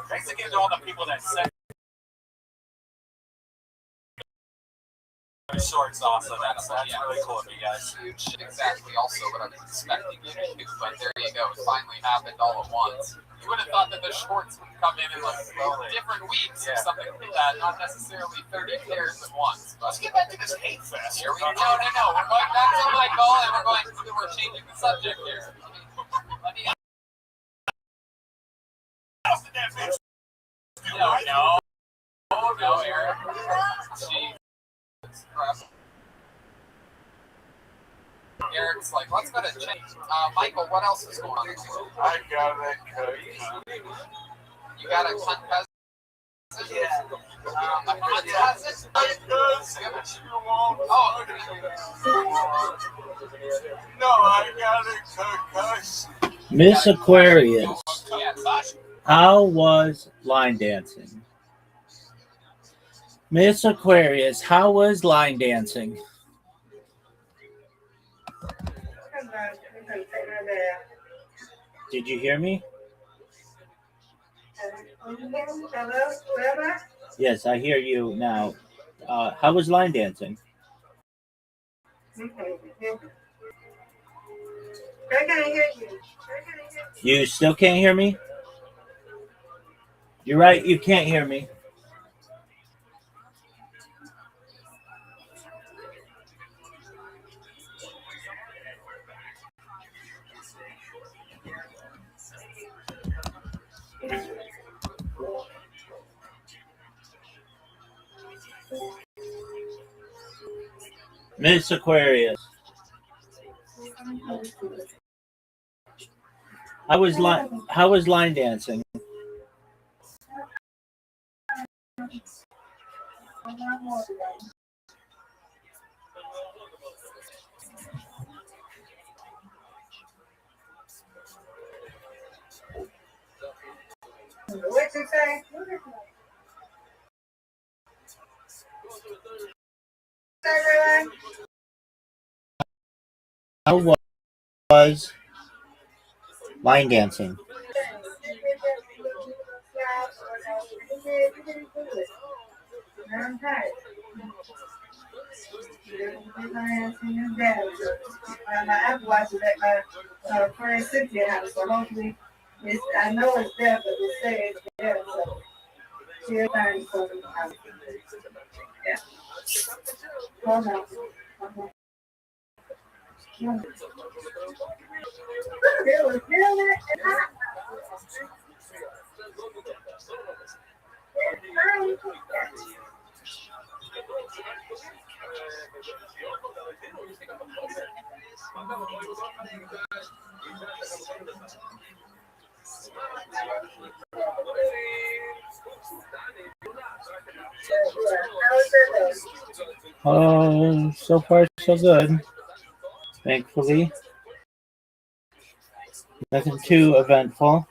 Thanks again to all the people that sent shorts also. That's really cool of you guys. Huge, exactly also what I was expecting you to do, but there you go. It finally happened all at once. You would have thought that the shorts would come in like different weeks or something like that, not necessarily 30 pairs at once. But let's get back to this hate fest. Here we go. No. We're going back to Michael, and we're changing the subject here. Let me No, Eric. Jesus Christ. Eric's like, let's go to change. Michael, what else is going on? I got a cut. You got a cut cousin? Yeah. A cut cousin? Oh. No, I got a concussion. Miss Aquarius, how was line dancing? Miss Aquarius, how was line dancing? Did you hear me? Yes, I hear you now. How was line dancing? I can't hear you. You still can't hear me? You're right, you can't hear me. Miss Aquarius, how was line dancing? What you say? How was line dancing? I've watched it at my friend Cynthia's house, so hopefully I know it's there, but it says it's there, so she'll find something. Yeah. Hold on. It was really hot. Oh, so far so good. Thankfully, nothing too eventful.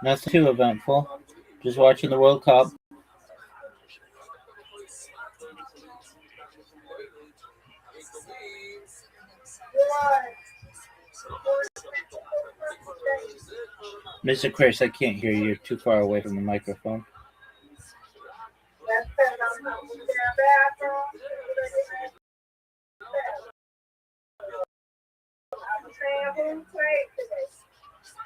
Nothing too eventful. Just watching the World Cup. Mr. Chris, I can't hear you. You're too far away from the microphone.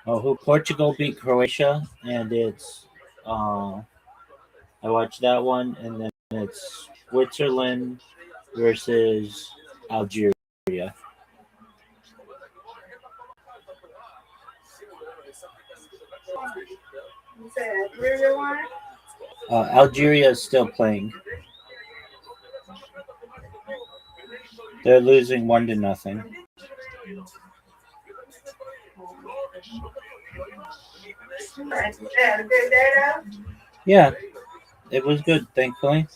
Oh, who Portugal beat Croatia, and it's I watched that one, and then it's Switzerland versus Algeria. Algeria is still playing. They're losing 1-0. Yeah, it was good, thankfully.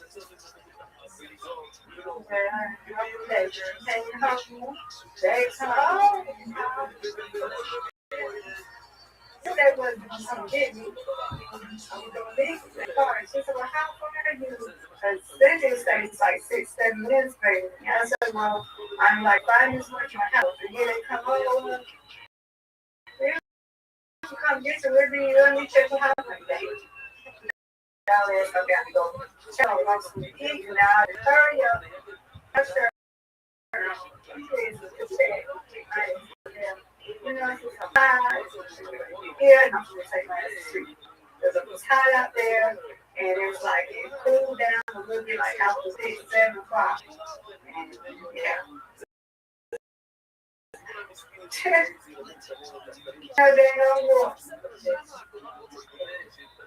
They was getting me. She said, well, how far are you? Cindy stays like 6-7 minutes, baby. I said, well, I'm like 5 minutes away from my house, and here they come over. Come get some with me, let me check the house. Like, now there's I got to go. So I want some to eat, and now I just hurry up. I'm sure. You know, it's hot. Here, and I'm going to take my street. Because it was hot out there, and it's like it cooled down a little bit, like after 6, 7 o'clock. And yeah. No, there no more.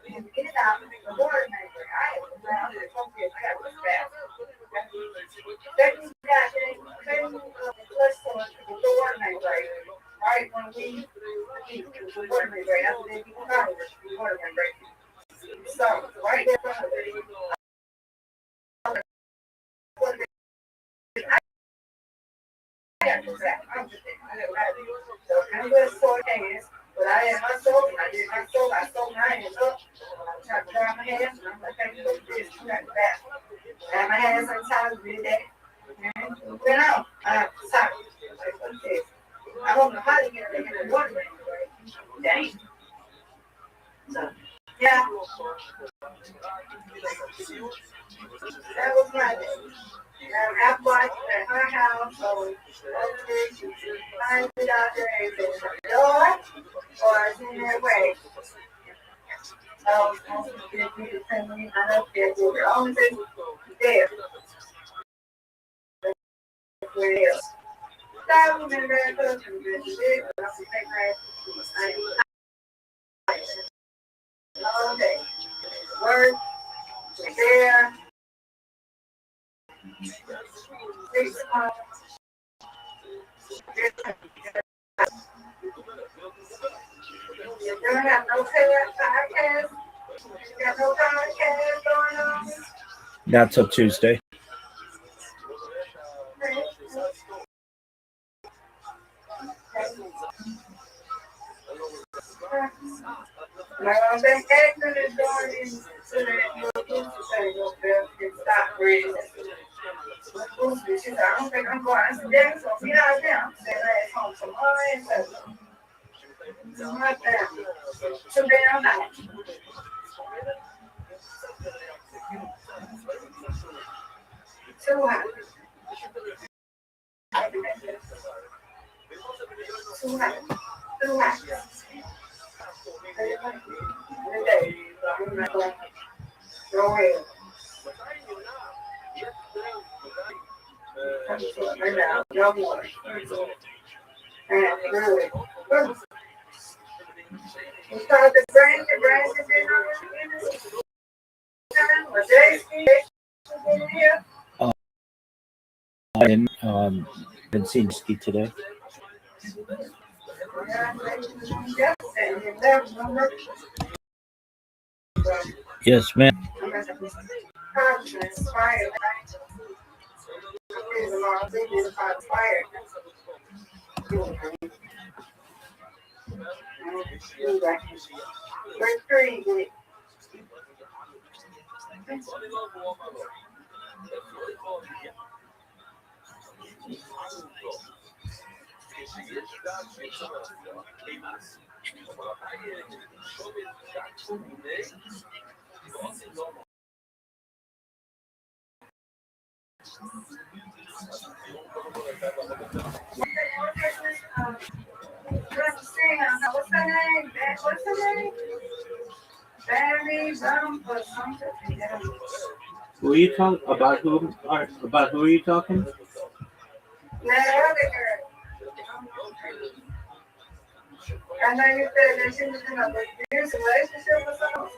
Get it out. The water maker. I was around there. I was fast. Then you got the water maker. Right when we the water maker. After they get started, the water maker. So, right there in front of it. So I'm going to sort hands, but I had my soul, I did my soul, I sold my hands up. I tried to dry my hands, and I'm like, I can do this, you got that. I had my hands sometimes, did that. And went out. Sorry. Like, what is this? I don't know how to get it in the water, right? Dang. So, yeah. That was my day. After I at her house, so I sit out there and say, door, or it's in their way. So, I don't care if you're only there. Where it is. I remember I told you this, but I'll take my all day. Work, there. 6 months. You don't have no podcast. You got no podcast going on. Not till Tuesday. Well, they actually is going into the stop breathing. She said, I don't think I'm going. I said, yeah, so get out there. I said, at home tomorrow. It's right there. Too damn hot. Too hot. Too hot. Too hot. Today, I'm not going to go in. No more. And really. We started the branch has been on the here. I didn't see Ski today. Yes, ma'am. What's her name? What's her name? Barry or something. Who are you talking about? About who are you talking? That other girl. I know you said that she was in a abusive relationship or something.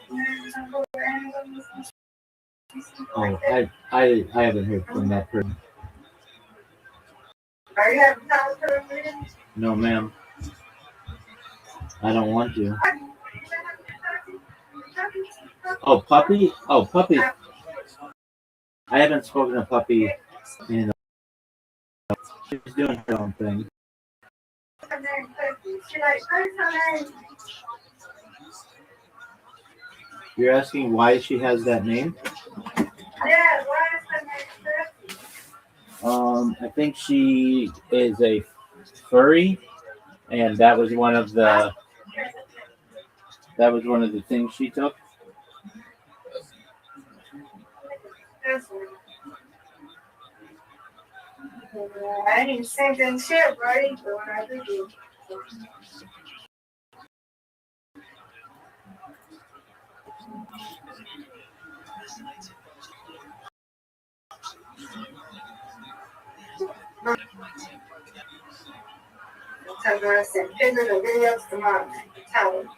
Oh, I haven't heard from that person. Are you having time for a minute? No, ma'am. I don't want to. Oh, Puppy? Oh, Puppy. I haven't spoken to Puppy in she's doing her own thing. You're asking why she has that name? Yeah, why is her name Puppy? I think she is a furry, and that was one of the things she took. That's weird. I didn't send them shit, right? But what I do. Tell her I sent pictures and videos to my talent.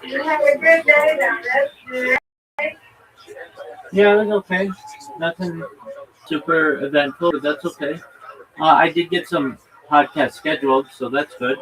You have a good day now. That's good. Yeah, it was okay. Nothing super eventful, but that's okay. I did get some podcasts scheduled, so that's good.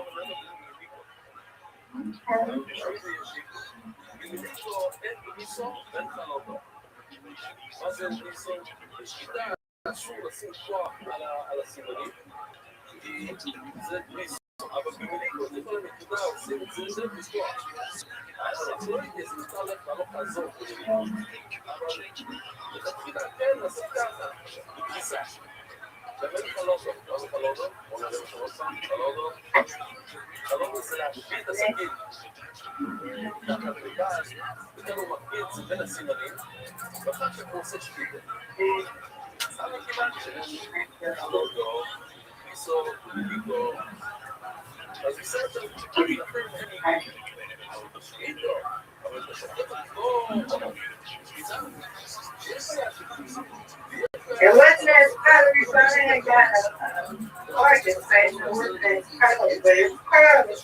It wasn't as colored as I had got a organization with that color, but it's curly.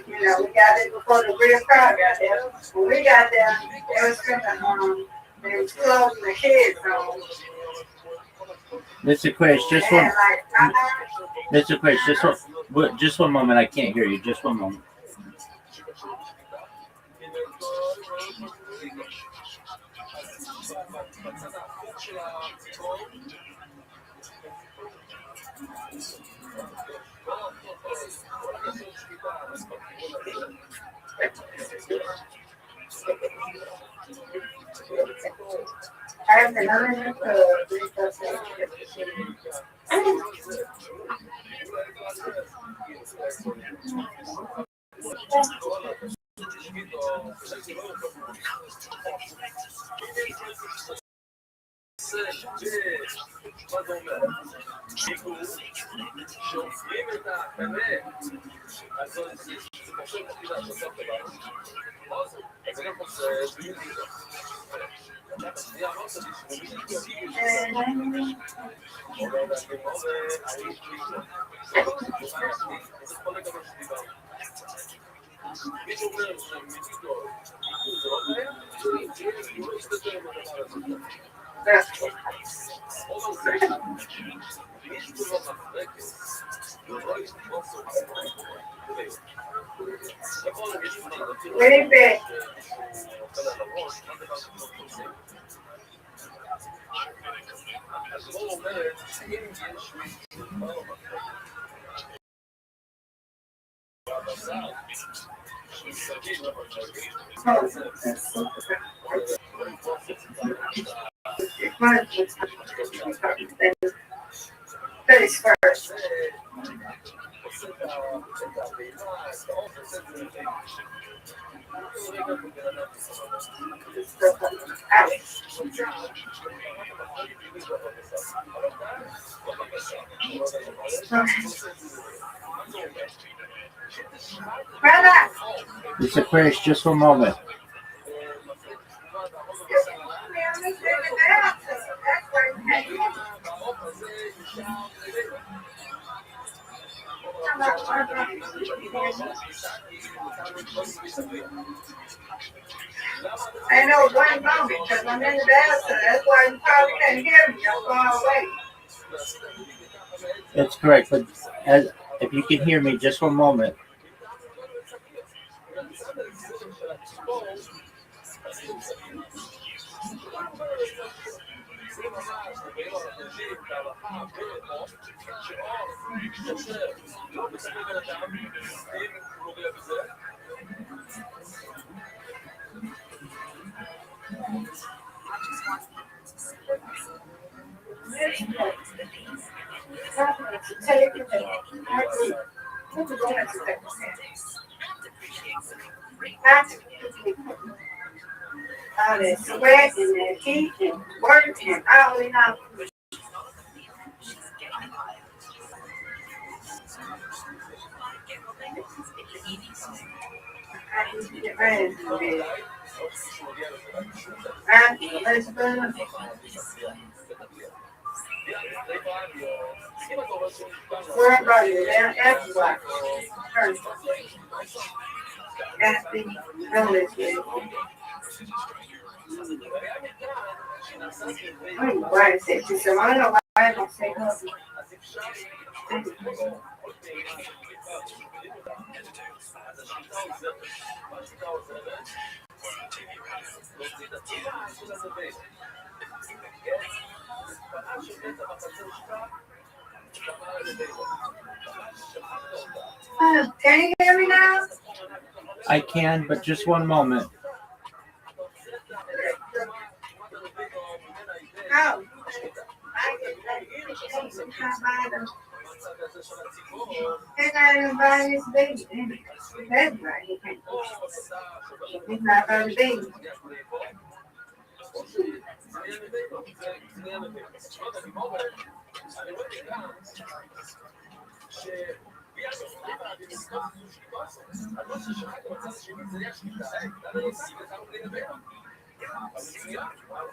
You know, we got it before the real car got there. When we got there, they was gonna they was closing the kids home. Mr. Chris, just And one. like Mr. Chris, just one moment. I can't hear you. Just one moment. I have another way back. Face first. Brother, Miss Aquarius, just one moment. I know one moment because I'm in the bathtub. That's why you probably can't hear me. I'm far away. That's correct, but if you can hear me, just one moment. All that sweat and that heat and work and all in all. I need to get ready for bed. Elizabeth. Where about you? Down everywhere. That's the village. I don't know why I said she said, I don't know why I don't say husband. Can you hear me now? I can, but just one moment. Oh. And I invited his baby. That's right. He's not about the baby.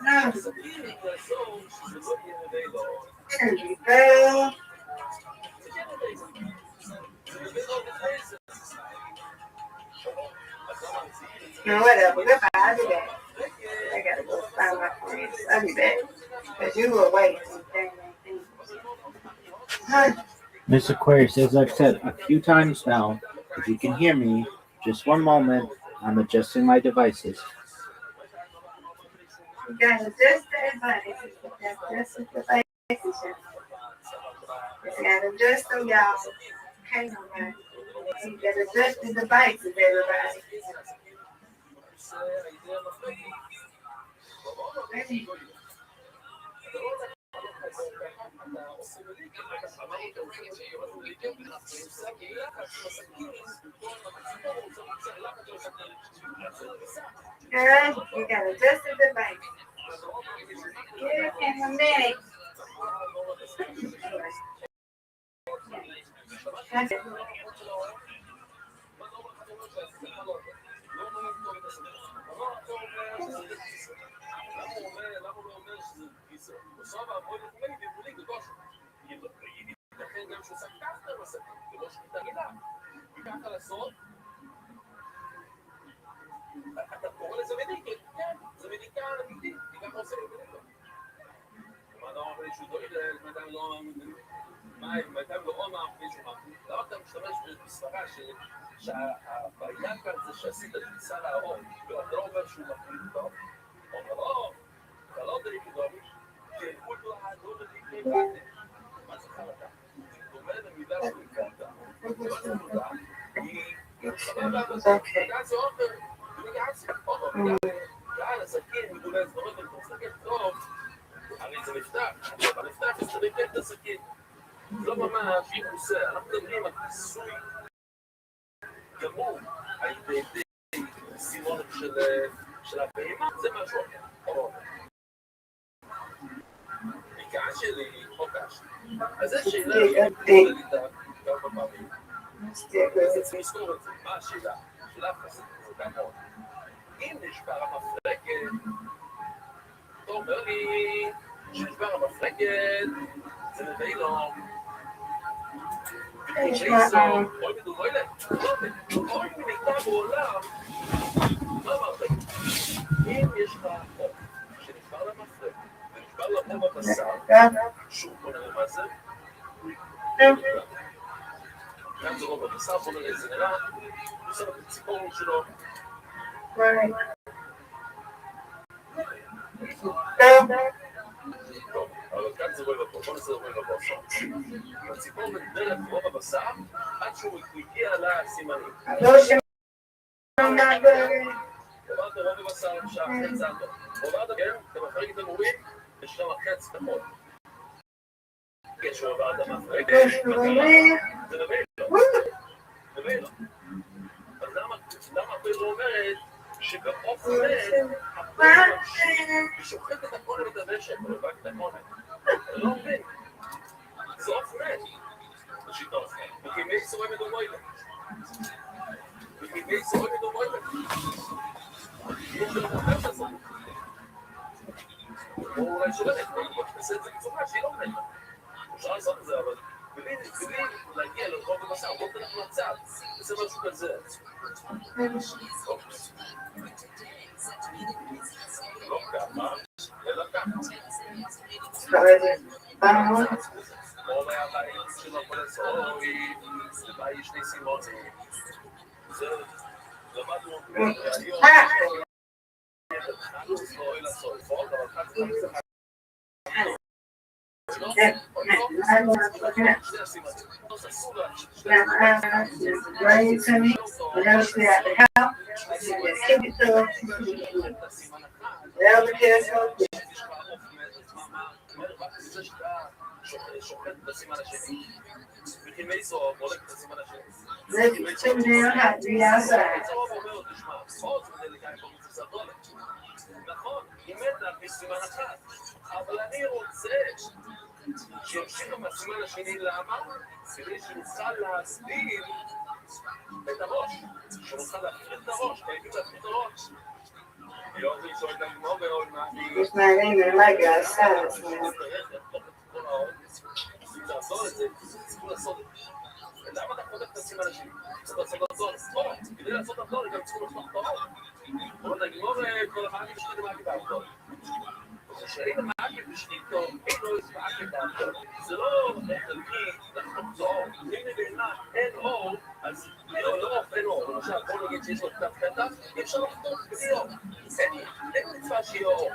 No. There you go. No, whatever. Goodbye. I'll be back. I gotta go find my friends. I'll be back. Because you were waiting. Miss Aquarius, as I've said a few times now, if you can hear me, just one moment. I'm adjusting my devices. You gotta adjust the devices. That's just the devices. You gotta adjust them, y'all. Hang on, man. You gotta adjust the devices, everybody. Good. You gotta adjust the device. Give him a minute. That's it. Okay. Still good. צריכים לזכור את זה. מה השאלה? שאלה כזאת, זה נכון. אם נשבר המפרקת, אתה אומר לי שנשבר המפרקת, זה מביא לו. אוי מדומוילה, אוי מניתה בעולם. מה אמרת? אם יש לך חוק שנשבר למפרקת, ונשבר לפה בבשר, שוב, בוא נראה מה זה. כאן זה רוב בבשר, בוא נראה, זה נראה, הוא עושה את הציפורן שלו. טוב, אבל כאן זה רואה בפה, בוא נעשה רואה בפה עכשיו. הציפורן מדברת רוב הבשר, עד שהוא הגיע לסימנים. עוברת רוב הבשר, שהחץ עדו. עוברת, כן, אתה מפרק את המורים, ושם החץ תחול. כשהוא עבר את המפרק, זה נביא לו. אז למה הפרק אומרת שבעוף מת, הפרק שוחט את הכל ומתלבשת, או לבק את הכל. אתה לא מבין. זה עוף מת. בשיטות. וכימי סורי מדומוילה. יש לו את הזה. או אולי שלא נעשה את זה בצורה שהיא לא מתה. אפשר לעשות את זה, אבל בלי להגיע לרחוב בבשר, בוא תלך לצד, זה משהו כזה. לא ככה, אלא ככה. כמו מהבית של הפולסורי, זה בית שני סימונים. זה למדנו היום, חלוס לא אלה סויפות, אבל חלוס Rain to me, when I was at the house, I said, just keep it to the kids help you. Let's tune down hot, be outside. נכון, היא מתה בסימן אחד, אבל אני רוצה שימשיכו מהסימן השני. למה? כדי שנוכל להסביר את הראש, שנוכל להפריד את הראש, חייבים להפריד את הראש. יום ראשון לגמור ועוד מעניין. It's not even like outside. לעשות את זה, צריכים לעשות את זה. למה אתה חודק את הסימן השני? צריך לעשות את זה. כדי לעשות את זה, גם צריכים לעשות את זה. בוא נגמור כל המאגים בשביל המאגים בארדון. כשאין המאגים בשביתו, אין לו איזמאגים בארדון. זה לא חלקי, לחזור. אם נבינה אין אור, אז לא אין אור. למשל, בוא נגיד שיש לו כתב חטא, אי אפשר לחתוך בלי אור. אין מצווה שיהיה אור.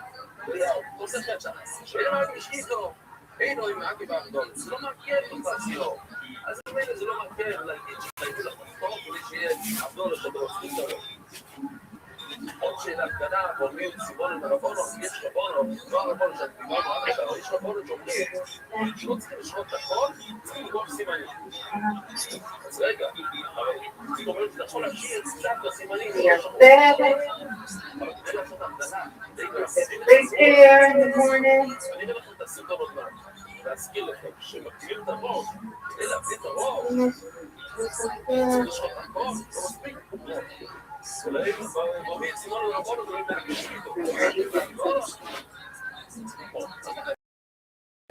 בלי אור, עושה חטא. כשאין המאגים בשביתו, אין לו איזמאגים בארדון. זה לא מגיע מצווה שיהיה אור. אז זה לא מגיע להגיד שחייבו לחתוך כדי שיהיה ארדון לשדרות. עוד שאלה קטנה, ואומרים סיבונו ורבונו, יש רבונו, לא הרבונו שאת דיברנו עד עכשיו, יש רבונו שאומרים שלא צריכים לשרות את הכל, צריכים לגרום סימנים. אז רגע, אבל היא אומרת שאתה יכול להשאיר קצת בסימנים, אבל כדי לעשות הבדלה, כדי להסביר אני אראה לכם את הסרטון עוד מעט, להזכיר לכם שמקביל את הראש, כדי להביא את הראש, צריך לשרות את הכל, לא מספיק. ואומרים סימון ורבונו דברים להגיש איתו.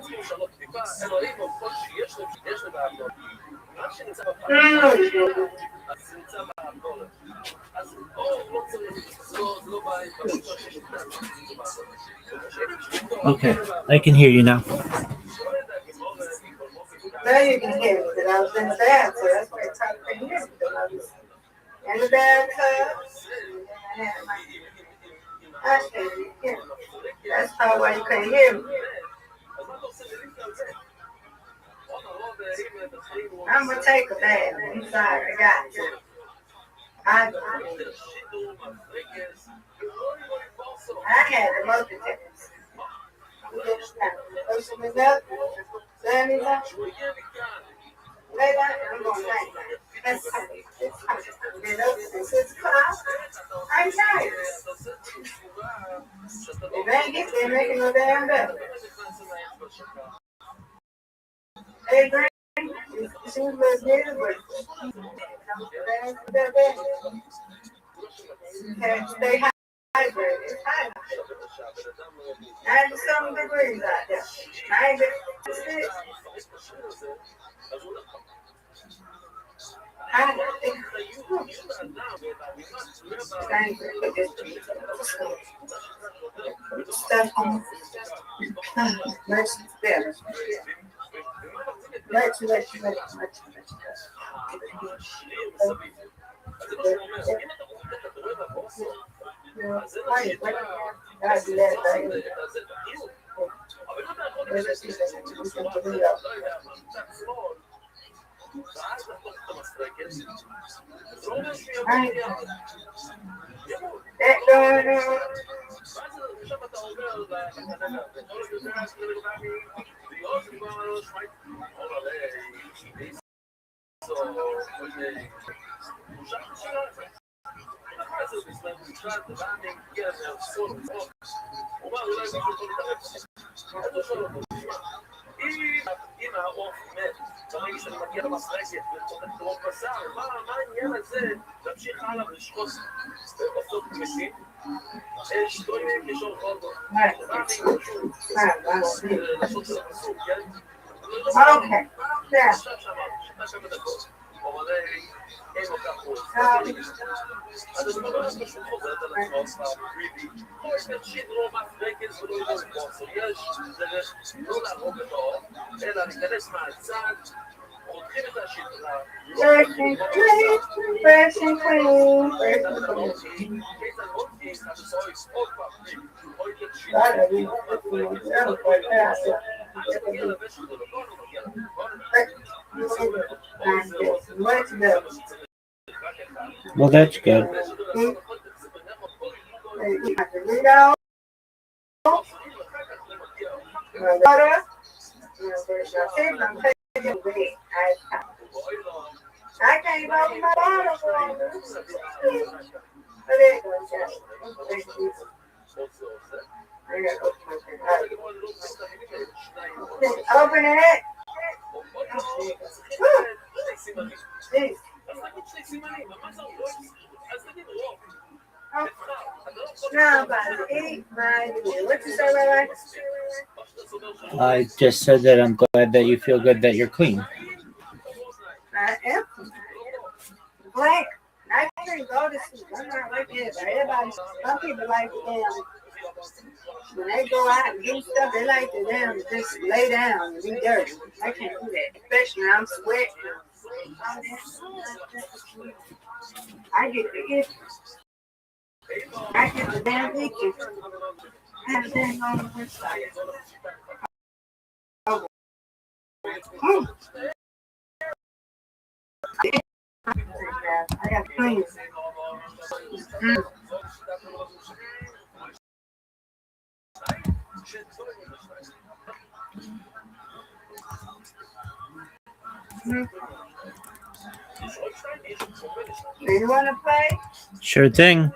צריכים לשנות טיפה, אלוהים או כל שיש לבעדו. מה שנמצא בפעם, אז זה נמצא בעדו. אז לא צריך, זה לא בעיה. Okay, I can hear you now. Now you can hear me, but I was in the bath, so that's why it's hard to hear me. In the bathtub, and I had my I can't hear me. That's probably why you couldn't hear me. I'm gonna take a bath. I'm sorry, I got you. I had the multitask. Ocean is up, sun is up. Lay down, I'm gonna lay down. That's funny. It's funny. Been up since 6 o'clock. I'm tired. If they ain't get there, making no damn better. Hey, Grant. She was legit, but can't stay hydrated. It's hot. 90-some degrees out there. 96. Stuff on. Much better. Much. אם העוף מת, ברגע שאני מגיע למסרקת וצודק טרוף בשר, מה העניין הזה? להמשיך הלאה ולשחוט עופות מתים? שטועים כשור חודו. מה אני לעשות של הפסוק, כן? עכשיו שמענו, שם דקות. אבל אין לו כך הוא. אז אני אומר, פשוט חוזרת על עצמו, פריבי. יש תכשיט רוב מסרקת ולא ידעו בוסו. יש דרך לא להרוג את העוף, אלא להיכנס מהצד, חותכים את השטרה. Fresh and clean. Much better. Well, that's good. I can't open my bottle for Open it. Now, what you say, Ray? I just said that I'm glad that you feel good that you're clean. I am. Blank. I can't go to sleep. I'm not like that. Everybody, some people like to when they go out and do stuff, they like to just lay down and be dirty. I can't do that. Especially when I'm sweating. I get the itch. I get the damn itch. And then on the inside. Oh. I got clean. Do you want to play? Sure thing.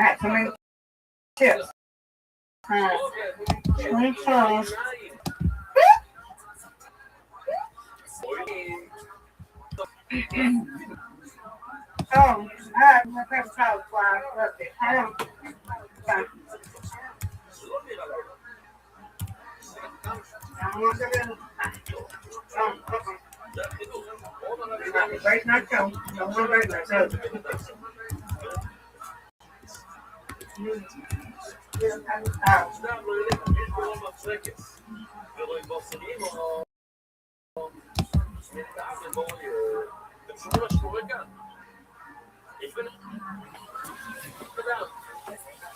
Alright, so many chips. 25. Oh, alright, my favorite color fly. I don't. I want to break my toe. Don't want to break my toe.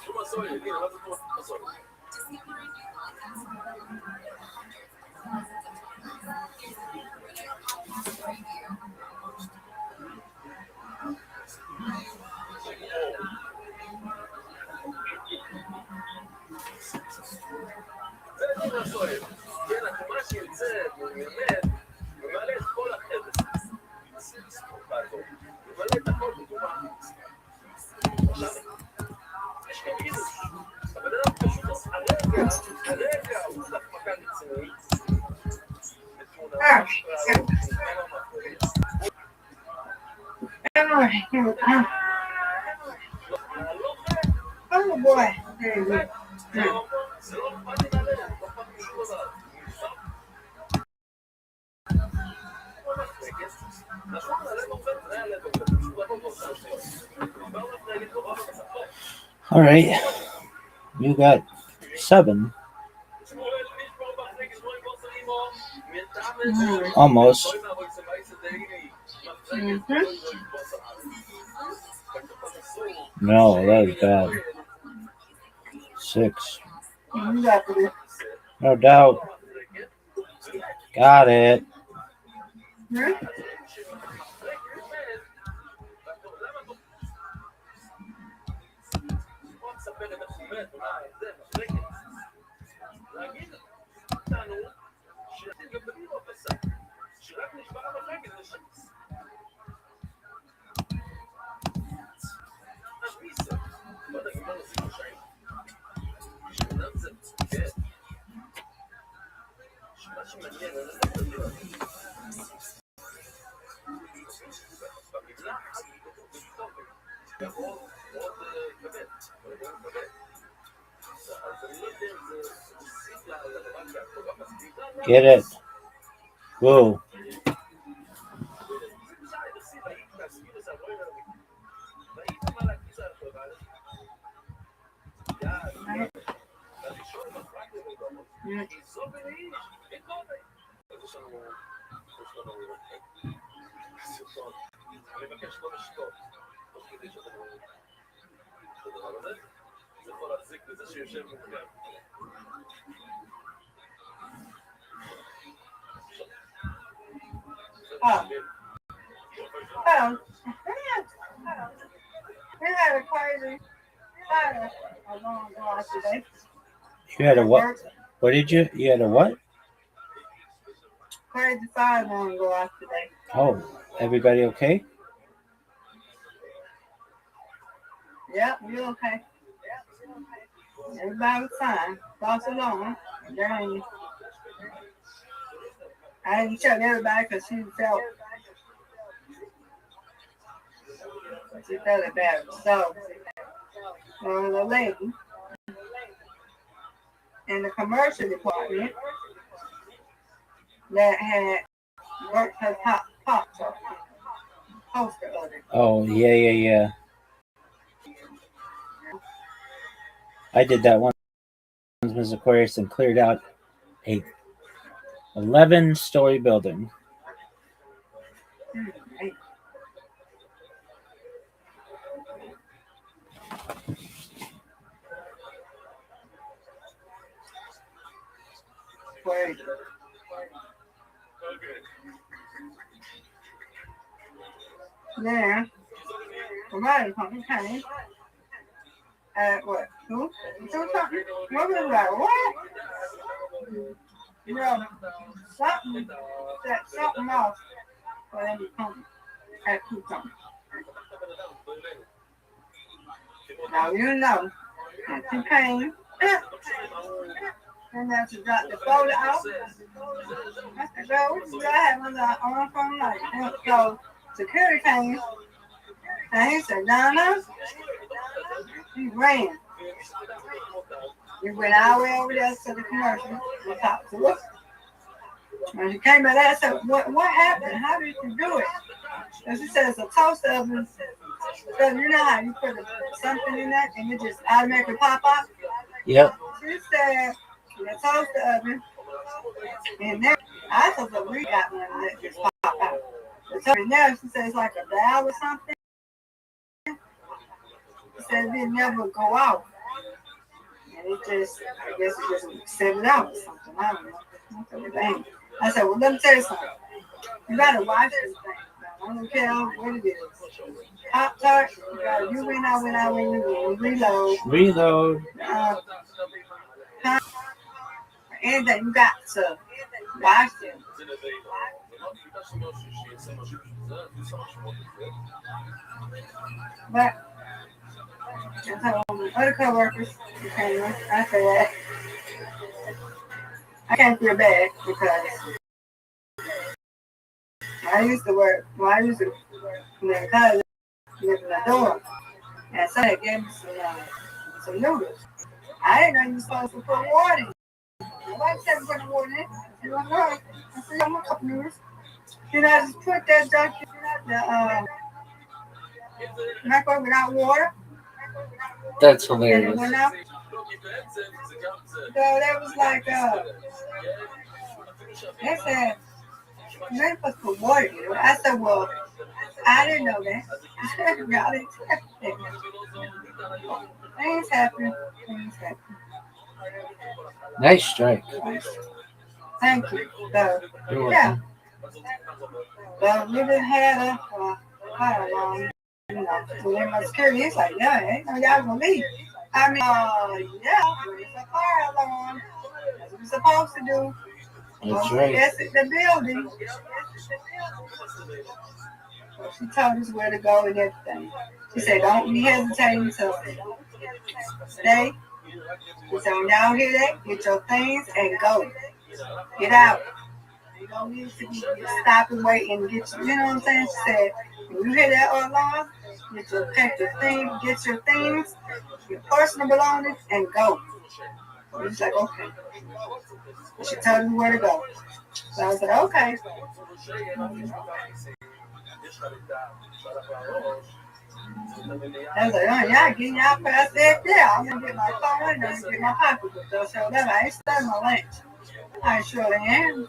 Uma só, Lina, mas uma só. זה לא שואל. כן, מה שיוצא, הוא מלמד, ממלא את כל החדר. ממלא את הכל בטובה. עכשיו, יש כאילו, הבן אדם פשוט הרגע הוא צריך מכה רצינית. Oh boy. There you go. זה לא אכפת לי מהלב, לא אכפת לי משום דבר. נכון, הלב עובד, זה הלב עובד. פשוט לבוא באותה שנייה. דיברנו לפני להגיד נורא ובספר. All right. You got 7. Almost. No, that was bad. 6. You got to do. No doubt. Got it. Hmm? Get it. Whoa. Oh. Oh. We had a crazy fire a long ago today. You had a what? What did you? You had a what? Crazy fire long ago off today. Oh, everybody okay? Yep, you okay. Everybody was fine. Boss alone. Dang. I didn't check everybody because she felt it bad. So, the lady in the commercial department that had worked her top poster of it. Oh, yeah. I did that once, Ms. Aquarius, and cleared out a 11-story building. Wait. Then, somebody came at what? 2? 2 something? What was like, what? You know, something set something off for them to come at 2 something. Now you know, and she came, and then she got the folder out. I said, girl, what you got having on from like? So security came, and he said, Donna, he ran. He went all the way over there to the commercial and talked to us. When she came back, I said, what happened? How did you do it? And she said, it's a toaster oven. So you know how you put something in that and it just automatically pop out? Yep. She said, the toaster oven. And then I thought we got one that just pop out. The toaster now, she said, it's like a valve or something. She said it didn't never go out. And it just, I guess it just set it out or something. I don't know. I said, dang. I said, well, let me tell you something. You gotta watch this thing. I don't care what it is. Pop tart, you gotta reload. Reload. Anything, you got to watch it. But I told other coworkers, I said, I can't feel bad because I used to work, I used to make college living in the door. And so they gave me some noodles. I didn't know you were supposed to put water in. Why said you put water in? I said, I said, I want a couple noodles. Then I just put that junk in the microwave without water. That's And it hilarious. went out. So that was like, they said, you're not supposed to put water in it. I said, well, I didn't know that. Y'all didn't tell me that. Things happen. Things happen. Nice strike. Thank you. So, You're yeah. welcome. Well, we just had a fire alarm. You know, so then my security, he's like, yeah, ain't no y'all gonna leave. I mean, yeah, it's a fire alarm. That's what we're supposed to do. That's right. Exit the building. So she told us where to go and everything. She said, don't be hesitating to stay. She said, when y'all hear that, get your things and go. Get out. You don't need to be stop and wait and get you know what I'm saying? She said, when you hear that alarm, pack your things, get your things, your personal belongings, and go. So he's like, okay. And she told me where to go. So I said, okay. I was like, oh, yeah, getting y'all past that there. I'm going to get my phone and I'm going to get my pocketbook. So that I ain't studying my lunch. I surely am.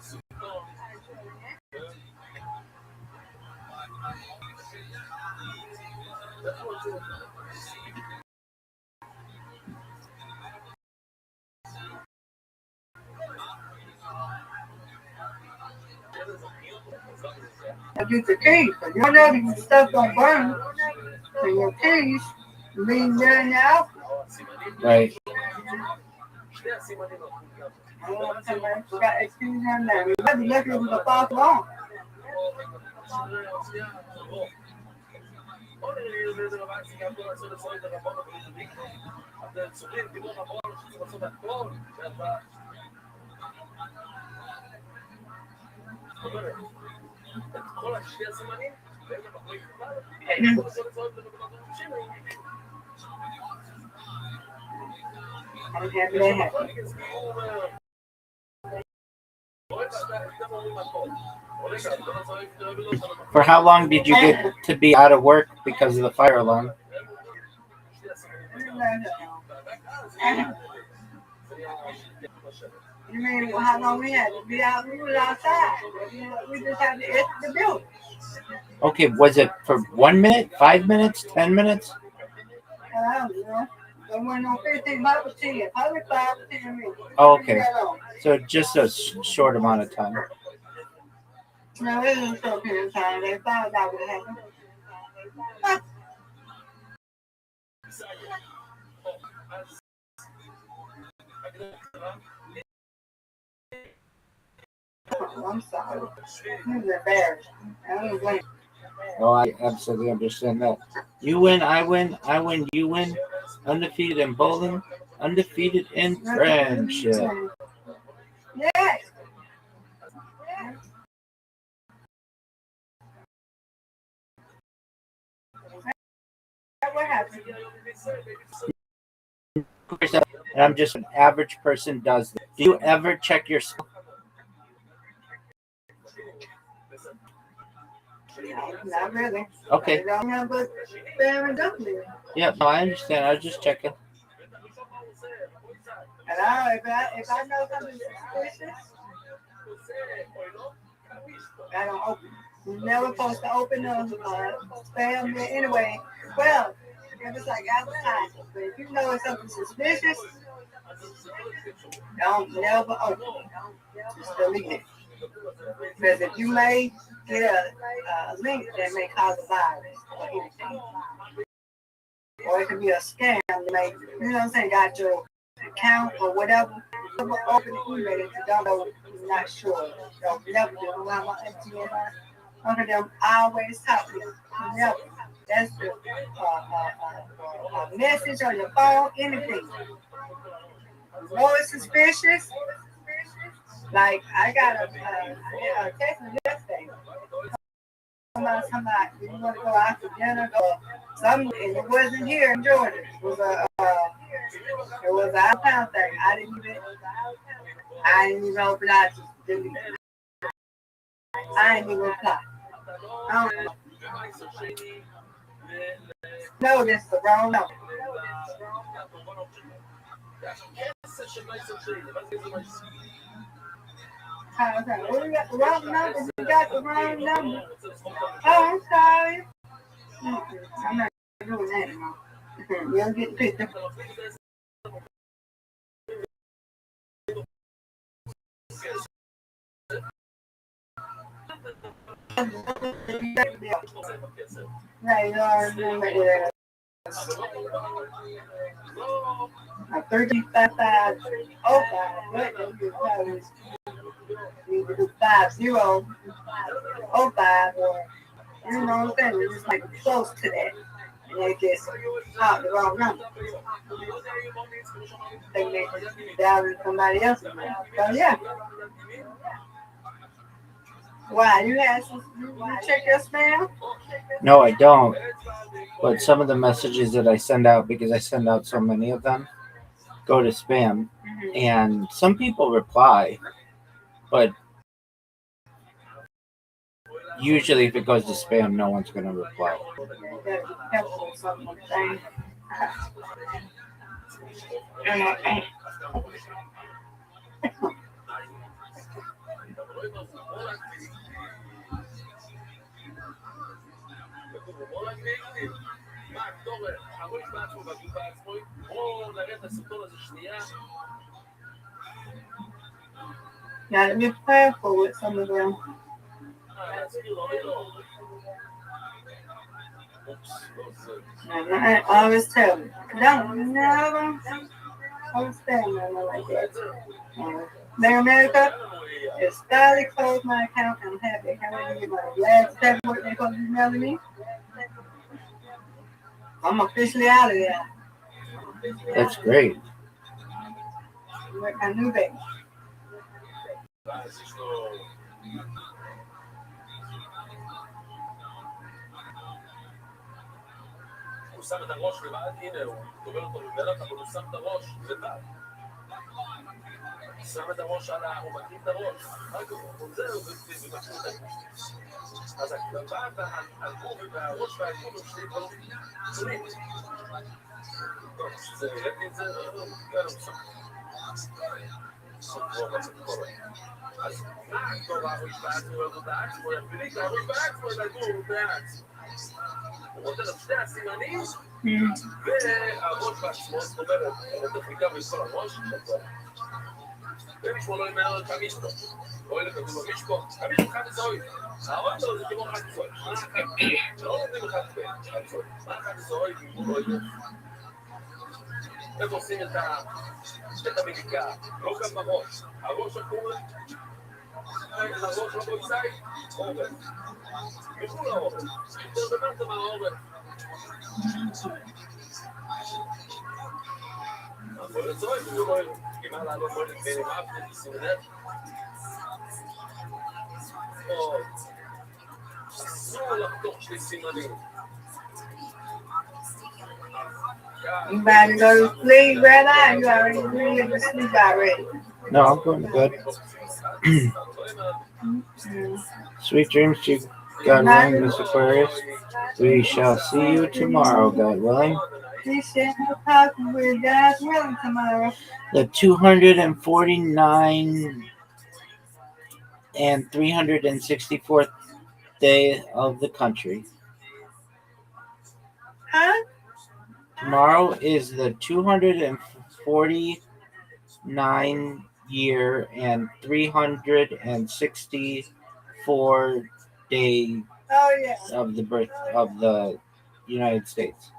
I get the keys, but you don't know if your stuff don't burn. And your keys being there in the house. Right. I don't want somebody who's got excuse on there. We might be lucky if we can pass along. I'm happy they happy. For how long did you get to be out of work because of the fire alarm? You mean how long we had to be out? We was outside. We just had to exit the building. Okay, was it for 1 minute, 5 minutes, 10 minutes? I don't know. There wasn't no 15, probably 10, probably 5 or 10 minutes. Oh, okay. So just a short amount of time. No, it was a short period of time. They thought that would happen. I'm sorry. This is embarrassing. I don't blame you. Oh, I absolutely understand that. You win, I win, you win. Undefeated in bowling, undefeated in friendship. Yes. What happened? And I'm just an average person does this. Do you ever check yourself? No, not really. Okay. I don't have but spam and dumpling. Yeah, no, I understand. I was just checking. And if I know something suspicious, I don't open. You're never supposed to open the spam anyway. Well, if it's like outside, but if you know it's something suspicious, Don't never open it. Just delete it. Because if you may get a link that may cause a virus or anything, or it could be a scam that may, you know what I'm saying, got your account or whatever. Open the email that you don't know, you're not sure. Don't never do it. My auntie and I, under them always talking. Never. That's the message on your phone, anything. More suspicious. Like I got a text yesterday. Somebody, you want to go out to dinner? Go something, and it wasn't here in Georgia. It was it was an out of town thing. I didn't even open out to delete. I didn't even reply. I don't know. No, this is the wrong number. Okay. Well, we got the wrong number. We got the wrong number. Oh, I'm sorry. I'm not doing that anymore. You don't get the picture. Right, you are remember 3505. What you do 5005 or you know what I'm saying? It's just like close to that. And they just called the wrong number. They make it down somebody else's number. So yeah. Why? You check your spam? No, I don't. But some of the messages that I send out, because I send out so many of them, go to spam. And some people reply, but usually if it goes to spam, no one's going to reply. Now let me be careful with some of them. I always tell them, don't never understand nothing like that. There in America, it's finally closed my account. I'm happy. I can't get my last paperwork they're going to be mailing me. I'm officially out of there. That's great. I knew that. הוא שם את הראש לבד, הנה הוא דובר אותו בבלת, אבל הוא שם את הראש לבד. הוא שם את הראש על הוא מתאים את הראש. רק הוא חוזר ובמשהו את אז הכתבה והגוף והראש והגוף הם שני דברים שונים. טוב, זה ראיתי את זה, כן, הוא שם. אז מה טוב הראש בעצמו לדעת, הוא יפיליק הראש בעצמו לדעת, בעצמו. הוא רוצה את שני הסימנים, והראש בעצמו, זאת אומרת, הוא רוצה חלקה בכל הראש, ומישהו לא ימנע את המשפו, או אלה כתוב במשפו, המשפו חד זוי, הראש שלו זה כמו חד זוי, לא נותנים חד זוי, מה חד זוי, הוא לא יהיה. איך עושים את המדיקה, לא גם בראש, הראש הכול, הראש לא בויסאי, עורף. מחול העורף, יותר במנת מהעורף. אבל לצורך הוא לא יהיה, כמעט לעלות לא נקבין עם אף נתיסים לב. אסור לחתוך שני סימנים. You about to go to sleep, brother? You already went to sleep already. No, I'm going to bed. Sweet dreams to you, God willing, Miss Aquarius. We shall see you tomorrow, God willing. We shall talk with God willing tomorrow. The 249 and 364th day of the country. Huh? Tomorrow is the 249th 9-year and 364 day Oh yeah. of the birth of the United States.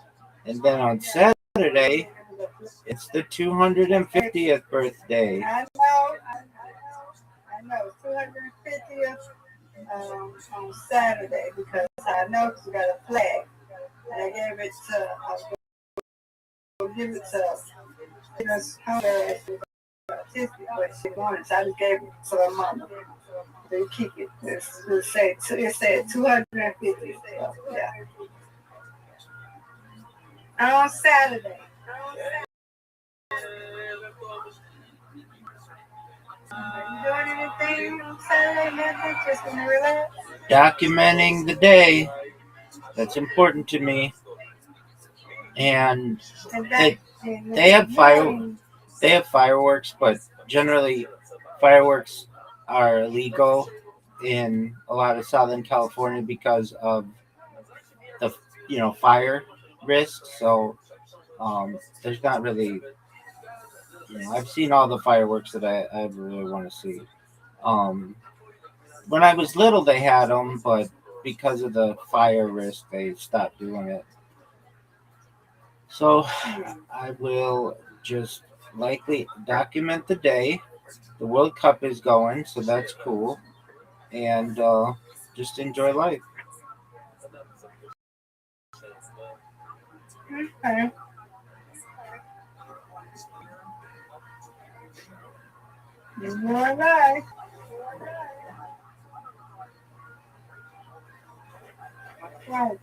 And then on Saturday, it's the 250th birthday. I know. I know. 250th on Saturday because I know we got a flag. And I gave it to, give it to, because her autistic, but she wanted, so I just gave it to her mama. They keep it. It said 250. So, yeah. On Saturday. Are you doing anything on Saturday? Nothing? Just gonna relax? Documenting the day. That's important to me. And they have fireworks, but generally fireworks are illegal in a lot of Southern California because of the fire risk. So there's not really, I've seen all the fireworks that I really want to see. When I was little, they had them, but because of the fire risk, they stopped doing it. So I will just likely document the day. The World Cup is going, so that's cool. And just enjoy life. Okay. Enjoy life. Right.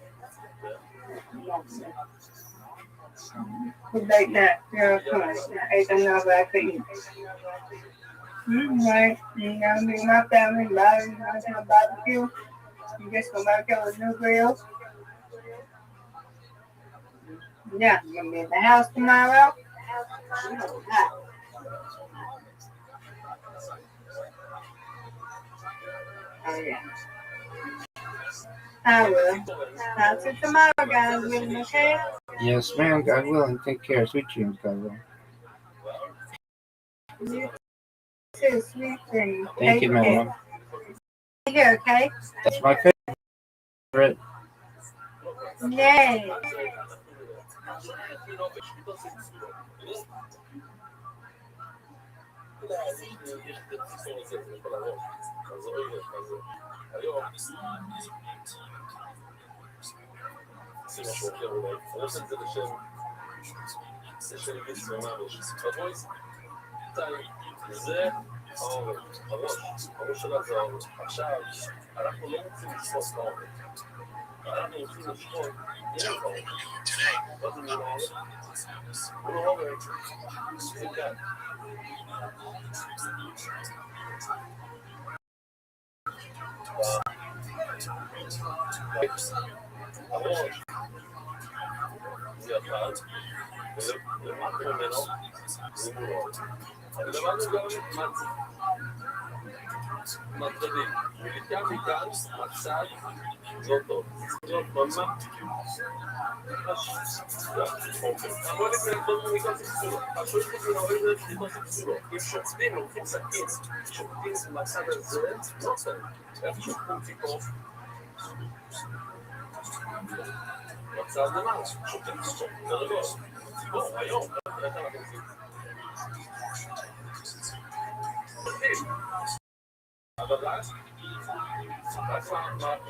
Good night, Nat. Yeah, fine. I ate enough I could eat. Right. You know, me and my family, gonna barbecue. You just gonna barbecue with new grill. Yeah, you gonna be in the house tomorrow? Oh, yeah. I will. Talk to you tomorrow, guys. Okay? Yes, ma'am. God willing. Take care. Sweet dreams, God willing. You too, sweet dreams. Thank you, ma'am. Here, okay? That's my favorite. Yay. זה הראש של הזוהר. עכשיו, אנחנו לא רוצים לשפוט כעובד. אנחנו רוצים לשפוט מי הכעובד. מה זה מול העובד? זה כאן. הראש זה אחד, ולמטה ממנו זה מולו. ולמדנו גם מצבים, ולכאן מכאן, מצד, לא טוב. זאת ממש... אבל לפני מכל ספסולו, הפועל כזה נוריד מכל ספסולו. אם שופטים, לוקחים סכין, שופטים מצד הזה, לא צריך. איך שופטים ציפור? מצד למעלה, שופטים ציפור, זה רגול. ציפור, היום, איך אנחנו עושים? אבל אז,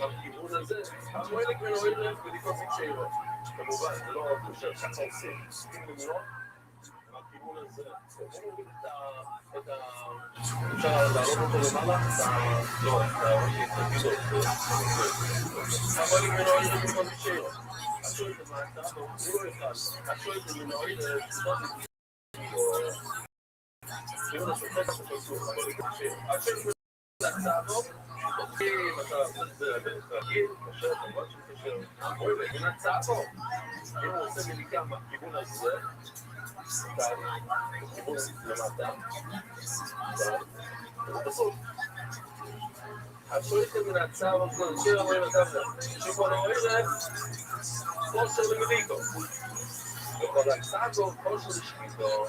מהכיוון הזה, הפועל מנוהל ולפעמים שאלות. כמובן, זה לא חושב ככה עושים, עושים למונות, מהכיוון הזה. אפשר לעלות אותו למעלה, לא, את הגידות. הפועל מנוהל ולפעמים שאלות. השואל את המעטה, הוא לא אחד. השואל את מנוהל ולפעמים אם אתה שופט, אתה שופט, אבל לצעדות, תוקעים, אתה רגיל, קשר, כמובן שקשר, רואים לבין הצעדות. אם הוא עושה מליקה מהכיוון הזה, בכיוון למטה, ובסוף. השואלת מן הצעדות, שיר אמרים את זה, שפה לא רואים להם, כושר למליקו. וכל הצעדות, כושר לשקידו,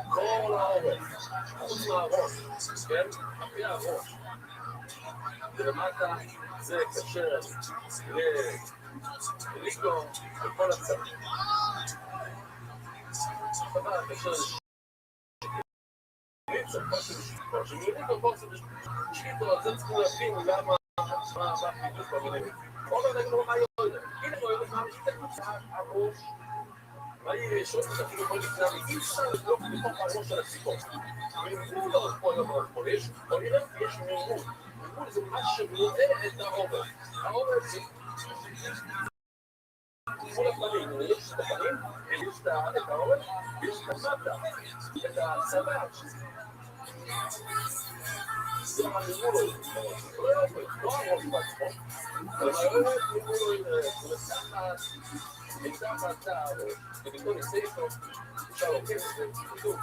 כל האורץ, חוץ מהראש, כן? אחרי הראש. ולמטה זה קשר לריקו וכל הצד. סבבה, קשר לשקיטו, שמריקו כל זה בשקיטו, זה צריכים להבין למה מה בדיוק במילים. אומר נגדו מה יורד, הנה לא יורד מה משתתף הראש. מה שואלת את אפילו כל לפני אי אפשר לבדוק בתוך הראש של הציפור. מימון לא פה לא פה, יש מימון. מימון זה מה שמראה את העורף. העורף זה מול הפנים, יש את הפנים, יש את העורף, יש את המטה, את הצבא. זה המימון לא לא הראש בעצמו, אבל העורף מימון מתחת הראש, ובכל הסייפו, אפשר להוכיח את זה, כתוב,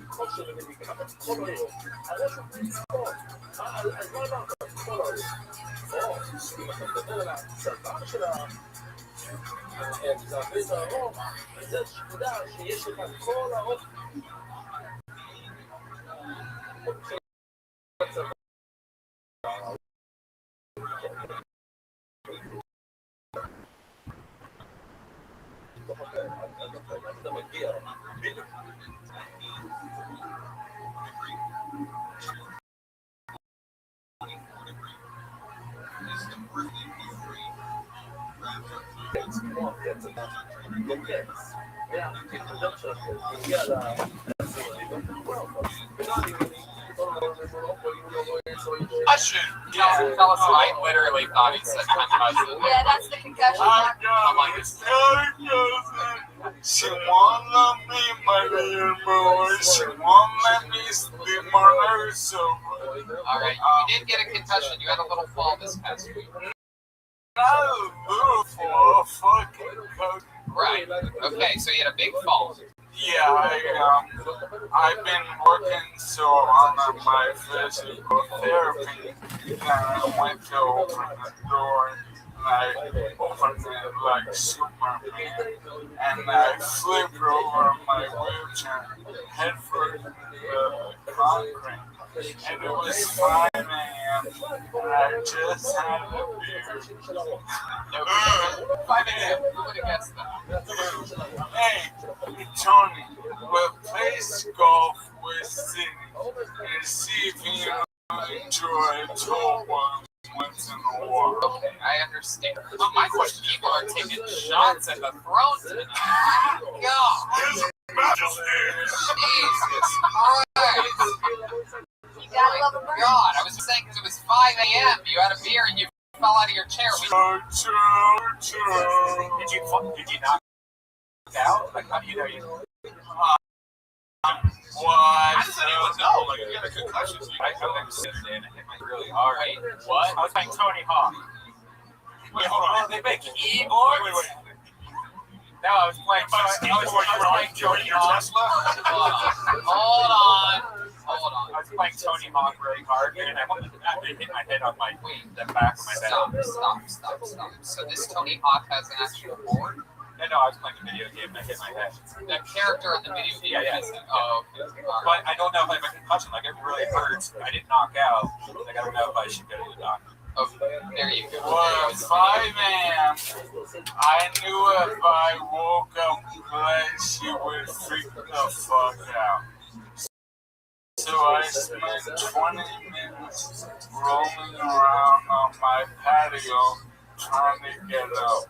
כל של המדיקה, כל הראש, הראש הוא פריצפון, אז מה אמרת? כל הראש. אם אתה מדבר על הצבא של הצבא הראש, זה שתדע שיש לך כל הראש, אתה מגיע בדיוק. Tell us I literally thought he said concussion. Yeah, that's the concussion. I'm like, she won't let me money anymore. She won't let me sleep on her sofa. alright, you did get a concussion. You had a little fall this past week. Not a little for a fucking coach. Right. Okay, so you had a big fall. Yeah, I've been working so hard on my physical therapy that I went to open the door and I opened it like Superman and I flipped over my wheelchair head first into the concrete. And it was 5 a.m. and I just had a beer. 5 a.m. Who would have guessed that? Hey, Tony, we'll play golf with Sidney and see if you enjoy tour once in a while. Okay, I understand. But my question, people are taking shots at the throne tonight. God. Jesus Christ. You gotta love a bird. God, I was just saying because it was 5 a.m. You had a beer and you fell out of your chair. Did you knock out? Like, how do you know you? What? I just didn't even know. Like, you had a concussion. So I couldn't sit there and it hit me really hard. Right. What? I was playing Tony Hawk. Wait, hold on. They make keyboards? Wait. No, I was playing Tony Hawk. Hold on. I was playing Tony Hawk really hard, and I hit my head on the back of my head. Stop. So this Tony Hawk has an actual board? No, I was playing a video game and I hit my head. The character in the video game has it. Oh, okay. But I don't know if I have a concussion. Like, it really hurts. I didn't knock out. Like, I don't know if I should go to the doctor. Okay, there you go. Well, 5 a.m. I knew if I woke up late, she would freak the fuck out. So I spent 20 minutes rolling around on my patio trying to get up,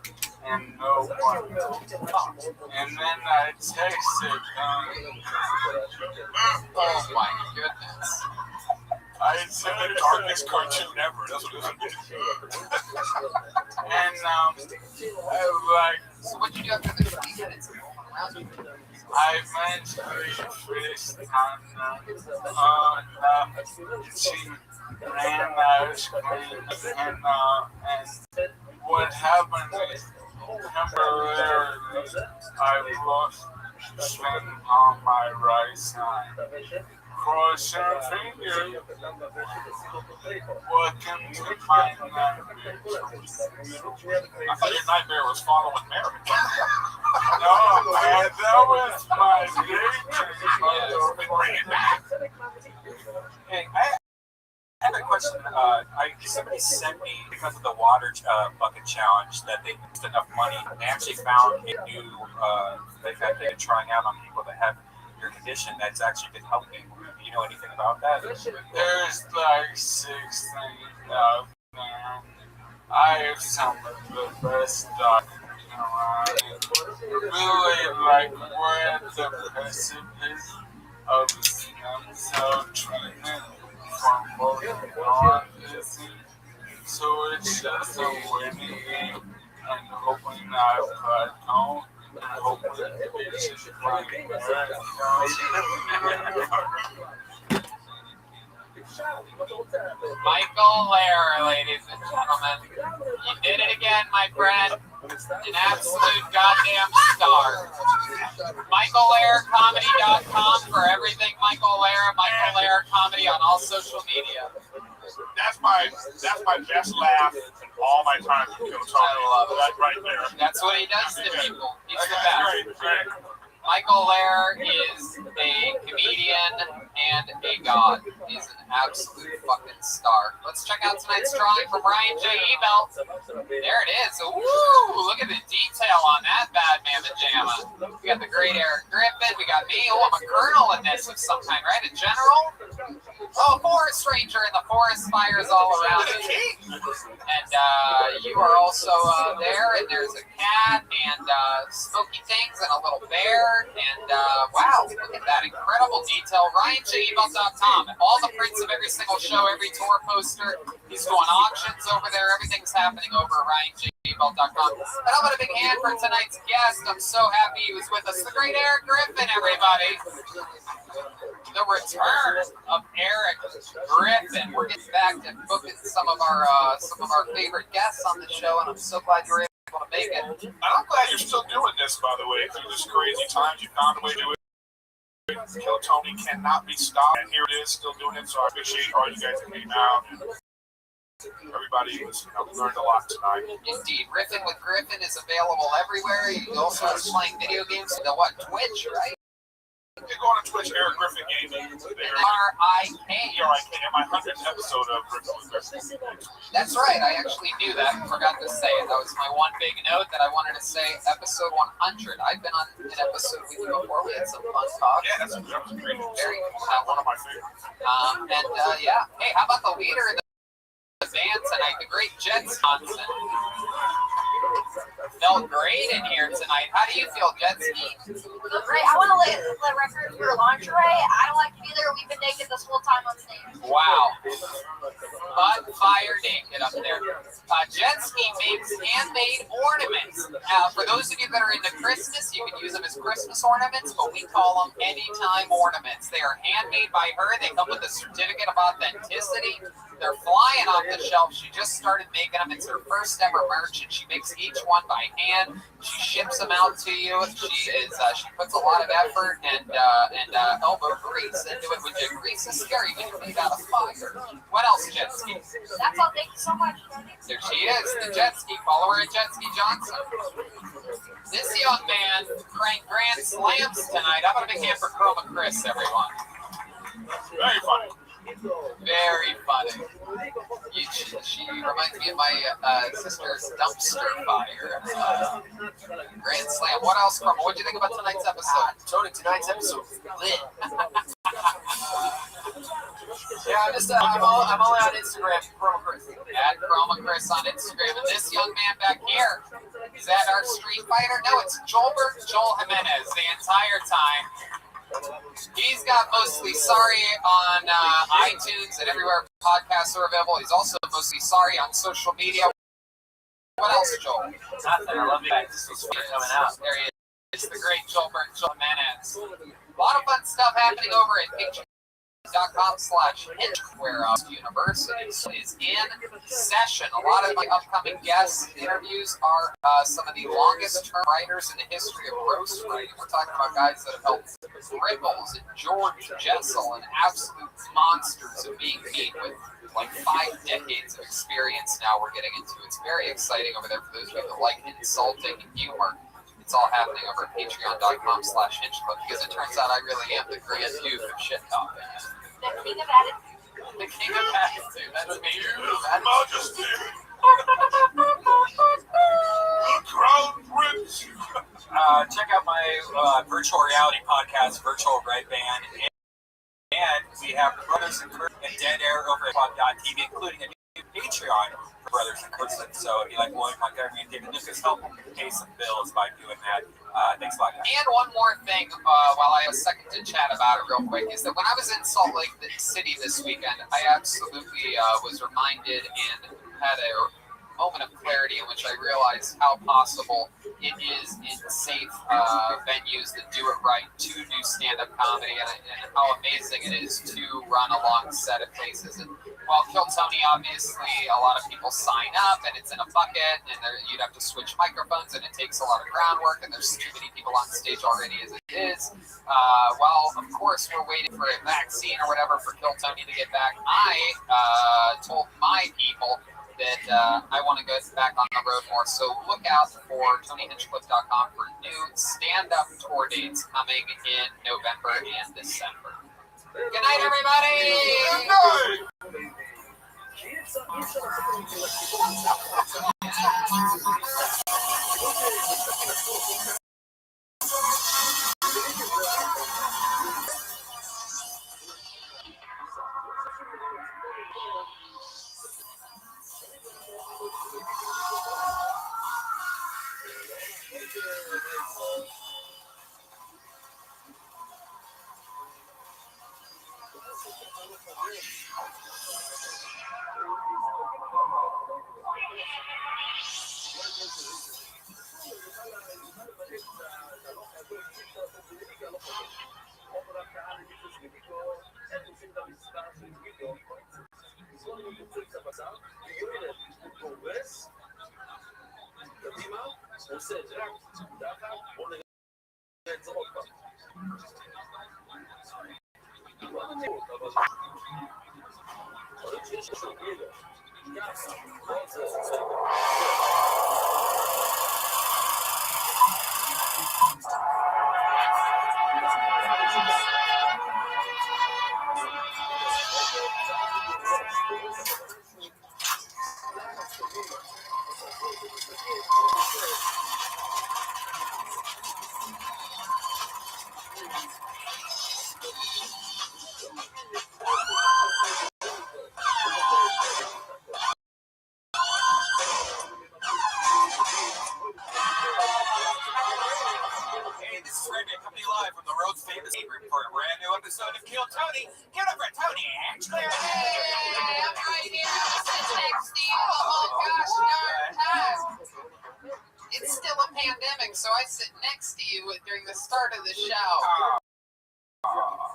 and no one. And then I texted them. Oh my goodness. I said The darkest cartoon ever. That's what it was. and I was like, So what'd you do after the 20 minutes? I eventually FaceTimed them. She ran out of screen, and what happened is temporarily I lost strength on my right side. Cross your fingers. Welcome to my nightmare. I thought your nightmare was following Mary. man, that was my daydream. Bring it back. Hey, I have a question. Somebody sent me, because of the water bucket challenge, that they used enough money. They actually found a new they've been trying out on people that have your condition that's actually been helping. Do you know anything about that? There's like 6 things out there. I have some of the best stuff around. Really, like, we're at the precipice of stem cell treatment for moving on this. So it's just a waiting game and hoping I plateau and hoping bitches like Michael Lair, ladies and gentlemen. You did it again, my friend. An absolute goddamn star. MichaelLairComedy.com for everything Michael Lair. Michael Lair Comedy on all social media. That's my best laugh in all my time. I love that right there. That's what he does to people. He's the best. Great. Michael Lair is a comedian and a god. He's an absolute fucking star. Let's check out tonight's drawing from Ryan J. Ebel. There it is. Ooh, look at the detail on that bad mamma jamma. We got the great Eric Griffin. We got me. Oh, I'm a colonel in this of some kind, right? A general? Oh, forest ranger in the forest fires all around me. And you are also there, and there's a cat and smoky things and a little bear. And wow, look at that incredible detail. RyanJEbel.com. All the prints of every single show, every tour poster. He's doing auctions over there. Everything's happening over at RyanJEbel.com. And how about a big hand for tonight's guest? I'm so happy he was with us. The great Eric Griffin, everybody. The return of Eric Griffin. We're getting back to booking some of our favorite guests on the show, and I'm so glad you were able to make it. And I'm glad you're still doing this, by the way. Through this crazy times, you found a way to do it. Kill Tony cannot be stopped, and here it is, still doing it. So I appreciate all you guys that came out. And everybody was, we learned a lot tonight. Indeed, Riffin with Griffin is available everywhere. He also is playing video games on Twitch, right? You go on Twitch, Eric Griffin Gaming. R-I-K. And my 100th episode of Griffin with Griffin. That's right. I actually knew that and forgot to say it. That was my one big note that I wanted to say. Episode 100. I've been on an episode with you before. We had some fun talks. Yeah, that was great. Very one of my favorites. Yeah. Hey, how about the leader of the band tonight, the great Jet Johnson? Felt great in here tonight. How do you feel, Jet Ski? Great. I want to let record for lingerie. I don't like to be there. We've been naked this whole time on stage. Wow. Butt fire naked up there. Jet Ski makes handmade ornaments. For those of you that are into Christmas, you can use them as Christmas ornaments, but we call them anytime ornaments. They are handmade by her. They come with a certificate of authenticity. They're flying off the shelf. She just started making them. It's her first ever merch, and she makes each one by hand. She ships them out to you. She puts a lot of effort and elbow grease into it. Would you grease is scary when you're made out of fire? What else, Jet Ski? That's all. Thank you so much. There she is, the Jet Ski. Follow her at Jet Ski Johnson. This young man cranked grand slams tonight. How about a big hand for Chroma Chris, everyone? Very funny. Very funny. She reminds me of my sister's dumpster fire. Grand Slam. What else, Chroma? What did you think about tonight's episode? Tony, tonight's episode was lit. Yeah, I'm only on Instagram, Chroma Chris. At Chroma Chris on Instagram. And this young man back here, is that our Street Fighter? No, it's Joel Jimenez the entire time. He's got Mostly Sorry on iTunes and everywhere podcasts are available. He's also Mostly Sorry on social media. What else, Joel? Nothing. I love you guys. This was coming out. There he is. The great Joel Jimenez. A lot of fun stuff happening over at patreon.com/hinge, where University is in session. A lot of my upcoming guest interviews are some of the longest term writers in the history of roast writing. We're talking about guys that have helped Ripples and George Jessel and absolute monsters of being made with like 5 decades of experience now we're getting into. It's very exciting over there for those of you that like insulting humor. It's all happening over at patreon.com/hinchclub because it turns out I really am the grand duke of shit talking. The king of attitude. The king of attitude. That's me. Majesty. The crown prince. Check out my virtual reality podcast, Virtual Red Band. And we have Brothers in Person and Dead Air over at Club.tv, including a new Patreon for Brothers in Person. So if you like William Montgomery and David Lucas, help them pay some bills by doing that. Thanks a lot, guys. And one more thing, while I have a second to chat about it real quick, is that when I was in Salt Lake City this weekend, I absolutely was reminded and had a moment of clarity in which I realized how possible it is in safe venues that do it right to do stand-up comedy, and how amazing it is to run a long set of places. And while Kill Tony, obviously, a lot of people sign up, and it's in a bucket, and you'd have to switch microphones, and it takes a lot of groundwork, and there's too many people on stage already as it is. Well, of course, we're waiting for a vaccine or whatever for Kill Tony to get back. I told my people that I want to go back on the road more. So look out for TonyHinchcliffe.com for new stand-up tour dates coming in November and December. Good night, everybody! Good night. Hey, this is Redneck coming live from the world's famous room for a brand new episode of Kill Tony. Give it up for Tony Hinchcliffe. Hey, I'm right here. Sitting next to you the whole gosh darn time. It's still a pandemic, so I sit next to you during the start of the show.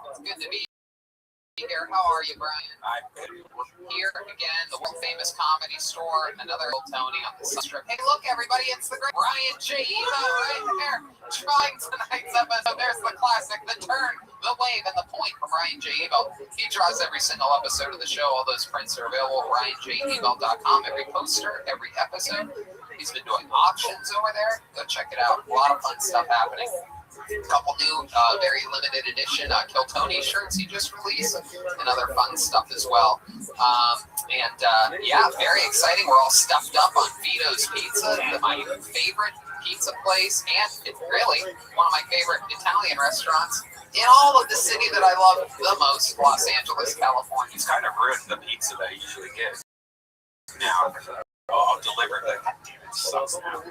It's good to be here. How are you, Brian? I'm good. We're here again, the world famous comedy store, another old Tony on the Sunstrip. Hey, look, everybody, it's the great Brian J. Evo right there. Trying tonight's episode. There's the classic, the turn, the wave, and the point from Brian J. Evo. He draws every single episode of the show. All those prints are available at RyanJEvo.com. Every poster, every episode. He's been doing auctions over there. Go check it out. A lot of fun stuff happening. A couple new, very limited edition Kill Tony shirts he just released, and other fun stuff as well. Yeah, very exciting. We're all stuffed up on Vito's Pizza, my favorite pizza place, and it's really one of my favorite Italian restaurants in all of the city that I love the most, Los Angeles, California. He's kind of ruined the pizza that I usually get. Now, I'll deliver the. It sucks now.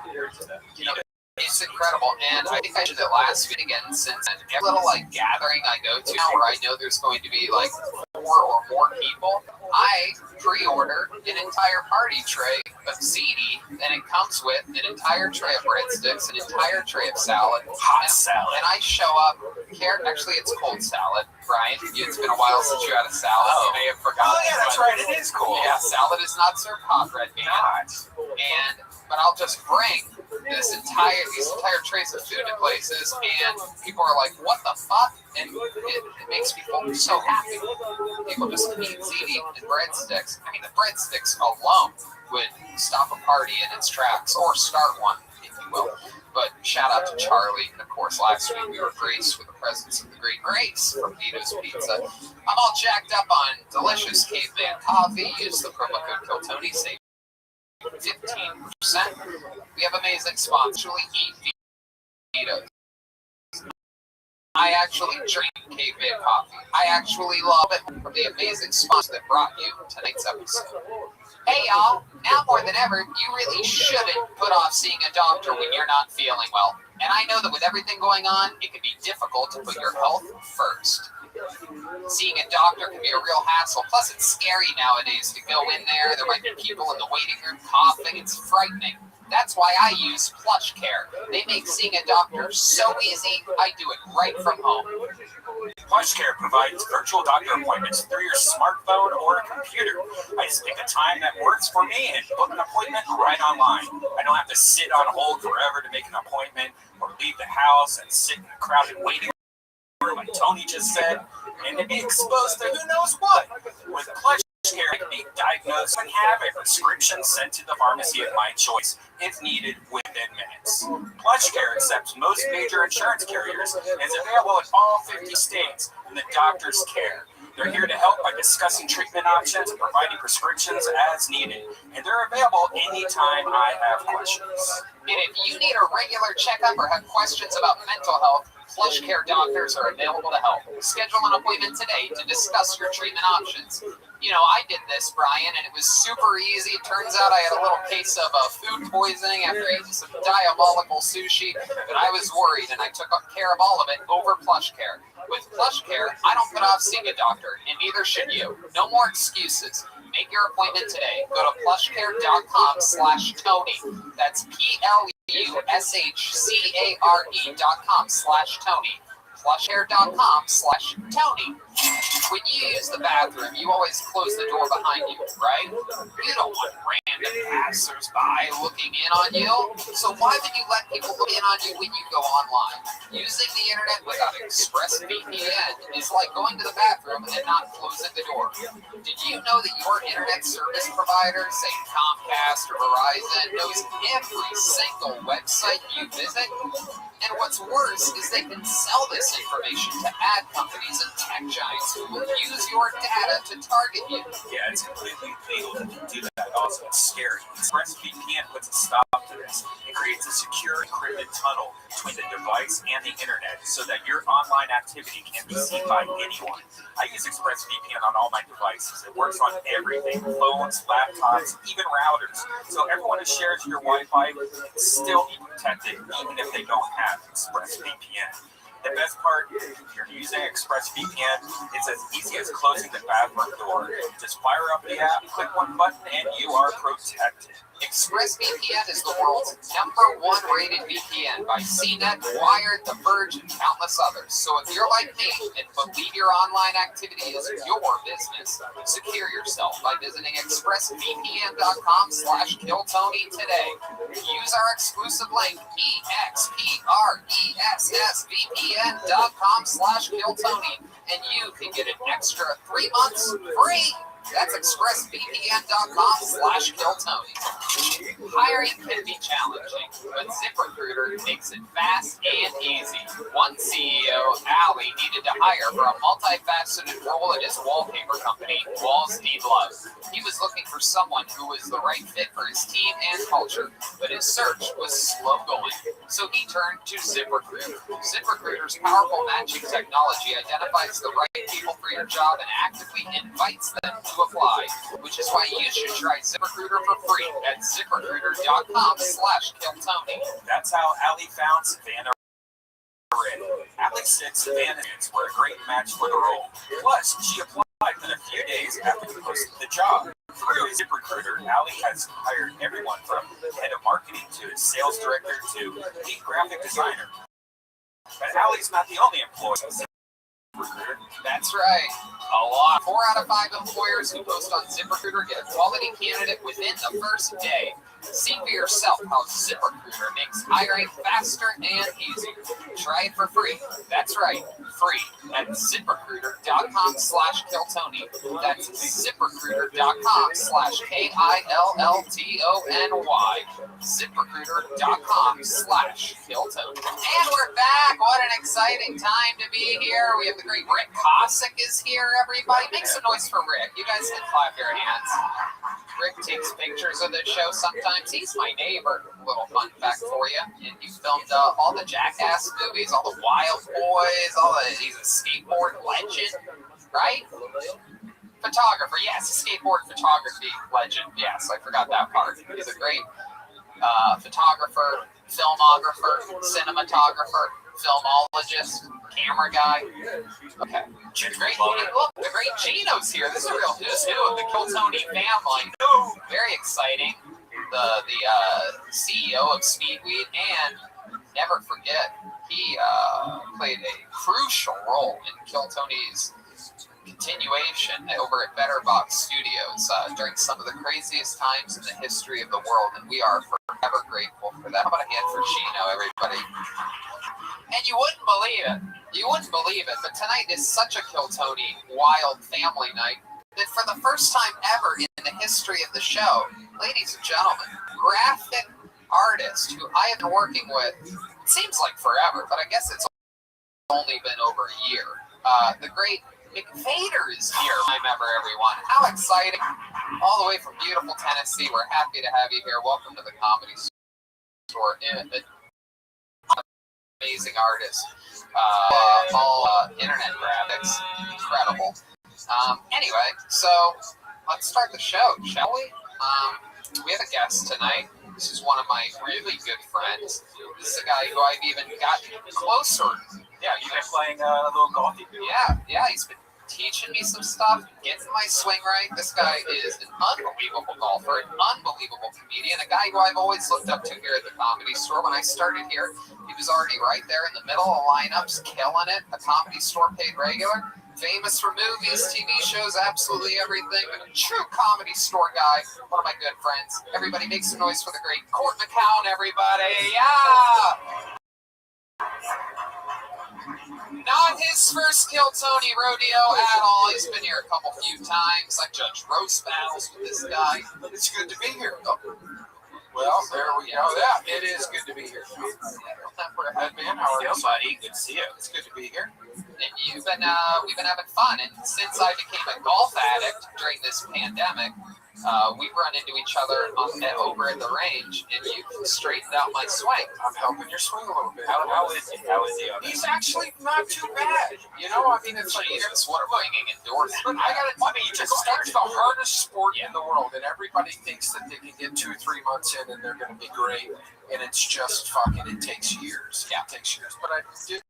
You know, it's incredible, and I think I did it last week again since then. Every little gathering I go to now where I know there's going to be 4 or more people, I pre-order an entire party tray of ziti, and it comes with an entire tray of breadsticks, an entire tray of salad, Hot salad. and I show up. Actually, it's cold salad, Brian. It's been a while since you had a salad. You may have forgotten. Oh yeah, that's right. It is cool. Yeah, salad is not served hot, red bean. But I'll just bring these entire trays of food to places, and people are like, "What the fuck?" And it makes people so happy. People just eat ziti and breadsticks. I mean, the breadsticks alone would stop a party in its tracks, or start one, if you will. But shout out to Charlie. And of course, last week we were graced with the presence of the great Grace from Vito's Pizza. I'm all jacked up on delicious caveman coffee. Use the promo code KILLTONY, save 15%. We have amazing sponsors. Actually eat Vito's. I actually drink caveman coffee. I actually love it. From the amazing sponsor that brought you tonight's episode. Hey y'all, now more than ever, you really shouldn't put off seeing a doctor when you're not feeling well. And I know that with everything going on, it can be difficult to put your health first. Seeing a doctor can be a real hassle, plus it's scary nowadays to go in there. There might be people in the waiting room coughing. It's frightening. That's why I use PlushCare. They make seeing a doctor so easy, I do it right from home. PlushCare provides virtual doctor appointments through your smartphone or computer. I just pick a time that works for me and book an appointment right online. I don't have to sit on hold forever to make an appointment or leave the house and sit in a crowded waiting room, like Tony just said, and to be exposed to who knows what. With PlushCare, I can be diagnosed and have a prescription sent to the pharmacy of my choice if needed within minutes. PlushCare accepts most major insurance carriers and is available in all 50 states in the doctor's care. They're here to help by discussing treatment options and providing prescriptions as needed. And they're available anytime I have questions. And if you need a regular checkup or have questions about mental health, PlushCare doctors are available to help. Schedule an appointment today to discuss your treatment options. You know, I did this, Brian, and it was super easy. Turns out I had a little case of food poisoning after eating some diabolical sushi, but I was worried, and I took care of all of it over PlushCare. With PlushCare, I don't put off seeing a doctor, and neither should you. No more excuses. Make your appointment today. Go to plushcare.com/Tony. That's PLUSHCARE.com/Tony. plushcare.com/Tony. When you use the bathroom, you always close the door behind you, right? You don't want random passers-by looking in on you. So why would you let people look in on you when you go online? Using the internet without ExpressVPN is like going to the bathroom and not closing the door. Did you know that your internet service provider, say Comcast or Verizon, knows every single website you visit? And what's worse is they can sell this information to ad companies and tech giants who will use your data to target you. Yeah, it's completely legal to do that. Also, it's scary. ExpressVPN puts a stop to this. It creates a secure, encrypted tunnel between the device and the internet so that your online activity can't be seen by anyone. I use ExpressVPN on all my devices. It works on everything, phones, laptops, even routers. So everyone who shares your Wi-Fi can still be protected even if they don't have ExpressVPN. The best part, if you're using ExpressVPN, it's as easy as closing the bathroom door. Just fire up the app, click one button, and you are protected. ExpressVPN is the world's #1 rated VPN by CNET, Wired, The Verge, and countless others. So if you're like me and believe your online activity is your business, secure yourself by visiting expressvpn.com/KillTony today. Use our exclusive link, expressvpn.com/KillTony, and you can get an extra 3 months free. That's expressvpn.com/KillTony. Hiring can be challenging, but ZipRecruiter makes it fast and easy. One CEO, Ali, needed to hire for a multifaceted role at his wallpaper company, Walls Need Love. He was looking for someone who was the right fit for his team and culture, but his search was slow going. So he turned to ZipRecruiter. ZipRecruiter's powerful matching technology identifies the right people for your job and actively invites them to apply, which is why you should try ZipRecruiter for free at ZipRecruiter.com/KillTony. That's how Ali found Savannah Ray. Ali said Savannah were a great match for the role. Plus, she applied within a few days after she posted the job. Through ZipRecruiter, Ali has hired everyone from head of marketing to sales director to lead graphic designer. But Ali's not the only employee. That's right. A lot. 4 out of 5 employers who post on ZipRecruiter get a quality candidate within the first day. See for yourself how ZipRecruiter makes hiring faster and easier. Try it for free. That's right, free at ZipRecruiter.com/Kiltony. That's ZipRecruiter.com/KILLTONY. ZipRecruiter.com/Kiltony. And we're back. What an exciting time to be here. We have the great Rick Cossack is here, everybody. Make some noise for Rick. You guys can clap your hands. Rick takes pictures of this show sometimes. He's my neighbor. Little fun fact for you. And he filmed all the Jackass movies, all the Wild Boys, he's a skateboard legend, right? Photographer, yes, a skateboard photography legend. Yes, I forgot that part. He's a great photographer, filmographer, cinematographer, filmologist, camera guy. Okay. The great Gino's here. This is a real who's who of the Kiltony family. Very exciting. The CEO of Speedweed, and never forget, he played a crucial role in Kiltony's continuation over at Better Box Studios during some of the craziest times in the history of the world, and we are forever grateful for that. How about a hand for Gino, everybody? And you wouldn't believe it. But tonight is such a Kiltony wild family night that for the first time ever in the history of the show, ladies and gentlemen, graphic artist who I have been working with, it seems like forever, but I guess it's only been over a year. The great McVader is here. Remember, everyone. How exciting. All the way from beautiful Tennessee. We're happy to have you here. Welcome to the Comedy Store. Amazing artist. All internet graphics. Incredible. Anyway, so let's start the show, shall we? We have a guest tonight. This is one of my really good friends. This is a guy who I've even gotten closer. Yeah, you've been playing a little golf. Yeah, he's been teaching me some stuff, getting my swing right. This guy is an unbelievable golfer, an unbelievable comedian, a guy who I've always looked up to here at the Comedy Store. When I started here, he was already right there in the middle of lineups, killing it. A Comedy Store paid regular, famous for movies, TV shows, absolutely everything. A true Comedy Store guy, one of my good friends. Everybody make some noise for the great Court McCown, everybody. Yeah! Not his first Kiltony rodeo at all. He's been here a few times. I judged roast battles with this guy. It's good to be here. Well, there we go. Yeah, it is good to be here. Good man. How are you, buddy? Good to see you. It's good to be here. And we've been having fun. And since I became a golf addict during this pandemic, we've run into each other over at the range, and you've straightened out my swing. I'm helping your swing a little bit. How is he? He's actually not too bad. You know, I mean, it's like it's what swinging indoors. But I got to tell you, it's the hardest sport in the world, and everybody thinks that they can get 2-3 months in and they're going to be great, and it's just fucking. It takes years. Yeah, it takes years. But I did.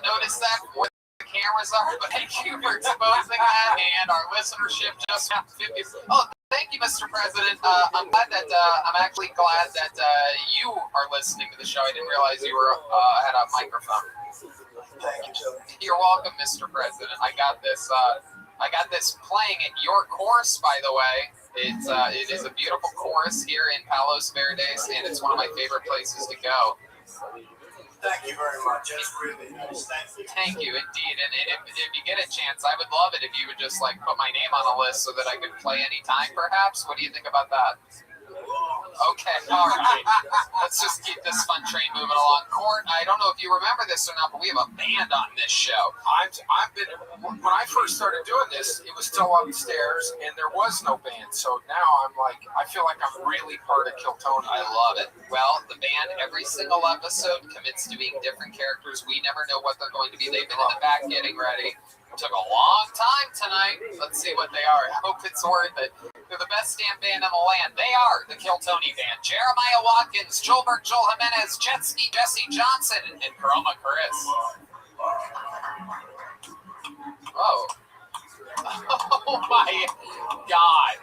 Notice that where the cameras are, but thank you for exposing that, and our listenership just got 50. Oh, thank you, Mr. President. I'm actually glad that you are listening to the show. I didn't realize you were had a microphone. Thank you. You're welcome, Mr. President. I got this playing at your course, by the way. It is a beautiful course here in Palos Verdes, and it's one of my favorite places to go. Thank you very much. That's really nice. Thank you, indeed. And if you get a chance, I would love it if you would just put my name on a list so that I could play anytime, perhaps. What do you think about that? Okay, all right. Let's just keep this fun train moving along. Court, I don't know if you remember this or not, but we have a band on this show. When I first started doing this, it was still upstairs, and there was no band. So now I feel like I'm really part of Kiltony. I love it. Well, the band, every single episode commits to being different characters. We never know what they're going to be. They've been in the back getting ready. It took a long time tonight. Let's see what they are. I hope it's worth it. They're the best damn band in the land. They are the Kiltony Band. Jeremiah Watkins, Joel Jimenez, Jetski, Jesse Johnson, and Chroma Chris. Oh. Oh my God.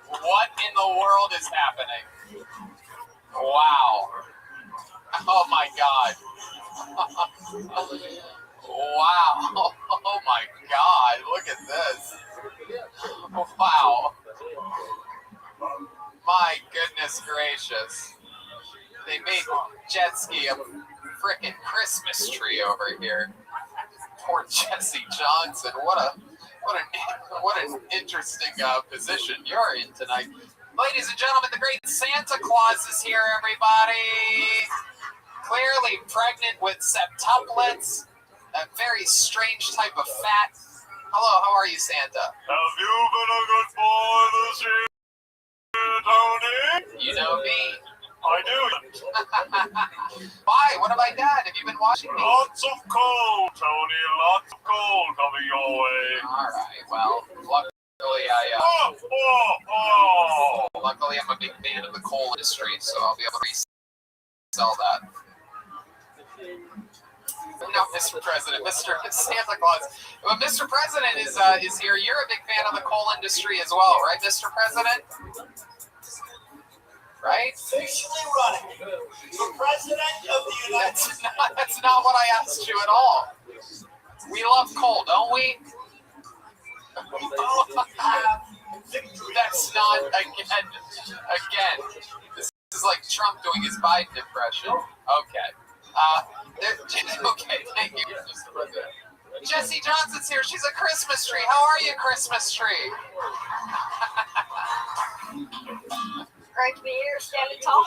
What in the world is happening? Wow. Oh my God. Wow. Oh my God. Look at this. Wow. My goodness gracious. They made jet ski a frickin' Christmas tree over here. Poor Jesse Johnson. What an interesting position you're in tonight. Ladies and gentlemen, the great Santa Claus is here, everybody. Clearly pregnant with septuplets. A very strange type of fat. Hello, how are you, Santa? Have you been a good boy this year, Tony? You know me. I do. Why? What have I done? Have you been watching me? Lots of coal, Tony. Lots of coal coming your way. All right. Well, luckily luckily I'm a big fan of the coal industry, so I'll be able to resell that. No, Mr. President, Mr. Santa Claus. Well, Mr. President is here. You're a big fan of the coal industry as well, right, Mr. President? Right? Officially running for president of the United States. That's not what I asked you at all. We love coal, don't we? That's not, again, this is like Trump doing his Biden impression. Okay. Okay, thank you, Mr. President. Jesse Johnson's here. She's a Christmas tree. How are you, Christmas tree? Great to be here, standing tall.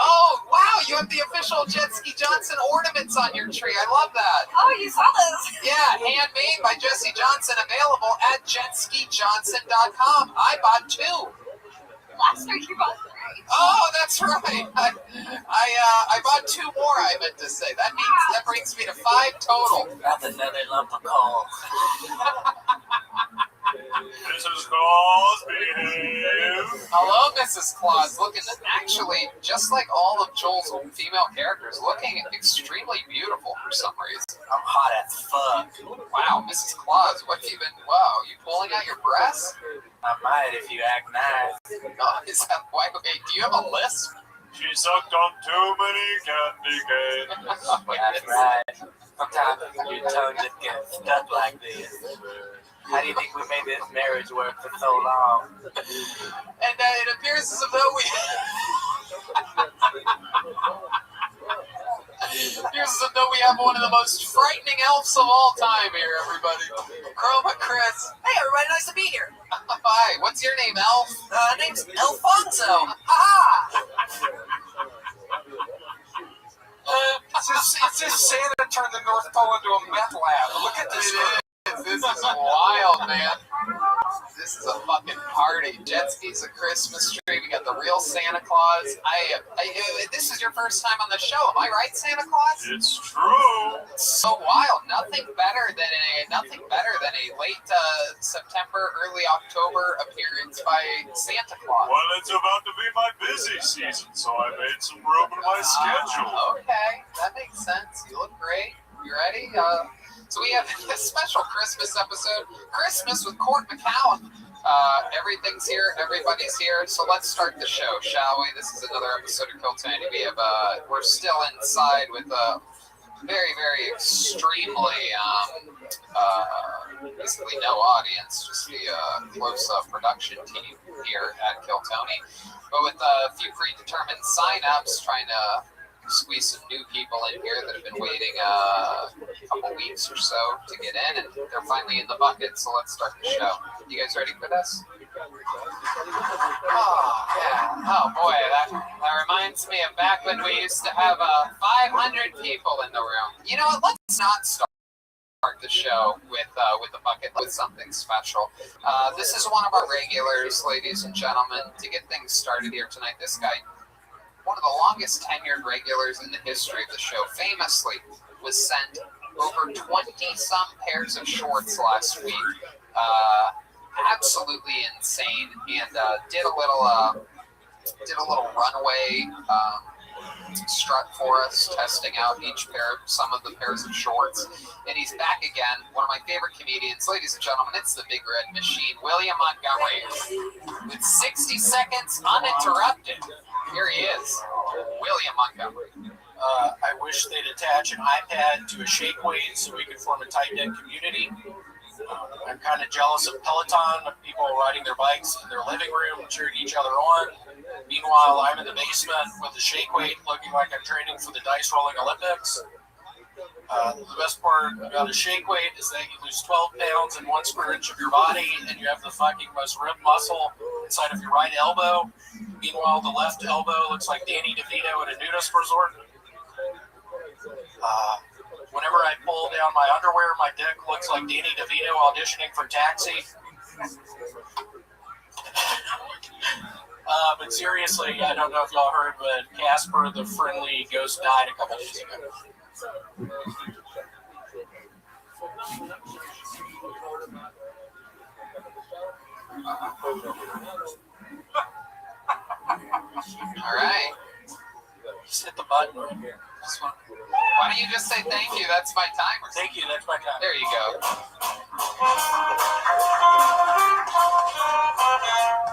Oh, wow, you have the official Jet Ski Johnson ornaments on your tree. I love that. Oh, you saw those? Yeah, handmade by Jesse Johnson, available at jetskijohnson.com. I bought 2. Last week you bought 3. Oh, that's right. I bought 2 more, I meant to say. That brings me to 5 total. That's another lump of coal. Mrs. Claus, behave. Hello, Mrs. Claus. Looking actually just like all of Joel's female characters, looking extremely beautiful for some reason. I'm hot as fuck. Wow, Mrs. Claus, what have you been? Wow, you pulling out your breasts? I might if you act nice. Oh, is that why? Wait, do you have a lisp? She sucked on too many candy canes. That's right. Sometimes your tongue just gets stuck like this. How do you think we made this marriage work for so long? And it appears as though we... It appears as though we have one of the most frightening elves of all time here, everybody. Chroma Chris. Hey, everybody, nice to be here. Hi, what's your name, Elf? Name's Alfonso. It's just Santa turned the North Pole into a meth lab. Look at this. This is wild, man. This is a fucking party. Jet skis, a Christmas tree. We got the real Santa Claus. This is your first time on the show. Am I right, Santa Claus? It's true. It's so wild. Nothing better than a late September, early October appearance by Santa Claus. Well, it's about to be my busy season, so I made some room in my schedule. Okay, that makes sense. You look great. You ready? So we have a special Christmas episode, Christmas with Court McCowan. Everything's here, everybody's here. So let's start the show, shall we? This is another episode of Kiltany. We're still inside with very, very extremely basically no audience, just the close-up production team here at Kiltony. But with a few predetermined sign-ups, trying to squeeze some new people in here that have been waiting a couple weeks or so to get in, and they're finally in the bucket, so let's start the show. You guys ready for this? Oh, yeah. Oh, boy, that reminds me of back when we used to have 500 people in the room. You know what? Let's not start the show with the bucket with something special. This is one of our regulars, ladies and gentlemen. To get things started here tonight, this guy, one of the longest tenured regulars in the history of the show, famously was sent over 20-some pairs of shorts last week. Absolutely insane, and did a little runway strut for us, testing out some of the pairs of shorts. And he's back again, one of my favorite comedians. Ladies and gentlemen, it's the Big Red Machine, William Montgomery, with 60 seconds uninterrupted. Here he is, William Montgomery. I wish they'd attach an iPad to a shake weight so we could form a tight-knit community. I'm kind of jealous of Peloton, of people riding their bikes in their living room, cheering each other on. Meanwhile, I'm in the basement with the shake weight, looking like I'm training for the dice rolling Olympics. The best part about a shake weight is that you lose 12 pounds in 1 square inch of your body, and you have the fucking most ripped muscle inside of your right elbow. Meanwhile, the left elbow looks like Danny DeVito at a nudist resort. Whenever I pull down my underwear, my dick looks like Danny DeVito auditioning for Taxi. But seriously, I don't know if y'all heard, but Casper the friendly ghost died a couple days ago. All right. Just hit the button right here. Why don't you just say thank you? That's my timer. Thank you, that's my time. There you go.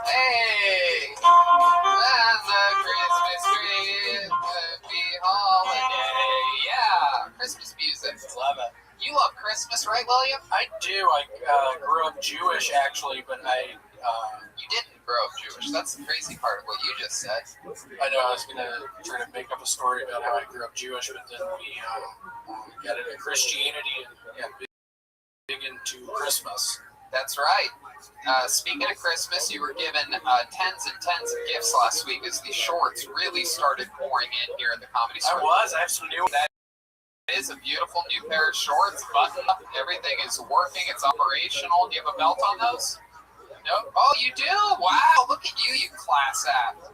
Hey! And the Christmas tree, happy holiday. Yeah, Christmas music. Love it. You love Christmas, right, William? I do. I grew up Jewish, actually, but You didn't grow up Jewish. That's the crazy part of what you just said. I know I was going to try to make up a story about how I grew up Jewish, but then we got into Christianity and got big into Christmas. That's right. Speaking of Christmas, you were given tens and tens of gifts last week as the shorts really started pouring in here at the Comedy Store. I have some new. That is a beautiful new pair of shorts, buttoned up. Everything is working. It's operational. Do you have a belt on those? No? Oh, you do? Wow, look at you, you class act.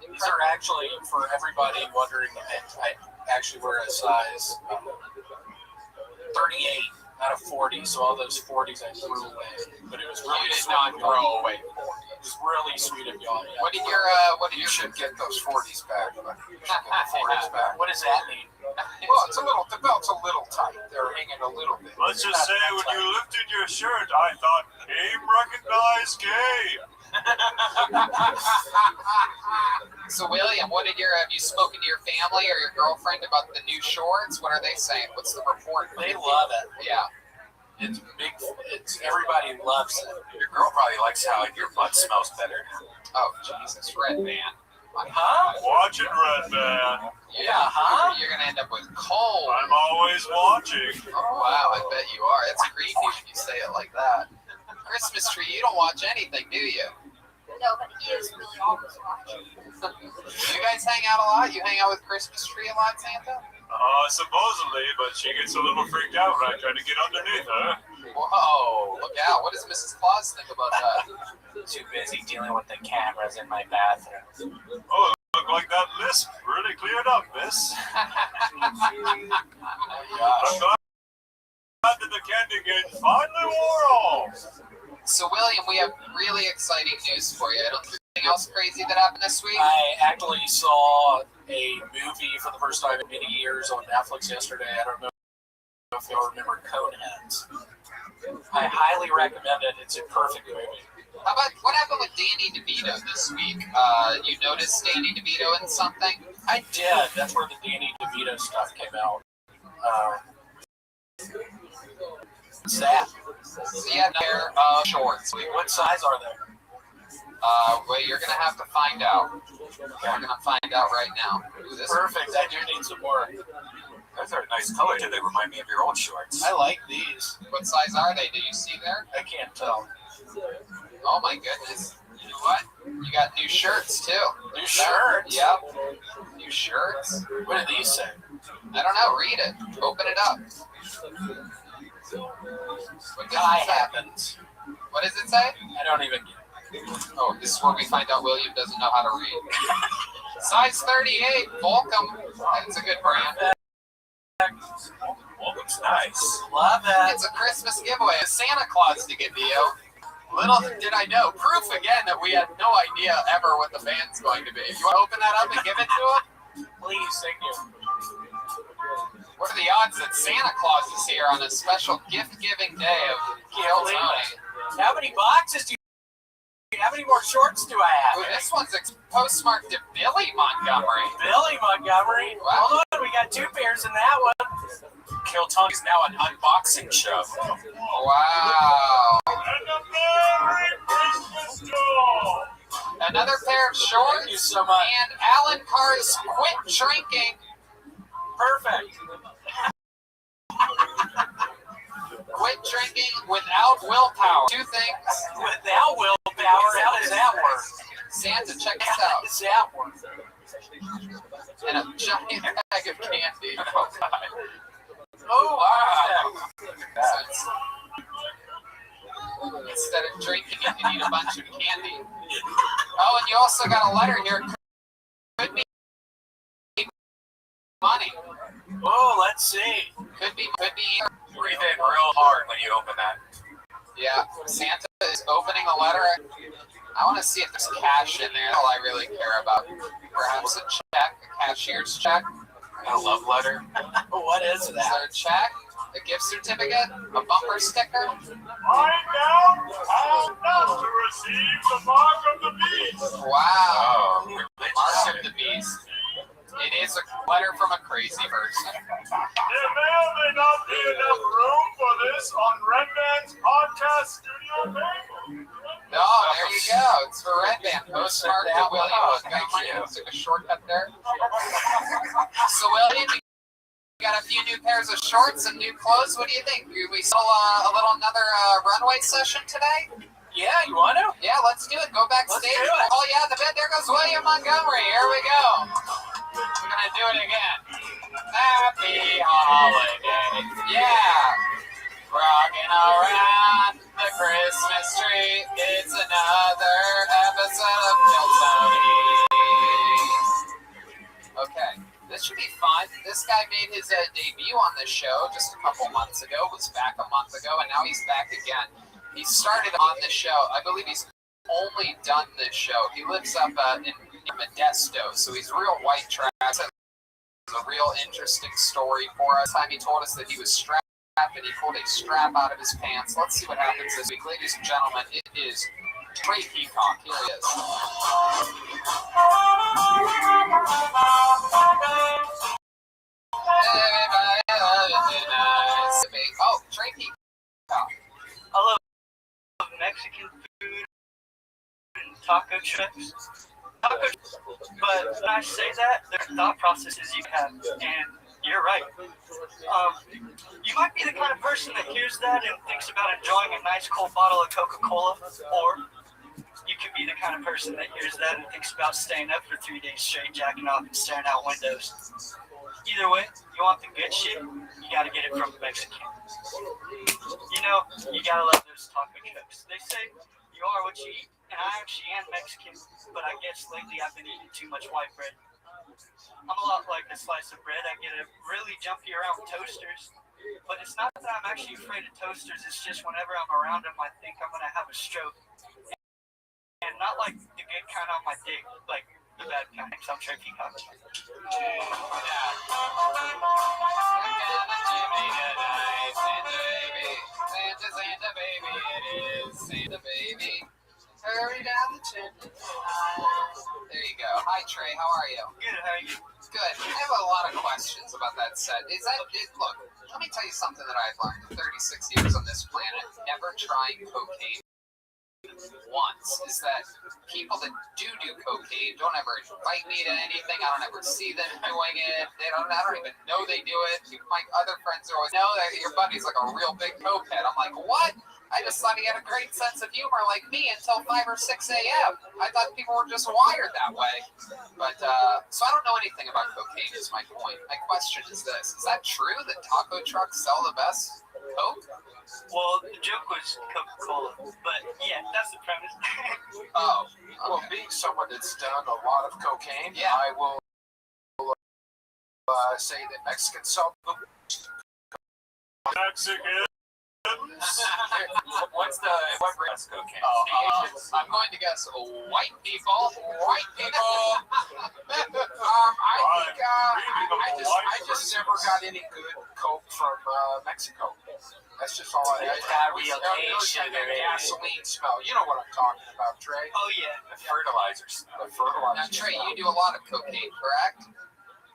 These are actually, for everybody wondering, I actually wear a size 38 out of 40, so all those 40s I threw away. But it was really You did not throw away 40. It was really sweet of y'all. Yeah. What did you should get those 40s back. What does that mean? Well, the belt's a little tight. They're hanging a little bit. Let's just say when you lifted your shirt, I thought, game recognized game. So, William, have you spoken to your family or your girlfriend about the new shorts? What are they saying? What's the report? They love it. Yeah. It's big. Everybody loves it. Your girl probably likes how your butt smells better. Oh, Jesus, Red Man. Huh? Watching Red Man. Yeah, huh? You're going to end up with coal. I'm always watching. Oh, wow, I bet you are. That's creepy when you say it like that. Christmas tree, you don't watch anything, do you? No, but he is really always watching. You guys hang out a lot? You hang out with Christmas tree a lot, Santa? Supposedly, but she gets a little freaked out when I try to get underneath her. Whoa, look out. What does Mrs. Claus think about that? Too busy dealing with the cameras in my bathroom. Oh, look like that list really cleared up, miss. I'm glad that the candy cane finally wore off. So, William, we have really exciting news for you. I don't think anything else crazy that happened this week? I actually saw a movie for the first time in many years on Netflix yesterday. I don't know if y'all remember Coneheads. I highly recommend it. It's a perfect movie. How about what happened with Danny DeVito this week? You noticed Danny DeVito in something? I did. That's where the Danny DeVito stuff came out. What's that? He had a pair of shorts. What size are they? Well, you're going to have to find out. We're going to find out right now. Ooh, this Perfect. I do need some more. Those are a nice color. Do they remind me of your old shorts? I like these. What size are they? Do you see there? I can't tell. Oh my goodness. You know what? You got new shirts too. New shirts? Yep. New shirts. What do these say? I don't know. Read it. Open it up. What does Guy it say? happens. What does it say? I don't even get it. Oh, this is where we find out William doesn't know how to read. Size 38, Volcom. That's a good brand. Welcome's nice. Love it. It's a Christmas giveaway. A Santa Claus to give to you. Little did I know. Proof again that we had no idea ever what the band's going to be. You want to open that up and give it to him? Please, thank you. What are the odds that Santa Claus is here on a special gift-giving day of Kill Tony? How many boxes do you have? How many more shorts do I have? Ooh, this one's postmarked to Billy Montgomery. Billy Montgomery. Wow. Hold on, we got 2 pairs in that one. Kill Tony is now an unboxing show. Wow. And a Merry Christmas to all. Another pair of shorts. Thank you so much. And Alan Carr's Quit Drinking. Perfect. Quit drinking without willpower. Two things. Without willpower, how does that work? Santa, check this How out. does that work? And a giant bag of candy. Oh, wow. Instead of drinking it, you need a bunch of candy. Oh, and you also got a letter here. Could be money. Oh, let's see. Could be. Breathe in real hard when you open that. Yeah, Santa is opening the letter. I want to see if there's cash in there. All I really care about. Perhaps a check, a cashier's check. A love letter. What is Is there a check? A gift certificate? A bumper sticker? I now am not to receive the mark of the beast. Wow. Oh, Mark of the Beast. It is a letter from a crazy person. There may or may not be enough room for this on Red Band's podcast studio table. Oh, there you go. It's for Red Band. Postmark to William. Thank you. Took a shortcut there. So, William, you got a few new pairs of shorts and new clothes. What do you think? We saw another runway session today? Yeah, you want to? Yeah, let's do it. Go backstage. Let's do it. Oh, yeah, there goes William Montgomery. Here we go. We're going to do it again. Happy holiday. Yeah. Rocking around the Christmas tree. It's another episode of Kill Tony. Okay. This should be fun. This guy made his debut on this show just a couple months ago, was back a month ago, and now he's back again. He started on the show. I believe he's only done this show. He lives up in Modesto, so he's real white trash. It's a real interesting story for us. Time he told us that he was strapped and he pulled a strap out of his pants. Let's see what happens this week. Ladies and gentlemen, it is Trey Peacock. Here he is. Oh, Trey Peacock. I love Mexican food and taco trucks. But when I say that, there are thought processes you have, and you're right. You might be the kind of person that hears that and thinks about enjoying a nice cold bottle of Coca-Cola, or you could be the kind of person that hears that and thinks about staying up for 3 days straight, jacking off and staring out windows. Either way, you want the good shit, you gotta get it from a Mexican. You know, you gotta love those taco trucks. They say you are what you eat, and I actually am Mexican, but I guess lately I've been eating too much white bread. I'm a lot like a slice of bread. I get really jumpy around toasters, but it's not that I'm actually afraid of toasters. It's just whenever I'm around them, I think I'm gonna have a stroke, and not like the good kind on my dick, like the bad kind. So I'm Trey Peacock. Santa baby, it is Santa baby. Hurry down the chimney. There you go. Hi Trey, how are you? Good, how are you? Good. I have a lot of questions about that set. Look, let me tell you something that I've learned in 36 years on this planet. Never trying cocaine once is that people that do cocaine don't ever invite me to anything. I don't ever see them doing it. I don't even know they do it. My other friends are always, no, your buddy's like a real big cokehead. I'm like, what? I just thought he had a great sense of humor like me until 5 or 6 a.m. I thought people were just wired that way. But, so I don't know anything about cocaine is my point. My question is this. Is that true that taco trucks sell the best coke? Well, the joke was Coca-Cola, but yeah, that's the premise. Oh, okay. Well, being someone that's done a lot of cocaine, Yeah. I will say that Mexicans sell the Mexican. What brings cocaine? I'm going to guess white people. White people. I just never got any good coke from Mexico. That's just all I There's that real gasoline smell. You know what I'm talking about, Trey. Oh yeah. The fertilizers. The fertilizer. Now, Trey, you do a lot of cocaine, correct?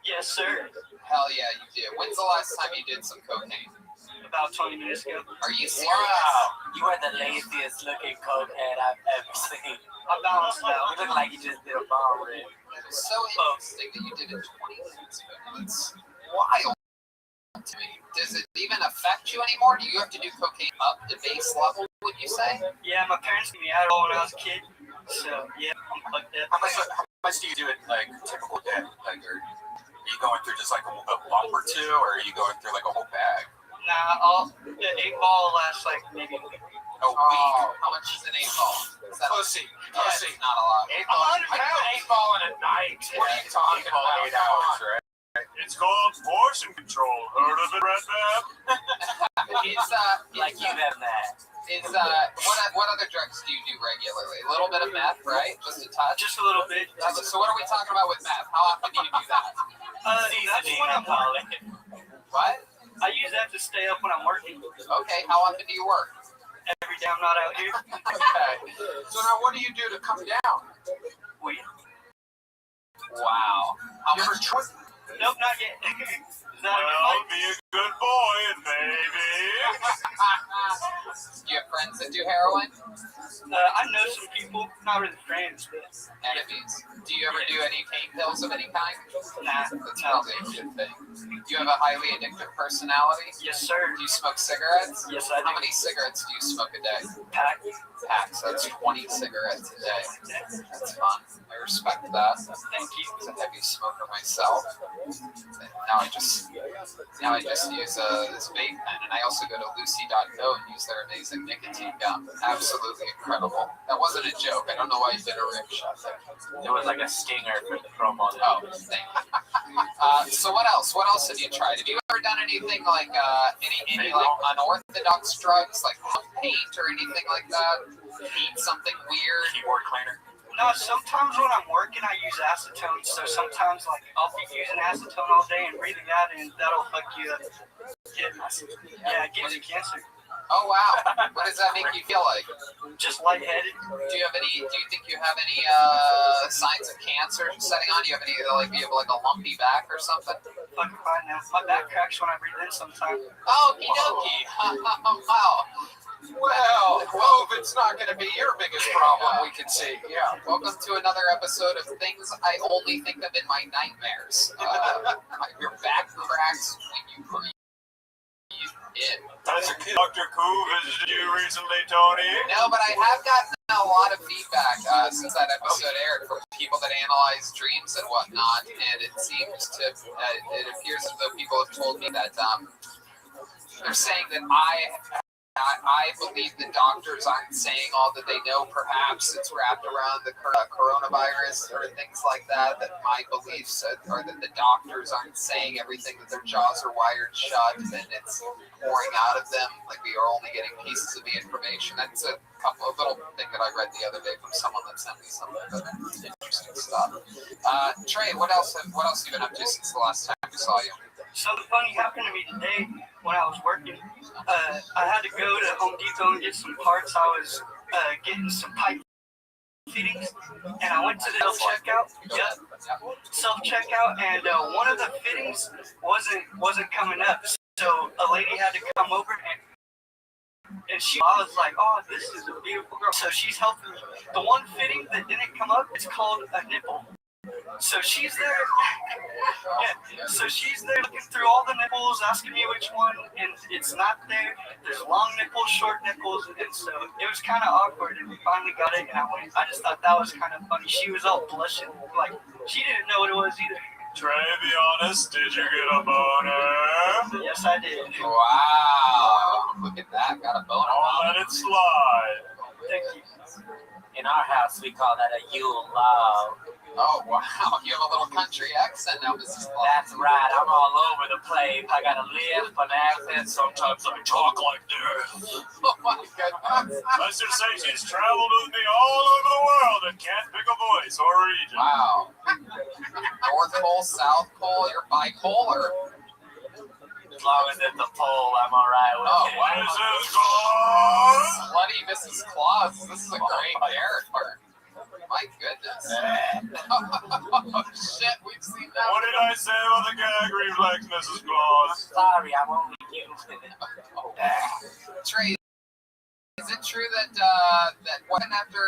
Yes, sir. Hell yeah, you did. When's the last time you did some cocaine? About 20 minutes ago. Are you serious? Wow, you are the laziest looking cokehead I've ever seen. I balanced out. You look like you just did a bomb rip. It's so interesting that you did it 20 minutes ago. That's wild to me. Does it even affect you anymore? Do you have to do cocaine up to base level, would you say? Yeah, my parents gave me out when I was a kid. So, yeah, I'm like that. How much do you do it like typical day? Like, are you going through just like a bump or two, or are you going through like a whole bag? Nah, the 8-ball lasts like maybe a week. A week? How much is an 8-ball? Is that Pussy. Yeah, it's not a lot. 8-ball. I do an 8-ball in a night. What are you talking about? 8 hours, right? It's called portion control. Heard of it, Red Man? Like you have that. What other drugs do you do regularly? A little bit of meth, right? Just a touch? Just a little bit. So what are we talking about with meth? How often do you do that? That's when I'm working. What? I use that to stay up when I'm working. Okay, how often do you work? Every day I'm not out here. Okay. So now what do you do to come down? Weed. Wow. How much? Nope, not yet. Is that Well, be a good boy, maybe. Do you have friends that do heroin? I know some people, not really friends, but Enemies. Do you ever do any pain pills of any kind? nah. That's probably a good thing. Do you have a highly addictive personality? Yes, sir. Do you smoke cigarettes? Yes, I do. How many cigarettes do you smoke a day? Pack. Packs. That's 20 cigarettes a day. That's fun. I respect that. Thank you. I was a heavy smoker myself. And now I just use this vape pen, and I also go to Lucy.co and use their amazing nicotine gum. Absolutely incredible. That wasn't a joke. I don't know why you did a rip shot there. It was like a stinger for the promo. Oh, thank you. So what else? What else have you tried? Have you ever done anything like any like unorthodox drugs, like paint or anything like that? Eat something weird? Keyboard cleaner. No, sometimes when I'm working, I use acetone. So sometimes, like, I'll be using acetone all day and breathing that, and that'll fuck you up. Yeah, it gives you cancer. Oh wow! What does that make you feel like? Just lightheaded. Do you think you have any signs of cancer setting on? Do you have any do you have like a lumpy back or something? Fucking fine now. My back cracks when I breathe in sometimes. Okie dokie. Wow. Well, COVID's not going to be your biggest problem, we can see. Yeah. Welcome to another episode of Things I Only Think of in My Nightmares. Your back cracks when you breathe in. Has Dr. Coov visited you recently, Tony? No, but I have gotten a lot of feedback since that episode aired from people that analyze dreams and whatnot, and it seems to, it appears as though people have told me that they're saying that I believe the doctors aren't saying all that they know. Perhaps it's wrapped around the coronavirus or things like that. That my beliefs are that the doctors aren't saying everything, that their jaws are wired shut and it's pouring out of them. Like we are only getting pieces of the information. That's a little thing that I read the other day from someone that sent me some interesting stuff. Trey, what else have you been up to since the last time we saw you? Something funny happened to me today when I was working. I had to go to Home Depot and get some parts. I was getting some pipe fittings, and I went to the self-checkout. Yep, self-checkout, and one of the fittings wasn't coming up. So a lady had to come over and I was like, oh, this is a beautiful girl. So she's helping me. The one fitting that didn't come up, it's called a nipple. So she's there, so she's there looking through all the nipples, asking me which one, and it's not there. There's long nipples, short nipples, and so it was kind of awkward, and we finally got it, and I just thought that was kind of funny. She was all blushing, like she didn't know what it was either. Trey, be honest, did you get a boner? Yes, I did. Wow, look at that, got a boner. I'll let it slide. Thank you. In our house, we call that a Yule log. Oh, wow. You have a little country accent now, Mrs. Clark. That's right. I'm all over the place. I got a lisp, an accent. Sometimes I talk like this. Oh, my goodness. Let's just say she's traveled with me all over the world and can't pick a voice or region. Wow. North Pole, South Pole, you're bipolar. As long as it's a pole, I'm all right with it. Wow. Mrs. Claus! Bloody Mrs. Claus. This is a great character. My goodness. Oh, shit, we've seen that. What did I say got the gag reflex, Mrs. Claus. Sorry, I'm only getting with it. Trey, is it true that that what happened after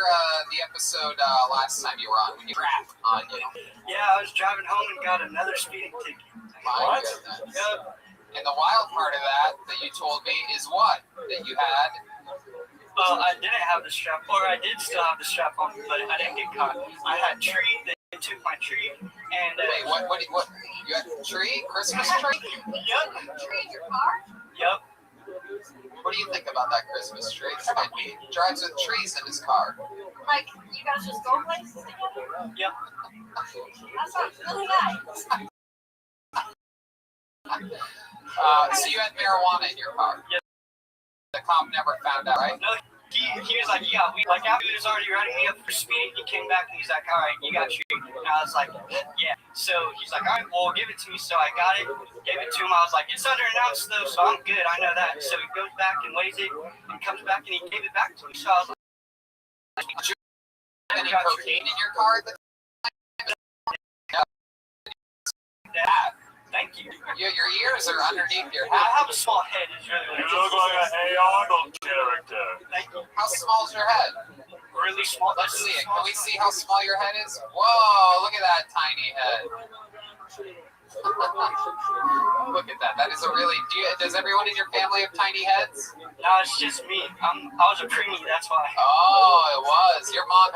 the episode last time you were on when you trapped on you? Yeah, I was driving home and got another speeding ticket. My goodness. Yep. And the wild part of that you told me is what? That you had. Well, I didn't have the strap, or I did still have the strap on, but I didn't get caught. I had tree, they took my tree, and Wait, what? You had a tree? Christmas tree? Yep. Tree in your car? Yep. What do you think about that Christmas tree? He drives with trees in his car. Like, you guys just go places together? Yep. That sounds really nice. So you had marijuana in your car? Yep. The cop never found out, right? No, he was like, yeah, like after he was already writing me up for speeding, he came back and he's like, all right, you got your, and I was like, yeah. So he's like, all right, well, give it to me. So I got it, gave it to him. I was like, it's under an ounce though, so I'm good. I know that. So he goes back and weighs it and comes back and he gave it back to me. So I was like, Did you have any cocaine in your car at the Dad, thank you. Your ears are underneath your I head. have a small head. Is really You look like a Hey Arnold character. Thank you. How small is your head? Really small. Let's see it. Can we see how small your head is? Whoa, look at that tiny head. Look at that. That is a really... does everyone in your family have tiny heads? No, it's just me. I was a preemie, that's why. Oh, it was. Your mom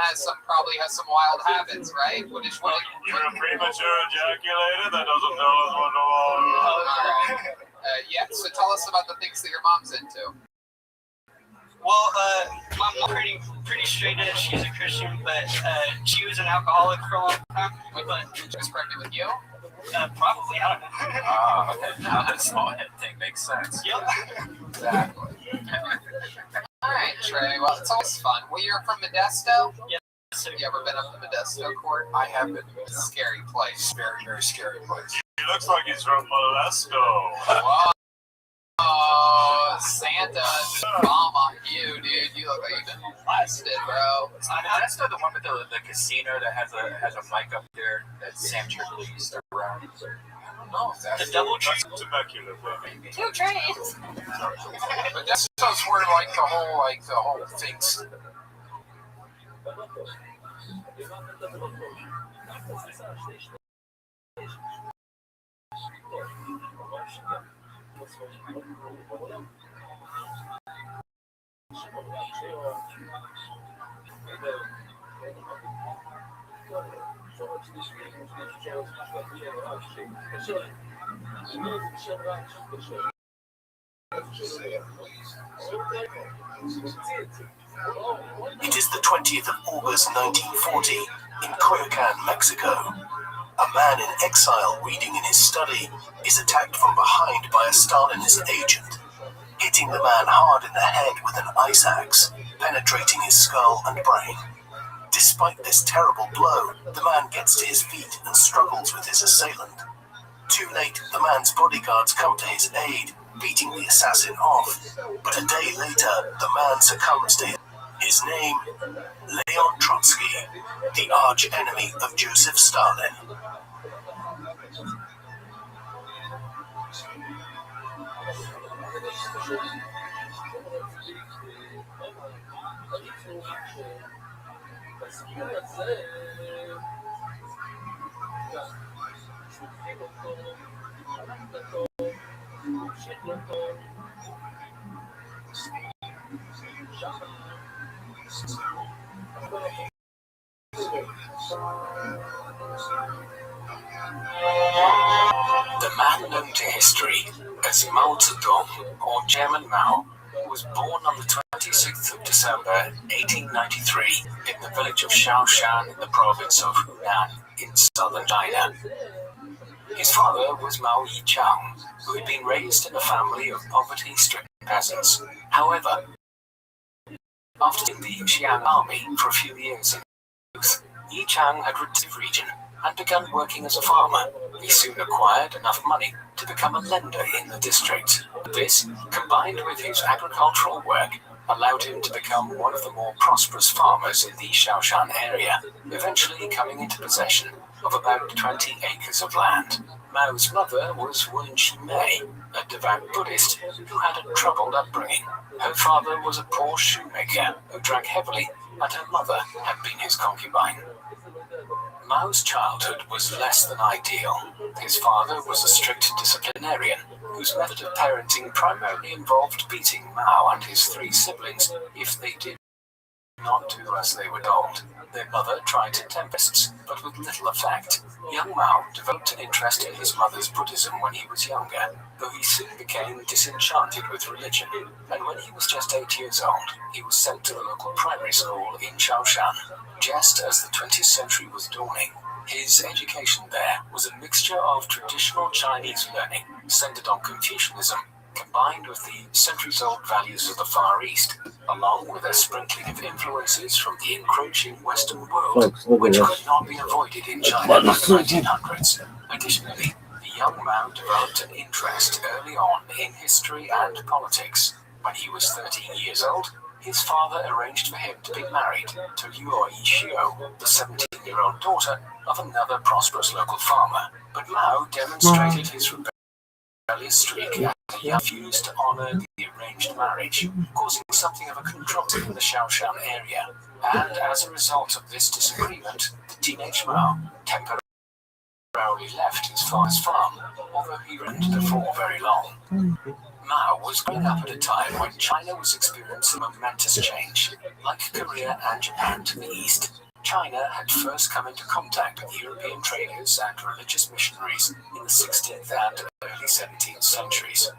probably has some wild habits, right? What You're a premature ejaculator that doesn't tell us what to all want. right. Yeah, so tell us about the things that your mom's into. Well, my mom's pretty straight edge. She's a Christian, but she was an alcoholic for a long time. But She was pregnant with you? probably, I don't know. Oh, okay. Now that small head thing makes sense. Yep. Exactly. All right, Trey. Well, it's always fun. Well, you're from Modesto? Yes, sir. You ever been up to Modesto Court? I have been. It's a scary place. Very, very scary place. He looks like he's from Modesto. Whoa. Oh, Santa bomb on you, dude. You look like you've been molested, bro. That's the one with the casino that has a mic up there that Sam Tripoli used to run. I don't know if that's The double tree. Temecula. 2 trains. But that's just where the whole thing's. It is the 20th of August 1940 in Coyoacan, Mexico. A man in exile reading in his study is attacked from behind by a Stalinist agent, hitting the man hard in the head with an ice axe, penetrating his skull and brain. Despite this terrible blow, the man gets to his feet and struggles with his assailant. Too late, the man's bodyguards come to his aid, beating the assassin off. But a day later, the man succumbs to his name, Leon Trotsky, the arch-enemy of Joseph Stalin. The man known to history as Mao Zedong, or Chairman Mao, was born on the 26th of December 1893 in the village of Shaoshan in the province of Hunan in southern China. His father was Mao Yichang, who had been raised in a family of poverty-stricken peasants. However, after the Xi'an army for a few years in youth, Yichang had returned to the region and begun working as a farmer. He soon acquired enough money to become a lender in the district. This, combined with his agricultural work, allowed him to become one of the more prosperous farmers in the Shaoshan area, eventually coming into possession of about 20 acres of land. Mao's mother was Wen Mei, a devout Buddhist who had a troubled upbringing. Her father was a poor shoemaker who drank heavily, and her mother had been his concubine. Mao's childhood was less than ideal. His father was a strict disciplinarian whose method of parenting primarily involved beating Mao and his 3 siblings if they did not do as they were told. Their mother tried tempests, but with little effect. Young Mao developed an interest in his mother's Buddhism when he was younger, though he soon became disenchanted with religion, and when he was just 8 years old, he was sent to the local primary school in Shaoshan. Just as the 20th century was dawning, his education there was a mixture of traditional Chinese learning centered on Confucianism, combined with the centuries-old values of the Far East, along with a sprinkling of influences from the encroaching Western world, which could not be avoided in China in the 1900s. Additionally, the young Mao developed an interest early on in history and politics. When he was 13 years old, his father arranged for him to be married to Luo Yixio, the 17-year-old daughter of another prosperous local farmer. But Mao demonstrated his rebellious streak and he refused to honor the arranged marriage, causing something of a controversy in the Shaoshan area. And as a result of this disagreement, the teenage Mao temporarily left his father's farm, although he returned before very long. Mao was growing up at a time when China was experiencing a momentous change. Like Korea and Japan to the east, China had first come into contact with European traders and religious missionaries in the 16th and early 17th centuries.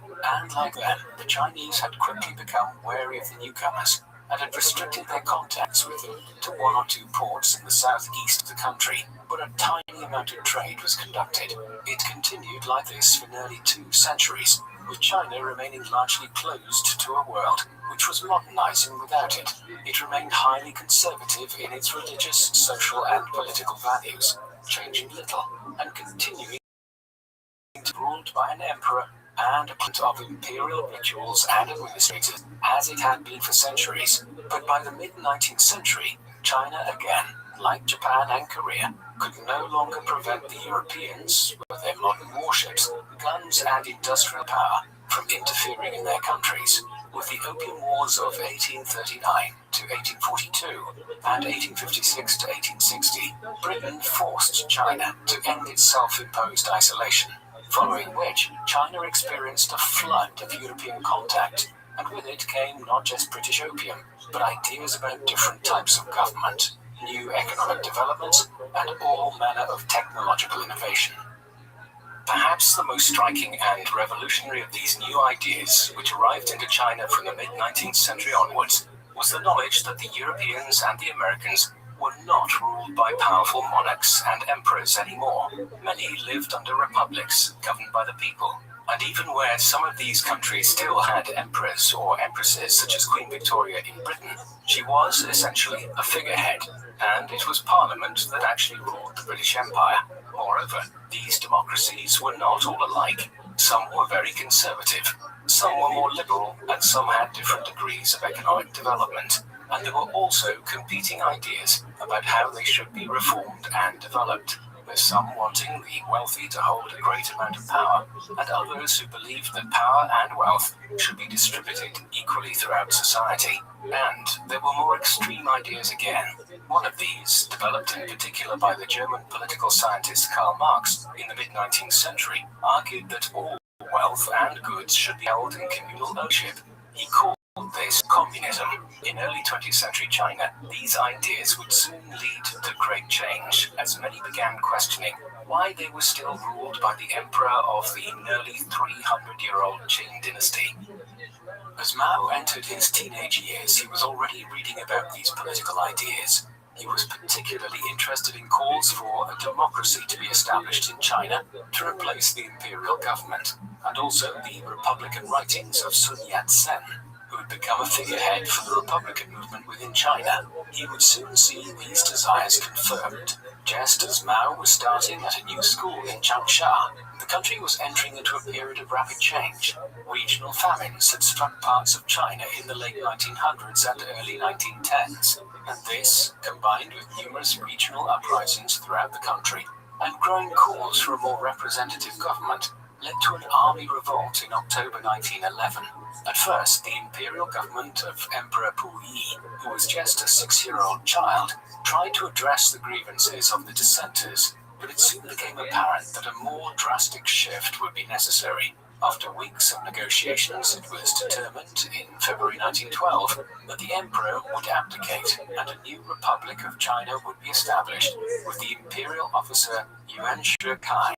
And like them, the Chinese had quickly become wary of the newcomers and had restricted their contacts with them to 1 or 2 ports in the southeast of the country, but a tiny amount of trade was conducted. It continued like this for nearly 2 centuries, with China remaining largely closed to a world which was modernizing without it. It remained highly conservative in its religious, social, and political values, changing little and continuing to be ruled by an emperor and a bunch of imperial rituals and administrators as it had been for centuries. But by the mid-19th century, China again, like Japan and Korea, could no longer prevent the Europeans, with their modern warships, guns, and industrial power, from interfering in their countries. With the Opium Wars of 1839 to 1842 and 1856 to 1860, Britain forced China to end its self-imposed isolation, following which China experienced a flood of European contact, and with it came not just British opium, but ideas about different types of government, new economic developments, and all manner of technological innovation. Perhaps the most striking and revolutionary of these new ideas, which arrived into China from the mid-19th century onwards, was the knowledge that the Europeans and the Americans were not ruled by powerful monarchs and emperors anymore. Many lived under republics governed by the people. And even where some of these countries still had emperors or empresses, such as Queen Victoria in Britain, she was essentially a figurehead, and it was Parliament that actually ruled the British Empire. Moreover, these democracies were not all alike. Some were very conservative, some were more liberal, and some had different degrees of economic development. And there were also competing ideas about how they should be reformed and developed, with some wanting the wealthy to hold a great amount of power, and others who believed that power and wealth should be distributed equally throughout society. And there were more extreme ideas again. One of these, developed in particular by the German political scientist Karl Marx in the mid-19th century, argued that all wealth and goods should be held in communal ownership. He called this communism. In early 20th century China, these ideas would soon lead to great change, as many began questioning why they were still ruled by the emperor of the nearly 300-year-old Qing dynasty. As Mao entered his teenage years, he was already reading about these political ideas. He was particularly interested in calls for a democracy to be established in China to replace the imperial government, and also the Republican writings of Sun Yat-sen, who had become a figurehead for the Republican movement within China. He would soon see these desires confirmed. Just as Mao was starting at a new school in Changsha, the country was entering into a period of rapid change. Regional famines had struck parts of China in the late 1900s and early 1910s, and this, combined with numerous regional uprisings throughout the country and growing calls for a more representative government, led to an army revolt in October 1911. At first, the imperial government of Emperor Puyi, who was just a 6-year-old child, tried to address the grievances of the dissenters, but it soon became apparent that a more drastic shift would be necessary. After weeks of negotiations, it was determined in February 1912 that the emperor would abdicate and a new Republic of China would be established, with the imperial officer Yuan Shikai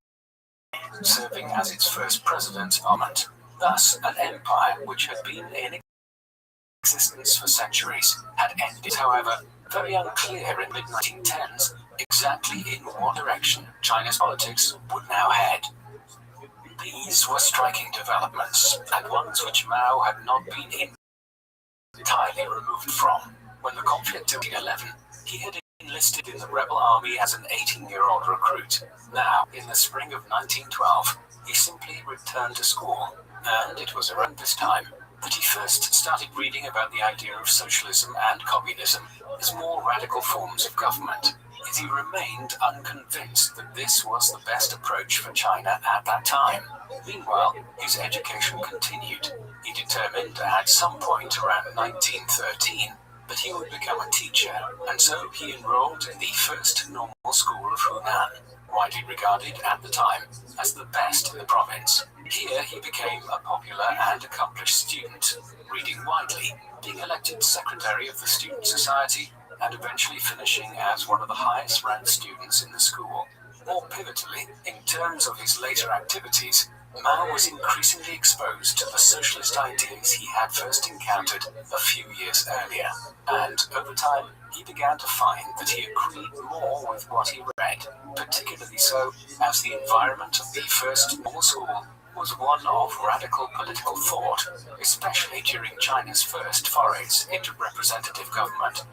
serving as its first president. Thus, an empire which had been in existence for centuries had ended. However, very unclear in mid-1910s exactly in what direction China's politics would now head. These were striking developments, and ones which Mao had not been entirely removed from. When the conflict of 1911, he had enlisted in the rebel army as an 18-year-old recruit. Now, in the spring of 1912, he simply returned to school, and it was around this time that he first started reading about the idea of socialism and communism as more radical forms of government. Yet he remained unconvinced that this was the best approach for China at that time. Meanwhile, his education continued. He determined at some point around 1913 that he would become a teacher, and so he enrolled in the first normal school of Hunan, widely regarded at the time as the best in the province. Here he became a popular and accomplished student, reading widely, being elected secretary of the student society, and eventually finishing as one of the highest ranked students in the school. More pivotally, in terms of his later activities, Mao was increasingly exposed to the socialist ideas he had first encountered a few years earlier, and over time he began to find that he agreed more with what he read, particularly so as the environment of the first normal school was one of radical political thought, especially during China's first forays into representative government.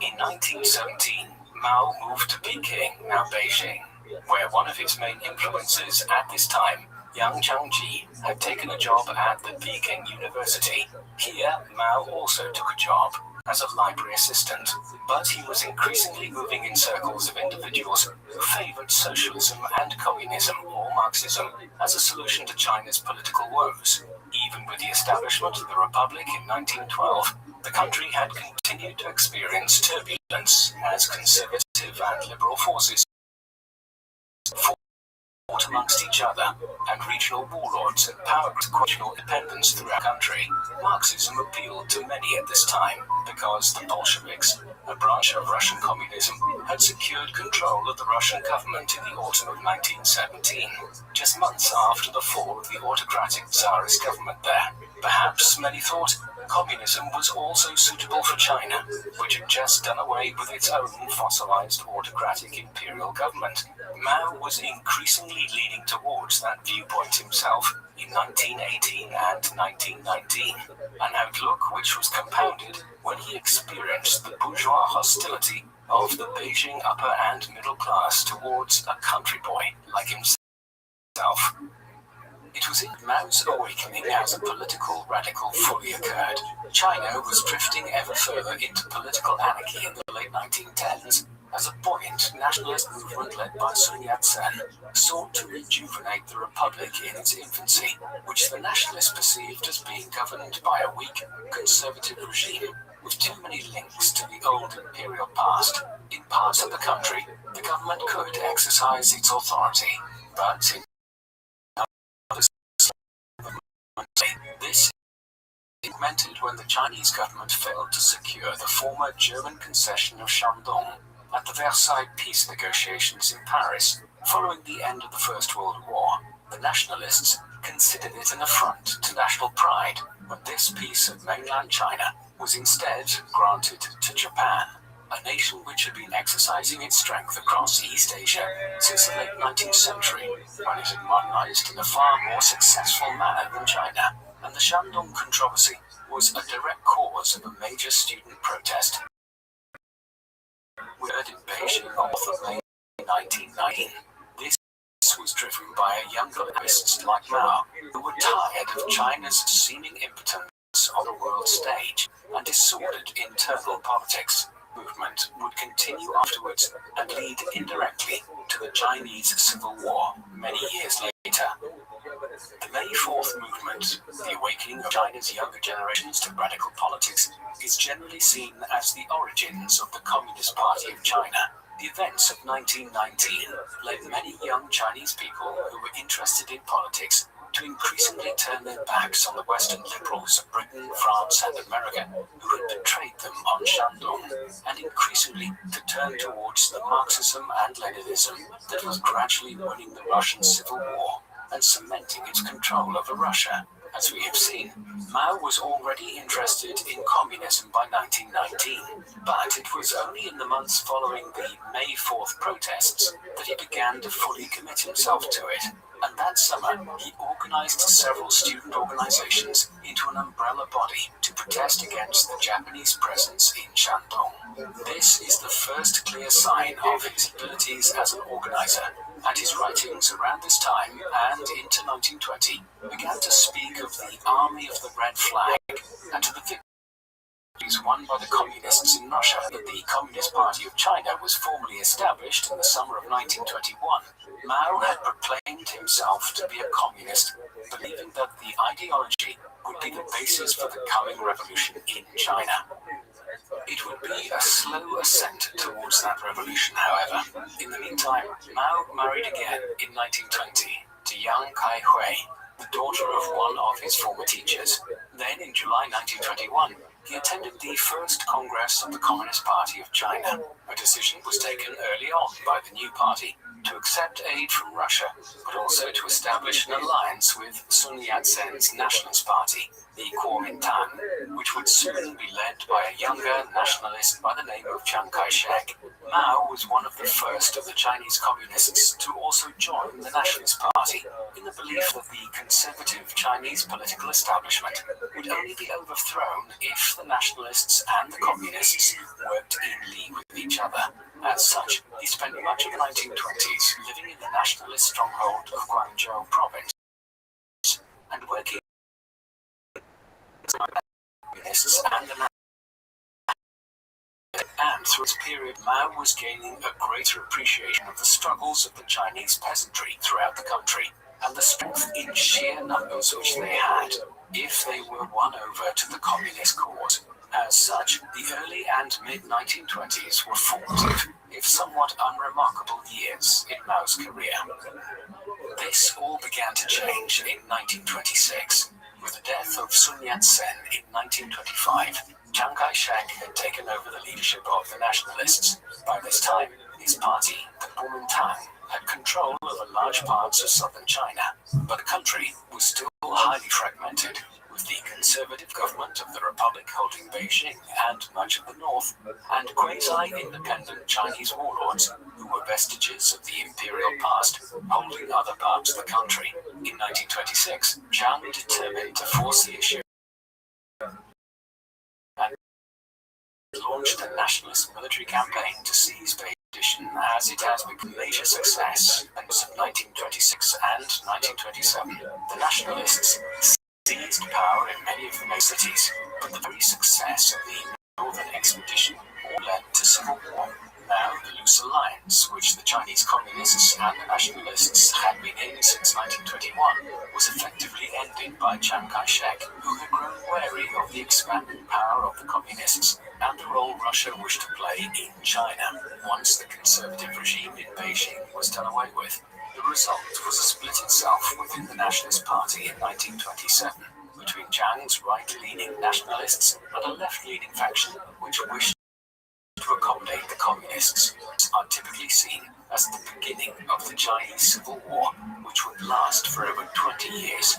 In 1917, Mao moved to Peking, now Beijing, where one of his main influences at this time, Yang Changji, had taken a job at the Peking University. Here, Mao also took a job as a library assistant, but he was increasingly moving in circles of individuals who favored socialism and communism or Marxism as a solution to China's political woes. Even with the establishment of the Republic in 1912, the country had continued to experience turbulence as conservative and liberal forces fought amongst each other, and regional warlords and power questioned independence throughout the country. Marxism appealed to many at this time because the Bolsheviks, a branch of Russian communism, had secured control of the Russian government in the autumn of 1917, just months after the fall of the autocratic Tsarist government there. Perhaps, many thought, communism was also suitable for China, which had just done away with its own fossilized autocratic imperial government. Mao was increasingly leaning towards that viewpoint himself in 1918 and 1919, an outlook which was compounded when he experienced the bourgeois hostility of the Beijing upper and middle class towards a country boy like himself. It was in Mao's awakening as a political radical fully occurred. China was drifting ever further into political anarchy in the late 1910s as a buoyant nationalist movement led by Sun Yat-sen sought to rejuvenate the republic in its infancy, which the nationalists perceived as being governed by a weak, conservative regime with too many links to the old imperial past. In parts of the country, the government could exercise its authority, but in this augmented when the Chinese government failed to secure the former German concession of Shandong at the Versailles peace negotiations in Paris following the end of the First World War. The nationalists considered it an affront to national pride when this piece of mainland China was instead granted to Japan, a nation which had been exercising its strength across East Asia since the late 19th century, when it had modernized in a far more successful manner than China. And the Shandong controversy was a direct cause of a major student protest occurred in Beijing on 4th of May 1919. This was driven by young communists like Mao, who were tired of China's seeming impotence on the world stage and disordered internal politics. Movement would continue afterwards and lead indirectly to the Chinese Civil War many years later. The May 4th movement, the awakening of China's younger generations to radical politics, is generally seen as the origins of the Communist Party of China. The events of 1919 led many young Chinese people who were interested in politics to increasingly turn their backs on the Western liberals of Britain, France, and America, who had betrayed them on Shandong, and increasingly to turn towards the Marxism and Leninism that was gradually winning the Russian Civil War and cementing its control over Russia. As we have seen, Mao was already interested in communism by 1919, but it was only in the months following the May 4th protests that he began to fully commit himself to it. And that summer, he organized several student organizations into an umbrella body to protest against the Japanese presence in Shandong. This is the first clear sign of his abilities as an organizer, and his writings around this time and into 1920 began to speak of the Army of the Red Flag and to the victories won by the communists in Russia. That the Communist Party of China was formally established in the summer of 1921. Mao had proclaimed himself to be a communist, believing that the ideology would be the basis for the coming revolution in China. It would be a slow ascent towards that revolution, however. In the meantime, Mao married again in 1920 to Yang Kai-hui, the daughter of one of his former teachers. Then, in July 1921, he attended the first Congress of the Communist Party of China. A decision was taken early on by the new party to accept aid from Russia, but also to establish an alliance with Sun Yat-sen's Nationalist Party, the Kuomintang, which would soon be led by a younger nationalist by the name of Chiang Kai-shek. Mao was one of the first of the Chinese communists to also join the Nationalist Party, in the belief that the conservative Chinese political establishment would only be overthrown if the nationalists and the communists worked in league with each other. As such, he spent much of the 1920s living in the nationalist stronghold of Guangzhou province and working with the communists and the and through this period, Mao was gaining a greater appreciation of the struggles of the Chinese peasantry throughout the country and the strength in sheer numbers which they had if they were won over to the communist cause. As such, the early and mid-1920s were formative, if somewhat unremarkable years in Mao's career. This all began to change in 1926. With the death of Sun Yat-sen in 1925, Chiang Kai-shek had taken over the leadership of the nationalists. By this time, his party, the Kuomintang, had control over large parts of southern China, but the country was still highly fragmented, with the conservative government of the Republic holding Beijing and much of the north, and quasi-independent Chinese warlords, who were vestiges of the imperial past, holding other parts of the country. In 1926, Chiang determined to force the issue and launched a nationalist military campaign to seize Beijing. As it has become a major success, and was of 1926 and 1927, the nationalists seized power in many of the main cities, but the very success of the northern expedition all led to civil war. Now, the loose alliance which the Chinese communists and the nationalists had been in since 1921 was effectively ended by Chiang Kai-shek, who had grown wary of the expanding power of the communists and the role Russia wished to play in China. Once the conservative regime in Beijing was done away with, the result was a split itself within the Nationalist Party in 1927, between Chiang's right-leaning nationalists and a left-leaning faction which wished to accommodate the communists, are typically seen as the beginning of the Chinese Civil War, which would last for over 20 years.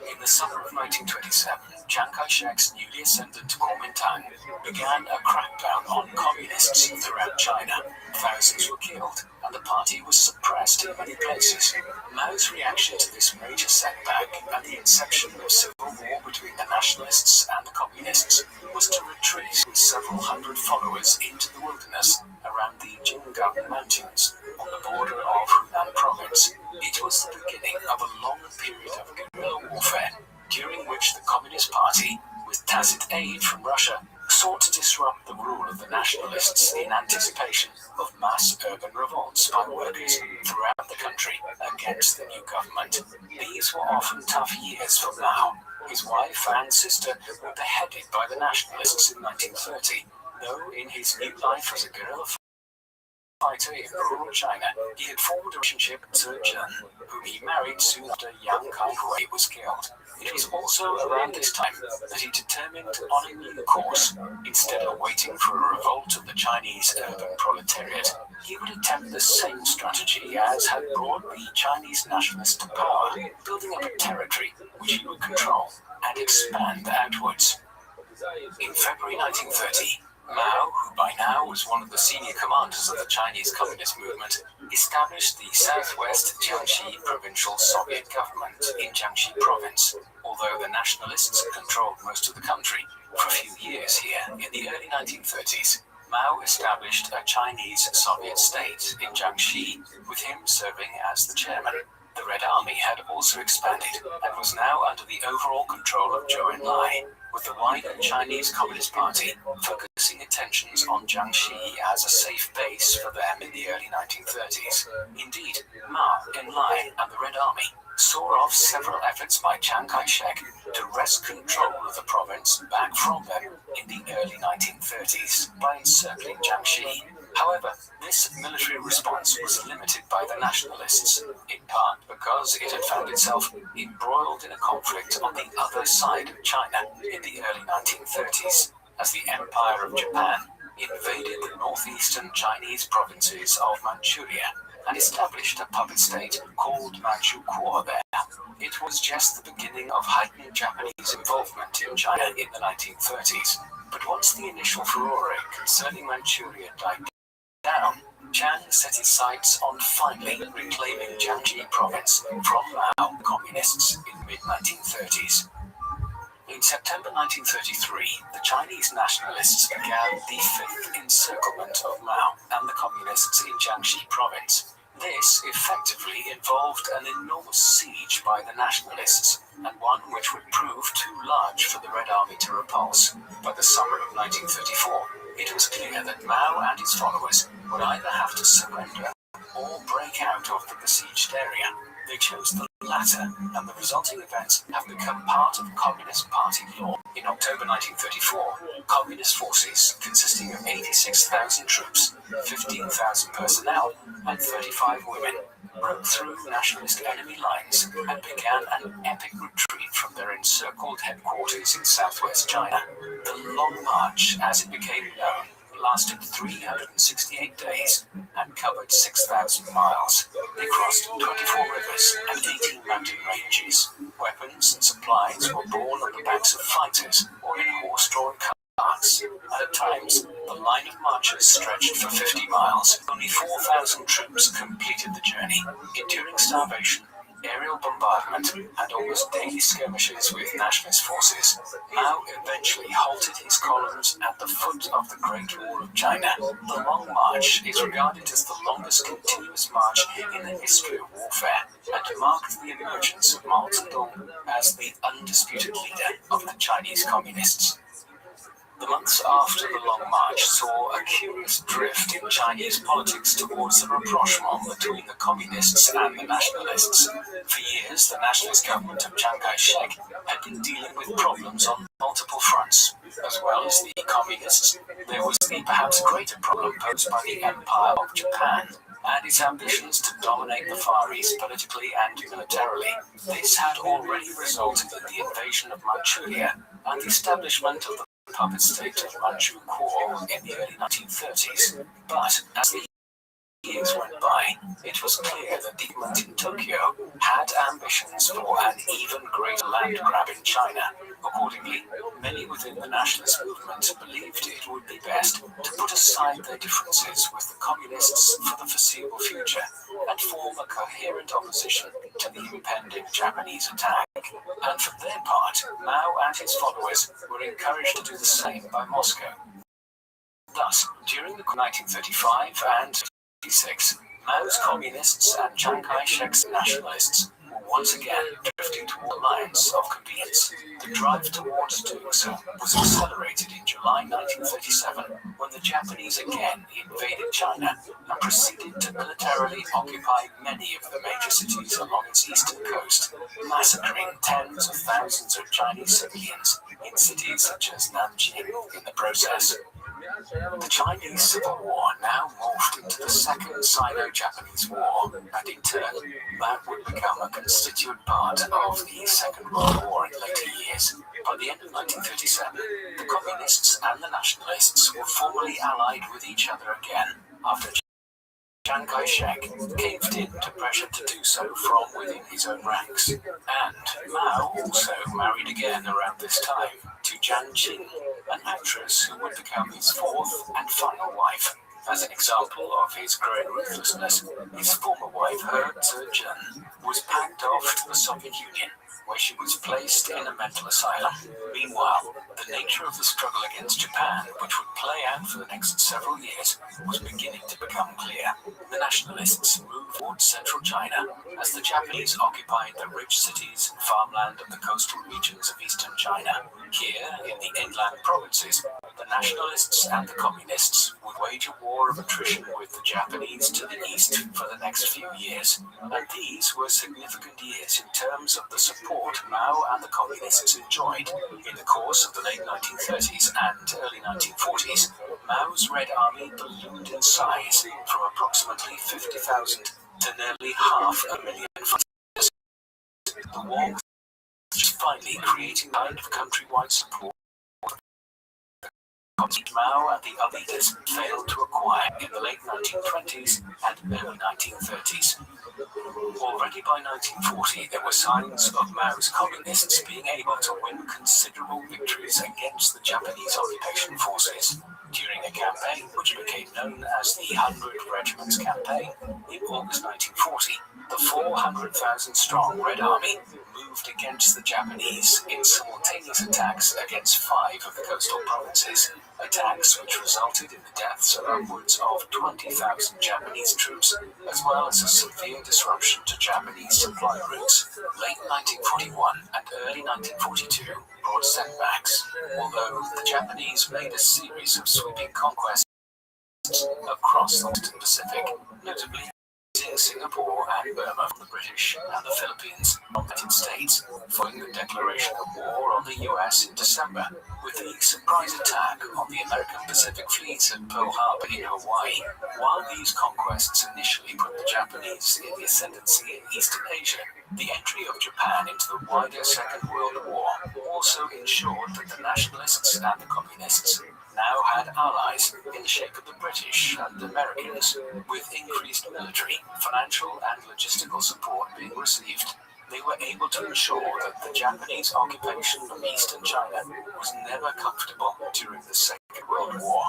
In the summer of 1927, Chiang Kai-shek's newly ascendant Kuomintang began a crackdown on communists throughout China. Thousands were killed, and the party was suppressed in many places. Mao's reaction to this major setback and the inception of civil war between the nationalists and the communists was to retreat with several hundred followers into the wilderness around the Jingang Mountains on the border of Hunan province. It was the beginning of a long period of guerrilla warfare, during which the Communist Party, with tacit aid from Russia, sought to disrupt the rule of the nationalists in anticipation of mass urban revolts by workers throughout the country against the new government. These were often tough years for Mao. His wife and sister were beheaded by the nationalists in 1930, though in his new life as a guerrilla fighter in rural China, he had formed a relationship with Zhejiang, whom he married soon after Yang Kai-hui was killed. It was also around this time that he determined on a new course. Instead of waiting for a revolt of the Chinese urban proletariat, he would attempt the same strategy as had brought the Chinese nationalists to power, building up a territory which he would control and expand outwards. In February 1930, Mao, who by now was one of the senior commanders of the Chinese Communist movement, established the Southwest Jiangxi Provincial Soviet Government in Jiangxi Province. Although the nationalists controlled most of the country for a few years here in the early 1930s, Mao established a Chinese Soviet state in Jiangxi, with him serving as the chairman. The Red Army had also expanded and was now under the overall control of Zhou Enlai, with the wider Chinese Communist Party focusing attentions on Jiangxi as a safe base for them in the early 1930s. Indeed, Mao, Enlai, and the Red Army saw off several efforts by Chiang Kai-shek to wrest control of the province back from them in the early 1930s by encircling Jiangxi. However, this military response was limited by the nationalists, in part because it had found itself embroiled in a conflict on the other side of China in the early 1930s, as the Empire of Japan invaded the northeastern Chinese provinces of Manchuria and established a puppet state called Manchukuo there. It was just the beginning of heightened Japanese involvement in China in the 1930s, but once the initial furore concerning Manchuria died down, Chiang set his sights on finally reclaiming Jiangxi province from Mao communists in the mid-1930s. In September 1933, the Chinese nationalists began the fifth encirclement of Mao and the communists in Jiangxi province. This effectively involved an enormous siege by the nationalists, and one which would prove too large for the Red Army to repulse. By the summer of 1934, it was clear that Mao and his followers would either have to surrender or break out of the besieged area. They chose the latter, and the resulting events have become part of Communist Party law. In October 1934, Communist forces, consisting of 86,000 troops, 15,000 personnel, and 35 women, broke through nationalist enemy lines and began an epic retreat from their encircled headquarters in southwest China. The Long March, as it became known, lasted 368 days and covered 6,000 miles. They crossed 24 rivers and 18 mountain ranges. Weapons and supplies were borne on the backs of fighters or in horse-drawn carts. At times, the line of marchers stretched for 50 miles. Only 4,000 troops completed the journey, enduring starvation, aerial bombardment, and almost daily skirmishes with nationalist forces. Mao eventually halted his columns at the foot of the Great Wall of China. The Long March is regarded as the longest continuous march in the history of warfare, and marked the emergence of Mao Zedong as the undisputed leader of the Chinese Communists. The months after the Long March saw a curious drift in Chinese politics towards the rapprochement between the communists and the nationalists. For years, the nationalist government of Chiang Kai-shek had been dealing with problems on multiple fronts. As well as the communists, there was the perhaps greater problem posed by the Empire of Japan and its ambitions to dominate the Far East politically and militarily. This had already resulted in the invasion of Manchuria and the establishment of the puppet state of Manchukuo in the early 1930s. But as the years went by, it was clear that the government in Tokyo had ambitions for an even greater land grab in China. Accordingly, many within the nationalist movement believed it would be best to put aside their differences with the communists for the foreseeable future and form a coherent opposition to the impending Japanese attack. And for their part, Mao and his followers were encouraged to do the same by Moscow. Thus, during the 1935 and 1936, Mao's communists and Chiang Kai-shek's nationalists were once again drifting toward lines of convenience. The drive towards doing so was accelerated in July 1937 when the Japanese again invaded China and proceeded to militarily occupy many of the major cities along its eastern coast, massacring tens of thousands of Chinese civilians in cities such as Nanjing in the process. The Chinese Civil War now morphed into the Second Sino-Japanese War, and in turn, that would become a constituent part of the Second World War in later years. By the end of 1937, the Communists and the Nationalists were formally allied with each other again after Chiang Kai-shek caved in to pressure to do so from within his own ranks. And Mao also married again around this time to Jiang Qing, an actress who would become his fourth and final wife. As an example of his growing ruthlessness, his former wife, He Zejun, was packed off to the Soviet Union, where she was placed in a mental asylum. Meanwhile, the nature of the struggle against Japan, which would play out for the next several years, was beginning to become clear. The nationalists moved towards central China as the Japanese occupied the rich cities and farmland of the coastal regions of eastern China. Here, in the inland provinces, the nationalists and the communists would wage a war of attrition with the Japanese to the east for the next few years, and these were significant years in terms of the support Mao and the communists enjoyed. In the course of the late 1930s and early 1940s, Mao's Red Army ballooned in size from approximately 50,000 to nearly 500,000 fighters. The war was finally creating a kind of countrywide support Mao and the other leaders failed to acquire in the late 1920s and early 1930s. Already by 1940, there were signs of Mao's communists being able to win considerable victories against the Japanese occupation forces. During a campaign which became known as the 100 Regiments Campaign, in August 1940, the 400,000-strong Red Army moved against the Japanese in simultaneous attacks against 5 of the coastal provinces, attacks which resulted in the deaths of upwards of 20,000 Japanese troops, as well as a severe disruption to Japanese supply routes. Late 1941 and early 1942 brought setbacks, although the Japanese made a series of sweeping conquests across the Western Pacific, notably in Singapore and Burma from the British and the Philippines from the United States, following the declaration of war on the US in December, with the surprise attack on the American Pacific Fleet at Pearl Harbor in Hawaii. While these conquests initially put the Japanese in the ascendancy in Eastern Asia, the entry of Japan into the wider Second World War also ensured that the nationalists and the communists now had allies in the shape of the British and Americans, with increased military, financial and logistical support being received. They were able to ensure that the Japanese occupation of eastern China was never comfortable during the Second World War.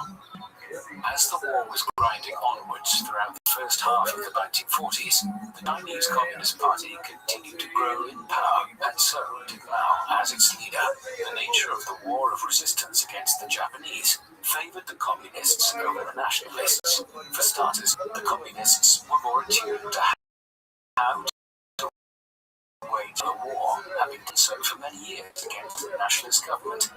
As the war was grinding onwards throughout the first half of the 1940s, the Chinese Communist Party continued to grow in power, and so did Mao as its leader. The nature of the war of resistance against the Japanese favored the communists over the nationalists. For starters, the communists were more attuned to how to wage a war, having done so for many years against the nationalist government.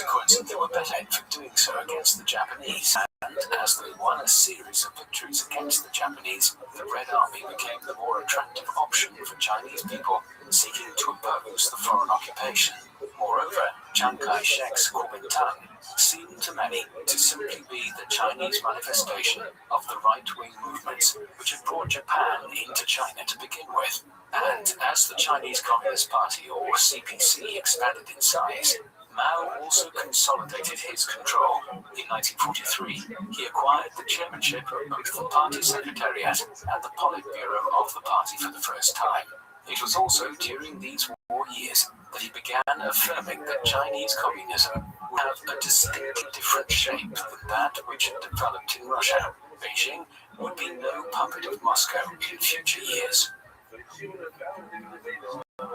Consequently, they were better for doing so against the Japanese, and as they won a series of victories against the Japanese, the Red Army became the more attractive option for Chinese people seeking to oppose the foreign occupation. Moreover, Chiang Kai-shek's Kuomintang seemed to many to simply be the Chinese manifestation of the right-wing movements which had brought Japan into China to begin with. And as the Chinese Communist Party, or CPC, expanded in size, Mao also consolidated his control. In 1943, he acquired the chairmanship of both the party secretariat and the Politburo of the party for the first time. It was also during these war years that he began affirming that Chinese communism would have a distinctly different shape than that which had developed in Russia. Beijing would be no puppet of Moscow in future years.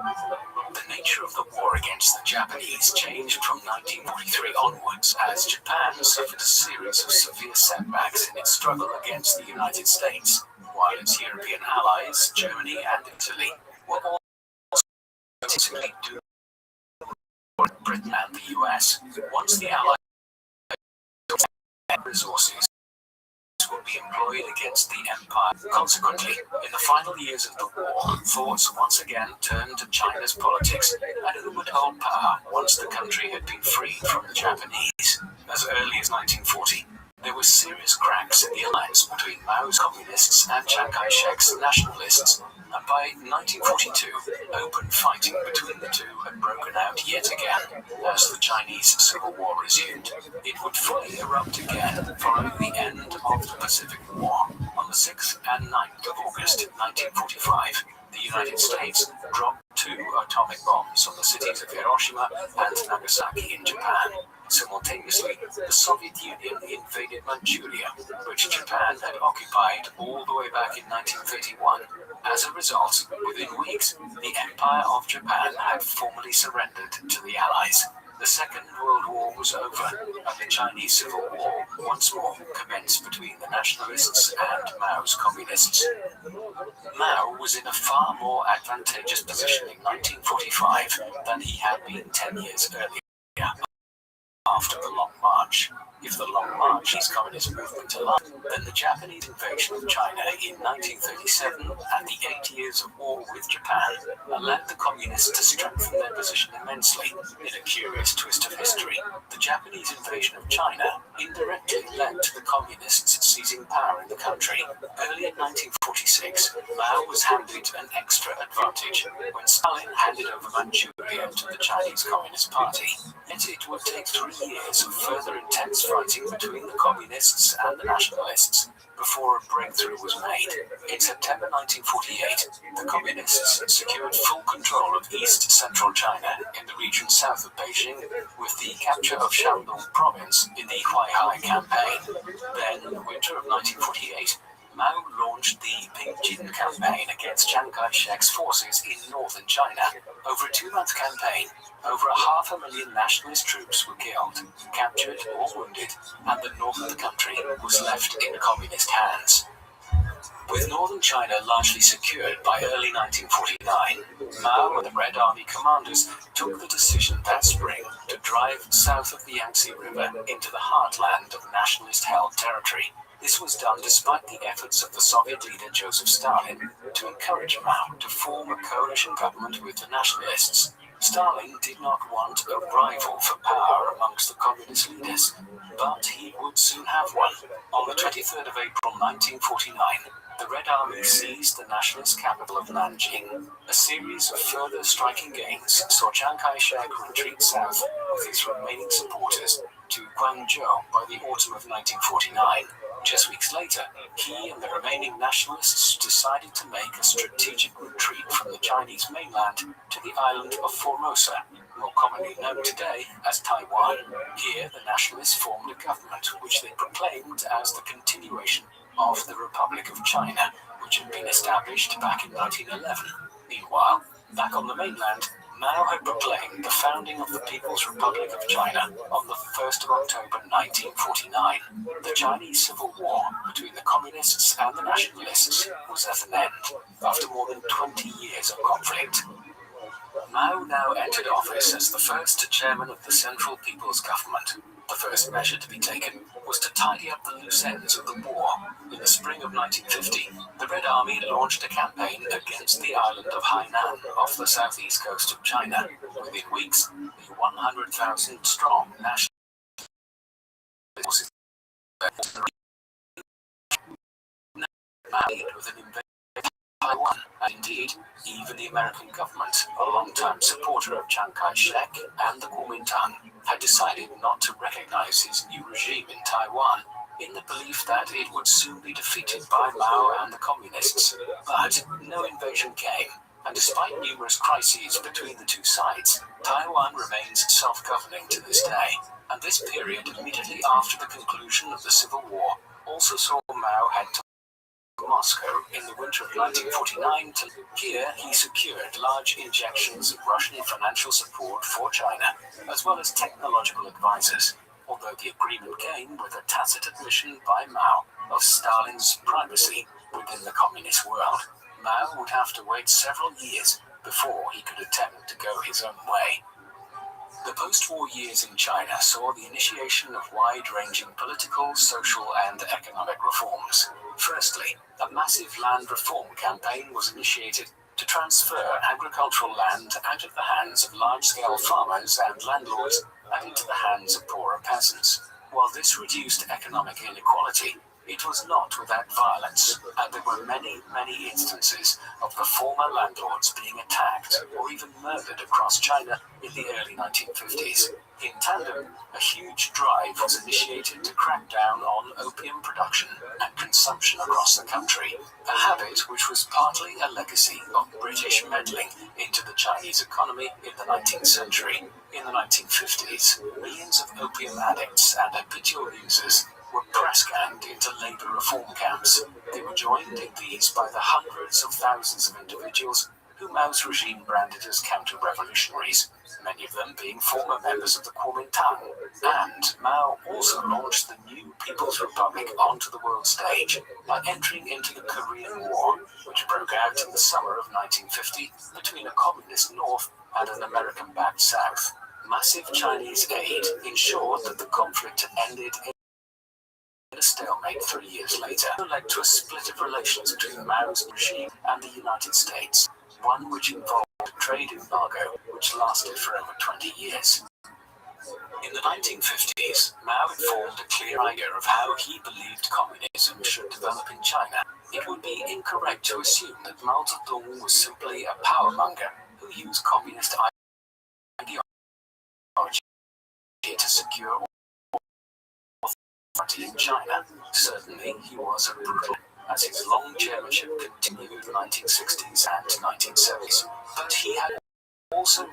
The nature of the war against the Japanese changed from 1943 onwards as Japan suffered a series of severe setbacks in its struggle against the United States, while its European allies, Germany and Italy, were all particularly doomed for Britain and the US. Once the Allies resources would be employed against the Empire. Consequently, in the final years of the war, thoughts once again turned to China's politics and who would hold power once the country had been freed from the Japanese. As early as 1940, there were serious cracks in the alliance between Mao's communists and Chiang Kai-shek's nationalists, and by 1942, open fighting between the two had broken out yet again. As the Chinese Civil War resumed, it would fully erupt again following the end of the Pacific War. On the 6th and 9th of August 1945, the United States dropped 2 atomic bombs on the cities of Hiroshima and Nagasaki in Japan. Simultaneously, the Soviet Union invaded Manchuria, which Japan had occupied all the way back in 1931. As a result, within weeks, the Empire of Japan had formally surrendered to the Allies. The Second World War was over, and the Chinese Civil War once more commenced between the nationalists and Mao's communists. Mao was in a far more advantageous position in 1945 than he had been 10 years earlier. After the Long March, if the Long March is communist movement alone, then the Japanese invasion of China in 1937 and the 8 years of war with Japan allowed the communists to strengthen their position immensely. In a curious twist of history, the Japanese invasion of China indirectly led to the communists seizing power in the country. Early in 1946, Mao was handed an extra advantage when Stalin handed over Manchuria to the Chinese Communist Party. Yet it would take 3 years of further intense fighting between the communists and the nationalists before a breakthrough was made. In September 1948, the communists secured full control of east-central China in the region south of Beijing with the capture of Shandong province in the Huaihai campaign. Then, in the winter of 1948, Mao launched the Pingjin campaign against Chiang Kai-shek's forces in northern China. Over a 2-month campaign, over 500,000 nationalist troops were killed, captured or wounded, and the north of the country was left in communist hands. With northern China largely secured by early 1949, Mao and the Red Army commanders took the decision that spring to drive south of the Yangtze River into the heartland of nationalist-held territory. This was done despite the efforts of the Soviet leader Joseph Stalin to encourage Mao to form a coalition government with the nationalists. Stalin did not want a rival for power amongst the communist leaders, but he would soon have one. On the 23rd of April 1949, the Red Army seized the nationalist capital of Nanjing. A series of further striking gains saw Chiang Kai-shek retreat south with his remaining supporters to Guangzhou by the autumn of 1949. Just weeks later, he and the remaining nationalists decided to make a strategic retreat from the Chinese mainland to the island of Formosa, more commonly known today as Taiwan. Here, the nationalists formed a government which they proclaimed as the continuation of the Republic of China, which had been established back in 1911. Meanwhile, back on the mainland, Mao had proclaimed the founding of the People's Republic of China on the 1st of October 1949. The Chinese Civil War between the communists and the nationalists was at an end after more than 20 years of conflict. Mao now entered office as the first chairman of the Central People's Government. The first measure to be taken was to tidy up the loose ends of the war. In the spring of 1950, the Red Army launched a campaign against the island of Hainan off the southeast coast of China. Within weeks, the 100,000-strong national forces married with an invasion of Taiwan, and indeed, even the American government, a long-time supporter of Chiang Kai-shek and the Kuomintang, had decided not to recognize his new regime in Taiwan, in the belief that it would soon be defeated by Mao and the communists. But no invasion came, and despite numerous crises between the two sides, Taiwan remains self-governing to this day. And this period immediately after the conclusion of the Civil War also saw Mao head to Moscow in the winter of 1949. Here, he secured large injections of Russian financial support for China, as well as technological advisors, although the agreement came with a tacit admission by Mao of Stalin's primacy within the communist world. Mao would have to wait several years before he could attempt to go his own way. The post-war years in China saw the initiation of wide-ranging political, social, and economic reforms. Firstly, a massive land reform campaign was initiated to transfer agricultural land out of the hands of large-scale farmers and landlords and into the hands of poorer peasants. While this reduced economic inequality, it was not without violence, and there were many, many instances of the former landlords being attacked or even murdered across China in the early 1950s. In tandem, a huge drive was initiated to crack down on opium production and consumption across the country, a habit which was partly a legacy of British meddling into the Chinese economy in the 19th century. In the 1950s, millions of opium addicts and habitual users were press-ganged into labor reform camps. They were joined in these by the hundreds of thousands of individuals who Mao's regime branded as counter-revolutionaries, many of them being former members of the Kuomintang. And Mao also launched the new People's Republic onto the world stage by entering into the Korean War, which broke out in the summer of 1950 between a communist North and an American-backed South. Massive Chinese aid ensured that the conflict ended in a stalemate 3 years later, led to a split of relations between Mao's regime and the United States, one which involved a trade embargo which lasted for over 20 years. In the 1950s, Mao had formed a clear idea of how he believed communism should develop in China. It would be incorrect to assume that Mao Zedong was simply a powermonger who used communist ideology to secure authority in China. Certainly, he was a brutal, as his long chairmanship continued in the 1960s and 1970s. But he had also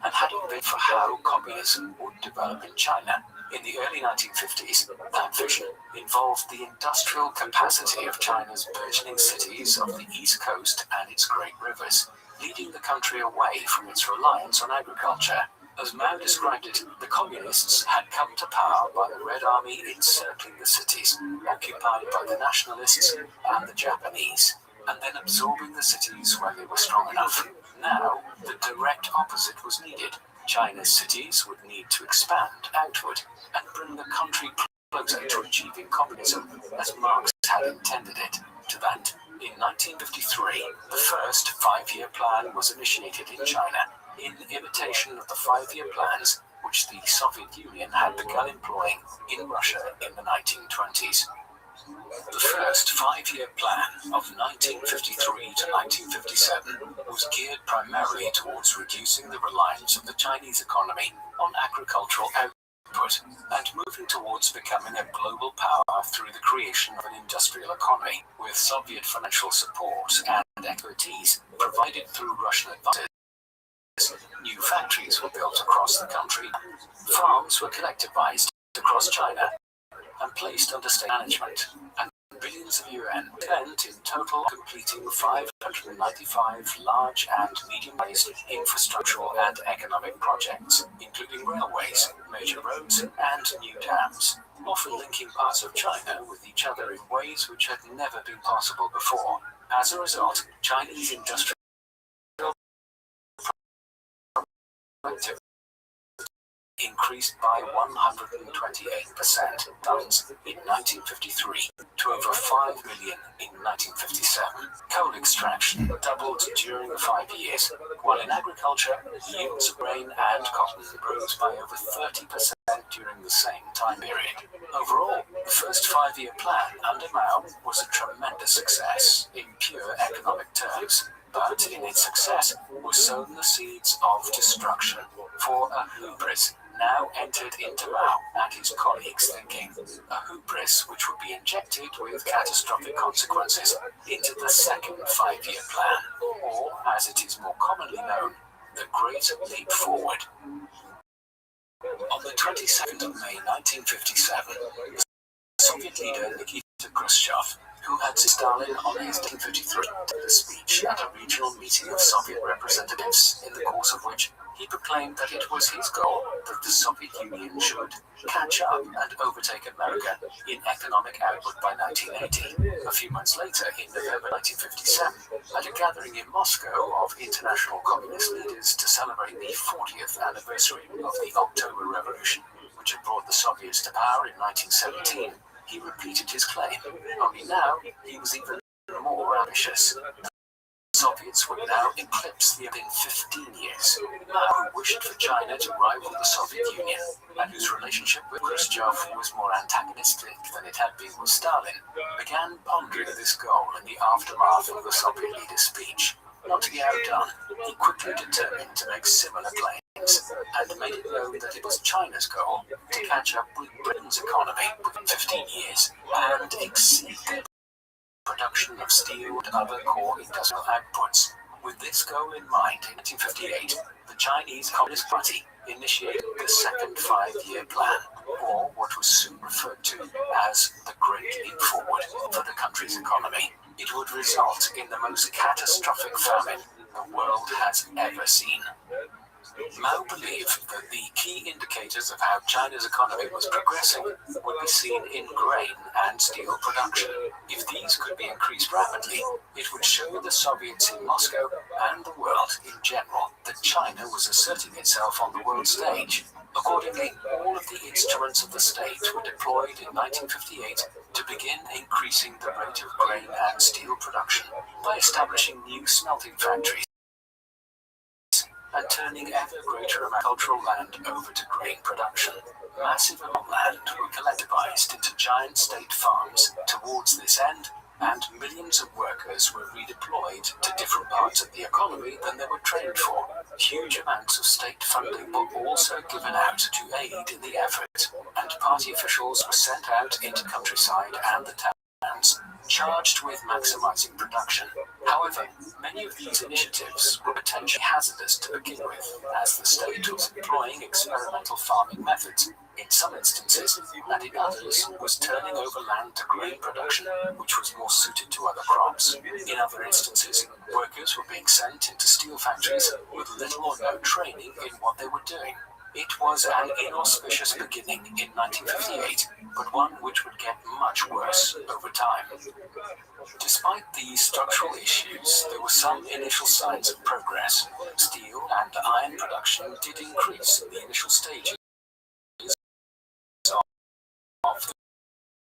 and had a bid for how communism would develop in China. In the early 1950s, that vision involved the industrial capacity of China's burgeoning cities of the East Coast and its great rivers, leading the country away from its reliance on agriculture. As Mao described it, the communists had come to power by the Red Army encircling the cities, occupied by the nationalists and the Japanese, and then absorbing the cities where they were strong enough. Now, the direct opposite was needed. China's cities would need to expand outward and bring the country closer to achieving communism as Marx had intended it. To that, in 1953, the first 5-year plan was initiated in China, in imitation of the 5-year plans which the Soviet Union had begun employing in Russia in the 1920s. The first 5-year plan of 1953 to 1957 was geared primarily towards reducing the reliance of the Chinese economy on agricultural output and moving towards becoming a global power through the creation of an industrial economy with Soviet financial support and expertise provided through Russian advisors. New factories were built across the country, farms were collectivized across China and placed under state management, and billions of yuan spent in total completing 595 large and medium-sized infrastructural and economic projects, including railways, major roads, and new dams, often linking parts of China with each other in ways which had never been possible before. As a result, Chinese industrial productivity increased by 128% in 1953 to over 5 million in 1957. Coal extraction doubled during the 5 years, while in agriculture, yields of grain and cotton rose by over 30% during the same time period. Overall, the first 5-year plan under Mao was a tremendous success in pure economic terms. But in its success were sown the seeds of destruction, for a hubris now entered into Mao and his colleagues' thinking, a hubris which would be injected with catastrophic consequences into the second 5-year plan, or, as it is more commonly known, the Great Leap Forward. On the 22nd of May 1957, the Soviet leader Nikita Khrushchev, who had seen Stalin on his 1953 speech at a regional meeting of Soviet representatives, in the course of which he proclaimed that it was his goal that the Soviet Union should catch up and overtake America in economic output by 1980. A few months later, in November 1957, at a gathering in Moscow of international communist leaders to celebrate the 40th anniversary of the October Revolution, which had brought the Soviets to power in 1917, he repeated his claim, only now he was even more ambitious. The Soviets would now eclipse the within 15 years. Mao, who wished for China to rival the Soviet Union, and whose relationship with Khrushchev was more antagonistic than it had been with Stalin, began pondering this goal in the aftermath of the Soviet leader's speech. Not to be outdone, he quickly determined to make similar claims, and made it known that it was China's goal to catch up with Britain's economy within 15 years and exceed the production of steel and other core industrial outputs. With this goal in mind, in 1958, the Chinese Communist Party initiated the Second Five-Year Plan, or what was soon referred to as the Great Leap Forward for the country's economy. It would result in the most catastrophic famine the world has ever seen. Mao believed that the key indicators of how China's economy was progressing would be seen in grain and steel production. If these could be increased rapidly, it would show the Soviets in Moscow and the world in general that China was asserting itself on the world stage. Accordingly, all of the instruments of the state were deployed in 1958 to begin increasing the rate of grain and steel production by establishing new smelting factories and turning ever greater agricultural land over to grain production. Massive amounts of land were collectivized into giant state farms towards this end, and millions of workers were redeployed to different parts of the economy than they were trained for. Huge amounts of state funding were also given out to aid in the effort, and party officials were sent out into countryside and the towns, charged with maximizing production. However, many of these initiatives were potentially hazardous to begin with, as the state was employing experimental farming methods in some instances, and in others was turning over land to grain production, which was more suited to other crops. In other instances, workers were being sent into steel factories with little or no training in what they were doing. It was an inauspicious beginning in 1958, but one which would get much worse over time. Despite these structural issues, there were some initial signs of progress. Steel and iron production did increase in the initial stages of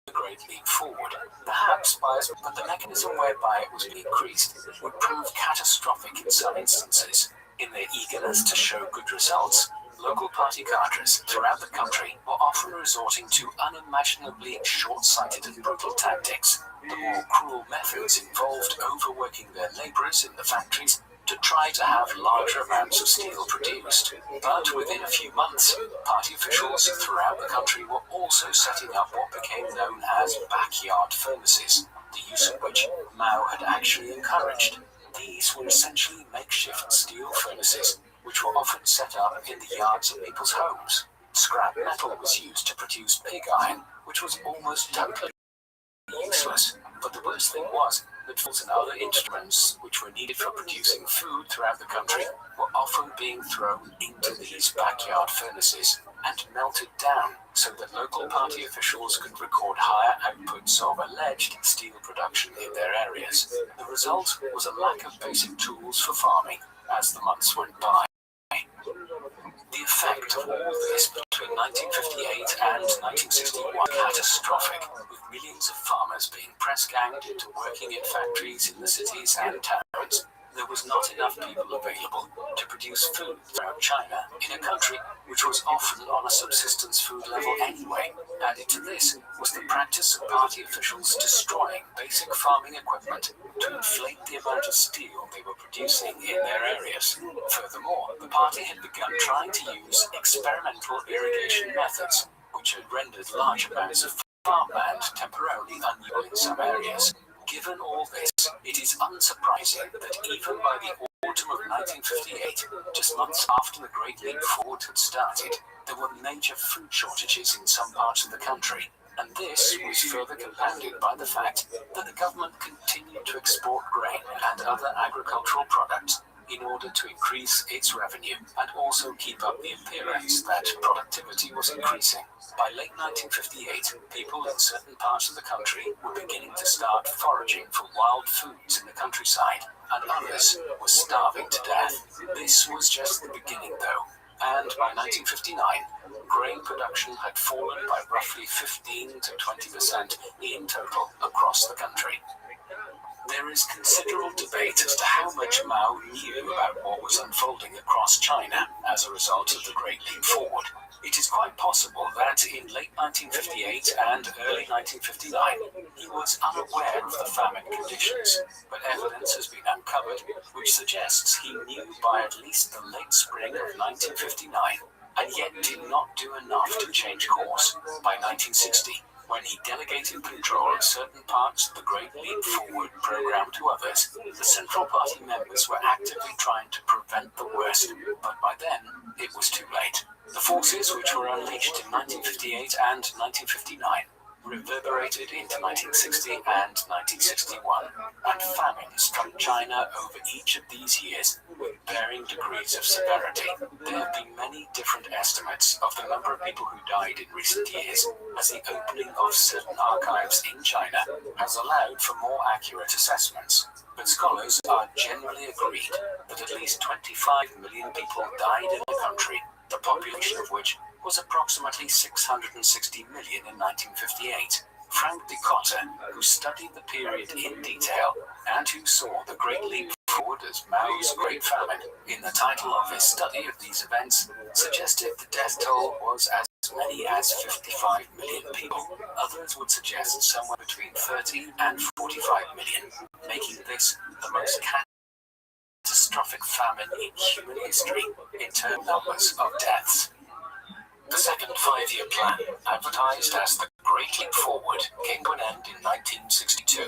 the Great Leap Forward, perhaps but the mechanism whereby it was being increased would prove catastrophic in some instances. In their eagerness to show good results, local party cadres throughout the country were often resorting to unimaginably short-sighted and brutal tactics. The more cruel methods involved overworking their laborers in the factories to try to have larger amounts of steel produced. But within a few months, party officials throughout the country were also setting up what became known as backyard furnaces, the use of which Mao had actually encouraged. These were essentially makeshift steel furnaces, which were often set up in the yards of people's homes. Scrap metal was used to produce pig iron, which was almost totally useless. But the worst thing was that tools and other instruments which were needed for producing food throughout the country were often being thrown into these backyard furnaces and melted down so that local party officials could record higher outputs of alleged steel production in their areas. The result was a lack of basic tools for farming as the months went by. The effect of all this between 1958 and 1961 was catastrophic, with millions of farmers being press-ganged into working in factories in the cities and towns. There was not enough people available to produce food throughout China, in a country which was often on a subsistence food level anyway. Added to this was the practice of party officials destroying basic farming equipment to inflate the amount of steel they were producing in their areas. Furthermore, the party had begun trying to use experimental irrigation methods, which had rendered large amounts of farmland temporarily unusable in some areas. Given all this, it is unsurprising that even by the autumn of 1958, just months after the Great Leap Forward had started, there were major food shortages in some parts of the country. And this was further compounded by the fact that the government continued to export grain and other agricultural products in order to increase its revenue and also keep up the appearance that productivity was increasing. By late 1958, people in certain parts of the country were beginning to start foraging for wild foods in the countryside, and others were starving to death. This was just the beginning, though, and by 1959, grain production had fallen by roughly 15 to 20% in total across the country. There is considerable debate as to how much Mao knew about what was unfolding across China as a result of the Great Leap Forward. It is quite possible that in late 1958 and early 1959, he was unaware of the famine conditions, but evidence has been uncovered which suggests he knew by at least the late spring of 1959, and yet did not do enough to change course. By 1960, when he delegated control of certain parts of the Great Leap Forward program to others, the Central Party members were actively trying to prevent the worst, but by then, it was too late. The forces which were unleashed in 1958 and 1959 reverberated into 1960 and 1961, and famine struck China over each of these years with varying degrees of severity. There have been many different estimates of the number of people who died in recent years, as the opening of certain archives in China has allowed for more accurate assessments. But scholars are generally agreed that at least 25 million people died in the country, the population of which was approximately 660 million in 1958. Frank de Cotter, who studied the period in detail and who saw the Great Leap Forward as Mao's Great Famine in the title of his study of these events, suggested the death toll was as many as 55 million people. Others would suggest somewhere between 30 and 45 million, making this the most catastrophic famine in human history in terms of numbers of deaths. The second five-year plan, advertised as the Great Leap Forward, came to an end in 1962.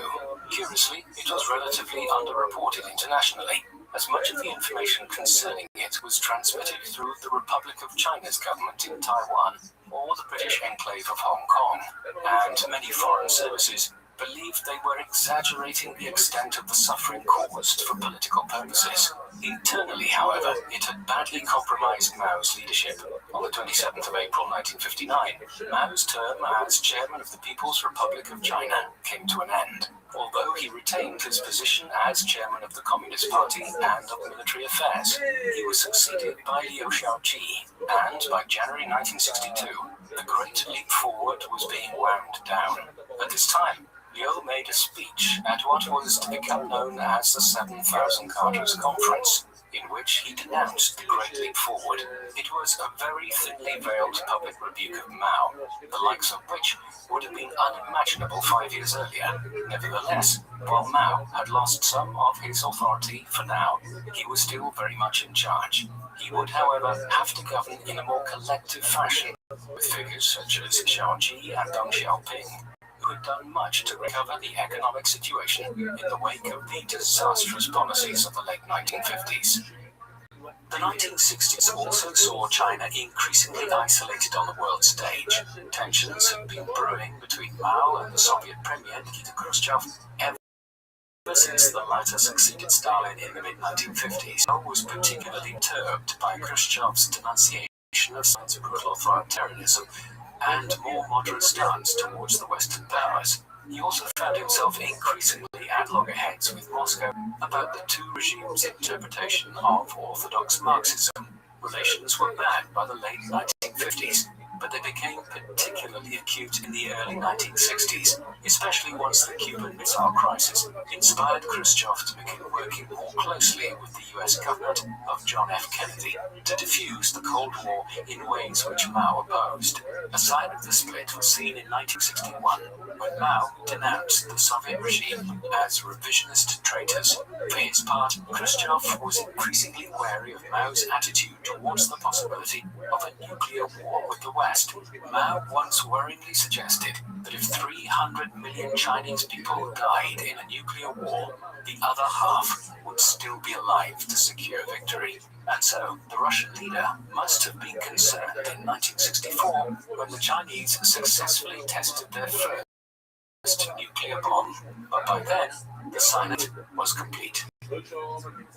Curiously, it was relatively underreported internationally, as much of the information concerning it was transmitted through the Republic of China's government in Taiwan or the British enclave of Hong Kong, and many foreign services believed they were exaggerating the extent of the suffering caused for political purposes. Internally, however, it had badly compromised Mao's leadership. On the 27th of April 1959, Mao's term as chairman of the People's Republic of China came to an end. Although he retained his position as chairman of the Communist Party and of military affairs, he was succeeded by Liu Shaoqi, and by January 1962, the Great Leap Forward was being wound down. At this time, Liu made a speech at what was to become known as the 7,000 Cadres Conference, in which he denounced the Great Leap Forward. It was a very thinly veiled public rebuke of Mao, the likes of which would have been unimaginable 5 years earlier. Nevertheless, while Mao had lost some of his authority for now, he was still very much in charge. He would, however, have to govern in a more collective fashion, with figures such as Shaoqi and Deng Xiaoping, who had done much to recover the economic situation in the wake of the disastrous policies of the late 1950s. The 1960s also saw China increasingly isolated on the world stage. Tensions had been brewing between Mao and the Soviet Premier Nikita Khrushchev ever since the latter succeeded Stalin in the mid-1950s. Mao was particularly perturbed by Khrushchev's denunciation of signs of brutal authoritarianism and more moderate stance towards the Western powers. He also found himself increasingly at loggerheads with Moscow about the two regimes' interpretation of orthodox Marxism. Relations were bad by the late 1950s, but they became particularly acute in the early 1960s, especially once the Cuban Missile Crisis inspired Khrushchev to begin working more closely with the US government of John F. Kennedy to defuse the Cold War in ways which Mao opposed. A sign of the split was seen in 1961, when Mao denounced the Soviet regime as revisionist traitors. For his part, Khrushchev was increasingly wary of Mao's attitude towards the possibility of a nuclear war with the West. Mao once worryingly suggested that if 300 million Chinese people died in a nuclear war, the other half would still be alive to secure victory. And so, the Russian leader must have been concerned in 1964 when the Chinese successfully tested their first nuclear bomb. But by then, the silence was complete.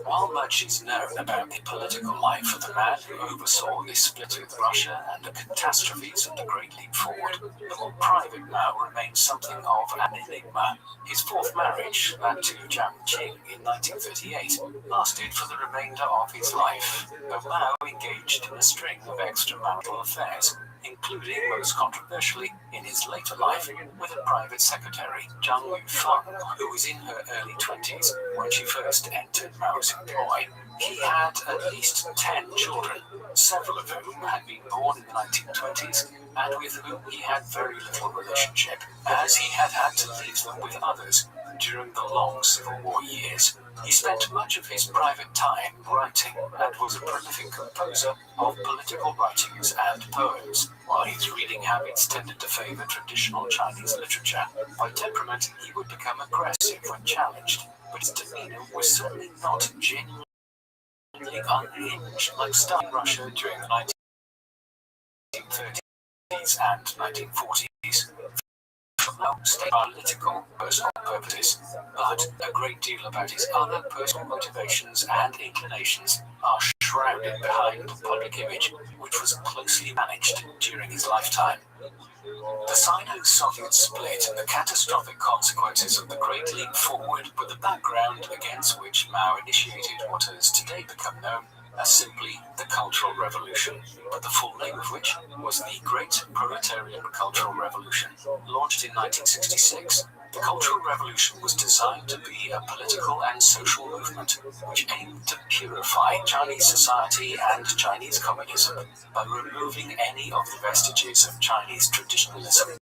While much is known about the political life of the man who oversaw the split with Russia and the catastrophes of the Great Leap Forward, the more private Mao remains something of an enigma. His fourth marriage, that to Jiang Qing in 1938, lasted for the remainder of his life, though Mao engaged in a string of extramarital affairs, including, most controversially, in his later life, with a private secretary, Zhang Yufeng, who was in her early 20s when she first entered Mao's employ. He had at least 10 children, several of whom had been born in the 1920s, and with whom he had very little relationship, as he had had to leave them with others during the long Civil War years. He spent much of his private time writing and was a prolific composer of political writings and poems, while his reading habits tended to favor traditional Chinese literature. By temperament, he would become aggressive when challenged, but his demeanor was certainly not genuinely unhinged like Stalin Russia during the 1930s and 1940s. State political personal purposes, but a great deal about his other personal motivations and inclinations are shrouded behind the public image, which was closely managed during his lifetime. The Sino-Soviet split and the catastrophic consequences of the Great Leap Forward were the background against which Mao initiated what has today become known as simply the Cultural Revolution, but the full name of which was the Great Proletarian Cultural Revolution. Launched in 1966, the Cultural Revolution was designed to be a political and social movement which aimed to purify Chinese society and Chinese communism by removing any of the vestiges of Chinese traditionalism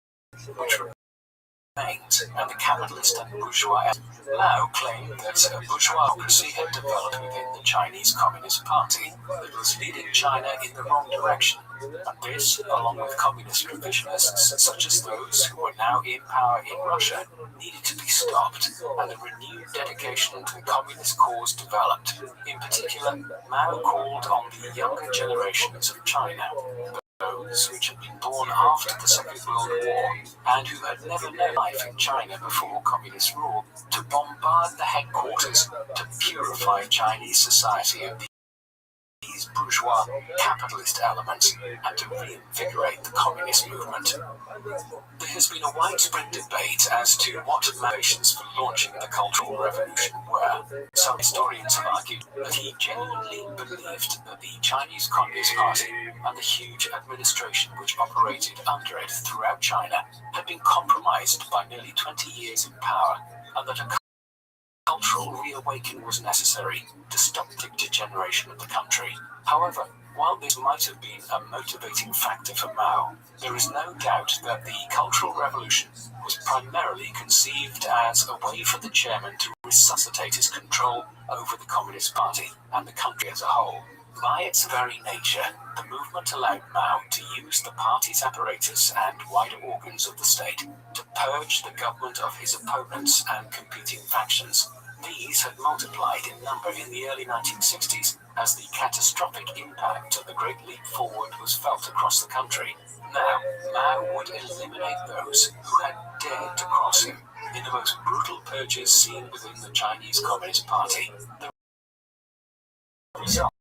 which remained, and the capitalist and bourgeois. Mao claimed that a bourgeoisocracy had developed within the Chinese Communist Party that was leading China in the wrong direction, and this, along with communist revisionists such as those who were now in power in Russia, needed to be stopped, and a renewed dedication to the communist cause developed. In particular, Mao called on the younger generations of China, those which had been born after the Second World War and who had never known life in China before communist rule, to bombard the headquarters to purify Chinese society of these bourgeois capitalist elements and to reinvigorate the communist movement. There has been a widespread debate as to what motivations for launching the Cultural Revolution were. Some historians have argued that he genuinely believed that the Chinese Communist Party and the huge administration which operated under it throughout China had been compromised by nearly 20 years in power, and that a cultural reawakening was necessary to stop the degeneration of the country. However, while this might have been a motivating factor for Mao, there is no doubt that the Cultural Revolution was primarily conceived as a way for the chairman to resuscitate his control over the Communist Party and the country as a whole. By its very nature, the movement allowed Mao to use the party's apparatus and wider organs of the state to purge the government of his opponents and competing factions. These had multiplied in number in the early 1960s as the catastrophic impact of the Great Leap Forward was felt across the country. Now, Mao would eliminate those who had dared to cross him in the most brutal purges seen within the Chinese Communist Party. The result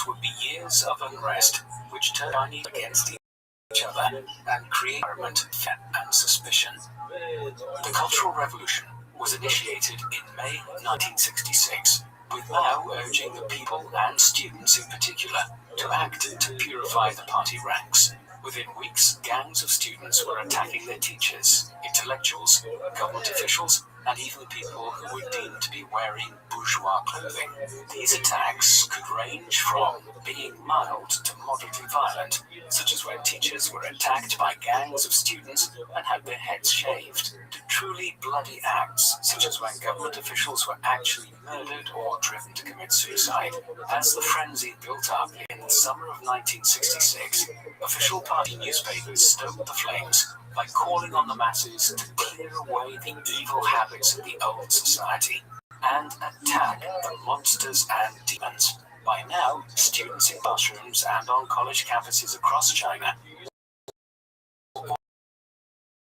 would be years of unrest, which turned Chinese against each other and created an environment of fear and suspicion. The Cultural Revolution was initiated in May 1966, with Mao urging the people and students in particular to act to purify the party ranks. Within weeks, gangs of students were attacking their teachers, intellectuals, government officials, and even people who were deemed to be wearing bourgeois clothing. These attacks could range from being mild to moderately violent, such as when teachers were attacked by gangs of students and had their heads shaved, to truly bloody acts, such as when government officials were actually murdered or driven to commit suicide. As the frenzy built up in the summer of 1966, official party newspapers stoked the flames, by calling on the masses to clear away the evil habits of the old society and attack the monsters and demons. By now, students in classrooms and on college campuses across China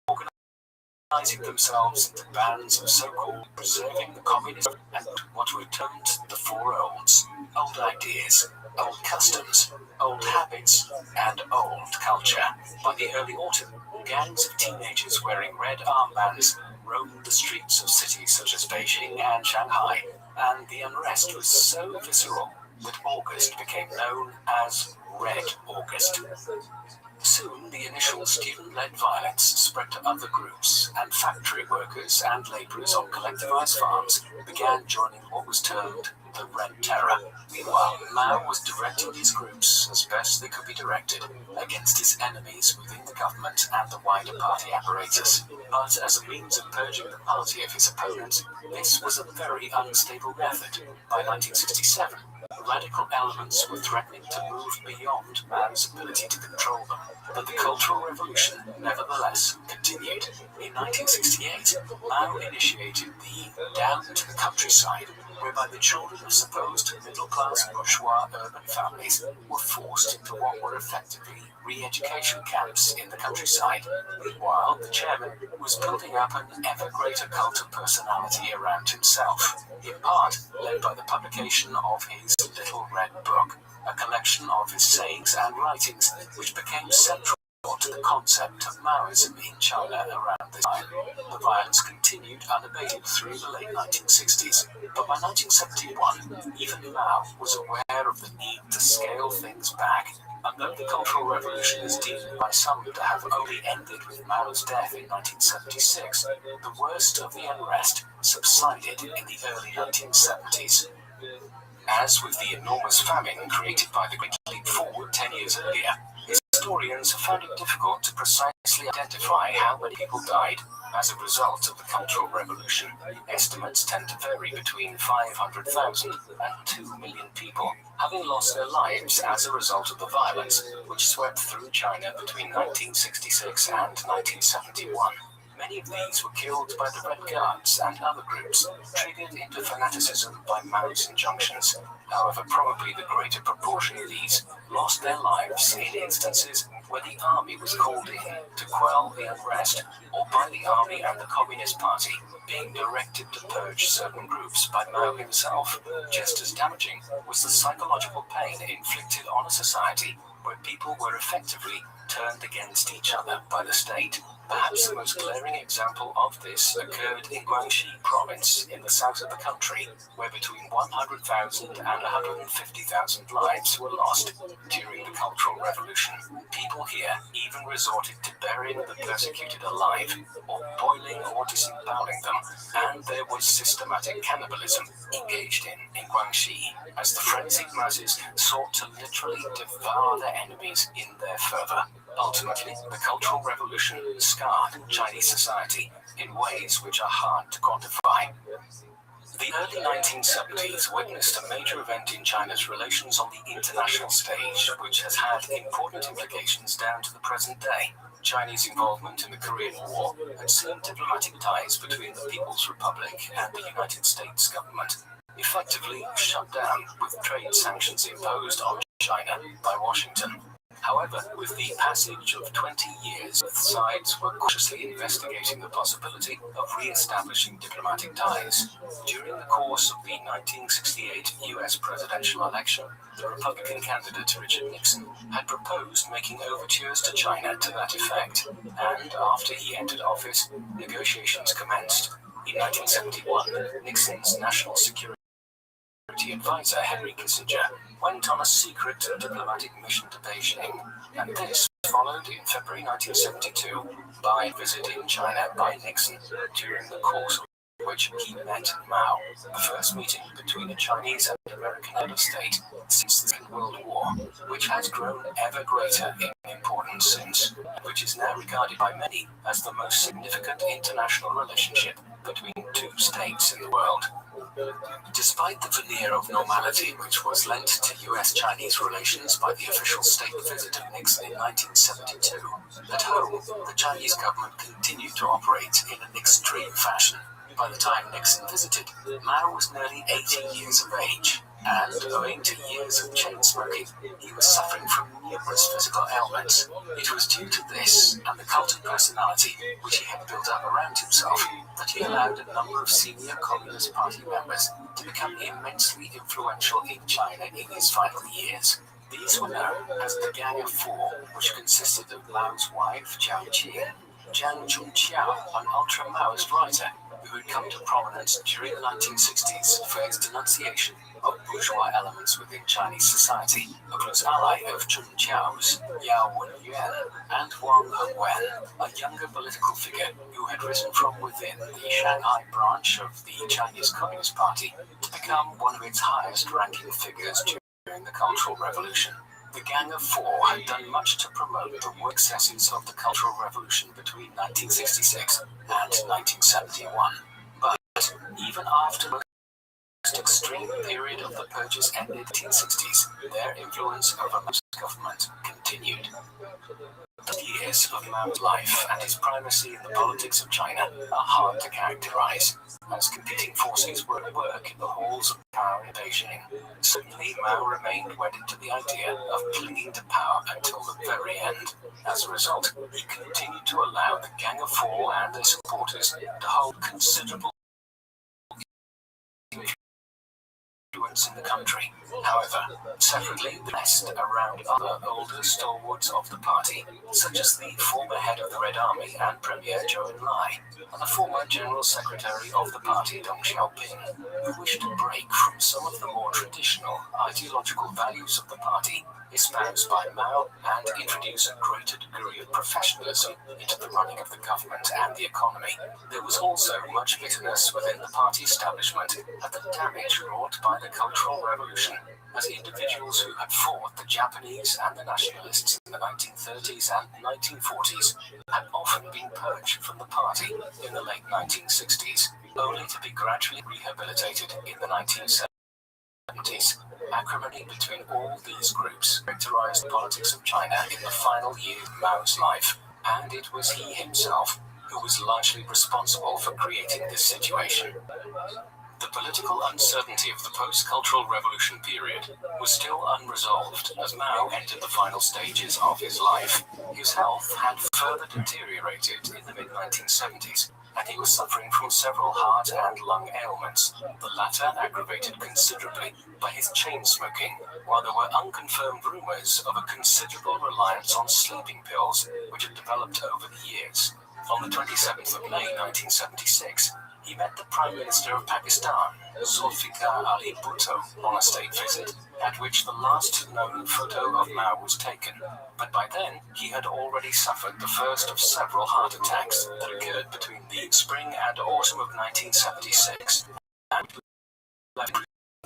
organizing themselves into bands of so-called preserving the communism and what were termed the Four Olds: old ideas, old customs, old habits, and old culture. By the early autumn, gangs of teenagers wearing red armbands roamed the streets of cities such as Beijing and Shanghai, and the unrest was so visceral that August became known as Red August. Soon, the initial student-led violence spread to other groups, and factory workers and laborers on collectivized farms began joining what was termed the Red Terror. Meanwhile, Mao was directing these groups as best they could be directed against his enemies within the government and the wider party apparatus. But as a means of purging the party of his opponents, this was a very unstable method. By 1967, radical elements were threatening to move beyond man's ability to control them. But the Cultural Revolution, nevertheless, continued. In 1968, Mao initiated the Down to the Countryside, whereby the children of supposed middle-class bourgeois urban families were forced into what were effectively re-education camps in the countryside. Meanwhile, the chairman was building up an ever greater cult of personality around himself, in part led by the publication of his Little Red Book, a collection of his sayings and writings which became central to the concept of Maoism in China around this time. The violence continued unabated through the late 1960s, but by 1971, even Mao was aware of the need to scale things back. And though the Cultural Revolution is deemed by some to have only ended with Mao's death in 1976, the worst of the unrest subsided in the early 1970s. As with the enormous famine created by the Great Leap Forward 10 years earlier, historians have found it difficult to precisely identify how many people died as a result of the Cultural Revolution. Estimates tend to vary between 500,000 and 2 million people, having lost their lives as a result of the violence which swept through China between 1966 and 1971. Many of these were killed by the Red Guards and other groups, triggered into fanaticism by Mao's injunctions. However, probably the greater proportion of these lost their lives in instances where the army was called in to quell the unrest, or by the army and the Communist Party being directed to purge certain groups by Mao himself. Just as damaging was the psychological pain inflicted on a society where people were effectively turned against each other by the state. Perhaps the most glaring example of this occurred in Guangxi province in the south of the country, where between 100,000 and 150,000 lives were lost during the Cultural Revolution. People here even resorted to burying the persecuted alive, or boiling or disemboweling them, and there was systematic cannibalism engaged in Guangxi, as the frenzied masses sought to literally devour their enemies in their fervor. Ultimately, the Cultural Revolution scarred Chinese society in ways which are hard to quantify. The early 1970s witnessed a major event in China's relations on the international stage, which has had important implications down to the present day. Chinese involvement in the Korean War had seen diplomatic ties between the People's Republic and the United States government effectively shut down, with trade sanctions imposed on China by Washington. However, with the passage of 20 years, both sides were cautiously investigating the possibility of re-establishing diplomatic ties. During the course of the 1968 U.S. presidential election, the Republican candidate Richard Nixon had proposed making overtures to China to that effect, and after he entered office, negotiations commenced. In 1971, Nixon's national security advisor Henry Kissinger went on a secret diplomatic mission to Beijing, and this followed in February 1972 by a visit in China by Nixon, during the course of which he met Mao, the first meeting between a Chinese and American head of state since the Second World War, which has grown ever greater in importance since, which is now regarded by many as the most significant international relationship between two states in the world. Despite the veneer of normality which was lent to US-Chinese relations by the official state visit of Nixon in 1972, at home, the Chinese government continued to operate in an extreme fashion. By the time Nixon visited, Mao was nearly 80 years of age, and owing to years of chain smoking, he was suffering from numerous physical ailments. It was due to this and the cult of personality which he had built up around himself that he allowed a number of senior Communist Party members to become immensely influential in China in his final years. These were known as the Gang of Four, which consisted of Mao's wife, Jiang Qing, Jiang Chunqiao, an ultra-Maoist writer who had come to prominence during the 1960s for his denunciation of bourgeois elements within Chinese society, a close ally of Chun Chiao's, Yao Wenyuan, and Wang Hongwen, a younger political figure who had risen from within the Shanghai branch of the Chinese Communist Party to become one of its highest-ranking figures during the Cultural Revolution. The Gang of Four had done much to promote the successes of the Cultural Revolution between 1966 and 1971. But even after the most extreme period of the purges ended in the 1960s, their influence over Mao's government continued. The years of Mao's life and his primacy in the politics of China are hard to characterize, as competing forces were at work in the halls of power in Beijing. Certainly, Mao remained wedded to the idea of clinging to power until the very end. As a result, he continued to allow the Gang of Four and their supporters to hold considerable influence in the country. However, separately, the rest around other older stalwarts of the party, such as the former head of the Red Army and Premier Zhou Enlai, and the former General Secretary of the party Deng Xiaoping, who wished to break from some of the more traditional ideological values of the party espoused by Mao and introduce a greater degree of professionalism into the running of the government and the economy. There was also much bitterness within the party establishment at the damage wrought by the Cultural Revolution, as individuals who had fought the Japanese and the nationalists in the 1930s and 1940s had often been purged from the party in the late 1960s, only to be gradually rehabilitated in the 1970s. Acrimony between all these groups characterized the politics of China in the final year of Mao's life, and it was he himself who was largely responsible for creating this situation. The political uncertainty of the post-Cultural Revolution period was still unresolved as Mao entered the final stages of his life. His health had further deteriorated in the mid-1970s, and he was suffering from several heart and lung ailments, the latter aggravated considerably by his chain smoking, while there were unconfirmed rumors of a considerable reliance on sleeping pills which had developed over the years. On the 27th of May 1976, he met the Prime Minister of Pakistan, Zulfikar Ali Bhutto, on a state visit, at which the last known photo of Mao was taken. But by then, he had already suffered the first of several heart attacks that occurred between the spring and autumn of 1976, and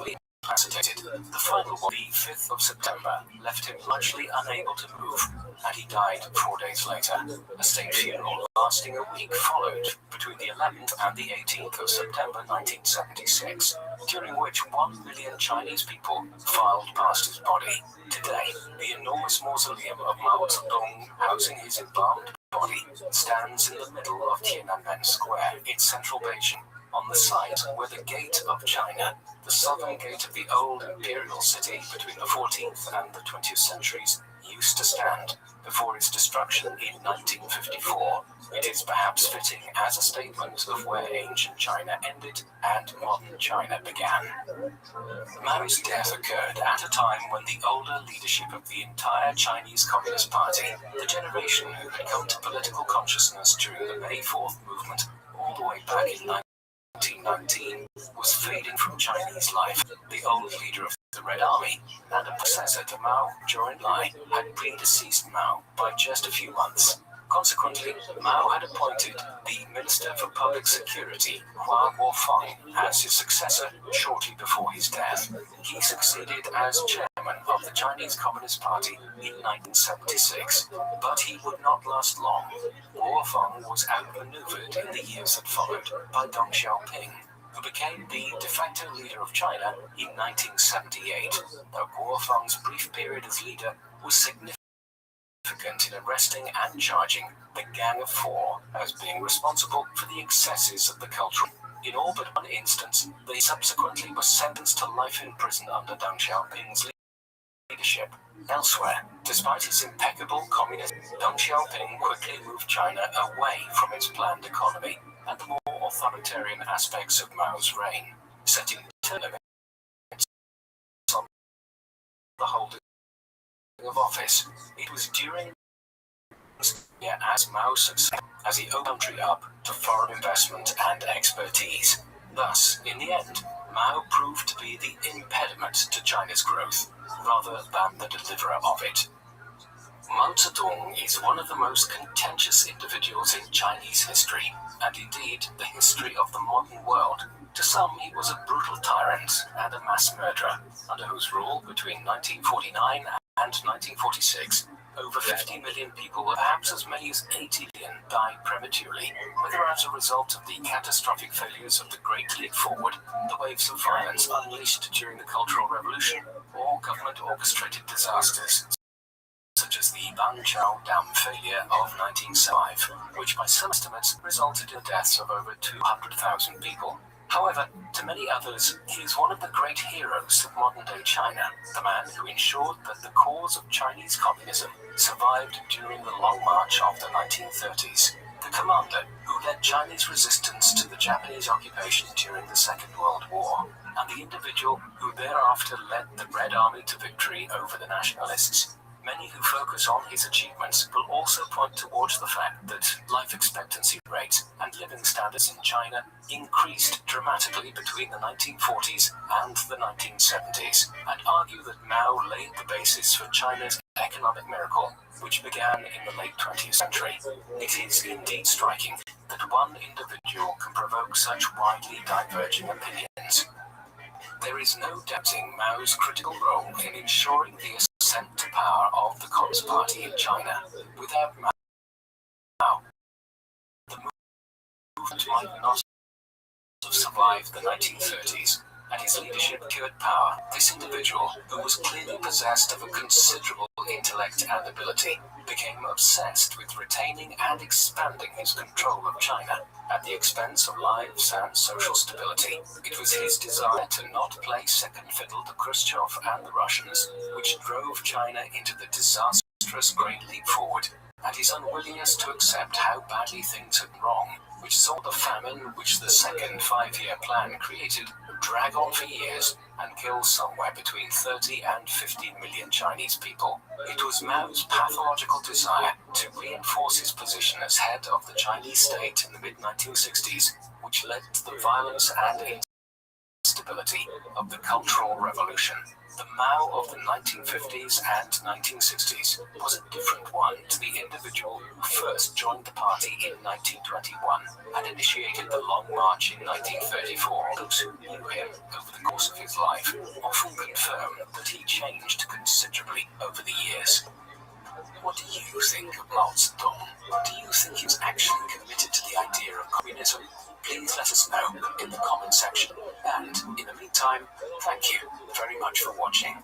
incapacitated. The final one, the 5th of September, left him largely unable to move, and he died 4 days later. A state funeral lasting a week followed between the 11th and the 18th of September 1976, during which 1 million Chinese people filed past his body. Today, the enormous mausoleum of Mao Zedong, housing his embalmed body, stands in the middle of Tiananmen Square in central Beijing, on the site where the Gate of China, the southern gate of the old imperial city between the 14th and the 20th centuries, used to stand before its destruction in 1954. It is perhaps fitting as a statement of where ancient China ended and modern China began. Mao's death occurred at a time when the older leadership of the entire Chinese Communist Party, the generation who had come to political consciousness during the May 4th movement all the way back in 1919, was fading from Chinese life. The old leader of the Red Army and a successor to Mao, Zhou Enlai, had predeceased Mao by just a few months. Consequently, Mao had appointed the Minister for Public Security, Hua Guofeng, as his successor shortly before his death. He succeeded as chairman of the Chinese Communist Party in 1976, but he would not last long. Guofeng was outmaneuvered in the years that followed by Deng Xiaoping. who became the de facto leader of China in 1978, though Guofeng's brief period as leader was significant in arresting and charging the Gang of Four as being responsible for the excesses of the cultural. In all but one instance, they subsequently were sentenced to life in prison under Deng Xiaoping's leadership. Elsewhere, despite his impeccable communism, Deng Xiaoping quickly moved China away from its planned economy and the more authoritarian aspects of Mao's reign, setting term limits on the holding of office. It was during as Mao's success as he opened the country up to foreign investment and expertise. Thus, in the end, Mao proved to be the impediment to China's growth, rather than the deliverer of it. Mao Zedong is one of the most contentious individuals in Chinese history, and indeed the history of the modern world. To some, he was a brutal tyrant and a mass murderer, under whose rule between 1949 and 1946, over 50 million people, perhaps as many as 80 million, died prematurely, whether as a result of the catastrophic failures of the Great Leap Forward, the waves of violence unleashed during the Cultural Revolution, or government-orchestrated disasters, such as the Banqiao Dam failure of 1975, which by some estimates resulted in the deaths of over 200,000 people. However, to many others, he is one of the great heroes of modern-day China, the man who ensured that the cause of Chinese communism survived during the Long March of the 1930s, the commander who led Chinese resistance to the Japanese occupation during the Second World War, and the individual who thereafter led the Red Army to victory over the nationalists. Many who focus on his achievements will also point towards the fact that life expectancy rates and living standards in China increased dramatically between the 1940s and the 1970s, and argue that Mao laid the basis for China's economic miracle, which began in the late 20th century. It is indeed striking that one individual can provoke such widely diverging opinions. There is no doubting Mao's critical role in ensuring the ascent to power of the Communist Party in China. Without Mao, the movement might not have survived the 1930s, and his leadership secured power. This individual, who was clearly possessed of a considerable intellect and ability, became obsessed with retaining and expanding his control of China at the expense of lives and social stability. It was his desire to not play second fiddle to Khrushchev and the Russians, which drove China into the disastrous Great Leap Forward, and his unwillingness to accept how badly things had gone wrong, which saw the famine which the second five-year plan created drag on for years and kill somewhere between 30 and 50 million Chinese people. It was Mao's pathological desire to reinforce his position as head of the Chinese state in the mid-1960s, which led to the violence and instability of the Cultural Revolution. The Mao of the 1950s and 1960s was a different one to the individual who first joined the party in 1921 and initiated the Long March in 1934. Those who knew him over the course of his life often confirm that he changed considerably over the years. What do you think of Mao Zedong? Do you think he was actually committed to the idea of communism? Please let us know in the comment section. And in the meantime, thank you very much for watching.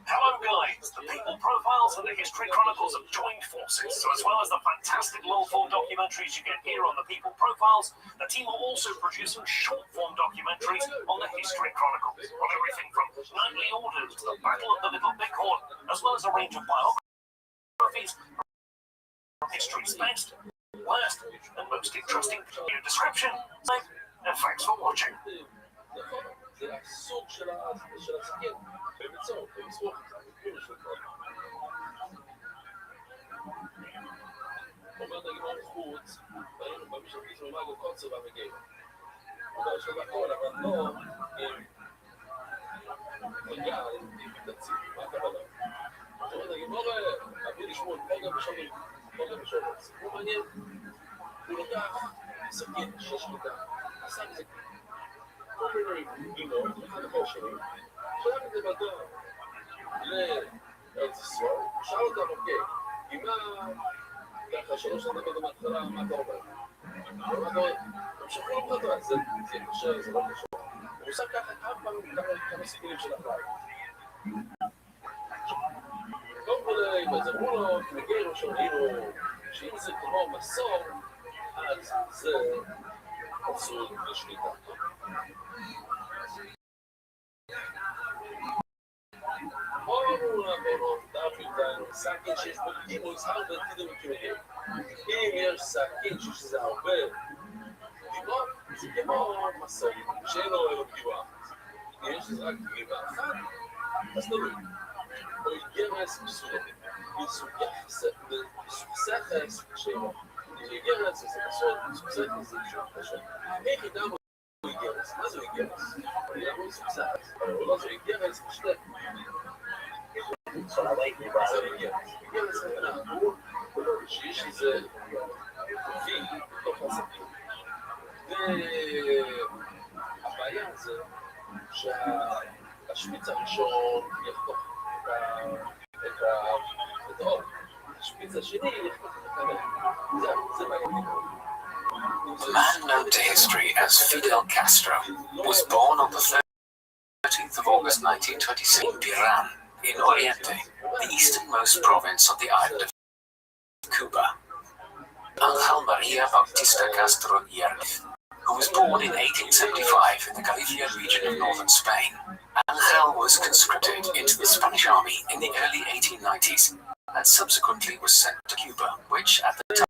Hello guys, the People Profiles and the History Chronicles have joined forces, so as well as the fantastic long-form documentaries you get here on the People Profiles, the team are also producing short-form documentaries on the History Chronicles, on everything from nightly orders to the Battle of the Little Bighorn, as well as a range of biographies from history's best, worst, and most interesting description. And thanks for watching. אותם, אוקיי, עם ככה 3 דקות מההתחלה, מה אתה אומר? מה אתה אומר? תמשיכו עם אותו, זה קשה, זה לא קשה. הוא עושה ככה כמה סיכונים של החיים. קודם כל, אז אמרו לו, תנגר, שאומרים לו, שאם זה כמו מסור, אז זה אסור לשליטה. בואו דאפילטן, סכין שיש בו דימוס הרבה דימות כמגן. אם יש סכין שיש לזה הרבה דימות, זה כמו מסור, שאין לו דימה. אם יש לזה רק דימה אחת, אז תלוי. או גרס מסוימת, מסוכסכת שלו. גרס זה מסורת, מסוכסכת זה שום קשה. איך ידענו גרס? מה זה גרס? למה הוא מסוכסכת? לא זה גרס בשתי. זה גרס הוא שיש לזה וי בתוך הספים. והבעיה זה שהשפיץ הראשון יחתוך את האור. השפיץ השני יחתוך את הקנה. זה בעיה. A man known to history as Fidel Castro was born on the 13th of August 1926 in Piran, in Oriente, the easternmost province of the island of Cuba. Ángel María Bautista Castro Yerez, who was born in 1875 in the Galicia region of northern Spain. Ángel was conscripted into the Spanish army in the early 1890s and subsequently was sent to Cuba, which at the time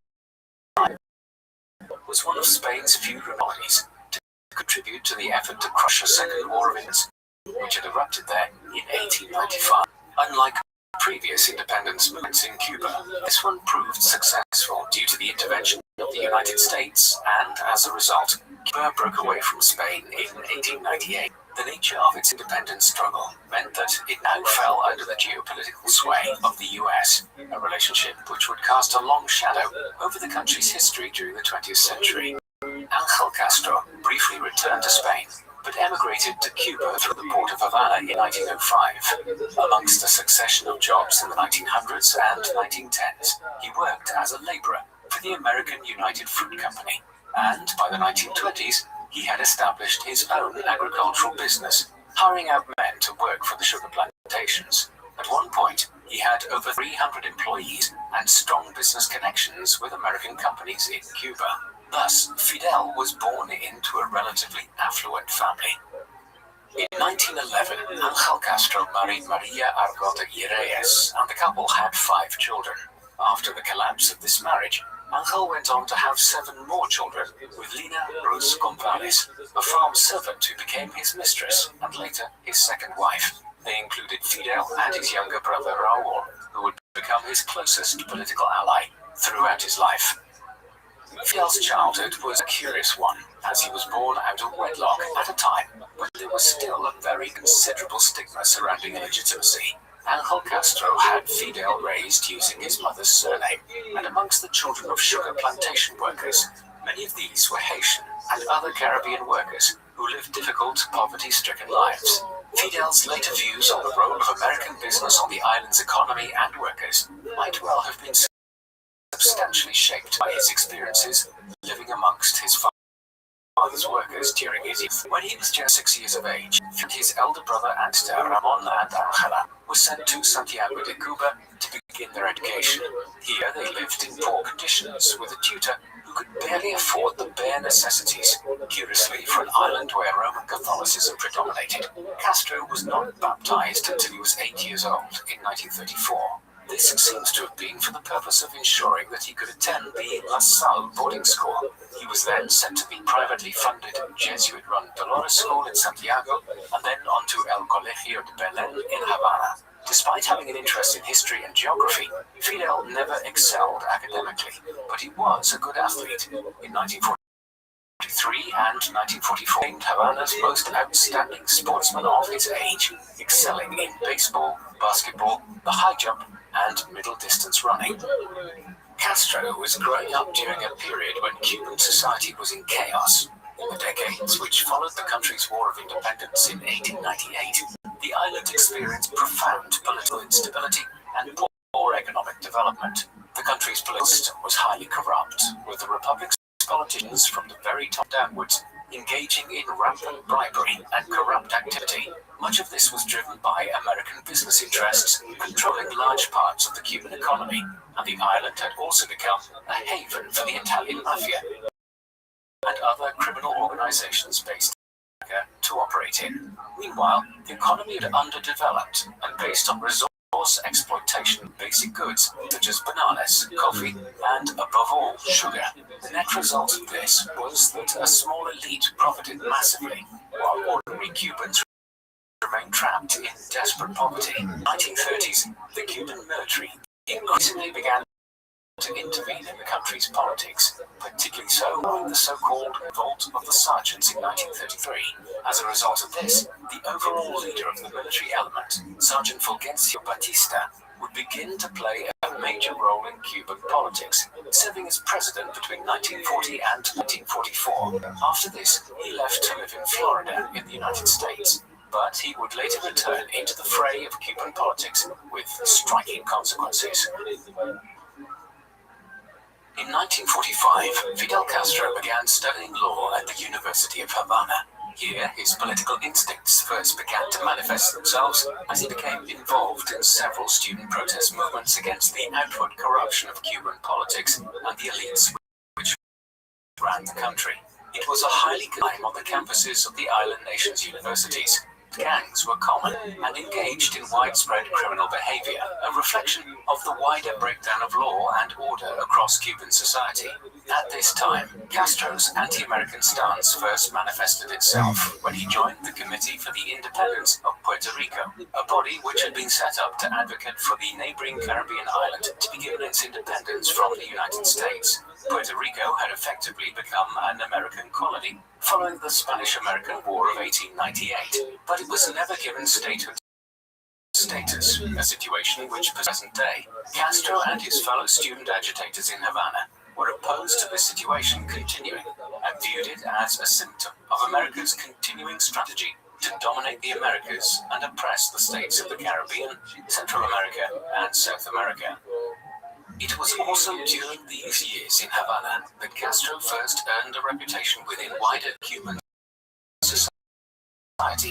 was one of Spain's few colonies to contribute to the effort to crush a second war of independence, which had erupted there in 1895. Unlike previous independence movements in Cuba, this one proved successful due to the intervention of the United States, and as a result, Cuba broke away from Spain in 1898. The nature of its independence struggle meant that it now fell under the geopolitical sway of the US, a relationship which would cast a long shadow over the country's history during the 20th century. Ángel Castro briefly returned to Spain, but emigrated to Cuba through the port of Havana in 1905. Amongst a succession of jobs in the 1900s and 1910s, he worked as a laborer for the American United Fruit Company, and by the 1920s, he had established his own agricultural business, hiring out men to work for the sugar plantations. At one point, he had over 300 employees and strong business connections with American companies in Cuba. Thus, Fidel was born into a relatively affluent family. In 1911, Ángel Castro married María Argota Yerez, and the couple had 5 children. After the collapse of this marriage, Ángel went on to have 7 more children with Lina Ruz González, a farm servant who became his mistress and later his second wife. They included Fidel and his younger brother Raúl, who would become his closest political ally throughout his life. Fidel's childhood was a curious one, as he was born out of wedlock at a time when there was still a very considerable stigma surrounding illegitimacy. Ángel Castro had Fidel raised using his mother's surname, and amongst the children of sugar plantation workers, many of these were Haitian and other Caribbean workers who lived difficult, poverty-stricken lives. Fidel's later views on the role of American business on the island's economy and workers might well have been substantially shaped by his experiences living amongst his father's workers during his youth. When he was just 6 years of age, his elder brother Antonio Ramon and Ángela were sent to Santiago de Cuba to begin their education. Here they lived in poor conditions with a tutor who could barely afford the bare necessities. Curiously, for an island where Roman Catholicism predominated, Castro was not baptized until he was 8 years old in 1934. This seems to have been for the purpose of ensuring that he could attend the La Salle boarding school. He was then sent to the privately funded Jesuit-run Dolores School in Santiago, and then on to El Colegio de Belén in Havana. Despite having an interest in history and geography, Fidel never excelled academically, but he was a good athlete. In 1943 and 1944, named Havana's most outstanding sportsman of his age, excelling in baseball, basketball, the high jump, and middle distance running. Castro was growing up during a period when Cuban society was in chaos. In the decades which followed the country's War of Independence in 1898, the island experienced profound political instability and poor economic development. The country's political system was highly corrupt, with the republic's politicians from the very top downwards engaging in rampant bribery and corrupt activity. Much of this was driven by American business interests controlling large parts of the Cuban economy, and the island had also become a haven for the Italian mafia and other criminal organizations based in America to operate in. Meanwhile, the economy had underdeveloped and based on resource exploitation of basic goods such as bananas, coffee, and above all, sugar. The net result of this was that a small elite profited massively, while ordinary Cubans remained trapped in desperate poverty. In the 1930s, the Cuban military increasingly began to intervene in the country's politics, particularly so in the so-called Revolt of the Sergeants in 1933. As a result of this, the overall leader of the military element, Sergeant Fulgencio Batista, would begin to play a major role in Cuban politics, serving as president between 1940 and 1944. After this, he left to live in Florida in the United States, but he would later return into the fray of Cuban politics with striking consequences. In 1945, Fidel Castro began studying law at the University of Havana. Here, his political instincts first began to manifest themselves as he became involved in several student protest movements against the outward corruption of Cuban politics and the elites which ran the country. It was a highly crime on the campuses of the island nation's universities. Gangs were common and engaged in widespread criminal behavior, a reflection of the wider breakdown of law and order across Cuban society. At this time, Castro's anti-American stance first manifested itself when he joined the Committee for the Independence of Puerto Rico, a body which had been set up to advocate for the neighboring Caribbean island to begin its independence from the United States. Puerto Rico had effectively become an American colony following the Spanish-American War of 1898, but it was never given statehood status, a situation which, present day, Castro and his fellow student agitators in Havana were opposed to this situation continuing and viewed it as a symptom of America's continuing strategy to dominate the Americas and oppress the states of the Caribbean, Central America, and South America. It was also during these years in Havana that Castro first earned a reputation within wider Cuban society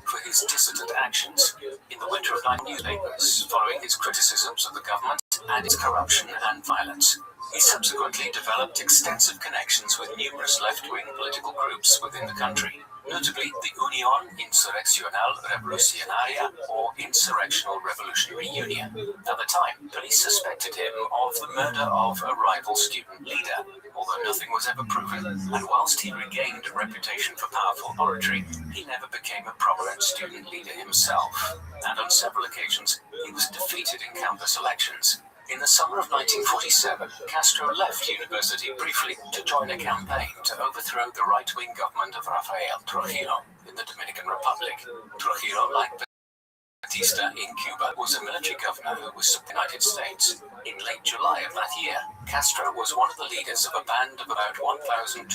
for his dissident actions. In the winter of 9 newspapers, following his criticisms of the government and its corruption and violence, he subsequently developed extensive connections with numerous left-wing political groups within the country, notably the Unión Insurreccional Revolucionaria or Insurrectional Revolutionary Union. At the time, police suspected him of the murder of a rival student leader, although nothing was ever proven, and whilst he regained a reputation for powerful oratory, he never became a prominent student leader himself, and on several occasions he was defeated in campus elections. In the summer of 1947, Castro left university briefly to join a campaign to overthrow the right-wing government of Rafael Trujillo in the Dominican Republic. Trujillo, like Batista in Cuba, was a military governor who was the United States. In late July of that year, Castro was one of the leaders of a band of about 1,200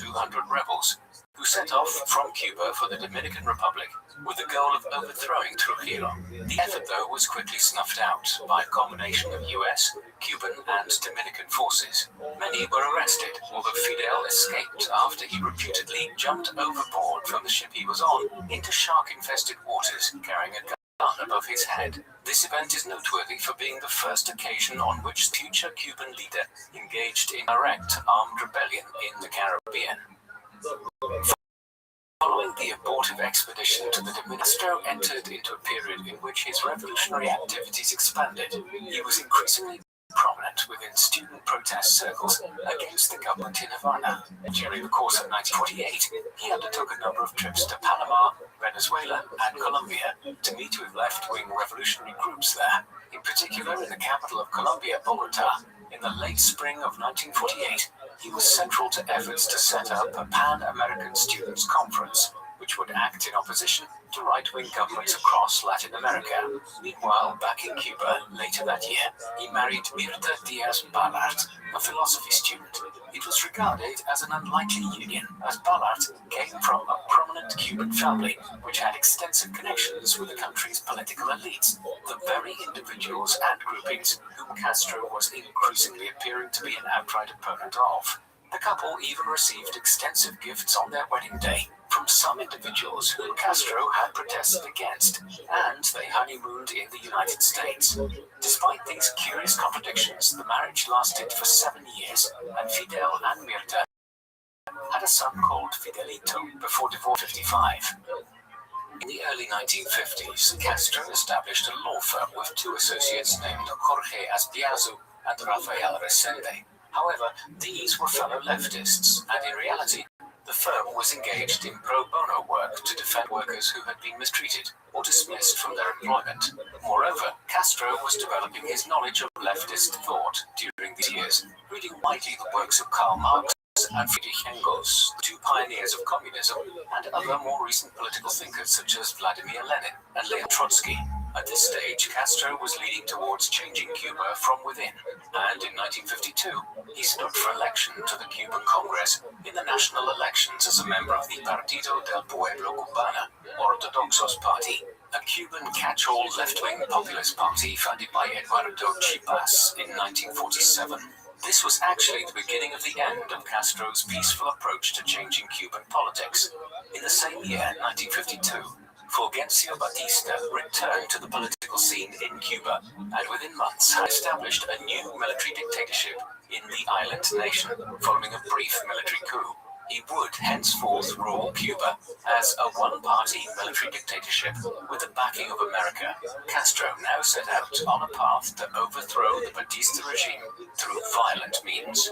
rebels who set off from Cuba for the Dominican Republic with the goal of overthrowing Trujillo. The effort, though, was quickly snuffed out by a combination of US, Cuban, and Dominican forces. Many were arrested, although Fidel escaped after he reputedly jumped overboard from the ship he was on into shark-infested waters, carrying a gun above his head. This event is noteworthy for being the first occasion on which the future Cuban leader engaged in direct armed rebellion in the Caribbean. Following the abortive expedition to the Dominican, Castro entered into a period in which his revolutionary activities expanded. He was increasingly prominent within student protest circles against the government in Havana. During the course of 1948, he undertook a number of trips to Panama, Venezuela, and Colombia to meet with left-wing revolutionary groups there. In particular, in the capital of Colombia, Bogota, in the late spring of 1948, he was central to efforts to set up a Pan-American Students' Conference, which would act in opposition to right-wing governments across Latin America. Meanwhile, back in Cuba, later that year, he married Mirta Diaz-Balart, a philosophy student. It was regarded as an unlikely union, as Balart came from a prominent Cuban family, which had extensive connections with the country's political elites, the very individuals and groupings whom Castro was increasingly appearing to be an outright opponent of. The couple even received extensive gifts on their wedding day from some individuals whom Castro had protested against, and they honeymooned in the United States. Despite these curious contradictions, the marriage lasted for 7 years, and Fidel and Mirta had a son called Fidelito before divorce in 1955. In the early 1950s, Castro established a law firm with two associates named Jorge Aspiazu and Rafael Resende. However, these were fellow leftists, and in reality, the firm was engaged in pro bono work to defend workers who had been mistreated or dismissed from their employment. Moreover, Castro was developing his knowledge of leftist thought during these years, reading widely the works of Karl Marx and Friedrich Engels, two pioneers of communism, and other more recent political thinkers such as Vladimir Lenin and Leon Trotsky. At this stage, Castro was leading towards changing Cuba from within, and in 1952, he stood for election to the Cuban Congress in the national elections as a member of the Partido del Pueblo Cubano, Ortodoxos Party, a Cuban catch-all left-wing populist party founded by Eduardo Chipas in 1947. This was actually the beginning of the end of Castro's peaceful approach to changing Cuban politics. In the same year, 1952, Fulgencio Batista returned to the political scene in Cuba, and within months had established a new military dictatorship in the island nation, following a brief military coup. He would henceforth rule Cuba as a one-party military dictatorship with the backing of America. Castro now set out on a path to overthrow the Batista regime through violent means.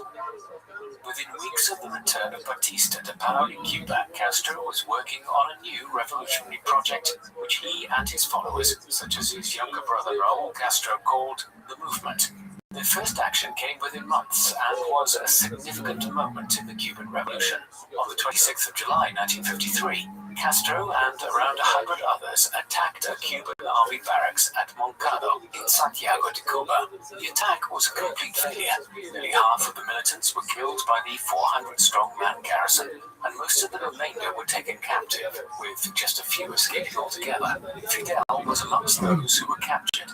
Within weeks of the return of Batista to power in Cuba, Castro was working on a new revolutionary project, which he and his followers, such as his younger brother Raul Castro, called the Movement. Their first action came within months and was a significant moment in the Cuban Revolution. On the 26th of July 1953, Castro and around 100 others attacked a Cuban army barracks at Moncado in Santiago de Cuba. The attack was a complete failure. Nearly half of the militants were killed by the 400-strong man garrison, and most of the remainder were taken captive, with just a few escaping altogether. Fidel was amongst those who were captured,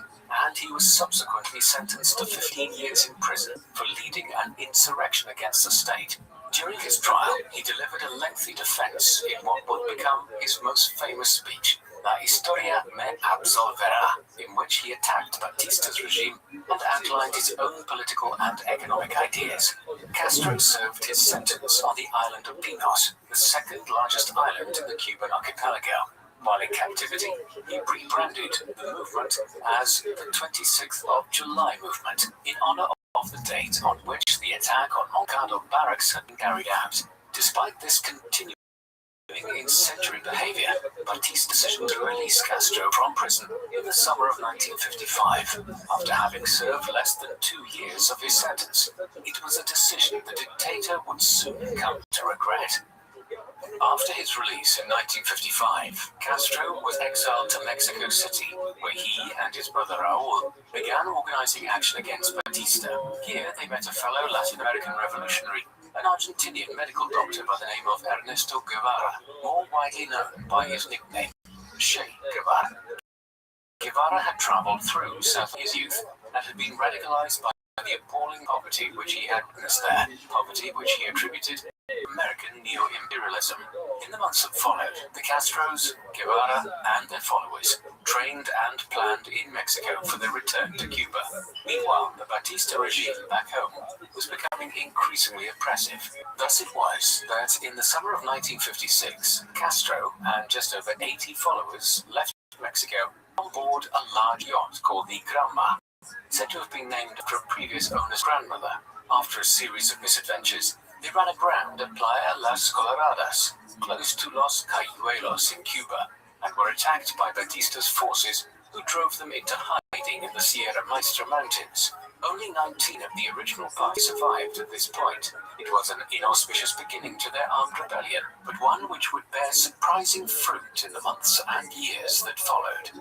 and he was subsequently sentenced to 15 years in prison for leading an insurrection against the state. During his trial, he delivered a lengthy defense in what would become his most famous speech, La Historia me absolverá, in which he attacked Batista's regime and outlined his own political and economic ideas. Castro served his sentence on the island of Pinos, the second largest island in the Cuban archipelago. While in captivity, he rebranded the movement as the 26th of July movement, in honor of the date on which the attack on Moncado barracks had been carried out. Despite this continuing incendiary behavior, Batista's decision to release Castro from prison in the summer of 1955, after having served less than 2 years of his sentence. It was a decision the dictator would soon come to regret. After his release in 1955, Castro was exiled to Mexico City, where he and his brother Raul began organizing action against Batista. Here they met a fellow Latin American revolutionary, an Argentinian medical doctor by the name of Ernesto Guevara, more widely known by his nickname, Che Guevara. Guevara had traveled through South his youth and had been radicalized by the appalling poverty which he had witnessed there, poverty which he attributed to American neo-imperialism. In the months that followed, the Castros, Guevara, and their followers trained and planned in Mexico for their return to Cuba. Meanwhile, the Batista regime back home was becoming increasingly oppressive. Thus it was that in the summer of 1956, Castro and just over 80 followers left Mexico on board a large yacht called the Granma, said to have been named after a previous owner's grandmother. After a series of misadventures, they ran aground at Playa Las Coloradas, close to Los Cayuelos in Cuba, and were attacked by Batista's forces, who drove them into hiding in the Sierra Maestra Mountains. Only 19 of the original party survived at this point. It was an inauspicious beginning to their armed rebellion, but one which would bear surprising fruit in the months and years that followed.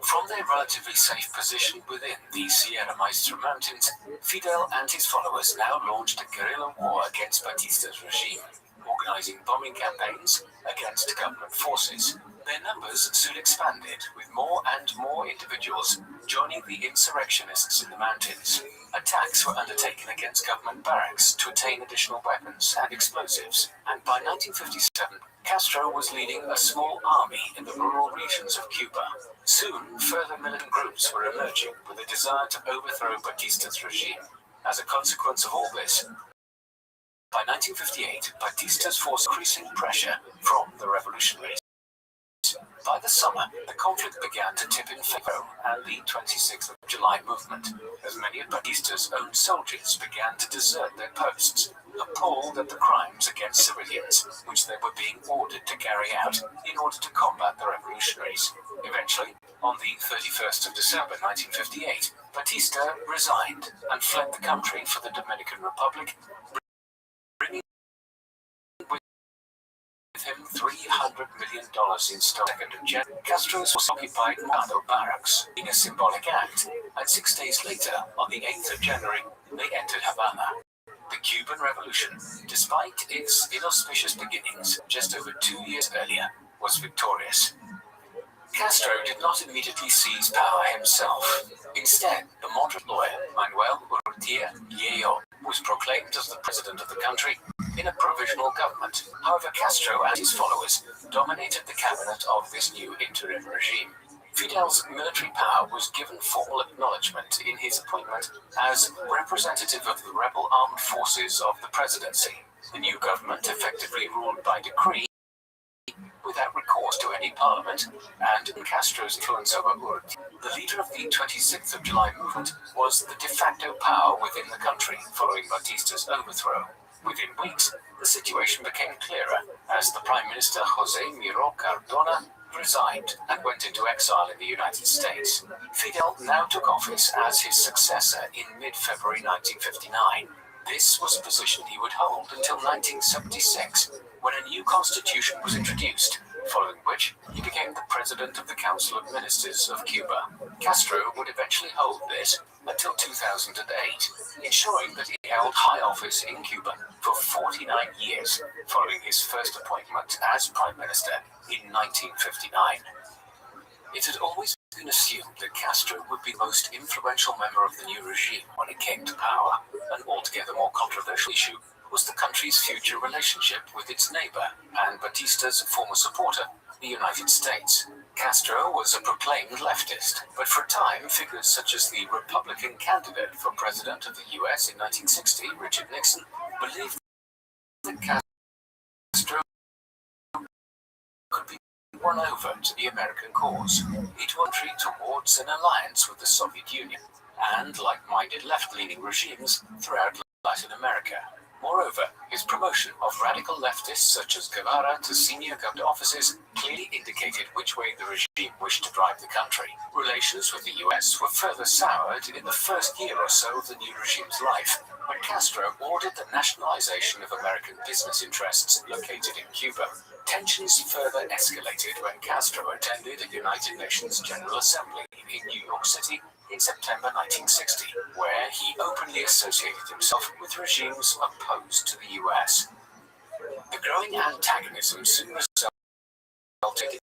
From their relatively safe position within the Sierra Maestra Mountains, Fidel and his followers now launched a guerrilla war against Batista's regime, organizing bombing campaigns against government forces. Their numbers soon expanded, with more and more individuals joining the insurrectionists in the mountains. Attacks were undertaken against government barracks to obtain additional weapons and explosives, and by 1957, Castro was leading a small army in the rural regions of Cuba. Soon, further militant groups were emerging with a desire to overthrow Batista's regime. As a consequence of all this, by 1958, Batista's forced increasing pressure from the revolutionaries. By the summer, the conflict began to tip in favor and the 26th of July movement, as many of Batista's own soldiers began to desert their posts, appalled at the crimes against civilians, which they were being ordered to carry out in order to combat the revolutionaries. Eventually, on the 31st of December 1958, Batista resigned and fled the country for the Dominican Republic, bringing with him $300 million in stock. 2nd of January, Castro's was occupied Mado barracks, in a symbolic act, and 6 days later, on the 8th of January, they entered Havana. The Cuban Revolution, despite its inauspicious beginnings just over 2 years earlier, was victorious. Castro did not immediately seize power himself. Instead, the moderate lawyer, Manuel Urrutia Yeo, was proclaimed as the president of the country in a provisional government. However, Castro and his followers dominated the cabinet of this new interim regime. Fidel's military power was given formal acknowledgement in his appointment as representative of the rebel armed forces of the presidency. The new government effectively ruled by decree without recourse to any parliament, and Castro's influence over Urrutia, the leader of the 26th of July movement, was the de facto power within the country following Batista's overthrow. Within weeks, the situation became clearer as the Prime Minister José Miró Cardona resigned and went into exile in the United States. Fidel now took office as his successor in mid-February 1959. This was a position he would hold until 1976, when a new constitution was introduced, following which he became the president of the Council of Ministers of Cuba. Castro would eventually hold this until 2008, ensuring that he held high office in Cuba for 49 years, following his first appointment as Prime Minister in 1959. It had always been assumed that Castro would be the most influential member of the new regime when it came to power. An altogether more controversial issue was the country's future relationship with its neighbor and Batista's former supporter, the United States. Castro was a proclaimed leftist, but for a time, figures such as the Republican candidate for president of the US in 1960, Richard Nixon, believed that Castro could be won over to the American cause. It would retreat towards an alliance with the Soviet Union and like-minded left-leaning regimes throughout Latin America. Moreover, his promotion of radical leftists such as Guevara to senior government offices clearly indicated which way the regime wished to drive the country. Relations with the US were further soured in the first year or so of the new regime's life, when Castro ordered the nationalization of American business interests located in Cuba. Tensions further escalated when Castro attended a United Nations General Assembly in New York City in September 1960, where he openly associated himself with regimes opposed to the US. The growing antagonism soon resulted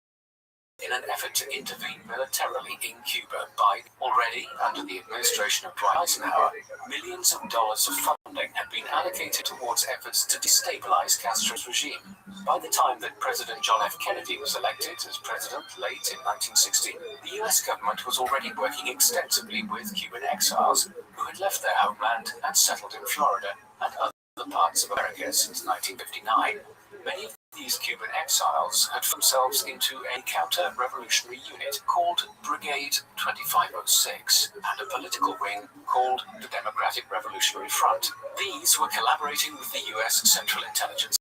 in an effort to intervene militarily in Cuba by, already under the administration of Dwight Eisenhower, millions of dollars of funding had been allocated towards efforts to destabilize Castro's regime. By the time that President John F. Kennedy was elected as president late in 1960, the US government was already working extensively with Cuban exiles who had left their homeland and settled in Florida and other parts of America since 1959. Many of these Cuban exiles had formed themselves into a counter-revolutionary unit called Brigade 2506 and a political wing called the Democratic Revolutionary Front. These were collaborating with the US Central Intelligence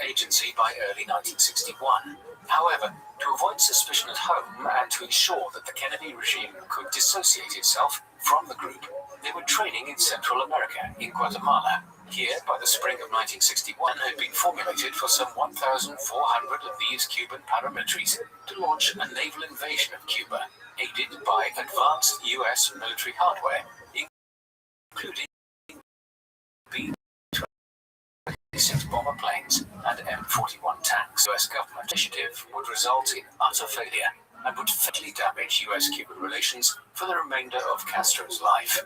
Agency by early 1961. However, to avoid suspicion at home and to ensure that the Kennedy regime could dissociate itself from the group, They were training in Central America, in Guatemala. Here, by the spring of 1961, had been formulated for some 1,400 of these Cuban paramilitaries to launch a naval invasion of Cuba, aided by advanced U.S. military hardware, including B-26 bomber planes and M41 tanks. The U.S. government initiative would result in utter failure and would fatally damage U.S.-Cuban relations for the remainder of Castro's life.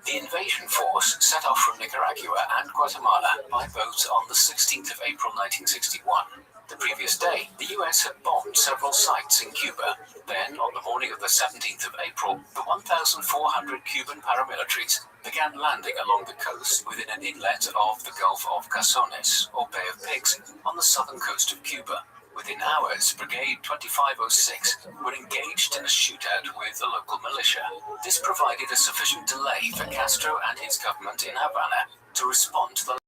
The invasion force set off from Nicaragua and Guatemala by boat on the 16th of April 1961. The previous day, the US had bombed several sites in Cuba. Then, on the morning of the 17th of April, the 1,400 Cuban paramilitaries began landing along the coast within an inlet of the Gulf of Cazones, or Bay of Pigs, on the southern coast of Cuba. Within hours, Brigade 2506 were engaged in a shootout with the local militia. This provided a sufficient delay for Castro and his government in Havana to respond to the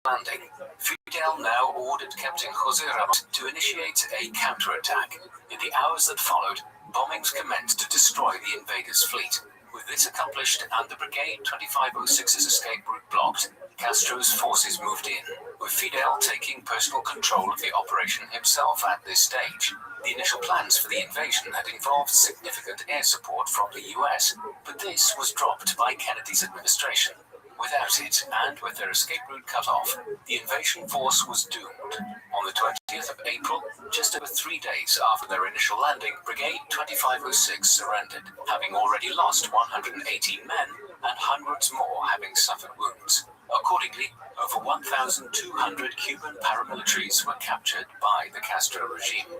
landing. Fidel now ordered Captain Jose Ramos to initiate a counterattack. In the hours that followed, bombings commenced to destroy the invaders' fleet. With this accomplished and the Brigade 2506's escape route blocked, Castro's forces moved in, with Fidel taking personal control of the operation himself at this stage. The initial plans for the invasion had involved significant air support from the US, but this was dropped by Kennedy's administration. Without it, and with their escape route cut off, the invasion force was doomed. On the 20th of April, just over 3 days after their initial landing, Brigade 2506 surrendered, having already lost 118 men and hundreds more having suffered wounds. Accordingly, over 1,200 Cuban paramilitaries were captured by the Castro regime.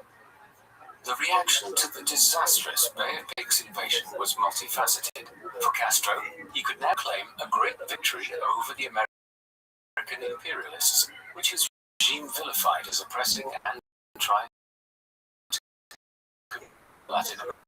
The reaction to the disastrous Bay of Pigs invasion was multifaceted. For Castro, he could now claim a great victory over the American imperialists, which his regime vilified as oppressing and trying to Latin America.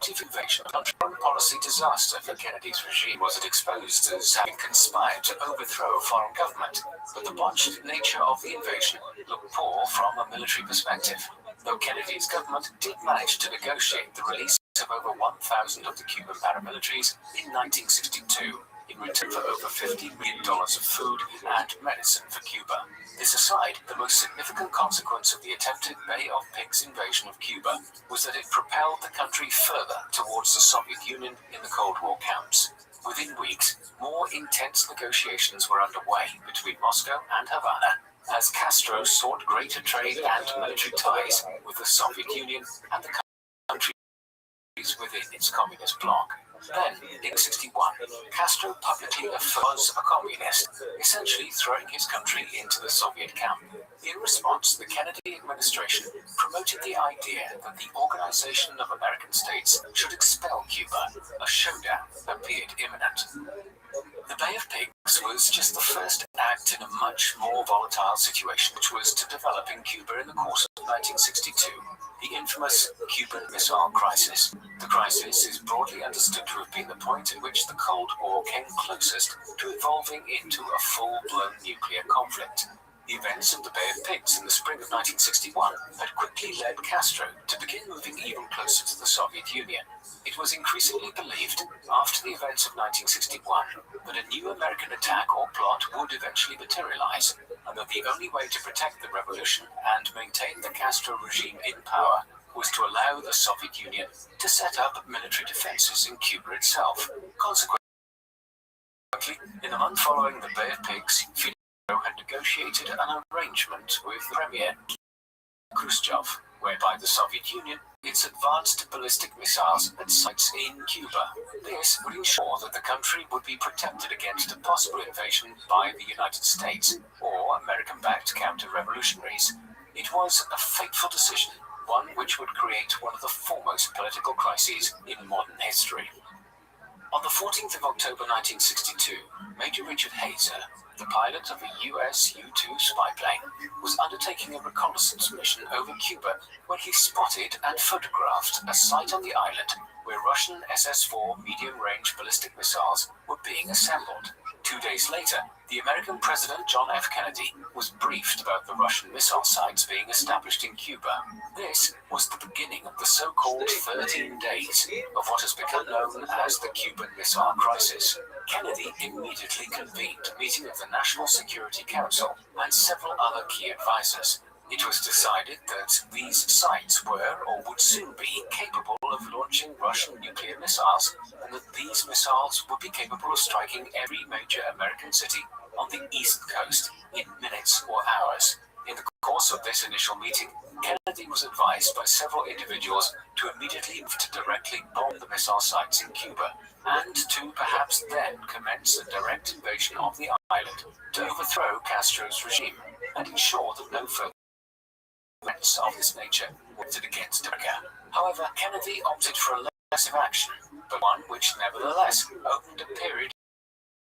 Invasion of a foreign policy disaster for Kennedy's regime was it exposed as having conspired to overthrow a foreign government, but the botched nature of the invasion looked poor from a military perspective. Though Kennedy's government did manage to negotiate the release of over 1,000 of the Cuban paramilitaries in 1962, in return for over $50 million of food and medicine for Cuba. This aside, the most significant consequence of the attempted Bay of Pigs invasion of Cuba was that it propelled the country further towards the Soviet Union in the Cold War camps. Within weeks, more intense negotiations were underway between Moscow and Havana, as Castro sought greater trade and military ties with the Soviet Union and the countries within its communist bloc. Then, in 1961, Castro publicly was a communist, essentially throwing his country into the Soviet camp. In response, the Kennedy administration promoted the idea that the Organization of American States should expel Cuba. A showdown appeared imminent. The Bay of Pigs was just the first act in a much more volatile situation which was to develop in Cuba in the course of 1962, the infamous Cuban Missile Crisis. The crisis is broadly understood to have been the point at which the Cold War came closest to evolving into a full-blown nuclear conflict. The events of the Bay of Pigs in the spring of 1961 had quickly led Castro to begin moving even closer to the Soviet Union. It was increasingly believed, after the events of 1961, that a new American attack or plot would eventually materialize, and that the only way to protect the revolution and maintain the Castro regime in power was to allow the Soviet Union to set up military defenses in Cuba itself. Consequently, in the month following the Bay of Pigs, Fidel had negotiated an arrangement with Premier Khrushchev, whereby the Soviet Union its advanced ballistic missiles at sites in Cuba. This would ensure that the country would be protected against a possible invasion by the United States or American-backed counter-revolutionaries. It was a fateful decision, one which would create one of the foremost political crises in modern history. On the 14th of October 1962, Major Richard Hazer, the pilot of a US U-2 spy plane, was undertaking a reconnaissance mission over Cuba when he spotted and photographed a site on the island where Russian SS-4 medium-range ballistic missiles were being assembled. 2 days later, the American President John F. Kennedy was briefed about the Russian missile sites being established in Cuba. This was the beginning of the so-called 13 days of what has become known as the Cuban Missile Crisis. Kennedy immediately convened a meeting of the National Security Council and several other key advisors. It was decided that these sites were or would soon be capable of launching Russian nuclear missiles, and that these missiles would be capable of striking every major American city on the east coast in minutes or hours. In the course of this initial meeting, Kennedy was advised by several individuals to immediately move to directly bomb the missile sites in Cuba, and to perhaps then commence a direct invasion of the island to overthrow Castro's regime and ensure that no further events of this nature were against America. However, Kennedy opted for a less of action, but one which nevertheless opened a period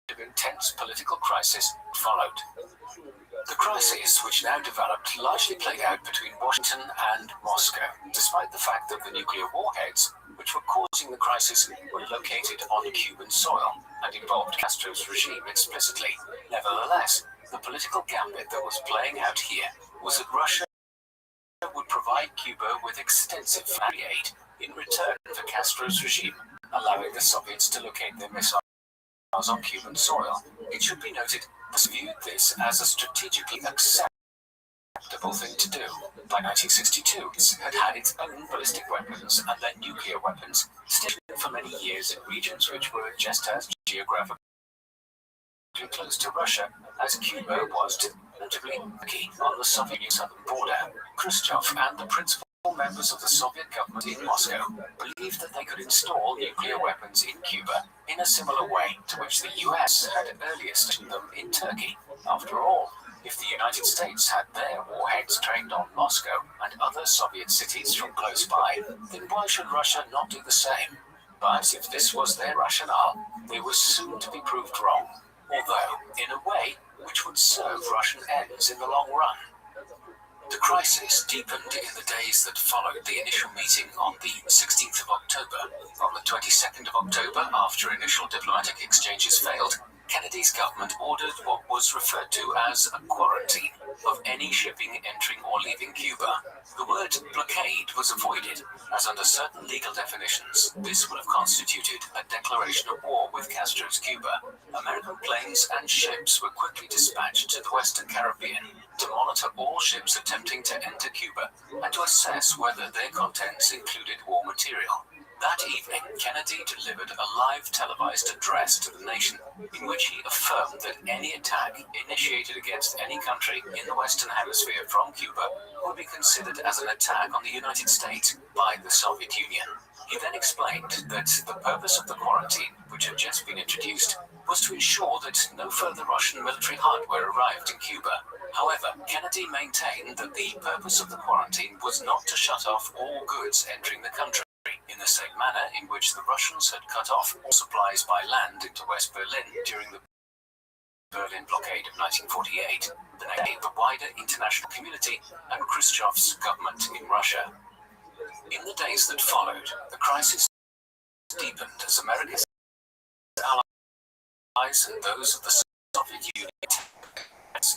of intense political crisis followed. The crisis, which now developed, largely played out between Washington and Moscow, despite the fact that the nuclear warheads which were causing the crisis were located on Cuban soil and involved Castro's regime explicitly. Nevertheless, the political gambit that was playing out here was that Russia would provide Cuba with extensive aid in return for Castro's regime, allowing the Soviets to locate their missiles on Cuban soil. It should be noted, they viewed this as a strategically acceptable thing to do. By 1962, it had had its own ballistic weapons and then nuclear weapons stationed for many years in regions which were just as geographically close to Russia as Cuba was to notably Turkey on the Soviet southern border. Khrushchev and the principal members of the Soviet government in Moscow believed that they could install nuclear weapons in Cuba in a similar way to which the US had earlier stationed them in Turkey. After all, if the United States had their warheads trained on Moscow and other Soviet cities from close by, then why should Russia not do the same? But if this was their rationale, they were soon to be proved wrong, although in a way which would serve Russian ends in the long run. The crisis deepened in the days that followed the initial meeting on the 16th of October. On the 22nd of October, after initial diplomatic exchanges failed, Kennedy's government ordered what was referred to as a quarantine of any shipping entering or leaving Cuba. The word blockade was avoided, as under certain legal definitions, this would have constituted a declaration of war with Castro's Cuba. American planes and ships were quickly dispatched to the Western Caribbean to monitor all ships attempting to enter Cuba and to assess whether their contents included war material. That evening, Kennedy delivered a live televised address to the nation in which he affirmed that any attack initiated against any country in the Western Hemisphere from Cuba would be considered as an attack on the United States by the Soviet Union. He then explained that the purpose of the quarantine, which had just been introduced, was to ensure that no further Russian military hardware arrived in Cuba. However, Kennedy maintained that the purpose of the quarantine was not to shut off all goods entering the country, in the same manner in which the Russians had cut off all supplies by land into West Berlin during the Berlin blockade of 1948, that gave the wider international community and Khrushchev's government in Russia. In the days that followed, the crisis deepened as America's allies and those of the Soviet Union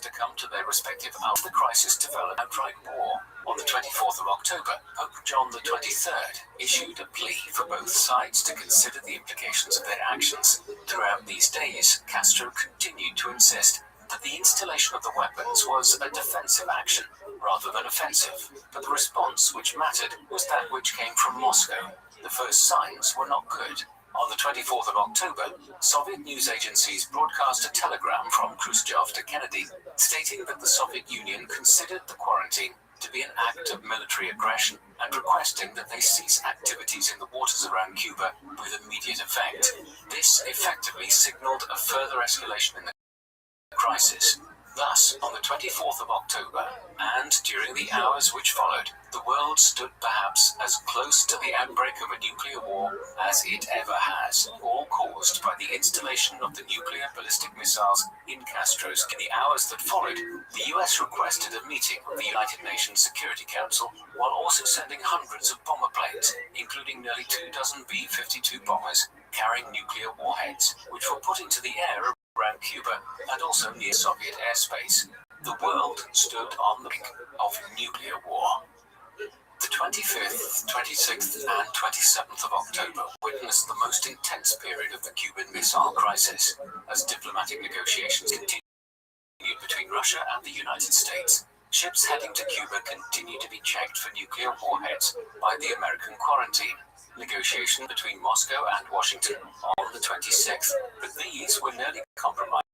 to come to their respective arms. The crisis developed outright war. On the 24th of October, Pope John the 23rd issued a plea for both sides to consider the implications of their actions. Throughout these days, Castro continued to insist that the installation of the weapons was a defensive action rather than offensive, but the response which mattered was that which came from Moscow. The first signs were not good. On the 24th of October, Soviet news agencies broadcast a telegram from Khrushchev to Kennedy stating that the Soviet Union considered the quarantine to be an act of military aggression and requesting that they cease activities in the waters around Cuba with immediate effect. This effectively signaled a further escalation in the crisis. Thus, on the 24th of October, and during the hours which followed, the world stood perhaps as close to the outbreak of a nuclear war as it ever has, all caused by the installation of the nuclear ballistic missiles in Castro's. In the hours that followed, the US requested a meeting of the United Nations Security Council, while also sending hundreds of bomber planes, including nearly 2 dozen B-52 bombers carrying nuclear warheads, which were put into the air around Cuba and also near Soviet airspace. The world stood on the brink of nuclear war. The 25th, 26th, and 27th of October witnessed the most intense period of the Cuban Missile Crisis, as diplomatic negotiations continued between Russia and the United States. Ships heading to Cuba continued to be checked for nuclear warheads by the American quarantine. Negotiation between Moscow and Washington on the 26th, but these were nearly compromised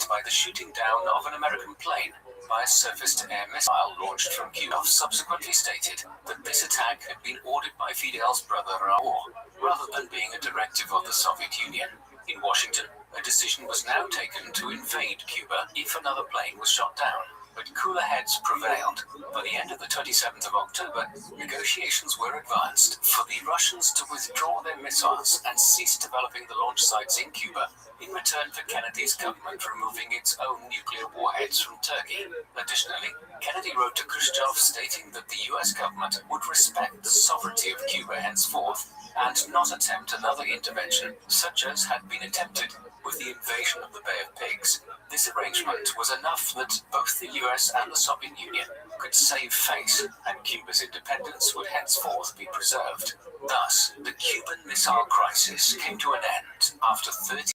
by the shooting down of an American plane by a surface-to-air missile launched from Cuba. Subsequently stated that this attack had been ordered by Fidel's brother Raul, rather than being a directive of the Soviet Union. In Washington, a decision was now taken to invade Cuba if another plane was shot down, but cooler heads prevailed. By the end of the 27th of October, negotiations were advanced for the Russians to withdraw their missiles and cease developing the launch sites in Cuba, in return for Kennedy's government removing its own nuclear warheads from Turkey. Additionally, Kennedy wrote to Khrushchev stating that the US government would respect the sovereignty of Cuba henceforth and not attempt another intervention such as had been attempted with the invasion of the Bay of Pigs. This arrangement was enough that both the US and the Soviet Union could save face, and Cuba's independence would henceforth be preserved. Thus, the Cuban Missile Crisis came to an end after 13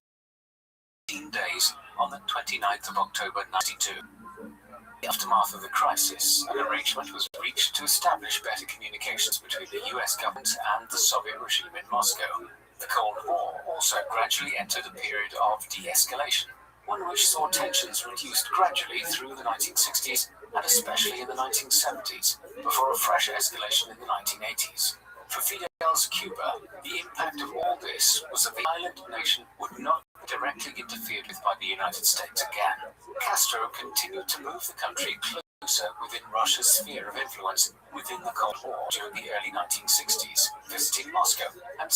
days on the 29th of October 1992. In the aftermath of the crisis, an arrangement was reached to establish better communications between the US government and the Soviet regime in Moscow. The Cold War also gradually entered a period of de-escalation, one which saw tensions reduced gradually through the 1960s and especially in the 1970s, before a fresh escalation in the 1980s. For Fidel's Cuba, the impact of all this was that the island nation would not be directly interfered with by the United States again. Castro continued to move the country closer within Russia's sphere of influence within the Cold War during the early 1960s, visiting Moscow and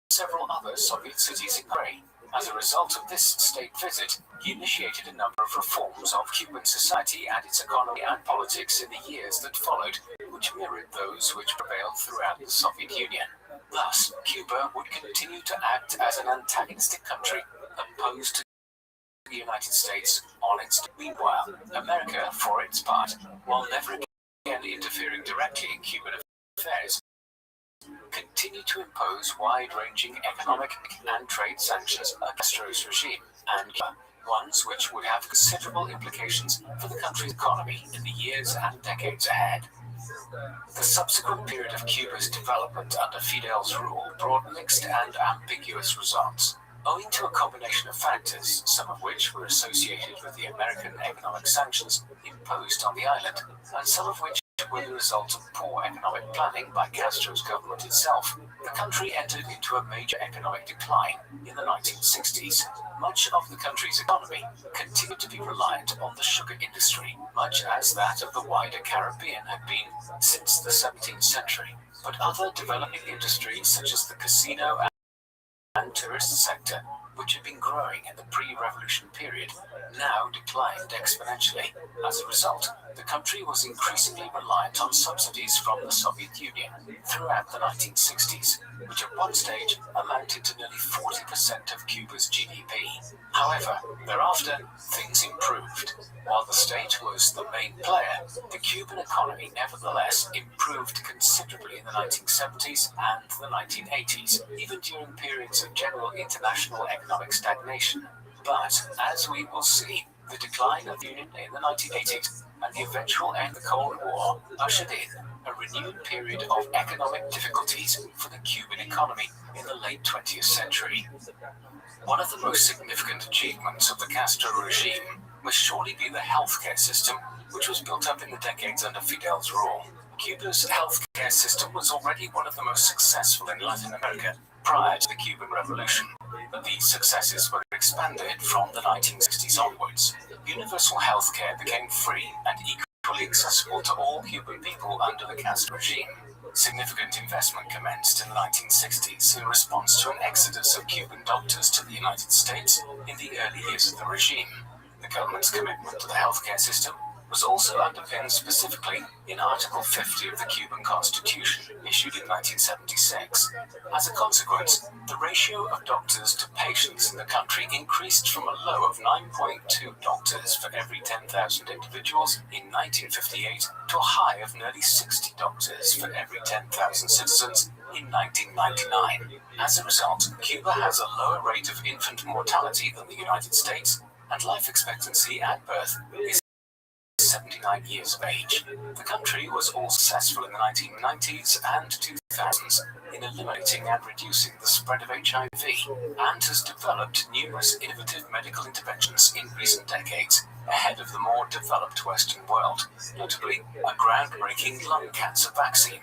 several other Soviet cities in Ukraine. As a result of this state visit, he initiated a number of reforms of Cuban society and its economy and politics in the years that followed, which mirrored those which prevailed throughout the Soviet Union. Thus, Cuba would continue to act as an antagonistic country, opposed to the United States on its. Meanwhile, America, for its part, while never again interfering directly in Cuban affairs, continued to impose wide-ranging economic and trade sanctions on Castro's regime, and ones which would have considerable implications for the country's economy in the years and decades ahead. The subsequent period of Cuba's development under Fidel's rule brought mixed and ambiguous results, owing to a combination of factors, some of which were associated with the American economic sanctions imposed on the island, and some of which were the result of poor economic planning by Castro's government itself. The country entered into a major economic decline in the 1960s. Much of the country's economy continued to be reliant on the sugar industry, much as that of the wider Caribbean had been since the 17th century. But other developing industries such as the casino and tourist sector, which had been growing in the pre-revolution period, now declined exponentially. As a result, the country was increasingly reliant on subsidies from the Soviet Union throughout the 1960s, which at one stage amounted to nearly 40% of Cuba's GDP. However, thereafter, things improved. While the state was the main player, the Cuban economy nevertheless improved considerably in the 1970s and the 1980s, even during periods of general international economic stagnation. But, as we will see, the decline of the Union in the 1980s and the eventual end of the Cold War ushered in a renewed period of economic difficulties for the Cuban economy in the late 20th century. One of the most significant achievements of the Castro regime must surely be the healthcare system, which was built up in the decades under Fidel's rule. Cuba's healthcare system was already one of the most successful in Latin America prior to the Cuban Revolution, but these successes were expanded from the 1960s onwards. Universal healthcare became free and equally accessible to all Cuban people under the Castro regime. Significant investment commenced in the 1960s in response to an exodus of Cuban doctors to the United States in the early years of the regime. The government's commitment to the healthcare system was also underpinned specifically in Article 50 of the Cuban Constitution, issued in 1976. As a consequence, the ratio of doctors to patients in the country increased from a low of 9.2 doctors for every 10,000 individuals in 1958 to a high of nearly 60 doctors for every 10,000 citizens in 1999. As a result, Cuba has a lower rate of infant mortality than the United States, and life expectancy at birth is 79 years of age. The country was all successful in the 1990s and 2000s in eliminating and reducing the spread of HIV, and has developed numerous innovative medical interventions in recent decades ahead of the more developed Western world, notably a groundbreaking lung cancer vaccine.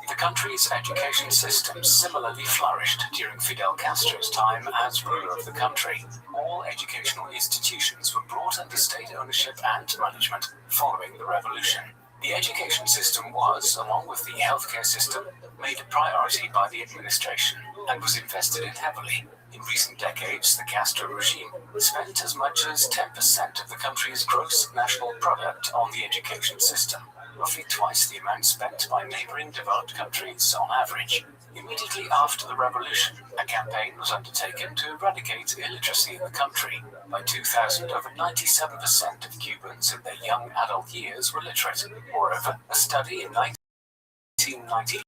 The country's education system similarly flourished during Fidel Castro's time as ruler of the country. All educational institutions were brought under state ownership and management following the revolution. The education system was, along with the healthcare system, made a priority by the administration and was invested in heavily. In recent decades, the Castro regime spent as much as 10% of the country's gross national product on the education system, roughly twice the amount spent by neighboring developed countries on average. Immediately after the revolution, a campaign was undertaken to eradicate illiteracy in the country. By 2000, over 97% of Cubans in their young adult years were literate. Moreover, a study in 1998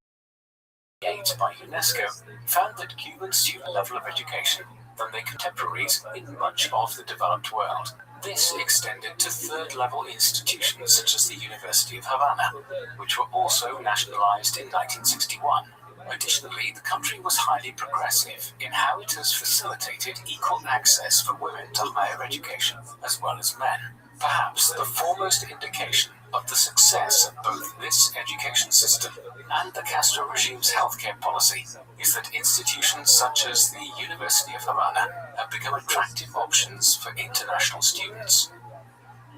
by UNESCO found that Cubans achieve a level of education than their contemporaries in much of the developed world. This extended to third-level institutions such as the University of Havana, which were also nationalized in 1961. Additionally, the country was highly progressive in how it has facilitated equal access for women to higher education, as well as men. Perhaps the foremost indication of the success of both this education system and the Castro regime's healthcare policy is that institutions such as the University of Havana have become attractive options for international students.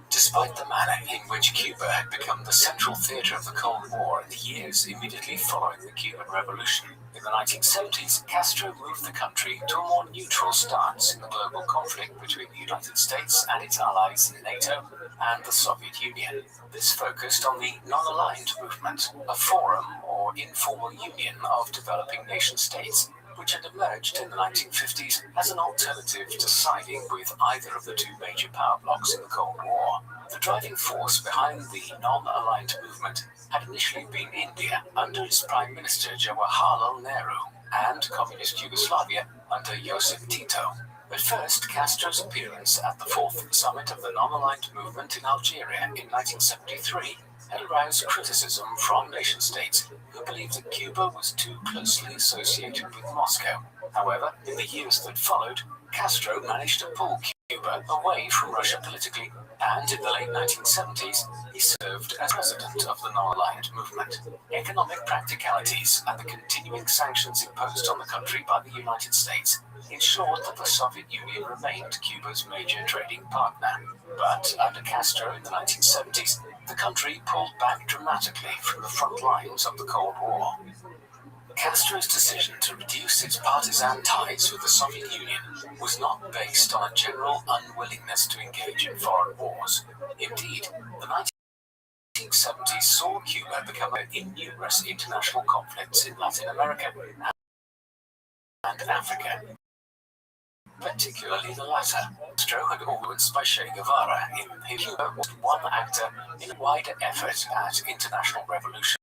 Despite the manner in which Cuba had become the central theater of the Cold War in the years immediately following the Cuban Revolution, in the 1970s, Castro moved the country to a more neutral stance in the global conflict between the United States and its allies in NATO and the Soviet Union. This focused on the non-aligned movement, a forum or informal union of developing nation-states, which had emerged in the 1950s as an alternative to siding with either of the two major power blocs in the Cold War. The driving force behind the non-aligned movement had initially been India under its Prime Minister Jawaharlal Nehru and Communist Yugoslavia under Josip Tito. At first, Castro's appearance at the fourth summit of the non-aligned movement in Algeria in 1973 had aroused criticism from nation-states who believed that Cuba was too closely associated with Moscow. However, in the years that followed, Castro managed to pull Cuba away from Russia politically, and in the late 1970s, he served as president of the non-aligned movement. Economic practicalities and the continuing sanctions imposed on the country by the United States ensured that the Soviet Union remained Cuba's major trading partner. But under Castro in the 1970s, the country pulled back dramatically from the front lines of the Cold War. Castro's decision to reduce its partisan ties with the Soviet Union was not based on a general unwillingness to engage in foreign wars. Indeed, the 1970s saw Cuba become in numerous international conflicts in Latin America and Africa, particularly the latter. Castro had influenced by Che Guevara in Cuba was one actor in a wider effort at international revolution.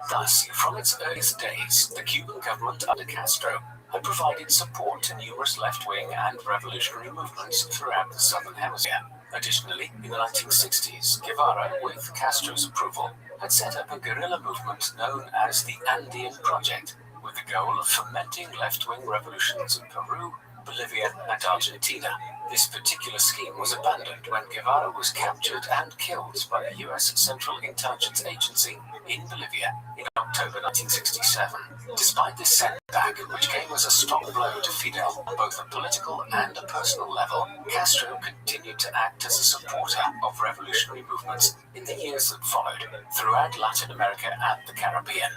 Thus, from its earliest days, the Cuban government under Castro had provided support to numerous left-wing and revolutionary movements throughout the Southern Hemisphere. Additionally, in the 1960s, Guevara, with Castro's approval, had set up a guerrilla movement known as the Andean Project, with the goal of fomenting left-wing revolutions in Peru, Bolivia, and Argentina. This particular scheme was abandoned when Guevara was captured and killed by the U.S. Central Intelligence Agency in Bolivia in October 1967. Despite this setback, which came as a strong blow to Fidel on both a political and a personal level, Castro continued to act as a supporter of revolutionary movements in the years that followed throughout Latin America and the Caribbean.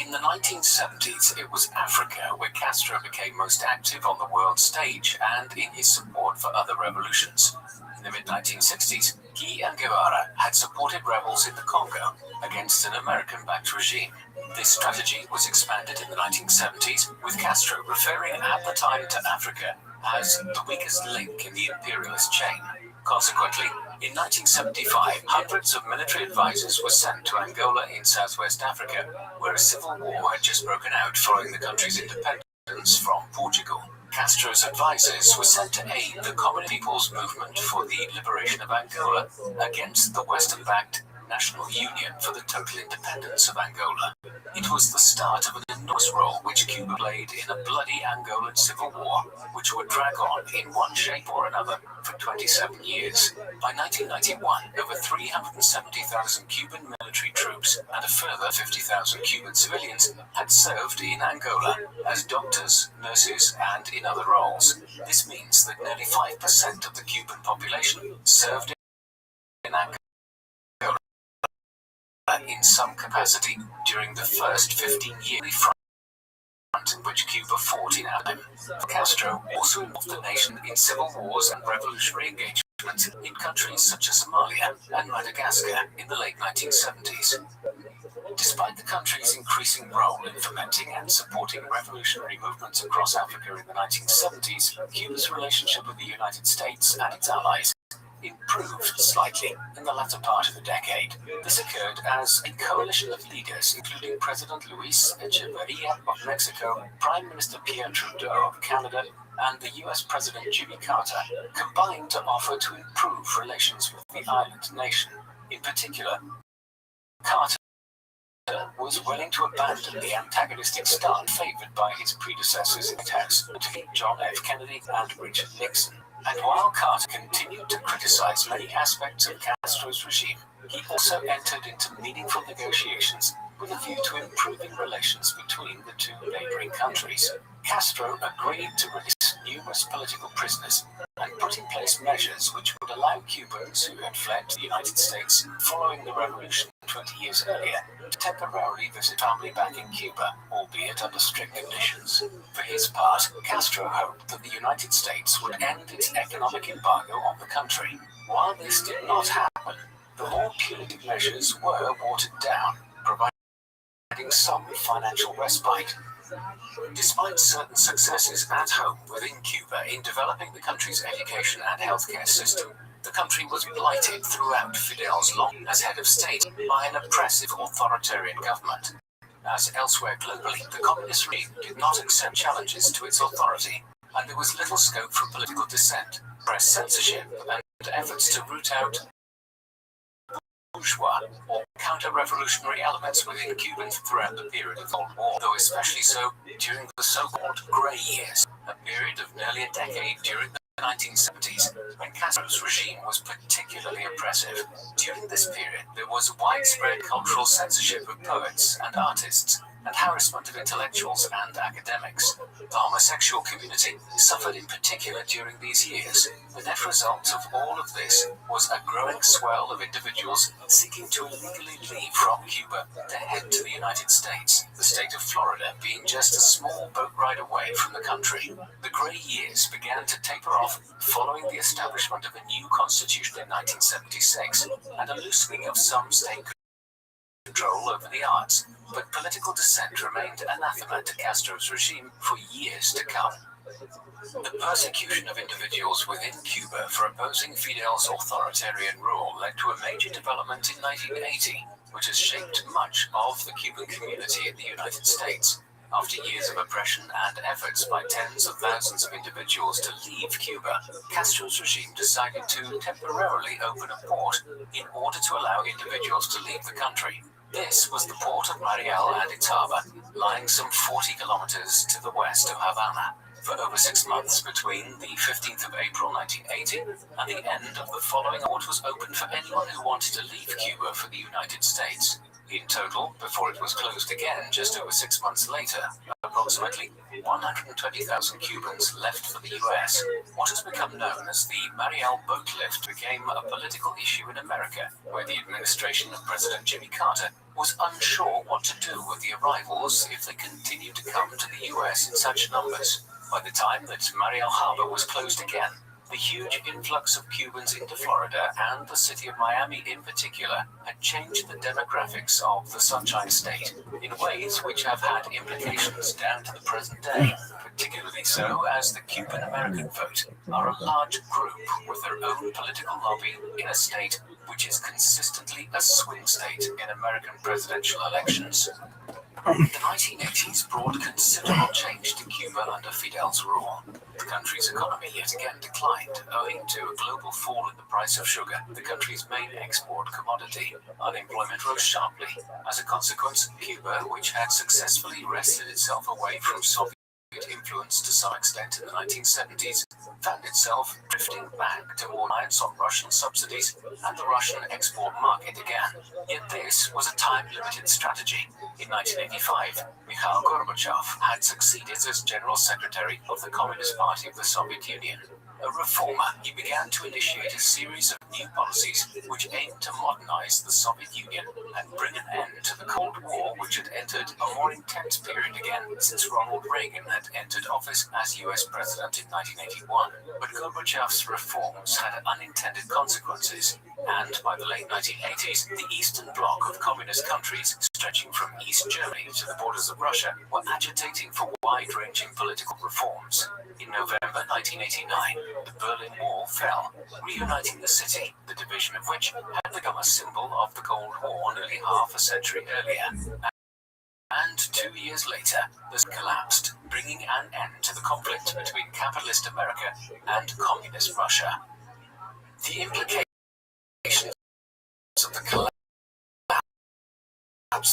In the 1970s, it was Africa where Castro became most active on the world stage and in his support for other revolutions. In the mid-1960s, he and Guevara had supported rebels in the Congo against an American-backed regime. This strategy was expanded in the 1970s, with Castro referring at the time to Africa as the weakest link in the imperialist chain. Consequently, in 1975, hundreds of military advisors were sent to Angola in southwest Africa, where a civil war had just broken out following the country's independence from Portugal. Castro's advisors were sent to aid the Common People's Movement for the Liberation of Angola against the Western-backed National Union for the Total Independence of Angola. It was the start of an enormous role which Cuba played in a bloody Angolan civil war, which would drag on in one shape or another for 27 years. By 1991, over 370,000 Cuban military troops and a further 50,000 Cuban civilians had served in Angola as doctors, nurses, and in other roles. This means that nearly 5% of the Cuban population served in Angola in some capacity during the first 15 years front in which Cuba fought in Africa. Castro also involved the nation in civil wars and revolutionary engagements in countries such as Somalia and Madagascar in the late 1970s. Despite the country's increasing role in fomenting and supporting revolutionary movements across Africa in the 1970s, Cuba's relationship with the United States and its allies improved slightly in the latter part of the decade. This occurred as a coalition of leaders, including President Luis Echeverria of Mexico, Prime Minister Pierre Trudeau of Canada, and the US President Jimmy Carter, combined to offer to improve relations with the island nation. In particular, Carter was willing to abandon the antagonistic stance favored by his predecessors in the House, John F. Kennedy and Richard Nixon. And while Carter continued to criticize many aspects of Castro's regime, he also entered into meaningful negotiations with a view to improving relations between the two neighboring countries. Castro agreed to release numerous political prisoners and put in place measures which would allow Cubans who had fled to the United States following the revolution 20 years earlier to temporarily visit family back in Cuba, albeit under strict conditions. For his part, Castro hoped that the United States would end its economic embargo on the country. While this did not happen, the more punitive measures were watered down, providing some financial respite. Despite certain successes at home within Cuba in developing the country's education and healthcare system, the country was blighted throughout Fidel's long as head of state by an oppressive authoritarian government. As elsewhere globally, the communist regime did not accept challenges to its authority, and there was little scope for political dissent, press censorship, and efforts to root out bourgeois or counter-revolutionary elements within Cubans throughout the period of the Cold War, though especially so during the so-called Grey Years, a period of nearly a decade during the 1970s, when Castro's regime was particularly oppressive. During this period, there was widespread cultural censorship of poets and artists, and harassment of intellectuals and academics. The homosexual community suffered in particular during these years. The net result of all of this was a growing swell of individuals seeking to illegally leave from Cuba to head to the United States, the state of Florida being just a small boat ride away from the country. The Grey Years began to taper off following the establishment of a new constitution in 1976 and a loosening of some state control over the arts, but political dissent remained anathema to Castro's regime for years to come. The persecution of individuals within Cuba for opposing Fidel's authoritarian rule led to a major development in 1980, which has shaped much of the Cuban community in the United States. After years of oppression and efforts by tens of thousands of individuals to leave Cuba, Castro's regime decided to temporarily open a port in order to allow individuals to leave the country. This was the port of Mariel and its harbor, lying some 40 kilometers to the west of Havana. For over 6 months between the 15th of April 1980 and the end of the following, port was open for anyone who wanted to leave Cuba for the United States. In total, before it was closed again just over 6 months later, approximately 120,000 Cubans left for the US. What has become known as the Mariel boat lift became a political issue in America, where the administration of President Jimmy Carter was unsure what to do with the arrivals if they continued to come to the US in such numbers. By the time that Mariel Harbor was closed again, the huge influx of Cubans into Florida and the city of Miami in particular had changed the demographics of the Sunshine State in ways which have had implications down to the present day, particularly so as the Cuban American vote are a large group with their own political lobby in a state which is consistently a swing state in American presidential elections. The 1980s brought considerable change to Cuba under Fidel's rule. The country's economy yet again declined, owing to a global fall in the price of sugar, the country's main export commodity. Unemployment rose sharply. As a consequence, Cuba, which had successfully wrested itself away from Soviet influence to some extent in the 1970s, found itself drifting back toward reliance on Russian subsidies and the Russian export market again. Yet this was a time-limited strategy. In 1985, Mikhail Gorbachev had succeeded as General Secretary of the Communist Party of the Soviet Union. A reformer, he began to initiate a series of new policies which aimed to modernize the Soviet Union and bring an end to the Cold War, which had entered a more intense period again since Ronald Reagan had entered office as US President in 1981. But Gorbachev's reforms had unintended consequences, and by the late 1980s, the Eastern Bloc of communist countries, stretching from East Germany to the borders of Russia, were agitating for wide-ranging political reforms. In November 1989, the Berlin Wall fell, reuniting the city, the division of which had become a symbol of the Cold War nearly half a century earlier. And 2 years later, this collapsed, bringing an end to the conflict between capitalist America and communist Russia. The implications of the collapse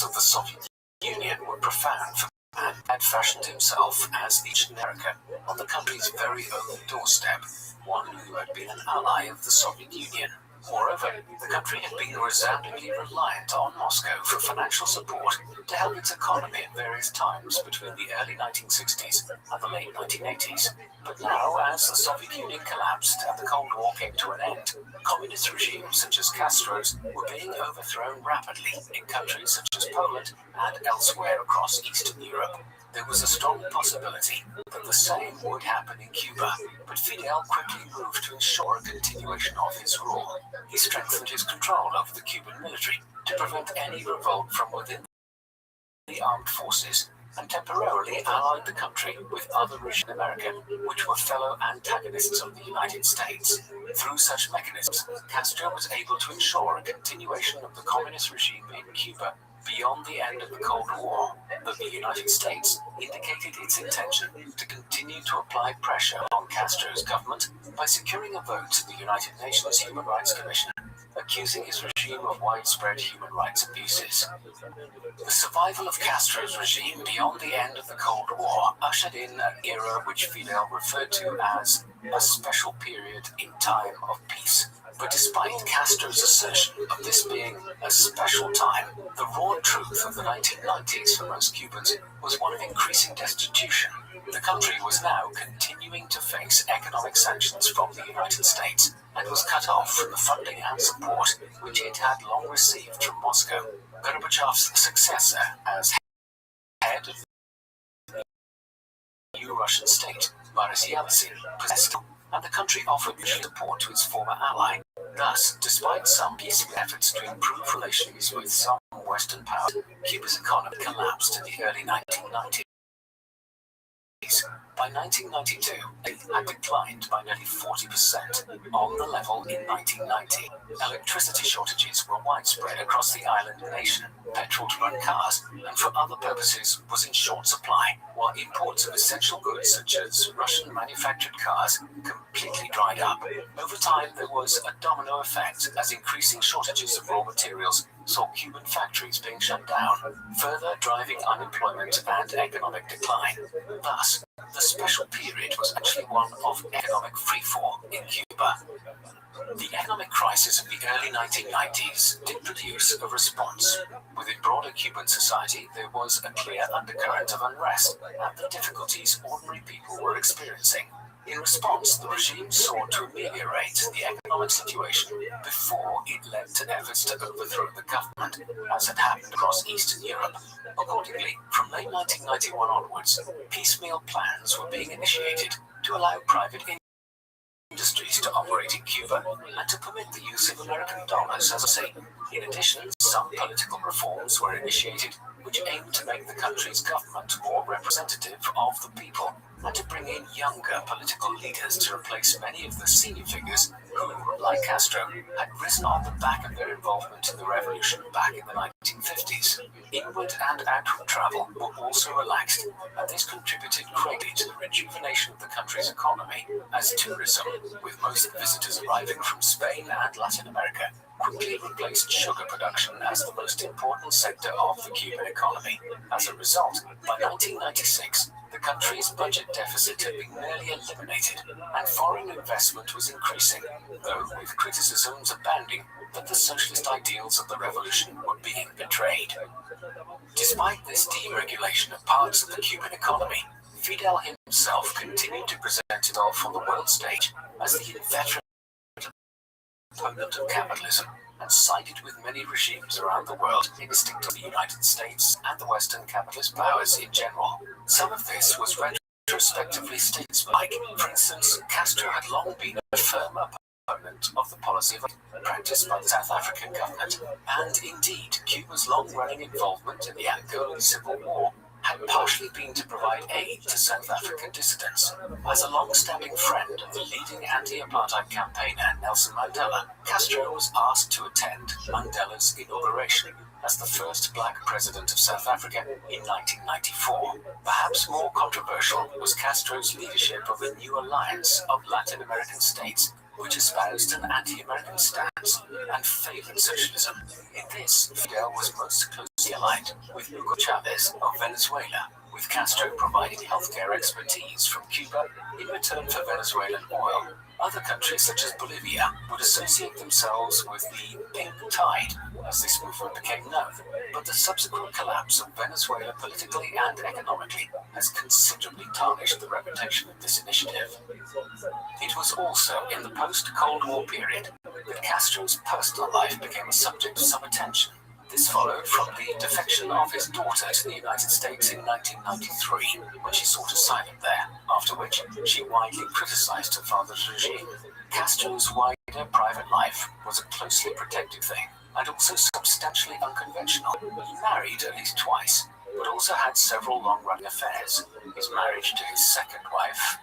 of the Soviet Union were profound for the man who had fashioned himself as the America on the country's very own doorstep, one who had been an ally of the Soviet Union. Moreover, the country had been resoundingly reliant on Moscow for financial support to help its economy at various times between the early 1960s and the late 1980s. But now, as the Soviet Union collapsed and the Cold War came to an end, communist regimes such as Castro's were being overthrown rapidly in countries such as Poland and elsewhere across Eastern Europe. There was a strong possibility that the same would happen in Cuba, but Fidel quickly moved to ensure a continuation of his rule. He strengthened his control over the Cuban military to prevent any revolt from within the armed forces, and temporarily allied the country with other regions in America, which were fellow antagonists of the United States. Through such mechanisms, Castro was able to ensure a continuation of the communist regime in Cuba beyond the end of the Cold War, but the United States indicated its intention to continue to apply pressure on Castro's government by securing a vote to the United Nations Human Rights Commission, accusing his regime of widespread human rights abuses. The survival of Castro's regime beyond the end of the Cold War ushered in an era which Fidel referred to as a special period in time of peace. But despite Castro's assertion of this being a special time, the raw truth of the 1990s for most Cubans was one of increasing destitution. The country was now continuing to face economic sanctions from the United States and was cut off from the funding and support which it had long received from Moscow. Gorbachev's successor as head of the new Russian state, Boris Yeltsin, possessed, and the country offered support to its former ally. Thus, despite some peaceful efforts to improve relations with some Western powers, Cuba's economy collapsed in the early 1990s. By 1992, it had declined by nearly 40% on the level in 1990. Electricity shortages were widespread across the island nation. Petrol to run cars and for other purposes was in short supply, while imports of essential goods such as Russian-manufactured cars completely dried up. Over time, there was a domino effect as increasing shortages of raw materials saw Cuban factories being shut down, further driving unemployment and economic decline. Thus, the special period was actually one of economic freefall in Cuba. The economic crisis of the early 1990s did produce a response. Within broader Cuban society, there was a clear undercurrent of unrest at the difficulties ordinary people were experiencing. In response, the regime sought to ameliorate the economic situation before it led to efforts to overthrow the government, as had happened across Eastern Europe. Accordingly, from late 1991 onwards, piecemeal plans were being initiated to allow private industries to operate in Cuba and to permit the use of American dollars as a saving. In addition, some political reforms were initiated which aimed to make the country's government more representative of the people and to bring in younger political leaders to replace many of the senior figures who, like Castro, had risen on the back of their involvement in the revolution back in the 1950s. Inward and outward travel were also relaxed, and this contributed greatly to the rejuvenation of the country's economy, as tourism, with most visitors arriving from Spain and Latin America, quickly replaced sugar production as the most important sector of the Cuban economy. As a result, by 1996, the country's budget deficit had been nearly eliminated, and foreign investment was increasing, though with criticisms abounding that the socialist ideals of the revolution were being betrayed. Despite this deregulation of parts of the Cuban economy, Fidel himself continued to present it off on the world stage as the inveterate opponent of capitalism, and sided with many regimes around the world, instinct of the United States and the Western capitalist powers in general. Some of this was retrospectively statesmanlike. For instance, Castro had long been a firm opponent of the policy practiced by the South African government, and indeed, Cuba's long-running involvement in the Angolan Civil War had partially been to provide aid to South African dissidents. As a long-standing friend of the leading anti-apartheid campaigner Nelson Mandela, Castro was asked to attend Mandela's inauguration as the first black president of South Africa in 1994. Perhaps more controversial was Castro's leadership of a new alliance of Latin American states, which espoused an anti-American stance and favored socialism. In this, Fidel was most closely aligned with Hugo Chavez of Venezuela, with Castro providing healthcare expertise from Cuba in return for Venezuelan oil. Other countries, such as Bolivia, would associate themselves with the Pink Tide, as this movement became known, but the subsequent collapse of Venezuela politically and economically has considerably tarnished the reputation of this initiative. It was also in the post-Cold War period that Castro's personal life became a subject of some attention. This followed from the defection of his daughter to the United States in 1993, when she sought asylum there, after which she widely criticized her father's regime. Castro's wider private life was a closely protected thing, and also substantially unconventional. He married at least twice, but also had several long-running affairs. His marriage to his second wife,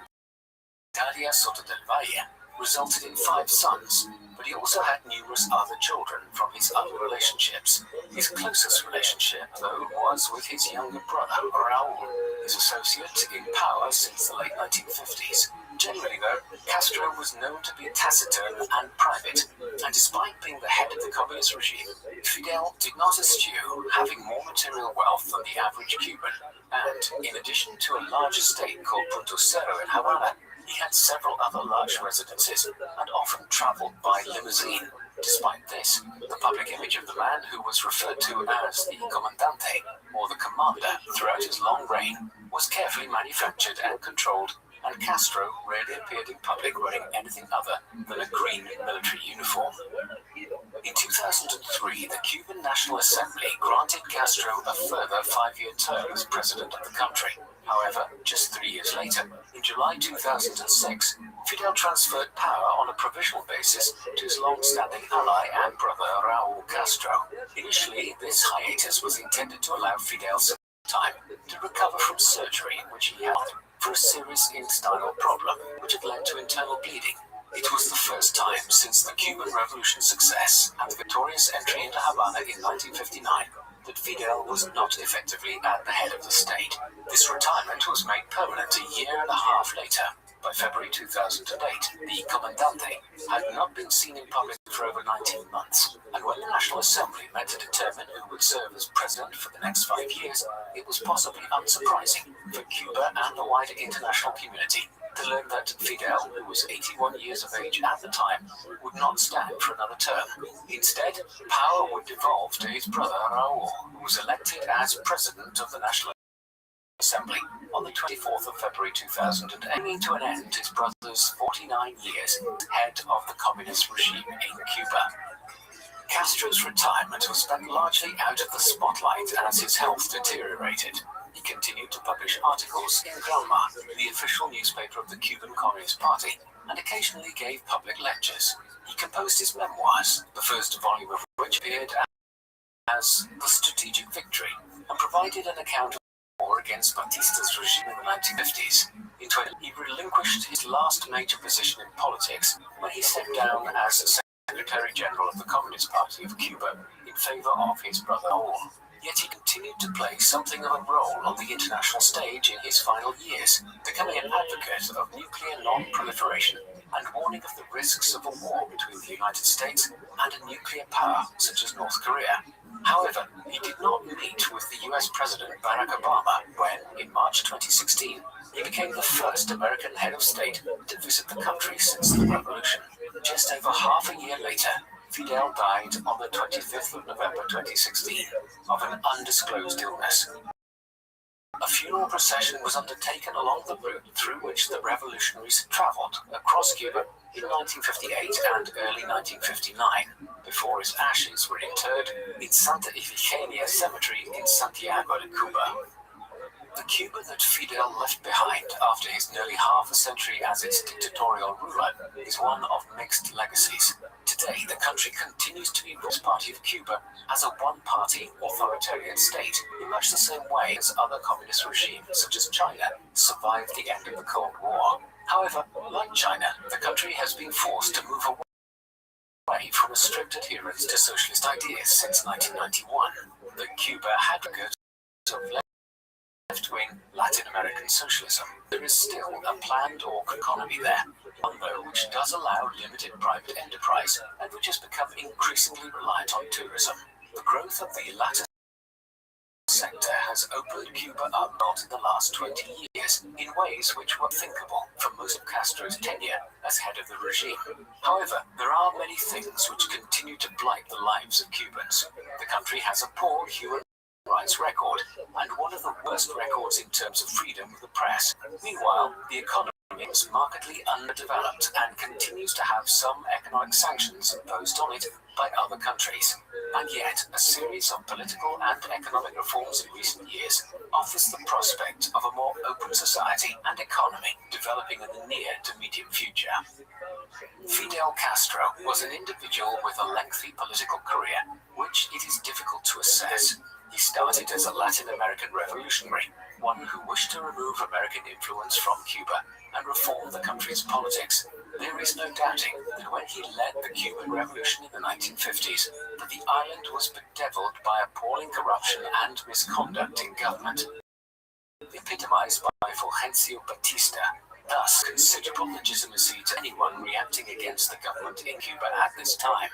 Dalia Soto del Valle, resulted in 5 sons, but he also had numerous other children from his other relationships. His closest relationship, though, was with his younger brother, Raul, his associate in power since the late 1950s. Generally, though, Castro was known to be taciturn and private, and despite being the head of the communist regime, Fidel did not eschew having more material wealth than the average Cuban, and, in addition to a large estate called Punto Cero in Havana, he had several other large residences and often traveled by limousine. Despite this, the public image of the man who was referred to as the Comandante, or the Commander, throughout his long reign, was carefully manufactured and controlled, and Castro rarely appeared in public wearing anything other than a green military uniform. In 2003, the Cuban National Assembly granted Castro a further 5-year term as president of the country. However, just 3 years later, in July 2006, Fidel transferred power on a provisional basis to his long-standing ally and brother Raul Castro. Initially, this hiatus was intended to allow Fidel some time to recover from surgery which he had for a serious intestinal problem, which had led to internal bleeding. It was the first time since the Cuban Revolution's success and the victorious entry into Havana in 1959 that Fidel was not effectively at the head of the state. This retirement was made permanent a year and a half later. By February 2008, the Comandante had not been seen in public for over 19 months, and when the National Assembly met to determine who would serve as president for the next 5 years, it was possibly unsurprising for Cuba and the wider international community to to learn that Fidel, who was 81 years of age at the time, would not stand for another term. Instead, power would devolve to his brother Raul, who was elected as president of the National Assembly on the 24th of February 2008, bringing to an end his brother's 49 years head of the communist regime in Cuba. Castro's retirement was spent largely out of the spotlight as his health deteriorated. He continued to publish articles in Granma, the official newspaper of the Cuban Communist Party, and occasionally gave public lectures. He composed his memoirs, the first volume of which appeared as The Strategic Victory, and provided an account of the war against Batista's regime in the 1950s. In 20, he relinquished his last major position in politics when he stepped down as Secretary General of the Communist Party of Cuba in favor of his brother Raul. Yet he continued to play something of a role on the international stage in his final years, becoming an advocate of nuclear non-proliferation and warning of the risks of a war between the United States and a nuclear power such as North Korea. However, he did not meet with the US President Barack Obama when, in March 2016, he became the first American head of state to visit the country since the revolution. Just over half a year later, Fidel died on the 25th of November 2016 of an undisclosed illness. A funeral procession was undertaken along the route through which the revolutionaries traveled across Cuba in 1958 and early 1959, before his ashes were interred in Santa Ifigenia Cemetery in Santiago de Cuba. The Cuba that Fidel left behind after his nearly half a century as its dictatorial ruler is one of mixed legacies. Today, the country continues to be the Party of Cuba as a one-party authoritarian state, in much the same way as other communist regimes such as China survived the end of the Cold War. However, like China, the country has been forced to move away from a strict adherence to socialist ideas since 1991. The Cuba had records of left-wing Latin American socialism. There is still a planned org economy there, one though which does allow limited private enterprise and which has become increasingly reliant on tourism. The growth of the latter sector has opened Cuba up in the last 20 years in ways which were thinkable for most of Castro's tenure as head of the regime. However, there are many things which continue to blight the lives of Cubans. The country has a poor human rights record, and one of the worst records in terms of freedom of the press. Meanwhile, the economy is markedly underdeveloped and continues to have some economic sanctions imposed on it by other countries. And yet, a series of political and economic reforms in recent years offers the prospect of a more open society and economy developing in the near to medium future. Fidel Castro was an individual with a lengthy political career, which it is difficult to assess. He started as a Latin American revolutionary, one who wished to remove American influence from Cuba and reform the country's politics. There is no doubting that when he led the Cuban Revolution in the 1950s, that the island was bedeviled by appalling corruption and misconduct in government, epitomized by Fulgencio Batista, thus considerable legitimacy to anyone reacting against the government in Cuba at this time.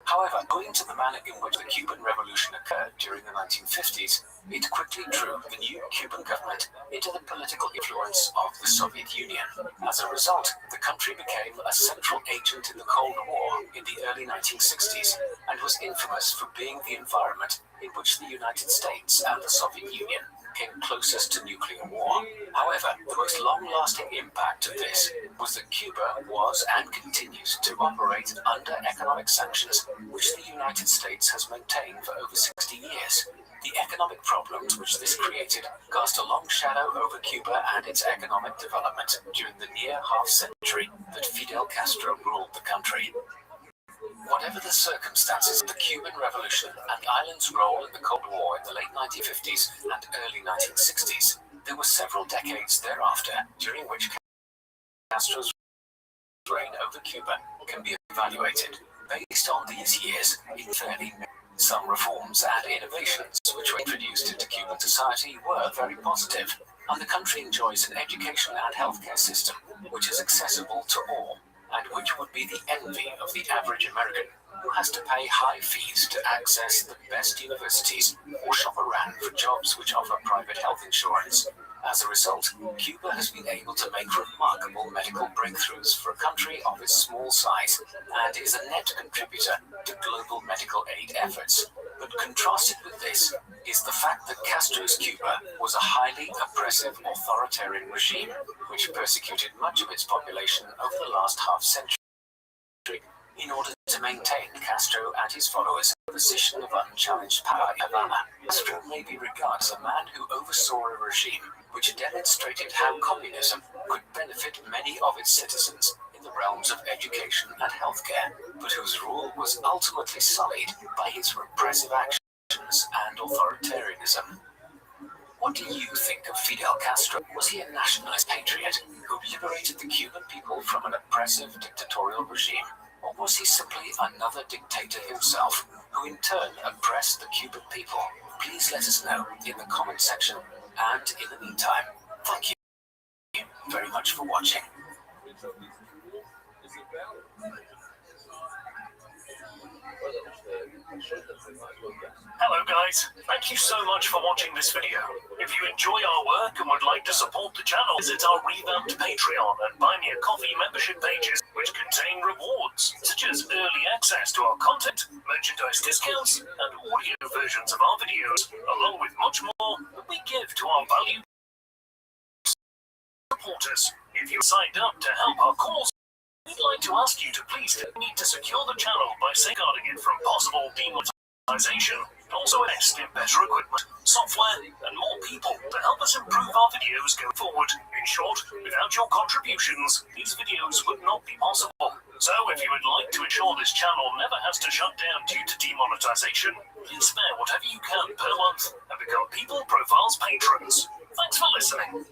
However, owing to the manner in which the Cuban Revolution occurred during the 1950s, it quickly drew the new Cuban government into the political influence of the Soviet Union. As a result, the country became a central agent in the Cold War in the early 1960s and was infamous for being the environment in which the United States and the Soviet Union came closest to nuclear war. However, the most long-lasting impact of this was that Cuba was and continues to operate under economic sanctions, which the United States has maintained for over 60 years. The economic problems which this created cast a long shadow over Cuba and its economic development during the near half-century that Fidel Castro ruled the country. Whatever the circumstances of the Cuban Revolution and the island's role in the Cold War in the late 1950s and early 1960s, there were several decades thereafter during which Castro's reign over Cuba can be evaluated. Based on these years, in fairly some reforms and innovations which were introduced into Cuban society were very positive, and the country enjoys an education and healthcare system which is accessible to all, and which would be the envy of the average American who has to pay high fees to access the best universities or shop around for jobs which offer private health insurance. As a result, Cuba has been able to make remarkable medical breakthroughs for a country of its small size and is a net contributor to global medical aid efforts. But contrasted with this is the fact that Castro's Cuba was a highly oppressive authoritarian regime which persecuted much of its population over the last half-century. In order to maintain Castro and his followers in a position of unchallenged power in Havana, Castro may be regarded as a man who oversaw a regime which demonstrated how communism could benefit many of its citizens in the realms of education and healthcare, but whose rule was ultimately sullied by his repressive actions and authoritarianism. What do you think of Fidel Castro? Was he a nationalist patriot who liberated the Cuban people from an oppressive dictatorial regime? Or was he simply another dictator himself, who in turn oppressed the Cuban people? Please let us know in the comment section, and in the meantime, thank you very much for watching. Hello guys, thank you so much for watching this video. If you enjoy our work and would like to support the channel, visit our revamped Patreon and Buy Me a Coffee membership pages, which contain rewards such as early access to our content, merchandise discounts, and audio versions of our videos, along with much more that we give to our valued supporters. If you signed up to help our cause, we'd like to ask you to please need to secure the channel by safeguarding it from possible demonetization. Also invest in better equipment, software, and more people to help us improve our videos going forward. In short, without your contributions, these videos would not be possible. So if you would like to ensure this channel never has to shut down due to demonetization, please spare whatever you can per month and become People Profiles patrons. Thanks for listening.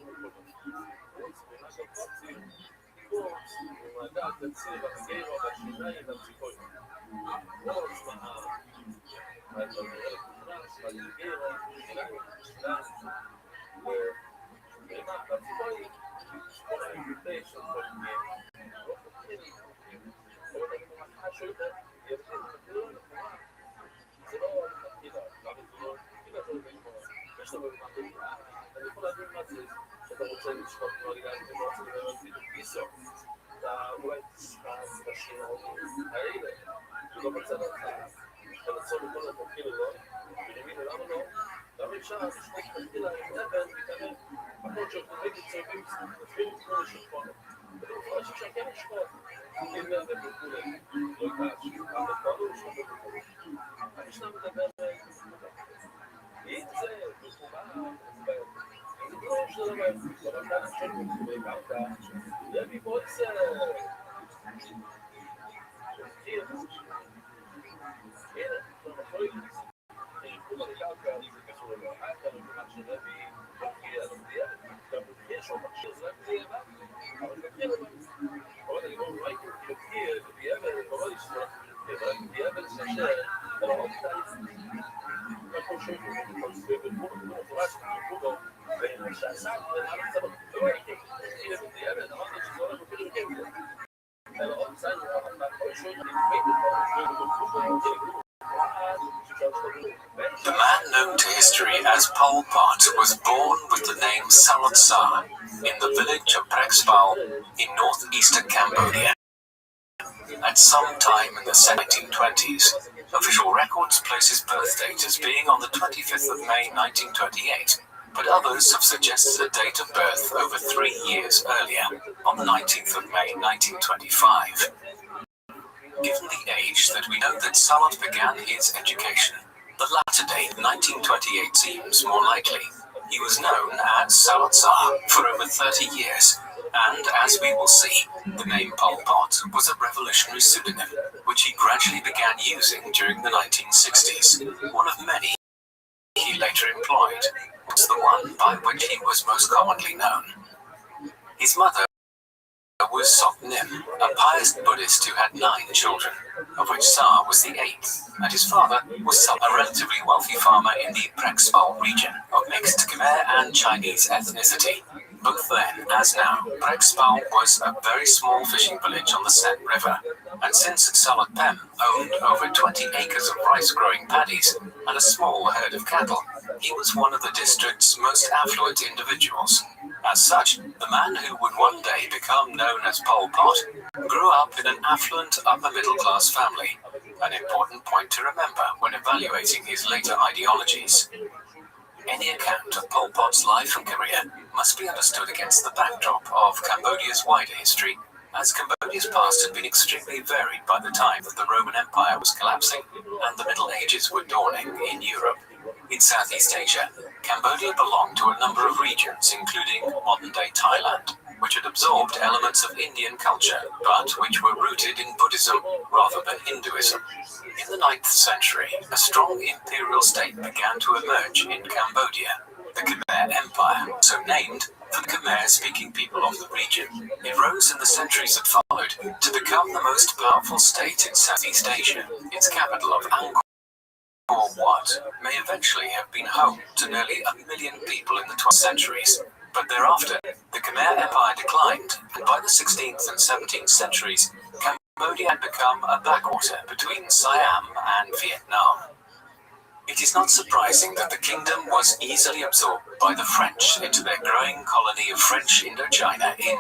The man known to history as Pol Pot was born with the name Salazar in the village of Prexpal in northeastern Cambodia. At some time in the 1920s, official records place his birth date as being on the 25th of May 1928, but others have suggested a date of birth over 3 years earlier, on the 19th of May 1925. Given the age that we know that Salat began his education, the latter date, 1928, seems more likely. He was known as Salazar for over 30 years, and as we will see, the name Pol Pot was a revolutionary pseudonym, which he gradually began using during the 1960s. One of many he later employed was the one by which he was most commonly known. His mother was Sok Nim, a pious Buddhist who had 9 children, of which Sa was the 8th, and his father was a relatively wealthy farmer in the Prexpal region of mixed Khmer and Chinese ethnicity. Both then, as now, Prexpal was a very small fishing village on the Sen River, and since Salat Pem owned over 20 acres of rice-growing paddies and a small herd of cattle, He was one of the district's most affluent individuals. As such, the man who would one day become known as Pol Pot grew up in an affluent upper-middle-class family, an important point to remember when evaluating his later ideologies. Any account of Pol Pot's life and career must be understood against the backdrop of Cambodia's wider history, as Cambodia's past had been extremely varied by the time that the Roman Empire was collapsing and the Middle Ages were dawning in Europe. In Southeast Asia, Cambodia belonged to a number of regions, including modern-day Thailand, which had absorbed elements of Indian culture, but which were rooted in Buddhism rather than Hinduism. In the 9th century, a strong imperial state began to emerge in Cambodia, the Khmer Empire, so named for the Khmer-speaking people of the region. It rose in the centuries that followed to become the most powerful state in Southeast Asia. Its capital of Angkor Wat may eventually have been home to nearly 1 million people in the 12th centuries, but thereafter, the Khmer Empire declined, and by the 16th and 17th centuries, Cambodia had become a backwater between Siam and Vietnam. It is not surprising that the kingdom was easily absorbed by the French into their growing colony of French Indochina in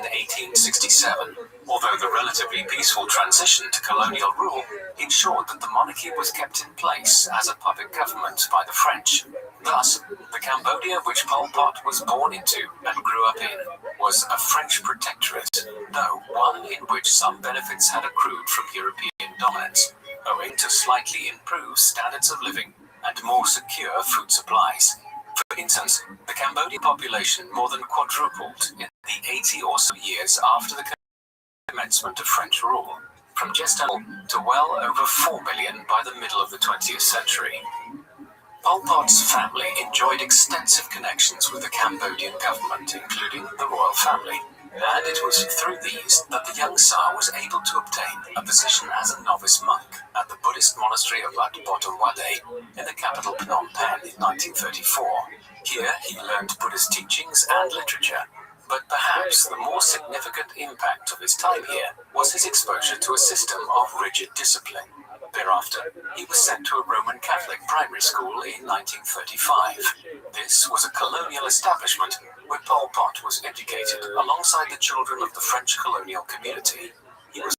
1867. Although the relatively peaceful transition to colonial rule ensured that the monarchy was kept in place as a puppet government by the French. Thus, the Cambodia which Pol Pot was born into and grew up in was a French protectorate, though one in which some benefits had accrued from European dominance, owing to slightly improved standards of living and more secure food supplies. For instance, the Cambodian population more than quadrupled in the 80 or so years after the commencement of French rule, from just to well over 4 million by the middle of the 20th century. Pol Pot's family enjoyed extensive connections with the Cambodian government, including the royal family, and it was through these that the young Tsar was able to obtain a position as a novice monk at the Buddhist monastery of Wat Bottomwade in the capital Phnom Penh in 1934. Here he learned Buddhist teachings and literature, but perhaps the more significant impact of his time here was his exposure to a system of rigid discipline. Thereafter, he was sent to a Roman Catholic primary school in 1935. This was a colonial establishment where Pol Pot was educated alongside the children of the French colonial community. He was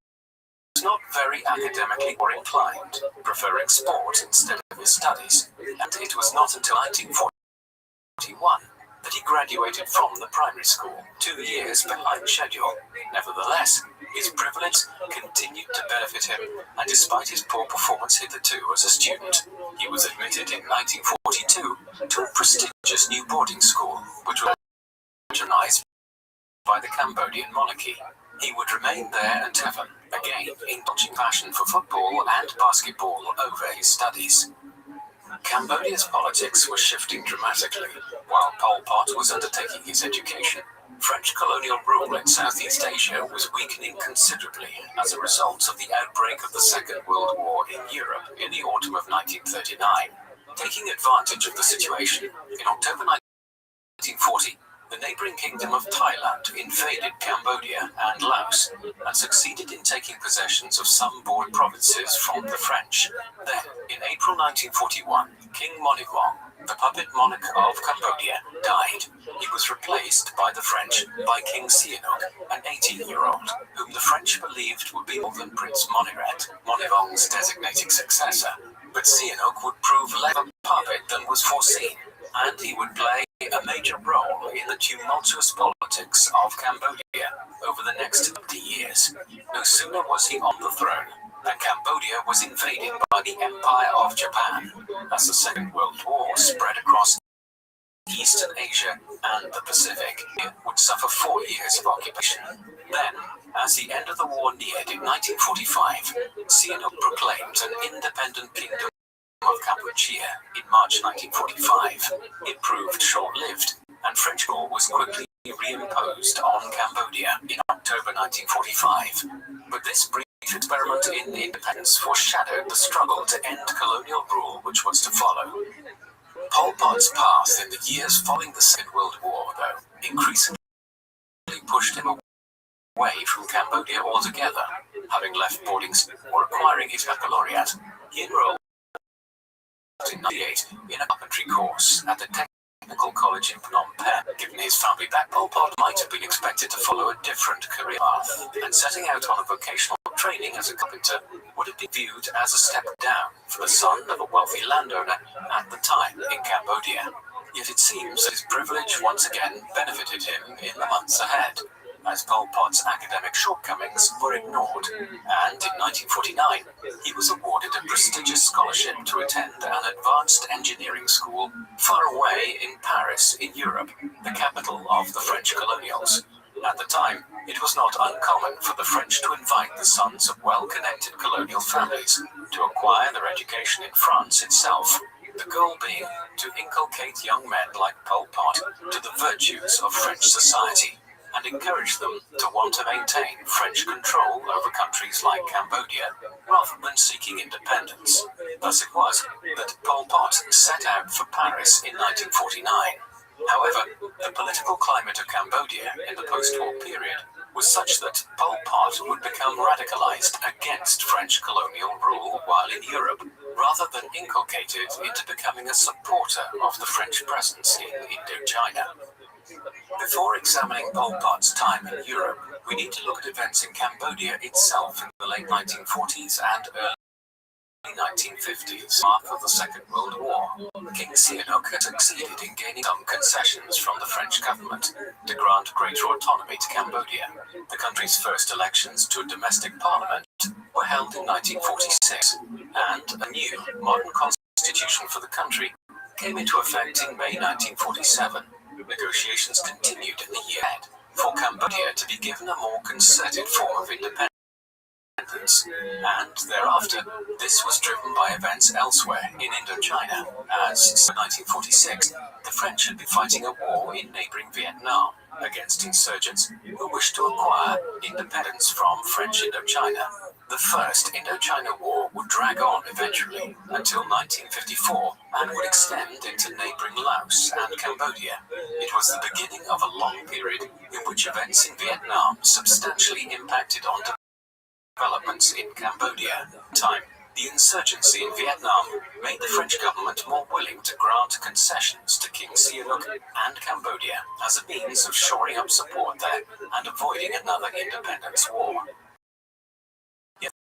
not very academically or inclined, preferring sport instead of his studies, and it was not until 1941 that he graduated from the primary school, 2 years behind schedule. Nevertheless, his privilege continued to benefit him, and despite his poor performance hitherto as a student, he was admitted in 1942 to a prestigious new boarding school, which was patronized by the Cambodian monarchy. He would remain there until heaven, again indulging passion for football and basketball over his studies. Cambodia's politics were shifting dramatically. While Pol Pot was undertaking his education, French colonial rule in Southeast Asia was weakening considerably as a result of the outbreak of the Second World War in Europe in the autumn of 1939. Taking advantage of the situation, in October 1940, the neighboring kingdom of Thailand invaded Cambodia and Laos and succeeded in taking possessions of some board provinces from the French. Then, in April 1941, King Monivong, the puppet monarch of Cambodia, died. He was replaced by the French by King Sihanouk, an 18-year-old, whom the French believed would be more than Prince Moniret, Monivong's designating successor. But Sihanouk would prove less of a puppet than was foreseen, and he would play a major role in the tumultuous politics of Cambodia over the next 50 years. No sooner was he on the throne than Cambodia was invaded by the Empire of Japan, as the Second World War spread across Eastern Asia and the Pacific. It would suffer 4 years of occupation. Then, as the end of the war neared in 1945, Sihanouk proclaimed an independent kingdom of Kampuchea in March 1945. It proved short-lived, and French rule was quickly reimposed on Cambodia in October 1945. But this brief experiment in independence foreshadowed the struggle to end colonial rule which was to follow. Pol Pot's path in the years following the Second World War, though, increasingly pushed him away from Cambodia altogether. Having left boarding school or acquiring his baccalaureate, he enrolled in 1998 in a carpentry course at the Technical College in Phnom Penh. Given his family background, Pol Pot might have been expected to follow a different career path, and setting out on a vocational training as a carpenter would have been viewed as a step down for the son of a wealthy landowner at the time in Cambodia. Yet it seems that his privilege once again benefited him in the months ahead, as Pol Pot's academic shortcomings were ignored, and in 1949 he was awarded a prestigious scholarship to attend an advanced engineering school far away in Paris in Europe, the capital of the French colonials. At the time, it was not uncommon for the French to invite the sons of well-connected colonial families to acquire their education in France itself, the goal being to inculcate young men like Pol Pot to the virtues of French society and encourage them to want to maintain French control over countries like Cambodia rather than seeking independence. Thus it was that Pol Pot set out for Paris in 1949. However, the political climate of Cambodia in the post-war period was such that Pol Pot would become radicalized against French colonial rule while in Europe, rather than inculcated into becoming a supporter of the French presence in Indochina. Before examining Pol Pot's time in Europe, we need to look at events in Cambodia itself in the late 1940s and early 1950s, after the Second World War. King Sihanouk had succeeded in gaining some concessions from the French government to grant greater autonomy to Cambodia. The country's first elections to a domestic parliament were held in 1946, and a new, modern constitution for the country came into effect in May 1947. Negotiations continued in the year ahead for Cambodia to be given a more concerted form of independence. And thereafter, this was driven by events elsewhere in Indochina, as in 1946, the French had been fighting a war in neighboring Vietnam against insurgents who wished to acquire independence from French Indochina. The First Indochina War would drag on eventually until 1954 and would extend into neighboring Laos and Cambodia. It was the beginning of a long period in which events in Vietnam substantially impacted on developments in Cambodia. The insurgency in Vietnam made the French government more willing to grant concessions to King Sihanouk and Cambodia as a means of shoring up support there and avoiding another independence war. Yet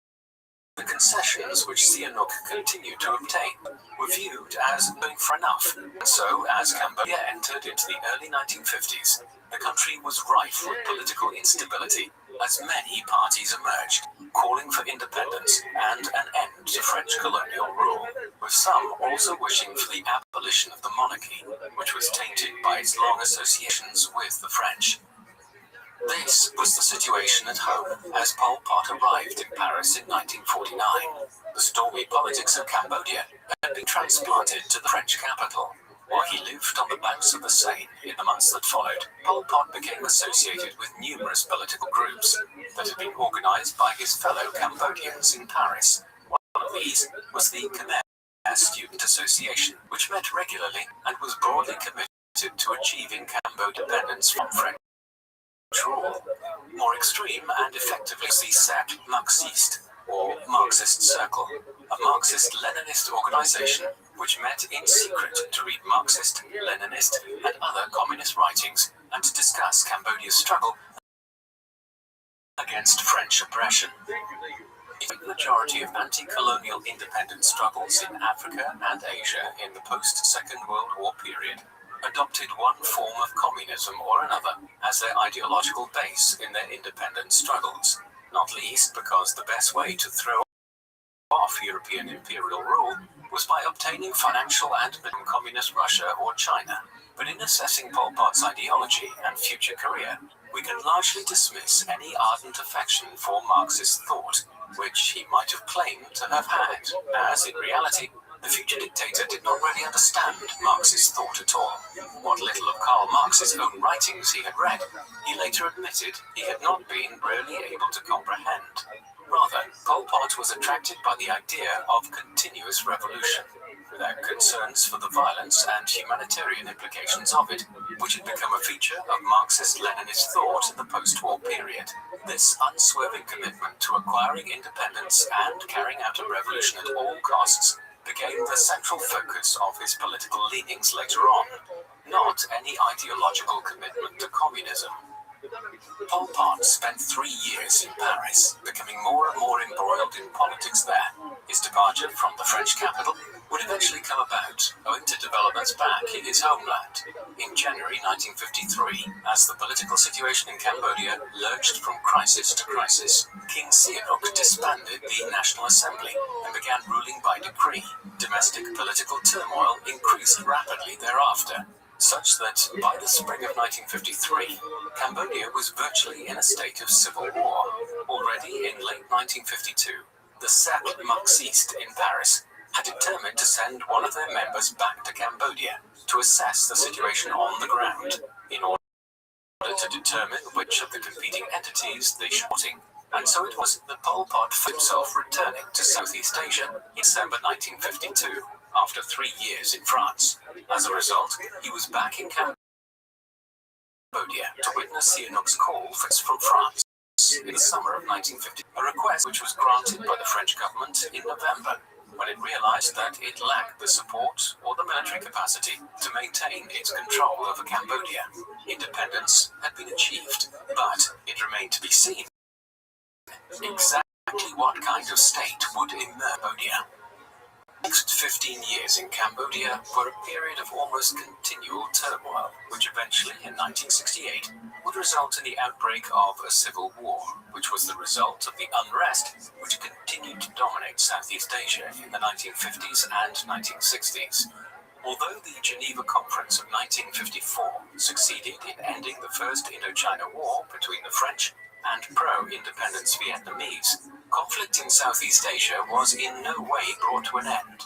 the concessions which Sihanouk continued to obtain were viewed as doing for enough, and so as Cambodia entered into the early 1950s, the country was rife with political instability as many parties emerged, calling for independence and an end to French colonial rule, with some also wishing for the abolition of the monarchy, which was tainted by its long associations with the French. This was the situation at home as Pol Pot arrived in Paris in 1949. The stormy politics of Cambodia had been transplanted to the French capital. While he lived on the banks of the Seine in the months that followed, Pol Pot became associated with numerous political groups that had been organized by his fellow Cambodians in Paris. One of these was the Khmer Student Association, which met regularly and was broadly committed to achieving Cambodia independence from French rule. More extreme and effectively was the Cercle Marxiste, or Marxist Circle, a Marxist-Leninist organization which met in secret to read Marxist, Leninist, and other communist writings and to discuss Cambodia's struggle against French oppression. The majority of anti-colonial independence struggles in Africa and Asia in the post-Second World War period adopted one form of communism or another as their ideological base in their independence struggles, not least because the best way to throw off European imperial rule was by obtaining financial and from communist Russia or China. But in assessing Pol Pot's ideology and future career, we can largely dismiss any ardent affection for Marxist thought, which he might have claimed to have had, as in reality, the future dictator did not really understand Marxist thought at all. What little of Karl Marx's own writings he had read, he later admitted he had not been really able to comprehend. Rather, Pol Pot was attracted by the idea of continuous revolution, without concerns for the violence and humanitarian implications of it, which had become a feature of Marxist-Leninist thought in the post-war period. This unswerving commitment to acquiring independence and carrying out a revolution at all costs became the central focus of his political leanings later on, not any ideological commitment to communism. Pol Pot spent 3 years in Paris, becoming more and more embroiled in politics there. His departure from the French capital would eventually come about owing to developments back in his homeland. In January 1953, as the political situation in Cambodia lurched from crisis to crisis, King Sihanouk disbanded the National Assembly and began ruling by decree. Domestic political turmoil increased rapidly thereafter, such that by the spring of 1953, Cambodia was virtually in a state of civil war. Already in late 1952, the Cercle Marxiste in Paris had determined to send one of their members back to Cambodia to assess the situation on the ground in order to determine which of the competing entities they should be. And so it was that Pol Pot found himself returning to Southeast Asia in December 1952, after 3 years in France. As a result, he was back in Cambodia to witness Sihanouk's call from France in the summer of 1950, a request which was granted by the French government in November, when it realized that it lacked the support or the military capacity to maintain its control over Cambodia. Independence had been achieved, but it remained to be seen exactly what kind of state would emerge Cambodia. The next 15 years in Cambodia were a period of almost continual turmoil, which eventually, in 1968, would result in the outbreak of a civil war, which was the result of the unrest which continued to dominate Southeast Asia in the 1950s and 1960s. Although the Geneva Conference of 1954 succeeded in ending the First Indochina War between the French and pro-independence Vietnamese, conflict in Southeast Asia was in no way brought to an end.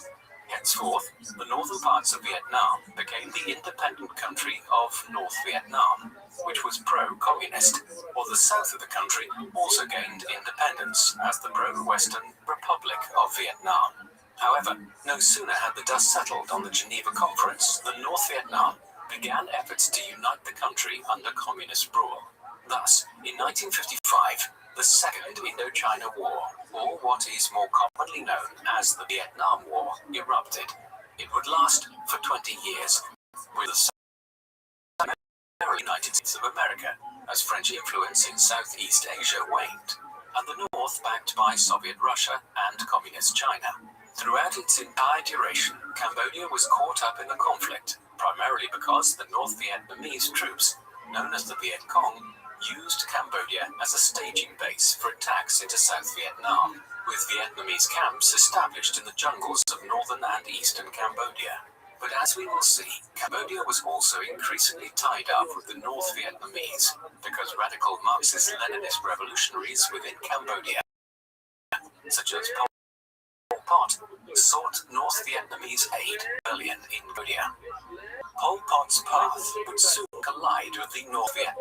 Henceforth, the northern parts of Vietnam became the independent country of North Vietnam, which was pro-communist, while the south of the country also gained independence as the pro-Western Republic of Vietnam. However, no sooner had the dust settled on the Geneva Conference than North Vietnam began efforts to unite the country under communist rule. Thus, in 1955, the Second Indochina War, or what is more commonly known as the Vietnam War, erupted. It would last for 20 years, with the United States of America as French influence in Southeast Asia waned, and the North backed by Soviet Russia and Communist China. Throughout its entire duration, Cambodia was caught up in the conflict, primarily because the North Vietnamese troops, known as the Viet Cong, used Cambodia as a staging base for attacks into South Vietnam, with Vietnamese camps established in the jungles of northern and eastern Cambodia. But as we will see, Cambodia was also increasingly tied up with the North Vietnamese, because radical Marxist-Leninist revolutionaries within Cambodia, such as Pol Pot, sought North Vietnamese aid early in Cambodia. Pol Pot's path would soon collide with the North Vietnamese.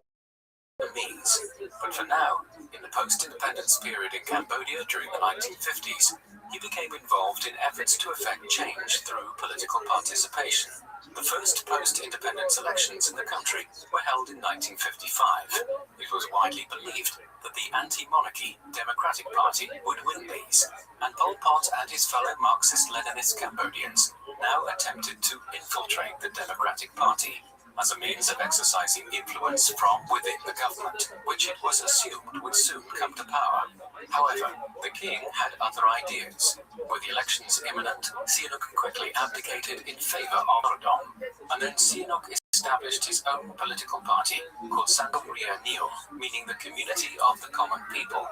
But for now, in the post-independence period in Cambodia during the 1950s, he became involved in efforts to effect change through political participation. The first post-independence elections in the country were held in 1955. It was widely believed that the anti-monarchy Democratic Party would win these, and Pol Pot and his fellow Marxist-Leninist Cambodians now attempted to infiltrate the Democratic Party as a means of exercising influence from within the government, which it was assumed would soon come to power. However, the king had other ideas. With the elections imminent, Sihanouk quickly abdicated in favor of Rodon, and then Sihanouk established his own political party called Sangkum Ria Neil, meaning the community of the common people.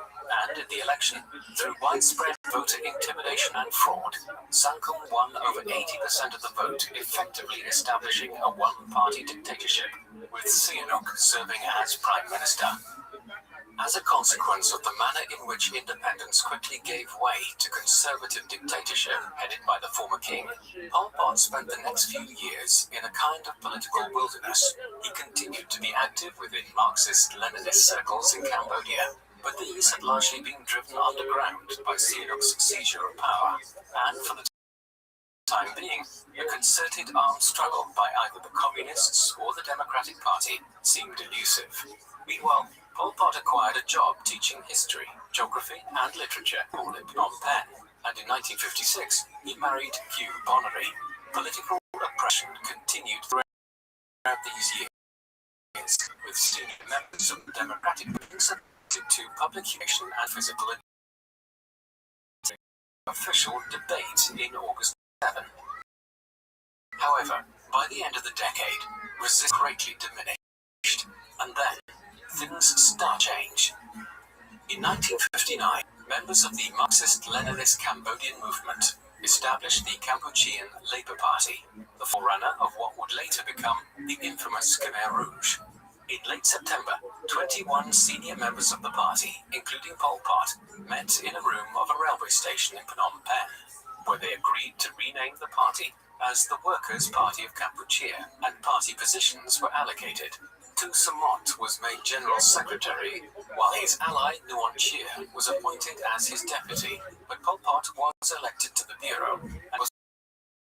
And in the election, through widespread voter intimidation and fraud, Sangkum won over 80% of the vote, effectively establishing a one-party dictatorship, with Sihanouk serving as prime minister. As a consequence of the manner in which independence quickly gave way to conservative dictatorship headed by the former king, Pol Pot spent the next few years in a kind of political wilderness. He continued to be active within Marxist-Leninist circles in Cambodia, but these had largely been driven underground by Sihanouk's seizure of power, and for the time being, a concerted armed struggle by either the Communists or the Democratic Party seemed elusive. Meanwhile, Pol Pot acquired a job teaching history, geography, and literature all in Phnom Penh. and in 1956 he married Hugh Bonnery. Political oppression continued throughout these years, with senior members of the Democratic Party subjected to publication and physical official debate in August 7. However, by the end of the decade, resistance greatly diminished, and then things start to change. In 1959, members of the Marxist-Leninist Cambodian movement established the Cambodian Labour Party, the forerunner of what would later become the infamous Khmer Rouge. In late September, 21 senior members of the party, including Pol Pot, met in a room of a railway station in Phnom Penh, where they agreed to rename the party as the Workers' Party of Kampuchea, and party positions were allocated. Tu Samot was made General Secretary, while his ally Nuon Chea was appointed as his deputy, but Pol Pot was elected to the Bureau and was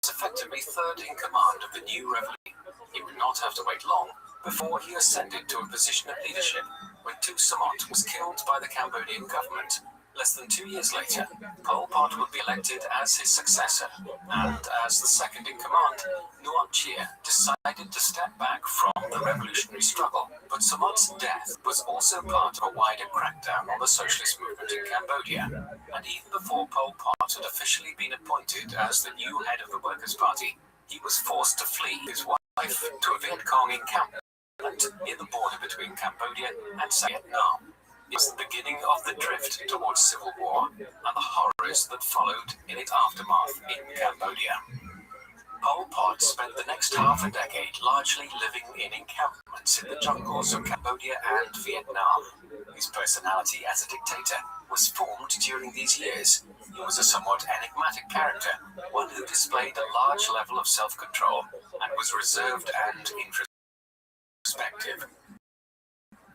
effectively third in command of the new revolution. He would not have to wait long before he ascended to a position of leadership when Tu Samot was killed by the Cambodian government. Less than 2 years later, Pol Pot would be elected as his successor, and as the second in command, Nuon Chea decided to step back from the revolutionary struggle. But Samot's death was also part of a wider crackdown on the socialist movement in Cambodia, and even before Pol Pot had officially been appointed as the new head of the Workers' Party, he was forced to flee his wife to a Viet Cong encampment in the border between Cambodia and Vietnam. It was the beginning of the drift towards civil war and the horrors that followed in its aftermath in Cambodia. Pol Pot spent the next half a decade largely living in encampments in the jungles of Cambodia and Vietnam. His personality as a dictator was formed during these years. He was a somewhat enigmatic character, one who displayed a large level of self-control and was reserved and introspective.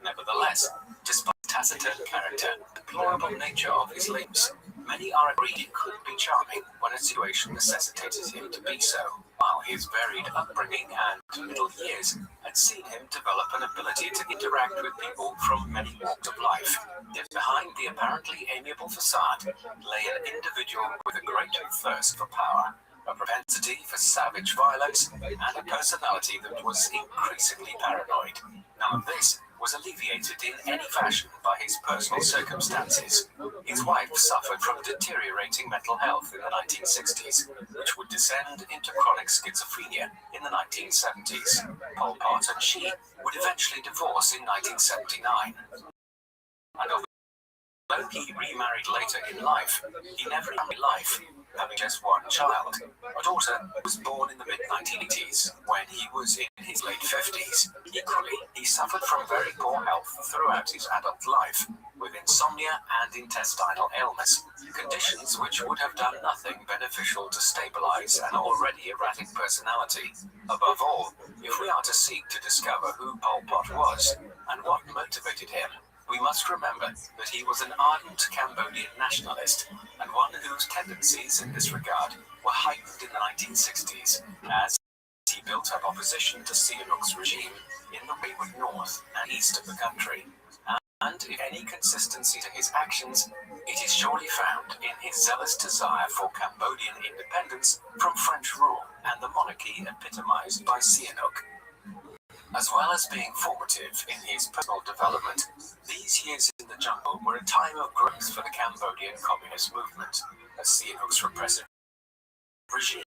Nevertheless, despite taciturn character, the deplorable nature of his limbs, many are agreed he could be charming when a situation necessitated him to be so, while his varied upbringing and middle years had seen him develop an ability to interact with people from many walks of life. Yet behind the apparently amiable facade lay an individual with a great thirst for power, a propensity for savage violence, and a personality that was increasingly paranoid. None of this was alleviated in any fashion by his personal circumstances. His wife suffered from deteriorating mental health in the 1960s, which would descend into chronic schizophrenia in the 1970s. Pol Pot and she would eventually divorce in 1979. And although he remarried later in life, he never had life, having just one child. A daughter was born in the mid-1980s, when he was in his late 50s. Equally, he suffered from very poor health throughout his adult life, with insomnia and intestinal ailments, conditions which would have done nothing beneficial to stabilize an already erratic personality. Above all, if we are to seek to discover who Pol Pot was and what motivated him, we must remember that he was an ardent Cambodian nationalist, and one whose tendencies in this regard were heightened in the 1960s, as he built up opposition to Sihanouk's regime in the wayward north and east of the country. And if any consistency to his actions, it is surely found in his zealous desire for Cambodian independence from French rule and the monarchy epitomized by Sihanouk. As well as being formative in his personal development, these years in the jungle were a time of growth for the Cambodian communist movement, as Sihanouk's repressive regime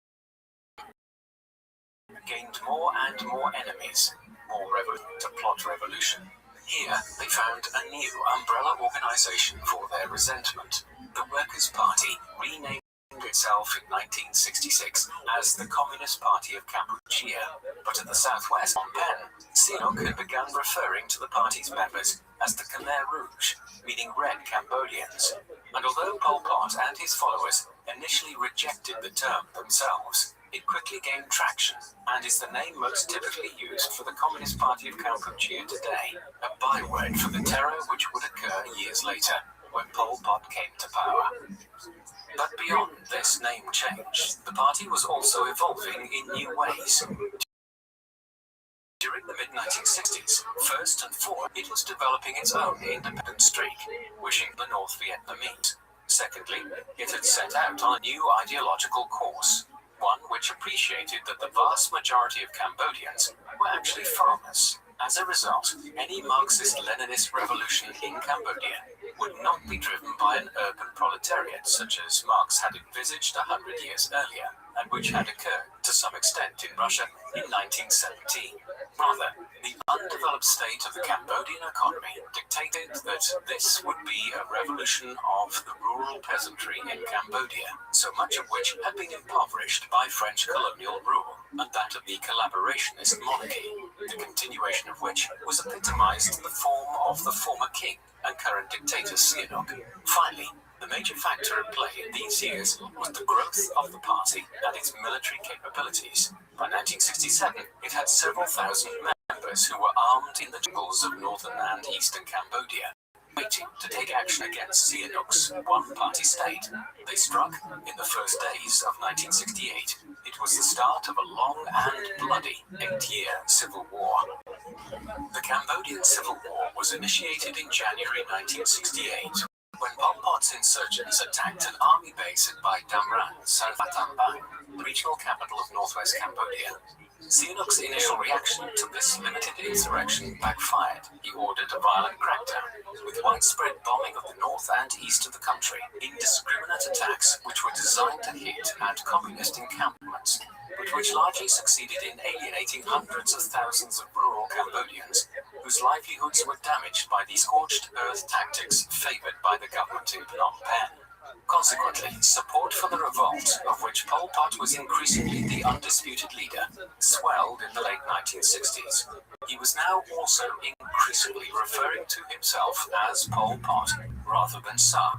gained more and more enemies, more revolution to plot revolution. Here they found a new umbrella organization for their resentment, the Workers' Party, renamed itself in 1966 as the Communist Party of Kampuchea, but in the southwest Phnom Penh, Sihanouk had begun referring to the party's members as the Khmer Rouge, meaning Red Cambodians. And although Pol Pot and his followers initially rejected the term themselves, it quickly gained traction and is the name most typically used for the Communist Party of Kampuchea today, a byword for the terror which would occur years later when Pol Pot came to power. But beyond this name change, the party was also evolving in new ways. During the mid-1960s, first and foremost, it was developing its own independent streak, wishing the North Vietnamese. Secondly, it had set out on a new ideological course, one which appreciated that the vast majority of Cambodians were actually farmers. As a result, any Marxist-Leninist revolution in Cambodia would not be driven by an urban proletariat such as Marx had envisaged 100 years earlier, and which had occurred to some extent in Russia in 1917. Rather, the undeveloped state of the Cambodian economy dictated that this would be a revolution of the rural peasantry in Cambodia, so much of which had been impoverished by French colonial rule, and that of the collaborationist monarchy, the continuation of which was epitomized in the form of the former king and current dictator Sihanouk. Finally, the major factor at play in these years was the growth of the party and its military capabilities. By 1967, it had several thousand members who were armed in the jungles of northern and eastern Cambodia, waiting to take action against Sihanouk's one-party state. They struck in the first days of 1968. It was the start of a long and bloody 8-year civil war. The Cambodian Civil War was initiated in January 1968, when Pol Pot's insurgents attacked an army base at Bai Damran, South Battambang, the regional capital of northwest Cambodia. Sihanouk's initial reaction to this limited insurrection backfired. He ordered a violent crackdown, with widespread bombing of the north and east of the country, indiscriminate attacks which were designed to hit at communist encampments, but which largely succeeded in alienating hundreds of thousands of rural Cambodians whose livelihoods were damaged by the scorched earth tactics favored by the government in Phnom Penh. Consequently, support for the revolt, of which Pol Pot was increasingly the undisputed leader, swelled in the late 1960s. He was now also increasingly referring to himself as Pol Pot rather than Sa,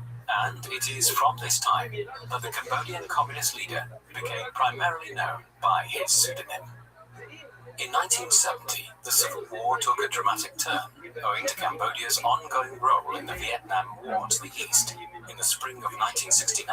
and it is from this time that the Cambodian communist leader became primarily known by his pseudonym. In 1970, the Civil War took a dramatic turn, owing to Cambodia's ongoing role in the Vietnam War to the east. In the spring of 1969,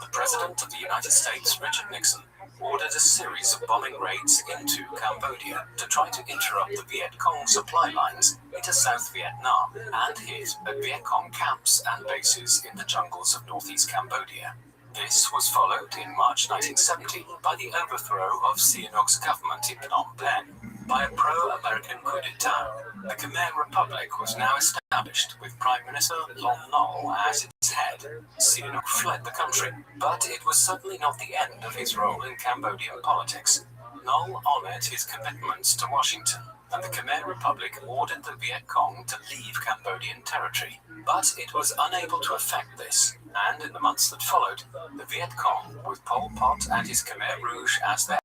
the President of the United States, Richard Nixon, ordered a series of bombing raids into Cambodia to try to interrupt the Viet Cong supply lines into South Vietnam and hit at Viet Cong camps and bases in the jungles of northeast Cambodia. This was followed in March 1970 by the overthrow of Sihanouk's government in Phnom Penh by a pro-American coup d'etat. The Khmer Republic was now established with Prime Minister Lon Nol as its head. Sihanouk fled the country, but it was certainly not the end of his role in Cambodian politics. Nol honored his commitments to Washington, and the Khmer Republic ordered the Viet Cong to leave Cambodian territory. But it was unable to effect this, and in the months that followed, the Viet Cong, with Pol Pot and his Khmer Rouge as their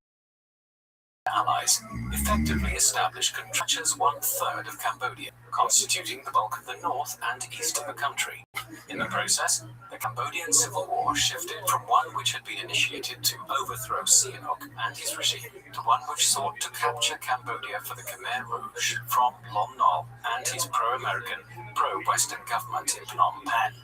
allies, effectively established Kampuchea's 1/3 of Cambodia, constituting the bulk of the north and east of the country. In the process, the Cambodian Civil War shifted from one which had been initiated to overthrow Sihanouk and his regime to one which sought to capture Cambodia for the Khmer Rouge from Lon Nol and his pro-American, pro-Western government in Phnom Penh.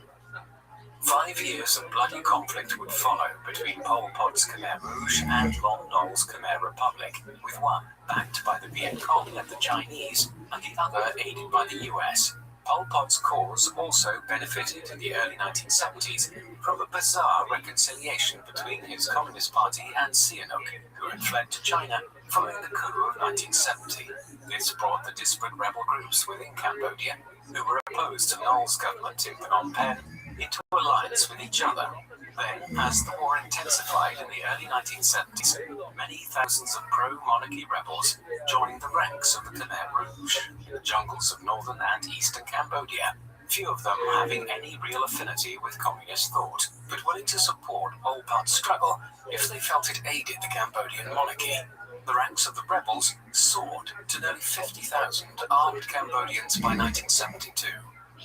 5 years of bloody conflict would follow between Pol Pot's Khmer Rouge and Lon Nol's Khmer Republic, with one backed by the Viet Cong and the Chinese, and the other aided by the US. Pol Pot's cause also benefited in the early 1970s from a bizarre reconciliation between his Communist Party and Sihanouk, who had fled to China following the coup of 1970. This brought the disparate rebel groups within Cambodia, who were opposed to Nol's government in Phnom Penh, into alliance with each other. Then, as the war intensified in the early 1970s, many thousands of pro-monarchy rebels joined the ranks of the Khmer Rouge in the jungles of northern and eastern Cambodia, few of them having any real affinity with communist thought, but willing to support Pol Pot's struggle if they felt it aided the Cambodian monarchy. The ranks of the rebels soared to nearly 50,000 armed Cambodians by 1972.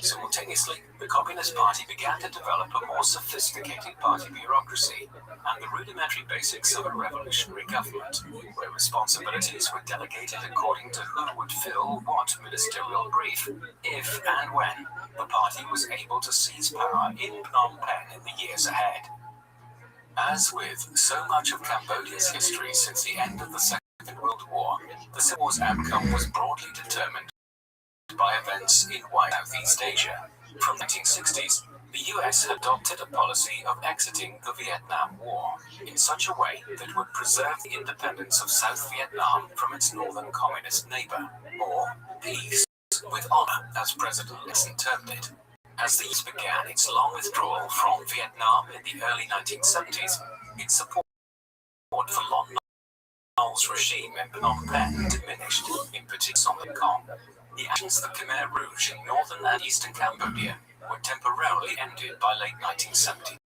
Simultaneously, the Communist Party began to develop a more sophisticated party bureaucracy and the rudimentary basics of a revolutionary government, where responsibilities were delegated according to who would fill what ministerial brief, if and when the party was able to seize power in Phnom Penh in the years ahead. As with so much of Cambodia's history since the end of the Second World War, the Civil War's outcome was broadly determined by events in wide Southeast Asia. From the 1960s, The US had adopted a policy of exiting the Vietnam War in such a way that would preserve the independence of South Vietnam from its northern communist neighbor, or peace with honor, as President Nixon termed it. As the US began its long withdrawal from Vietnam in the early 1970s, its support for Lon Nol's regime in Phnom Penh diminished, in particular Hong Kong. The actions of the Khmer Rouge in northern and eastern Cambodia were temporarily ended by late 1972.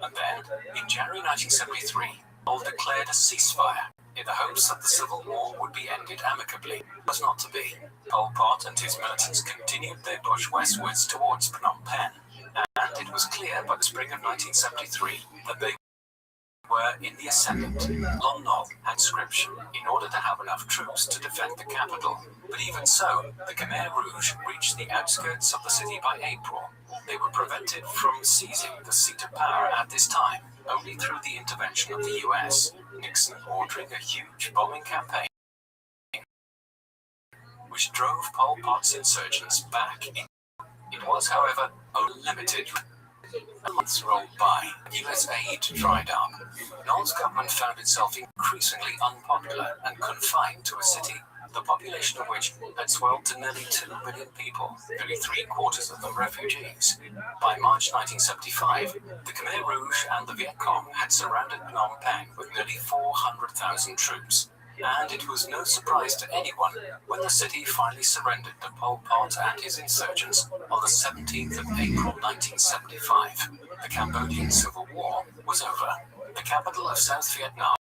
And then, in January 1973, Nol declared a ceasefire in the hopes that the civil war would be ended amicably. It was not to be. Pol Pot and his militants continued their push westwards towards Phnom Penh, and it was clear by the spring of 1973 that they were in the ascendant. Lon Nol had conscription in order to have enough troops to defend the capital. But even so, the Khmer Rouge reached the outskirts of the city by April. They were prevented from seizing the seat of power at this time only through the intervention of the US, Nixon ordering a huge bombing campaign which drove Pol Pot's insurgents back in. It was, however, only limited. Months rolled by, US aid dried up. Nol's government found itself increasingly unpopular and confined to a city, the population of which had swelled to nearly 2 million people, nearly 3/4 of them refugees. By March 1975, the Khmer Rouge and the Viet Cong had surrounded Phnom Penh with nearly 400,000 troops. And it was no surprise to anyone when the city finally surrendered to Pol Pot and his insurgents on the 17th of April 1975. The Cambodian Civil War was over. The capital of South Vietnam,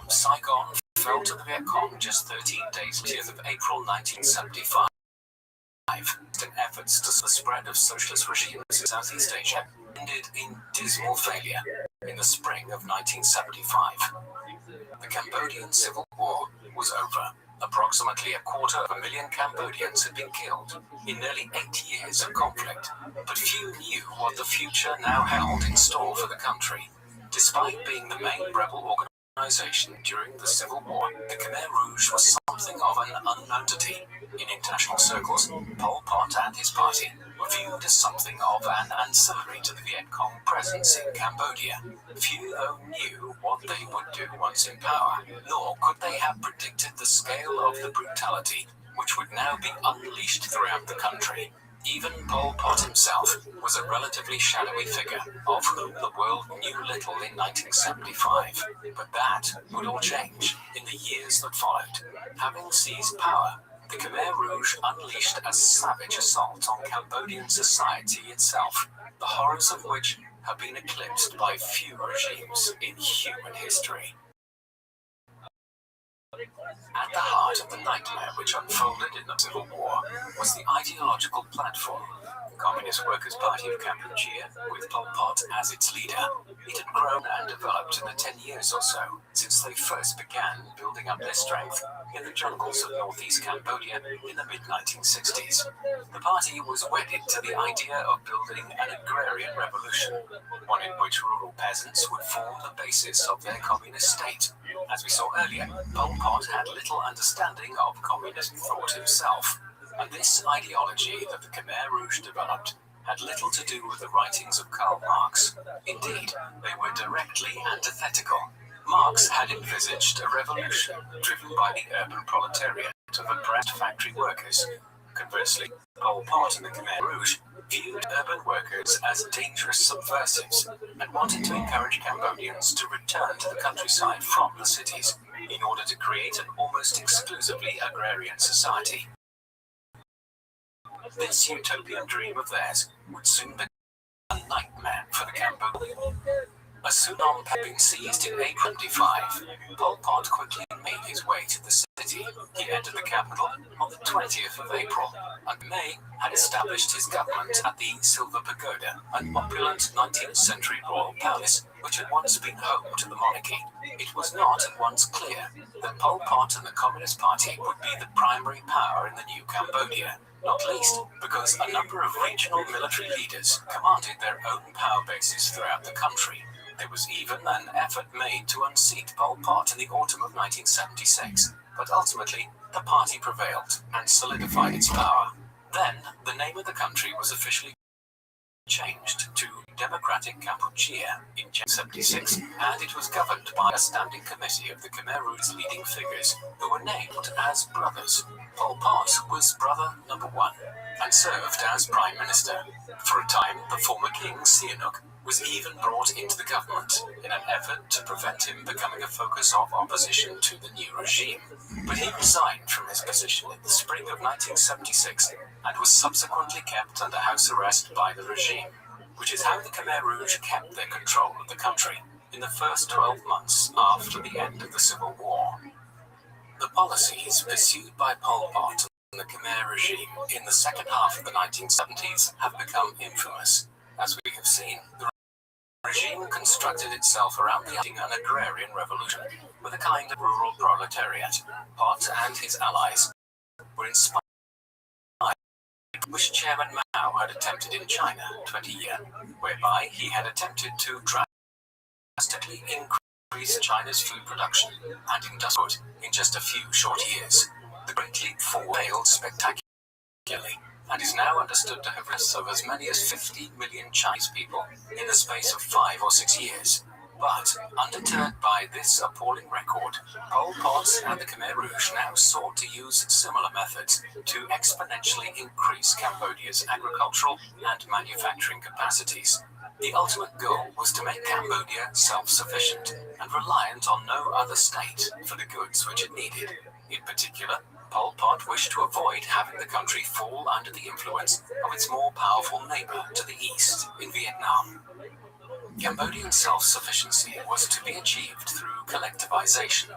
Saigon, fell to the Viet Cong just 13 days later of April 1975. In efforts to the spread of socialist regimes in Southeast Asia ended in dismal failure in the spring of 1975. The Cambodian Civil War was over. Approximately 250,000 Cambodians had been killed in nearly 8 years of conflict, but few knew what the future now held in store for the country. Despite being the main rebel organization during the Civil War, the Khmer Rouge was something of an unknown entity. In international circles, Pol Pot and his party were viewed as something of an ancillary to the Viet Cong presence in Cambodia. Few, though, knew what they would do once in power, nor could they have predicted the scale of the brutality which would now be unleashed throughout the country. Even Pol Pot himself was a relatively shadowy figure, of whom the world knew little in 1975. But that would all change in the years that followed. Having seized power, the Khmer Rouge unleashed a savage assault on Cambodian society itself, the horrors of which have been eclipsed by few regimes in human history. At the heart of the nightmare which unfolded in the Civil War was the ideological platform. The Communist Workers' Party of Cambodia, with Pol Pot as its leader. It had grown and developed in the 10 years or so since they first began building up their strength in the jungles of northeast Cambodia in the mid-1960s. The party was wedded to the idea of building an agrarian revolution, one in which rural peasants would form the basis of their communist state. As we saw earlier, Pol Pot had little understanding of communist thought himself, and this ideology that the Khmer Rouge developed had little to do with the writings of Karl Marx. Indeed, they were directly antithetical. Marx had envisaged a revolution driven by the urban proletariat of oppressed factory workers. Conversely, Pol Pot and the Khmer Rouge viewed urban workers as dangerous subversives and wanted to encourage Cambodians to return to the countryside from the cities in order to create an almost exclusively agrarian society. This utopian dream of theirs would soon become a nightmare for the Cambodians. As Phnom Penh had been seized in April 1975, Pol Pot quickly made his way to the city. He entered the capital on the 20th of April, and May had established his government at the Silver Pagoda, an opulent 19th century royal palace which had once been home to the monarchy. It was not at once clear that Pol Pot and the Communist Party would be the primary power in the new Cambodia, not least because a number of regional military leaders commanded their own power bases throughout the country. There was even an effort made to unseat Pol Pot in the autumn of 1976, but ultimately the party prevailed and solidified its power. Then, the name of the country was officially changed to Democratic Kampuchea in 1976, and it was governed by a standing committee of the Khmer Rouge's leading figures, who were named as brothers. Pol Pot was brother number 1, and served as Prime Minister. For a time, the former king, Sihanouk, was even brought into the government in an effort to prevent him becoming a focus of opposition to the new regime. But he resigned from his position in the spring of 1976 and was subsequently kept under house arrest by the regime, which is how the Khmer Rouge kept their control of the country in the first 12 months after the end of the Civil War. The policies pursued by Pol Pot and the Khmer regime in the second half of the 1970s have become infamous. As we have seen, the regime constructed itself around an agrarian revolution with a kind of rural proletariat. Pot and his allies were inspired which Chairman Mao had attempted in China 20 years, whereby he had attempted to drastically increase China's food production and industrial in just a few short years. The Great Leap Forward failed spectacularly and is now understood to have lost of as many as 50 million Chinese people in the space of 5 or 6 years. But, undeterred by this appalling record, Pol Pot and the Khmer Rouge now sought to use similar methods to exponentially increase Cambodia's agricultural and manufacturing capacities. The ultimate goal was to make Cambodia self-sufficient and reliant on no other state for the goods which it needed. In particular, Pol Pot wished to avoid having the country fall under the influence of its more powerful neighbor to the east in Vietnam. Cambodian self-sufficiency was to be achieved through collectivization,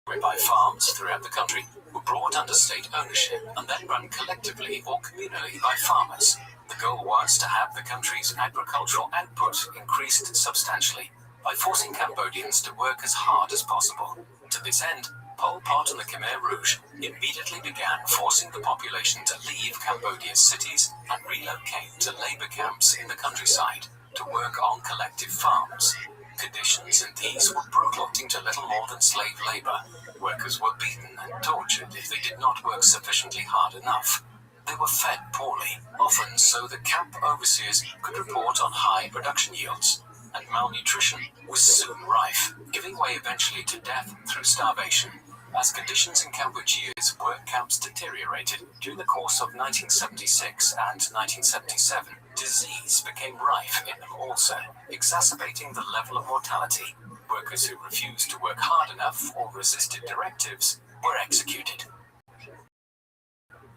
whereby farms throughout the country were brought under state ownership and then run collectively or communally by farmers. The goal was to have the country's agricultural output increased substantially by forcing Cambodians to work as hard as possible. To this end, Pol Pot and the Khmer Rouge immediately began forcing the population to leave Cambodia's cities and relocate to labor camps in the countryside to work on collective farms. Conditions in these were brutal, to little more than slave labor. Workers were beaten and tortured if they did not work sufficiently hard enough. They were fed poorly, often so that camp overseers could report on high production yields, and malnutrition was soon rife, giving way eventually to death through starvation. As conditions in Kampuchea's work camps deteriorated during the course of 1976 and 1977, disease became rife in them also, exacerbating the level of mortality. Workers who refused to work hard enough or resisted directives were executed.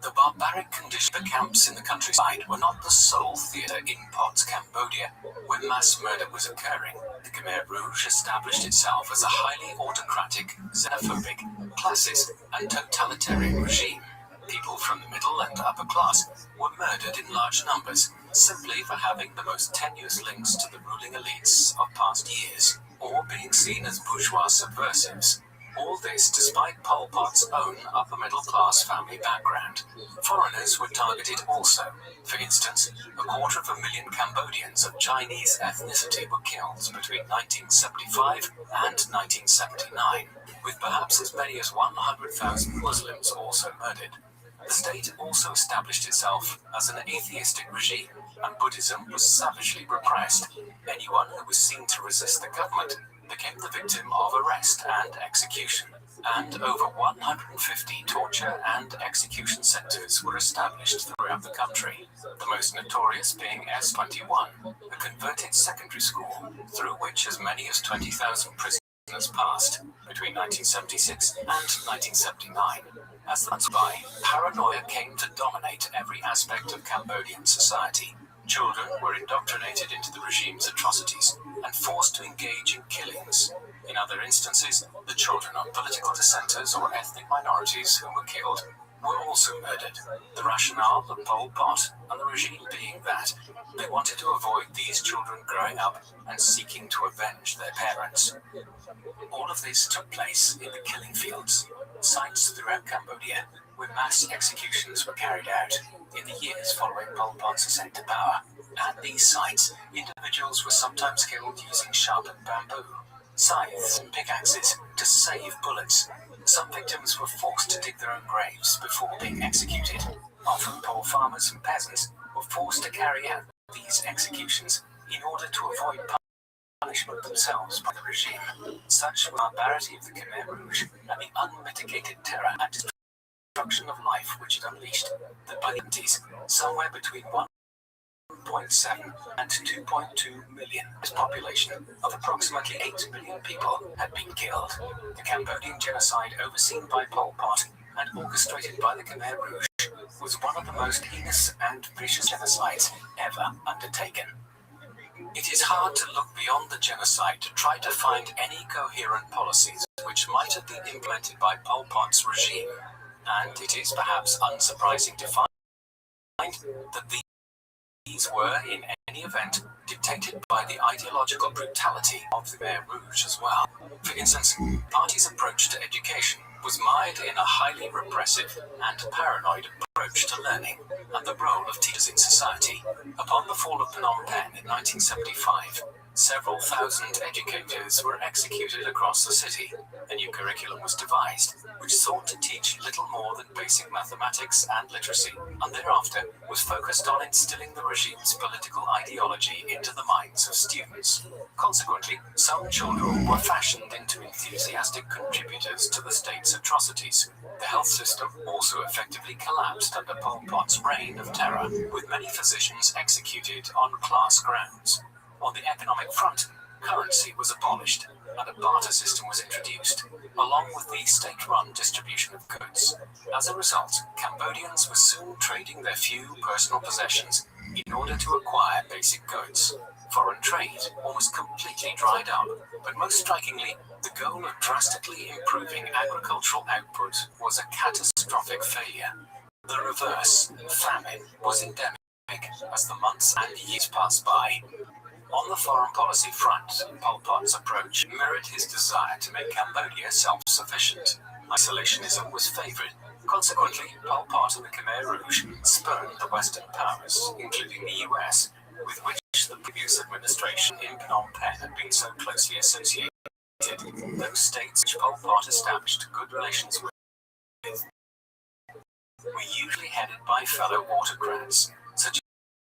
The barbaric conditions of the camps in the countryside were not the sole theatre in Pot's Cambodia where mass murder was occurring. The Khmer Rouge established itself as a highly autocratic, xenophobic, classist, and totalitarian regime. People from the middle and upper class were murdered in large numbers simply for having the most tenuous links to the ruling elites of past years, or being seen as bourgeois subversives. All this despite Pol Pot's own upper-middle-class family background. Foreigners were targeted also. For instance, 250,000 Cambodians of Chinese ethnicity were killed between 1975 and 1979, with perhaps as many as 100,000 Muslims also murdered. The state also established itself as an atheistic regime, and Buddhism was savagely repressed. Anyone who was seen to resist the government became the victim of arrest and execution, and over 150 torture and execution centers were established throughout the country, the most notorious being S21, a converted secondary school through which as many as 20,000 prisoners passed between 1976 and 1979. As the months went by, paranoia came to dominate every aspect of Cambodian society. Children were indoctrinated into the regime's atrocities and forced to engage in killings. In other instances, the children of political dissenters or ethnic minorities who were killed were also murdered. The rationale of Pol Pot and the regime being that they wanted to avoid these children growing up and seeking to avenge their parents. All of this took place in the killing fields, sites throughout Cambodia, where mass executions were carried out in the years following Pol Pot's ascent to power. At these sites, individuals were sometimes killed using sharpened bamboo, scythes and pickaxes to save bullets. Some victims were forced to dig their own graves before being executed. Often poor farmers and peasants were forced to carry out these executions in order to avoid punishment themselves by the regime. Such was the barbarity of the Khmer Rouge and the unmitigated terror and destruction of life which it unleashed, that by the 70s, somewhere between 1.7 and 2.2 million, this population of approximately 8 million people had been killed. The Cambodian genocide, overseen by Pol Pot and orchestrated by the Khmer Rouge, was one of the most heinous and vicious genocides ever undertaken. It is hard to look beyond the genocide to try to find any coherent policies which might have been implemented by Pol Pot's regime, and it is perhaps unsurprising to find that these were, in any event, dictated by the ideological brutality of the Khmer Rouge as well. For instance, the party's approach to education was mired in a highly repressive and paranoid approach to learning and the role of teachers in society. Upon the fall of Phnom Penh in 1975, several thousand educators were executed across the city. A new curriculum was devised, which sought to teach little more than basic mathematics and literacy, and thereafter was focused on instilling the regime's political ideology into the minds of students. Consequently, some children were fashioned into enthusiastic contributors to the state's atrocities. The health system also effectively collapsed under Pol Pot's reign of terror, with many physicians executed on class grounds. On the economic front, currency was abolished and a barter system was introduced, along with the state-run distribution of goods. As a result, Cambodians were soon trading their few personal possessions in order to acquire basic goods. Foreign trade almost completely dried up, but most strikingly, the goal of drastically improving agricultural output was a catastrophic failure. The reverse, famine, was endemic as the months and years passed by. On the foreign policy front, Pol Pot's approach mirrored his desire to make Cambodia self-sufficient. Isolationism was favored. Consequently, Pol Pot and the Khmer Rouge spurned the Western powers, including the US, with which the previous administration in Phnom Penh had been so closely associated. Those states which Pol Pot established good relations with were usually headed by fellow autocrats, such as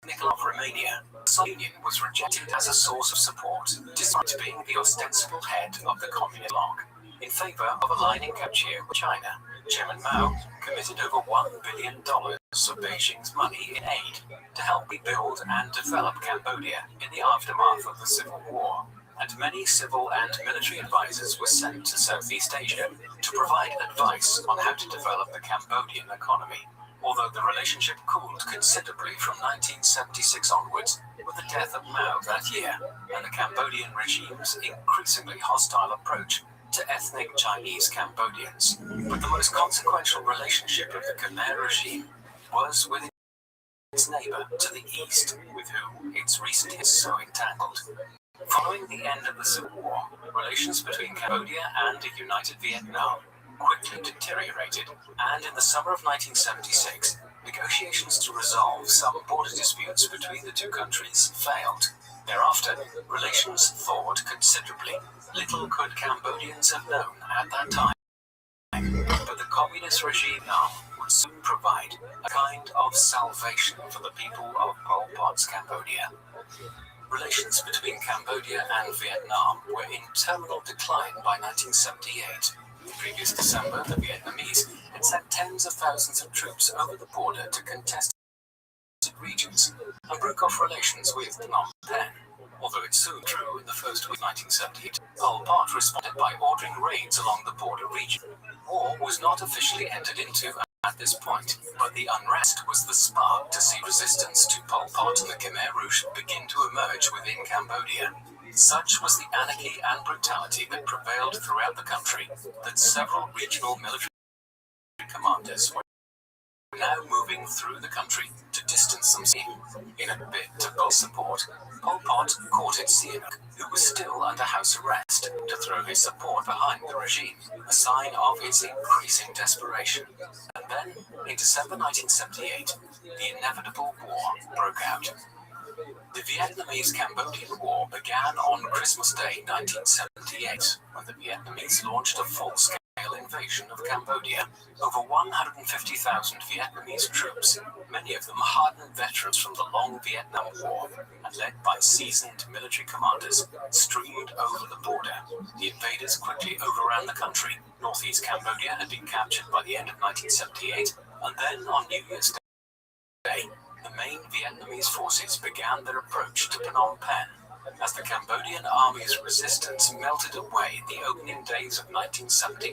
Nicola of Romania. The Soviet Union was rejected as a source of support, despite being the ostensible head of the communist bloc. In favor of aligning Kampuchea with China, Chairman Mao committed over $1 billion of Beijing's money in aid to help rebuild and develop Cambodia in the aftermath of the Civil War, and many civil and military advisors were sent to Southeast Asia to provide advice on how to develop the Cambodian economy. Although the relationship cooled considerably from 1976 onwards, with the death of Mao that year and the Cambodian regime's increasingly hostile approach to ethnic Chinese Cambodians. But the most consequential relationship of the Khmer regime was with its neighbor to the east, with whom its recent history is so entangled. Following the end of the Civil War, relations between Cambodia and a united Vietnam quickly deteriorated, and in the summer of 1976, negotiations to resolve some border disputes between the two countries failed. Thereafter, relations thawed considerably. Little could Cambodians have known at that time, but the communist regime now would soon provide a kind of salvation for the people of Pol Pot's Cambodia. Relations between Cambodia and Vietnam were in terminal decline by 1978. The previous December, the Vietnamese had sent tens of thousands of troops over the border to contested regions and broke off relations with Phnom Penh. Although it soon drew in the first week of 1978, Pol Pot responded by ordering raids along the border region. War was not officially entered into at this point, but the unrest was the spark to see resistance to Pol Pot and the Khmer Rouge begin to emerge within Cambodia. Such was the anarchy and brutality that prevailed throughout the country that several regional military commanders were now moving through the country to distance themselves. In a bid to build support, Pol Pot courted Sihanouk, who was still under house arrest, to throw his support behind the regime, a sign of his increasing desperation. And then, in December 1978, the inevitable war broke out. The Vietnamese-Cambodian War began on Christmas Day 1978, when the Vietnamese launched a full-scale invasion of Cambodia. Over 150,000 Vietnamese troops, many of them hardened veterans from the long Vietnam War, and led by seasoned military commanders, streamed over the border. The invaders quickly overran the country. Northeast Cambodia had been captured by the end of 1978, and then on New Year's Day, the main Vietnamese forces began their approach to Phnom Penh. As the Cambodian army's resistance melted away in the opening days of 1979,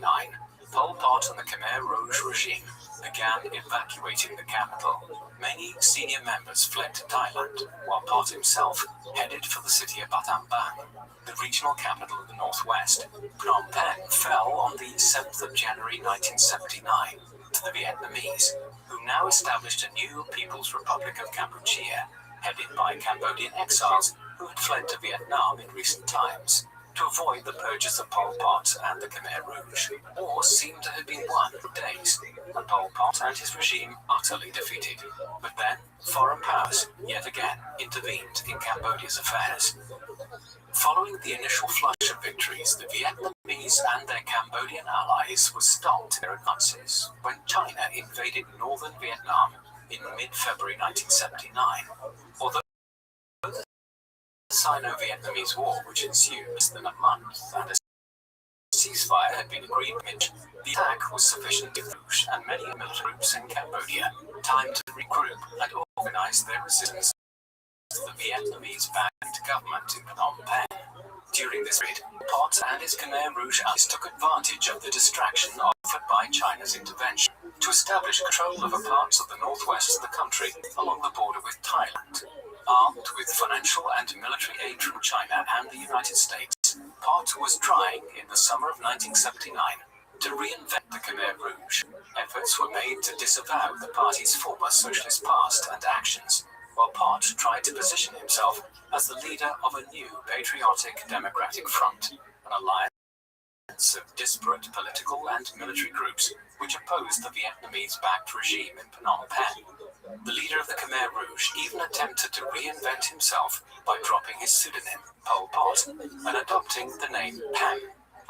Pol Pot and the Khmer Rouge regime began evacuating the capital. Many senior members fled to Thailand, while Pot himself headed for the city of Battambang, the regional capital of the northwest. Phnom Penh fell on the 7th of January 1979 to the Vietnamese, who now established a new People's Republic of Kampuchea, headed by Cambodian exiles who had fled to Vietnam in recent times. To avoid the purges of Pol Pot and the Khmer Rouge, war seemed to have been won for days, and Pol Pot and his regime utterly defeated. But then, foreign powers yet again intervened in Cambodia's affairs. Following the initial flush of victories, the Vietnamese and their Cambodian allies were stopped in their advances when China invaded northern Vietnam in mid-February 1979. Although the Sino-Vietnamese War, which ensued less than a month, and a ceasefire had been agreed with, the attack was sufficient to give Rouge and many military groups in Cambodia time to regroup and organize their resistance to the Vietnamese-backed government in Phnom Penh. During this period, Pot and his Khmer Rouge allies took advantage of the distraction offered by China's intervention to establish control over parts of the northwest of the country along the border with Thailand. Armed with financial and military aid from China and the United States, Pot was trying, in the summer of 1979, to reinvent the Khmer Rouge. Efforts were made to disavow the party's former socialist past and actions, while Pot tried to position himself as the leader of a new patriotic democratic front, an alliance of disparate political and military groups which opposed the Vietnamese-backed regime in Phnom Penh. The leader of the Khmer Rouge even attempted to reinvent himself by dropping his pseudonym, Pol Pot, and adopting the name Pan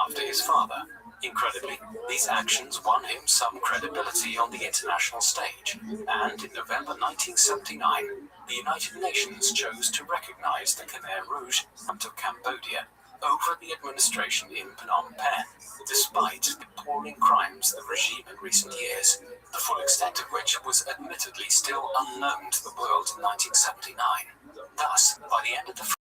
after his father. Incredibly, these actions won him some credibility on the international stage, and in November 1979, the United Nations chose to recognize the Khmer Rouge of Cambodia over the administration in Phnom Penh, despite the appalling crimes of the regime in recent years, the full extent of which was admittedly still unknown to the world in 1979. Thus, by the end of the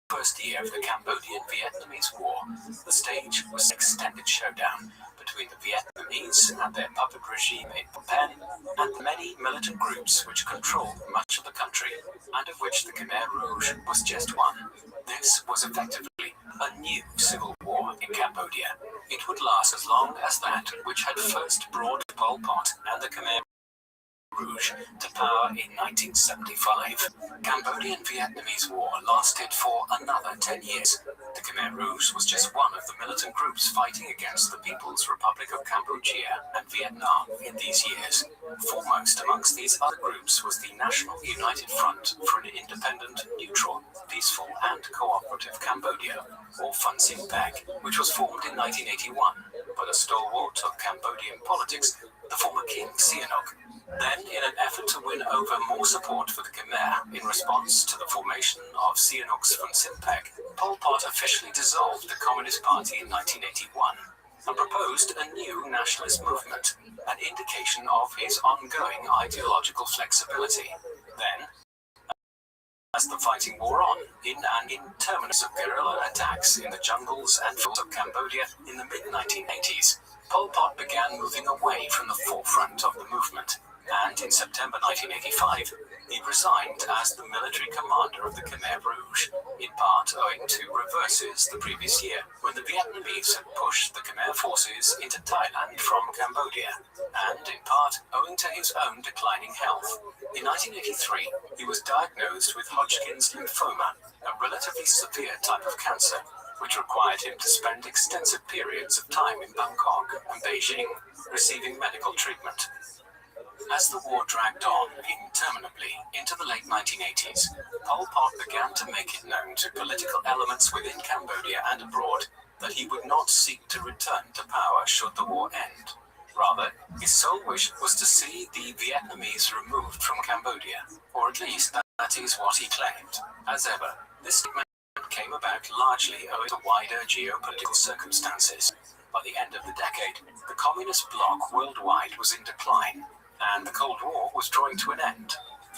first year of the Cambodian-Vietnamese War, the stage was an extended showdown between the Vietnamese and their puppet regime in Phnom Penh and the many militant groups which controlled much of the country, and of which the Khmer Rouge was just one. This was effectively a new civil war in Cambodia. It would last as long as that which had first brought Pol Pot and the Khmer Rouge to power in 1975. Cambodian-Vietnamese War lasted for another 10 years. The Khmer Rouge was just one of the militant groups fighting against the People's Republic of Kampuchea and Vietnam in these years. Foremost amongst these other groups was the National United Front for an Independent, Neutral, Peaceful and Cooperative Cambodia, or Fun Sing Pek, which was formed in 1981 by the stalwart of Cambodian politics, the former King Sihanouk. Then, in an effort to win over more support for the Khmer in response to the formation of Sihanouk's Fun Sing Pek, Pol Pot officially dissolved the Communist Party in 1981 and proposed a new nationalist movement, an indication of his ongoing ideological flexibility. Then, as the fighting wore on, in an interminable of guerrilla attacks in the jungles and fields of Cambodia in the mid-1980s, Pol Pot began moving away from the forefront of the movement, and in September 1985, he resigned as the military commander of the Khmer Rouge, in part owing to reverses the previous year, when the Vietnamese had pushed the Khmer forces into Thailand from Cambodia, and in part owing to his own declining health. In 1983, he was diagnosed with Hodgkin's lymphoma, a relatively severe type of cancer, which required him to spend extensive periods of time in Bangkok and Beijing, receiving medical treatment. As the war dragged on interminably into the late 1980s, Pol Pot began to make it known to political elements within Cambodia and abroad that he would not seek to return to power should the war end. Rather, his sole wish was to see the Vietnamese removed from Cambodia, or at least that is what he claimed. As ever, this statement came about largely owing to wider geopolitical circumstances. By the end of the decade, the communist bloc worldwide was in decline, and the Cold War was drawing to an end.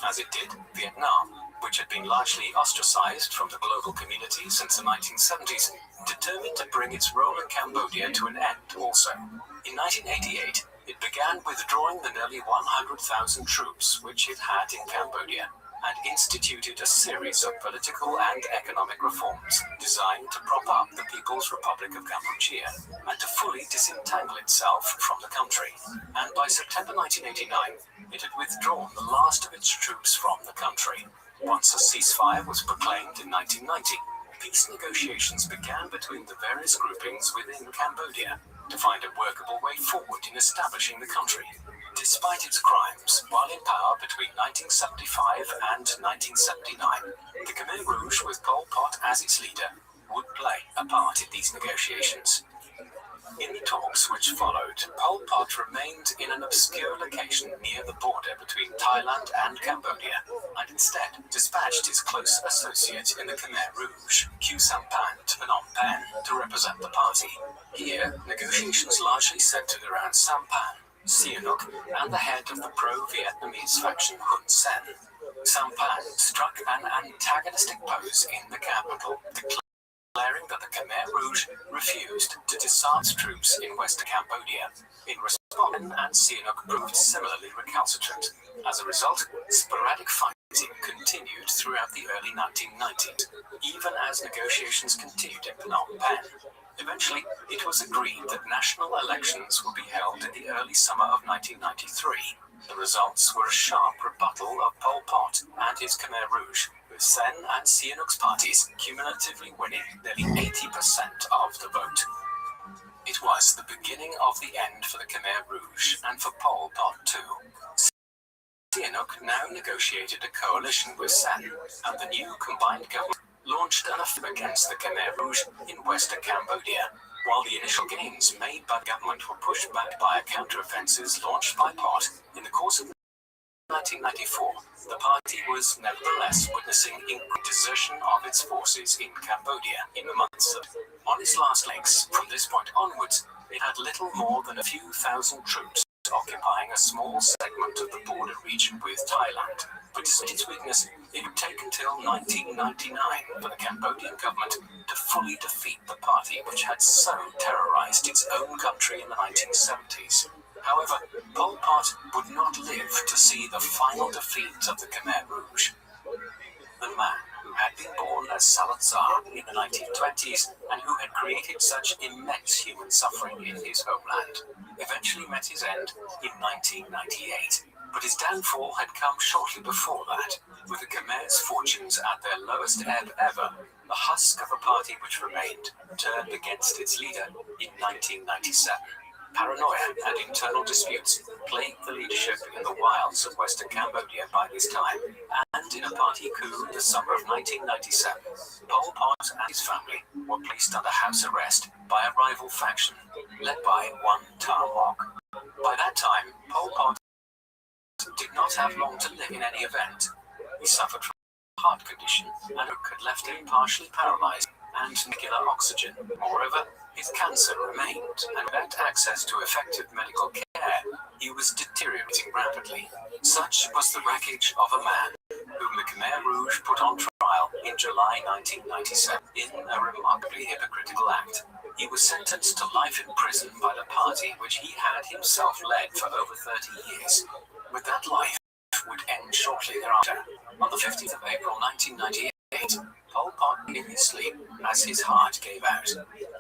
As it did, Vietnam, which had been largely ostracized from the global community since the 1970s, determined to bring its role in Cambodia to an end also. In 1988, it began withdrawing the nearly 100,000 troops which it had in Cambodia, and instituted a series of political and economic reforms designed to prop up the People's Republic of Kampuchea and to fully disentangle itself from the country. And by September 1989, it had withdrawn the last of its troops from the country. Once a ceasefire was proclaimed in 1990, peace negotiations began between the various groupings within Cambodia to find a workable way forward in establishing the country. Despite its crimes, while in power between 1975 and 1979, the Khmer Rouge, with Pol Pot as its leader, would play a part in these negotiations. In the talks which followed, Pol Pot remained in an obscure location near the border between Thailand and Cambodia, and instead dispatched his close associate in the Khmer Rouge, Khieu Samphan, to Phnom Penh to represent the party. Here, negotiations largely centered around Samphan, Sihanouk, and the head of the pro-Vietnamese faction Hun Sen. Samphan struck an antagonistic pose in the capital, declaring that the Khmer Rouge refused to disarm its troops in Western Cambodia. In response, and Sihanouk proved similarly recalcitrant. As a result, sporadic fighting continued throughout the early 1990s, even as negotiations continued in Phnom Penh. Eventually, it was agreed that national elections would be held in the early summer of 1993. The results were a sharp rebuttal of Pol Pot and his Khmer Rouge, with Sen and Sihanouk's parties cumulatively winning nearly 80% of the vote. It was the beginning of the end for the Khmer Rouge and for Pol Pot too. Sihanouk now negotiated a coalition with Sen, and the new combined government launched an offensive against the Khmer Rouge in Western Cambodia. While the initial gains made by the government were pushed back by counter-offensives launched by Pot in the course of 1994, the party was nevertheless witnessing increased desertion of its forces in Cambodia in the months of. On its last legs, from this point onwards, it had little more than a few thousand troops occupying a small segment of the border region with Thailand. But despite its weakness, it would take until 1999 for the Cambodian government to fully defeat the party which had so terrorized its own country in the 1970s. However, Pol Pot would not live to see the final defeat of the Khmer Rouge. The man who had been born as Salazar in the 1920s and who had created such immense human suffering in his homeland eventually met his end in 1998. But his downfall had come shortly before that, with the Khmer's fortunes at their lowest ebb ever. The husk of a party which remained turned against its leader in 1997. Paranoia and internal disputes plagued the leadership in the wilds of Western Cambodia by this time, and in a party coup in the summer of 1997, Pol Pot and his family were placed under house arrest by a rival faction, led by one Tam Mok. By that time, Pol Pot did not have long to live in any event. He suffered from a heart condition and had left him partially paralyzed and regular oxygen. Moreover, his cancer remained, and without access to effective medical care, he was deteriorating rapidly. Such was the wreckage of a man whom the Khmer Rouge put on trial in July 1997 in a remarkably hypocritical act. He was sentenced to life in prison by the party which he had himself led for over 30 years. But that life would end shortly thereafter. On the 15th of April 1998, Pol Pot in his sleep as his heart gave out.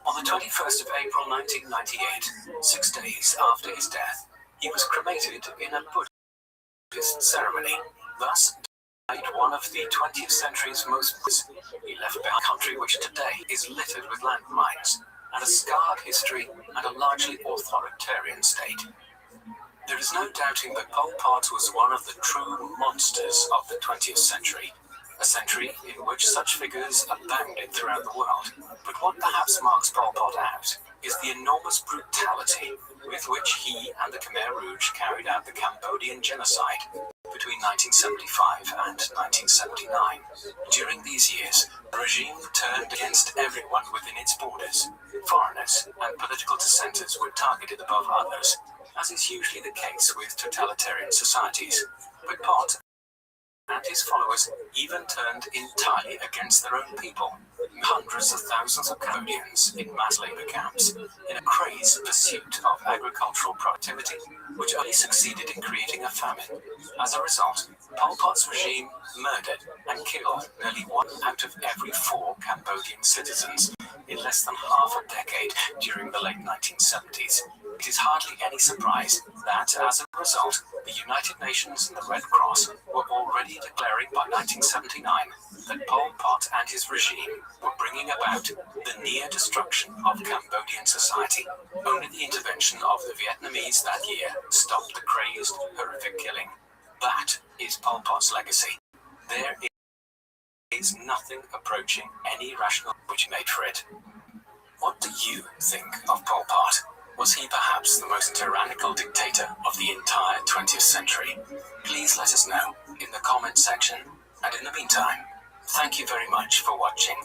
On the 21st of April 1998, 6 days after his death, he was cremated in a Buddhist ceremony. Thus died one of the 20th century's most. He left behind a country which today is littered with landmines, and a scarred history and a largely authoritarian state. There is no doubting that Pol Pot was one of the true monsters of the 20th century, a century in which such figures abounded throughout the world. But what perhaps marks Pol Pot out is the enormous brutality with which he and the Khmer Rouge carried out the Cambodian genocide between 1975 and 1979. During these years, the regime turned against everyone within its borders. Foreigners and political dissenters were targeted above others, as is usually the case with totalitarian societies. But Pot and his followers even turned entirely against their own people. Hundreds of thousands of Cambodians in mass labor camps in a crazy pursuit of agricultural productivity, which only succeeded in creating a famine. As a result, Pol Pot's regime murdered and killed nearly 1 out of every 4 Cambodian citizens in less than half a decade during the late 1970s. It is hardly any surprise that, as a result, the United Nations and the Red Cross were already declaring by 1979 that Pol Pot and his regime were bringing about the near destruction of Cambodian society. Only the intervention of the Vietnamese that year stopped the crazed, horrific killing. That is Pol Pot's legacy. There is nothing approaching any rational which made for it. What do you think of Pol Pot? Was he perhaps the most tyrannical dictator of the entire 20th century? Please let us know in the comment section. And in the meantime, thank you very much for watching.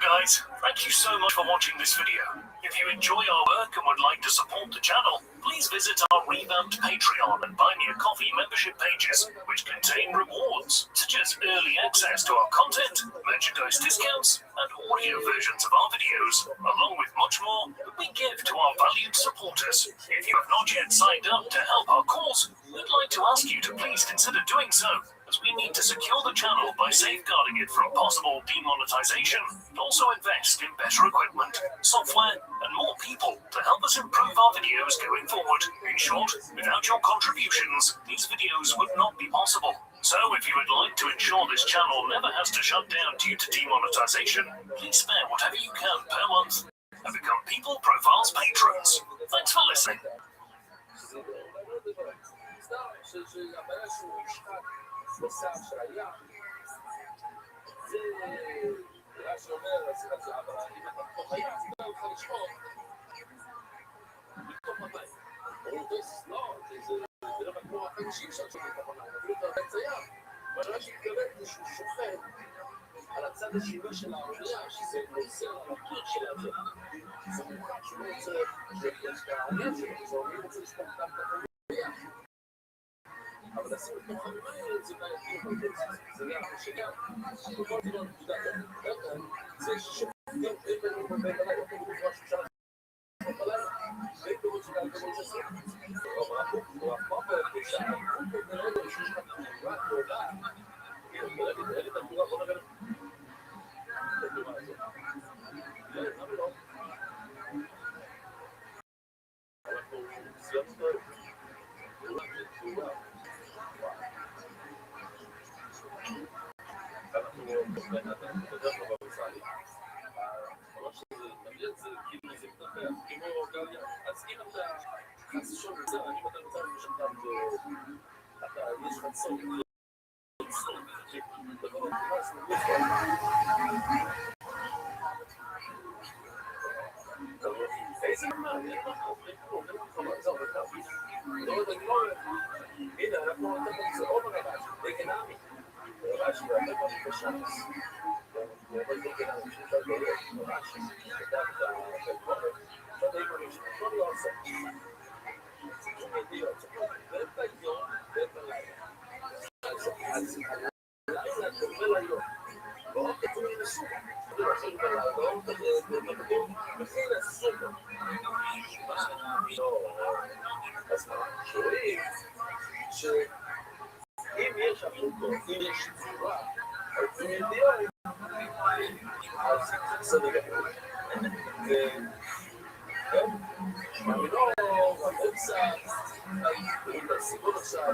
Guys, thank you so much for watching this video. If you enjoy our work and would like to support the channel, please visit our revamped Patreon and Buy Me a Coffee membership pages, which contain rewards such as early access to our content, merchandise discounts, and audio versions of our videos, along with much more that we give to our valued supporters. If you have not yet signed up to help our cause, we'd like to ask you to please consider doing so, as we need to secure the channel by safeguarding it from possible demonetization, and also invest in better equipment, software, and more people to help us improve our videos going forward. In short, without your contributions, these videos would not be possible. So if you would like to ensure this channel never has to shut down due to demonetization, please spare whatever you can per month and become People Profiles patrons. Thanks for listening. על הצד השני של האונייה, שזה מוסר על הפיר של הזה. זה מוכח שהוא רוצה שיש את העניין שלו, זה אומר רוצה לשפוך גם את החומר. אבל לשים את החומר האלה זה בעייתי, זה נהיה שגם, הכל זה לא נקודה כאן, זה ששפוך גם אין לנו בבית עליי, אותו בגבוה שמשל בלילה, ואין ברות שלה על כמות שעשרה. אבל הוא אף פעם בשעה, הוא ברגע שיש לך תמורה גדולה, ברגע את התמורה, בוא נראה אם יש אפילו, אם יש צורה, אז הוא ידיע, אז זה בסדר גמור. כן, אני לא באמצע, אני בסיבון עכשיו.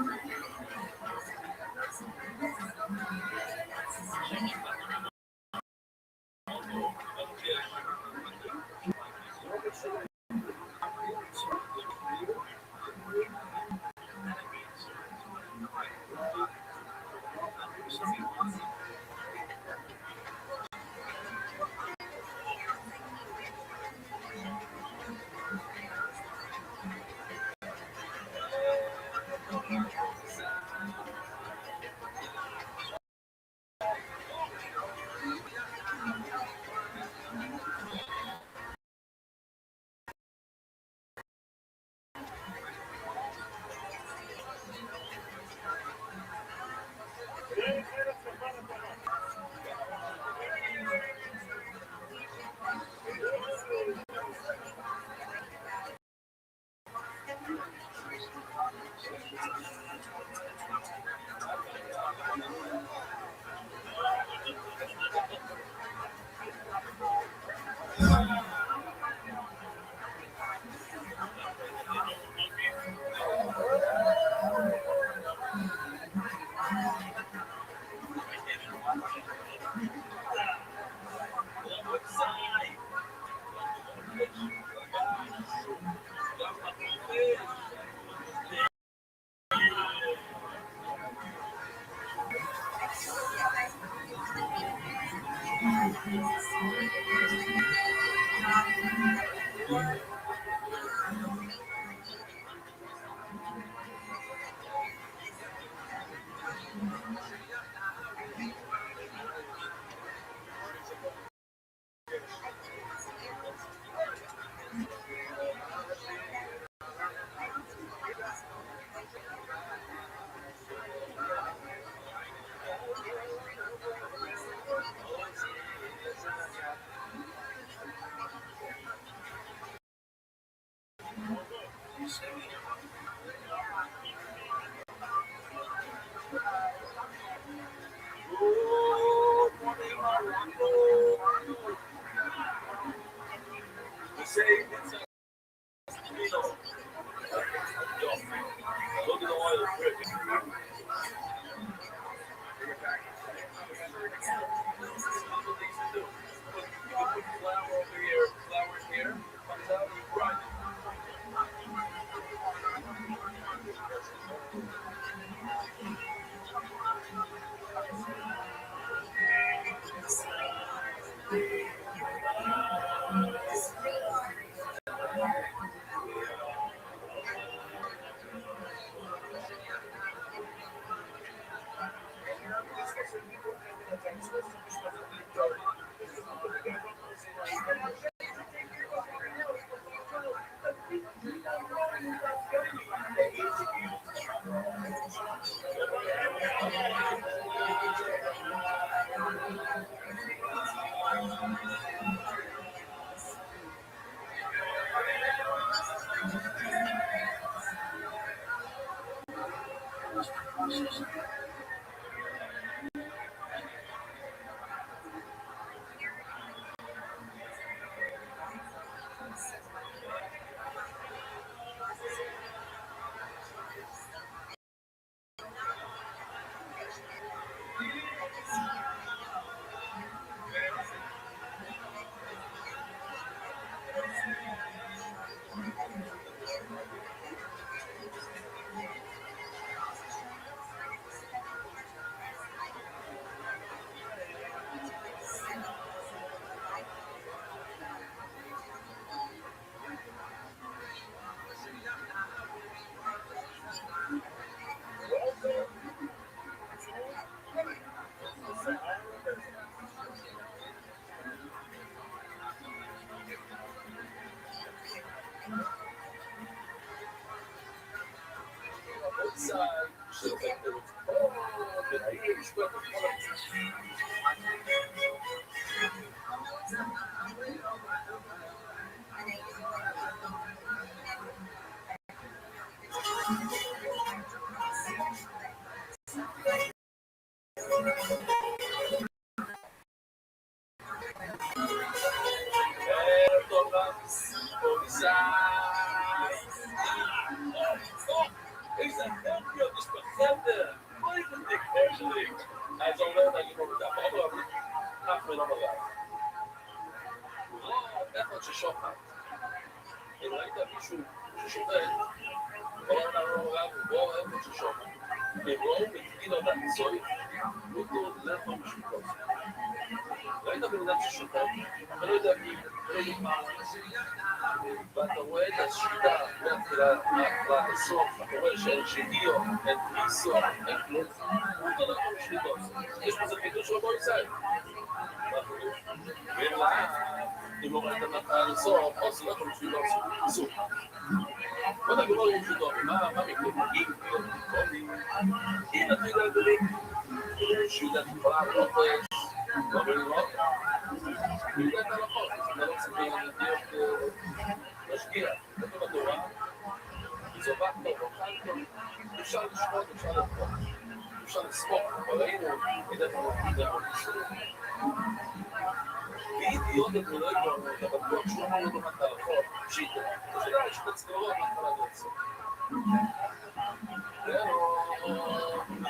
באידיוט אתה לא יגמור, אתה בטוח שהוא אמר לו מה תערכות, פשיטה. אתה יודע, יש את הצגרות, מה אתה לא יוצא.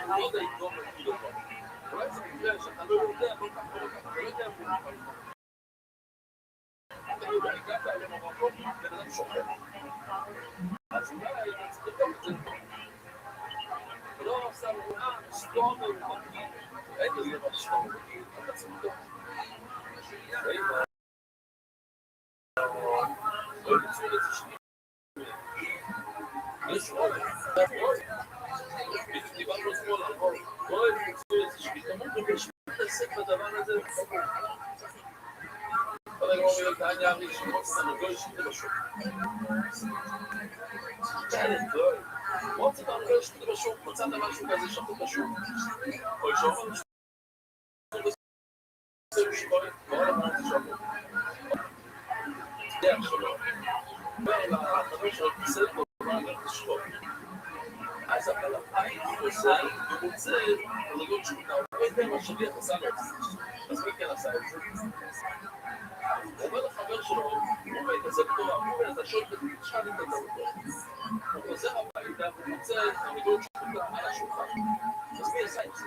לא יודע יגמור בכל דבר. אולי זה מקרה שאתה לא יודע, לא כך ולא כך, אתה לא יודע מה הוא אומר. אתה לא יודע, הגעת אליהם המקום, בן אדם שוכר. אז אולי אתה צריך לבדוק את זה. ולא עושה רעה, סתום ומקי. אין לי דבר סתום ומקי, אתה צריך לבדוק. לא יצאו לזה שני. יש עוד, דיברנו שמאלה, לא יצאו לזה שני. תמוד ובשביל להתעסק בדבר הזה, אבל אני אומר, תעני ארי שמוצא, לא ישתה בשוק. תענת, לא. מוצא, לא ישתה בשוק, מצאת משהו כזה שחוט בשוק. או ישאומר בשוק. זה בשבועי, לא למרות זה שחוט. זה שלו. והחבר שלו תסל פה, מה הולך לשחוט. אז אבל החיים עושה, ומוצא, ולגות שחוטה, הוא לא יודע מה שליח עשה לו את זה. אז מי כן עשה את זה? הוא אומר לחבר שלו, הוא מתעסק תורה, הוא אומר, אתה שואל תשחט את התורה. הוא חוזר הביתה, הוא מוצא ולגות שחוטה על השולחן. אז מי עשה את זה?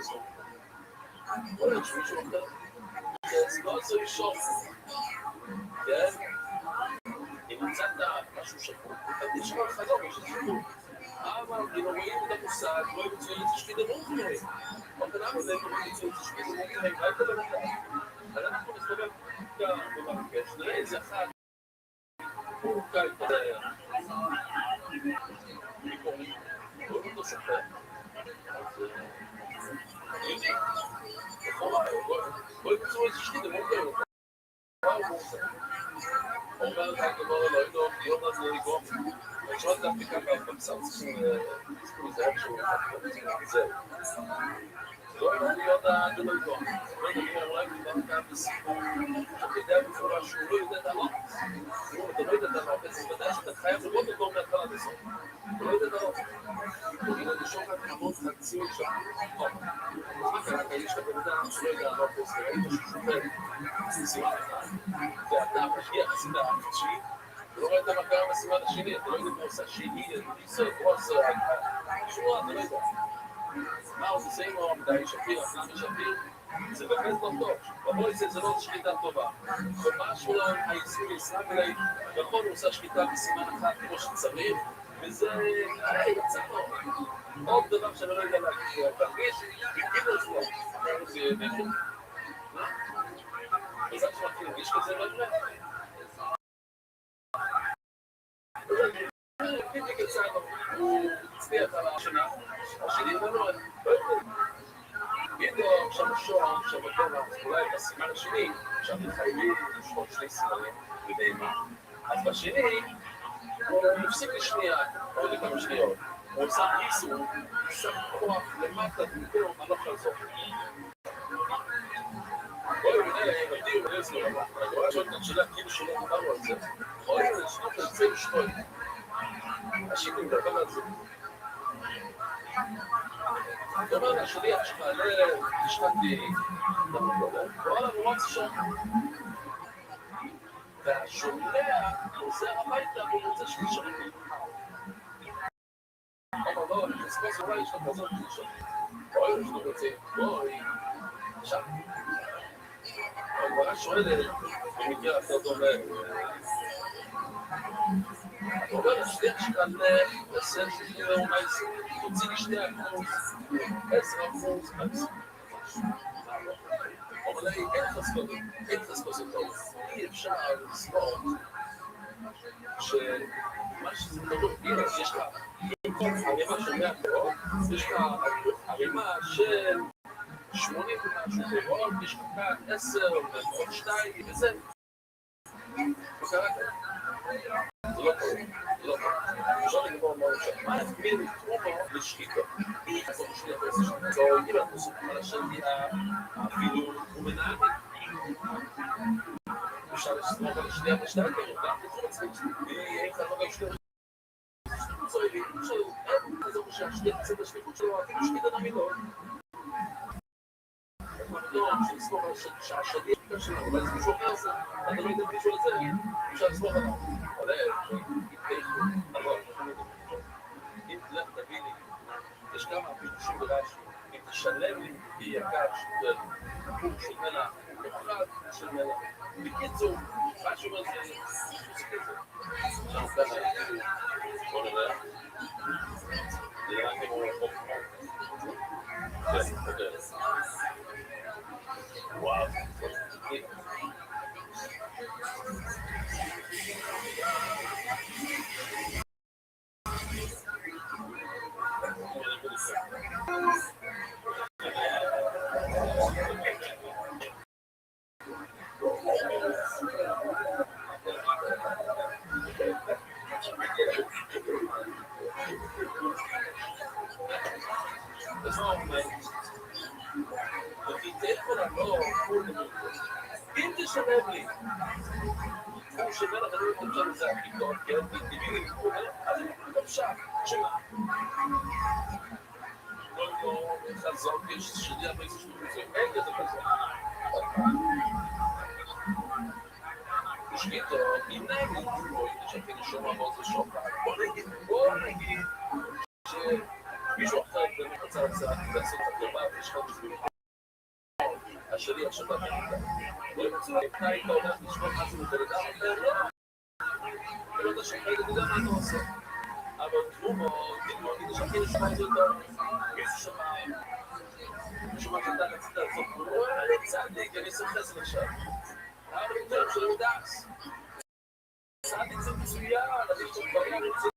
יכול להיות שמישהו אחר. אז לא עשו לשאול. כן? אם מצאת משהו שחור, אתה תשמע חזור, יש שחור. אבל אם רואים את המושג, לא ימצאו את זה שקידה מורכי. אבל למה זה לא ימצאו את זה שקידה מורכי? מה אתה לא יודע? אז אנחנו נסתובב גם במרקש, נראה איזה אחד מורכי כזה מקורי, לא אותו שוחר. אז יודעים, לא ימצאו את זה שקידה מורכי. מה הוא מורכי? אומר לך, דבר לא ידעו, יום הזה יגרום. אני שואל דווקא ככה, במסר צריכים להיזהר שהוא זה. לא יודע, זה לא ידעו. לא יודע, אולי מדבר כאן בסיפור, שאתה יודע בצורה שהוא לא יודע את הלא. אתה לא יודע את הלא, אז ודאי שאתה חייב לראות אותו מהתחלה עד הסוף. אתה לא יודע את הלא. הנה, לשאול כאן כמות חצי שם. טוב. מה קרה? כי יש לך בן אדם שלא יודע הלא פה, זה ראית ששופט. סימן אחד. ואתה משגיח עשית החצי, ולא ראית מה קרה בסימן השני, אתה לא יודע מה עושה שני, ניסות, רוסו, שורה, אתה לא יודע. מה הוא עושה עם העמדי שפיר, הפלמי שפיר? זה באמת לא טוב. בבוא זה לא שחיטה טובה. ומשהו לא היצאו לישראל אליי, נכון הוא עושה שחיטה בסימן אחד כמו שצריך, וזה יצא טוב. עוד דבר שאני לא יודע להרגיש, כאילו את זה, זה נכד. וזה שמתחיל, יש כזה באמת. הוא הצליח על השנה, השני לא ידעו עכשיו שואל, עכשיו בטבע, אולי בסימן השני, עכשיו מתחייבים לשחוט שני סימנים בבהמה. אז בשני, הוא מפסיק לשנייה, או לכמה שניות, הוא עושה ניסו, הוא שם כוח למטה, ומקום הלוך חזור. אוי, מדיעו ולסנו, אני רואה שואלת את שאלה כאילו שלא אמרנו על זה. אוי, לשנות לצא לשחוט. השיקום דבר על זה. דבר לשליח שלך, לשתתי, וואלה, הוא רוצה שם. והשולח חוזר הביתה, והוא רוצה שנשארים להתחר. אבל לא, אני חספוס אולי יש לך כזאת נשארים. אוי, יש לו רוצה, אוי, עכשיו. הגמרא שואלת, במקרה אחר דומה, אתה אומר לשליח שלך לעשה שליח אולי תוציא לי 2%, 10%, אבל אין חספוס אותו, אי אפשר לספור שמה שזה תלוי, הנה יש לך במקום ערימה של 100 פירות, יש לך ערימה של 80 ומשהו פירות, יש לך כאן 10 ועוד 2 וזה וקרה כאן זה לא קורה, זה לא קורה אפשר לגמור מה ראשון מה ההבדל מתרומה לשחיטה? איך זאת שליח ועושה שחיטה? אם אנחנו סופרים על השליח אפילו הוא מנהל אפשר לסמוך על השליח ושליח גם תתחום עצמי אין לך לא גם שליח אין כזו שהשליח יצא בשליחות שלו אפילו שחיטה נמי לא לא, שלסמוך על שהשליח שלנו, אבל זה מישהו אחר זה, אתה לא יודע מישהו על זה, אפשר לסמוך עליו. אבל אם תלך תביא לי, יש כמה פירושים ברש"י, אם תשלם לי ביקר של קוב של מלח, אחד של מלח. בקיצור, רש"י אומר זה עכשיו ככה, בוא נראה. נראה כמו רחוב. כן, אוקיי. וואו. אם תשלם לי, הוא שווה לך לא יותר מזה הפתאום, כי אין תביא לי לקרוא מלך, אז אני גם שם, שמה? לא, חזון, יש שני הרבה איזה שני אין כזה חזון. ושקיטו, אם נגיד, בואי נשפי נשום עבור זה שופע, בוא נגיד שמישהו אחר באמת רצה לעשות את הדבר, ויש לך בשביל השליח שבא בנקה. לא ימצאו לפני איתה הולך לשמות משהו בבן אדם, לא. ולא אתה שחרר, אתה יודע מה אתה עושה. אבל תרומו, תגיד לשחרר לשמוע את זה יותר. מישהו שמע, מישהו שאתה רצית לעשות, הוא רואה, אני צדיק, אני עושה חסד עכשיו. אבל אני טוב שלא יודעס. צדיק זה מצוין, אני טוב דברים, אני רוצה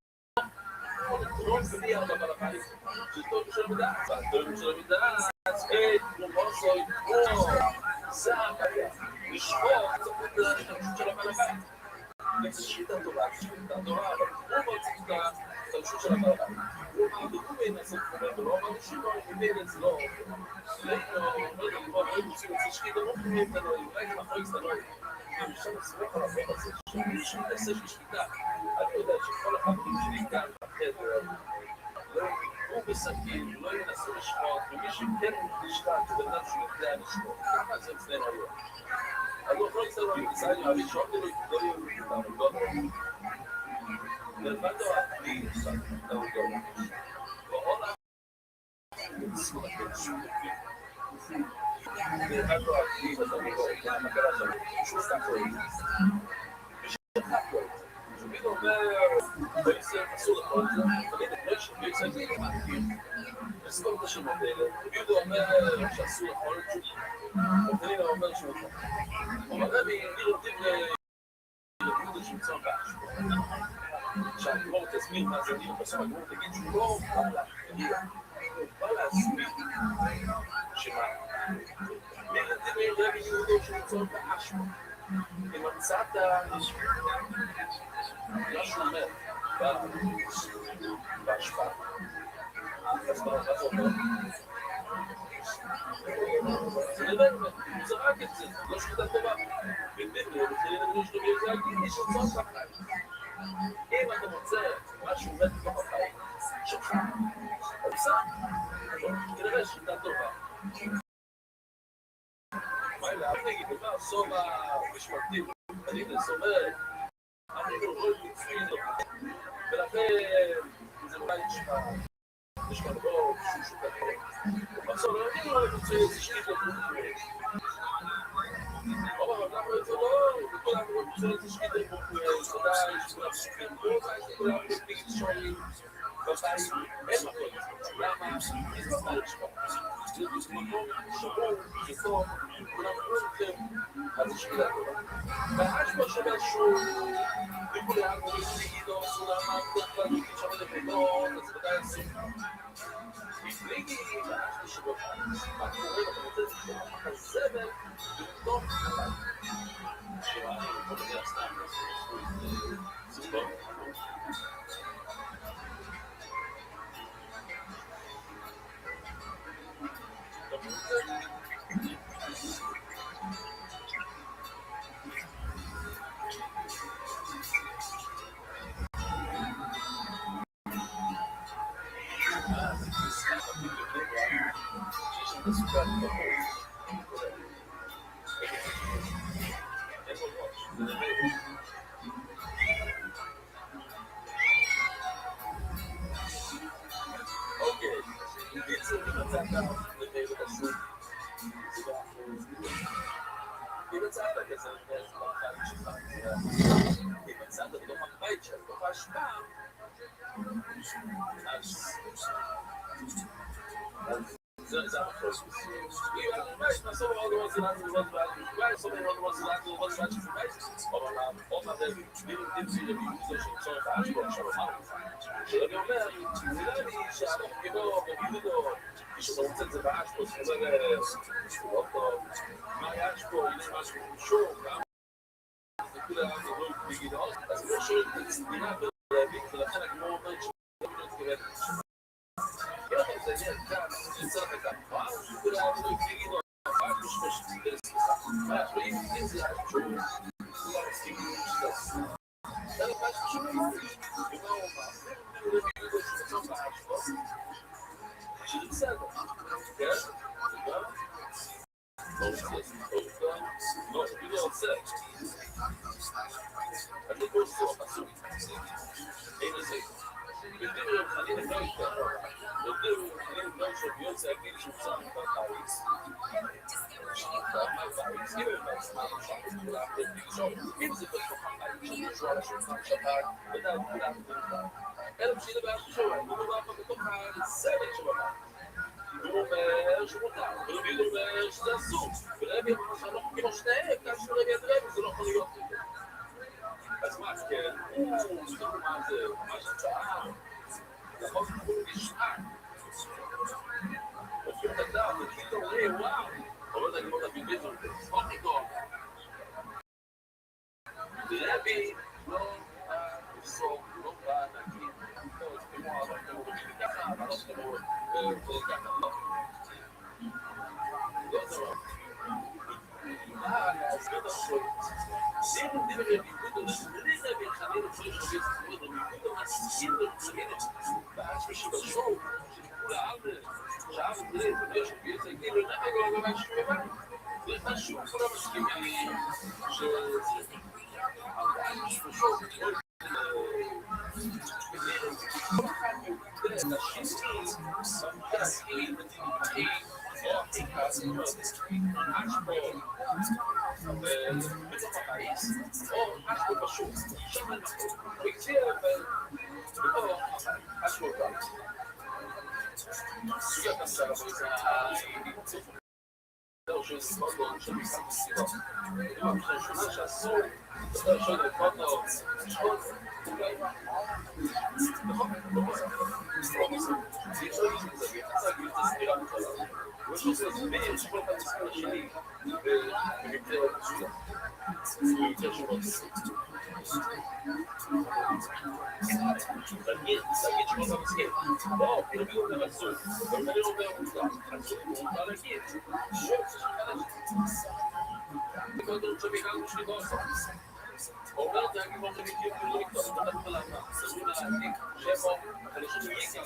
טרום בלי הרבה על הבית. זה טוב שלא יודעס. טוב שלא יודעס. פרופורסוי, זה הבעיה. לשמור, צריך לדעת את המשות של הבעל הבית. זה שיטה טובה, שיטה טובה, אבל הוא מוציא את המשות של הבעל הבית. הוא אמר, הוא בין לעשות חומר, ולא אמר שיטה, הוא בין את זה לא. לא יודע, הוא מוציא את זה שקידה, לא חומר, אתה לא, אולי זה מאחורי זה לא. אפשר לסמוך על הבעל הזה, שמישהו יעשה של שליטה. אני יודע שכל אחד שלי כאן בחדר, הוא בסכין, לא ינסו לשמור, ומי שכן נשתת, זה בן אדם שהוא יודע לשמור. ככה זה אצלנו היום. אז הוא יכול לצלם במצרים, הראשון לא יהיו איתם, לא נורא. ולבדו העתיד, אתה הוא גאו. בעולה, נצחו לכם שום דפים. ולבדו העתיד, אתה הוא גאו. מה קרה שם? שום סתכלת. ושם חכות. תמיד אומר, בעצם אסור לכל זה, תמיד בעצם זה מעתיד. לזכור את השמות האלה, יהודה אומר שאסור לכל זה, וחלילה אומר שהוא נכון. אבל רבי, אני רוצים ללמוד שמצוא באשפו. שאני לא רוצה להסביר מה זה, אני בסוף אני רוצה להגיד שהוא לא בא להכריע, הוא בא להסביר שמה. רבי יהודה שמצוא באשפו. אם מצאת מה שהוא אומר בהשפעה. אז מה זה אומר? זה נראה, הוא זרק את זה, לא שחיטה טובה. בדיוק, ובחירים אני שלו בגלל זה להגיד, יש לצור בחיים. אם אתה מוצא משהו מת בתוך החיים שלך, אז בסדר, כנראה שחיטה טובה. מה אלה, אני אגיד, דבר סוף המשפטים, אני אומרת, אני לא מצוין לו, ולכן זה אולי נשמע, יש כאן לא שום שותף. עכשיו, אני לא מצוין איזה שקיט לבוא אבל אנחנו את זה לא, וכל אנחנו מצוין איזה שקיט לבוא תודה, יש כולם שקיט לבוא, יש כולם שקיט שורים, בבית, אין מקום. למה? יש בבית שלו. יש מקום שבור, שטוב, כולם חושבים, אז יש כולם. והאשמה של משהו, וכולם נגידו, סולמה, כל שם לבנות, אז ודאי עשו. מפליגי, והאשמה שבו, מה קורה, אתה רוצה לשמוע הזבל, ובתוך הבית. שמה, אני יכול לדעת סתם, זה טוב. היא מצאת כזה, היא מצאת בתוך הבית שלה, בתוך ההשפעה, זה המחוז. Mas nós somos organizados no outro lado dos pais, somos organizados no outro lado dos pais. Uma das דיברתי של ההשפעות שלו, שאני אומר, נראה לי שאנחנו כמו בגידו, כשאתה רוצה את זה בהשפעות, זה לא טוב, מה ההשפעות, יש משהו חשוב, זה כולה בגידו, אז לא שואל את הסתירה ולהבין, ולכן הגמור אומר שלא מתכוון. זה נהיה כאן, זה צד לכאן, מה כולה בגידו, מה משמש מה אם זה חשוב, כולה מסכימים שזה זה לא משהו חשוב, שזה בסדר, כן? לא, אני לא רוצה. אני לא עושה, עשו. אין לזה. בדיוק, אני נקרא איתה. בדיוק, אני נקרא שביות זה הגיל שוצא מפה פריס. אם זה בתוך החיים של משהו על השולחן שבת, ודאי, אלא בשביל דבר חשוב, אני מדבר פה בתוך הסרט שבבת. הוא אומר שמותר, ורבי אומר שזה אסור, ורבי אמר שאנחנו כמו שניהם, כאן שהוא רבי את רבי, זה לא יכול להיות כזה. אז מה, כן, מה זה, מה שצעה, נכון, הוא נשמע. הופכים את הדף, ופתאום אומרים, וואו, אבל אני מאוד אבין בזה, עוד נגרום. ורבי לא לפסוק, לא בא להגיד, לא, זה כמו, אבל כמו רבי ככה, אבל לא כמו, ככה, לא. לא זה לא. אז לא תחשוב. אם נדיבר רביכות, נדיבר רביכנים, צריך שווה ספורת רביכות, נסכים לרצלינו. ואז משבשו, שתקול הערב, שער דלת, ויש וביץ היגיל, ונגו, אבל משהו לבד. זה משהו, כולם מסכימים, שזה... אבל אז משבשו, זהו שסמות לו, שמשחק בסירות. אם הראשונה שעשו, אתה שואל את פוטו, שחוט, אולי מה? נכון? לא בסדר. זה יש לו איש לזה, ויחצה גיל את הסתירה בכלל. ויש לו סביר שכל אחד מסכים לשני, במקרה מצוין. במקרה שהוא מצוין. להגיד שכל אחד מסכים. לא, רבי אומר אסור, ורבי אומר מותר. אסור, מותר להגיד. וקודם שבגלנו שליטו עשה. אומר את זה, אני אומר שבדיוק לא לקטור את הדף בלמה. סברו להעתיק, שבו, החלשים ייקר.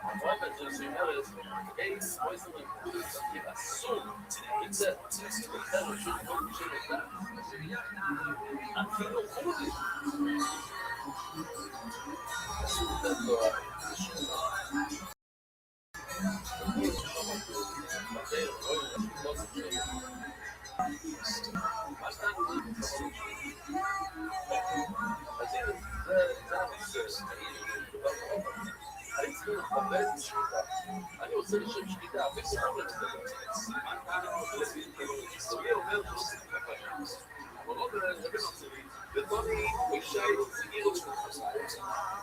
הרובד של שאומרת, אייס, או איזה מרקוד, אסור, יצא. יצא רשות כל מי שנקרא. אפילו חודי. אסור לתת לו אני רוצה לשם שליטה, וקוראים לצדדים. סוגיה אומר שעושים לפעמים. אבל לא ברבי נוצרי, וטוני וישי צעיר ושלחסה.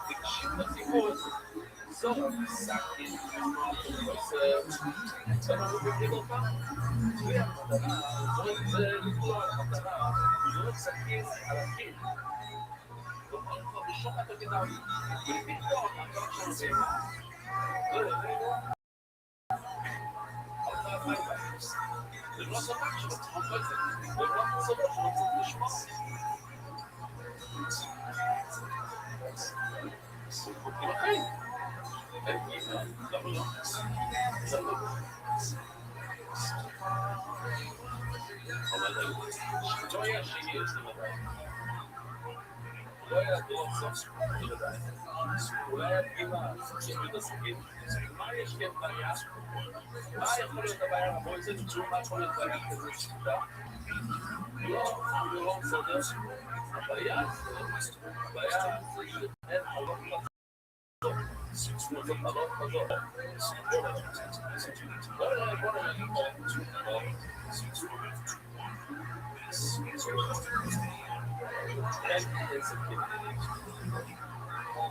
תקשיב לסיפור הזה. זו סקין, אנחנו מבינים אותה. והמטרה, זו זה לקרוא על המטרה, זו סקין על הקיר. וכל כבר בשוק התלמידה, ולפתאום המטרה שעושים. לא יודעים. זה לא סבק שלא צריכות לזה, זה לא סבק שלא צריך לשמוע. עם החיים. אין גיסה, למה לא? זה לא. אבל לא היה שיהיה, זה לא. לא היה דור סוף, אולי הדגימה העסקים מתעסקים, מה יש כן בעיה? מה יכול להיות הבעיה? בואו תשמעו מה יכול להיות בעיה כזה שיטה. לא, אפילו לא מסדר. הבעיה זה אין חלוק חזור. זה חלוק חזור. בוא נראה.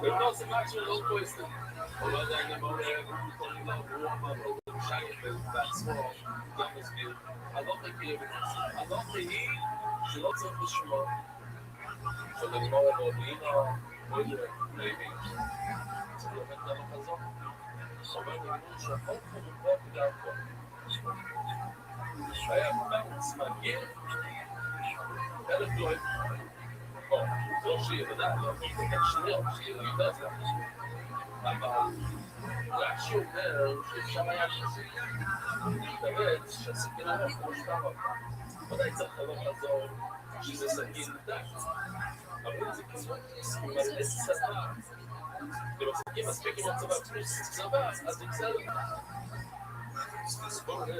Pero se macho לא כועס. הוא לא יודע אם הוא יכולים לעבור אבל שייך בעצמו גם מסביר. הנוכחי היא שלא צריך לשמור. שזה נגמר למודיעינה או איזה לייבים. צריך ללמד את הלוך הזאת. אומר לנו שהכל חמור בגלל פה. היה פעם מגיע 1,000 דולר. לא שיהיה ודאי, לא שיהיה שניות, שיהיה יותר זמן. אבל רק שאומר שאפשר היה להתאבץ שהסכין הלוך כמו שאתה אמרת. ודאי צריך הלוך לעזור שזה סכין דק. אבל זה כזאת, עם מלא צבא. אם הסכין מספיק עם הצבא פלוס צבא, אז זה בסדר. בואו נראה.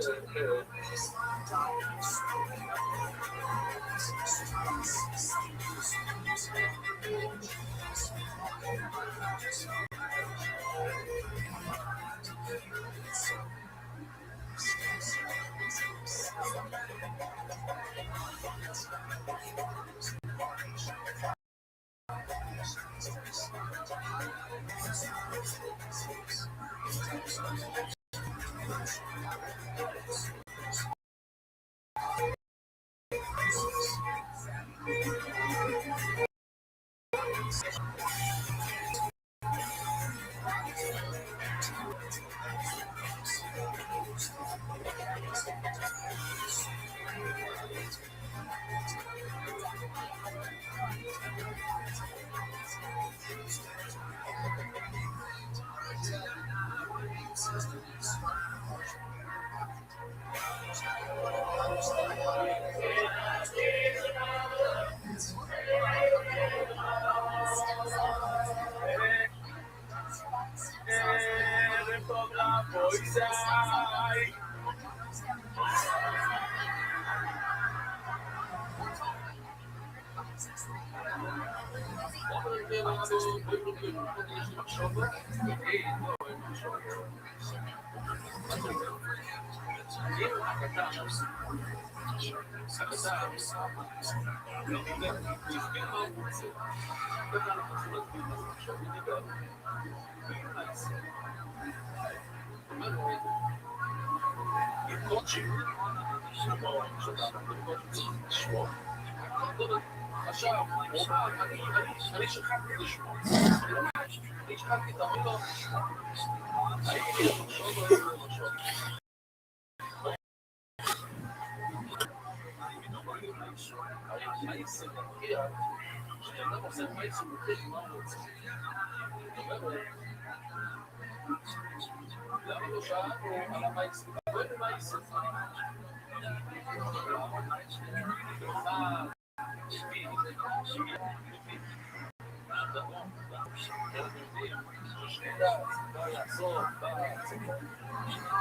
עכשיו, אני שכחתי לשמוע. אני שכחתי את המוטו. הייתי לחשוב על זה לחשוב. מייס מגיע, כשאדם עושה מייס הוא מוכיח מה הוא רוצה. זאת אומרת, למה לא שאלנו על המייס? לא איזה מייס זה.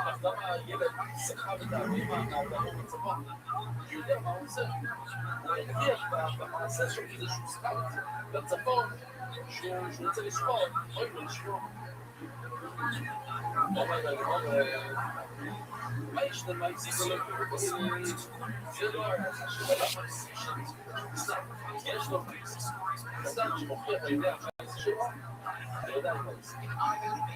אז למה הילד סחב את האבימה מהדרום בצפון? כי הוא יודע מה הוא עושה. הוא הרגיח במעשה שלו כזה שהוא סחב את זה בצפון, שהוא רוצה לשמור, אוי לו לשמור. מה יש למה יציגו לו? זה לא הרעשה של המייס. יש לו מייס. אדם שמוכיח על ידי המייס שלו, זה יודע על מייס.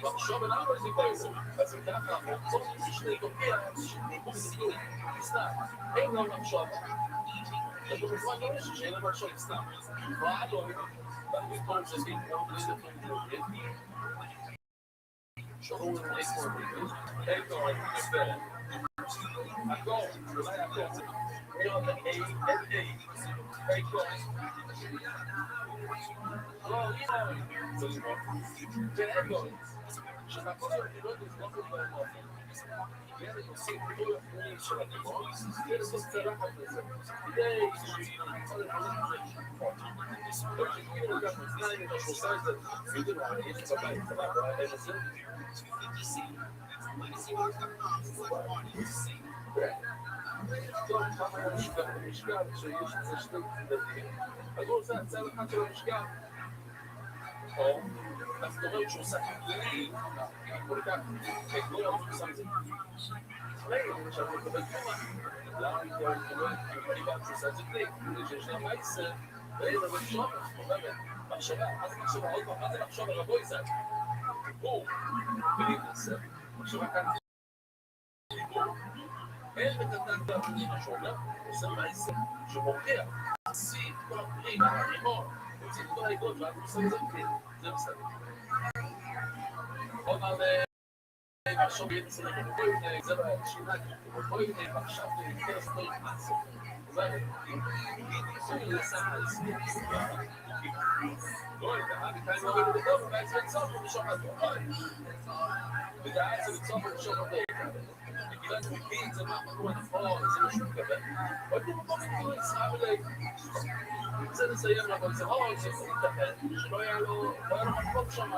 ועכשיו אנחנו איזה מייס. אז אם ככה, המוצאות ששני תופיע, שניפו בסגור, סתם. אין לא לחשוב. אז בזמן לא יש שאין למה לחשוב סתם. ועד לא, ואני קוראים שזה כמו בלי לפעמים שרור לספור איתו מספר הכל, אולי הכל זה להיות איתו לא, זה לראות ואיתו שהכל זה לראות לספור בהם ילד עושים כל הפנים של הדימון, ילד עושה צלחת לזה. כדי שימצא לפעמים את זה שפחות. לא שכאילו לקח מצליים את השלושה את זה, וידאו לה, יש בבית, סבבה, לא היה את זה. טוב, כמה היה משקל, כשיש את זה שתי דברים. אז הוא עושה הצלחת של המשקל. או, אז זאת אומרת שהוא עושה כלי, כל כך, כל יום שהוא שם את זה. אחרי, כשאנחנו מקבל תמונה, למה קיבלת שהוא עושה את זה כלי? כדי שיש לה מייסר, ואיזה מחשוב, מחשבה, מה זה מחשבה? עוד פעם, מה זה מחשוב הרבוי זה? דיבור, ולהתנסה. מחשבה כאן זה דיבור. אין בקטן והפנים השומר, עושה מייסר, שמוכיח, עשית כל הפנים, הרימון, הוציא את כל העיגות, ואז הוא עושה את זה כלי. זה בסדר. עוד מעט, עכשיו יצא לנו כל מיני, זה לא היה שינה, כל מיני מחשב, כל הספרים מעצור. זה היה, אם לסם על סביב, לא יודע, וכאן לא ראינו בטוב, ובעצם לצוף ובשום הדור. ובעצם לצוף ובשום הדור. וכאילו אתה מבין, זה מהמקום הנכון, זה משהו מקבל. עוד במקום הנכון, ישראל אליי. זה נסיים לבוא, זה יכול להתאפן, שלא היה לו מקום שם,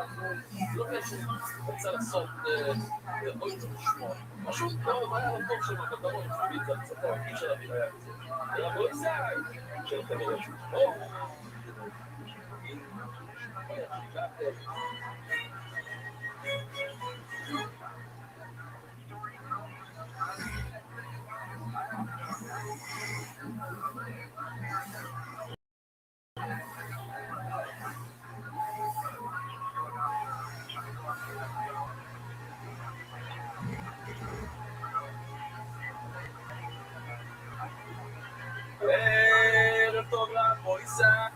לא קשור, רוצה לעשות אוי זה לשמוע. פשוט לא היה לו טוב שם, אבל לא רואים חביל, זה קצת הרגיש של אביב היה כזה. אלא בואי זה, שלכם יהיה שהוא. או! ערב טוב למויסה,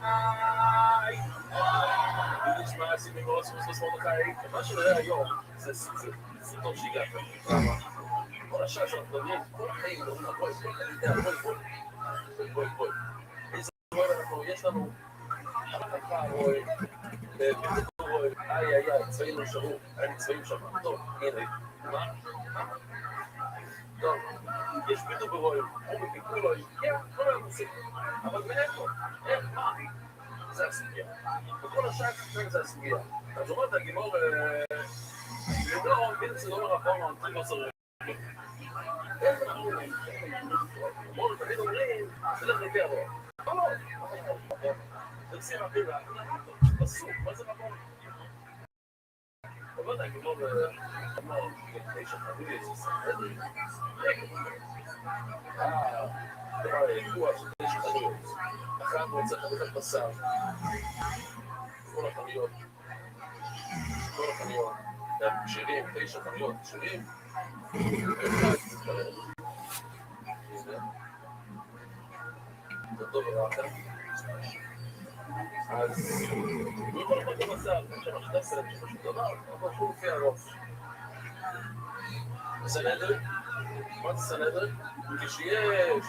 אני נשמע סימי גרוס מרדכי, מה שנראה היום זה סרטון שהגעת. כל השעה שאנחנו מדברים, כל החיים מדברים על בוי. איזה בוי יש לנו, רוי, רוי, איי, צבעים לא שרו, היה לי צבעים שם, טוב, הנה, מה? טוב, יש ביטו ברוי, או בפיקו לו, כל היום עושים, אבל מאיפה? איך, מה? זה הסוגיה. וכל השעה זה הסוגיה. אז אומרת, הגימור, זה לא מרפון, זה לא צריך. איך אנחנו אומרים? אמרו, תמיד אומרים, תלך לקרב. לא. תרסים אפילו, בסוף, מה זה רפון? אומרת, הגימור, אמרו, תשע חבילי, זה סחדרי. דבר הידוע של תשע חבילות. אחת רוצה חבילות בשר. כל החבילות. שירים, תשע חבילות, שירים. אחד מתברר. זה טוב ורעתה. אז הוא יכול לבוא גם בשר, אין שם שתי סלט שפשוט דבר, אבל הוא לפי הראש. סנדר? מה זה סנדר? כשיש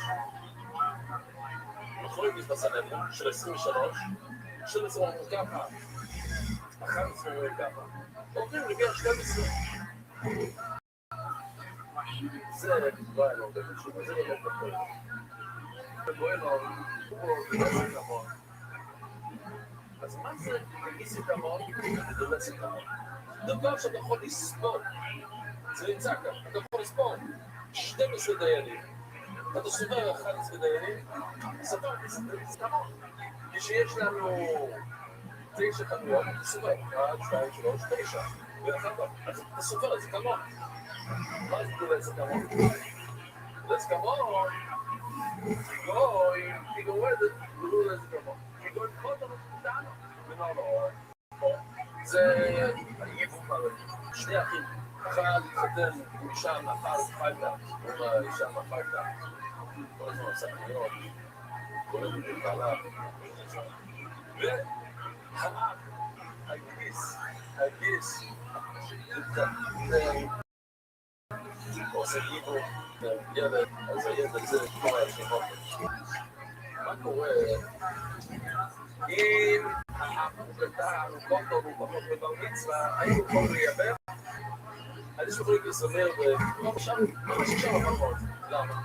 מחלוקת בסנדר של 23, של 20 אומרים ככה, 11 אומרים ככה, אומרים לגיע 12. זה לא היה לו באמת שוב, זה לא כפוי. ובואנו, הוא דולס את המון. אז מה זה דגיס את המון ודולס את המון? דבר שאתה יכול לספור, זה נמצא כאן, אתה יכול לספור 12 דיינים, אתה סובר 11 דיינים, ספרתי את המון. כשיש לנו 9 חנויות, אתה סובר 1, 2, 3, 9. ואחר כך, אז אתה סופר את זה כמון. מה זה דולס את המון? דולס כמון, תיגורדת, דולס כמון. תיגורדת חוטה ותענו. ונאמר, זה היבוא מראה. שני אחים. אחד התחתן עם אישה מאחר פייטה, או אישה מאפייטה. כל הזמן עושה חנויות. כל הזמן בעלה. והאח, הגיס, עושה גיבו, ילד, אז הילד זה קורה השמות. מה קורה אם האח קטן, הוא קוטו, הוא פחות בבר מצווה, האם הוא יכול לייבא? אז אנשים יכולים להיסמר וממש שם הפחות. למה?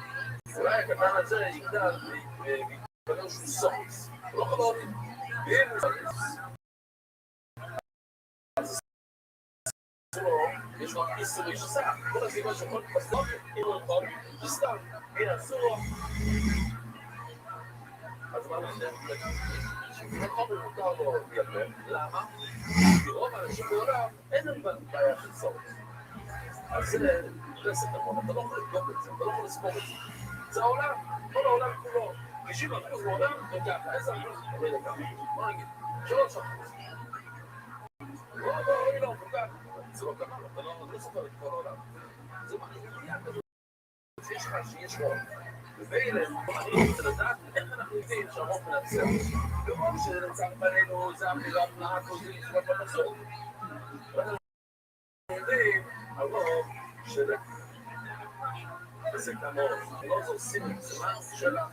אולי הקטן הזה יגדל ויתברר שהוא סוס. הוא לא חבר אותי. ואם הוא סוס, יש לו איסורי שסע. כל הסיבה שכל בסוף, אם הוא יכול, זה סתם. הנה, אסור לו. אז מה נעשה? חומר מותר לו לייבא. למה? כי רוב האנשים בעולם אין להם בעיה של סוס. אז זה כסף נכון, אתה לא יכול לבדוק את זה, אתה לא יכול לספור את זה. זה העולם, כל העולם כולו. 90% מהעולם, וככה, 10% לא יודע כמה. בוא נגיד, 3%. לא, זה לא כמה, אתה לא סופר את כל העולם. זה מה, יש לך שיש רוב. ובאלה, אני רוצה לדעת איך אנחנו יודעים שהרוב מנצח. ברוב שנמצא בנינו, זה המילה פנאה כוזית, זה בסוף. ואנחנו יודעים, הרוב של... וזה כמות, לא עושים את זה, מה שלה?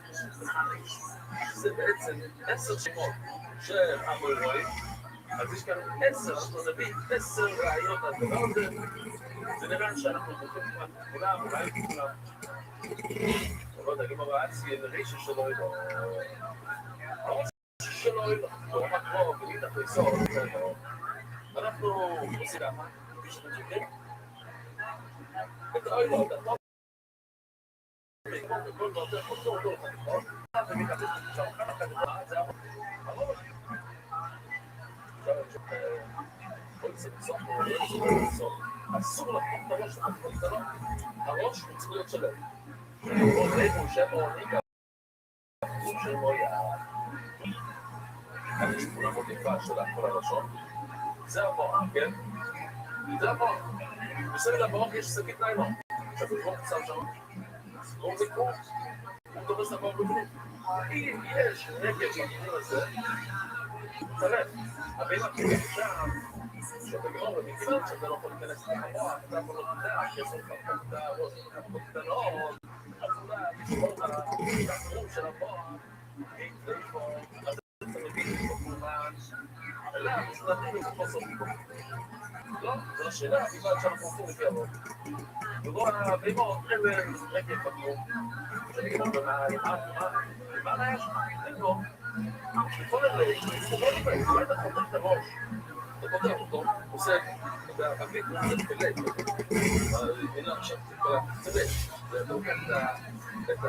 זה בעצם 10 שמות של המורים, אז יש כאן 10, אנחנו נביא 10 רעיון לדבר הזה, זה נראה שאנחנו חושבים כולם, אולי כולם. לא יודע, גם הרעצי, נרישה שלו אלו. הרעצי שלו אלו, ברמת רוב, וניתח ליסור, אנחנו עושים ככה, כפי שאתם זוכרים. את האוילו, את הטוב. וכל נותן אותו לא נכון, ומתעצת שם כמה כדורה, זה הרוב. כל זה בסוף, אסור לחתוך את הראש, הראש הוא צריך להיות שלם. הוא זה, הוא שם או ניקה, הוא שם או יעד. אז יש כולה מודיפה של כל הראשון. זה המוח, כן? זה המוח. בסדר המוח יש שקית ניילון. עכשיו הוא שם שם. לא זה כמו, הוא דורס דבר בגרום. אם יש נגד בכיוון הזה, תראה, אבל אם שם, שבגרום ומכיוון שאתה לא יכול להיכנס למוח, אתה יכול לדעת, יש לך את הראש, אתה יכול קטנות, אז אולי לשמור את הגרום של המוח, זה פה, אז זה מבין כמובן, אלא, זה נתאים את חוסר ביקום. לא, זו השאלה, בגלל שאנחנו עושים לפי הרוב. ובואו הברימות, הם רגע בגרום. שאני אגיד לו, מה היה שם? אין לו. כל אלה, הוא לא נביא, אולי אתה חותך את הראש. אתה פותח אותו, עושה את הבית, זה תפלט. אין לה עכשיו, זה תפלט. ואתה לוקח את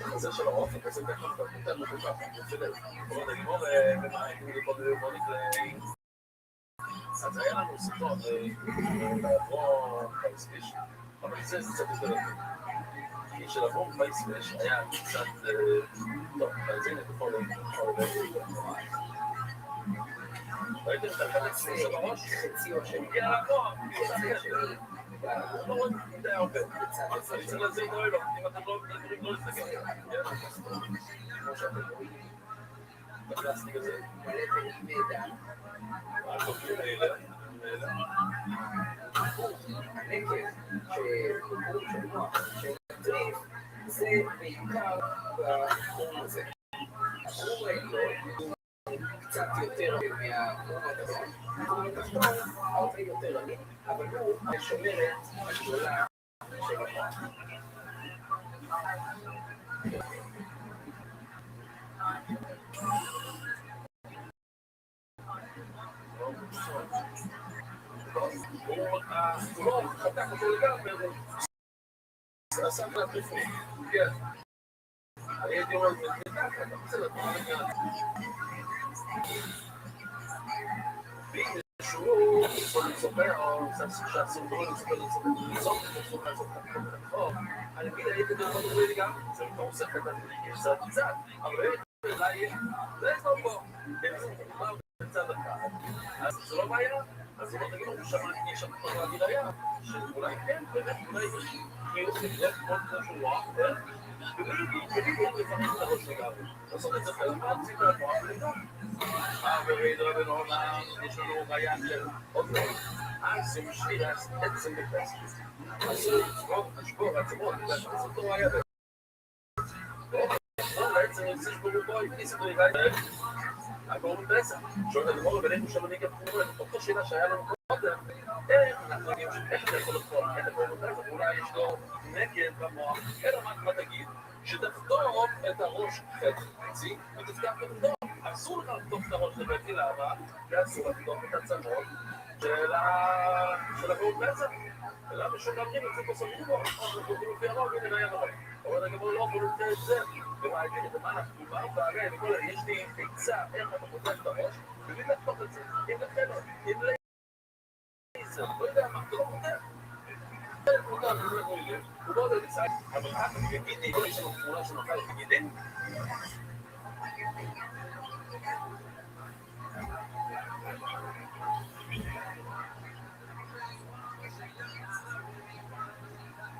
החזר של הרוב, וכזה ככה, אתה פותח אותו ככה, זה תפלט. כל עוד נגמור, ומה, הייתי לכל בוא נקלעים. אז היה לנו סרטון לעבור פייספיש, אבל זה קצת יותר רגיל. כי של עבור פייספיש היה קצת... טוב, אז הנה, בכל ראיתם את החלק של הראש? חציו שמגיע לעבור, לא רואים את זה הרבה. אני צריך להזיר את האוילו, אם אתם לא מדברים, לא להסתכל. כמו שאתם רואים. בפלסטיק הזה. הנקב שבקום של מוח שמטריף זה בעיקר בקום הזה. הקום העליון הוא קצת יותר מהקום התחתון. הקום התחתון הרבה יותר עני, אבל הוא השומרת הגדולה של המוח. הוא לא חתך אותו לגמרי, הוא עשה את הטריפון, כן. אני הייתי אומר, אתה רוצה לתת לגמרי. ואם שהוא סופר, או שעשו דברים לסופר, אני אגיד, הייתי דרך עוד רבי לגמרי, זה לא עושה את זה קצת, אבל אולי זה לא פה, בצד אחד, אז זה לא בעיה, אז לא תגידו, יש שם כבר להגיד היה, שאולי כן, באמת, אולי יש חיוך לבדוק כל כמו שהוא רוח, ובלי לפעמים את הראש לגמרי. לעשות את זה חלק מהציב ולפועל ולגמרי. ורעידו ונורא, יש לנו בעיה של עוד לא. אז זה משאיר עצם בפסק. אז לשבור עצמות, לעשות אותו היה בעצם יוצא שבו בו, הכניס אותו לגמרי. הקוראים פסח. שואלת הגמרא בינינו שלוני כתמורת, אותו שאלה שהיה לנו קודם, איך אנחנו יודעים, איך אתה יכול לחקור את הקוראים פסח, אולי יש לו נקד במוח, אלא מה תגיד? שתחתום את הראש חצי ותפתח את הדור. אסור לך לחתוך את הראש לבית למה? ואסור לחתוך את הצמות של הקוראים פסח. למה שומרים את זה בסופו בו? אנחנו יכולים לפי הרוב, הנה היה נורא. אבל הגמרא לא יכול לתת את זה. ומה יגיד את זה? מה אנחנו והרי וכל יש לי עצה איך אתה פותח את הראש ובלי לחתוך את זה. אם לחלר, אם לייזר, לא יודע מה, אתה לא פותח. הוא לא יודע לצעק, אבל אתה בגידי, לא יש לנו תמונה שנוכל בגידי.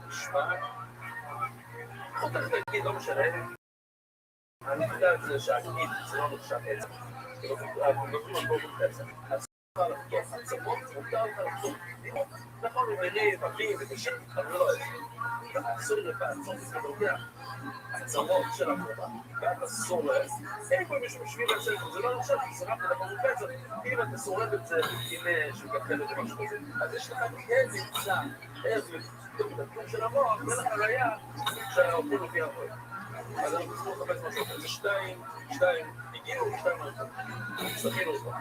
משמע, חותך להגיד, לא משנה. אני יודע את זה שהגיד, זה לא נחשב עצם. אנחנו מדברים על בוקר עצם. אז אתה לחתוך עצמות, מותר לך לחתוך. נכון, הוא מראה, מבין, ותשאיר, אבל לא עצם. אסור לך, עצור מסתובע. עצמות של הקרובה. ואתה שורף. איפה מישהו בשביל עצם? זה לא נחשב, כי שרפת לדבר מופצת. אם אתה שורף את זה עם אש וכתבת או משהו כזה, אז יש לך כן נמצא איך לבדוק את התחום של המוח, ולך ראייה שהאופן לפי הרוי. אז אנחנו צריכים לחפש משהו אחר. זה שתיים, הגיעו, שתיים הלכו. סתכינו אותו.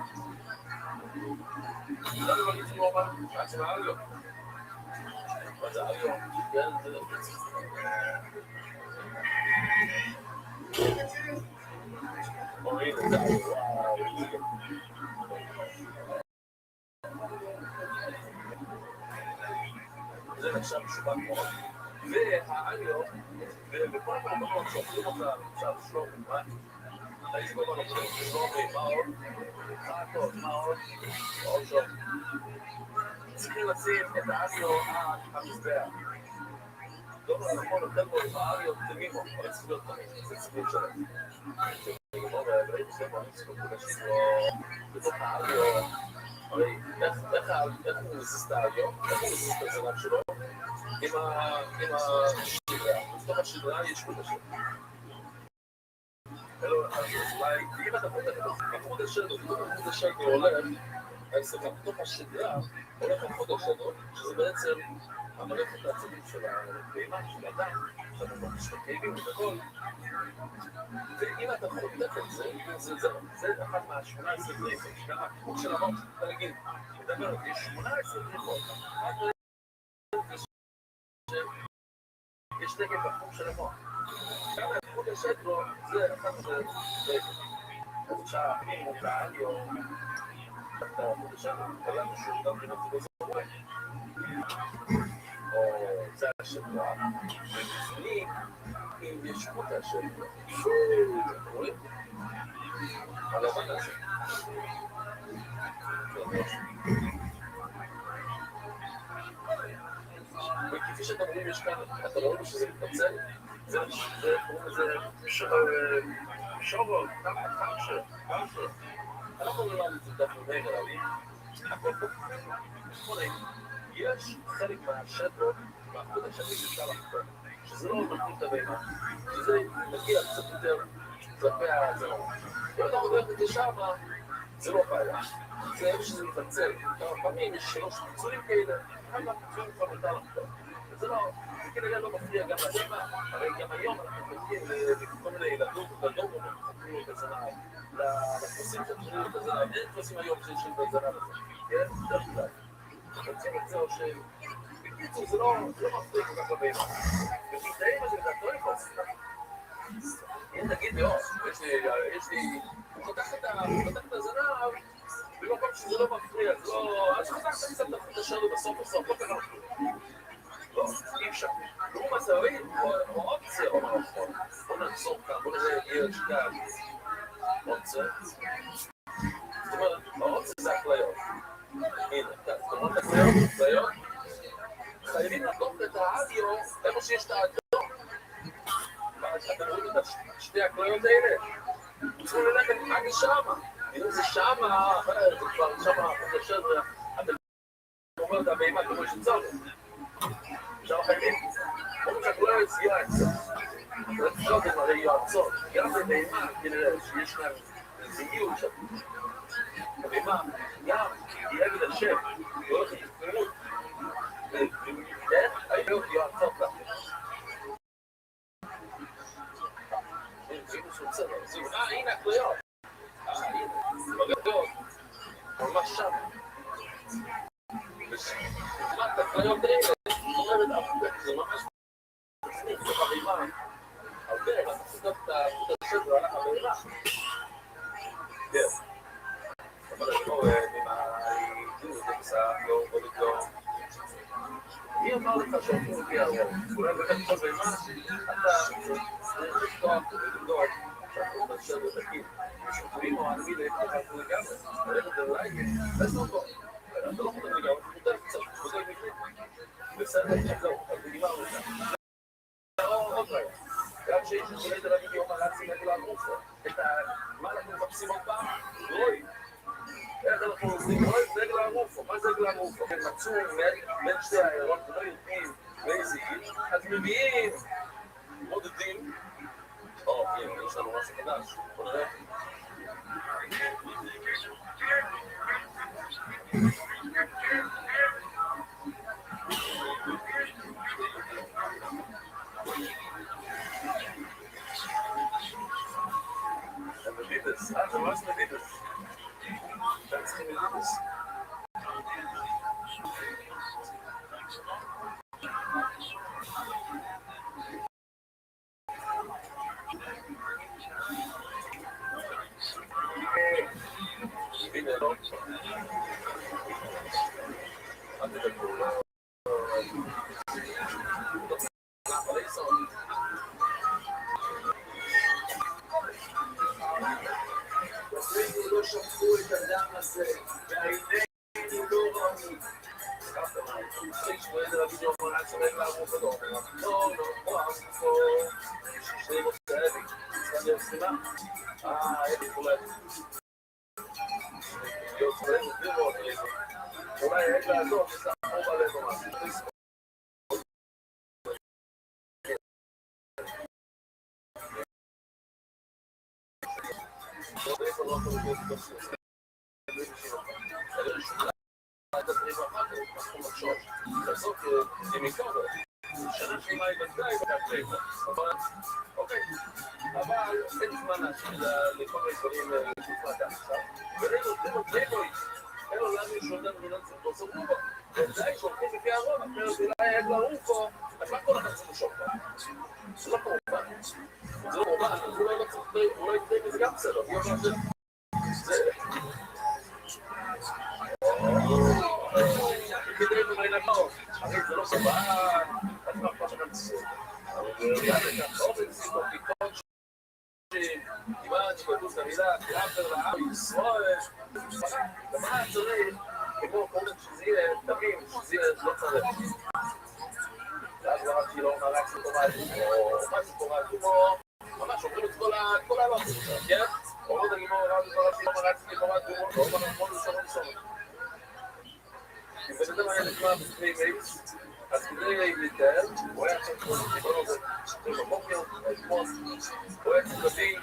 למה לא נצטרך לומר? עצמה אריו. מה זה אריו? כן, זה לא נצטרך. אוהים את זה אריו. זה נחשב משובע מאוד. והאריו, ובכל המקומות שאוכלים אותה, אפשר לשלום בלבד. הייתי כל הזמן אוכלים לשלום מה עוד? חכות, מה עוד? עוד שום. צריכים לשים את האריו על המזבח. לא נכון, יותר בו עם האריו תמימו, אבל צריך להיות תמיד, זה צריך להיות שלם. תמימו, והאבראים עושים מה נצטרך להשאיר לו בתוך האריו. הרי איך הוא מזיז את האריו? איך הוא מזיז את הזנב שלו? עם השדרה, בתוך השדרה יש חוט השד. אז אולי, אם אתה פותח את חוט השד, חוט השד הולך, אז בתוך השדרה הולך החוט השד, שזה בעצם המערכת העצבים של הבהמה, של האדם, שאתה מרגיש בכאבים ובכל. ואם אתה חותך את זה, זה אחת מה-18 דריכות, שגם החוט של המוח, אתה נגיד, מדבר, יש 18 דריכות, יש נגד בחום של המוח. גם החוט השד לו, זה אחת דריכות. אז כשהפנים הוא כאן, או החוט השד, קלה משהו, גם בנות זה בזרוע. או זה השבוע, ובפנים, אם יש חוט השבוע, רואים? על הבן הזה. וכפי שאתם רואים, יש כאן, אתה רואים שזה מתפצל? זה קוראים לזה שובור, קמשר. אנחנו לא נראה את זה דווקא נראה. הכל פה. יש חלק מהשדות, מהחוט השני שאפשר לחתוך, שזה לא מתחיל את הבהמה, שזה מגיע קצת יותר כלפי הזרוע. אם אתה חותך את זה שמה, זה לא בעיה. זה איפה שזה מתפצל. כמה פעמים יש 3 פיצולים כאלה, כמה פיצולים כבר מותר לחתוך. זה לא, זה כנראה לא מפריע גם לבהמה, הרי גם היום אנחנו חותכים לכל מיני ילדות, לדור, חותכים את הזנב, לפרוסים שחותכים את הזנב, אין פרוסים היום שיש את הזנב הזה, כן? דרך כלל. חותכים את זה או ש... בקיצור, זה לא מפריע כל כך לבהמה. ובינתיים הזה, אתה לא יכול לעשות. אם נגיד מאוד, יש לי... הוא חותך את הזנב, במקום שזה לא מפריע, אז לא... אז חותכת קצת את החוט השד בסוף, לא קרה כלום. לא, אי אפשר. הוא מזרים, או אופציה, או נכון. בוא נעצור כאן, בוא נראה ילד שגל. אופציה. זאת אומרת, האופציה זה הכליות. הנה, זאת אומרת, הכליות, חייבים לקום את האדיו, איפה שיש את האדום. אתם רואים את שתי הכליות האלה? צריכים ללכת עד לשמה. אם זה שמה, זה כבר שמה, אתה אומר את הבהמה כמו שצריך. עכשיו חייבים, אומרים שהכליות יועצות. זה הרי יועצות. גם בבהמה, כנראה שיש להם זיגיות שם. גם כי יגד השם, הולך להתקרבות. הייתי להיות יועצות לה. הנה הכליות. הנה, בגדול. ממש שם. ושמעת הכליות האלה, אומרת הרבה, זה ממש תסניף, זה חביבה. הרבה, אתה תסתות את השבר על החביבה. כן. אבל אני לא רואה ממעי, זה בסך, לא בודק לא. מי אמר לך שאתה מגיע הרוב? אולי באמת חביבה, אתה צריך לפתוח ולבדוק שאתה לא תשאר ותקים. שותרים או ענבי להתחלת לגמרי. ולכת זה אולי, תעשו אותו. אתה לא חושב לגמרי, אתה חושב קצת, חושב בפנים. בסדר, זהו, אז נגמר לך. עוד רגע. גם שיש שני דרבים יום הרצים את לערופו. מה אנחנו מחפשים עוד פעם? רוי. איך אנחנו עושים? רוי זה לערופו. מה זה לערופו? הם מצאו בין שתי העיירות, לא יודעים באיזה עיר, אז מביאים מודדים. הנה, יש לנו משהו חדש. בוא נראה. Medidas, são as medidas. Das medidas. לא שפכו את הדם הזה, ועינינו לא ראו. סקפת מים, יש פה איזה רבי יום עד שרק לערוף אותו. לא, פה, שני מוצא אלי. צריכה להיות סלימה? אלי חולד. להיות חולד, לראות איזה. אולי אין לעזור, יש לה חור בלב או משהו. אבל אין זמן לכל הדברים לתקופת עכשיו, ואין לו לנו שונה מדינת סרטו סרטו, ודי שהולכים לפי הרוב, אחרת אולי אין לערוף פה, אז מה כל אחד צריך לשאול פה? זה לא כמובן, זה לא כמובן, אז אולי לא צריך, אולי כדי מזה גם בסדר, זה כדי אולי לבאות, הרי זה לא סבבה, אז מה כבר שכם תסור, אבל גם לכך, באופן סיפור, תיקון כמעט שכתוב את המילה, כאפר לעם ישראל, ומה צריך, כמו קודם שזה יהיה תמים, שזה יהיה לא צריך. ואז אמרתי לו, מרקס לתורת או משהו תורת דומו, ממש אומרים את כל העלות, כן? אומרות הגימור הרב לתורת דומו, מרקס לתורת דומו, לא אומר המון לסורת סורת. אם בנתם היה נשמע בספרי מייס, אז כדי להתאר, הוא היה צריך כל הסיפור הזה, בבוקר, הוא היה צריך להביא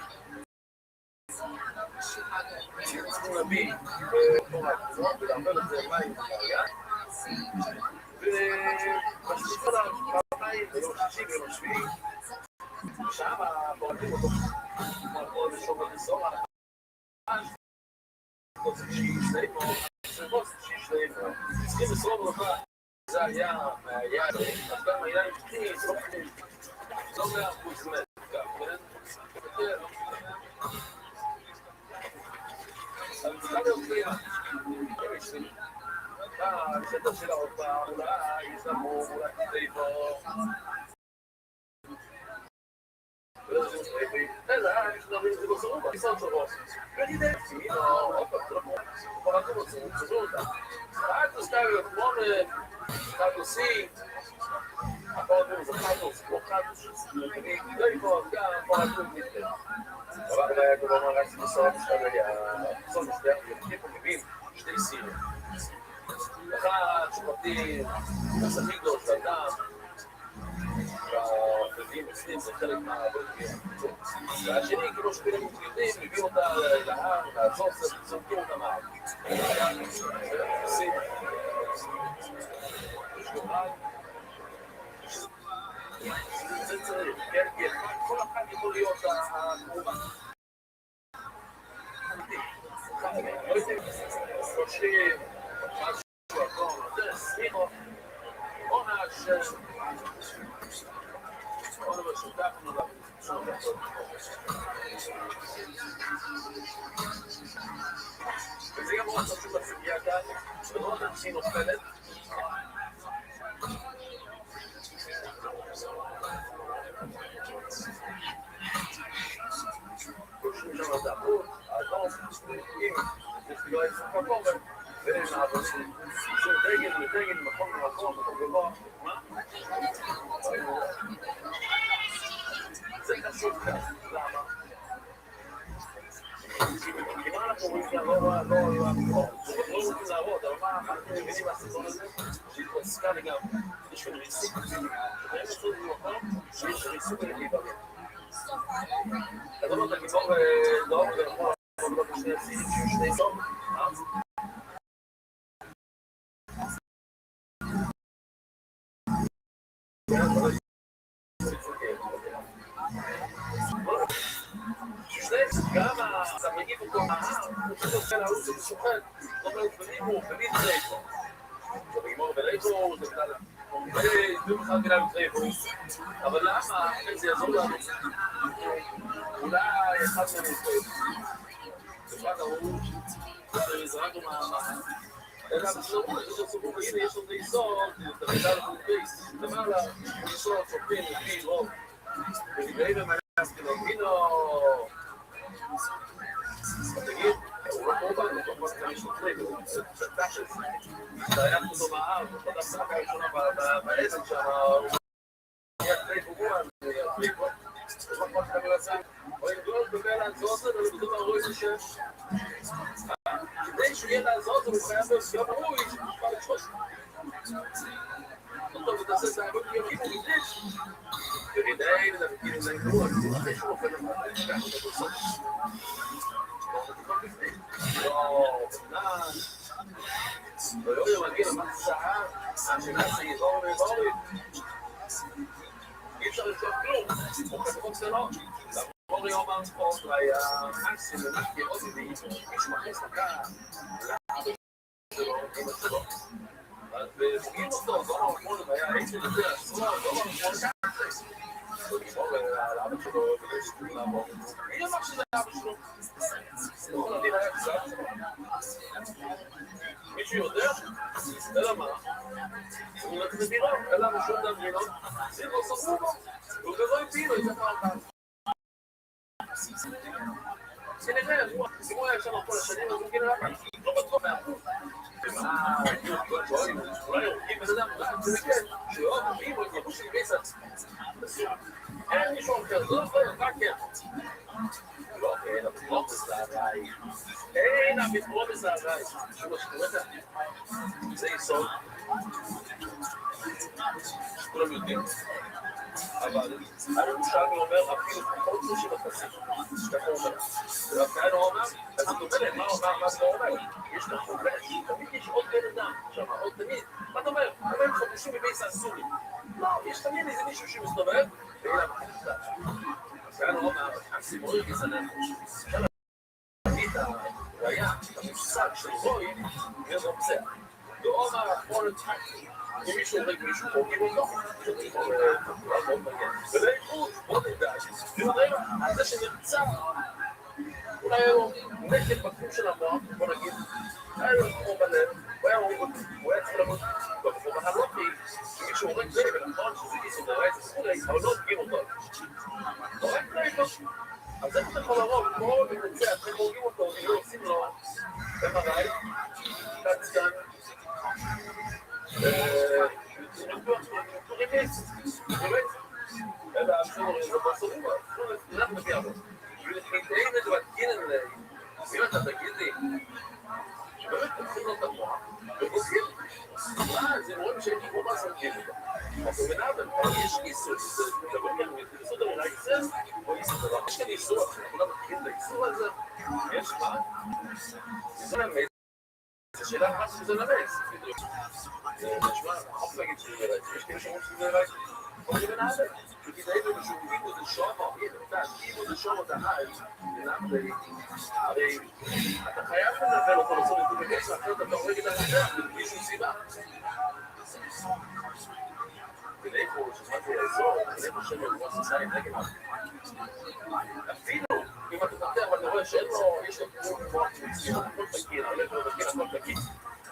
צריכים להביא בתורה כזאת ולעבר את זה מים בקריה ומשליך עליו פעמיים ביום שישי ביום שביעי שם פורטים אותו כמו לשום ולסורה שישתהימו צריכים לסרום לך זה היה מהיד אז גם הידיים פתחים לא 100% מת אז צריכה להיות קריאה השטח שלה עוד פעם אולי יזמו אולי תדעי בו אלא יש דברים זה לא זרו בכיסות שלו ותדעי עוד פעם זה לא כמו כבר אתם רוצים תזרו אותה אז תסתריות חדוסי הפורטים זה חדוס כמו חדוס תדעי בו גם פורטים מתקדם אבל היה כבר אמר רק בסוף בסוף משתייה יחליפו מבין שתי סירים אחד שפרטים הכי גדול של אדם והפרדים אצלים זה חלק מהבולטים והשני כמו שכולם יודעים מביאים אותה להר לעזור זה וזורקים אותה מהר וזה גם מאוד חשוב לסוגיה כאן, ולא רק שהיא נופלת. קושרים שם את האפות, האדום, אם לא יש מקום, ונעבור שום דגל, מקום גבוה. מה? זה חשוב כאן, למה? כי מה אנחנו רואים כאן, לא רוצים להראות, אבל מה אנחנו מבינים מהסרטון הזה? שהתפוצקה לגמרי, יש כאן ריסוק, והם יצאו במקום שיש ריסוק לאיברים. אז אמרת, גיבור דור, ויכול לעבוד בשני הסינים שיש שני סום, גם אתה מגיב אותו מההר, הוא פשוט עושה לערוץ של שוחד, זאת אומרת, בליבור, בליבור, בליבור ולאיבור, זה בכלל, במיוחד מילה מתחייבו, אבל למה, זה יעזור לנו, אולי אחד מנתחייבו, בפרט ההוא, זרקנו מהמה, אלא בסלומו, יש לו סיפור, הנה יש לו די סוד, תמידה לכם בייס, למעלה, יש לו סופים, לפי רוב, ונגעים במעס, כאילו, הנה, תגיד, הוא לא קורבן, הוא קורבן כמה שוטרים, זה תשס. זה היה פה במער, זאת הפסקה הראשונה בעסק שם, הוא היה טרייף וגוען, טרייף, יש לך כמו שכם יועצים, או אם גדול בגלל לעזור זה, אבל בגלל הרואי זה שש. כדי שהוא יהיה לעזור זה, הוא חייב להיות גם רואי, שכבר לשחוש. לא טוב, ותעשה את העבוד ימים, הוא ידיש. ורידי, ודאבקים, זה גרוע, זה שהוא אופן למעלה, יש ככה אותו סוף. לא, בנן, ולא מגיע למצעה, שנעשה יזור ויבורי. אי אפשר לשלוח כלום, הוא חסכות סלו. למורי אומר ספורט, היה מקסים ונקי עוד איתי, מישהו מכניס לקה, לאבא שלו, אמא שלו. אז פוגעים אותו, לא אמרו, והיה איתי לזה, אסור, לא אמרו, גיבור לאבא שלו, ולא שתולים לעבור. מי אמר שזה אבא שלו? לא נדיר היה קצת. מישהו יודע? אלא מה? הוא הולך לדירה, אלא משום דמרינות, סיר לא ספרו בו, הוא גבוה הפינו את זה פעם. שנראה, הוא היה שם כל השנים, אז הוא גילה רק, לא בטוח מהפוך. אולי יורקים בן אדם, זה כן, שאוהב, ואימו, את יבוש לי ביסת. אין מישהו אחר, לא יכול, רק כן. לא, אין, הפתרון בסערי. אין, הפתרון בסערי. שוב, שקוראת, זה יסוד. כולם יודעים. אבל הרושלמי אומר, אפילו פחות זה שבחסיד. שככה אומר. והפעל הוא אומר, אז את אומרת, מה זה אומר? יש לך חובש, תמיד יש עוד בן אדם. עכשיו, עוד תמיד. מה אתה אומר? הם חובשים בבייס הסורי. לא, יש תמיד איזה מישהו שמסתובב, ואלה מחליטה. הפעל הוא אומר, הסימורי גזענן. אפשר להביא את הראייה, את המושג של זוי, וזה עוצר. ואומר, אחרון את חקי. אם מישהו הורג מישהו פוגעים אותו, שזה יכול לעבוד מגן. ולאיכות, בוא נדע, ונראה, על זה שנרצה, אולי היה לו נקל בקום של המוח, בוא נגיד, היה לו כמו בלב, הוא היה צריך לעבוד בקום בהלוקי, שמישהו הורג זה, ונכון שזה גיסו דרעי, זה סכולי, אבל לא הורגים אותו. הורג פלייטו. אז איך אתה יכול לרוב, כל מנצח, אתם הורגים אותו, אם לא עושים לו, MRI, קצקן, אלא אפשר זה בסורים, לא מגיע בו. ולחיתאים את ותגינן לי, אם אתה תגיד לי, שבאמת תתחיל לו את המוח, ובוסקים, זה רואים שהייתי כמו מה סמכים אותו. אז הוא מנהל, יש איסור, זה מדבר כאן, איסור דבר איסור, או איסור דבר. יש כאן איסור, אנחנו לא מתחילים את האיסור הזה, יש מה? זה למד, זה שאלה מה שזה למד. נשמע, חוף להגיד שזה למד, יש כאלה שאומרים שזה למד, או זה מנהל, Perché da ele dice un tipo di show, tipo di show da high, אתה חייב לדבר אותו לסוף אינטליגנציה, אחרת אתה הורג את הנצח, בלי שום סיבה. ולאיפה ששמעתי לאזור, ולאיפה שהם ירדו סוציאלי נגד אפילו אם אתה פותח ואתה רואה שאין לו, יש לו כמו הכל תקין, הלב לא תקין, הכל תקין,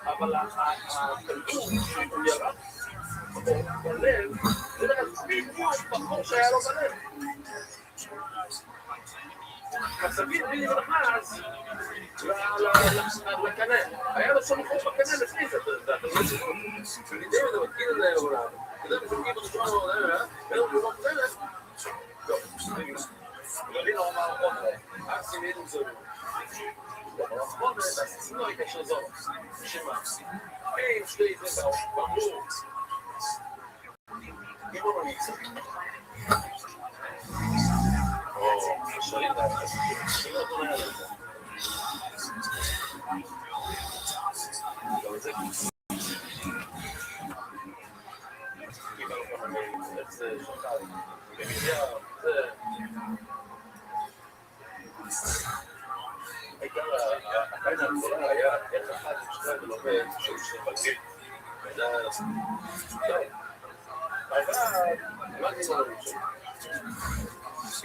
אבל הכדור שהוא ירד בלב, זה בדיוק בחור שהיה לו בלב. הסביר בלי נכנס לקנה, היה לו שם חור בקנה לפני זה, אתה לא ציבור, ולידי זה מתקיד את זה לעולם, כדי משמקים אותו שלנו, ואין לו כמו קצנת, טוב, ואני לא אמר עוד, אקסים אין זו, עוד, עשינו לא יקשר זו, שמה, אין שתי זה, ברור, גיבור נמצא.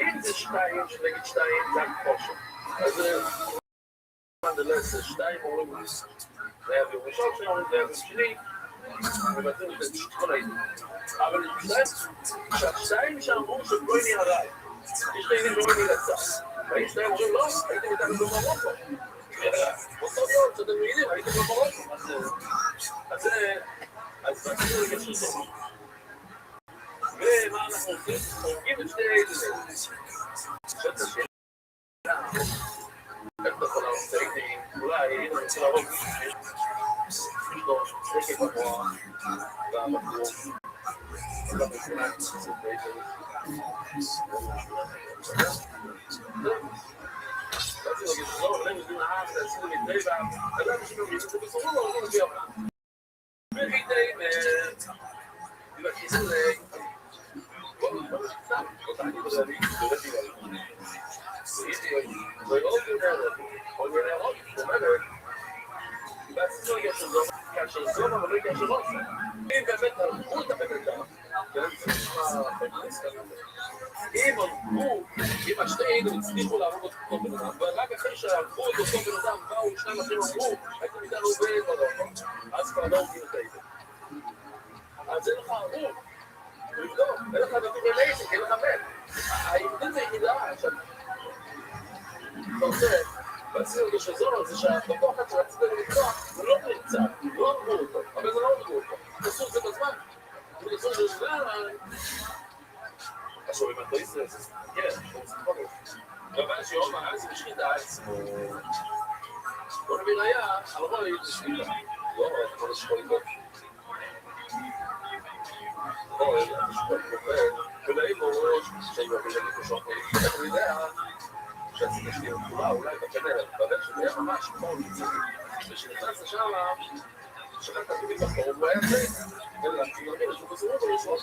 אם זה שתיים, שנגיד שתיים, זה הקפושה. אז זה שתיים אומרים לי, זה היה ביום ראשון שלנו, זה היה ביום שני, ובאתם את כל העידים. אבל שתיים שאמרו שבואי נהרג, יש לעידים לא מבין לצד. והאם שתיים אומרים לא, הייתם איתנו במרוקו. אותו יום, שאתם מעידים, הייתם במרוקו. אז רצינו לגשת טוב. ומה אנחנו עושים? הורגים את שתי העידים. שאת השאלה. איך אתה יכול לעשות העידים? אולי, אם אני רוצה להרוג מישהו, יש לו שקט במוח, והמקום, ובמקום, קצת בעידים. רצינו להגיד, לא, אני מבין האף, עשינו מטבע, אדם שגם מישהו בסורו, לא נגיע מה. וחידי, ובכיסו לי, אותה אני בלבי, בלבי בלבי. ועוד ונערות, אומרת, ועשינו ישר זו, כאשר זו, אבל לא כאשר לא. אם באמת הלכו את הבן אדם, וזה נשמע פרקליסט כזה, אם השתי עידים הצליחו לעבוד אותו בן אדם, ורק אחרי שהלכו את אותו בן אדם, באו שניים אחרים אמרו, הייתם איתנו בן אז כבר לא הולכים את העידים. אז אין לך אמרו, לבדוק, אין לך נתון בלייסק, אין לך בן. העידים זה יחידה, אתה עושה, ועשינו אותו שזור, זה שהבטוח אחד שרצית לפתוח, הוא לא נמצא, לא אמרו אותו, אבל זה לא אמרו אותו. תעשו את זה בזמן. אם תעשו את זה בזמן, עכשיו, אם אתה ישראל, כן, זה חודש. אבל שיום, זה בשחיטה, בוא נביא ראייה, על רואי, זה שחיטה. לא, אתה יכול לשחול איתו. לא, זה שחול איתו. ולאים בראש, שאני מביא להגיד פה שוחל. אני יודע, שעשיתי שלי כולה, אולי בקנרת, בבן שלי היה ממש כמו ניצי. ושנכנס לשם, שכת כתובים בחור, הוא היה זה. ולהחצים להבין, יש לו בסירות או לשחול.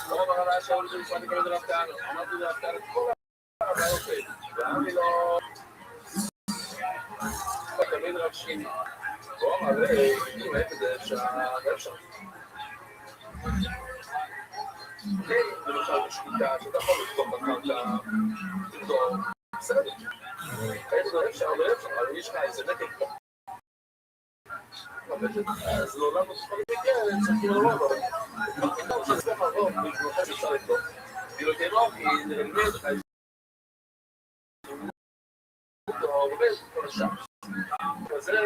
לא אמר עליי שאול זה נשמע לקרוא את זה להפתען, אמרתי זה להפתען את כל הבעיות שלי. ואמי לא... תמיד רק שיני. הוא אמר, אם אין את זה שהאפשר. כן, למשל בשקיטה, שאתה יכול לפתוח בקרקע, לבדוק, בסדר. אין זה אפשר, לא אפשר, אבל יש לך איזה נקד פה. אז לעולם לא תוכל להגיע, צריכים לא לבוא. לא, שצריך לעבור, ולכן אפשר לבדוק. כאילו תראו, כי נראה לך איזה... עובד כל השאר. וזה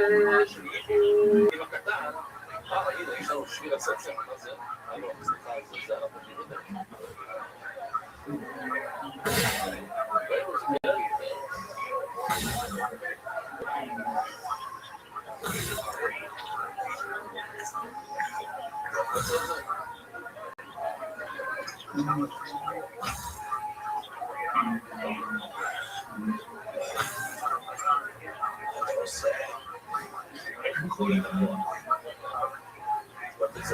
שגיבו עם הקטן, הנה, יש לנו שביל הספר, מה זה? לא, סליחה, זה אנחנו נראה. ראינו, זה נראה לי. זה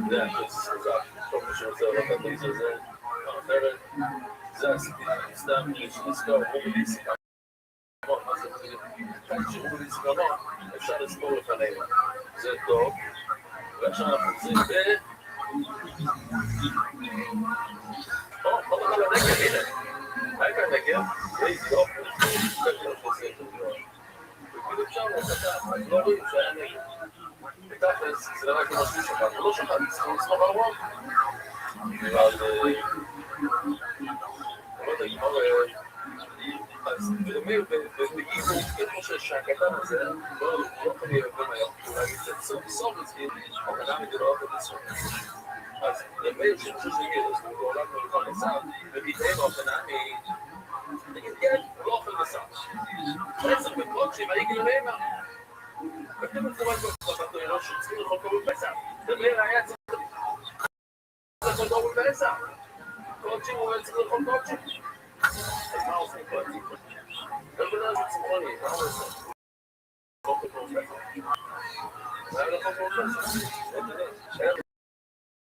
יודע, חזק, כל מי שרוצה לראות את הביס הזה, אחרת, זה עשיתי, סתם לזכור, רובי סיכמון, מה זה בדיוק? שרובי סיכמון, אפשר לזכור לפנינו, זה טוב, ועכשיו אנחנו עושים עוד על הנגב, הנה, היי הנגב, איזה אופן, וכאילו אפשר לקטע, לא רואים שהיה נגב. בתכלס, זה רק כמו שהוא שחט, הוא לא שחט, צריכים לסמוך על רוב. אבל, לא יודע, כמו, אז בדמיר, בגיבו, כמו שהקטן הזה, לא יכול להיות גם היום, אולי מצאת סוף לצגים, או קנה מדינות ובסוף. אז דמיר, שחושב שזה אז הוא עולם מלוכל נסף, ומתאים או קנה נגיד, כן, הוא לא אוכל נסף. 10 בקודשים, הייתי למה. וכתוב מפורט בתוירות שצריכים לאכול קרוב פסח. דמיר היה צריך לאכול קרוב פסח. קודשים הוא צריך לאכול קודשים. אז מה עושים קודשים? דמיר זה צמחוני, מה הוא עושה? לאכול קרוב פסח. מה היה לאכול קרוב פסח? היה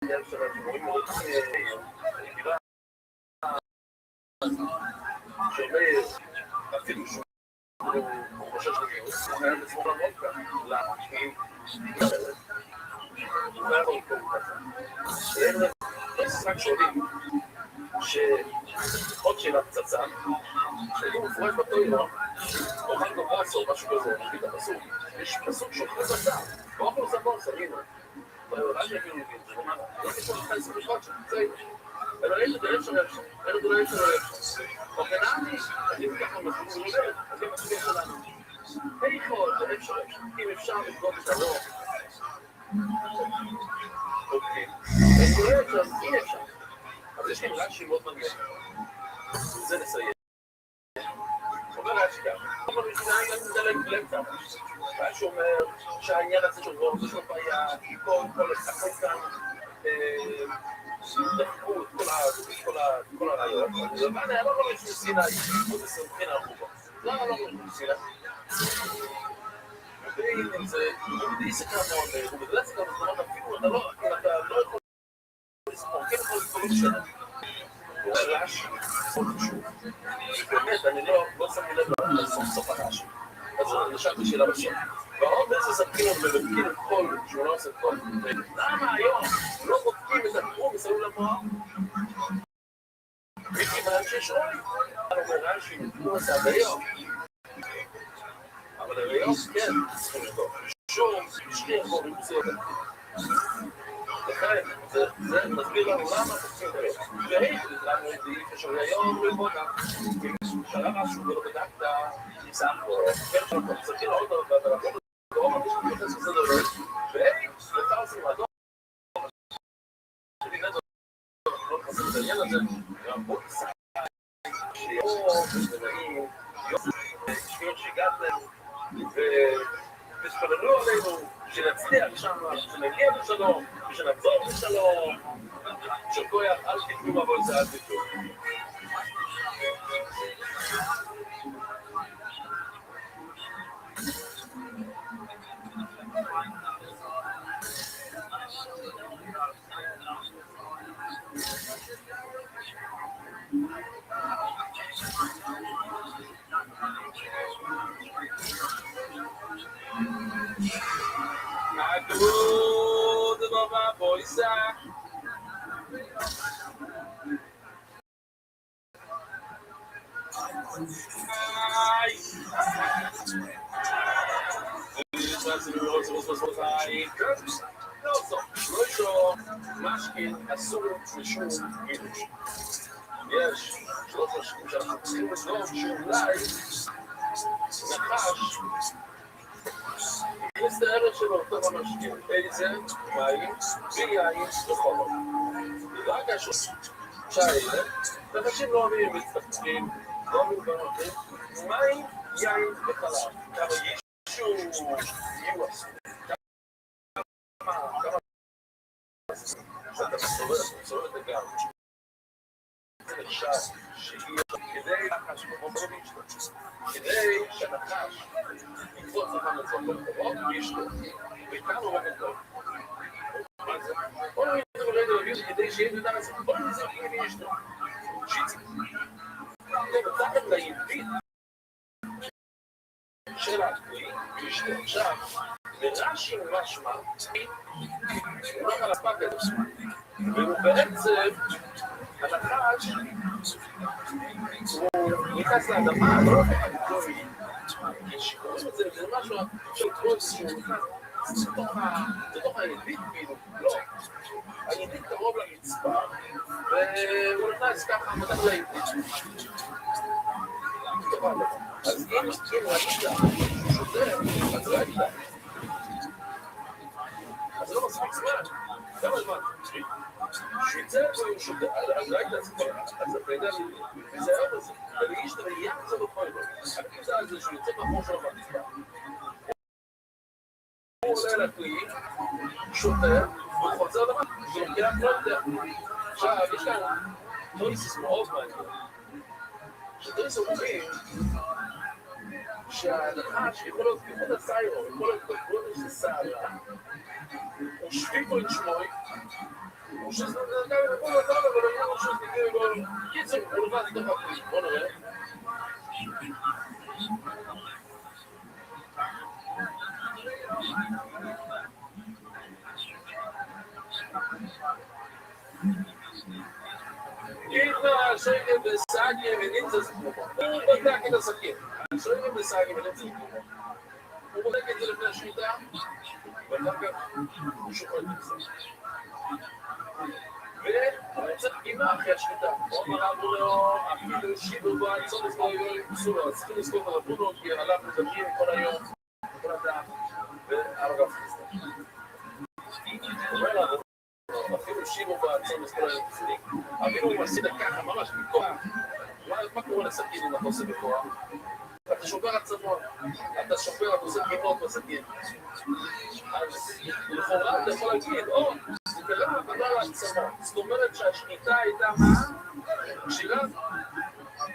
דרך של התמורים מאוד נגילה שאומר אפילו שהוא הוא חושב שגיוס, הוא חייב לצמור למרות כאן, להקים אחרת. הוא חייב למקום כזה. יש רק שואלים שעוד שאלה פצצה, שאלו מפורש בתוירה, אוכל גובס או משהו כזה, נגיד הפסוק, יש פסוק שאוכלו בשר, לא אוכלו סבור, סבינו. רק יגיעו לבין, זה אומר, לא תקול לך 20 שעות שתצא, אלא אין לדעת שלהם, אין לדעת שלהם. אופנעני, אני מכך המסורים לולדת, אז גם הסוגיה שלנו. איכות, זה אפשר, אם אפשר לבדוק את הרוב. אוקיי. אז נראה עכשיו, אי אפשר. אבל יש כאן רש"י מאוד מעניין. זה נסיים. אומר רש"י כך, כל המשנה גם מדלג בלמטה. רש"י אומר שהעניין הזה של רוב, זה של בעיה, כל כאן, דחקו את כל הרעיון, ואני לא רואה שהוא סיני, עוד 20 בחינה הרחובה. לא רואה שהוא סיני. ואם זה, הוא יסקר מאוד, הוא בדלת סקר בזמנות, אפילו אתה לא יכול לספור, כן יכול לספור בשנה. הוא אומר רעש, סוף חשוב. באמת, אני לא שמתי לב לסוף הרעש. אז נשארתי שאלה בסוף. ועוד בעצם ספקים לנו ובודקים את כל 18 כל. למה היום לא בודקים את התחום מסביב למוח? מכיוון שיש רוי. אני אומר רעש עם תחום עשה עד היום. אבל היום כן, צריכים לבדוק. שום, שני יכול למצוא את התחום. לכן, זה מסביר לנו למה תקציב היום. והייתי לנו את זה כאשר היום ללמוד גם. אם שאלה משהו ולא בדקת, ניסח או כן שלנו, תסתכל עוד דבר, לא אמרתי שאני מתייחס לזה דבר. והי, אתה עושים מהדור. שלי נדו, לא תחסים את העניין הזה, גם בוא ניסח. שיום, ונעים, שמיעות שהגעתם, ותתפללו עלינו, שנצליח שם, שנגיע בשלום, ושנחזור בשלום, שכויח, אל תתנו מבוא לצעד ביטוי. Good, Baba Boysa. משכין אסור משום גירוש. יש 3 משכים שאנחנו צריכים לבדוק שאולי נחש יש את הערך שלו אותו המשכים איזה מים ויין וחומר. רק שהאלה נחשים לא אוהבים מצטפקים, לא אוהבים במרחים מים, יין וחלב. כמה ישו יהיו עשו. כמה שאתה מסובב את הגר. זה נחשב שיהיה כדי נחש במובנים שלו. כדי שנחש יקבוץ לך מצוא כל דבר, וישתו. וכאן הוא רק טוב. מה הזה. בוא נוריד את זה לרדיו כדי שיהיה נדע את זה. בוא נוריד את זה אם יש לו. שיצי. נתתם ליהודית של הכלי, עכשיו, ורש"י משמע, הוא לא על הספק הזה. והוא בעצם, הנחש, הוא נכנס לאדמה, לא שקוראים את זה, זה משהו שכל שהוא נכנס לתוך הידית, כאילו, לא. הידית קרוב למצפה, והוא נכנס ככה, מתח לידית. אז אם ראית שוטר, אז ראית. אז לא מספיק זמן. כמה זמן? שיצא פה עם שוטר, אז ראית, אז אתה יודע, זה היה בזה. ולאיש את הראייה זה לא יכול להיות. אני יודע על זה שהוא יוצא מהמון שלו במצפה. הוא עולה לכלי, שוטר, והוא חוזר לבן, זה לוקח פלונטר. עכשיו, יש כאן טויסיס מאוד מעניין. שטויס אומרים שהנחש יכול להיות כיחוד הסיירו, יכול להיות בגודל של סערה, ושביבו את שמוי, ושזה נרגע לכל אותם, אבל אני לא חושב שתגידו לו, קיצור, הוא לבד איתו הכלי, בוא נראה. קיטה, שקל וסגי ונינצה זה כמו. הוא בדק את הסכין. שקל וסגי ונינצה זה כמו. הוא בודק את זה לפני השמיטה, ואחר כך הוא שוחט את זה. והוא יוצא פגימה אחרי השמיטה. הוא אמר אבו לו, אפילו שיבו בעצות אז לא יפסו לו. אז צריכים לזכות על אבונו, כי עליו מדברים כל היום, כל הדעת, והרב חסדה. הוא אומר לו, אפילו שיבו בעצות אז כל היום יפסו. אפילו הוא עשית ככה, ממש בכוח. מה קורה לסכין אם אתה עושה בכוח? אתה שובר עצמות, אתה שובר, אתה עושה גימות בסכין. אז לכאורה אתה יכול להגיד, זה קרה בגלל העצמות. זאת אומרת שהשליטה הייתה מה? קשירה.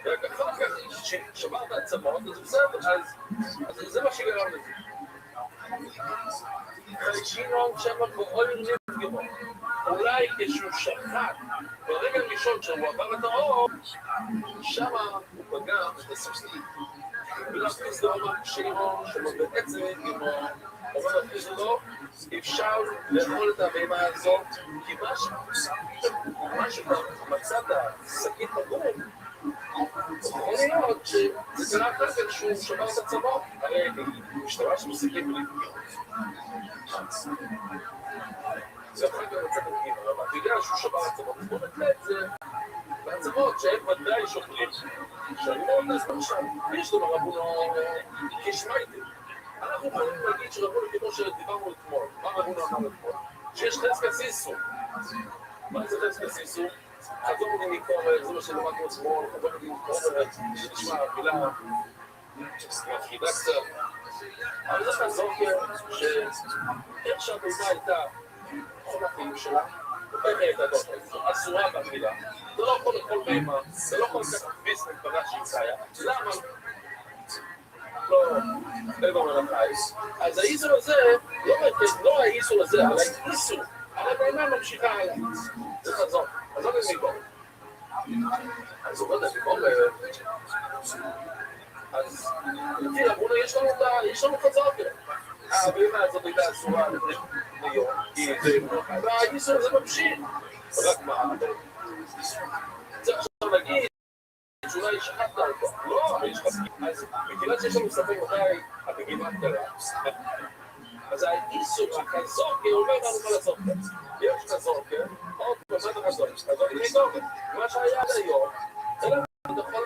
רק אחר כך ששברת עצמות, אז בסדר, אז זה מה שגרם לזה. חיישינון שמה באויר נפגמו. אולי כשהוא שחט, ברגע הראשון שהוא עבר את האור, שמה הוא פגע את הספסלים. ולהכניס לו אמר שירון, שבעצם אומר להכניס לו, אפשר לאכול את הבהמה הזאת, כי משהו מצאת שקית בגוף, יכול להיות שזה קרה אחר כך שהוא שבר את עצמו, הרי הוא משתמש בשקית ולפגיעות. זה אחר כך מצאת את אבל בגלל שהוא שבר את עצמו, אז בוא נתלה את זה בעצמות שהם ודאי שוקלים. שאני לא יודע סתם שם, יש לו רבונו כשמייטים. אנחנו יכולים להגיד שרבונו כמו שדיברנו אתמול, מה רבונו אמר אתמול? שיש חזקה סיסו. מה זה חזקה סיסו? חזור לי מקומר, זה מה שלמדנו אתמול, חזור לי מקומר, שנשמע הפילה מפחידה קצת. אבל זה חזוקר שאיך שהבינה הייתה כל החיים שלה, איך הייתה אסורה באכילה. זה לא יכול לכל בהמה, זה לא יכול לקחת ביס מפגע שהיא חיה. למה? לא מלאכייס. אז האיסור הזה, לא האיסור הזה, אבל האיסור, על הבהמה ממשיכה הלאה. זה חזור. חזור למיבור. אז הוא לא יודע, מיבור אז לפי רבונו, יש לנו חזור כאלה. הבהמה הזאת הייתה אסורה ליום, והאיסור הזה ממשיך. רק מה? צריך עכשיו להגיד שאולי שחטת אותו. לא, אבל יש לך סגיבה. אז בגלל שיש לנו ספק מתי הבגימה קרה, אז האיסור, החזוקה, אומר לנו מה לעשות. יש חזוקה, עוד פעם, מה זה חזוקה? חזוקה מגובה. מה שהיה עד היום, זה לא יכול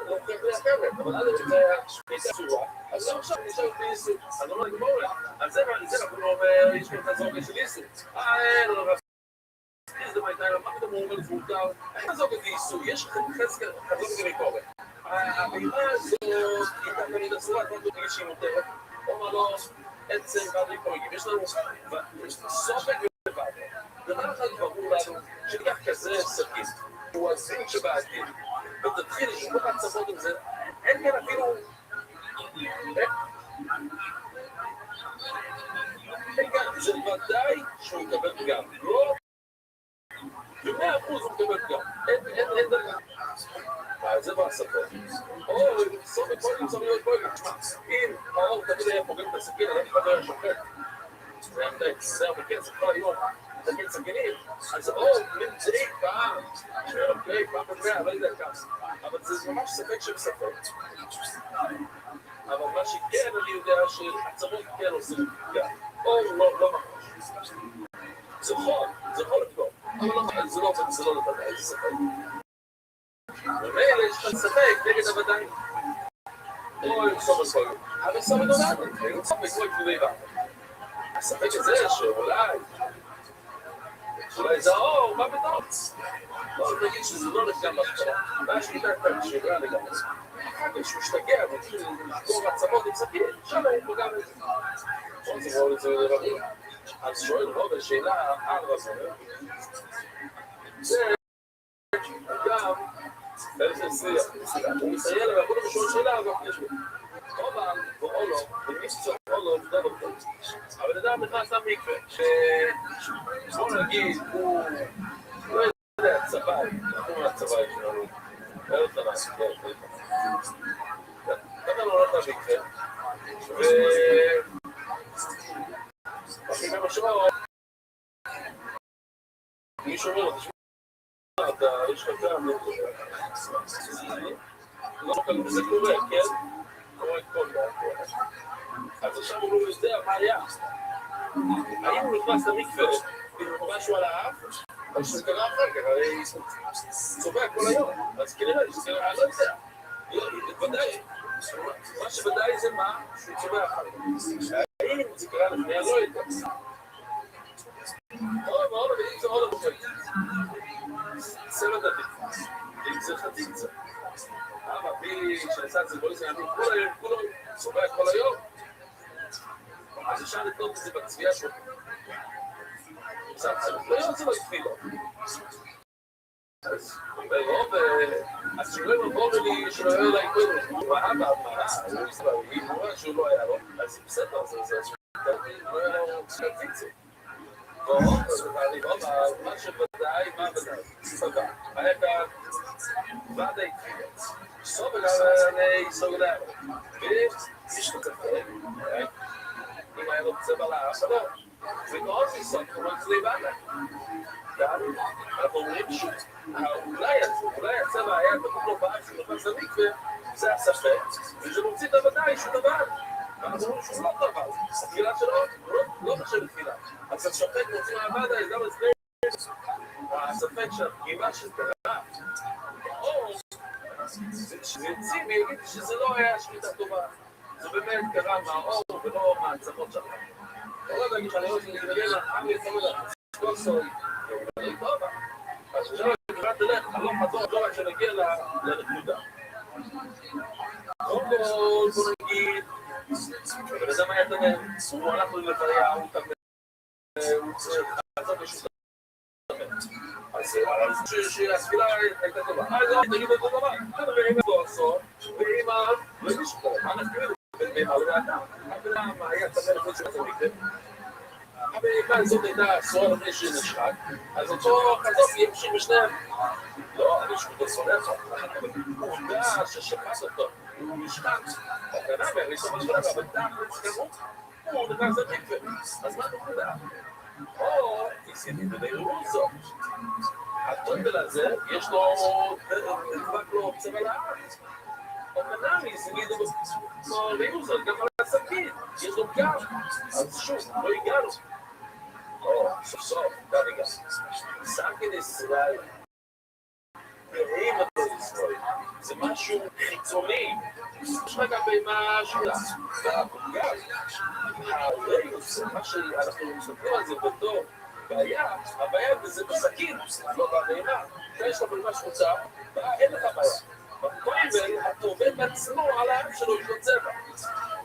להוכיח לי אחרת, אבל עד היום זה היה אסורה, אז לא עכשיו נשאר את איסור. אז לא נגמור לה. על זה אנחנו לא אומר, יש כאן חזוקה של איסור. אין, לא רב. זה מה הייתה, מה פתאום הוא אומר לפעולתיו? אין חזוקה ואיסור, יש חזקה ומקורת. הבהמה הזאת הייתה תמיד אסורה, כמו תמיד שהיא מותרת, אומר לו, עצם ועד ריפויגים. יש לנו סופק ובעד. דבר אחד ברור לנו, שניקח כזה סכין, הוא הזין שבעתיד, ותתחיל לשמור הצפות עם זה, אין כאן אפילו, כן, זה ודאי שהוא יקבל פגם. לא, ב100% הוא מקבל פגם. אין דקה. זה מה הספק. או, סוף הכל נמצא להיות בואי. אם האור תמיד היה פוגעים את הסכין, אני חבר השופט. זה היה זה בכן, זה כל היום. זה כן סכינים. אז האור נמצאים פעם. אוקיי, פעם במאה, לא יודע כמה. אבל זה ממש ספק של ספק. אבל מה שכן אני יודע שהצמות כן עושים פגם. או לא ממש. זה יכול לפגוע. אבל זה לא לוודאי, זה ספק. ומילא יש לך ספק נגד הוודאי. או סוף הספק. אבל סוף הדודעת, אין ספק כמו כבודי בה. הספק הזה שאולי זה האור, מה פתאום? לא, נגיד שזה לא לפגם בהתחלה. ואז שליטה כאן שאלה לגמרי. אחר כך שהוא משתגע, ומתחיל לשבור עצמות עם סכין, שם הוא פגע בזה. עוד זה רואה את זה לרבים. אז שואל רובה שאלה על רזמר. זה גם, באיזה שיח, הוא מסייע לה, והכל משואל שאלה, אבל יש לו. רובה, או לא, ומיסטר או לא, דבר טוב. אבל אדם נכנס למקווה, בוא נגיד, הוא לא יודע, צבאי, אנחנו מהצבאי שלנו, לא תנס, כן, אתה לא הולך למקווה, אחרי כמה שעות, מישהו אומר לו, תשמע, יש לך גם, זה קורה, כן? קורה כל כך. אז עכשיו הוא לא יודע מה היה. האם הוא נכנס למקווה, כאילו משהו על האף, או שזה קרה אחר כך, הרי צובע כל היום, אז כנראה, אני לא יודע. ודאי, מה שוודאי זה מה שהוא צובע אחר כך. האם זה קרה לפני, אני לא יודע. מאוד, ואם זה עוד הרבה. צוות עדיף. אם זה חצי קצת. בי שעשה את זה בוליסי, אני כולו צובע כל היום. אז אפשר לקנות את זה בצביעה שלו. לא יוצא לו תפילות. אז שואל לבוא לי שלא היה לה איתו, הוא ראה בהתמרה, היא אמרה שהוא לא היה לו, אז בסדר, זה לא היה לו שתפיצה. אני אומר, מה שוודאי, מה ודאי? סבבה. היה כאן ודאי תפילות. סוף אני סוגר. ויש לו קפה, אם היה לו צבע לאף, לא. ועוד ניסות, הוא מצלי בעלה. אנחנו אומרים אולי הצבע היה בתוך לו באף שנופס למקווה, זה הספק, וזה מוציא את הוודאי שהוא דבר. אנחנו אומרים שהוא לא דבר. התפילה שלו לא נחשב תפילה. אז השופט מוציא מהוודאי, גם אצלנו, הספק שהפגימה שקרה, או שזה יציא ויגיד שזה לא היה שליטה טובה. זה באמת קרה מהאור ולא מהעצמות שלך. לא יודע, אני חושב שנגדל לך, אני אצלנו לך, כל סוי, אני טובה. אז עכשיו אני כבר תלך, הלוך חזור, לא רק שנגיע לנקודה. קודם כל, בוא נגיד, ולזה מה יתנן, הוא הלך ללוויה, הוא חזר בשביל אז שהספילה הייתה טובה. אז תגיד את אותו דבר. ואם לא עשור, ואם לא יש פה, מה נספיל את זה? ואם לא ידע. אבל מה היה צמא לחוץ של המקדם? אבל אם זאת הייתה עשור לפני שנשחק, אז אותו חזוף ימשיך בשניהם. לא, אני שכותו סולח. הוא יודע ששחט אותו. הוא נשחק. הקנה והריסו משהו, אבל הוא נכנס למקווה. אז מה נקודה? או תקסידים ודירו זאת. הטובל הזה, יש לו, נדבק לו צבע לארץ. או קנאמי, זה גידו דירו זאת, גם על הסכין. יש לו פגם. אז שוב, לא הגענו. או, סוף, כאן הגענו. סכין ישראל. ואם אתה ישראל, זה משהו חיצוני. יש לך גם משהו והפגם. מה שאנחנו מסתכלים על זה בתור בעיה, הבעיה זה בסכין, לא בהבהמה. יש לך ממש מוצא, אין לך בעיה. בפויבל, אתה עובד בעצמו על האף שלו, יש לו צבע.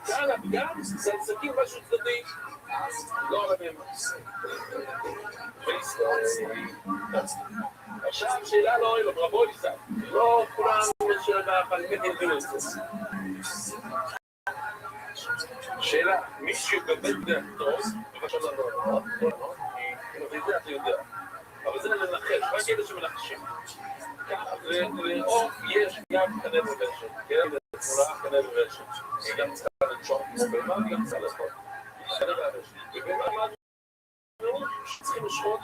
כאן הפגם זה על סכין משהו צדדי, לא על הבהמה. עכשיו שאלה לא אלו, רבו ניסה. לא כולם של החלקת ידעו את זה. שאלה, מישהו באמת יודע טוב, בבקשה לא, כי אתה יודע, אבל זה לנחש, רק אלה שמנחשים. לאור יש גם קנה בוושת, כן? לתמונה קנה בוושת. היא גם צריכה לנשום, ובמה היא גם צריכה לאכול. קנה בוושת. ובמה אמרנו שצריכים לשחוט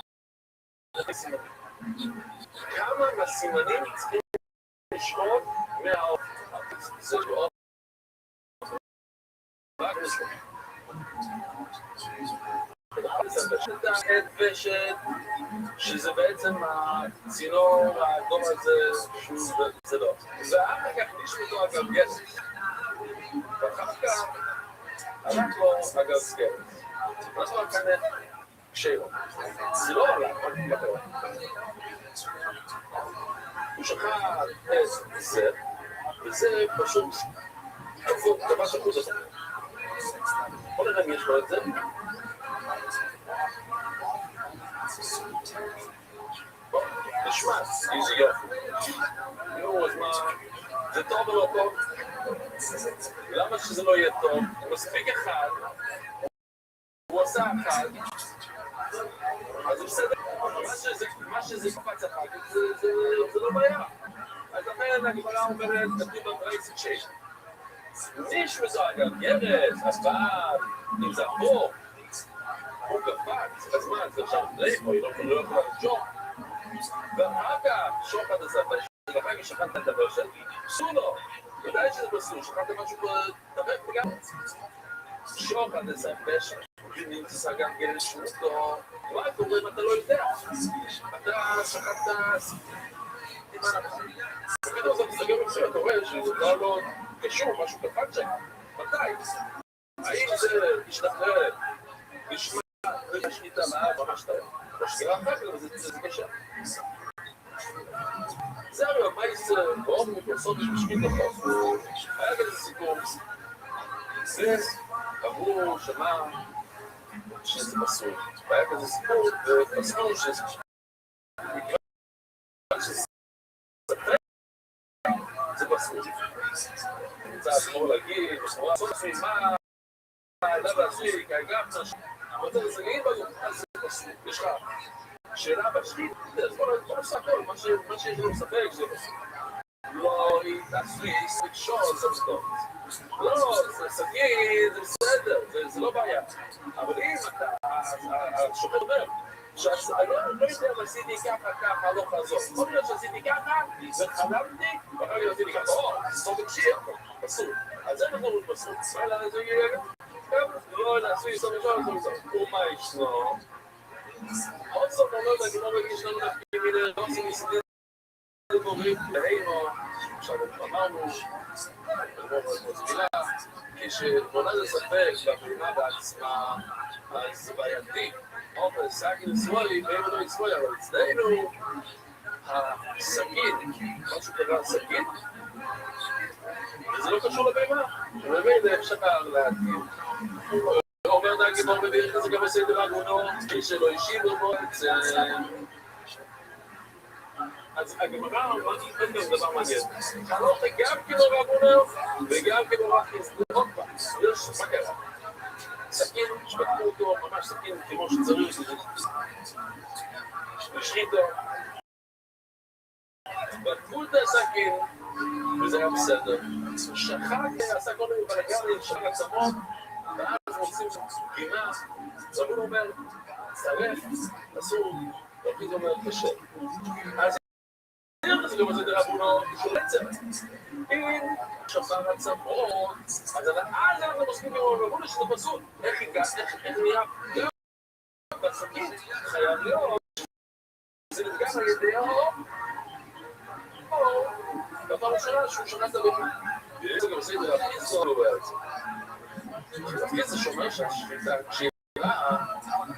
את הסימנים. כמה מהסימנים צריכים לשחוט מהאור? זה לא רק לשחוט. ושת, שזה בעצם הצינור האדום הזה, זה לא. ואחר כך נשמתו אגב גסס. ואחר כך הלך לו אגב גסס. מה זאת אומרת כשלו? זה לא עלה, מה קורה? הוא שחט את זה, וזה פשוט דבר שחוץ הזה. בוא נראה אם יש לו את זה. נשמע, איזה יופי. נו, אז מה? זה טוב או לא טוב? למה שזה לא יהיה טוב? מספיק אחד, הוא עשה אחד, אז זה בסדר. מה שזה קפץ אחר כך, זה לא בעיה. אז לכן הגמרא אומרת, כתוב בברייתא שיש. מישהו זו אגב גרס, הסבב, אם זה הפוך, הוא קפץ, אז מה, זה עכשיו דרייפו, היא לא יכולה לנשום. ואחר כך שוחד הסבב, ואחר כך שחטת את הבשל, פסו לו, ודאי שזה פסו, שחטת משהו בדבק וגם שוחד הסבב, ונמצא גם גרס שמותו, מה קורה אם אתה לא יודע? אתה שחטת וכתוב זה מסתגר בפסול, אתה רואה שזה לא קשור, משהו קפץ שם, מתי? האם זה משתחרר, נשמע, ושמיטה מהאב, ממש טוב, או שגירה אחת, אבל זה קשר. זה הרי המייס מאוד מפרסות שמשמיט לחוף, היה כזה סיפור, זה אמרו, שמע, שזה מסור, והיה כזה סיפור, ופסקו שזה זה בסור. זה אסור להגיד, אסור לעשות עצמי, מה? לא להזריק, גם נשאר. אבל זה להגיד בגוף, אז זה בסור. יש לך שאלה בשביל, אז בוא נעשה הכל, מה שיש לנו ספק זה בסור. לא, היא תעשריס, לקשור, זה בסור. לא, זה סגיר, זה בסדר, זה לא בעיה. אבל אם אתה, השופט אומר, שאני לא יודע אם עשיתי ככה, לא חזור. יכול להיות שעשיתי ככה, וחלמתי, ואחר כך עשיתי ככה, סוף הקשיר, בסור. אז זה נכון בסור. אלא זה יהיה, לא נעשוי סוף הקשיר, ומה ישנו? עוד סוף אומר, והגמור מגיש לנו נפקים מיני, לא עושים מסתיר דבורים, להינו, עכשיו אמרנו, מסבילה, כשבונה זה ספק, והברימה בעצמה, אז בעייתי. אופן, סגין וסבוי, ואם לא יסבוי, אבל אצלנו, הסגין, משהו קרה סגין, וזה לא קשור לברימה, ובאמת אפשר להגיד. אומר נהגיבור בדרך הזה גם בסדר הגונו, שלא השיבו בו את זה. אז הגמרא אומרת גם דבר מעניין. חלות גם כאילו רבונו, וגם כאילו רק עוד פעם, יש מה קרה. סכין, שבקו אותו, ממש סכין כמו שצריך, השחיתו. בקו את הסכין, וזה היה בסדר. שחק, עשה כל מיני בלגנים, שחק עצמות, ואז רוצים גימה, רבון אומר, צרף, אסור, רבון אומר, קשה. אז זה גם בסדר רבונו, שהוא עצר. אם שבר עצמות, אז אנחנו מסכים עם רבונו שזה פסול. איך נהיה? בסכין חייב להיות. זה נפגע על ידי האור. או דבר ראשונה שהוא שנה את הבן. זה גם בסדר רבונו לא בעד זה. תפקיד זה שאומר שהשביתה, כשהיא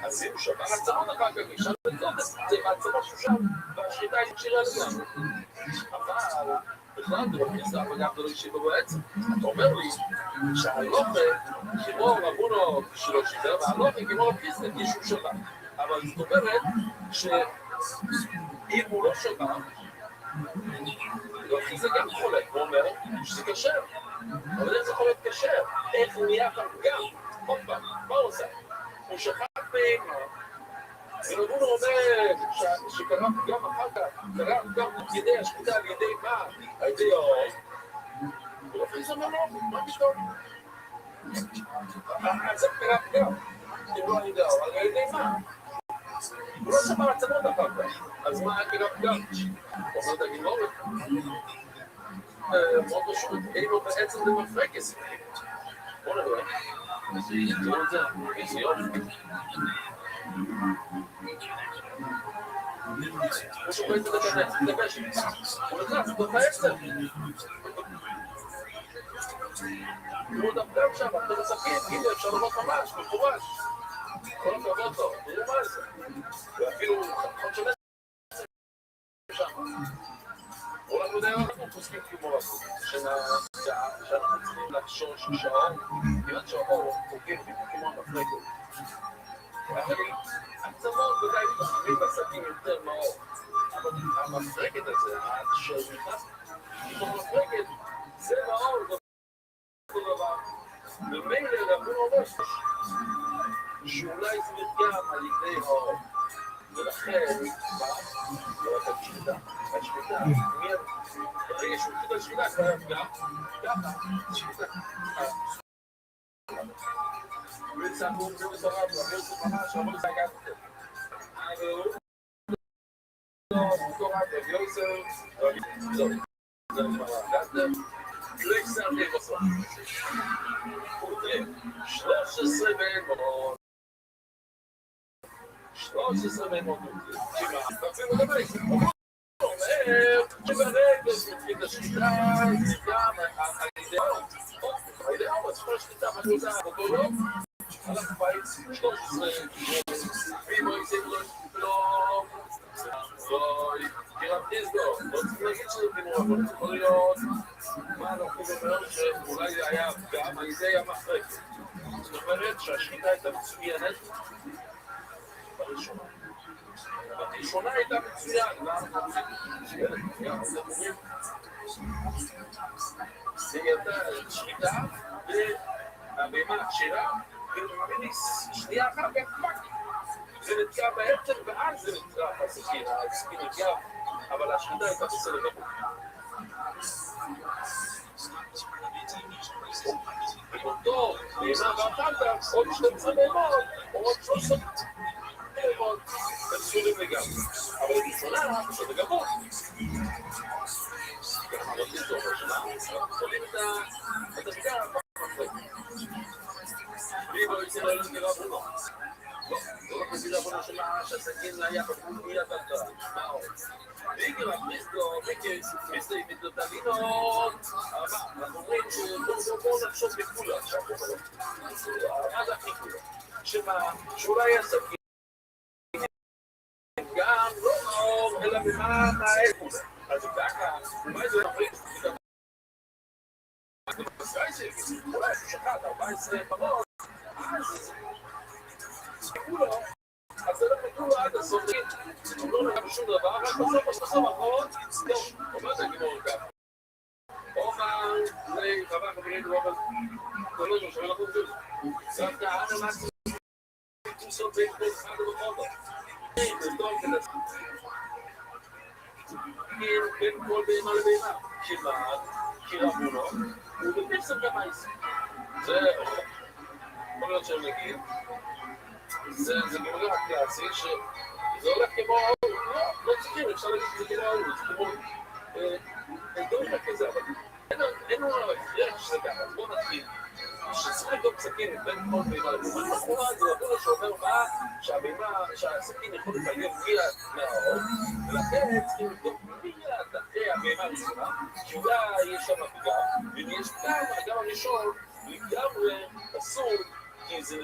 אז אם הוא שבר עצמות אחר כך, אפשר לבדוק את זה בעצמות שהוא שם, והשביתה היא קשירה לגמרי. אבל בכלל תרחיס לה, וגם זה לא ישיבה בעצם. אתה אומר לי שהלוכה, כמו רבונו שלא שיבר, והלוכה כמו רחיס לה, כי שהוא שבר. אבל זאת אומרת שאם הוא לא שבר, רחיס זה גם חולק, הוא אומר שזה קשר. אבל איך זה יכול להיות כשר? איך הוא נהיה פגם? עוד פעם, מה הוא עושה? הוא שחט בהמה, ורבנו אומר שקרה פגם אחר כך, קרה פגם כדי השחיטה על ידי מה? על ידי האור. ולכן זה אומר לו, מה פתאום? אז זה קרה פגם, אם לא על ידי האור, על ידי מה? הוא לא שמע עצמות אחר כך, אז מה קרה פגם? אומרת הגימורת, מאוד פשוט, אין לו בעצם למפרקס. בוא נראה. תראו את זה, איזה יופי. הוא שומע את זה לדבש. הוא נכנס, הוא בעצם. תראו את הפגם שם, אתם מסכים, הנה אפשר לראות ממש, מפורש. כל הכבוד לו, תראו מה זה. ואפילו חוד שומע שם. אנחנו די אנחנו פוסקים כמובן, שאנחנו צריכים לחשוש שהאור, כיוון שהאור פוגעים כמו המפלגות. אבל הצוות ודאי פוסקים בסקים יותר מהאור. אבל המפלגת הזה, שנכנס כמו המפלגת, זה מהאור, זה כל דבר. ומילא רבנו אומר שאולי זה נפגם על ידי האור. ולכן, לא רק השחיטה, מיד, ברגע שהוא התחיל השחיטה, כבר גם, ככה, שחיטה. וצעקו, זה מסורב, ויוסף ממש, אמרו לזה הגעתם. אבל הוא תורם, ויוסף, זה נשמע, הגעתם, לא יצרתי בסוף. הוא תראה, 13 בהמות, 13 בהמות, שמה, ואפילו דבר, הוא אומר, שברגע שמתחיל השחיטה, זה גם על ידי האור. על ידי האור, אז כל השחיטה מגוזה, אותו יום, הלך בית 13, ואם הוא יצא לא, כי רב חיסדו, לא צריך להגיד שזה דימור, אבל יכול להיות, מה אנחנו אומר שאולי זה היה גם על ידי המחרקת. זאת אומרת שהשחיטה הייתה מצוינת בראשונה. בראשונה הייתה מצוינת, זה הייתה שחיטה, והבהמה הכשרה, ושנייה אחר כך זה נתקע באמצע, ואז זה נתקע הסכין נתקע, אבל השחיטה הייתה בסדר גמור. אותו בהמה ואכלת, עוד 12 בהמות, או עוד 13 בהמות, הם סגורים לגמרי. אבל ראשונה, בסדר גמור. לא תזור ראשונה, חולים את המידה במחלקת. ואם לא יצא לו נראה בנו. לא רק במידה בנו שהסכין היה בגבול מיד עד מהאור. ואיגר הפריסטו, וכפריסטו עם מדלתלינות, אנחנו אומרים שבואו נחשוב בכולה, מה זה הכי כולה? שאולי הסכין גם לא מאור, אלא במה כולה. אז ככה, אולי זה הפריסטו, אולי שחט 14 פרות, אז כולו, אז זה לא כולו עד הסוף, לא נראה בשום דבר, רק בסוף האחרון, זהו, אומרת הגימור ככה. אומר, זה חבר חברים, זה לא נראה שאנחנו עובדים. רק כהנה מעצים, כוסות בין כל אחד ובחודו. זה טוב כדי בין כל בהמה לבהמה. כמעט, כי רבונו, הוא בפרסם גם העיסק. זה יכול להיות שהם נגיד, זה גמורה הקלאסי שזה הולך כמו ההוא, לא צריכים, אפשר להגיד שזה כמו ההוא, זה כמו דומה כזה, אבל אין לנו הכרח שזה ככה, אז בואו נתחיל. שצריך לבדוק סכין בין כל בהמה לבהמה, בחורה זה רבונו שאומר מה שהסכין יכול לקיים מיד מהאור, ולכן צריכים לבדוק מיד אחרי הבהמה הראשונה, כי אולי יש שם פגם, ואם יש פגם, האדם הראשון לגמרי אסור, כי זה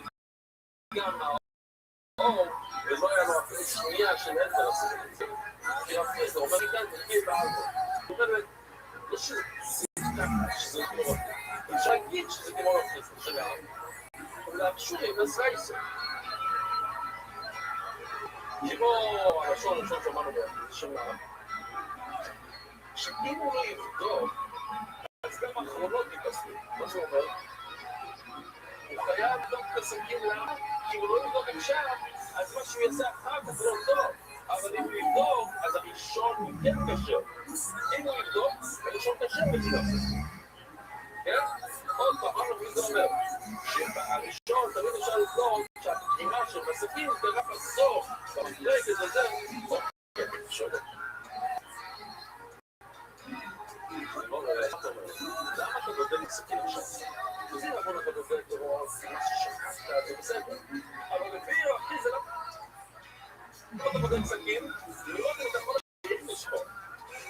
גם מהאור, ולא היה לו אפילו שנייה של עזר הסכין. כי רב חיסדו אומר מכאן, תחכי בעלו. זאת אומרת, לא שזה ככה, שזה כמו אפשר להגיד שזה כמו רב חיסדו של העם. אבל הפשורים לסרייסר. כמו הלשון הראשון שאמרנו בשמה, שאם הוא לא יבדוק, אז גם האחרונות ייפסלו. מה זה אומר? הוא חייב לבדוק את הסכין, למה? כי הוא לא יבדוק עכשיו, אז מה שהוא יעשה אחר כך לא טוב. אבל אם הוא יבדוק, אז הראשון הוא כן קשה. אם הוא יבדוק, הראשון קשה בשביל כן? עוד פעם, מה זה אומר? שהראשון תמיד אפשר לבדוק שהבחינה של מסכים זה רק הסוף, במפלגת הזה, כן, שונה. למה אתה בודק מסכים עכשיו? זה נכון אתה בודק לראות מה ששכחת, זה בסדר. אבל לפי הכי זה לא... אם אתה בודק מסכים, לראות אם אתה יכול להשאיר לשפור.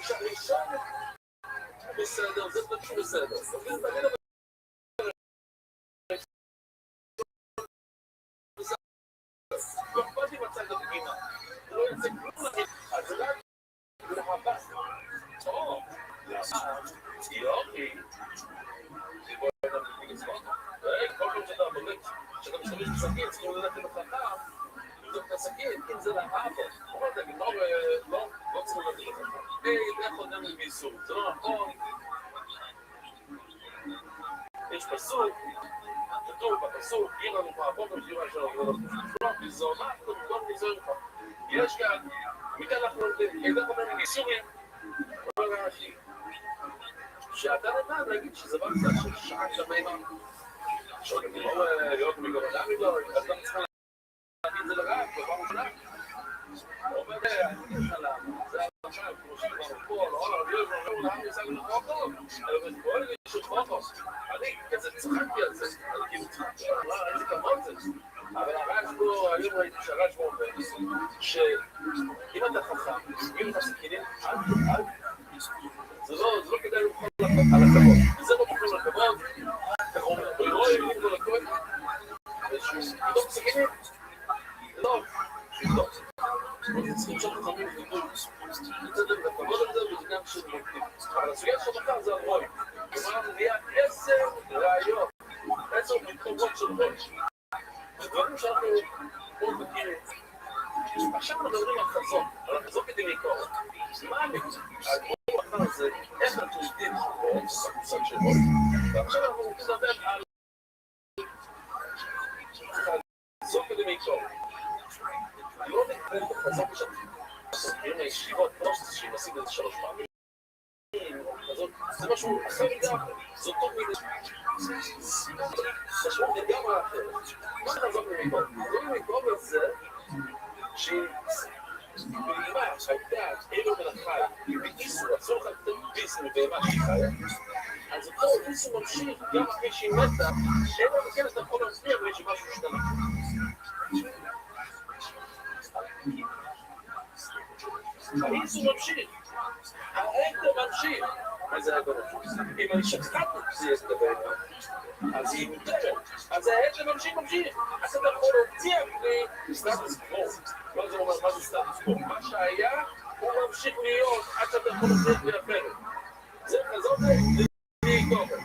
שהראשון בסדר, זה פשוט בסדר. לא אכפת לי בצד הבגינה, לא יוצא כלום לכם, אז רק להבא. או, יופי. בואי נגיד לצפות. כל פעם שאתה בודק, שאתה משתמש בסכין, צריכים ללכת לחכם, לבדוק את הסכין, אם זה להבא. אבל אתהגיד, לא צריכים ללכת לחכם. זה יכול גם לביסור, זה לא נכון. יש פסוק, כתוב בפסוק, עיר לנו מהבוקר בחירה של עבודות. לא, מזונה, כל מזונה. יש כאן, מכאן אנחנו נדעים איסורים, אבל האחי, שאתה נדע להגיד שזה רק זה של שעה כמיימה. עכשיו, אני לא להיות מגורדה מגור, אז אתה צריך להגיד את זה לרב, דבר מושלם. הוא אומר, אני אגיד לך למה, זה עכשיו, כמו שכבר פה, לא, אני לא יוצא לי לחוק טוב, אבל אני פועל לי של חוקוס. אני כזה צחקתי על זה, אני כאילו צחקתי, איזה כמות זה. אבל הרעש פה, היום ראיתי שהרעש פה אומר, שאם אתה חכם, אם אתה סכינים, זה לא כדאי לבחור על הכבוד. זה לא בוחרים על הכבוד, כך אומר, ולא יבינים כל הכל, ושתוך סכינים, לא, לא. צריכים שם חכמים וגידול. זה הכבוד על זה וזה גם של מוקדים. אבל הסוגיה של מחר זה הרוי. כלומר, נהיה 10 ראיות, 10 מתחובות של רוי. דברים שאנחנו מאוד מכירים. עכשיו אנחנו מדברים על חזון, על החזון כדי לקרוא. מה אני? הגבור אחר זה, איך אנחנו יודעים בקבוצת של רוי. ועכשיו אנחנו רוצים לדבר על חזון כדי לקרוא. לא נקרא את החזון כשאנחנו מסתכלים לישיבות, לא שהם עושים את זה 3 פעמים. זה משהו אחר לגמרי, זאת טוב מידי. משמעות לגמרי אחרת. מה זה חזון במקום? חזון במקום הזה שבאימה הייתה אלו מן החי, באיסור, אסור לך לתת ביס מבאימה שהיא חיה. אז אותו איסור ממשיך גם אחרי שהיא מתה, אלו מכן אתה יכול להצביע בלי שמשהו השתנה. האיסור ממשיך, האקטר ממשיך. מה זה האקטר ממשיך? אם אני שכחת שזה את הבאימה, אז היא מותרת, אז האקטר ממשיך. אז אתה יכול להציע בלי סטטוס קוו. מה זה אומר? מה זה סטטוס קוו? מה שהיה, הוא ממשיך להיות עד שאתה יכול להציע להפרת. זה חזון להתגובר.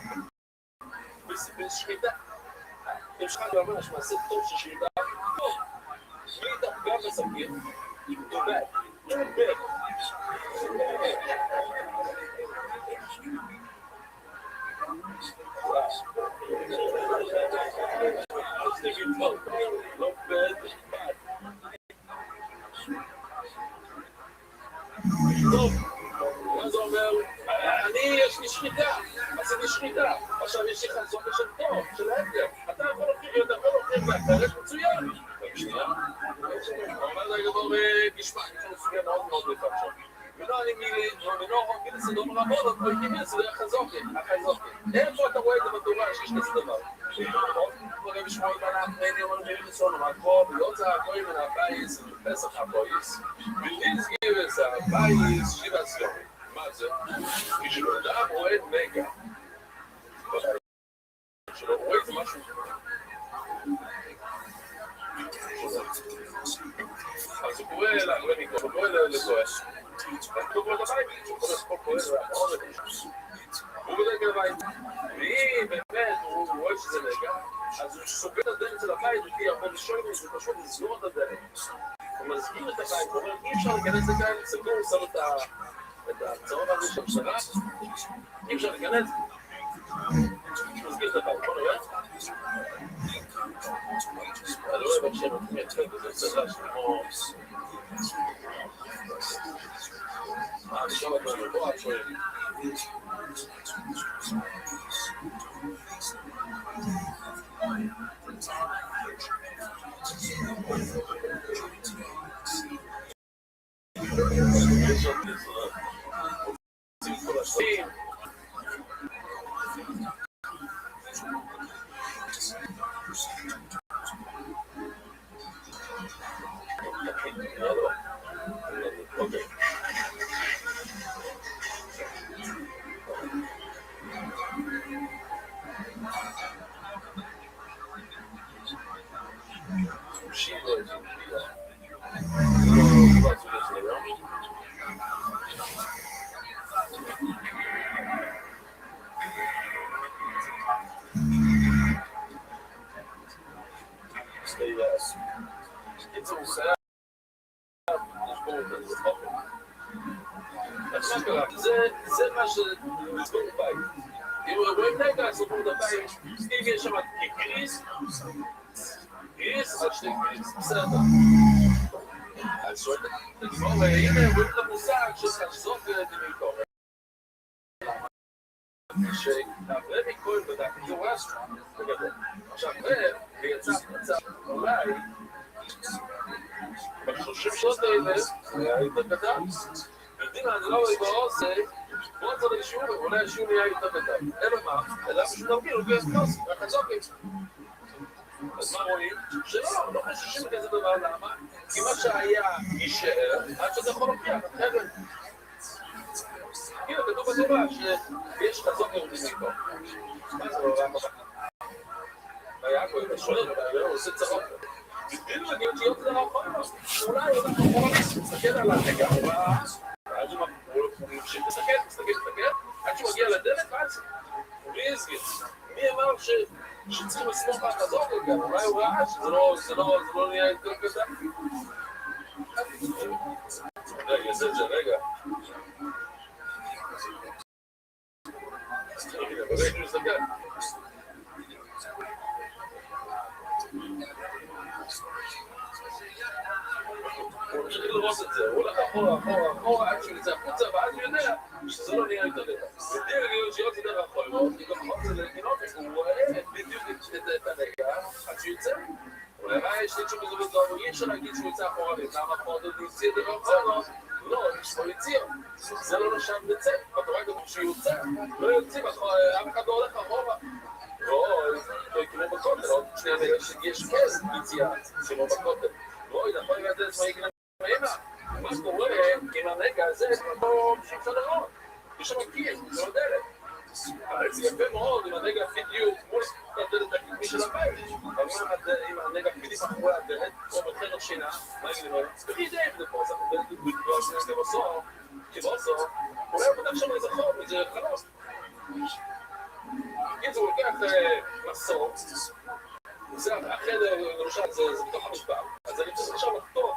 בשחיטה. יש לך ממש מעשה טוב ששחיטה טוב. בלי דווקא בסכין. תודה. טוב, מה זה אומר? יש לי שחיטה, עשיתי שחיטה, עכשיו יש לי חזון של טוב, של ההקר, אתה יכול להוכיח מהפרש מצוין. שנייה, אבל זה גדול בגשמע, יש לנו סוגיה מאוד מאוד לפרשת. ולא אני מנורו, כדי סדום רבות, אבל כמי זה החזוקי. איפה אתה רואה את זה בתורה שיש כזה דבר? קוראים בשמוע בנק, נהני אומר מילים לסון, אמר פה, ויוצא הקוראים מן הבייס, פסח הבויס, ולהסגיר הבייס, שיבה סיום. מה זה? כשלאדם רואה את מגה, כשלא רואה את משהו, אז הוא קורא למיקרו, הוא קורא לכועס. הוא קורא לבית, הוא קורא לבית. הוא בודק לבית. ואם באמת הוא רואה שזה נגע, אז הוא סוגר את הדלת של הבית, וכי הרבה לשורים, הוא פשוט לסגור את הדלת. הוא מזכיר את הבית, הוא אומר, אי אפשר להיכנס לכאן, סגור, הוא שם את הצהוב הזה של שרה, אי אפשר להיכנס. מסגיר את הבית, בוא נראה. אני לא אוהב איך שהם נותנים את זה, וזה צדש כמו... עכשיו אתה מבוא, את שואל. זה מה שנסבור בבית. אם רואים נגע, סבור בבית, אם יש שם גריס, על שני גריס, בסדר. אז שואלת, הנה, רואים את המושג שתחזור דמיקור. שהרבי כהן בדק את זה רשמה, בגדול. עכשיו, ויצא אולי, ב-30 שעות האלה, היה יותר קטן. יודעים, אני לא רואה בעושה, בוא נצא לשיעור, אולי השיעור נהיה יותר קטן. אלא מה? אלא פשוט נרגיל, הוא גייס קוס, רק חזוקים. אז מה רואים? שלא, לא חוששים כזה דבר, למה? כי מה שהיה יישאר, עד שזה יכול להוכיח, אחרת. כאילו, כתוב בתורה שיש חזוק יהודים איתו. מה זה לא רע בבקר? היה כהן השואל, אבל הוא עושה צרות. כאילו להגיד להיות זה נכון, אולי הוא נכון, מסתכל על הנגע, ואז הוא ממשיך להסתכל, עד שהוא מגיע לדלת, ואז בלי הסגיר. מי אמר שצריכים לסמוך על חזוק גם? אולי הוא ראה שזה לא נהיה יותר קטן? רגע, יעשה את זה, רגע. רגע, הוא מסתכל. הוא ממשיך לראות את זה, הוא הולך אחורה, עד שהוא יצא החוצה, ואז הוא יודע שזה לא נהיה יותר דרך. ודיר להיות שירות זה דרך החולמות, כי גם חוץ זה לגינות, הוא רואה בדיוק את הנגע, עד שהוא יצא. הוא הראה יש לי תשוב בזה בזו, אי אפשר להגיד שהוא יצא אחורה, למה אחורה הוא יצא דרך החולמות? לא, יש פה יציר. זה לא נשם לצא. בתורה כתוב שהוא יוצא, לא יוצאים, אף אחד לא הולך אחורה. לא, כמו בכותל, עוד שנייה יש כס יציאה, כמו בכותל. לא, יכול להיות את זה, מה קורה עם הנגע הזה, כמו שאפשר לראות. יש שם קיר, זה לא דלת. זה יפה מאוד, עם הנגע בדיוק, מול הדלת הקדמי של הבית. אבל אם הנגע בדיוק אחרי הדלת, או בחדר שינה, מה יגיד לי? תגיד, זה פה, זה בגלל שיש לי בסוף, כי בסוף, אולי הוא פתח שם איזה חור, איזה חלוס. אם זה לוקח מסור, החדר, למשל, זה בתוך המשפט, אז אני צריך עכשיו לחתור.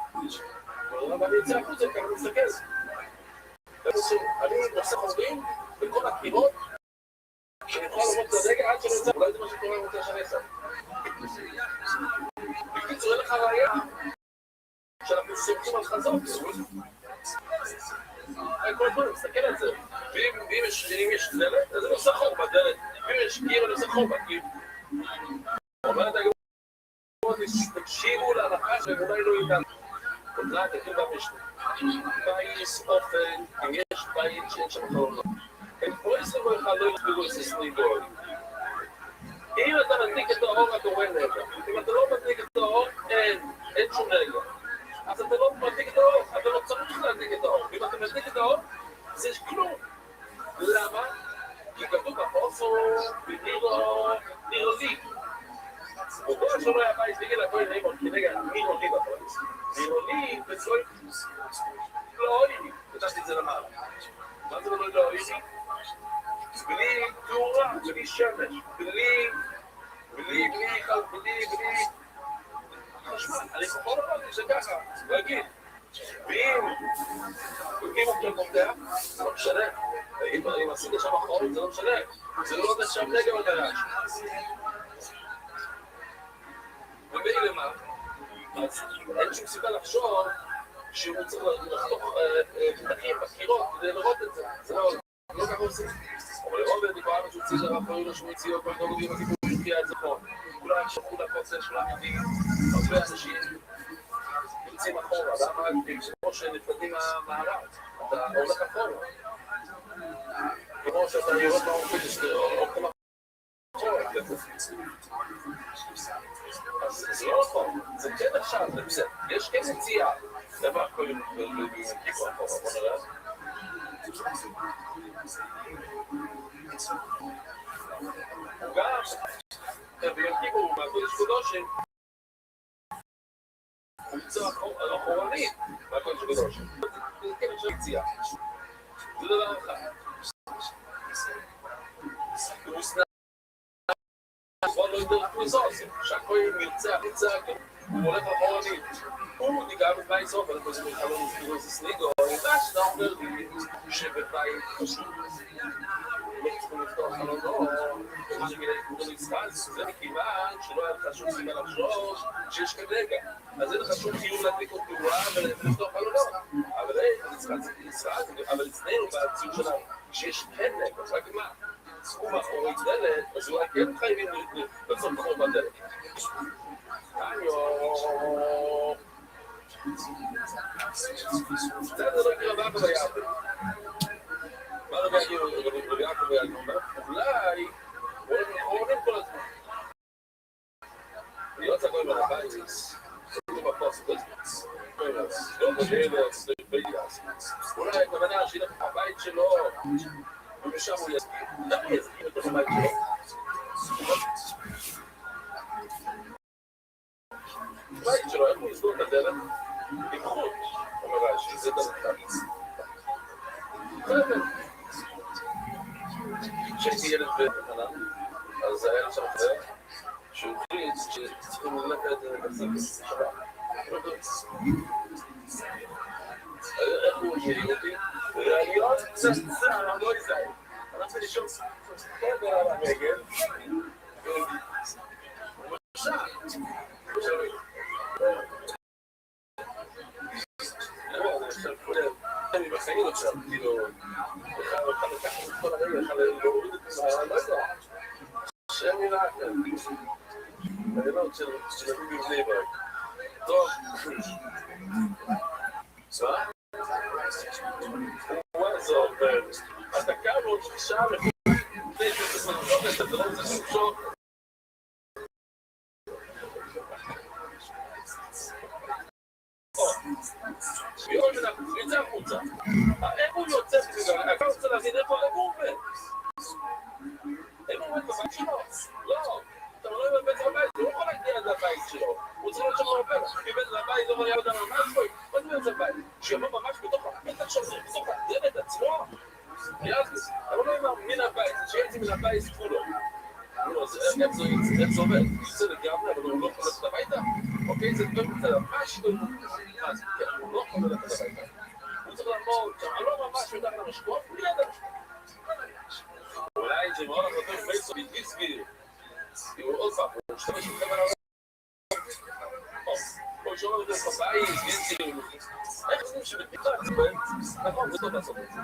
אבל אני יוצא החוצה, כי אני מסתכל. אני עושה חורים בכל הקירות, שאני יכול לראות את הדגל עד שאני יוצא, אולי זה מה שקורה רוצה שאני אעשה. בקיצור, אין לך ראייה שאנחנו סומכים על חזוק. כל הזמן, מסתכל על זה. ואם יש דלת, אז אני עושה חור בדלת. ואם יש קיר, אני עושה חור בקיר. אומרת הגבוהות, תקשיבו להנחה שאולי לא איתנו. אותה כתוב במשנה. בייס אופן, אם יש בית שאין שם חלונות. הם פה 21 לא יסבירו 20 גוי. אם אתה מדליק את האור, אתה רואה נגע. אם אתה לא מדליק את האור, אין שום נגע. אז אתה לא מדליק את האור, אתה לא צריך להדליק את האור. אם אתה מדליק את האור, זה כלום. למה? כי כתוב בפוסו, נירו לי. וכל שלא היה בית בגלל הכל נאמון, כי נגע נירו לי בפוסו. נירו לי, וצוי, לא אוהי לי. נתתי את זה למעלה. מה זה לא אוהי לי? בלי תאורה, בלי שמש, בלי חשמל. אני יכול לומר לי שזה ככה, להגיד, ואם הוא קצת פותח, זה לא משנה. אם עשית שם אחרון, זה לא משנה. זה לא עובד שם נגב על הרעש. ובאילו מה? אז אין שום סיבה לחשוב שהוא צריך לחתוך פתחים בקירות כדי לראות את זה. זה לא ככה עושים. אבל לרוב דיברה מצוציא לרב פרינו שהוא הציע כל דוגים הגיבורים שתהיה את זכור. כולם שפכו לקוצר של העמידים, הרבה אנשים יוצאים אחורה. למה? כמו שנפרדים מהמערב, אתה הולך אחורה. כמו שאתה יורד מהאורפיס, הולכים אחורה. אז זה לא נכון, זה כן עכשיו, זה בסדר. יש כן יציאה. דבר קודם בגיבו אחורה, בוא נראה. גם ביום כיפור מהקודש קודשים הוא יצא אחורנית מהקודש קודשים. זה כן עכשיו יציאה. זה דבר אחד. הוא סנא הוא לא יודע פריזוסים שהכהן נרצח, הוא הולך אחורנית. הוא ניגע בבית סוף, אבל זה מלחמה מסתירו זה סניגו, אבל אתה אומר לי שבבית חשוב לא צריכים לפתוח חלונות, זה מכיוון שלא היה לך שום סיבה לחשוב שיש כאן נגע. אז אין לך שום חיוב להדליק עוד תאורה ולפתוח חלונות. אבל אבל אצלנו בציון שלנו, שיש כן נגע, רק מה? הוא מאחורי דלת, אז אולי כן חייבים לעשות חור בדלת. בסדר, לא יקרה בעקו ביעקב. מה רבי יעקב אומר? אולי הוא הולך לחורנים כל הזמן. להיות צגוי מהבייס, הוא בפוסט בזמץ. לא בדלת, בייס. אולי הכוונה שילך מהבית שלו, ומשם הוא יסביר. למה הוא יסביר לתוך הבית שלו? בית שלו, איך הוא יסגור את הדלת? עם חוט, אומר רש"י, זה דבר אחד. כשהייתי ילד בחנן, אז היה שם זה, שהוא החליט שצריכים ללכת לצאת שבת. איך הוא יהיה אותי? להיות צנצן, לא יזהר. הלכתי לשאול חדר על הרגל, ומשם, אני בחיים עכשיו, כאילו, אחד לקח את כל הרגע, אחד להוריד את זה, לא יודע, שם נראה כאן, הרגלות של נביא בבני ברק. טוב, מה? הוא עזוב, אתה קם עוד שעה לפני שאתה מנצות, אתה לא רוצה למשוך. יום אנחנו יוצא החוצה. איך הוא יוצא? אתה רוצה להבין איפה הוא עובד? איפה הוא עובד בבית שלו? לא, אתה לא עובד בבית הבית, הוא לא יכול להגיע עד לבית שלו. הוא צריך להיות שם עובד. כי בית הבית לא היה יודע ממש בוי. מה זה בית הבית? שיבוא ממש בתוך הפתח של זה, בתוך הדלת עצמו. אבל לא אמר מן הבית, שיצא מן הבית כולו. איך זה עובד? הוא יוצא לגמרי, אבל הוא לא יכול ללכת הביתה. אוקיי, זה דבר מצד ממש טוב. הוא לא יכול ללכת הביתה. הוא צריך לעמוד, אני לא ממש יודע על המשקוף, הוא ליד המשקוף. אולי זה מאוד הרבה פייסו בדיסקי. הוא עוד פעם, הוא משתמש עם חבר הוא שומע את זה בבית, איך זה שבתקווה נכון, זה טוב לעשות את זה.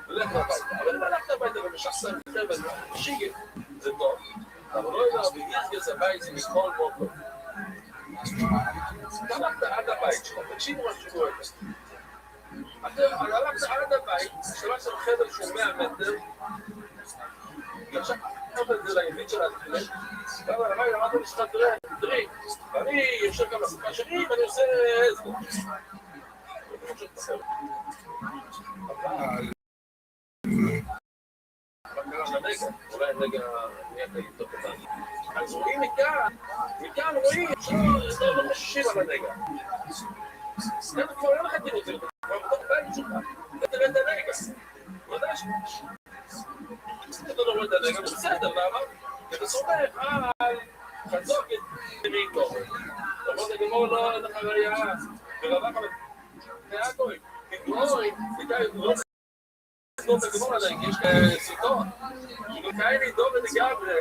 ללך הביתה. אבל אם הלכת הביתה ומשחסר חבר שיגה, זה טוב. אבל לא יודע, בגיסגס הבית זה מכל מוקו. אתה הלכת עד הבית שלך, תקשיבו מה שקורה. אתה הלכת עד הבית, שלחת חדר שהוא 100 מטר, ועכשיו אתה את זה לימין של התחילה, ואתה אמרת לי, אמרתי לשך, תראי, ואני יושב גם לספה שלי, ואני עושה איזה. אבל... אולי נגע נהיה לבדוק אותנו. אז רואים מכאן רואים שלא לא חוששים על הנגע. אתה כבר לא לך תראו, זה כבר בתוך בית שלך. אתה תראה את הנגע. ודאי אתה לא רואה את הנגע, בסדר, למה? אתה סומך על חזוק את מיתו. תבוא לגמור לו את החוויה, ורבח Yaakov, Ignoring, the guy who looks not the Gemara, יש סרטון, כאלה דוב וגברי,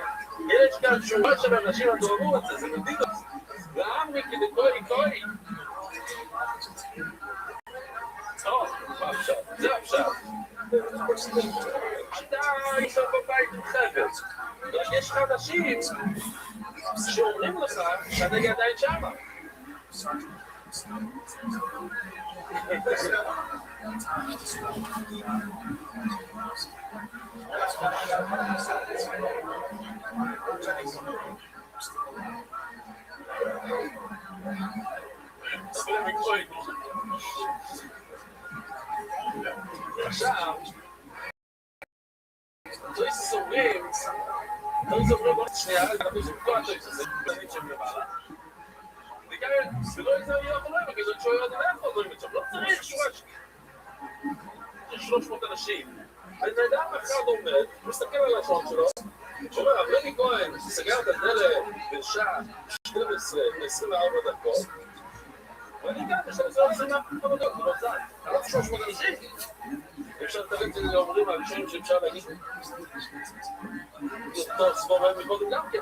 יש כאן שורה של אנשים הדורו את זה, זה מדהים. ועמרי כדקוי קוי. טוב, מה עכשיו? זה עכשיו. אתה איש בבית עם חבר, רק יש לך אנשים שאומרים לך שהנגע עדיין שמה. עכשיו, תויס אומרים עוד שנייה, אנחנו זוכו התויס הזה, אני שם למעלה. זה לא יצא לי אוכל למה, כי זאת שואל עוד איפה דברים את שם, לא צריך שורה של 300 אנשים. אני יודע אחד עומד, מסתכל על השעון שלו, שאומר, אבני כהן, סגר את הדלת בשעה 12 ו-24 דקות, ואני גם ב-12 דקות, לא זז, אני לא 300 אנשים. אפשר לתראה את זה לאומרים הראשונים שאפשר להגיד, יותר סבור בהם מקודם גם כן.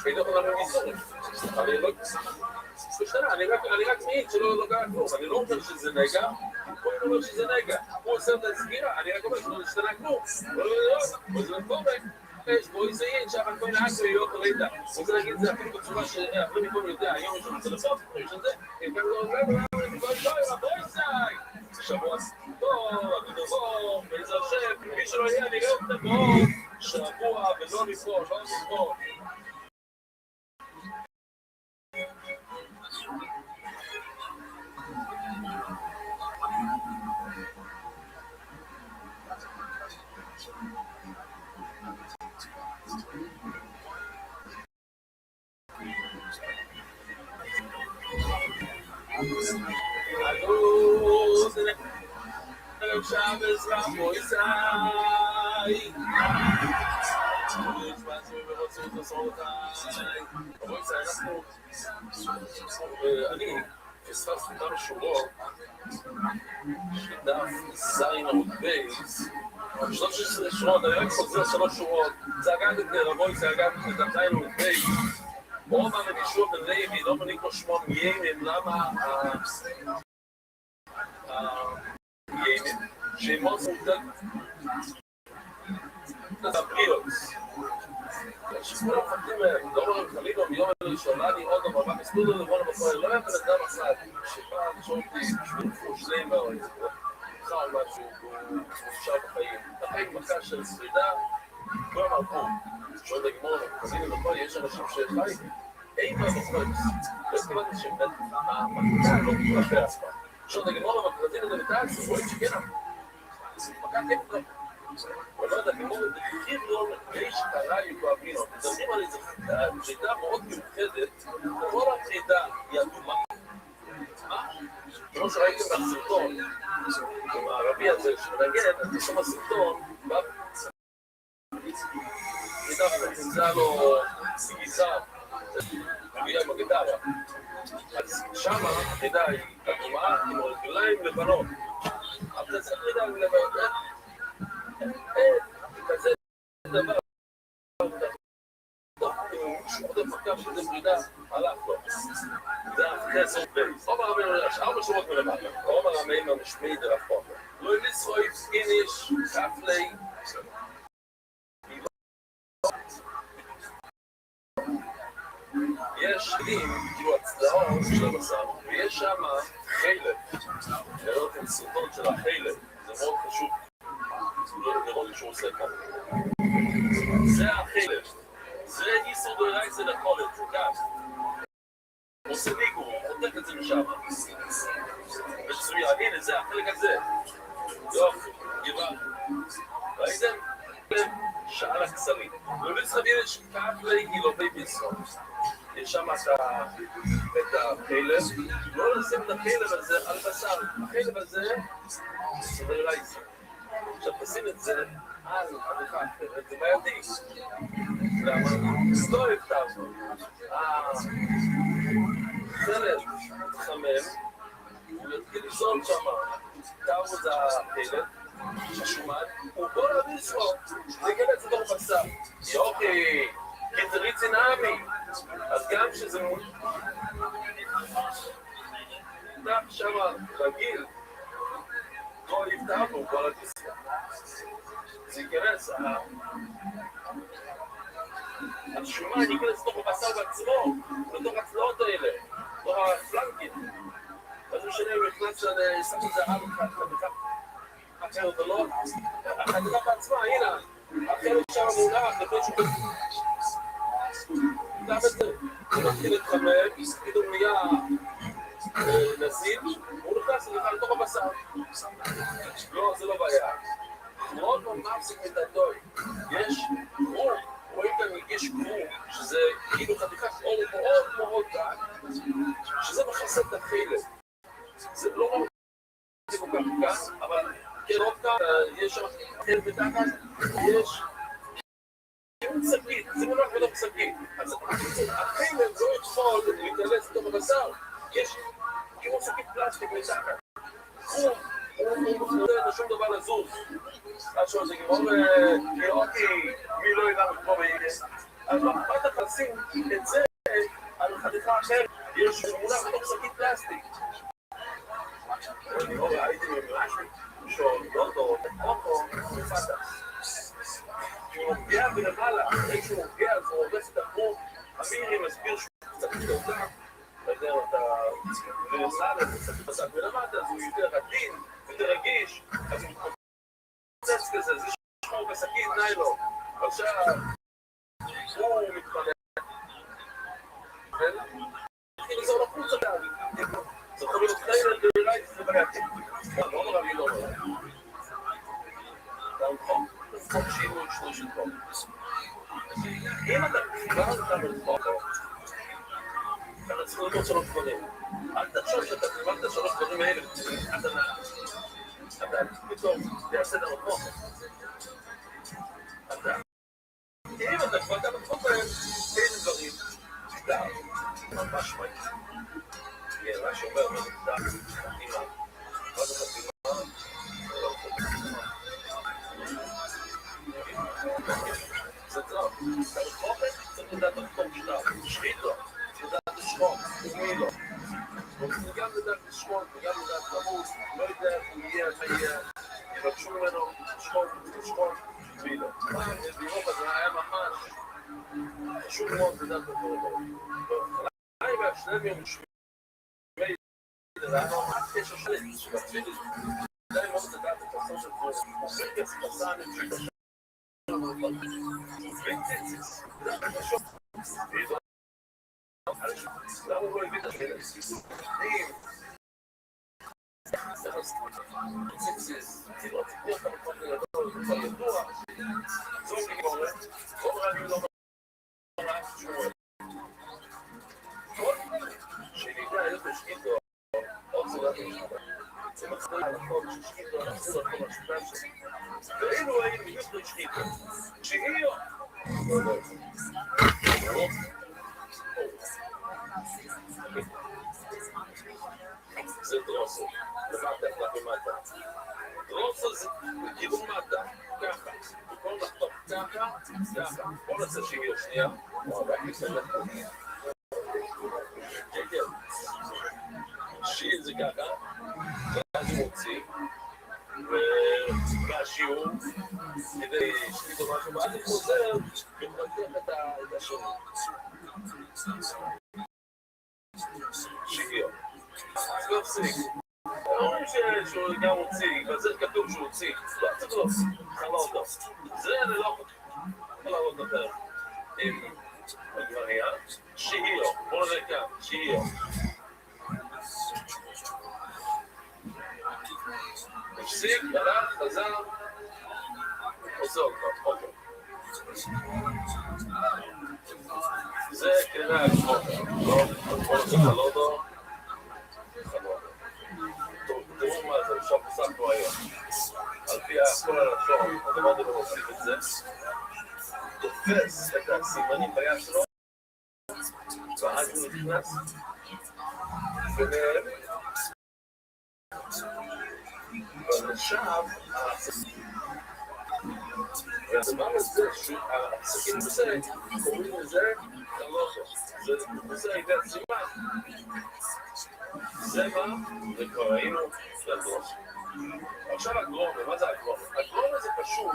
אני לא יכול להגיד ניסורים, אני לא... בסדר, אני רק מעיד שלא קרה כלום, אני לא אומר שזה נגע, הוא אומר שזה נגע, הוא עושה את הסגירה, אני רק אומר שלא השתנה כלום, וזה לא קורה, בואי זיין שאחר כל נעשו להיות ראיתה, הוא רוצה להגיד את זה אפילו בצורה שאחרי מכל יודע, היום יש לנו טלפון, יש את זה, הם גם לא אומרים, בואי זי, שבוע טוב, אגודובו, בעזר השם, מי שלא יהיה, נראה אותם מאוד, שבוע ולא לפעול, לא לפעול. Shabbos Raboisai אני פספסתי כמה שורות שדף זין עמוד בייס 13 שורות, אני רק חוזר 3 שורות זה אגד את רבויסאי, אגד את דף זין עמוד בייס רוב המדישות בלוי לא מניק לו 8 ימים למה שמות מודד את הבריאוס שכולם מפחדים מהם, לא רואים חלילה מיום הראשונה אני עוד דבר, מה מסתור לבוא לבחור לא היה בן אדם אחד שפעם שורתי שבירכו שני מאוד חל משהו, הוא נשאר בחיים החיים מכה של שרידה כולם הלכו שעוד הגמור ומחזינים לבוא, יש אנשים שחיים אין מה בחוץ לא הסכימתי שבן המכה לא מתרפא אף פעם שעוד הגמור ומחזינים לבטאצ רואים שכן מכה כן טוב אבל לא הגמור דחיב לו יש קרה יוקאבינו מדברים על איזו חידה מאוד מיוחדת כל החידה היא אדומה כמו שראיתם בסרטון עם הערבי הזה שמנגן אז יש שם הסרטון חידה ונמצא לו גיזה הגיעה עם הגיטרה אז שמה החידה היא אדומה עם רגליים לבנות אבל זה חידה לבנות כזה דבר שעות המפקח שזה פרידה הלך לו זה הכסף בייס רוב הרמאים 4 שורות מלמטה רוב הרמאים המשמיעי דרפון לא ניסוי פיניש כפלי יש דים כאילו הצלעות של הבשר ויש שם חלב לראות עם סרטון של החלב זה מאוד חשוב לראות שהוא עושה כאן זה החלב זה איסור דורייסה לחולת, זה כך עושה ליגו, הוא חותך את זה משם מצוין, הנה זה החלק הזה יופי, גבעה ראיתם? שעל הכסרים ובצרבים יש כפלי גילובי ביסון יש שם את החלב לא לשים את החלב הזה על בשר החלב הזה זה דורייסה עכשיו תשים את זה על עריכה אחרת, זה בעייתי למה? לא הבטרנו חלב מתחמם, הוא יתחיל לזרום שם, תאוז הפלט, השומן, הוא בוא להביא שלו, להיכנס לתוך בשר. יופי, כתריצי נעמי, אז גם שזה נח שם רגיל, לא יפתח בו, בוא להביא שלו. זה ייכנס, השומן ייכנס לתוך הבשר בעצמו, לתוך הצלעות האלה, לתוך הפלנקים. אז משנה, הוא נכנס לשם את זה חתיכה אחרת או לא, החתיכה בעצמה, הנה, החלק שם מונח, לפני שהוא גם את זה, הוא מתחיל להתחמם, פתאום נהיה נזיל, הוא נכנס לתוך הבשר. לא, זה לא בעיה. מאוד מפסיק מדעתוי, יש קרום, רואים כאן יש קרום, שזה כאילו חתיכת אור מאוד מאוד דק, שזה מכסה את החלק. זה לא מאוד כל כך כאן, אבל כרוב כאן, יש שם חלק מתחת, יש כיוון שקית, זה מונח ולא שקית. אז החלק לא יכול להיכנס לתוך הבשר, יש כיוון שקית פלסטיק מתחת. קרום, הוא נותן שום דבר לזוז. עד שהוא זה גמור לראות מי לא ילך פה ביגס. אז מה אתה תשים את זה על חתיכה אחרת? יש מונח בתוך שקית פלסטיק. אני לא ראיתי ממשהו שהוא לא אוטו מפתח. כשהוא מופיע בלמעלה, אחרי שהוא מופיע אז הוא הורס את החור. אמירי מסביר שהוא קצת יותר אתה יודע, אתה מנסה לזה, ולמטה אז הוא יותר עדין, יותר רגיש, אז הוא מתפוצץ כזה, זה שחור בסכין, ניילון. עכשיו, הוא מתפלא. התחיל לזור לחוץ אותה. זה יכול להיות ניילון לרייט, זה בעייתי. לא נורא לי לא נורא. זה חוק, זה חוק שינוי שינוי של חוק. אם אתה כבר אתה מלחוק, אתה צריך ללמוד שלוש דברים. אל תחשוב שאתה תלמד את שלוש דברים האלה, אתה פתאום תעשה את המקום. אם אתה כבר אתה מקום בהם, איזה דברים, תדע, ממש מהי. יהיה מה שאומר, מה נקדע, חתימה. מה זה חתימה? לא חתימה. זה טוב. אתה רחוקת, צריך לדעת המקום שלך, שחית לו. לדעת לשחוק, ומי לא. וגם לדעת לשחוק, וגם לדעת למות, לא יודע איך הוא יהיה, מה יהיה, יבקשו ממנו, לשחוק, ומי לא. באירופה זה היה ממש חשוב מאוד לדעת את הדברים. חלאי והשניים יום שמי, זה היה ממש קשר שלי, שבצפילי, זה היה מאוד לדעת את הסוף של זה, מוסר כסף, עשה אני פשוט השם. וינציציס, זה היה חשוב. למה הוא לא הביא את השאלה? אם ציציס, צילות ציפור את המקום לגדול, זה כבר ידוע, זו גמורת, כל רבי לא מראה שמואל. כל שנידע יש בשקידו, עוד צורת משפט. זה מחזיר על הכל ששקידו, נחזיר על כל השפטן שלי. ואילו היינו בדיוק בשקידו, שהיא זה דרוסו, למטה, למטה. דרוסו זה כיוון מטה, ככה. בכל נחתוך ככה, ככה. בוא נעשה שוויון שנייה. כן, כן. שיעי זה ככה, ואז הוא מוציא, והשיעור, כדי שתדעו משהו, ואז הוא חוזר ומפתח את השני. שוויון. אז לא הפסיק. אומרים שהוא גם הוציא, וזה כתוב שהוא הוציא. לא, צריך לא, חלה אותו. זה אני לא יכול לעבוד יותר. עם הגמריה, שהיו, בואו נראה כאן, שהיו. הפסיק, הלך, חזר, עושה אותו, אוקיי. זה קרינה הגמור, לא, בואו נעשה חלודו. תראו מה זה, עכשיו פסקנו היום. על פי כל הלשון, אז אמרתי לו להוסיף את זה. תופס את הסימנים ביד שלו, ואז הוא נכנס ביניהם. אבל עכשיו, והדבר הזה, שהעסקים הזה, קוראים לזה חלוטו. זה הייתה סימן. זה מה, וכבר ראינו לדרום. עכשיו הגרום, מה זה הגרום? הגרום הזה פשוט,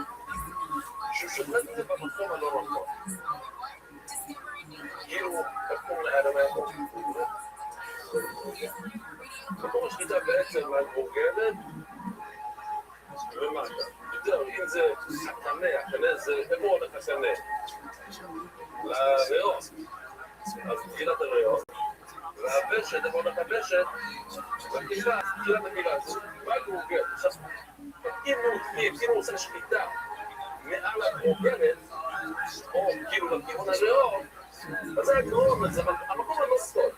שהוא שופט את זה במקום הלא נכון. כאילו, תקום לאדם היכול. מקום השליטה בעצם מהגורגלת, ומטה. יותר, אם זה הקנה זה, איפה הולך הקנה? לריאות. אז תחילת הריאות. והבשת, איפה הולך הבשת? לקהילה, תחילת הקהילה. מה הגורגלת? עכשיו, אם הוא עושה שליטה מעל הגורגלת, או כאילו לכיוון הריאות, אז זה הגרום, זה המקום הלא סוד,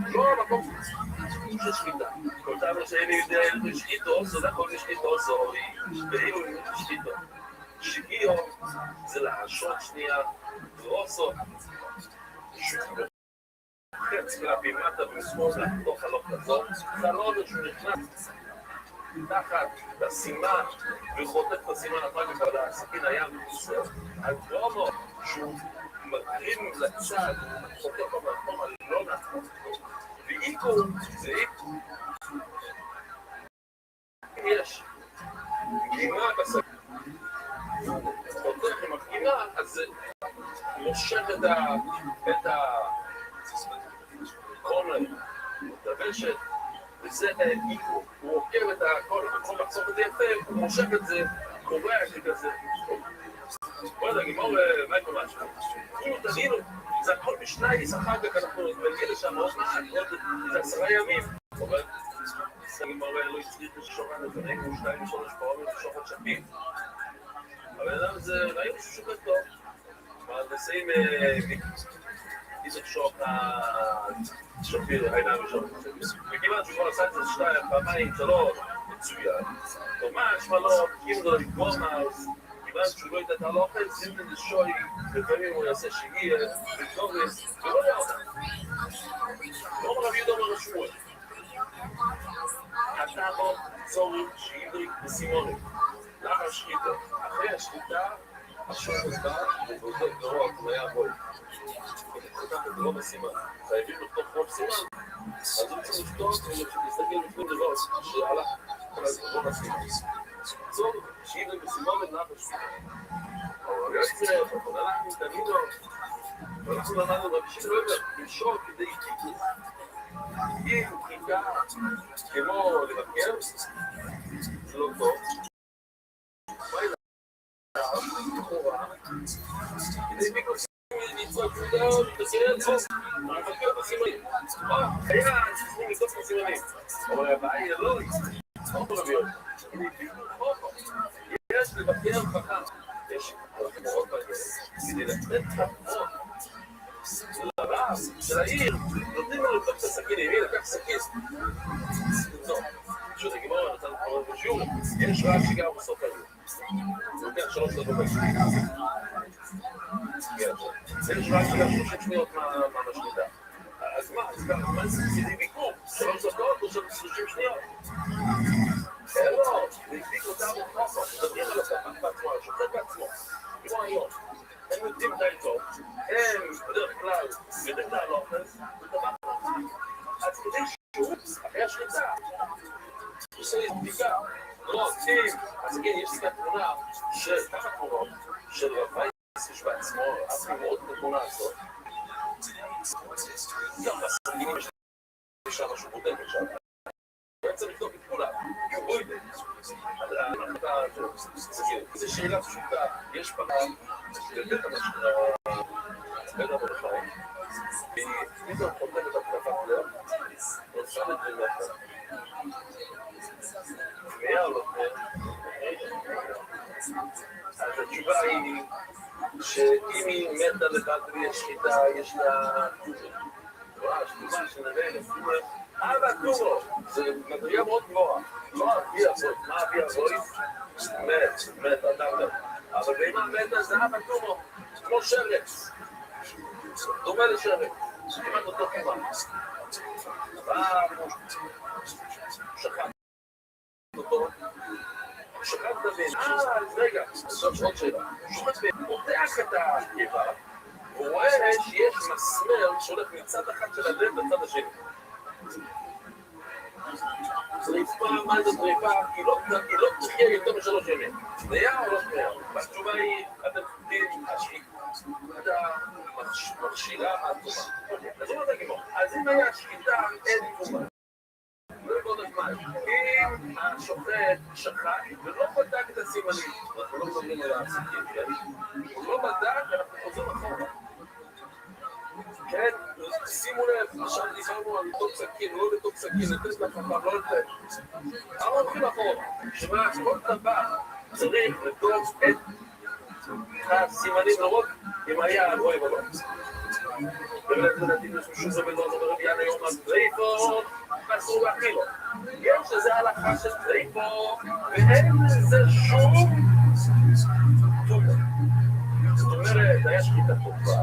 לא המקום של שליטה. כל טעם שאין לי שליטו, זה לא הכל משליטו, זורי, ואילו שליטו. שגיאו זה להשות שנייה, רוסו, חץ כלפי מטה ושמאל לתוך הלוך כזאת, חלון שהוא נכנס תחת הסימן וחוטף את הסימן אחר כך על הסכין הים בישראל. הגרומו שהוא מגרים לצד, חוטף במקום הלא נכון, ואיקו זה איקו. אם יש גימה בסכין, חוטף עם הגימה, אז זה מושך את החומר, את הבשת, וזה איקו. הוא עוקב את הכל, במקום לחסוך את זה יפה, הוא מושך את זה, קורע כזה. בוא יודע, גימור מייקו משהו. כאילו תגידו, זה הכל בשנייס, אחר כך אנחנו נגיע לשם עוד מעט, עוד 10 ימים. אבל גימור לא הצליח לשורן את זה, ראינו 2-3 פעמים לשוחת שפים. אבל אדם זה, ראינו שהוא שוקט טוב. מהנדסים שוק השפיר העיניים ראשון. וכיוון שכל עשה את זה 2, פעמיים, 3, מצוין. ממש מה לא, אם זה לגמור אז כיוון שהוא לא ידעת על אוכל, שים לזה שוי, לפעמים הוא יעשה שגיע, וקורס, ולא יעודה. לא רב יהודה אומר השמואל. כתבו צורים שעברי וסימוני. למה השחיתה? אחרי השחיתה, עכשיו הזמן, הוא בודק גרוע, כמו היה בוי. וכתב את רוב הסימן. חייבים לכתוב רוב סימן, אז הוא צריך לכתוב ולהסתכל לפני דבר שהלך רוב הסימן. צור שעברי וסימוני נח השחיתה. אבל יוצא, אנחנו תגידו, ואנחנו למדנו רבישים לא יודע, למשול כדי איתיקו. אם חיכה כמו לבקר, זה לא טוב. מה ידע? לכאורה, כדי ביקוס נצטרך לדעות, תסייל צוף, המבקר בסימנים. היה צריכים לתוף בסימנים. אבל הבעיה היא לא, לא רביות. יש לבקר חכם. יש חכמות בעניין. כדי לתת חכמות. לרב של העיר, נותנים לו לתוך את הסכינים. הנה, לקח סכין. טוב, פשוט הגמור נתן לחמור בשיעור. יש רב שגר בסוף העיר. לוקח 3 דקות. יש רב שגר 30 שניות מהמשליטה. אז מה? אז ככה, מה זה צידי ביקור? 3 דקות או 30 שניות? לא, להקדיק אותם וככה. מדברים על אותם בעצמו, השופט בעצמו. כמו היום. הם יודעים די טוב. הם בדרך כלל יודעים לעלות, ודבר כלל. אז כדי שהוא, אחרי השליטה, עושה בדיקה. לא, אז כן, יש סיגת תמונה של כמה תמונות של רבי יש בעצמו, אז מאוד בתמונה הזאת. גם בסרגינים יש שם משהו בודק שם. בעצם לבדוק את כולם, כי הוא יודע. זו שאלה פשוטה, יש פעם בבית המלאכיים, והיא פתאום חותמת על כתבת לב, ועושה את זה לך. מיד אומר, אז התשובה היא שאם היא מתה לבד ויש שחיטה, יש לה ממש, תשובה שנראה לפעמים, אבא טורו, זה מדרגה מאוד גבוהה, לא אבי אבות, מה אבי אבות? מת, אדם מת, אבל באמא מתה זה אבא טורו, כמו שרץ, דומה לשרץ, כמעט אותו כמעט, שחט דוד, אז רגע, זאת עוד שאלה. שוחט פותח את הקיבה, הוא רואה שיש מסמר שהולך מצד אחד של הדלת לצד השני. זריפה, מה זה זריפה? היא לא תחיה יותר מ3 ימים. תניה או לא תניה? והתשובה היא, אתם יודעים, השחיטה מכשירה מהתגובה. אז הוא נגיד, אז אם היה שחיטה, אין תגובה. לא עוד הזמן. אם השוחט שחט ולא בדק את הסימנים, אנחנו לא מדברים על העסקים, כן? הוא לא בדק, אנחנו חוזרים אחורה. כן, שימו לב, עכשיו דיברנו על תוק סכין, לא לתוק סכין, לתת לחכם, לא לתת. אנחנו הולכים אחורה, שמה, כל דבר צריך לבדוק את הסימנים לראות אם היה רואה ולא. באמת לדעתי משהו זה בלא זו ברביען היום על דריפות, אסור להכילו. יש לזה הלכה של דריפות, ואין לזה שום תודה. זאת אומרת, היה שחיטה טובה,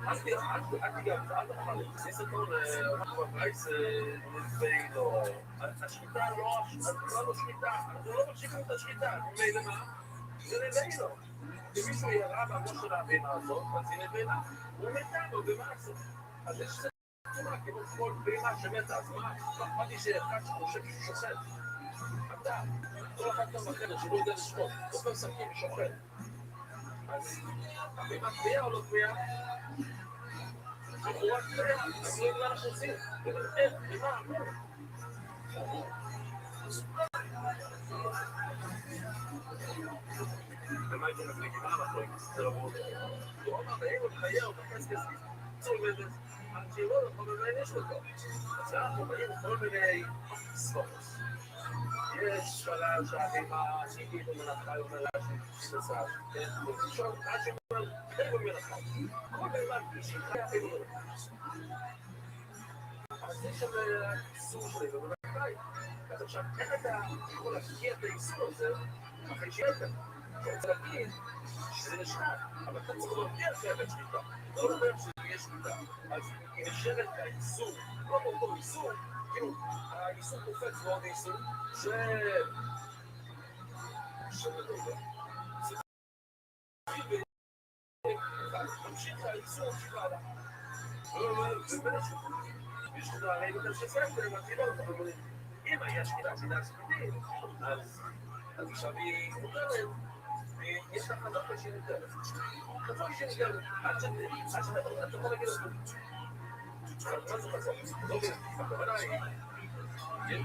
אל תוכל להכניס אותו למחבר פרייס נזבאילו. השחיטה לא שחיטה, אנחנו לא מקשיבים את השחיטה, ממילא מה? זה נזבאילו. אם מישהו ירה בראש של ההבימה הזאת, אז היא נבלה, הוא מתה לו במעשו. אז יש זה תצורה, כמו כל בימה שמתה, אז מה? אכפתי שאחד שחושב שהוא שוחט. אתה, כל אחד כאן בחדר שלא יודע לשחוט, תופר סכין ושוחט. אז הבימה תביעה או לא תביעה? אנחנו רק תביעה, אז לא יודע אנחנו עושים. איך, במה, ומה הייתם מפליגים? מה אנחנו נצטרפו? הוא אמר, ואינו תחייה, הוא תחס כסף. צור בדס, עד שלא יכול לבייש אותו. אז אנחנו באים כל מיני ספורס. יש שלב שהבימה שהגיעו מלאכה ומלאכה שנסעה, כן? ושוב, עד שאומר, חייבו מלאכה. כל בימה, שחיה חייבו מלאכה. אז יש שם איסור שלי, ובמלאכה. אז עכשיו, איך אתה יכול להשקיע את האיסור הזה אחרי שיהיה כאן? אתה רוצה להגיד שזה נשחק, אבל אתה צריך להבטיח שאתה שליטה. לא אומר שזה יהיה שליטה. אז היא נשארת האיסור, לא באותו איסור, כאילו, האיסור קופץ ועוד איסור, תמשיך האיסור שלה. זה בין השלטות. יש לך הרי בגלל שספר, מתחילה אותה בגולים. אם היה שקילה שקילה ספידית, אז עכשיו היא מותרת, ויש לך חזקה שהיא מותרת. חזקה שהיא מותרת, עד שאתה יכול להגיד אותו. מה זה חזקה? לא מבין, הכוונה היא,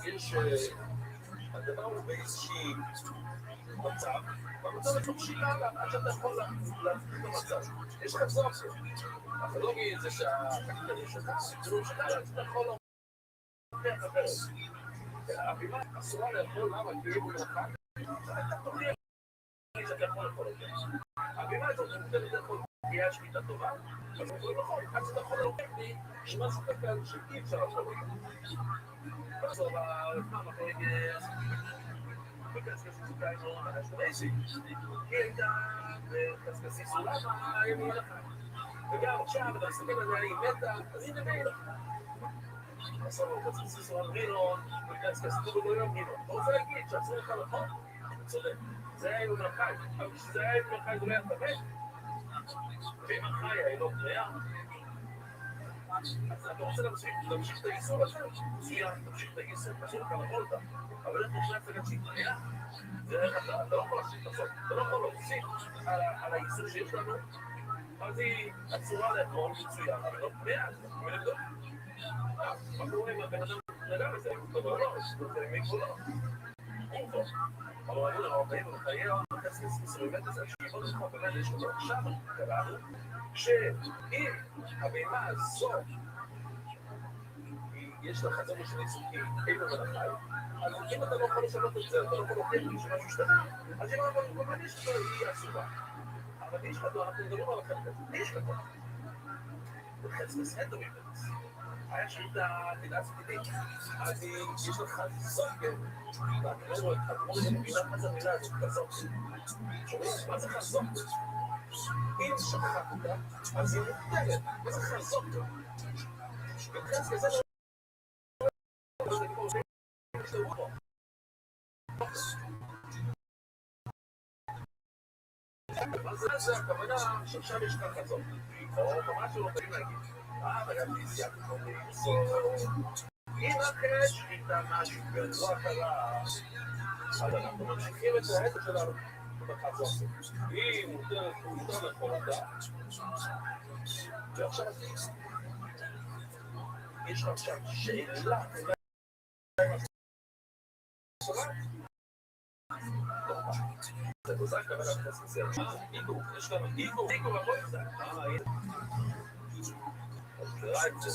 יש, הדבר הוא באיזושהי מצב, והמצב יש לו פשילה עד שאתה יכול להפריד את המצב. יש לך זו אופציה. הפלוגי זה שהקטנים שלך, זה לא משנה, אתה יכול להפריח אחרת. הבימה אסורה לאכול למה, כי הוא מלאכה, אתה תוכיח שאתה יכול לאכול אותה. הבימה הזאת מותרת לאכול, כי היה שחיטה טובה, אז הוא לא יכול, עד שאתה יכול להוכיח לי שמשהו קטן שאי אפשר לאכול אותה. בסוף, פעם אחרי בקסקסי סוכיינו, אנחנו נעשים. היא הייתה בקסקסי סולמה, היא מלאכה. וגם עכשיו, אתה מסתכל על זה, היא מתה, אז היא נביא לך. בסוף, בקסקסי סולמרינו, בקסקסי סולמרינו, אתה רוצה להגיד שעצרו לך נכון? אתה צודק. זה היה עם מלאכי, אבל כשזה היה עם מלאכי זה לא היה תבק. ואם החי היא לא פניה, אז אתה רוצה להמשיך את האיסור הזה? מצוין, תמשיך את האיסור, תעשו לך לאכול אותה. אבל איך נכנס לגן שהיא פניה? זה איך אתה לא יכול להמשיך לעשות. אתה לא יכול להוסיף על האיסור שיש לנו. אז היא עצורה לאכול מצוין, אבל לא פניה, אז אנחנו נבדוק. מה קורה אם הבן אדם נגע בזה? הוא טוב או לא? זה מיקרו לא. אבל אני לא באים לחיי הקסקס מסוימת הזה שיכול לך באמת יש לו עכשיו קראנו שאם הבימה הזאת יש לך חזון של עיסוקים איפה ולחי אז אם אתה לא יכול לשנות את זה אתה לא יכול להוכיח לי שמשהו השתנה אז אם אנחנו אומרים יש לך היא אסורה אבל איש כתוב אנחנו מדברים על החלק הזה איש כתוב וחצקס אין דומים בנס היה שליטה, תדעת ספידית. אז יש לך סוקר, ואתה לא רואה, אתה לא מבינה מה זה המילה הזאת, כזאת. שומעים? מה זה חזוק? אם שכחת אותה, אז היא מותגת. מה זה חזוק? וחץ כזה לא... אז זה הכוונה שעכשיו יש כאן חזוק. או ממש לא רוצים להגיד. והנסיעה כתובים, אם אחרי שליטה משהו ולא הכרה, אז אנחנו ממשיכים את העסק שלנו בחזוק. אם מותר לחורדה, ועכשיו יש לך עכשיו שאלה. זה גוזר כוונה חסר. איגו, יש לנו איגו הכל זה. אז נראה את זה.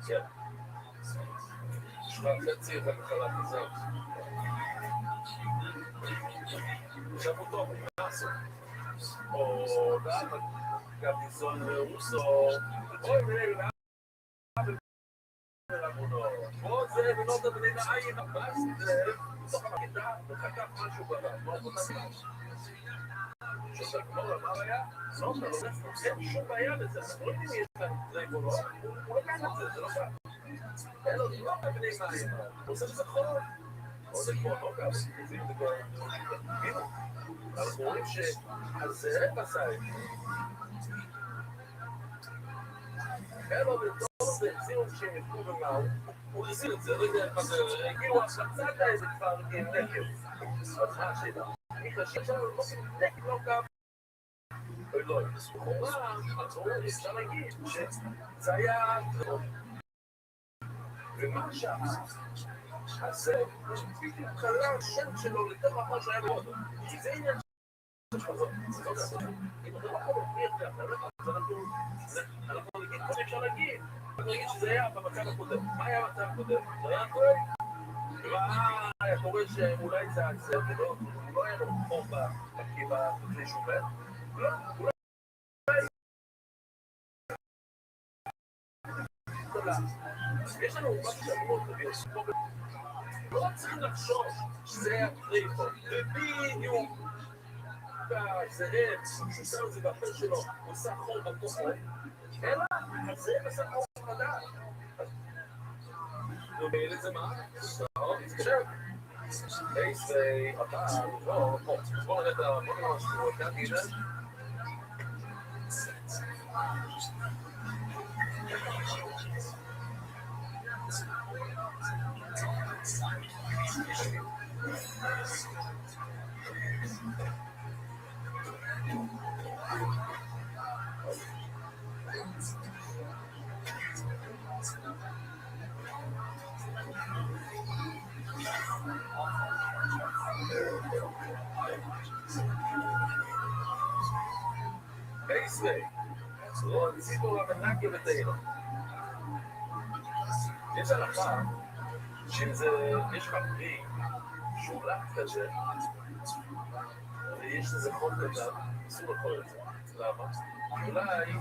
כן. שכח חצי ומחלת הזאת. עכשיו הוא טוב, נעשו. או גם ניזון רוסו. אוי, ונראה. עוד זה ולא זה בני נעין. מה זה? בתוך המכיתה וחכף משהו בלב. מה אותה משהו? שאתה כמו למה היה? לא, אתה לא אין שום בעיה לזה. אנחנו לא יודעים מי יש כאן דרייב או לא. הוא לקח את זה, זה לא כך. אין לו לא בני נעין. הוא עושה שזה חור. או זה כמו לא כך. זה כבר... אנחנו רואים שהזרם עשה את זה. אין לו בטוב זה ציון שהם יפקו במאו. הוא החזיר את זה, לא יודע איך זה... כאילו, מצאת איזה כבר עם נקב. אז מה השאלה? מתרשים שלנו לא נקב לא קם. אוי לא, חומה, התורה, אפשר להגיד שזה היה... ומה שם? אז זה בדיוק קלה השם שלו לתוך מה שהיה מאוד. כי זה עניין של חזון. זה לא לעשות. אם אתה לא יכול להוכיח את זה, אז אנחנו נגיד כל אפשר להגיד. אנחנו נגיד שזה היה במצב הקודם. מה היה במצב הקודם? זה היה טוב. היה קורה שאולי זה עצר, לא היה לו חור בקיבה לפני שהוא מת. לא, אולי... יש לנו משהו שאמור להיות לא צריכים לחשוב שזה הטריפון, ובדיוק הזאב, שהוא שם את זה באפל שלו, הוא עושה חור בתוכו, אלא הזאב עשה חור חדש. נו, באלה זה מה? לא, תתקשר. בייס ואתה, לא, בוא נראה את המונר שתראו כאן, תראה. בייסווי, לא ציבור המנקה ותאינו. יש הלכה שאם זה, יש לך פרי שהוא לק כזה ויש לזה חול קטן, אסור לאכול את זה. למה? אולי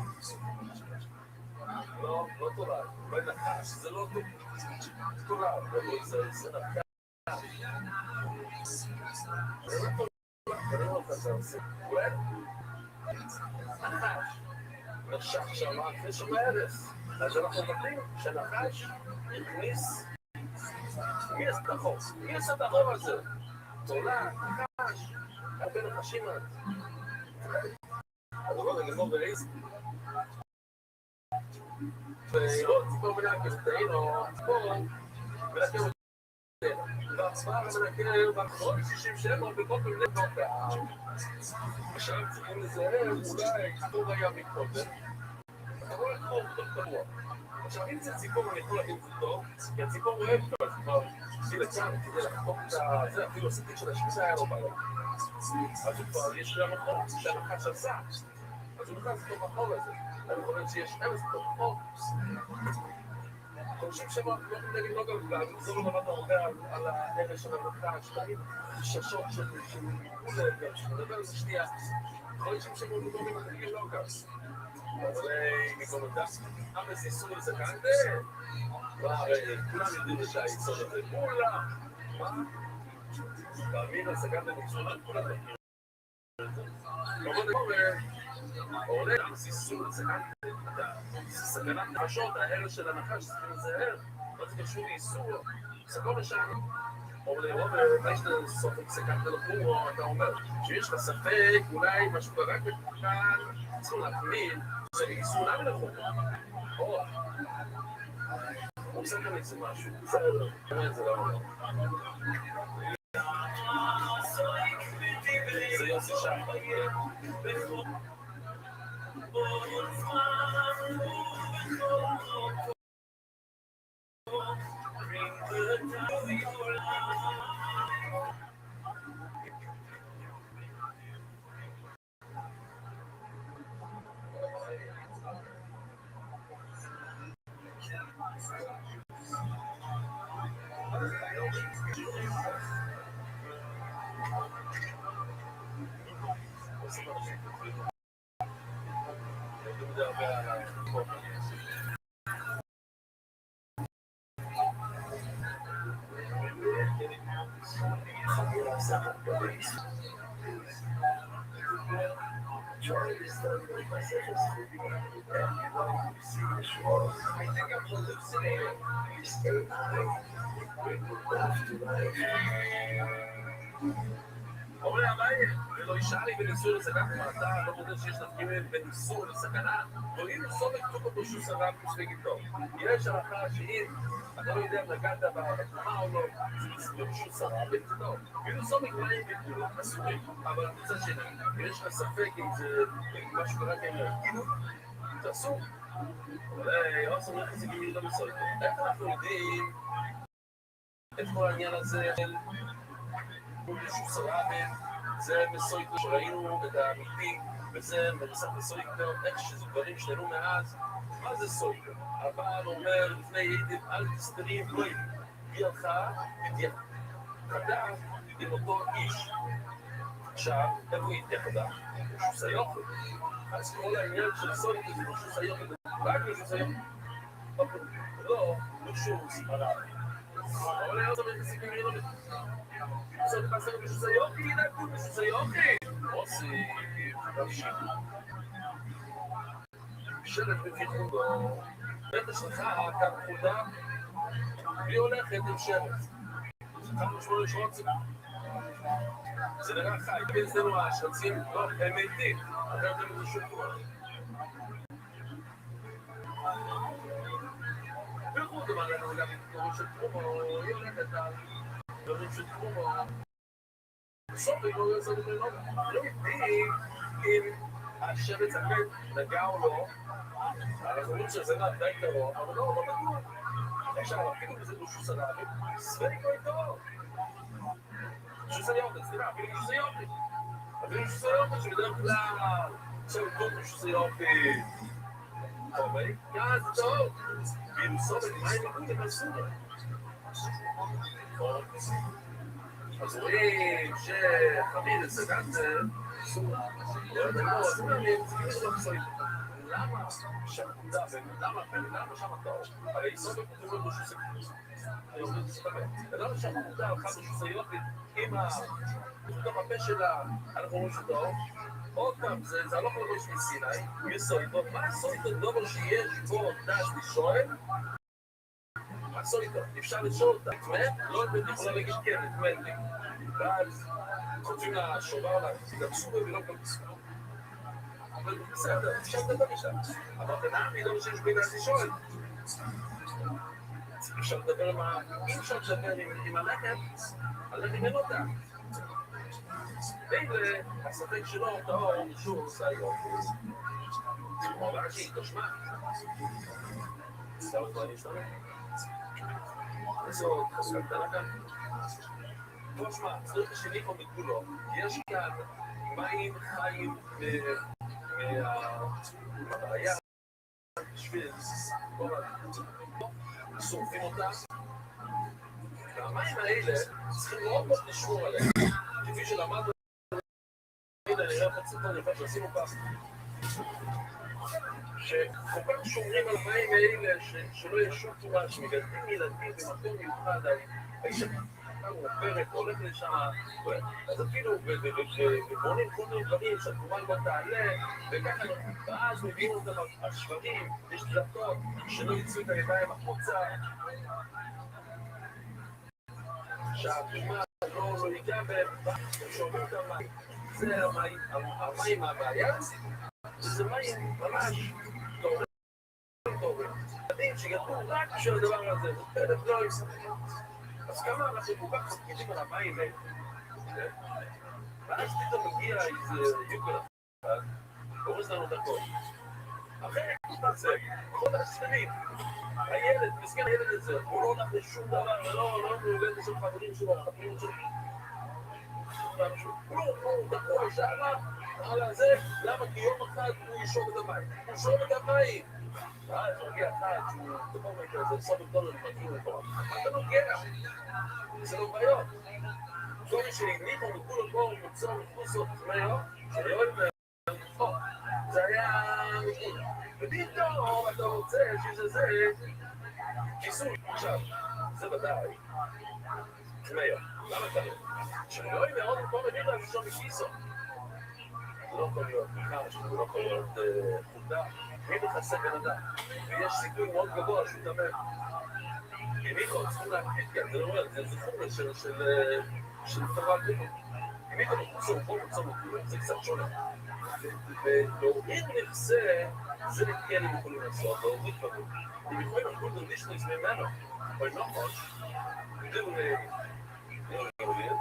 לא תורה, אולי נחש, זה לא טוב. תורה, זה נחש. זה לא תורה, זה לא כזה, אולי נחש. נשך שם אחרי שם הערס. אז אנחנו מבטאים שנחש הכניס מי עשה את החור? מי עשה את החור הזה? תולה, נחש, הרבה נחשים עד. אז לא, נגמור באיזה. ולא ציפור מנקה, תהינו, ציפור, מנקה אותנו. והצבעה מנקה, ואחרון 67, בכל מיני נוקה. עכשיו צריכים לזהר, אולי ציפור היה מקודם. אתה רואה חור תפוח. עכשיו, אם זה ציפור, אני יכול להגיד את זה טוב, כי הציפור אוהב כבר, בשביל הצ'אנט, כדי לחתוך את זה, אפילו הסרטית של השמישה היה לו בעיה. אז הוא כבר, יש גם החור, שהנחש עשה. אז הוא נכנס לתוך החור הזה. אני חושב שיש ארץ בתוך החור. חושבים שהם לא נגיד לא גם כלל, זה לא למדנו הרבה על הארץ של הנחש, תמיד חששות של כולה, גם שנדבר על זה שנייה. חושבים שהם לא נגיד לא גם. אבל מכל אותה, אבל זה איסור לזה כאן זה. כולם יודעים את האיסור הזה, כולם. מה? תאמין על סגן במצוות, כולם מכירים את זה. אבל עולה גם איסור לזה כאן זה. סגנת נפשות, הארץ של הנחש, צריכים לזהר. לא זה קשור לאיסור, זה לא משנה. אומר, מה יש לסוף עם סגן בלחור, אתה אומר, שיש לך ספק, אולי משהו רק בכאן, צריכים להפמיד, זה איסור למה לחור. או, הוא עושה גם איזה משהו, בסדר, באמת זה לא אומר. זה יוסי שם. אומר הבעיה, ולא ישאל לי בניסור לסכנה, אתה לא מודע שיש תפקידים בניסור לסכנה, אבל אם נסוף את תוק אותו שהוא סבב מספיק טוב. יש הערכה שאם אתה לא יודע אם נגעת בתנועה או לא, זה שהוא סבב טוב. אם נסוף מקלעים בכולם אסורים, אבל מצד שני, יש לך ספק אם זה משהו קרה כאן להגידו, זה אסור. אבל עושה הולך את זה גמיל לא מסורת. איך אנחנו יודעים את כל העניין הזה של שהוא סרבן, זה מסויטו שראינו את האמיתי, וזה מנסח מסויטו, איך שזה דברים שנראו מאז, מה זה סויטו? הבעל אומר לפני ידיד, אל תסתרים בוי, ידך ותיחדה עם אותו איש. עכשיו, איפה היא תיחדה? משהו סיוכת. אז כל העניין של סויטו זה משהו סיוכת, רק משהו סיוכת. לא, משהו ספרד. אבל היה זאת בסיכוי לא זה פסק משהו יופי, נקוד משהו יופי. עושים, תמשיך. שלט בפיחודו, בית השלחה, כאן חודה, והיא הולכת עם שלט. חד משמעו יש רוצים. זה נראה חי, בין זנו השרצים, לא, הם מתים. אחרת הם איזה שום דבר. בייחוד אמר לנו גם עם של תרומו, היא הולכת על דברים של תרומו. בסוף היא לא יוצא ממנו, לא יודעים אם השבץ המת נגע או לא, אנחנו אומרים שזה די קרוב, אבל לא בטוח. עכשיו, אפילו בזה דושו סלאבי, סבק לא איתו. דושו סליוטה, סליחה, אפילו דושו סליוטה. אפילו דושו סליוטה שבדרך כלל, עכשיו כל דושו סליוטה. אוקיי? אז טוב. ואילו סובל, מה הם יקרו למסורה? אז רואים שחמיד הסגן זה סורה. אז אומרים, זה לא מסוים. למה שם נדע, למה שם אתה אור? הרי סובל כתוב לו שהוא סגן. ולמה שם נדע על חד משהו יופי, עם בתוך הפה שלה, אנחנו אומרים שאתה אור. עוד פעם, זה הלוך לראש מסיני, מסויטו, מה סויטו דובר שיש בו דש לשואל? מה סויטו? אפשר לשאול אותה, תמת? לא יודעת, יכולה להגיד כן, תמת לי. ואז חוצים לשובר לה, גם סובה ולא גם סובה. אבל בסדר, אפשר לדבר משם. אבל בנעמי לא שיש בי דש לשאול. אפשר לדבר עם אם אפשר לדבר עם הלכת, הלכת אין אותה. ואלה, הספק שלו, טוב, שוב, עושה יופי. כלומר, להגיד, תשמע, סתם כבר נשתנה. איזו חסקת כאן. תשמע, צריך השני פה מכולו. יש כאן מים חיים מהבעיה בשביל שורפים אותם. והמים האלה צריכים מאוד מאוד לשמור עליהם. כפי שלמדנו, הנה נראה פה ציפור יפה שעשינו פעם. שכל כך שומרים על המים האלה שלא יהיה שום תורה, שמגדלים ילדים במקום מיוחד, האיש מופרת, הולך לשם, אז אפילו ובונים כל מיני דברים שהתרומה לא תעלה, וככה, ואז מביאים אותם השברים, יש דלתות שלא יצאו את הידיים החוצה, שהתרומה לא ייגע בהם, הם שומעים את המים, זה המים מהבעיה, זה מים ממש טובים, ילדים שגדלו רק בשביל הדבר הזה, זה לא יסתכל. אז כמה אנחנו כל כך מקפידים על המים האלה, ואז פתאום מגיע איזה יוקר אחד, הורס לנו את הכל. אחרי זה, כל השכנים, הילד, מסכן הילד הזה, הוא לא הולך לשום דבר, לא מעוגן לשום חברים שלו, חברים שלו. הוא תקוע שמה על הזה, למה? כי יום אחד הוא ישוב את המים. הוא ישוב את המים! ואז הוא מגיע אחד שהוא תקוע כזה, סוף דולר מגיע לפה. אתה נוגע! זה לא בעיות. כל מי שנגניחו וכולו פה מוצאו וחוסות מהיום, שלא ידבר, זה היה מכל. ופתאום אתה רוצה שזה כיסוי. עכשיו, זה ודאי. מהיום, למה אתה לא? שלא ידבר עוד פה מבין לה לשאול מכיסו. זה לא יכול להיות מחר, זה לא יכול להיות חולדה. מי מכסה בן אדם? ויש סיכוי מאוד גבוה שהוא תאמן. כי מיקרו צריכים להקפיד כאן, זה לא אומר, זה חומר של חברת מיקרו. כי מיקרו מוצאו, פה מוצאו, זה קצת שונה. ולהוריד נכסה, זה כן הם יכולים לעשות, להוריד דברים. הם יכולים לחול להוריש לעצמם ממנו, אבל לא חוש. תראו להוריד.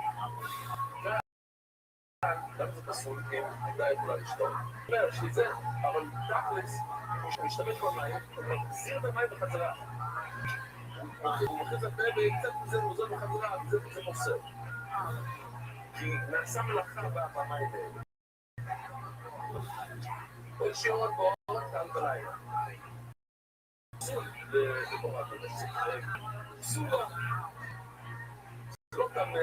למה זה פסול? כי עמדה יכולה לשתות. אומר שזה, אבל תכלס, הוא משתמש במים, הוא מחזיר את המים בחזרה. הוא מכניס לפה וקצת מזה מוזר בחזרה, זה מוסר. כי נעשה מלאכה במים האלה. כל שירות בו, קל בלילה. פסול לתורת הנשק. פסול לא. זה לא טמא,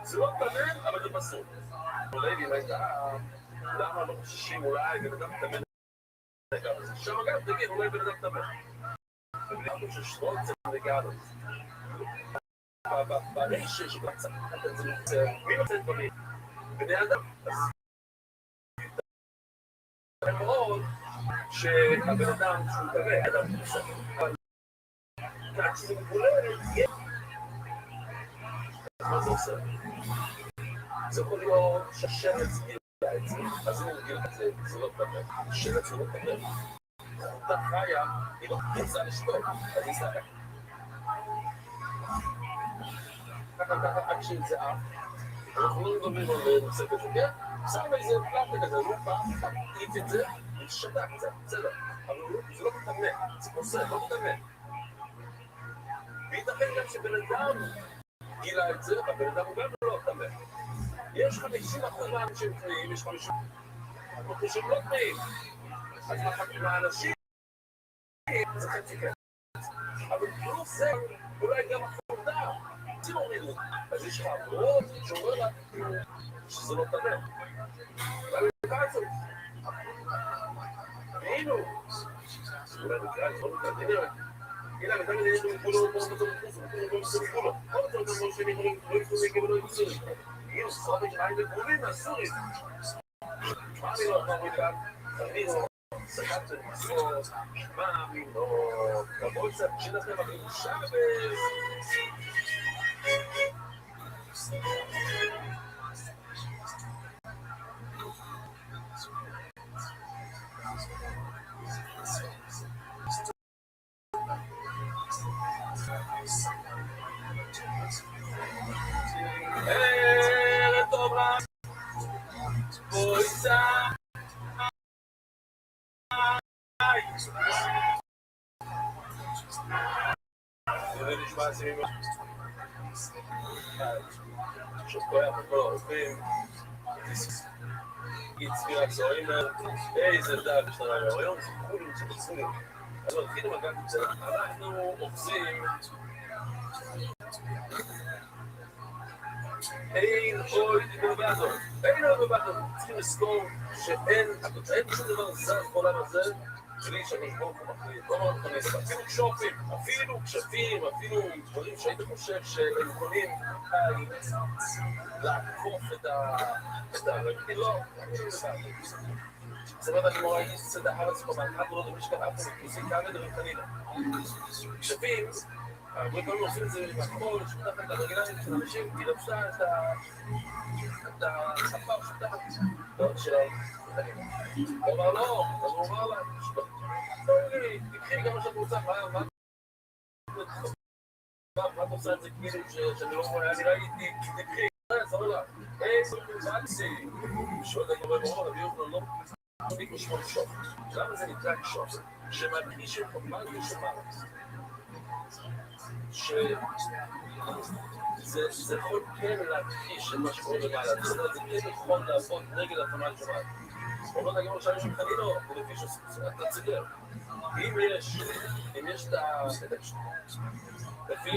זה לא טמא, אבל זה פסול. אולי אם הייתה, למה לא חוששים אולי בן אדם טמא? שם אגב, תגיד, אולי בן אדם טמא. ובלי חושב ששרות זה נגע לו. ברשת שבצע, מי רוצה דברים? בני אדם. אז מאוד שהבן אדם שהוא טמא, אדם נוסף. אבל כך שזה מגולה, מה זה עושה? זה יכול להיות שהשרץ גילה את זה, אז אם הוא גילה את זה, זה לא טמא. השרץ הוא לא טמא. אותה חיה, היא לא תרצה לשתות, אז היא סתק. ככה עד שיצאה, אנחנו לא מדברים על נושא כזה, כן? שם איזה פלטה כזה, לא פעם, תעיץ את זה, ושתה קצת, בסדר. אבל זה לא מטמא, זה פוסק, לא מטמא. וייתכן גם שבן אדם גילה את זה, והבן אדם הוא גם לא טמא. יש 50% מהאנשים טמאים, יש 50% שהם לא טמאים. אז מהאנשים זה חצי כן. אבל פלוס זה, אולי גם החולדה, זה לא נראה. אז יש לך רוב שאומר לה שזה לא טמא. והמקרה הזאת, והנה, אולי נקרא את זה, הנה, אתה מבין, יש לנו כולו, פה מצב מחוץ, וכולו, כולו. כל מצב כמו שהם יכולים, לא יכולים ולא יצורים. הגיעו סרבי שלהם וגבולים מהסורים. מה אני לא אמר מכאן? אני לא, סקת של מסור, מה אני לא, תבואו קצת שלכם, אבל שבס. ערב טוב לך, בואי סע זה נשמע סימים שפויה בכל הרופאים צפירת סוהימר איזה דעת משתנה היום זה כולים שבצולים אז התחילו מגעת את זה אנחנו עובדים אין עוד בבטון צריכים לזכור שאין שום דבר זר בעולם הזה בלי שהמשבור פה מחליט לא נכנס אפילו כשופים, אפילו כשפים אפילו דברים שהיית חושב שהם יכולים לעקוף את הרגיל לא, זאת אומרת אני מורה איס צדה הארץ פה מהלכת לא דמישכת אף עושים כאלה דברים חלילה כשפים הרבה פעמים עושים את זה מהחול, שותחת את הרגליים של אנשים, היא לבשה את החפר שותחת שלהם. הוא אמר לא, אז הוא אמר לה, תקחי גם מה שאת רוצה, מה את עושה את זה כאילו שאני לא רואה, אני ראיתי, תקחי, אז אמר לה, מה זה? שואל אני אומר, ברור, אני אומר, לא נקרא שמות שוף. למה זה נקרא שוף? שמרגיש מה שומע. שזה יכול כן להכחיש את מה שקורה למעלה, זה כן יכול לעבוד נגד התמ"ל שמעת. הוא לא נגיד עכשיו יש חנינו, ולפי שאתה צגר. אם יש את לפי,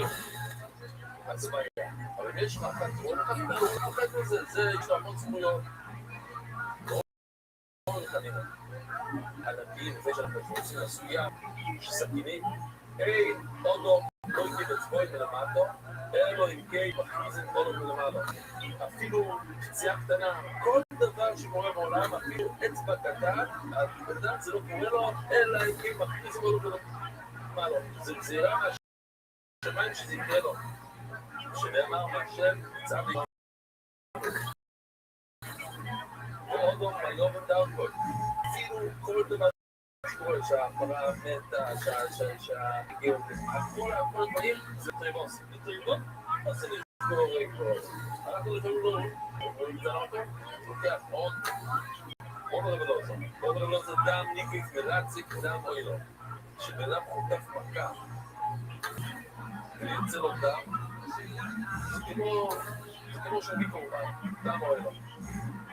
אז זה בעיה. אבל אם יש לך אחת, הוא מפחד מזה, זה יש לו המון זכויות. לא חנינו. ענקים, לפי שאנחנו עושים עשויה, שסכינים, היי, לא הגיב את צבוי מלמטו, אלו עם קיי מכריזים בולו מלמטו. אפילו פציעה קטנה, כל דבר שקורה בעולם, אפילו אצבע קטן, הבן זה לא קורה לו, אלא עם קיי מכריזים בולו מלמטו. זה גזירה מהשמיים שזה יקרה לו. שנאמר מהשם, צעדי. ועוד לא מיום ודארקות. אפילו כל דבר שקורה, שהפרה מתה, שהגיעו, כל הדברים זה טריבוס. בטריבוס, אז זה לסגור רקור. אנחנו לפעמים לא רואים את זה אותו, לוקח עוד רבלוזו. עוד רבלוזו דם ניקיף מלציק דם אוילו. שבן חוטף מכה, ויוצא לו דם, זה כמו שאני קורבן, דם אוילו.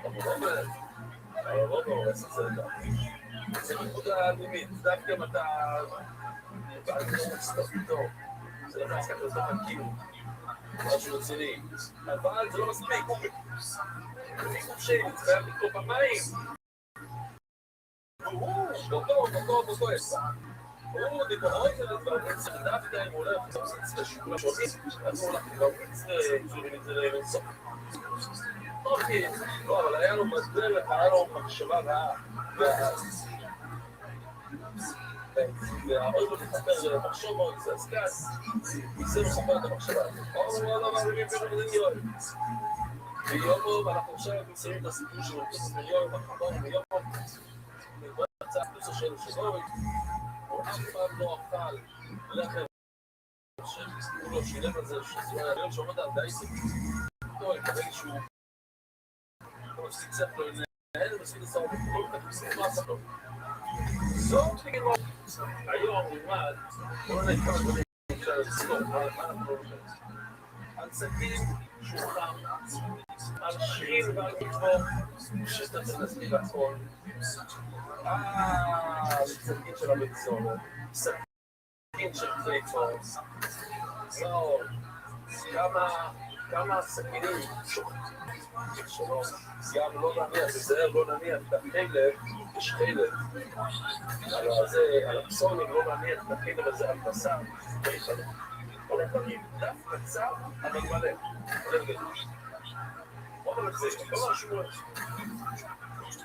אבל לא הורס את זה לדם. זה נקודה לימית, דווקא אם אתה בעל סטוף איתו, זה לא נעשה כזה חכים, משהו רציני, אבל זה לא מספיק, לפי חופשי, זה חייב לקרוא פעמיים, אותו עשה, הוא דיברות לדברים, זה דווקא אם הוא הולך לצאת לשיקול השונים, אז הוא הולך להוריץ את זה לסוף. אוקיי, לא, אבל היה לו מדרך, היה לו מחשבה רעה, והאוי לא תחפר למחשבות, זה הסקס, זה מחפר את המחשבה. לא, מערימים בין המדיניון. ביומו, ואנחנו עכשיו מסיימים את הסיפור של אוטוס מיליון, מחמור מיומו, ובצע פלוסו של שבוי, הוא אף פעם לא אכל לחם, שהוא לא שילם על זה, שזה היה ביום שעומד על דייסים, הוא יקבל שהוא שצריך לו לנהל ומספיק לסעור בכל כך מספיק מה עשה לו. זאת נגמר. היום נלמד, בואו נגיד כמה דברים אפשר לזכור, מה אנחנו לא נגיד. על סכין שהוא חם, על שרין ועל כתבו, שאתה צריך להספיק הכל. סכין של המצור, סכין של פלייטור. לא, כמה סכינים שלוש, גם לא נניח, תזהר לא נניח את החלב, יש חלב, על הפסונים לא נניח את החלב הזה על בשר, כל הדברים, דף קצר, אבל מלא, הולך גדוש. עוד הולך זה, לא משהו,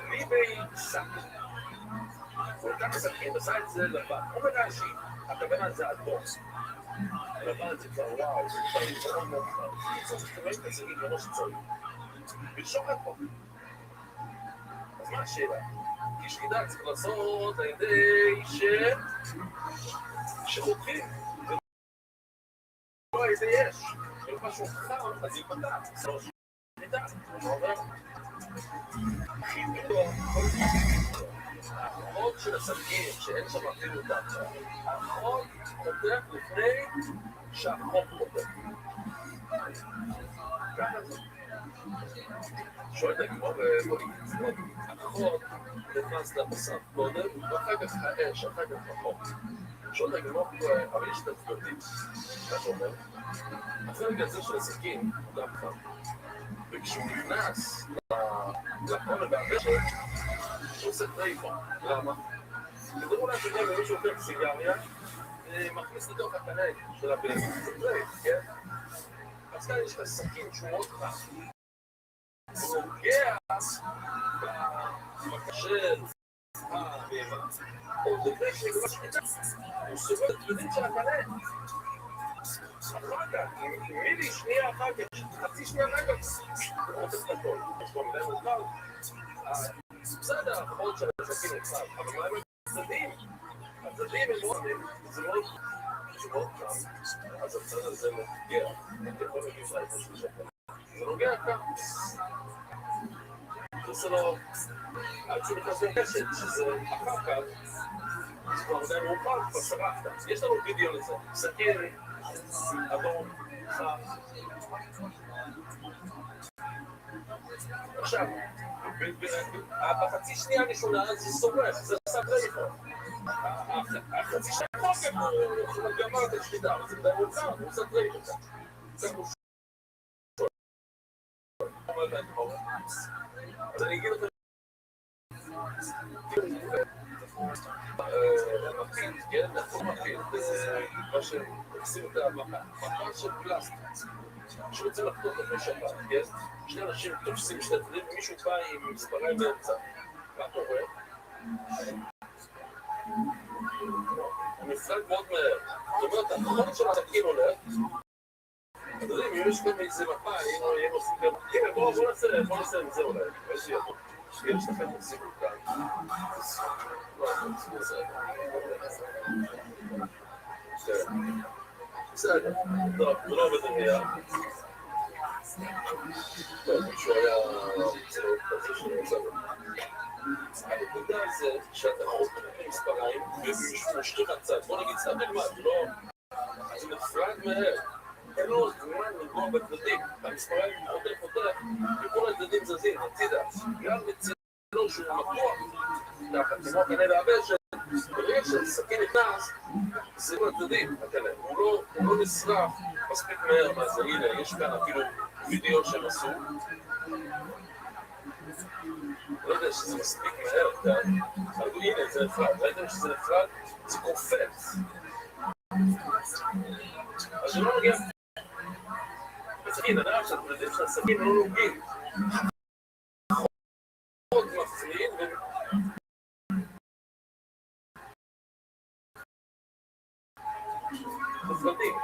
מי בי סכין? הוא לקח סכין, עשה את זה לבן, אומר רש"י, הכוונה זה אדום. לבן זה כבר וואו, זה כבר יתרון מאוחר, צריך לראות את זה כמו שצריך. ולשוחד פה. אז מה השאלה? כי שחידה צריך לעשות על ידי שחותכים. ולא על ידי יש. אם משהו חם, אז ייפתח. זה לא שחידה. החוד של הסכין, שאין שם אפילו דאטה, החוד פותח לפני שהחוד פותח. ככה זה. שואלת הגמור במצוות, החוד נכנס לבשר קודם, ואחר כך האש, אחר כך החוד. שואלת הגמור, אבל יש את הצדדים, מה שאומר? החלק הזה של הסכין הוא גם חם. וכשהוא נכנס לחול והרשת, הוא עושה טרייפון. למה? תדעו לה שגם מי שאוכל סיגריה, מכניס לתוך הקנה של הבן. זה טרייפ, כן? אז כאן יש לך סכין שהוא מאוד חם. הוא נוגע בקשר הבהמה. או לפני שנגמר שחיטה, הוא סובל את ידין של הקנה. אחר כך, מילי שנייה אחר כך, חצי שנייה אחר כך, הוא רוצה את הכל. יש פה מדי מוכר. בסדר, החוד של הסכין נצחק, אבל מה הם הצדדים? הצדדים הם מאוד, זה מאוד קם. אז הצד הזה נוגע, אתה יכול להגיד לה איפה של שקל. זה נוגע כאן. זה עושה לו, עד שהוא נכנס לקשת, שזה אחר כך, זה כבר מדי מאוחר, כבר שרחת. יש לנו וידאו לזה, סכין, אדום, חם. עכשיו, בחצי שנייה הראשונה זה שורף, זה עשה טרייפון. החצי שנייה אחר כך הוא גמר את השחיטה, אבל זה די מוכר, הוא עושה טרייפון. אז אני אגיד לכם, מפיל, כן? אנחנו מפיל, מה שעושים את המחר של פלסטיק. שרוצה לחתוך את השבת, כן? שני אנשים תופסים שני צדדים, מישהו בא עם מספריים באמצע. מה קורה? הוא נפרד מאוד מהר. זאת אומרת, החוד של הסכין הולך. אתם יודעים, אם יש כאן איזה מפה, אם עושים גם... הנה, בואו נעשה עם זה אולי. יש לי ידוע. יש לכם עושים כאן. לא, עושים את זה. בסדר. טוב, זה לא עובד עם יד. טוב, מישהו היה... זה שאני עושה לו. הנקודה זה שאתה חותך מספריים ומישהו משתיך הצד. בוא נגיד סתם נלמד, לא... זה נפרד מהר. אין לו זמן לגמור בצדדים. המספריים חותך, וכל הצדדים זזים, הצידה. גם בצדו שהוא מקוח. תחת, כמו הקנה והבשת, ברגע שהסכין נכנס, זה לא הצדדים, הקנה. הוא לא נשרף מספיק מהר מה זה. הנה, יש כאן אפילו וידאו שהם עשו. לא יודע שזה מספיק מהר כאן, אבל הנה, זה נפרד. ראיתם שזה נפרד? זה קופץ. אז זה לא נוגע. הסכין, הנער שאתם יודעים שהסכין לא נוגעים. חוד מפריד מפרדים.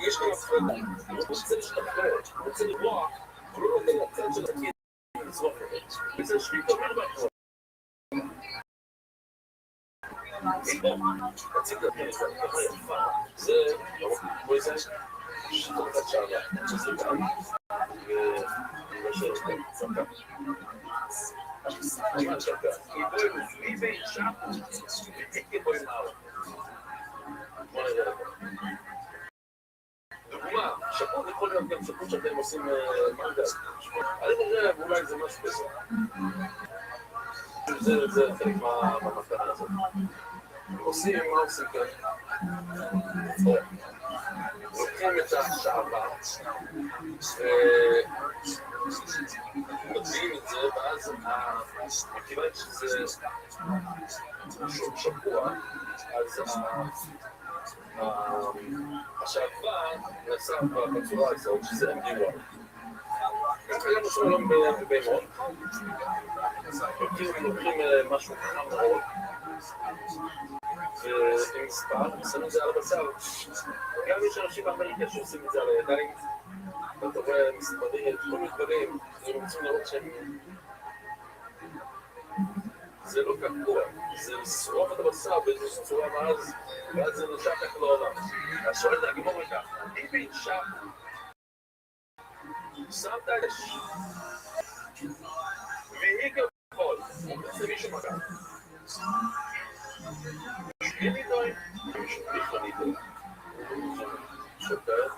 יש כאן מפרדים. הוא רוצה להשתחרר, הוא רוצה לברוח, הוא לא נותן לצד של הסכין לזרוק את זה. וזה שביט אומר באחרון. רציתי להגיד את זה, כמה יפה. זה, בואי זה, שיטות אחת שעלה, שזה גם, ומשהו יותר צעקה. מה צעקה? היא בין שם, היא בואי מעלה. בוא נראה לזה. דוגמה, שפות יכול להיות גם שפות שאתם עושים מנגל. אני חושב, אולי זה משהו כזה. זה חלק מהמתנה הזאת. עושים, מה עושים כאן? לוקחים את השעבה ומדביעים את זה, ואז מכיוון שזה שבוע, אז השעבה נעשה בצורה הזאת, שזה אמדירה. ככה גם עושים היום בבימון. לוקחים משהו חם מאוד ועם מספר, ושמים את זה על הבשר. גם יש אנשים באמריקה שעושים את זה על הידיים. אתה רואה מספרים, כל מיני דברים, הם רוצים לראות שהם... זה לא קקוע, זה לשרוף את הבשר באיזושהי צורה ואז זה נשאר כך לעולם. אז שואלת הגמור לכך, אם באישה שמת אש. והיא כביכול, זה מישהו מגע. משפיעים איתו, משפיעים איתו. שוטר.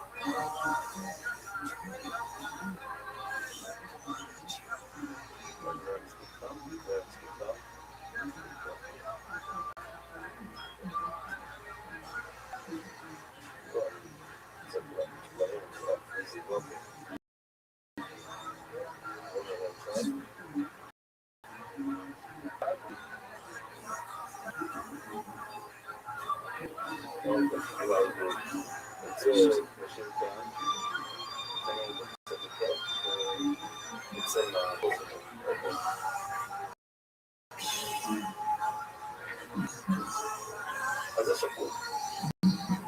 אז זה שקול.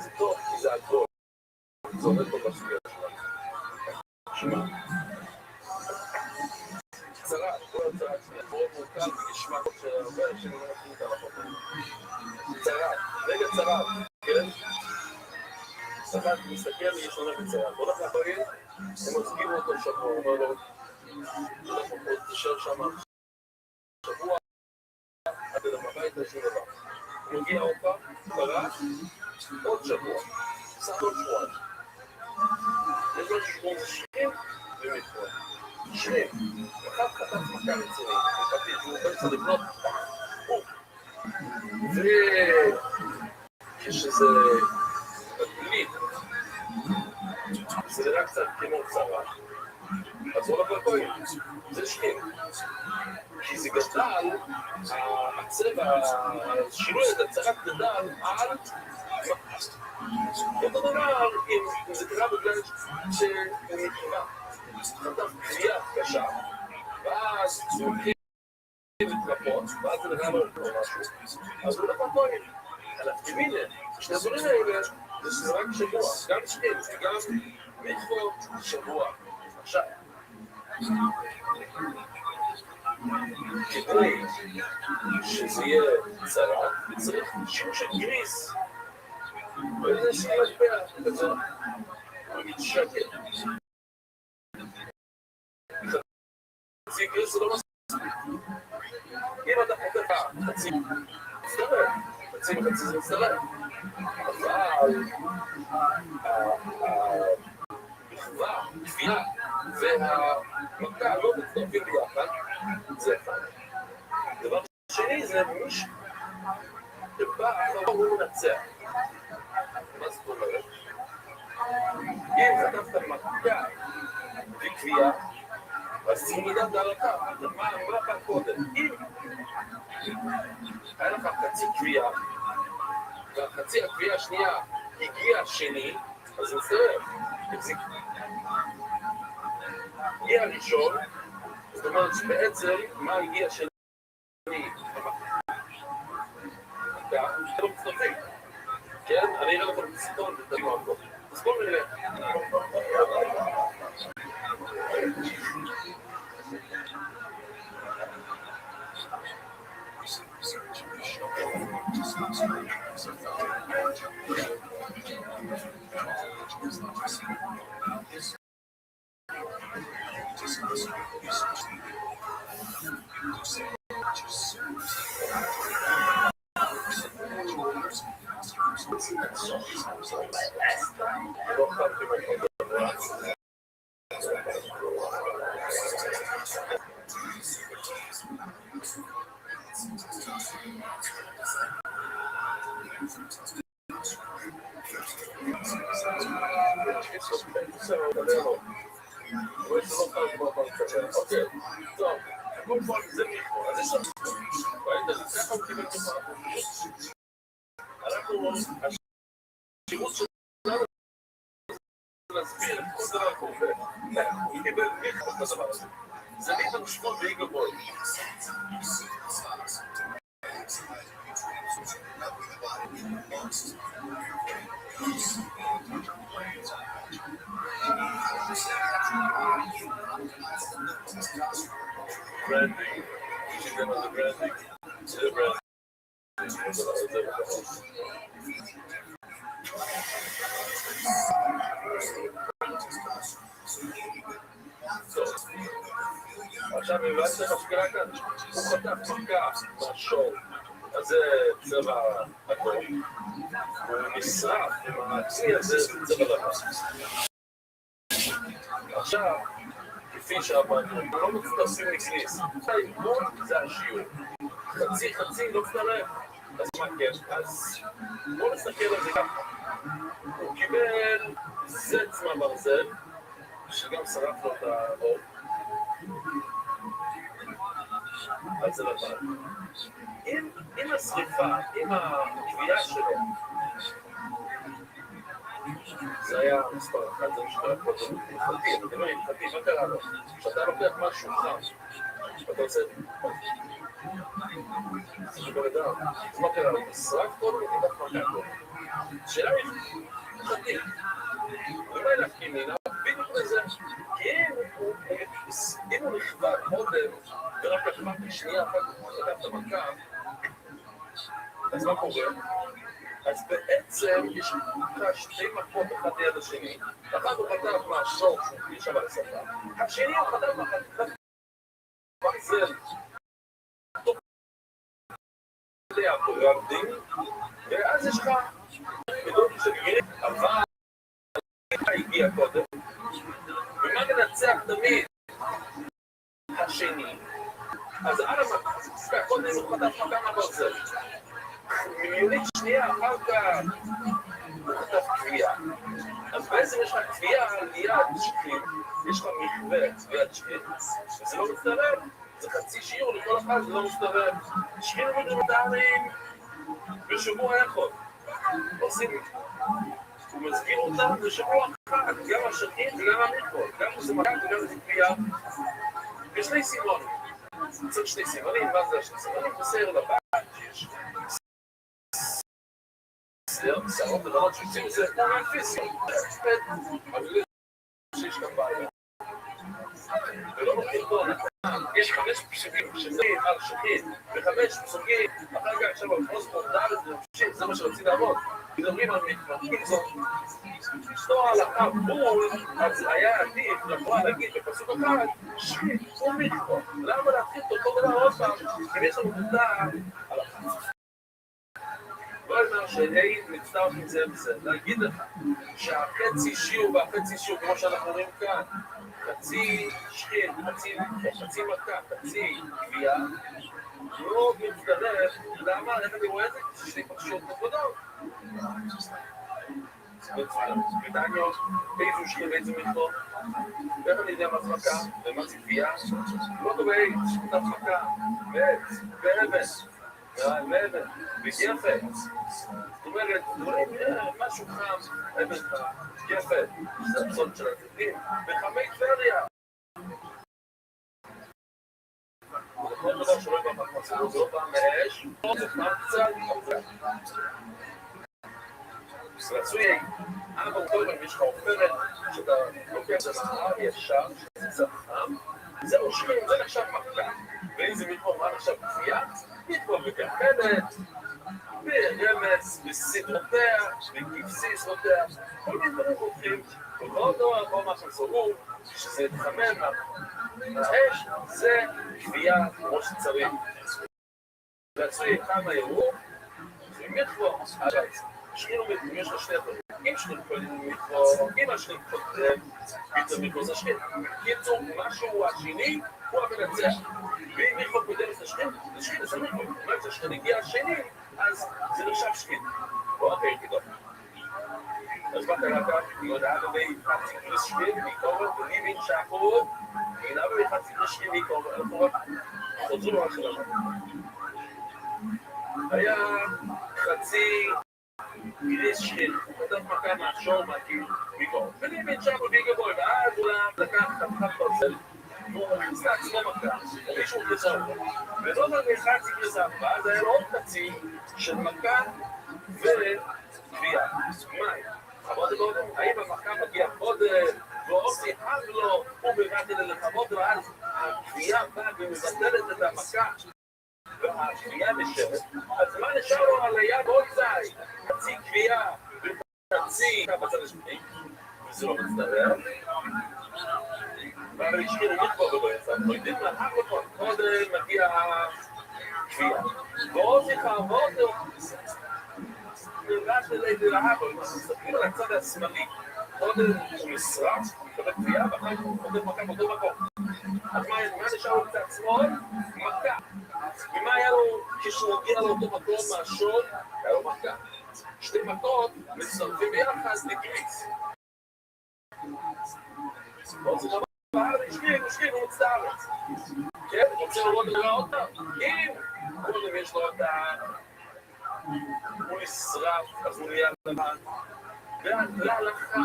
זה טוב, כי זה הכל. זה עומד פה בסוגיה שלנו. שמע. קצרה, כל הצעה שנייה. מאוד מורכב, נשמע שהרבה אנשים לא מכירים את ההלכות. קצרה, רגע צרה, כן? צרה, מסתכל יש לנו בצרה. בוא נלך לחגים, הם מוצאים אותו שבוע, הוא אומר לו, אנחנו פה תשאר שם שבוע, עד אדם הביתה, שום דבר. הוא מגיע עוד פעם, פרש, עוד שבוע, סך עוד שבועיים. יש לו שרים ומתפוע. שרים, אחד חטף מכה רצינית, מפתית, שהוא עובד צריך לבנות, וכשזה תגלית, זה נראה קצת כמו צרה, אז הוא הולך לכהן, זה שרים. כי זה גדל, הצבע, השינוי הזה, הצרת גדל על אותו דבר, אם זה קרה בגלל שנקרא, חטף קריאה קשה, ואז הוא הולכים להתרפות, ואז זה נראה לו משהו, אז הוא הולך לכהן. על התמינה, שני הדברים האלה, זה רק שבוע, גם שכן, וגם מתחו שבוע. עכשיו, כדי שזה יהיה צרה, צריך שימוש של גריס. ואיזה שיהיה מטבע כזה, נגיד שקל. חצי גריס זה לא מספיק. אם אתה חותך חצי, מצטרף. חצי וחצי זה מצטרף. אבל המחווה, כפייה והמכה לא מצטרפים ביחד, זה אחד. דבר שני זה מישהו שבא אחרון הוא מנצח. מה זאת אומרת? אם חטפת מכה וכפייה, אז מידת דרכה, מה אמרה לך קודם? אם היה לך חצי כפייה, והחצי הכפייה השנייה הגיע שני, אז זה מצטרף. הגיע ראשון, זאת אומרת שבעצם מה הגיע שני? זה לא מצטרפים. כן? אני אראה לכם בסרטון ותראו הכל. אז בואו נראה. אוקיי, טוב, כל פעם זה מפה, אז יש לנו ראית, זה ככה הוא קיבל תופעה אנחנו, השימוש שלנו זה להסביר את כל דבר קורה הוא קיבל מיכות בדבר הזה זה מיכות משפון ואיגו בוי branding, teaching them as a branding, the branding. טוב. עכשיו הבנתי מה שקרה כאן, הוא חטף מכה מהשור, אז זה צבע אדום, הוא נשרף עם העצמי הזה צבע לבן. עכשיו, כפי שאמרנו, לא מצטרפים לכניס, האימון זה השיעור, חצי לא מצטרף, אז מה כן? אז בואו נסתכל על זה ככה, הוא קיבל זץ מהברזל, שגם שרף לו את האור, אז זה לבן. עם השריפה, עם הקביעה שלו, זה היה מספר אחד, זה משקרה קודם, הלכתי, אתם רואים, הלכתי, מה קרה לו? כשאתה לוקח משהו חם, אתה עושה... זה כבר ידע, אז מה קרה לו? שרק קודם ותדעת מה קרה לו. שאלה היא, הלכתי, אולי להחכים מינה, בדיוק לזה, כי אם הוא נכווה קודם, ורק החמקתי שנייה אחת הוא חטף את המכה, אז מה קורה? אז בעצם יש לך שתי מכות אחד ליד השני, אחד הוא חטף מהשור שהוא ישב על הספה, השני הוא חטף מהברזל תוך כדי הפרדים, ואז יש לך בדוק של גירים, אבל הגיע קודם, ומה מנצח תמיד? השני, אז על המכה, קודם הוא חטף מכה מהברזל, מיליונית שנייה אחר כך הוא חטף קביעה. אז בעצם יש לך קביעה על יד שכין, יש לך מכווה ליד שכין, וזה לא מצטרף, זה חצי שיעור לכל אחד, זה לא מצטרף. שכין ומדרמטרים בשבוע אחד, עושים, הוא מסביר אותם בשבוע אחד, גם השכין וגם המכווה, גם זה מכה וגם זה קביעה. יש שני סימונים, צריך שני סימנים, מה זה השני סימנים? בסדר לבן שיש. שערות לבנות שיוצאים לזה כמו מהפיסיות, אבל שיש גם בעיה. ולא נותנים פה, יש 5 פסוקים שזים על שכין, ו5 פסוקים, אחר כך עכשיו על פרוספורט ד' וממשיך, זה מה שרוצים לעבוד. מדברים על מכווה, אם זאת לא הלכה בול, אז היה עדיף לבוא להגיד בפסוק אחד, שכין הוא מכווה. למה להתחיל אותו דבר עוד פעם, אם יש לנו מודע על החצי. לא אומר שהי מצטרף עם זה בסדר, להגיד לך שהחצי שיעור והחצי שיעור, כמו שאנחנו רואים כאן, חצי שכין, חצי מכה, חצי קביעה, לא מצטרף, למה? איך אני רואה את זה? שני פרשיות נקודות. בטעניות, באיזו שכין, באיזו מכות, ואיך אני יודע מה זה מכה, ומה זה קביעה? לא דובי, שכותת מכה, ועץ, ואבן, יפה. זאת אומרת, דברים, משהו חם, אבן חם, יפה. זה הסוד של התקדים, וחמי טבריה. כל דבר שלא יבוא מהמצלו, זה לא פעם מאש, זה פעם קצת, זה רצוי, אבל קודם יש לך עופרת, שאתה לוקח את המערב ישר, שזה קצת חם, זה מושכים, זה נחשב מכה. ואם זה מתמור, מה נחשב כפייה? מתמור בגחלת, ברמס, בסדרותיה, בכבסיסרותיה, כל מיני דברים הולכים, ובעוד דבר, כל מה שסורו, שזה יתחמם מהאש, זה כפייה כמו שצריך. רצוי כמה יראו, זה מתמור, אבל שכינו מתמור, יש לו שני דברים. אם שכינו קודם מתמור, אם השכינו קודם, פתאום מתמור זה שכינו. קיצור, משהו השני, הוא המנצח. ואם מיכו קודם את השכין, זה שכין, זה מיכו. זאת אומרת שהשכין הגיע השני, אז זה נחשב שכין. אוקיי, כדאי. אז מה קרה כאן? היא הודעה בבי חצי לשכין, מקורת, וניבין שעקוד, והנה בבי חצי לשכין, מקורת, חוזרו על שלנו. היה חצי גריס שכין, הוא כתב מכה מהשור מקורת. וניבין שעקוד בגבוי, ואז הוא לקח חתיכת ברזל. והוא נכנס לעצמו מכה, ומישהו גזר אותו. וזאת על חצי גזר, ואז היה לו עוד חצי של מכה וקביעה. מהי? חמוד קודם, האם המכה מגיעה קודם, ועושה חד לו, הוא מבטל לחמוד, ואז הקביעה באה ומבטלת את המכה, והקביעה נשארת. אז מה נשאר לו על היד עוד צי? חצי קביעה וחצי בצד השני. וזה לא מצטרף. אבל השאיר מטבו ובועצה, אנחנו יודעים מה, קודם מגיע הקביעה. ועוד שיחה, ועוד נרגש לזה להבא, אם אנחנו מסתכלים על הצד השמאלי, קודם הוא נשרף, קודם קביעה, ואחר כך הוא קודם מכה באותו מקום. אז מה נשאר לו בצד שמאל? מכה. ומה היה לו כשהוא הגיע לאותו מקום מהשור? היה לו מכה. שתי מכות מצטרפים ביחד לגריס. עוד זה דבר, משקיעים, הוא מצטערץ. כן, רוצה לראות נראה אותה? אם קודם יש לו את הוא נשרף, אז הוא נהיה לבן. והלכה,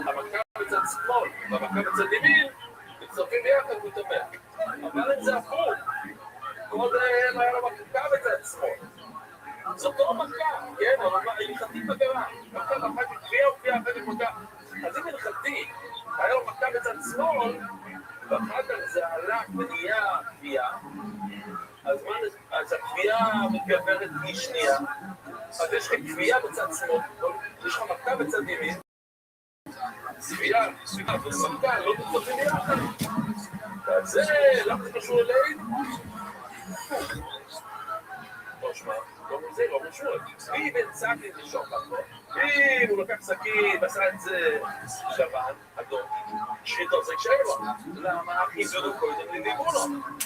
המכה בצד שמאל והמכה בצד ימין מצטרפים ביחד ומתאמר. אבל אם זה הפוך, קודם היה לו מכה בצד שמאל. זאת לא מכה, כן, אבל הלכתי בגרה. מכה ואחר כך קביעה וקביעה אחר כך מכה. אז אם הלכתי היה לו מכה בצד שמאל, ואחר כך זה הלך ונהיה קביעה, אז הקביעה מתגברת היא שנייה. אז יש לך קביעה בצד שמאל, יש לך מכה בצד ימין, קביעה ומכה לא תצטרפים יחד. אז זה, למה זה קשור אלינו? לא שמע, לא משהו. מי בן סכין זה שוחד פה? אם הוא לקח סכין ועשה את זה שבן, אדום, שחיתו זה יקשה לו. למה? כי זודו קודם לדיבו לו.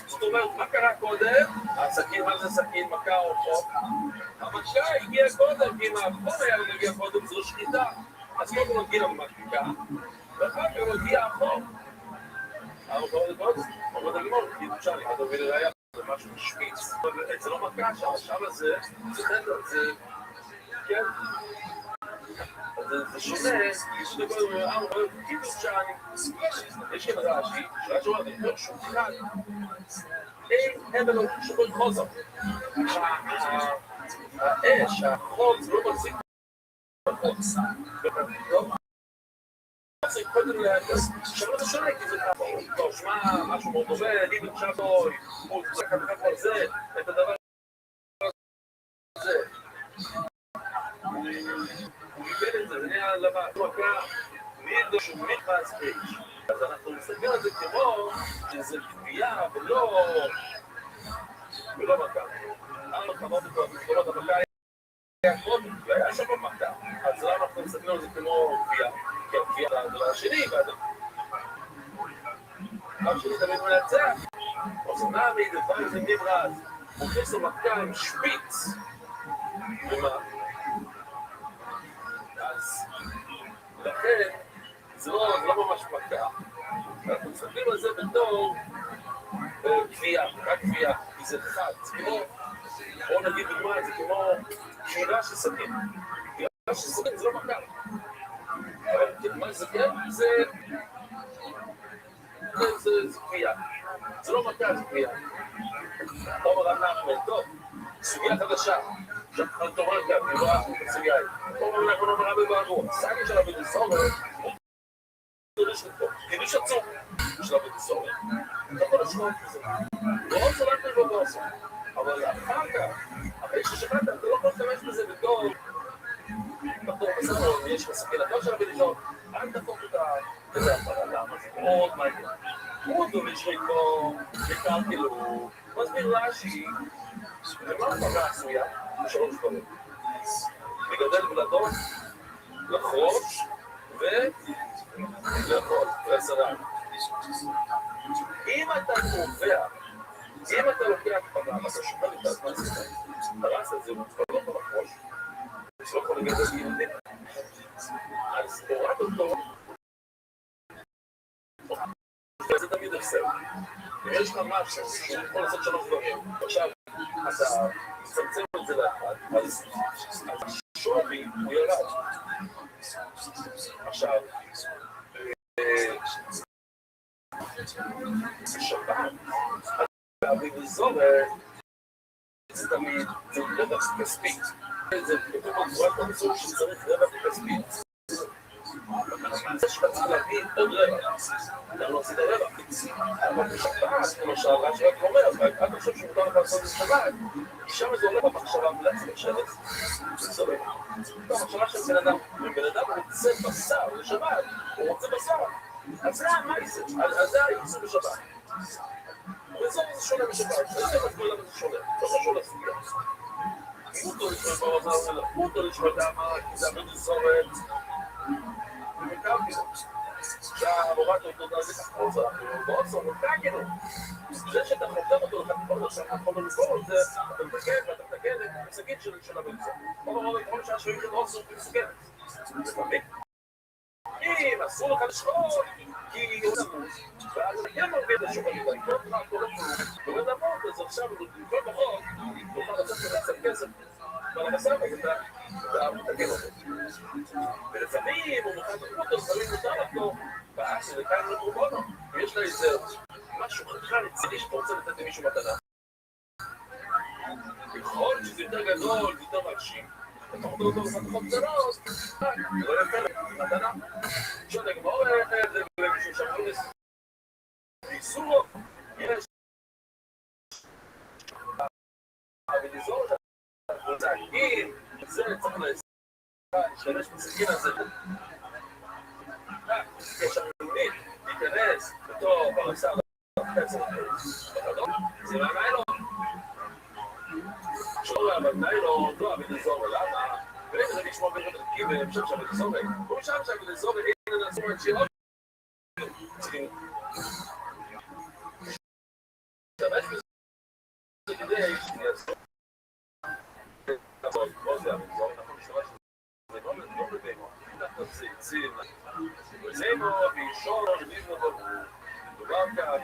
זאת אומרת, מה קרה קודם? הסכין, מה זה סכין, מכה או חוק? המכה הגיעה קודם, כי אם החום היה מגיע קודם, זו שחיטה. אז קודם הוא הגיע למכה, ואחר כך הוא הגיע החום. אבל אני אומר, כי אפשר לי, אתה מבין לראייה. זה משהו משמיץ, זה לא מכה שם, שם הזה, זה חדר, זה, כן? זה שונה, יש לי כל כאילו שאני, יש לי רעשי, שרעשי אומר, אני אומר שהוא חד, אין לנו שום חוזר. האש, החום, זה לא מחזיק בחוץ. זה קודם להדס, עכשיו זה שונה, כי זה ככה, טוב, שמע, משהו מאוד דומה, אני עכשיו לא, הוא צריך לקחת על זה, את הדבר הזה. הוא קיבל את זה, זה נהיה לבא, הוא עקה, מידו שמחס איש. אז אנחנו מסתכלים על זה כמו שזה קביעה ולא מכה. אנחנו חמוד את המקומות המכה היה קודם, והיה שם מכה. אז למה אנחנו מסתכלים על זה כמו קביעה? כי הקביעה לדבר השני, אף שלי תמיד מנצח, אז נעמי דבר זה נברז, הוא כניס לו מכה עם שפיץ. ומה? אז לכן זה לא ממש מכה. אנחנו מסתכלים על זה בתור קביעה, רק קביעה, כי זה חד, זה כמו, בואו נגיד דוגמה, זה כמו קביעה של סכין. קביעה של סכין זה לא מכה. אבל מה זה כן? זה קביעה. זה לא מכה, זה קביעה. אומר רב נחמן, טוב, סוגיה חדשה. שאנחנו תאמר גם, נראה, סוגיה היא. אומר אנחנו נאמר רבי בעבור, סגי של רבי דסומר, הוא תוריש לפה, חידוש עצום של רבי דסומר. אתה יכול לשמוע את זה. לא רוצה להכניס לו בעצם. אבל אחר כך, אחרי ששמעת, אתה לא יכול להשתמש בזה בתור בסדר, יש בסכינתו של רבי דסומר, אל תפוק את ההפרה, למה זה מאוד מעניין. הוא דורש ריקו, לקרקלו, מסביר רש"י, ומה הפרה עשויה? בשלוש דברים. לגדל ולדות, לחרוש ולאכול, לעשרה. אם אתה קובע, אם אתה לוקח פרה, אתה שומע את הזמן הזה, הרס הזה, הוא כבר לא יכול לחרוש, הוא לא יכול לגדל ילדים. אז הורד אותו, זה תמיד הפסד. ויש לך משהו שהוא יכול לעשות שלוש דברים. עכשיו, אתה מצמצם את זה לאחד, אז השווי הוא ירד. עכשיו, בשבת, אביב וזובר, זה תמיד, זה רווח כספי. זה כתוב בצורת המסוג שצריך רווח כספי. זה שאתה צריך להביא עוד רווח. אתה לא עשית רווח. אבל בשבת, למשל, רש"י רק אומר, אתה חושב שמותר לך לעשות בשבת, כי שם זה עולה במחשבה ולהצליח שבת. זה רווח. במחשבה של בן אדם, אם בן אדם רוצה בשר לשבת, הוא רוצה בשר. אז זה המייסר, אז זה הייצור בשבת. וזה שונה בשבת, זה כל דבר זה שונה, לא קשור לסוגיה. אותו לשמוע בעוזר ולחו אותו לשמוע דמה, כי זה עבוד לסורת. ומקרתי לו. עכשיו הורדנו אותו דרך החוצה, ועוד סורת, תגידו. זה שאתה חותר אותו לך תקול, שאתה חומר לסורת, זה אתה מתקן ואתה מתקן את המסגים של הבנצה. כל שעה שווים של עוד סורת מסוגרת. לפעמים. אם אסור לך לשחוט, כי הוא נמות, ואז אתה כן מרוויח לשוחדים, ואתה לא קורא פה, ולא נמות, אז עכשיו כל בחוק, נוכל לעשות קצת כסף, אבל הבשר הזה, אתה מתקן אותו. ולפעמים הוא מוכן לקרוא אותו, לפעמים מותר לחתוך, ואז זה כאן לא קורבונו, ויש לה איזה משהו חכם אצילי שאתה רוצה לתת למישהו מתנה. יכול שזה יותר גדול, זה יותר מרשים. אתה רוצה אותו לחתכות קטנות, לא יפה לך, מתנה. עכשיו נגמור את זה, ומישהו שאמרו לזה. איסור, יש. אבל נזור שאתה רוצה להגיד, זה צריך להשתמש בסכין הזה. יש המונית, להיכנס בתור פרסה, זה לא הניילון. שורה, אבל ניילון, לא, אבל נזור, למה? ואין זה לשמוע ברכת רקים והמשך שם לזור, הוא משם שם לזור, ואין לזור את שירות. להשתמש בזה כדי לעזור. עוד זה המזור, אנחנו משתמש בזה, לא בבימו, אנחנו צייצים, בזימו, בישור, בבימו, דובר כאן,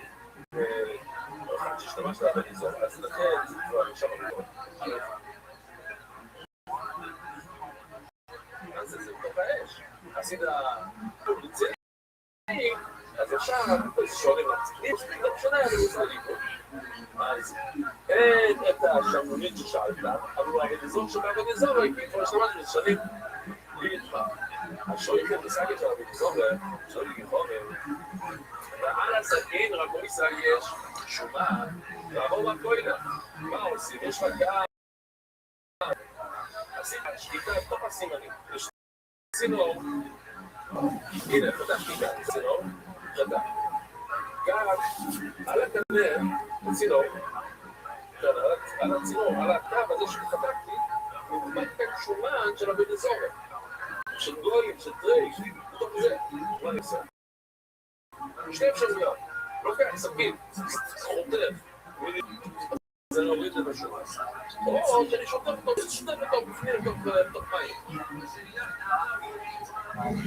ואחד שהשתמש לה בנזור, אז לכן זה כבר שם בבימו. אז זה בתוך האש, עשית פוליציה, אז עכשיו שואלים להצליח, זה משנה, אני רוצה לקרוא. אז אין את השמונית ששאלת, אבל הגניזון שבא בגניזון, כי כבר השתמש בשנים להתמה. השויקת מסגת של הגניזון, שויקת חומר, ועל הסכין רק לא מסג יש שומה, ועבור מהכוילה. מה עושים? יש לך גם השקיטה בתוך הסימנים. יש צינור, הנה, חדה שקיטה, צינור, חדה. גם על הקנה, צינור, על הצינור, על הקו הזה שחתקתי, נדמת כאן שומן של הבנזורת. של גויים, של טרייק, בתוך זה, מה אני עושה? שתי אפשרויות, לוקח סכין, חוטף, זה להוריד את השומן. או שאני שוטף אותו בפנים לתוך מים.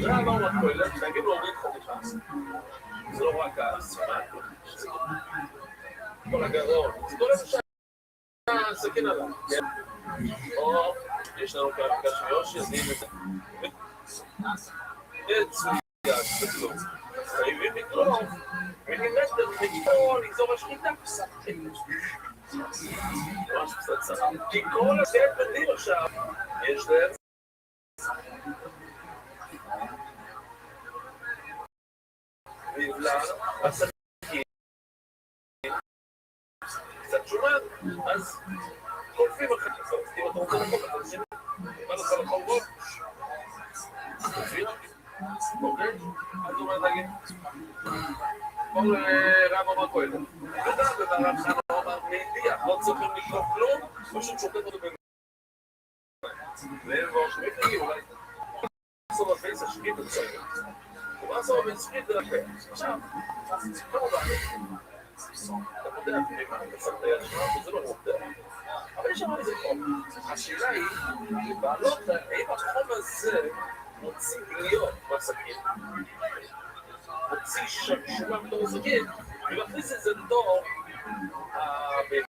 זה עבר מהכוילת, נגיד להוריד חתיכה. זה לא רק הסימן, כל הגרון, זה כל איפה שהסכין עליו, כן? או יש לנו כאן פגש מיושי, אז נהיים את זה. מצוין, תקלו. חייבים לקרוא, מילימטר מפה לגזור השחיטה. ממש פצצה. כי כל הסייט בנים עכשיו, יש להם נבלע, הסכין, קצת שומן, אז קולפים אחת לסוף. אם אתה רוצה לקום, אתה עושים, מה לך לכל רוב? קולפים? אוקיי? אז הוא אומר להגיד, כל רב אמר כהן. ודעת וברב חנה אמר מידיח, לא צריכים לקרוא כלום, פשוט שוטף אותו במים. והם והשמיטים, אולי עשור הפייס השמיט את זה. ומה עשור הפייס השמיט זה אחר. עכשיו, כמובן, אתה פותח פנימה, אתה שם את היד שלך, וזה לא מובטח. אבל יש שם איזה חום. השאלה היא, בעלות, האם החום הזה מוציא גליות בסכין? מוציא שומן בתור הסכין, ומכניס את זה לתור הבן.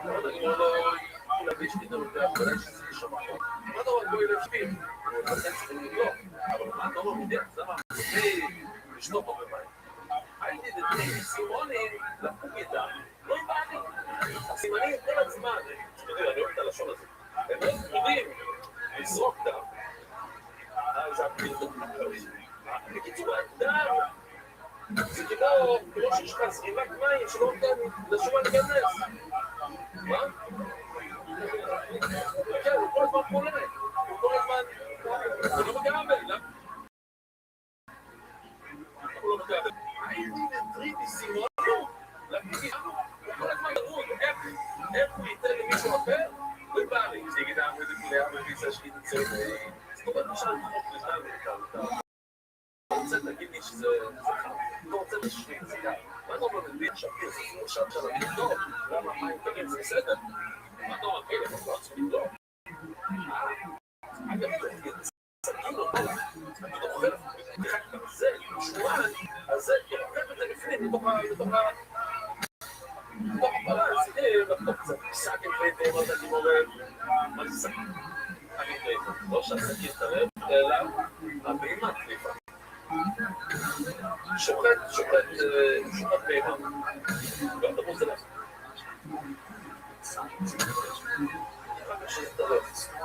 אני אומר לו, כולה בישתית הרבה, אבל יש איזה שמה. מה אתה אומר, בואי להשפיל? הוא נתן שכם לגלו, אבל מה אתה אומר, מדיח, זה מה? זה לשתות פה במים. הייתי דתי, סימונים, לקום איתם, לא איבאני. הסימנים כל הזמן, אני אוהב את הלשון הזה, הם לא יודעים לזרוק דם. זה בקיצור, זה כמו שיש לך זרימת מים שלא נותן לשומן להיכנס. מה? כן, הוא כל הזמן פונה. הוא כל הזמן... הוא לא מגעבל, למה? הוא לא מגעבל. טריטי סימון, להגיד, כל הזמן דרוד, איך הוא ייתן למישהו אחר? לא בא לי, שיגיד העמוד לכליה בביסה שלי נצא. זאת אומרת, משל אתה רוצה להגיד לי שזה חם, לא רוצה לשני, זה קר. מה אתה אומר לי עכשיו, זה עכשיו אני טוב, למה מים קרים זה בסדר? מה אתה אומר, כאלה, אנחנו לא צריכים לבדוק. אגב, סגים לא טוב, אני דוחף, זה, שומן, אז זה, ירחב את זה לפנים, מתוך הפלה, זה לחתוך קצת, סגים פייטים, אז אני מורד, מה זה סגים? אני פייטים, לא שהסגים תרב, אלא הבהימה קליפה. שוחט בהימה, גם תבוא זה לך.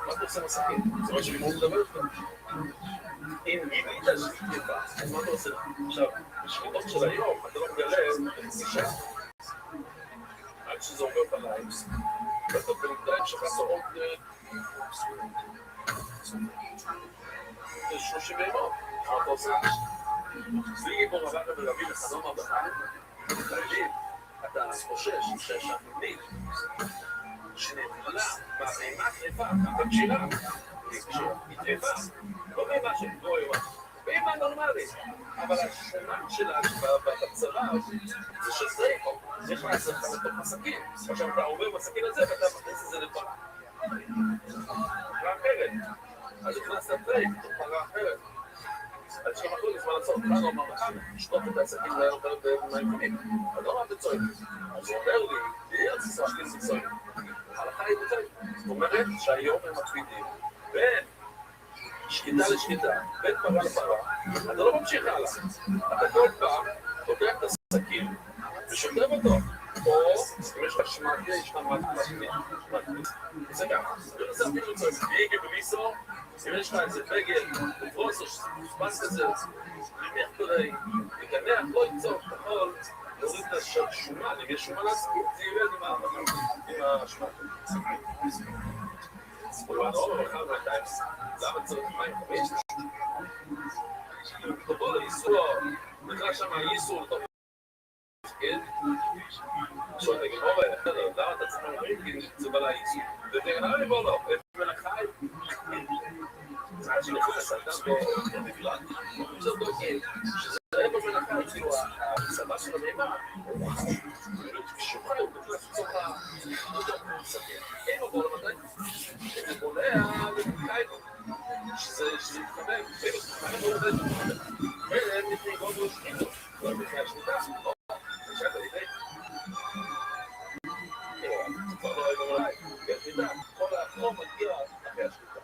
מה אתה עושה מסכים? זה מה שאני מוכן לדבר איתך. אם גילית שהיא תקפה, אז מה אתה עושה? עכשיו, בשבילות של היום, אתה לא מגלה אישה. עד שזה עובר בליים, ואתה בינתיים שחסר עוד 30 ימות. מה אתה עושה? זה יהיה פה רבק ולהביא לחלום הבחיים. תגיד, אתה חושש שהשחרנית שנתמלה בהימה טרפה, בקשירה, היא טרפה, לא בהימה של גבוהה, בהימה נורמלית, אבל השומן שלה בצרה זה שזה יש לעשות לך לתוך מסכים. עכשיו אתה עובר מסכים הזה ואתה מכניס את זה לפרה. פרה אחרת. אז הכנסת טרייק, פרה אחרת. אז שאתה יכול לזמן לעשות, אתה לא אמר לך, שתות את העסקים במים קונים. אתה לא אמר בצוין. אז הוא אומר לי, תהיה עציסה שלי סקסוין. הלכה היא בצוין. זאת אומרת שהיום הם מקפידים בין שקיטה לשקיטה, בין פרה לפרה, אתה לא ממשיך הלאה. אתה כל פעם לוקח את הסכין ושוטב אותו. או אם יש לך שמאטיה, יש לך מתמטיה. זה ככה. לא נעשה אפילו צוין. יגע במיסו, אם יש לך איזה בגל, לפרוס או ספס כזה, נניח כדי, לקנח, לא יצור, אתה יכול להוריד את השומן, אם יש שומן להסכים, זה ירד עם השמאטיה. הוא לא עבור בכלל מהטיימס. למה צריך מים חמש? תבוא לאיסור, נקרא שם האיסור לתוך כן? שואל, תגיד, למה אתה צריך להוריד? כי זה בא לאיסור. ותגיד, אני בוא לא, בין החי. זה עד שנכנס, אדם בנבלת. זה אותו כן, שזה היה בו בין החי, כאילו, הסבא של הבהמה. שוחר, הוא נכנס לצורך הסכן. אין לו בוא למדי. זה בולע וקיינו, שזה מתחמם, והם נתניגות לא שקידו, אבל בכלל השניתה, לא, נשאר את הלידי. זה כבר לא רגע אולי, והשניתה, כל החום מגיע אחרי השניתה.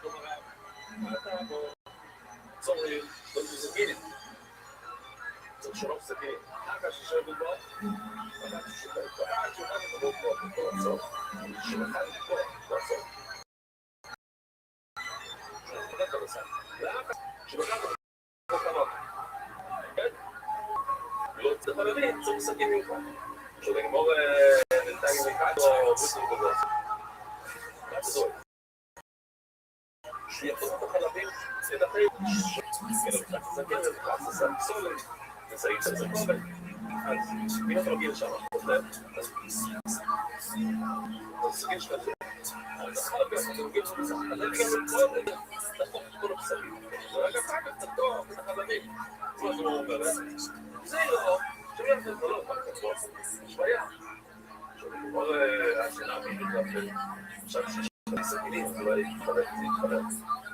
כלומר, אתה בוא, צורי, סכינים, צריך שלום סכינים, אחר שישה בלבוא, אחר שישה בלבוא, אחר שישה בלבוא, כל הצור, שמחד לבוא, כל הצור. שבכלל לא קנות, כן? לא צריך להבין, צריך סכין ממך. כשנגמור נתנגים מכאן או בוסים גדול. מה זה דוי? שיפות את החלבים, את החיים, כאילו, קצת סכין, קצת סולן, נסעים קצת סכין, אז אם אתה מגיע לשם, אז סכין שלכם. אז החלבים, אתה מגיע לשם, אז אני גם לקרוא, תחתוך את כל הפסלים. ורק אחר כך תחתוך את החלבים. זה מה שהוא אומר, זה לא, שמי אחת זה לא, יש בעיה. שאומר, השאלה המיוחדת, עכשיו שני סכינים, אולי להתחלק.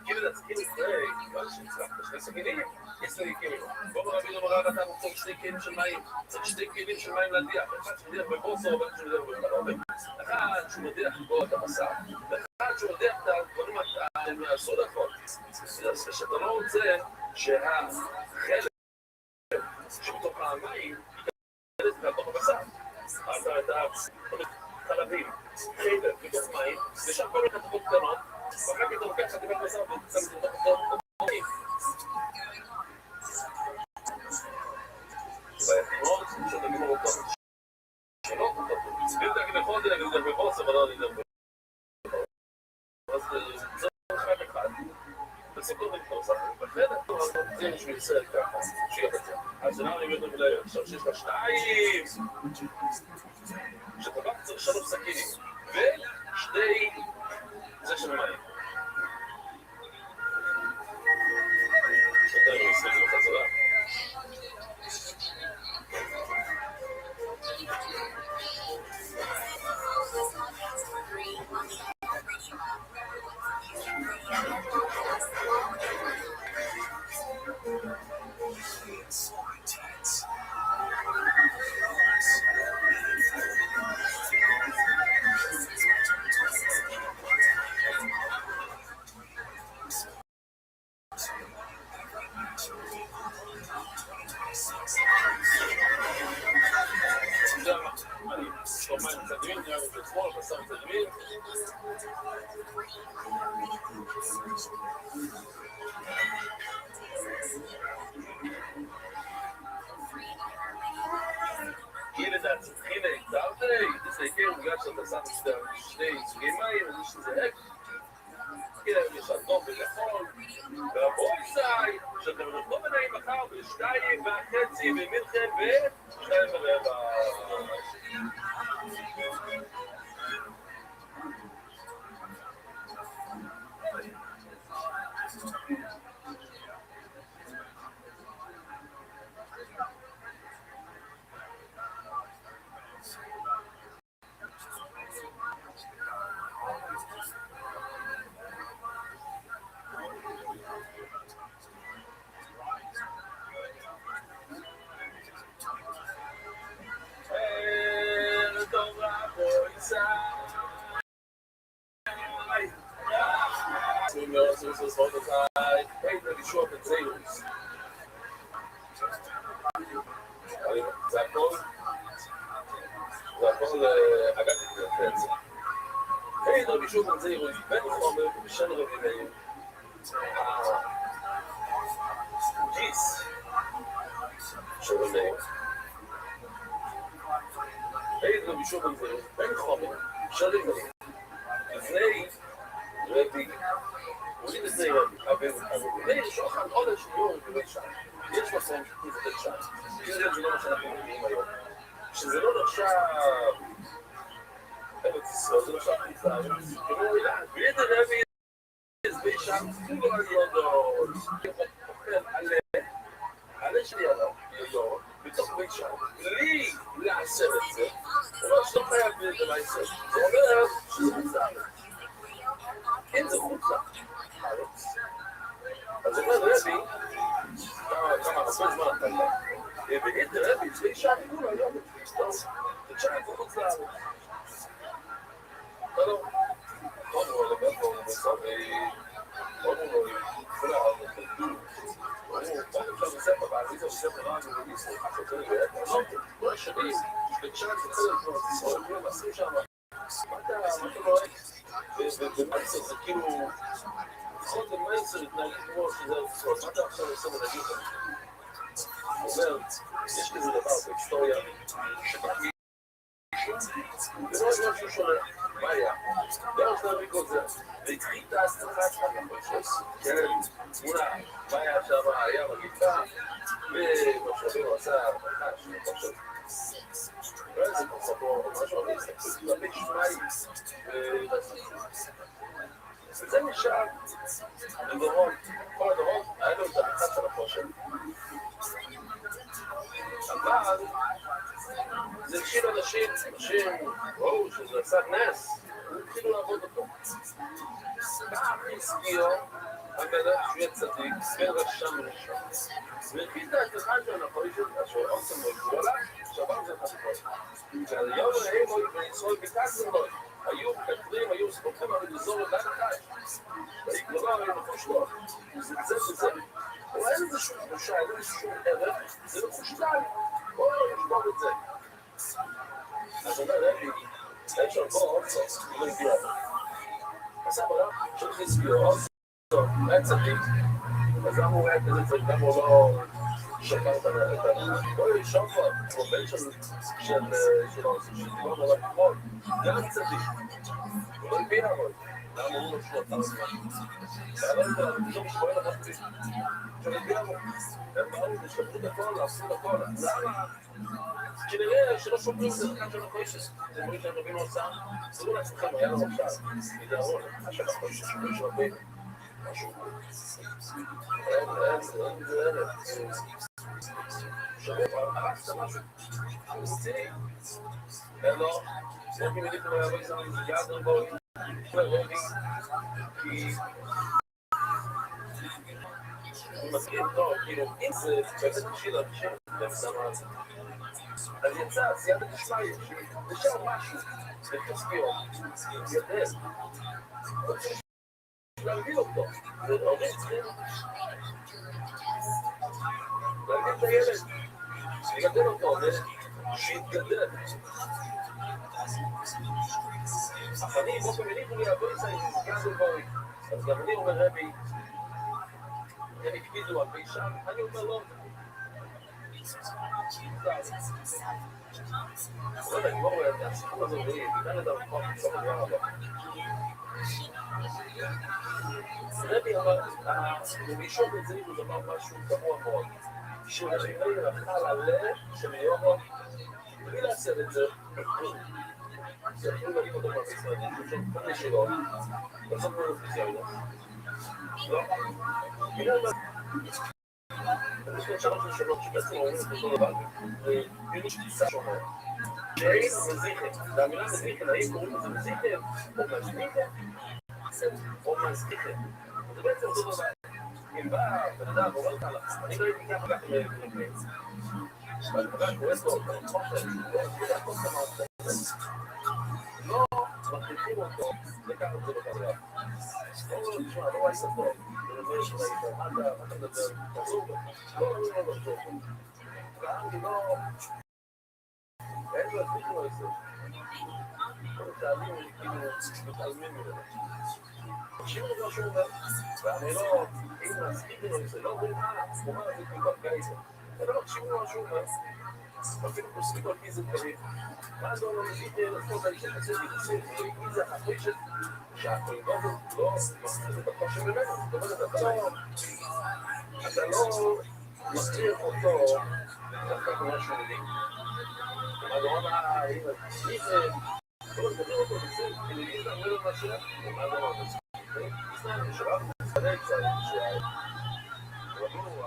כאילו להצכים לפני, כיוון שהצלחת שני סכינים, יש לי כאילו. בואו רבי נאמר, אתה רוצה שני כלים של מים, צריך שני כלים של מים להדיח, אחד שמדיח בבוסו, ואחד שמדיח בבלובים, אחד שמדיח בו את הבשר, ואחד שמדיח את הדברים הסודקות. אז שאתה לא רוצה שהחלק שבתוך המים ייכנס לתוך הבשר. אז אתה חלבים, חלב, בתוך מים, ושם כל מיני כתבות קטנות, ואחר כך אתה לוקח חתימת בשר ושם את זה בתוך חומרים. בעקבות, שאתה גמור אותו שלא, תסביר את הגנחות, אני אגיד בבוס, אבל לא אני אגיד בבוס. אז זה אחד אחד. בסיפור נתפוס, לכן זה יש מישראל ככה, שיהיה בזה. אז למה אני אומר אולי עכשיו שיש לה 2, שטבק צריך 3 סכינים, ושתי, זה שמיים. שוטר מסתכל בחזרה. שני סוגי מים, אז יש לזה אקס, יש אדום ולחול, והבויסאי, שאתם נותנו בנאים מחר ב2.5 במלחם ב2.15. זה הכל אגב את זה. היי, רבי שוב זה ירודי, בן חומר ובשן רבי נעים. גיס של רבי. היי, רבי שוב זה בן חומר ובשן רבי. לפני רבי, אולי לפני רבי, אבל לפני שוחד עולה שניור ובשן. יש מסוים שתיז את השן. זה לא מה שאנחנו מבינים היום. שזה לא נחשב ארץ ישראל, זה נחשב חיצה, כמו בידי רבי יש בישם כולו על ידו, אוכל עלה שלי עליו, ידו, בתוך בישם, בלי לעשר את זה, זה לא שאתה חייב בידי לעשר, זה אומר שזה חוצה ארץ. כן, זה חוצה ארץ. אז אומר רבי, כמה הרבה זמן אתה לה, בידי רבי, זה בישם כולו על ידו, זה תשעה חוץ לארץ. Pero, ¿cómo le veo un mensaje? ¿Cómo lo fuera a los culturos? ¿Cómo se sepa para eso se sepa más de lo mismo? ¿Qué te digo? No, no es que el chance de todo el proceso de la suya mata lo es desde más se quiero son de más de la cosa mata עכשיו es sobre la vida. אומר, יש כזה דבר בהיסטוריה שבקי זה לא משהו שונה, מה היה? דרך כלל בגלל זה, והתחיל את ההצלחה שלך לפרשס, כן, תמונה, מה היה שם, היה מגיפה, ומשאבים עשה הרווחה של הפרשס. ואיזה פרספור, משהו, אני הסתכלתי להביא שמיים, וזה נשאר לדורון, כל הדורון, היה לו את הלחץ של הפרשס. אבל זה התחיל אנשים, ראו שזה עשה נס, התחילו לעבוד אותו. כך הסגיר המלך שיהיה צדיק, ורשם רשם. והתחיל את ההצלחה של הפרישות, אשר עושים לו גדולה, שעבר זה חסכות. כשהיום להם היו בישראל ביקשתם לו, היו כתרים, היו ספורטים, אבל לזור לדן החי. והגלובה היו נחוש לו, זה וזה. אבל אין איזה שום תחושה, אין איזה שום ערך, זה מחושתל. בואו נשבור את זה. אז אומר רבי, אין שם בוא אופציה, לא הגיע. עשה עבודה של חזקיות, היה צדיק, אז למה הוא היה כזה צדיק, למה הוא לא שפר את כל שופר, כמו בן שלו, שדיברנו עליו אתמול, גם צדיק, הוא לא הבין אבל, למה הוא לא שפר זמן, ועלה את זה, פתאום שפועל המחצי, שמביע לו, הם באו ושפרו את הכל, עשו את הכל, למה? כנראה שלא שומרים את זה לכאן של הקוישס, אתם אומרים שהם רבינו עושה, תראו לעצמכם, היה לו עכשיו, מדרון, השם הקוישס, שומרים של רבינו, משהו, אין זה ערב, שומעים, הרסת משהו, רציני, אין לו, זה מילים כמו יבוא איזם, יעדר בואי, רבי, כי הוא מסכים טוב, כאילו, אם זה באמת בשביל להקשיב, אז יצא, סיימת תשמעי, נשאר משהו, בחזקיות, ידל, רוצה להרגיל אותו, והורים צריכים להרגיל את הילד, לגדל אותו, שיתגדל. אך אני, באופן מניחו לי, אבוי צעיר, סגן דבורי, אז גם אני אומר רבי, הם הקפידו על בישם, אני אומר לא, לא יודע, כמו רואה את הסיפור הזה, בגלל את הרחוב, בסוף הדבר הבא. רבי אמר, במישור בצעיר הוא דבר משהו גבוה מאוד, כשרבי רחל הלב של יומו, בלי לעשות את זה, זה יכול להגיד אותו מהמשרד, ששם כל נשירות, בסוף לא נפציע לא? בגלל מה? אני חושב שלוש נשירות שבעצם אומרים את אותו דבר, ויש תפיסה שונה. שאין מזיכם, והמילה מזיכם, האם קוראים לזה מזיכם, או מזיכם, או מזיכם. זה בעצם אותו דבר. אם בא, בן אדם, אומר לך, אני לא הייתי ככה כך לבנץ. אבל פגש כועס לו, אתה לא חושב, הוא יעקוב את המעשה. לא מכריחים אותו לקחת את זה בחזרה. לא, תשמע, לא ראית פה, זה אומר שראית, מה אתה מדבר? תחזור בו. לא לחזור בו. והעם לא... אין לו הסביכו על זה. כל תאמים, כאילו, מתעלמים ממנו. תקשיבו למה שהוא אומר, ואני לא... אם להסכים לו את זה, לא אומרים, הוא אומר, זה כבר גייזר. אבל לא, תקשיבו למה שהוא אומר. אפילו פוסקים על פי זה דברים. ואז הוא לא מזיק לעשות על אישה חצי וחצי, מי זה אחרי שהכל לא מסכים את הקושי ממנו, זאת אומרת, אתה לא מכריח אותו דווקא כמו שהוא מבין. הדורון מי זה, לא מדבר אותו בצל, כדי זה אומר לו משהו, הדורון הזה. ישראל משאב מסתדק קצת, שהרבנו,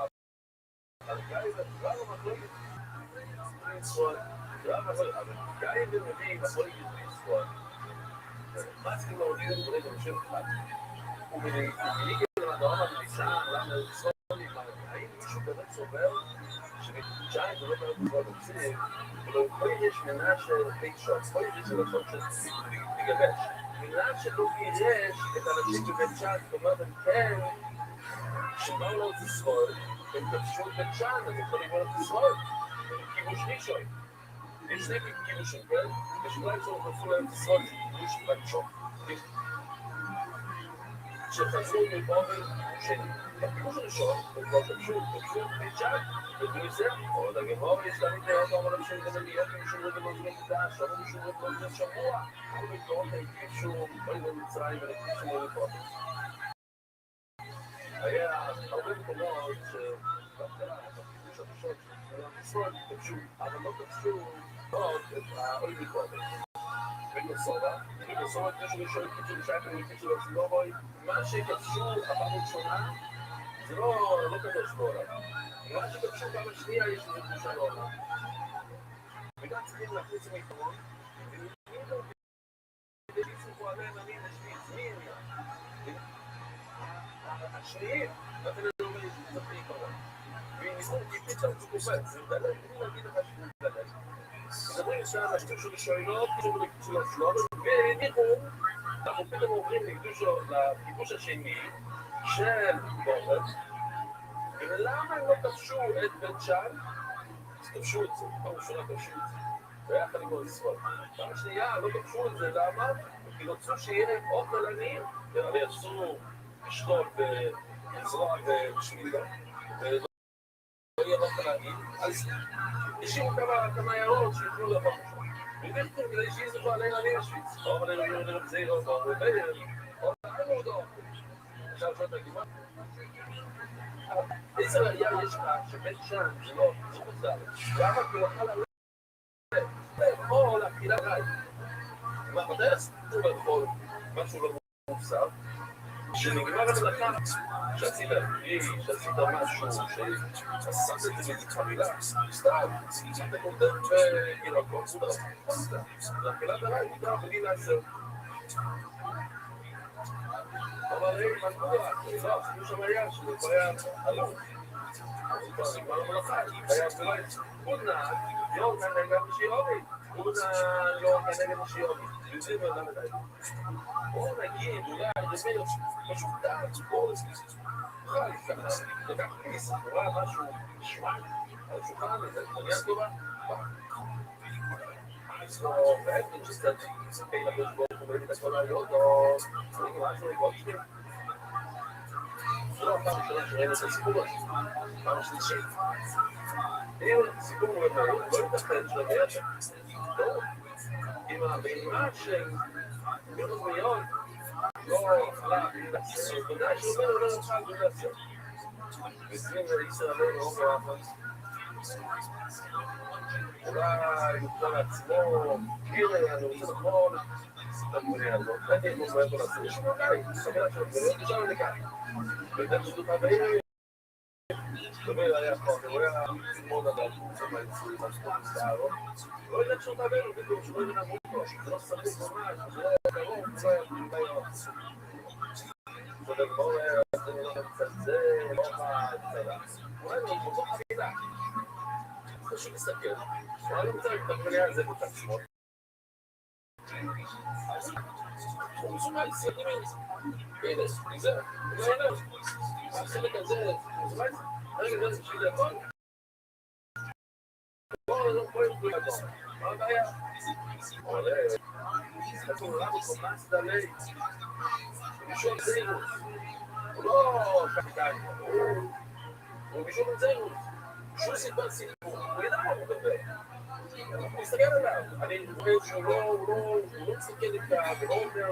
הרגעי זה כבר לא מחלוקת. אבל גאי ומבין, הכל יגיד בישראל. מה צריכים להודיע את ברגע משם אחד? ומניגל לדרום המליצה, למה ישראל האם מישהו באמת סובר שבתשעים זה לא מאוד מאוד עושים, אבל כל יש מנה של בית-שוט, כל יש של לעשות של לגבש. מנה שלא גירש את האנשים בבית שען, זאת אומרת, הם כן, שבאו לארץ ישראל, הם כבשו את בית שען, אז יכולים לארץ ישראל, הם כיבוש ראשון. יש שני כיבושים, כן? בשבועיים שלנו חלפו לארץ ישראל, זה כיבוש בית-שוט. שחזרו מבובל שני. בכיבוש הראשון, הם כבר כבשו בית שען, ובלי זה, עוד הגמור, יש להם את היד העולם של גדליות, משומרות במוזרים קדש, שומרו משומרות במוזרים שבוע, כל מקורות היקישו, באים במצרים ולקישו מלפות. היה הרבה מקומות שבהתחלה, בכיבוש הראשון של עולם ישראל, כבשו, אבל לא כבשו עוד את האוי מקודם. בנוסורה, בנוסורה כבשו ראשון, כבשו לשייכים ולקישו לצלובוי, מה שכבשו הפעם ראשונה, זה לא קדוש בעולם. מה שכבשו פעם השנייה יש לזה קדושה לעולם. וגם צריכים להכניס למקומות, ומי לא כדי שיצחו עליהם אני נשמיץ, מי עניין? השניים, ואתם לא אומרים שזה צריך לעיקרון. ואם נסבור כי פתאום זה קופץ, זה מדלג, אני להגיד לך שזה מדלג. מדברים שם על שתי של שוינות, כאילו לקדושו לצלוב, והניחו, אנחנו פתאום עוברים לכיבוש השני של בורת, ולמה הם לא כבשו את בית שען? אז כבשו את זה, פעם ראשונה כבשו את זה. ביחד עם הלשרוד. פעם שנייה, לא ביקשו את זה, למה? כי רצו שיהיה אוכל עניים, ויעשו לשתות ולזרוע בשמידה, ולא יהיה אוכל עניים, אז השאירו כמה יערות שיוכלו לבוא שם. ובכתוב כדי שיזו בעלי עניים השוויץ. אבל אני אומר להם זה לא טוב, ובאר, או לא טוב. עכשיו שואלת הגימה. איזה ראייה יש לך שבית שם, זה לא חוזר. למה? כי הוא אכל עליו. או להכילה רעי. מה, מתי עשו לאכול משהו לא מוסר? שנגמר המלאכה, שעשית פרי, שעשית משהו, שעשית את זה בחבילה, סתם, אתה כותב בירקות, מותר, להכילת הרעי, מותר בגיל 10. אבל הם מדוע, לא, עשינו שם היה, שזה כבר היה עלום. אז כבר נגמר המלאכה, היה פרק, כונה, לא כנגד משיעורי, כונה לא כנגד משיעורי, יודעים על למה די. בואו נגיד, אולי, זה פשוט דעת, בואו חי, ככה, לקח כניסה, קורה משהו, נשמע, על השולחן, איזה דמוניה טובה, אז לא, בעצם שקצת מספקי לקוש בו, אומרים את הכל העיות, או צריך משהו, או שני. זה לא הפעם ראשונה שראינו את הסיפור הזה, פעם שלישית. אם סיפור מבאר, לא ייתכן שלמייד, לא, עם הבהימה של מיון מיון, לא אכלה בלי לעשות, ודאי שאומר לא אוכל בלי לעשות. וזמין לישראל לא אוכל. אולי יוכל לעצמו, גירה, אני רוצה לכל את הדמוניה הזאת. אני לא אומר לעשות, יש לנו גאי, סבלה של דברים, אפשר לכאן. ואתם שדוחה בעיר, דבר היה חוק, הוא היה מאוד אדם, הוא עושה מהיצורים, מהשפות מסתערות. לא יודע שאתה בעיר, בדיוק, שלא יודע נעמוד לו, זה לא סביב ממש, זה לא קרוב, זה לא היה זה דבר, זה לא מצלצל, לא מהצלה. אולי לא, הוא לא חבילה. חשוב להסתכל. אולי לא מצלצל את הדמוניה הזה בתעצמו. הוא מסומל, סייגים הנה, זה, הוא לא עונה. החלק הזה, הוא מסומל, רגע, זה בשביל הכל. בואו, לא פועל בלי הכל. מה הבעיה? עולה, חתום רב וקומנס דלי. מישהו זירוס. הוא לא שחקן, הוא מישהו זירוס. שום סיפר סיפור, הוא ידע מה הוא מדבר. הוא מסתכל עליו, אני רואה שהוא לא מסתכל איתה ולא אומר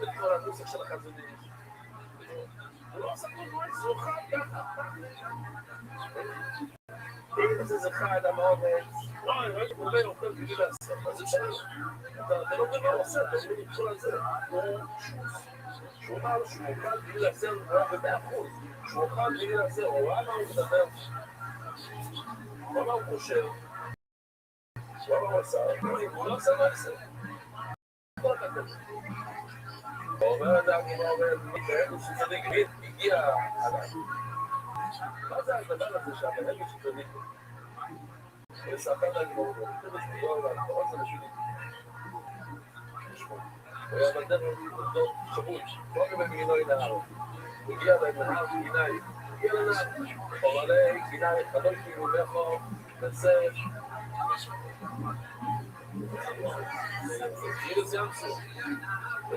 את כל הנוסח של החזונים. הוא לא עושה כל נועד, זה אוכל ככה. אם זה זכה אדם העומד, לא, אני ראיתי מולי אוכל בלי לעשות, אז אפשר. אתה לא מבין מה הוא עושה, אתה לא מבין כל הזה. שהוא אמר שהוא אוכל בלי לעשות, הוא היה ב100%. שהוא אוכל בלי לעשות, הוא אמר הוא מדבר. הוא אמר הוא חושב. הוא אמר הוא עשה, הוא לא עושה מה עושה. הוא אומר אדם, הוא אומר, מתאר שצדיק הגיע עליי. מה זה הדבר הזה שהמנהל שצדיק? הוא ספר לגמור, הוא לא עושה לשני. הוא היה בדרך לבדוק שבוי, כל מיני מגינוי נהר. הוא הגיע לנהר גינאי, הגיע לנהר. חורלי גינאי, חדול כאילו לכו, נצר. זה ימסו.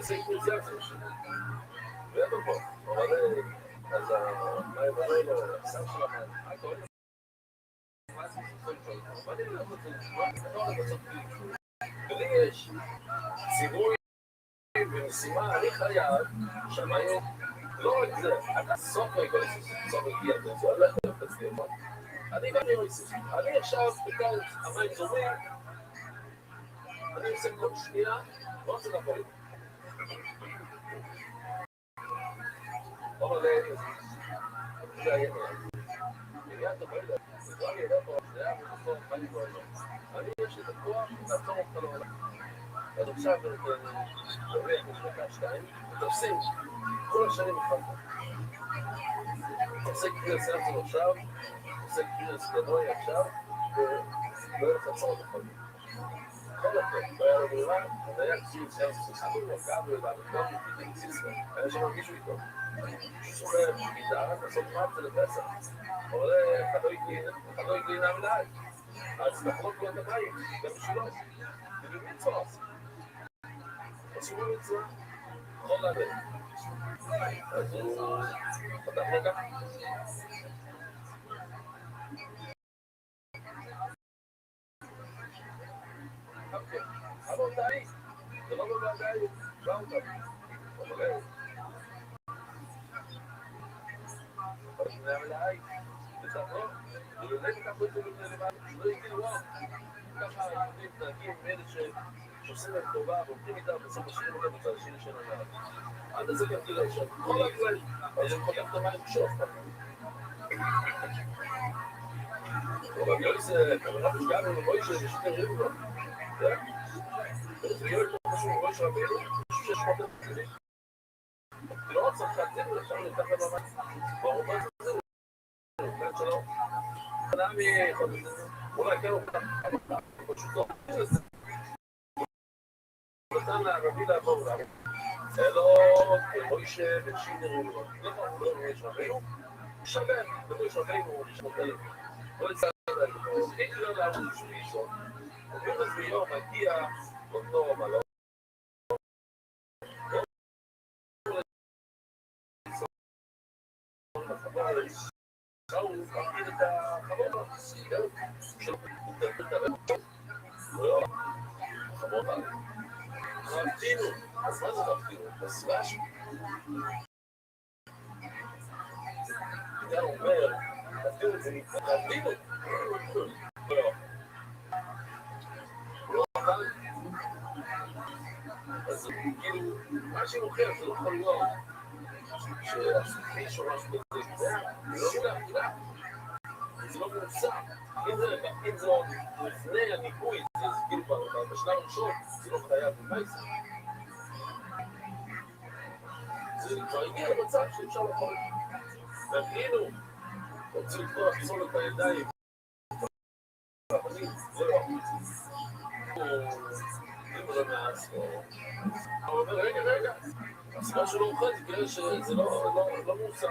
זה ימסו. ואיפה פה? חורלי, אז מה יבוא לו, הסם של המים, הכל. ולי יש ציווי ומשימה, אני חייב, שמיים, לא רק זה, אתה סוף הגיע, זה הולך להיות תצליח. אני ואני עושה, אני עכשיו בכלל המים זורמים, אני עושה כל שנייה, לא רוצה לבוא. אבל זה היה עניין טוב, זה היה ידע פה, זה היה בסוף, אני יש את הכוח לעצור אותך לעולם. אז עכשיו, באמת, יש לך 2, ותופסים כל השנים אחר. עושה קריאס ארצון עכשיו, עושה קריאס גדוי עכשיו, ולא יהיה לך צורת אחר. כל הכול, לא היה לו ברירה, אז היה קריאס ארצון, חלו לו, גם לו, גם היה שם מישהו איתו. שזוכר, גיטרה, לעשות מאפצה לפסח. עולה, חדוי גלינה מלאי. אז נכון כל הבית, גם בשבילו, ובמצווה, עשו לו מצווה, יכול להבין. אז הוא פתח לו ככה. אבל די, זה לא בוודאי, לא אותם. אבל די, זה נכון, זה באמת ככה זה לבד, לא הגיעו לא. ככה היהודים מתנהגים מאלה שעושים להם טובה ועובדים איתם בסוף משאירים אותם בצד השני של הנהג. עד הזה גם תראה שם, כל הכלל, אז הם חותם את המים בשוף. אבל יועץ, כמובן שגם עם הבוי שלי, יש יותר ריבו לו. זה יועץ לא חשוב, הבוי של רבינו, יש 600 כלים. זה לא עוד צרכתים, אפשר להתחת במים. ברור מה זה זהו. כאן שלום. אדם אולי כן הוא פשוט לא. נתן לערבי לעבור לעבור. אלו מוישה ושינר הוא לא יש רבינו, שווה, ומויש רבינו הוא נשמותלם. לא לצד לעבור, אין לא לעבור בשביל לישון. וביום אז ביום מגיע אותו מלון. הוא מכיר את החבורה, שלא מתאר את הרב. לא, חבורה. רבתינו, אז מה זה רבתינו? בסבש? אתה אומר, רבתינו זה רבתינו? לא. לא, אבל... אז כאילו, מה שמוכר זה לא יכול להיות שהספי שורש בזה, זה לא מולה, זה לא מוצא. אם זה עוד לפני הניפוי, זה כאילו בשלב הראשון, זה לא חייב במייסר. זה כבר הגיע למצב שאפשר לאכול. והגינו, רוצים לפתוח פסול את הידיים. זה לא. אם זה מעש, הוא אומר, רגע. הסיבה שלא אוכל זה כנראה שזה לא מוצא.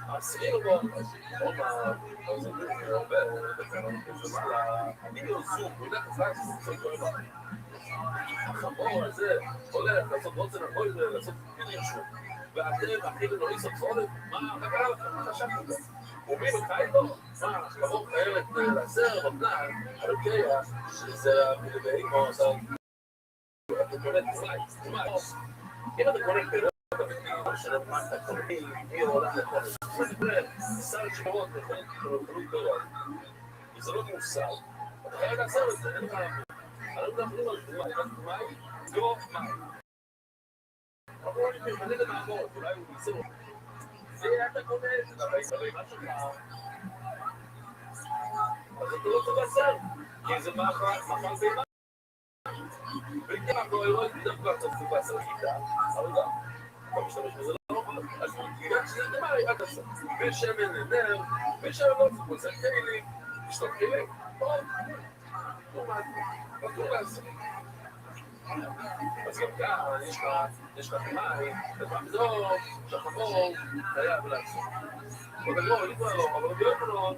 העשירים בו, עוד זה עובר, אני יוזום, הוא הולך לצלח זה קוראים לך. החמור הזה הולך לעשות רוצן הכל ולעשות פילים שוב. ואתם הכי לא לעשות חולת, מה קרה לכם? מה חשבתם? ומי מקיים לו? מה, החמור חייבת לעשר, בבנה, על הקריאה, שזה המלבאים או עשה... אתה קולט אולי, אם אתה קולט פירות, שלמדת קולטים, מי הולך לכל שר שבועות יכולים חלות פירות, וזה לא מוסר, אתה חייב לעשות את זה, אין לך להבין. אנחנו מדברים על דוגמה, לא מים. אנחנו לא נתחיל מלא למעמוד, אולי הוא ניסה לו. זה אתה קולט, אתה מה שלך. אז אתה לא צריך לעשות, כי זה מאכל בימה. וכן, אנחנו לא יודעים כבר צריך לעשות איתה, אבל גם. אתה משתמש בזה לא אוכל, אז בגלל שזה דבר, רק עשה. ושמן לנר, ושמן לא צריך לעשות כלים, לשתות כלים, עוד. לא לעשות. אז גם כאן, יש לך מים, ובמזור, שחמור, חייב לעשות. עוד הגרור, אני כבר לא, אבל ביום לא.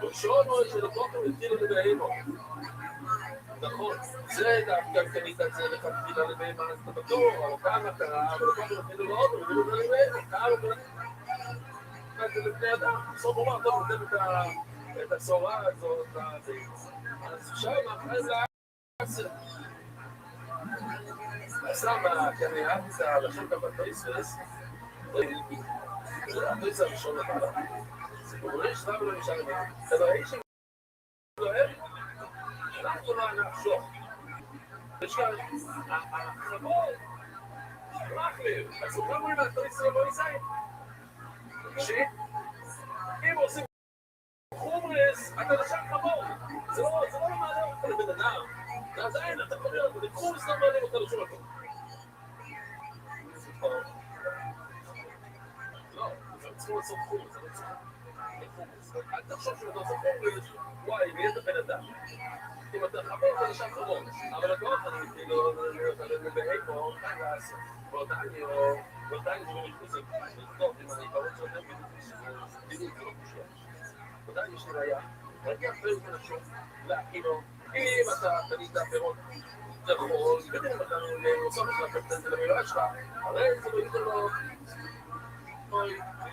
ושעון מאוד שלקוחם התחילו לבהימו. נכון, זה דווקא קנית את זה לכתחילה לבהימה, אז אתה בטוח, אבל כאן הקרה, ולקוחם התחילו לעוד, ובילו זה לבהימה, כאן זה לבני אדם. בסוף הוא אמר, טוב, נותן את הצורה הזאת, אז שם, אחרי זה לעשר. אז למה, כי אני אהבתי את הלשון גם בטויספס, זה הטויס הראשון לבעלה. הוא רואה שתיים לא נשאר לי, אבל האיש שלא אוהב, אנחנו לא נחשוב. יש כאן, החמור, מחלב, אז הוא גם רואים מהטויס לא יישאי. תקשיב, אם עושים חומרס, אתה נשאר חמור. זה לא מעלה אותך לבן אדם. זה עדיין, אתה יכול להיות, חומרס לא מעלה אותך לשום מקום. לא, זה צריכים לעשות חומרס, זה לא צריך. אל תחשוב שאתה עושה חומרס, וואי, נהיית בן אדם. אם אתה חמור, אתה נשאר חמור. אבל הכוח, אני כאילו, אתה מבהי פה, כאן לעשות. ועוד אני, או ודאי זה לא מתחזק, לבדוק אם העיקרון שלכם בדיוק זה לא קושר. ודאי יש לי ראייה, להגיע פרק מנשום, להכינו, אם אתה קנית פירות, אתה יכול, אם אתה נוסף לך את זה למילה שלך, הרי זה לא ייתן לו,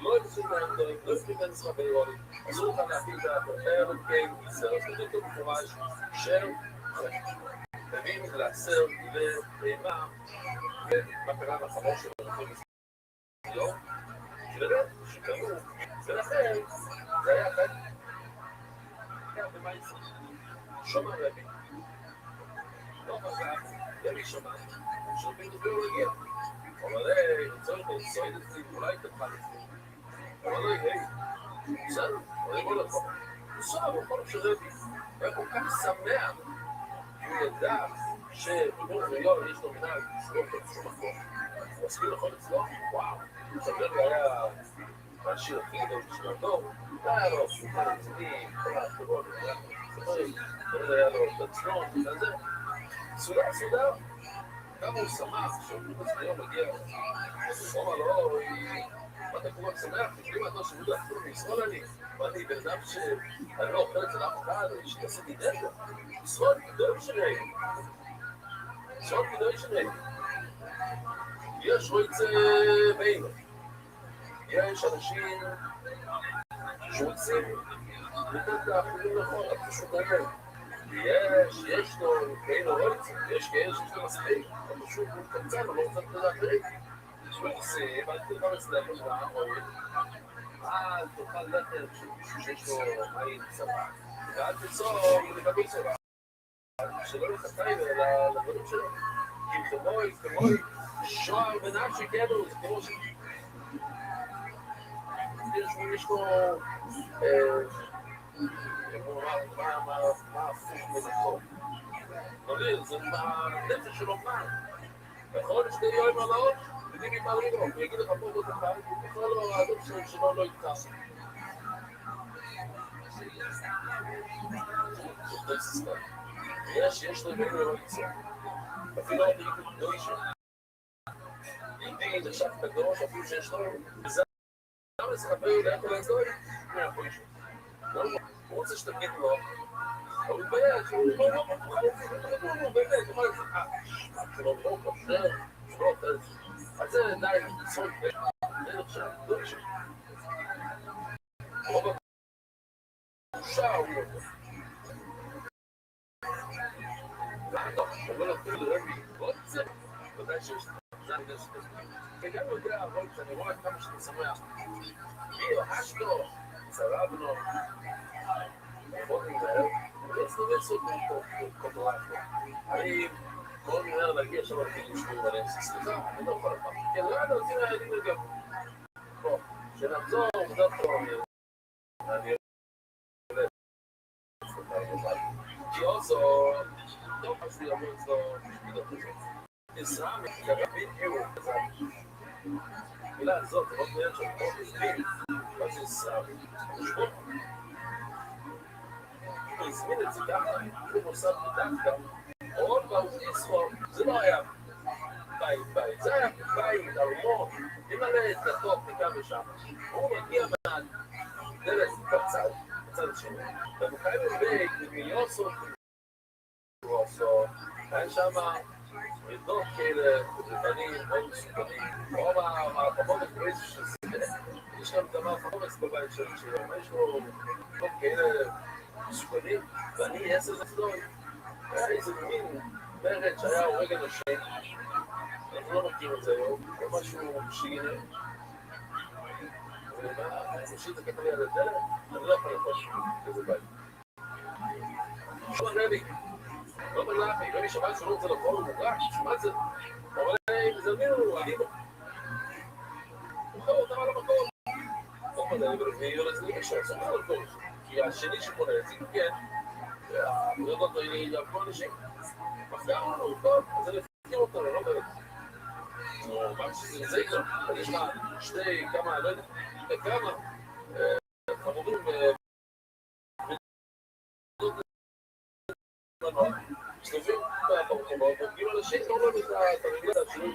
לא יפסים להם דברים, לא יפסים להם נשמע בלירונים, אסור לך להכין את הפרפר, כן, ישראל, זה יותר מפורש, של תבין לעשר לבהמה, ומה קרה בחמור שלו, לא? שבאמת, שקראו, ולכן, זה היה כאן, כאן במה ישראל, שומע רבי, לא חזק, יביא שומע, שומעים את זה לא הגיע, אבל צריך לצועד את זה, אולי תתחל את זה, אבל היי, בסדר, אני בוא לך, בסדר, בכל שרבי, היה כל כך שמח, הוא ידע שבבור ויום יש לו מנהג לסגור את שום מקום. הוא עסקים לכל אצלו, וואו, שרבי היה השיר הכי גדול בשבילתו, היה לו סופר רציני, כל האחרות, זה היה לו את עצמו, וזה, סודר, כמה הוא שמח, שהוא בזמן מגיע, הוא אמר לו, מה אתה קורא שמח? תקראי מה אתה שבודה, אפילו מישראל אני, ואני בן אדם שאני לא אוכל אצל אף אחד, שעשיתי נגד, ישראל גדול שלי, ישראל גדול שלי, יש רויצה בעינו, יש אנשים שרוצים לתת את האחרים נכון, פשוט האמת, יש לו בעינו רויצה, יש כאלה שיש לו מספיק, אבל פשוט הוא קצר, הוא לא רוצה לתת האחרים, הוא יעשה, ואני תלך לצלח אותה, אז תוכל לתת שיש לו מים צבא, ואל תצור לגבי צבא, שלא לחתיים אלא לדברים שלו, כי כמוי, שוער בנפשי כאילו, זה כמו ש... יש לו... מה הפוך מזכות? נוליל, זה הנפש שלו פעם. יכול להיות שתי יואים על האות, יודעים עם מעלים לו, הוא יגיד לך פה עוד אחד, יכול לו האדום שלו לא יתקע. יש לו בין לא יצא. אפילו לא יגיד לא ישו. ידי נחשב קדוש, אפילו שיש לו, וזה למה זה חבר יודע כל האזור? הוא ישו. הוא רוצה שתגיד לו, הוא מתבייש, הוא באמת, הוא אומר, שלא לא קושר, שלא עושה את זה. אז זה די, סוד, זה נחשב, לא ישו. רוב הבושה הוא יודע. אבל אפילו לרבי רוצה, ודאי שיש זה אני יודע שכזה. וגם יודע, אבל כשאני רואה כמה שאני שמח, מי אשתו, צרבנו, בוא נדבר, ויש סוד קוטורייך. אני מאוד נראה להגיע שם לגיל לשמור עליהם, סליחה, אני לא יכול לפעם. כן, לא יודע, עושים הילדים לגב. בוא, שנחזור, עובדת פה, אני הולך. כי also, לא חשבי לבוא אצלו בשבילות הזאת. עזרה מקרה בין אירו, מילה הזאת, זה לא מילה של פה, מה זה עזרה? משמעות. הוא הזמין את זה ככה, הוא מוסד בדווקא, עוד פעם יסחור, זה לא היה בית, זה היה בית, ארמון, ימלא את דתות מכאן ושם. הוא מגיע מהדלת בצד השני, ומקיים בבית, במיליוסות, היה שם רדות כאלה, לבנים, מאוד מסוכנים, רוב המערכות הקריס שזה, יש גם את המערכות בבית שלו, יש לו רדות כאלה מסוכנים, ואני אעשה את זה, היה איזה מין מרד שהיה הורג אנשים, אנחנו לא מכיר את זה היום, זה משהו שינה, ומשאית זה כתב לי על הדלת, אני לא יכול לפעול איזה בית. שום רבי, לא מלאפי, רבי שבת שלא רוצה לבוא, הוא מוגרק, שמה זה? אבל הם זלמינו, אני מוכר אותם על המקום. לא מלא, ורבי יולץ לי משהו, זה לא לבוא, כי השני שפונה את זה, כן, והמרדות האלה יעברו אנשים. מפתיע לנו, טוב, אז אני אפתיע אותם, לא באמת. או מה שזה יקרה, יש לך שתי, כמה, לא יודע, כמה, חמורים, מסתובבים, הורגים אנשים, לא רואים את הרגלת שלו.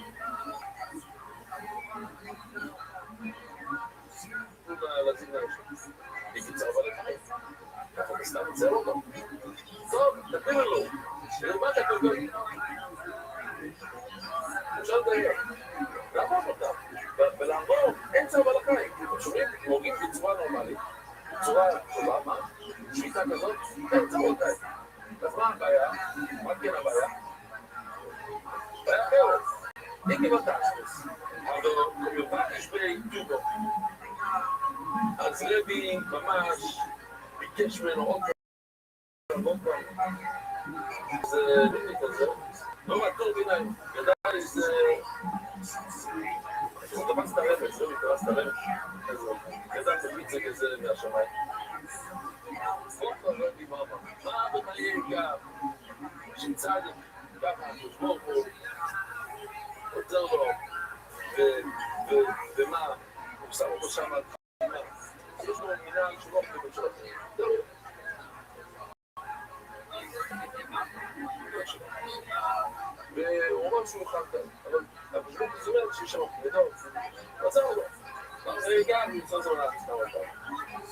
בקיצר ולחיים. ככה אתה סתם יצר אותו. טוב, תתאים לנו. שלמד הכל. אפשר לדייק. לעבור אותם. ולעבור אמצע ולחיים. שומעים? מורים בצורה נורמלית. בצורה טובה, מה? שביתה כזאת, אמצע ולחיים. אז מה הבעיה? מה כן הבעיה? בעיה אחרת. תיקי בתאספס. אבל קומיובטיש בטובו. אז רבי ממש ביקש ממנו עוד פעם. זה לימי כזה. לא רטור ביניים. ידעי זה... זה תפס את הרמש, זה מתפס את הרמש. ידעי זה פיצה כזה מהשמיים. עוד פעם רבי מאמה. מה בחיי גם? שמצד ככה, תושבור פה. עוצר לו. ומה? הוא שם אותו שם על חמימה. יש לו מילה על שולוח לבשלות. והוא אומר שהוא חד כאן, אבל הפשוט זאת אומרת שיש שם כבדות, עזר לו. גם נמצא זו להצטר אותה.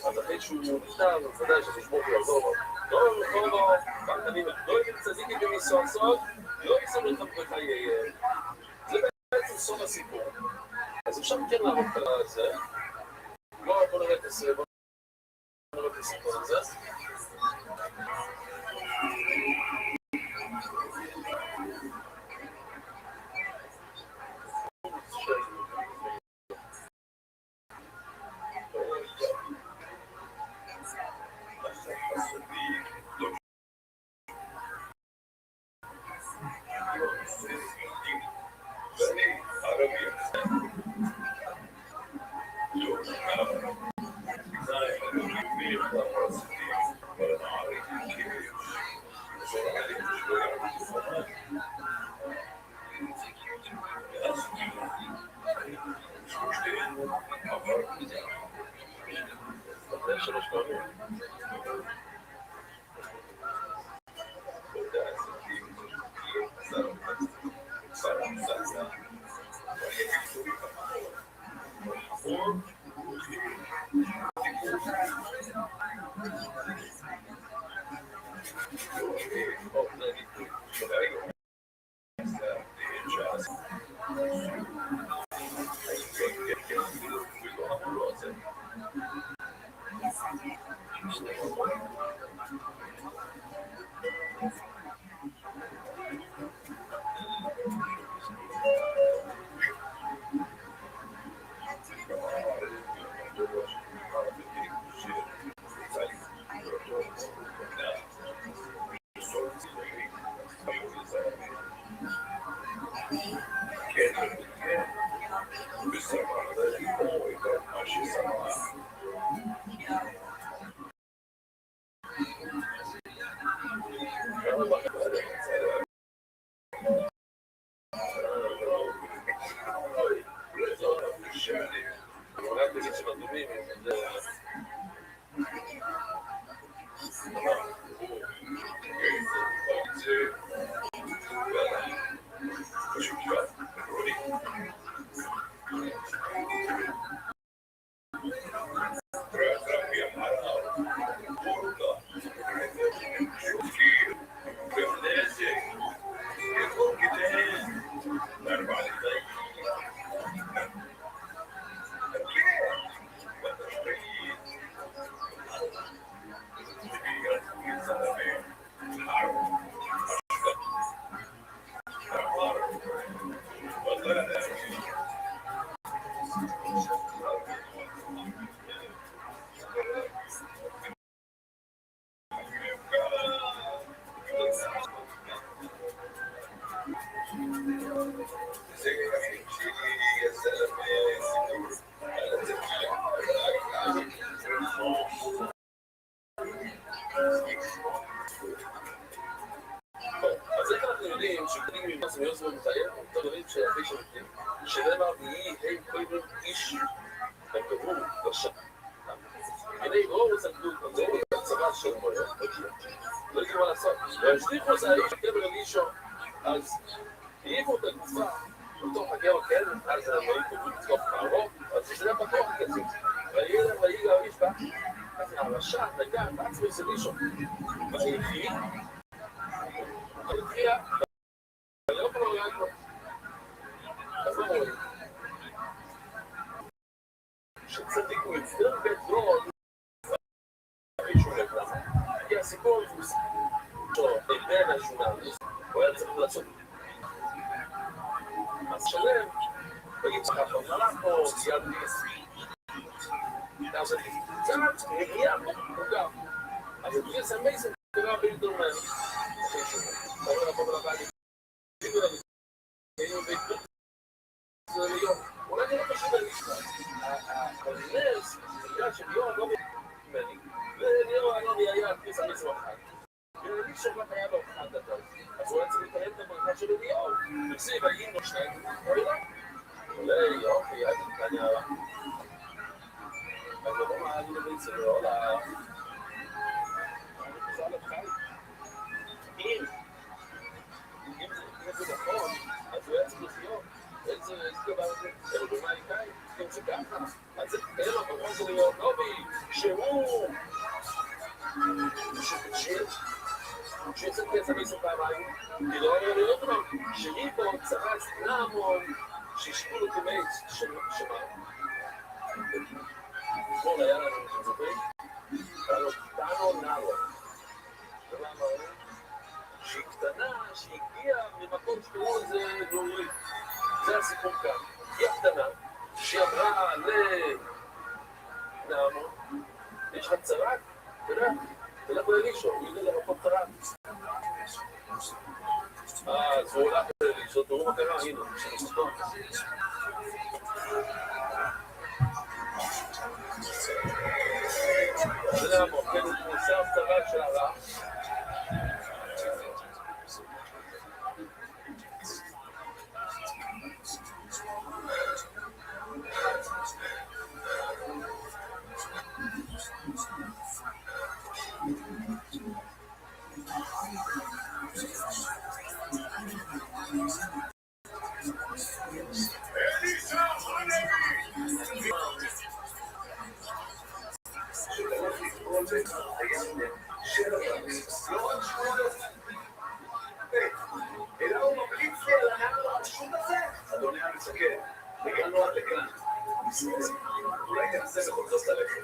אז אחרי שהוא נפטר, ודאי שתשמור לו לעזור לו. לא, פרטנים, לא יגיד צדיקים במסוע סוד, לא יסוד לך בחייהם. זה בעצם סוף הסיפור. אז אפשר כן לעמוד על זה. בוא נראה את הסיפור הזה. בתוך הגאו כן, אז רואים כתוב לתקוף מערוב, אז שזה פתוח כזה. ויהי האיש בה, אז הרשע נגע בעצמו אצל אישו. ויחי, ולא יכול להגיד לו. אז לא רואים. שצדיק הוא יצטר גדול, כי הסיפור הוא סיפור בין השונאמיס, הוא היה צריך לעשות מס שלם, ויגיד לך פה מלאכו, סייד ניס. אז אני קצת הגיע מוגר. אז it is amazing קרה בילדורמן. קורא לבוא ולבית. אולי זה לא קשור לנשמע. אבל נס, בגלל שליאור לא ממני, וליאור היה כניס המסו אחד. ולישו רק היה לו אחד דקה. אז הוא היה צריך להתקרב את הברכה של ליאור. נקסיב, היינו שניים, אוי לה. אולי, יופי, הייתי קטניה. אז לא מה, אני לא ביצע, לא לה. אני חוזר לבחי. אם זה נכון, אז הוא היה צריך לחיות. איזה דבר זה? אלו במאיקאי, אם זה ככה, אז אלו הברכה של ליאור נובי, שהוא שיוצא כסף מסו פעמיים, כי לא היה לראות לו, שריבו צרס נעמון, שישפו לו כמייץ, שמה? אתמול היה לנו שזוכרים? היה לו קטנו נערו. ומה אמרנו? שהיא קטנה, שהגיעה ממקום שקראו לזה גלורי. זה הסיפור כאן. היא הקטנה, שהיא אמרה לנעמון, יש לך צרת? תראה, תלך לאלישו, הוא ידע לרפות צרת. אז הוא הולך לאלישו, תראו מה קרה, הנה, שמסתום. זה נעמון, כן, הוא נושא הצרת של הרע. אדוני המסכם, הגענו עד לכאן. אולי ננסה בכל זאת ללכת.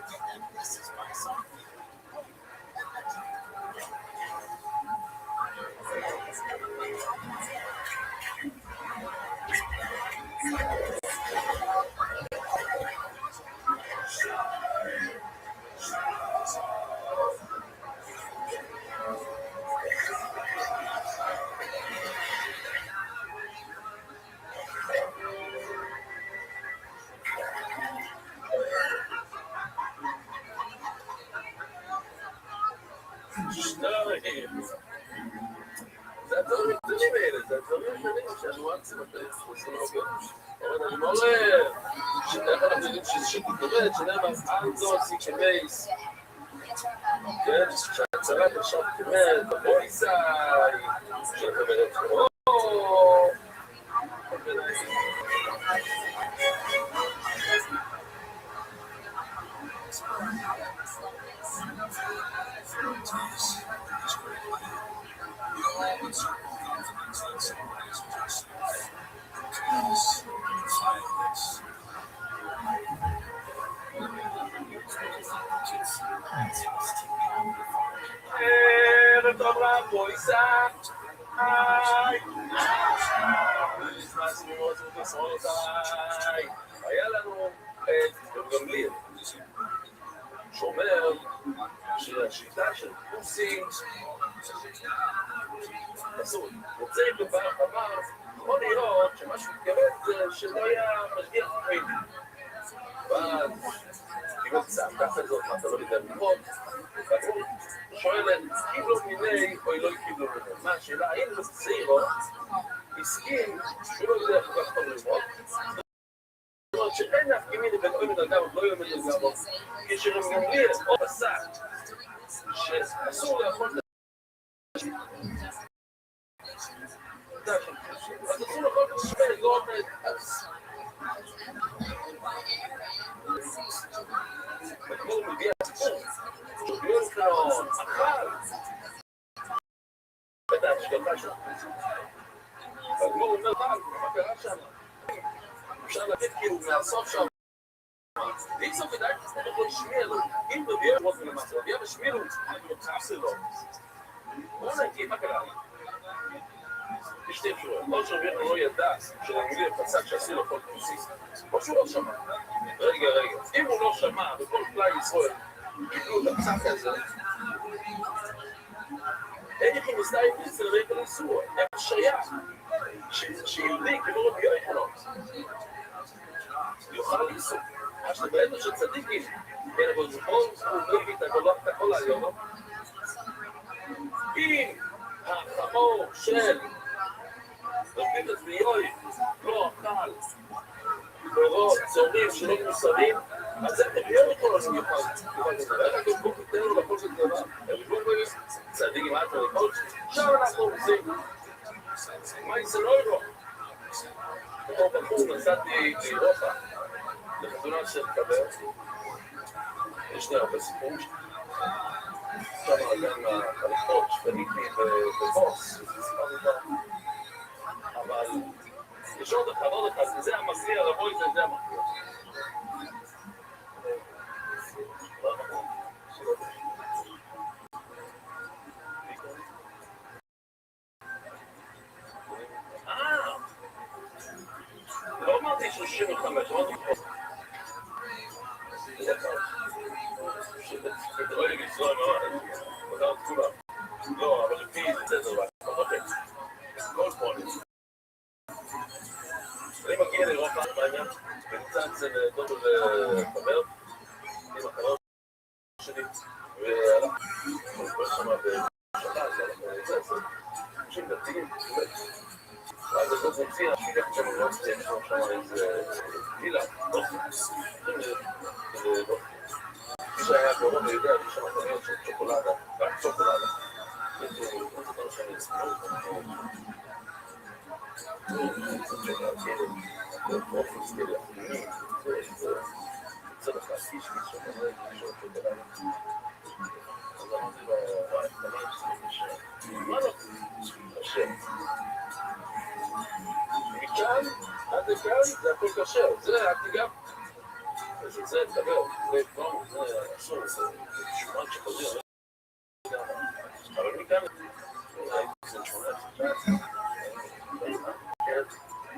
זה הדברים הקטנים האלה, זה הדברים הקטנים שהניואנסים הקטנים חושבים הרבה. אבל אני אומר, שתכף אנחנו יודעים שתתגורד, שנאמר, אנזו סיקמייס. כן, שהצרת עכשיו תאמר, בבויסאי, שתאמר את חורו. טוב רב, בויסאי. נכנסנו מאוד ותסרותיי. היה לנו את גמליאל, שאומר שהשיטה של פוסים אסור. רוצה בבר אמר, יכול להיות שמשהו מתכוון זה שלא היה משגיח חיים. ואז קיבל צעקה כזאת, מה אתה לא יודע ללמוד? והוא שואלת, קיבלו מיני או לא קיבלו מיני? מה השאלה? האם בסעירו הסכים שהוא לא יודע כל כך טוב ללמוד? זאת אומרת שאין להפכים מיני בין אוי מנהגה או לא אוי מנהגה בו, כשהם גמליאל או פסק שאסור לאכול אז אסור לכל משמע לגרום וכמו מגיע הסיפור, שוגיות לו אכל את ההשגחה שלו. הגמור אומר פעם, מה קרה שם? אפשר לתת כאילו מהסוף שם. ואם זאת כדאי, אתה יכול לשמיע לו. אם רביע רוב מלמטה, רביע משמיע לו, אני רוצה לו. בואו נגיד, מה קרה? בשתי אפשרויות. או שרביע לא ידע שלמילי הפסק שעשו לו כל כוסיס, או שהוא לא שמע. רגע. אם הוא לא שמע, וכל כלל ישראל קיבלו את הפסק הזה, אין יכולים לסתיים אצל רגע לסור. הם שייך. שיהודי כמו רבי יוחנן יוכל לסור. אז בעצם שצדיקים, כן, אבל זכור, הוא מביא את הכל היום. אם החמור של רבי תצביעוי לא אכל פירות צורים שלא מוסרים, אז הם תביאו אותו על סמיכה. ואיך אתם פה תתן לו לכל של דבר? הם לא רואים צדיקים עד לכל, עכשיו אנחנו עושים. מה יסלוי לו? כמו בחור נסעתי לאירופה, לחתונה של חבר, יש לי הרבה סיפורים שם גם החלפות שפניתי בבוס, אבל יש עוד אחד, זה המכריע, לבוא את זה המכריע. לא אמרתי 35, אמרתי פה. שתראה לי מצלוי מאוד, תודה את כולם. לא, אבל לפי זה דבר. אוקיי, כל פוני. אני מגיע לאירופה, בעניין, ונמצא אצל דודו וחבר, עם החבר שלי, ואנחנו שם בשבת, אנשים דתיים, ואז הדוד מציע, שילך שם לרוצה, יש לו שם איזה וילה, מי שהיה גרום ליודע, יש שם חנויות של צ'וקולדה, רק צ'וקולדה. מכאן עד לכאן זה הכל קשר, זה גם זה לדבר, זה כמו, זה אסור, זה שומן שחוזר, אבל מכאן זה שומן שחוזר,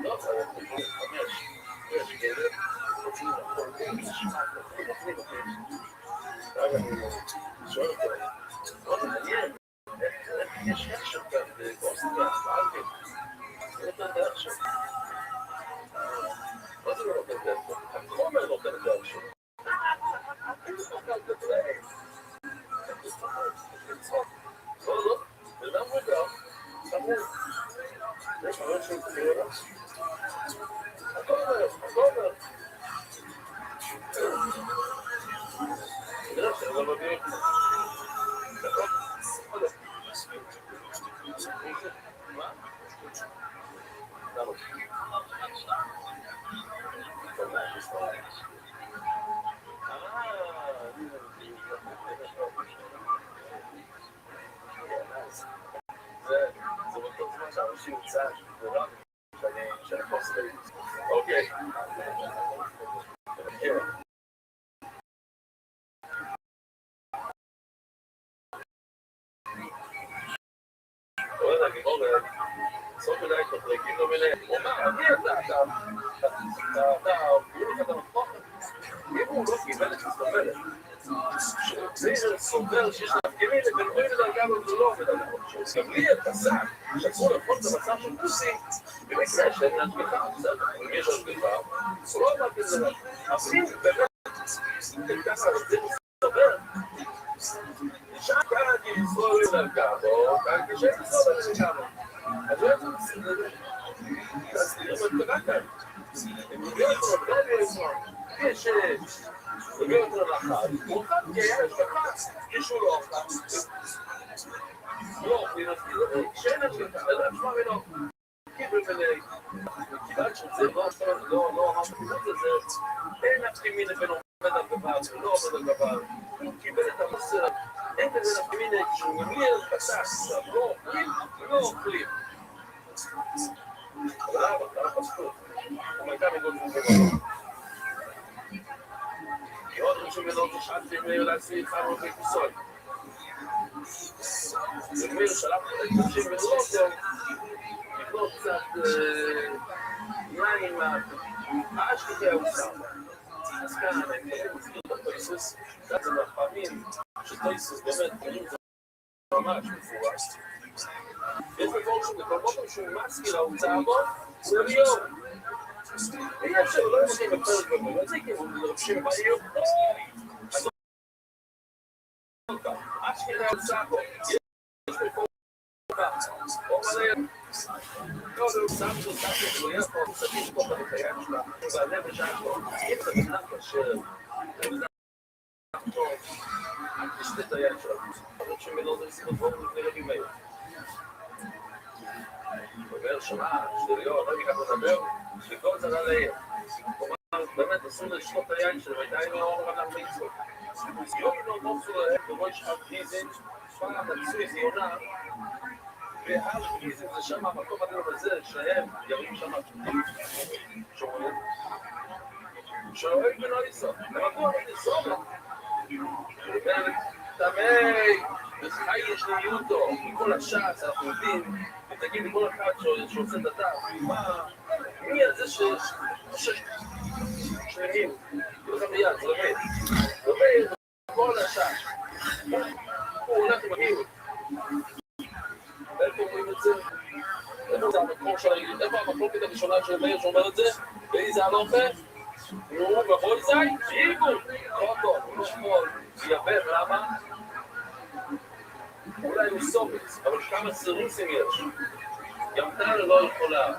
לא, זה חמש, יש גדר, רוצים לכל זה שמע, נותנים, ואז אני שואל אותו, לא, זה מעניין, איך יש עכשיו כאן באוסטריה, באלפים, זה נותן דרך שם. מה זה לא נותן דרך שם? החומר נותן דרך שם. אין לך כאן כתבי. לא, וגם וגם, סמור. זה חבר של כתבי. הכל אומר. זה לא מביא. מה? למה? זה באותו זמן שהאנשים יוצא שדורם שאני חוסר אוקיי אוהד הגיבור סוף מדי תחלקים לו מלא הוא אומר, מי אתה אתה מפתוח אם הוא לא קיבל את הסתובלת שזה סובר שיש להפגימים ובנועים לדרגה ולא מדרגות גם לי את הסק שצרו לכל את המצב של פוסי במקרה שאין להשגחה אם יש להשגחה הוא לא אמר כזה אפילו באמת ככה זה מסתבר נשאר כאן כי לסבור לדרגה או כאן כשאין לסבור לדרגה אז לא יצאו בסדר אז תראו את הדרגה כאן הם מביאים אותו יש מביאים אותו לאחד הוא אוכל כי היה השגחה כשהוא לא אוכל לא, כשאין השגחה, אז אני אשמע ממנו זה לא אמר בקיבוץ הזה, אין נפקא מינה בין עומד על גביו ולא עומד על גביו. הוא קיבל את המסר, אין כזה נפקא מינה כשהוא ממיר, פסס, לא אוכלים, לא אוכלים. אבל למה פסקו? הוא הייתה מגודל גבוה. כי עוד ראשון מלאות ששאלתי להצליח חרו בכיסוי. ומיר שלח את אנשים בלוטו, לקנות קצת יין מהאשכי האוסר. אז כאן אני מזכיר את הטויסוס, זה מהפעמים שטויסוס באמת קוראים את זה ממש מפורש. יש בכל מקום שהוא מזכיר האוצר בו, הוא ליום. ויש שלא יודעים בפרק בבוא, זה כאילו לרבשים בעיר, אז אשכי האוצר בו, יש בכל לא, זה סתם שלא יהיה פה, סביב פה בחיים שלה, והלב שלה פה, אם זה נח אשר, זה נח טוב, תשתה את היד שלה, אבל שמלא זה סיבות בואו לפני רבים מהיר. אומר שמה, שדריו, לא ניקח לדבר, שכל זה לא לעיר. כלומר, באמת אסור לשתות את היד שלה, והייתה אינו אומרה לך מצוות. יום לא נוצו להם, ברוי שחד גיזין, פעם נצוי זיונה, והר גיזין זה שם המקום הדבר הזה, שהם ירים שם שומעים. שואל בנו לסוף, למקום לסוף, תמי, וחי יש לי יוטו, מכל השעץ, אנחנו יודעים, ותגיד לכל אחד שעושה את הדף, מי על זה שלמים, יהודה מיד, זה לומד, לומד כל השעץ, הוא הולך עם המיעוט, איפה אומרים את זה? איפה זה המקום של העיר? איפה המחלוקת הראשונה של מאיר שאומר את זה? באיזה הלוכה? נו, ובוי זי? עיגול! לא טוב, הוא לא שמאל, יבב, למה? אולי הוא סופץ, אבל כמה סירוסים יש. גם טל לא יכולה.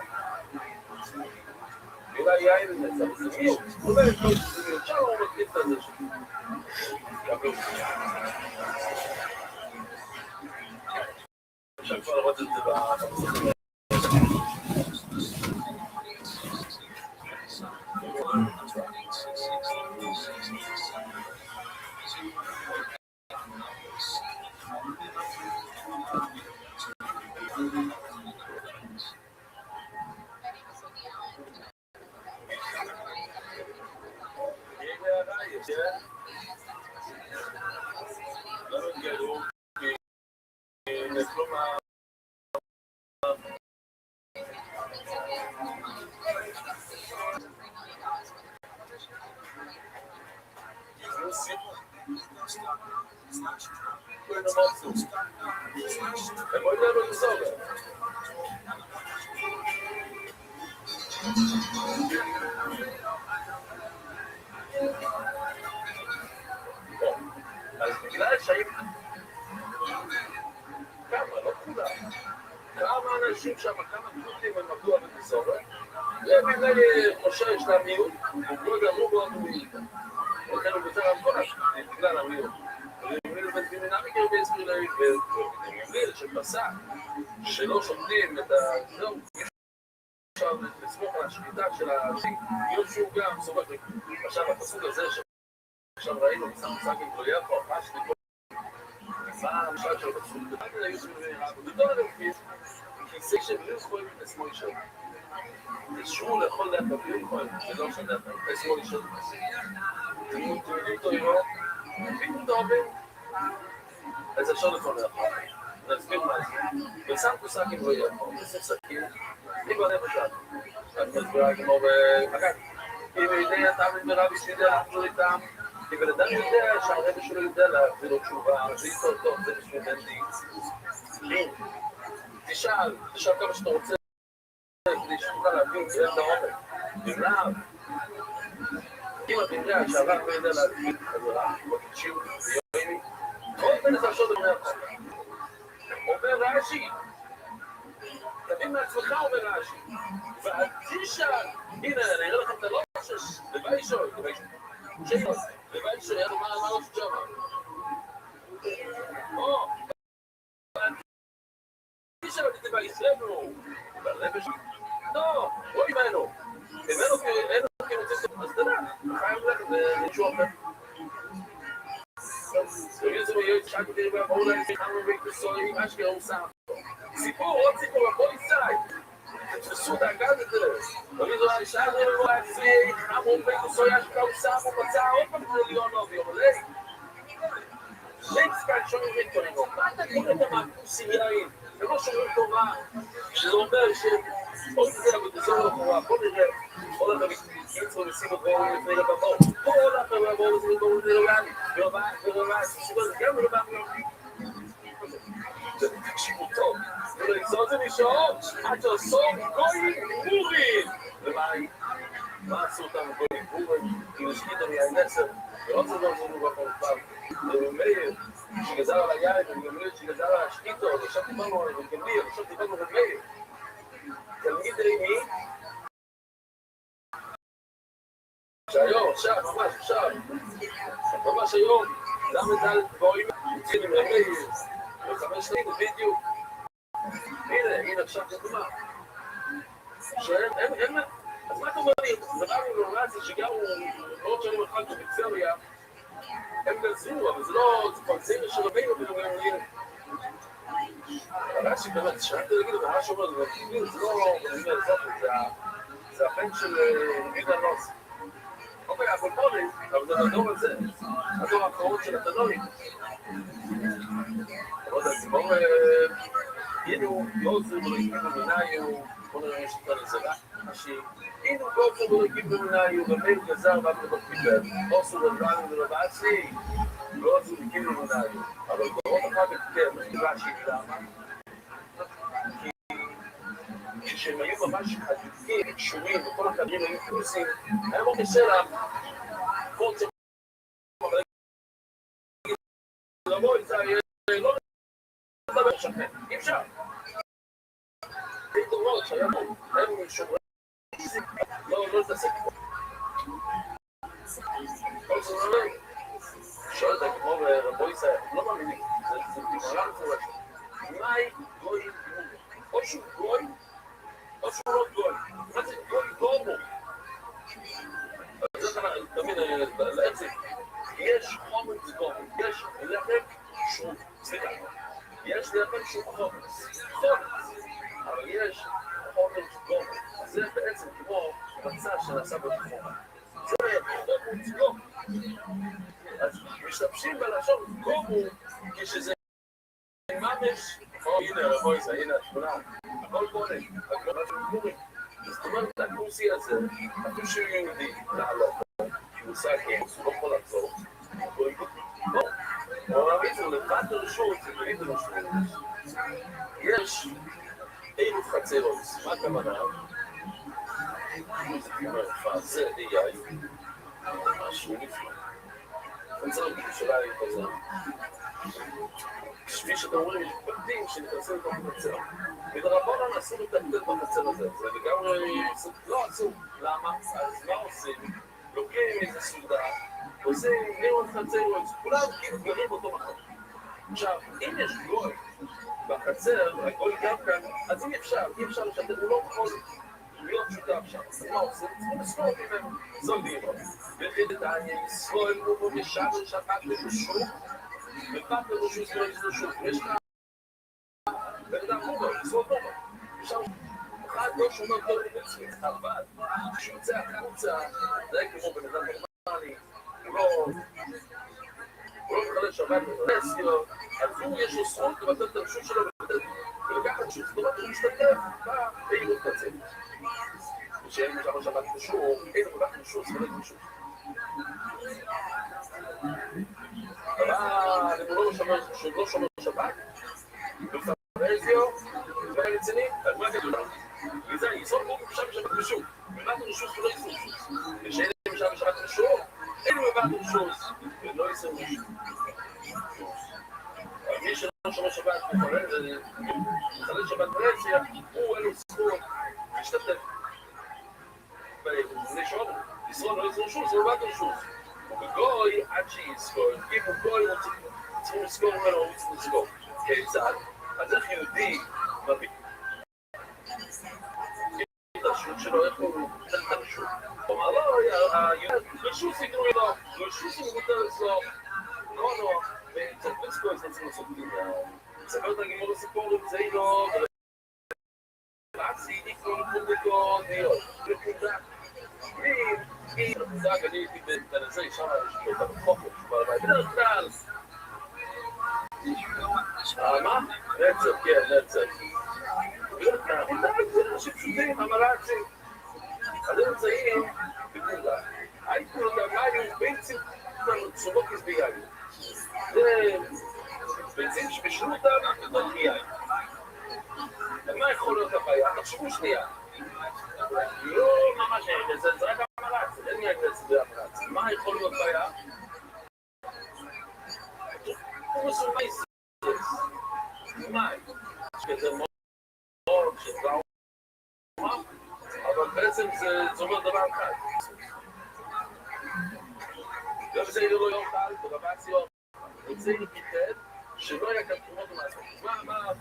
אולי יין נצא, זה מיעוט. אולי יש לו שזה מיעוט, שם הוא מקליט את זה שלי. עכשיו כבר לראות את זה במסכים. אז בגלל שהיו כמה, לא כולם, כמה אנשים שם, כמה פלוטים הם עבדו על המסורת, ובגלל חושש למיעוט, לא דרו בו מיעוט. לכן הוא יותר על כל השכנים, בגלל המיעוט. וממיל בית דינמיקה ובאסביר להגיד, וממיל שפסק, שלא שומדים את הזהו, עכשיו לסמוך על השליטה של האנשים, יום שהוא גם סומך. עכשיו הפסוק הזה עכשיו ראינו, מצא עם גלויה פה, מה שתיקו, מה המשל של הפסוק, ובאמת היו שמבין, ובתור הנפית, כיסא שבלי זכויים את השמאל שלו. תשרו לכל דעת בבלי זכויים, ולא שדעת, את השמאל שלו. תמידים תוירו, תמידים תאהבים, אז אפשר לכל דעת. נסביר מה זה. ושם פוסק עם גלויה פה, וסף סכין, אם אני בשעת. אני מסבירה כמו בחגת. אם ידי אתה מברבי שידע להחזור איתם, כי בלדם יודע שהרבא שלו יודע להחזיר לו תשובה, זה איתו טוב, זה בשביל דנדי. תשאל כמה שאתה רוצה, כדי שתוכל להבין, תראה את העומק. במלאב, אם אתה יודע שהרבא לא יודע להחזיר חזרה, בקדשים, ביומי, עוד בן את השוד אומר לך. אומר רש"י, תבין מעצמך אומר רש"י, והתשאל, הנה, אני אראה לכם את הלושש, לביישוי, שאלות, לביישוי, ידעו מה הלושש שמה. תשאל אותי בייסלנו, בלבש, לא, בואי ממנו, אין לו כאילו רוצה, אז אתה יודע, חייב ללכת למישהו אחר. יוזר יועץ שאלתי תראי בעבור להם כמה מקצועים, אשכרה הוא שם. סיפור, עוד סיפור, הכל יצאי. תתפסו את האגד הזה. יוזר היה שאלתי לו להציג, כמה מקצועים, אשכרה הוא שם, הוא מצא עוד פעם מיליון או ביומלי. שייקספייד שומעים ריקטורים, מה אתה קורא את המאפוסים יין? הם לא שומעים טובה. שזה אומר שעוד זה בגזור לחורה, בוא נראה. כל החברים קיצרו ושימו בואו לפני לבבור. כל החברים בואו לפני בואו לפני לבבור. ברמה, סיגול, גם ברמה. תקשיבו טוב. ולעזור זה נשאר עד שעשור גויים בורים. מה עשו אותם גויים בורים? כי נשקידו מהנצר. ולא צריך לעזור בכל פעם. מאיר, שגזר על היין, ומאיר שגזר על השקיטו, עכשיו דיברנו על גמיר, עכשיו דיברנו על מאיר. תלמיד מי? שהיום, עכשיו, ממש היום, למה דל גבוהים יוצאים עם מאיר, וחמש שנים בדיוק. הנה עכשיו דוגמה. שהם, אז מה אתה אומר לי? זרענו לורציה שגרו מאוד שנים אחת בפיצריה, הם גזרו, אבל זה לא, זה פרצים של רבינו בגמרים. רש"י באמת, שאלתי להגיד, אבל רש"י אומר, זה לא, זה הבן של יהודה נוס. אוקיי, אבל בואי, אבל זה הדור הזה, הדור האחרון של התנועים. אבל זה סיפור, הנה גוזר ולהגיבו מנהיו, בוא נראה שתקרא לזה רש"י, הנה גוזר ולהגיבו מנהיו, ומאיר גזר ואף אחד קיבל, גוזר ולבנו ולבאסי, גוזר ולהגיבו מנהיו, אבל גורות אחר כך כן, רש"י, למה? כי כשהם היו ממש חדוקים, קשורים, וכל החברים היו פרוסים, היה מאוד קשה לה, כל צורך, אבל לבוא את זה, לא לדבר שכן, אי אפשר. זה דורות שהיה פה, הם שומרים, לא להתעסק פה. כל זה אומר, שואל את כמו רבו ישראל, לא מאמינים, זה דברה מפורשת. מהי גוי גמור? או שהוא גוי, או שהוא לא גוי. מה זה גוי גומו? אז זה תמיד לעצם, יש חומץ גומו, יש לחם שהוא, סליחה, יש לחם שהוא חומץ, אבל יש חומץ גומו. זה בעצם כמו מצע שנעשה בתחומה. זה חומץ גומו. אז משתמשים בלשון גומו כשזה ממש, הנה רבוי זה, הנה התמונה, הכל בונה, הגרמה של גמורים. זאת אומרת, הקורסי הזה, אפילו שהוא יהודי, לעלות, כי הוא עושה גימוס, הוא לא יכול לעצור, הוא אמר איזה לבד לרשות, זה מריד לרשות. יש ערב חצרוס, מה הכוונה? זה AI, משהו נפלא. חצר בירושלים חוזר. כפי שאתם אומרים, יש בגדים שנכנסים לתוך החצר. ודרבנן אסור לטלטל בחצר הזה, זה לגמרי לא אסור. למה? אז מה עושים? לוקחים איזה סעודה, עושים ערב חצרוס, כולם כאילו גרים באותו מקום. עכשיו, אם יש גוי בחצר, הגוי גם כאן, אז אי אפשר לשתף, הוא לא יכול להיות שותף שם. אז מה עושים? צריכים לסגור ממנו, זולדים לו. וכן את העניין, לסגור לו בשם שבת לרשות, ופעם לרשות לא לרשות. יש לך בן אדם מובר, לסגור לו. עכשיו, אחד לא שומע טוב לבצעי, אבל כשיוצא החוצה, זה כמו בן אדם נורמלי, הוא לא מחלל שבת לרסיות, אז הוא יש לו זכות לבטל את הרשות שלו ולקחת רשות, זאת אומרת, הוא משתתף בעירות קצה. ושאין משם שבת קשור, אין הוא לקח רשות, זה לא קשור. אבל אני לא שומר שבת, בפרזיו, דברים רציניים, אז מה כתוב לנו? וזה יסוד בו משם שבת קשור, מבטל רשות ולא יסוד רשות. ושאין משם שבת קשור, אין הוא מבטל רשות ולא יסוד רשות. מי שלא שומר שבת מחלל שבת פרזיה, הוא אין לו זכות להשתתף בני שעות, ישרוד לא יזרום שוב, זה לא באת לשוב. ובגוי עד שיזכור, אם הוא גוי צריכים לזכור ממנו, הוא צריך לזכור. כיצד? אז איך יהודי מביא את הרשות שלו, איך הוא נותן את רשות סידורי לו, רשות שמבוטלת לו, קונו, וצריך יש לצים הסופים, ספר את הגימור הסיפור נמצאי לו, ולעצי נקרוא לפונדקו, ניות, לפונדק, מי לפונדק, אני הייתי בנזה, שם יש לי אותה בחופש, בדרך כלל, מה? נצר, כן, נצר. בדרך כלל, זה אנשים פשוטים, המלאצים, אז הם נמצאים בפונדק. הייתי לו דרגאי, ביצים, סובוקיס ביין. זה ביצים שבישלו אותם, בתוך יין. ומה יכול להיות הבעיה? תחשבו שנייה. לא ממש אין, זה רק המלאץ, אין יין לצדי המלאץ. מה יכול להיות בעיה? הוא מסומי סיס. מים. שזה מאוד, שטראומה, אבל בעצם זה אומר דבר אחד. גם זה יהיה לו יום קל, ברבצי יום. רוצה להתקד שלא היה כאן תרומות ומעצמות. מה?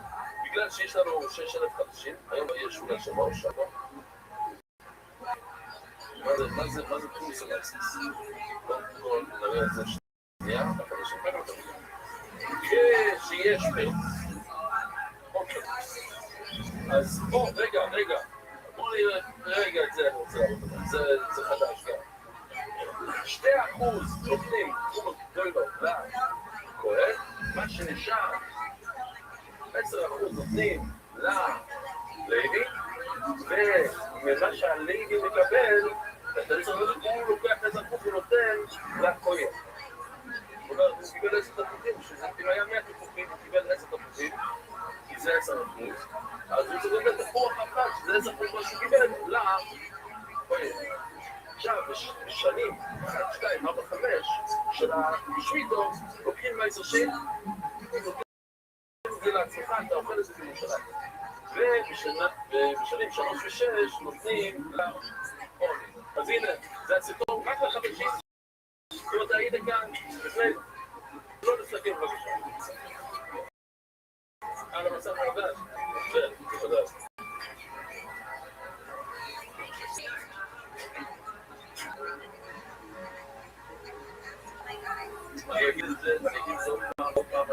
בגלל שיש לנו 6,000 חדשים, היום יש אולי 3, מה זה תרוס המעצמוס? קודם כל, נראה את זה שנייה, החדשים כאן אותם. כשיש פרץ. אוקיי. אז בוא, רגע. בוא נראה רגע את זה, אני רוצה לראות אותם. זה חדש גם. 2% נותנים תרומות גדולות לכהן, מה שנשאר 10% נותנים ללוי, וממה שהלוי מקבל, אתה צריך לדעת הוא לוקח 10% ונותן לכהן. זאת אומרת, הוא קיבל 10 תפוחים, אם היה 100 תפוחים, הוא קיבל 10 תפוחים, כי זה 10%, אז הוא צריך לתת תפוח אחת, שזה 10% מה שהוא קיבל לכהן. עכשיו, בשנים 1, 2, 4, 5 של השמיטו, לוקחים מהעשר שנים, נותנים את זה לעצמך, אתה אוכל את זה בירושלים. ובשנים 3 ו-6 נותנים לעוני. אז הנה, זה הסרטון רק לחדשים. אם אתה היית כאן, לפני, לא נסתכל בבקשה. על המצב החדש. כן, תודה. אני אגיד את זה, עוד פעם,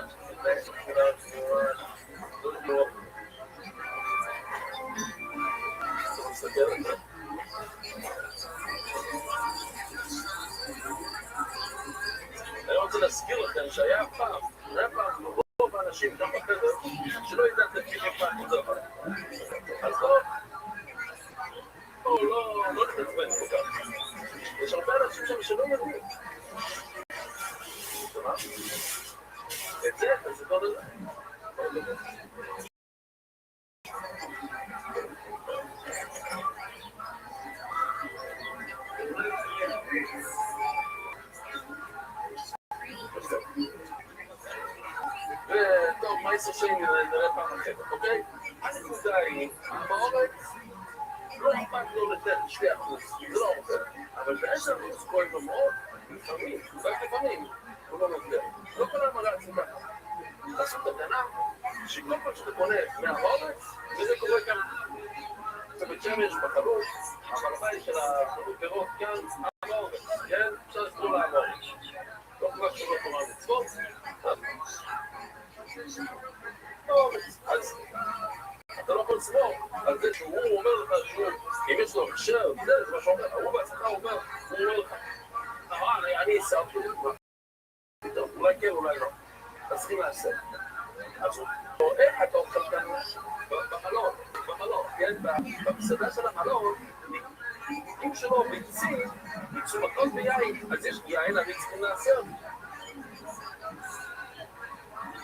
אני רוצה להזכיר לכם שהיה פעם רוב האנשים גם בחדר שלא ידעת לפי פעם עוד דבר. אז לא נתעצבן כל כך. יש הרבה אנשים שם שלא יודעים. את זה כל דבר. וטוב, מה יש השני? נראה פעם אחרת, אוקיי? הנקודה היא, באורץ לא אכפת לו לתת 2%, זה לא עובד. אבל ב10% כואב לו מאוד, לפעמים, הוא לא נותן. לא כל המראה עצמך. לעשות תקנה, שכל פעם שאתה קונה מהאורץ, וזה קורה כאן בבית שמש, בחלוק, אבל הבית של החלוק פירות כאן, האורץ, כן? אפשר לקרוא לה האורץ. לא כבר שלא קורא מצוות, אז אתה לא יכול לסמור על זה שהוא אומר לך שהוא, אם יש לו חשר, זה מה שאומר, הוא בעצמך אומר, הוא אומר לך, אני אסעתי לך, פתאום, אולי כן, אולי לא, אז צריכים לעשות. אז איך אתה אוכל כאן בחלון, כן, במסעדה של החלון, אם שלו ביצים, יצאו מכות ביין, אז יש יין, אני צריכים לעשות.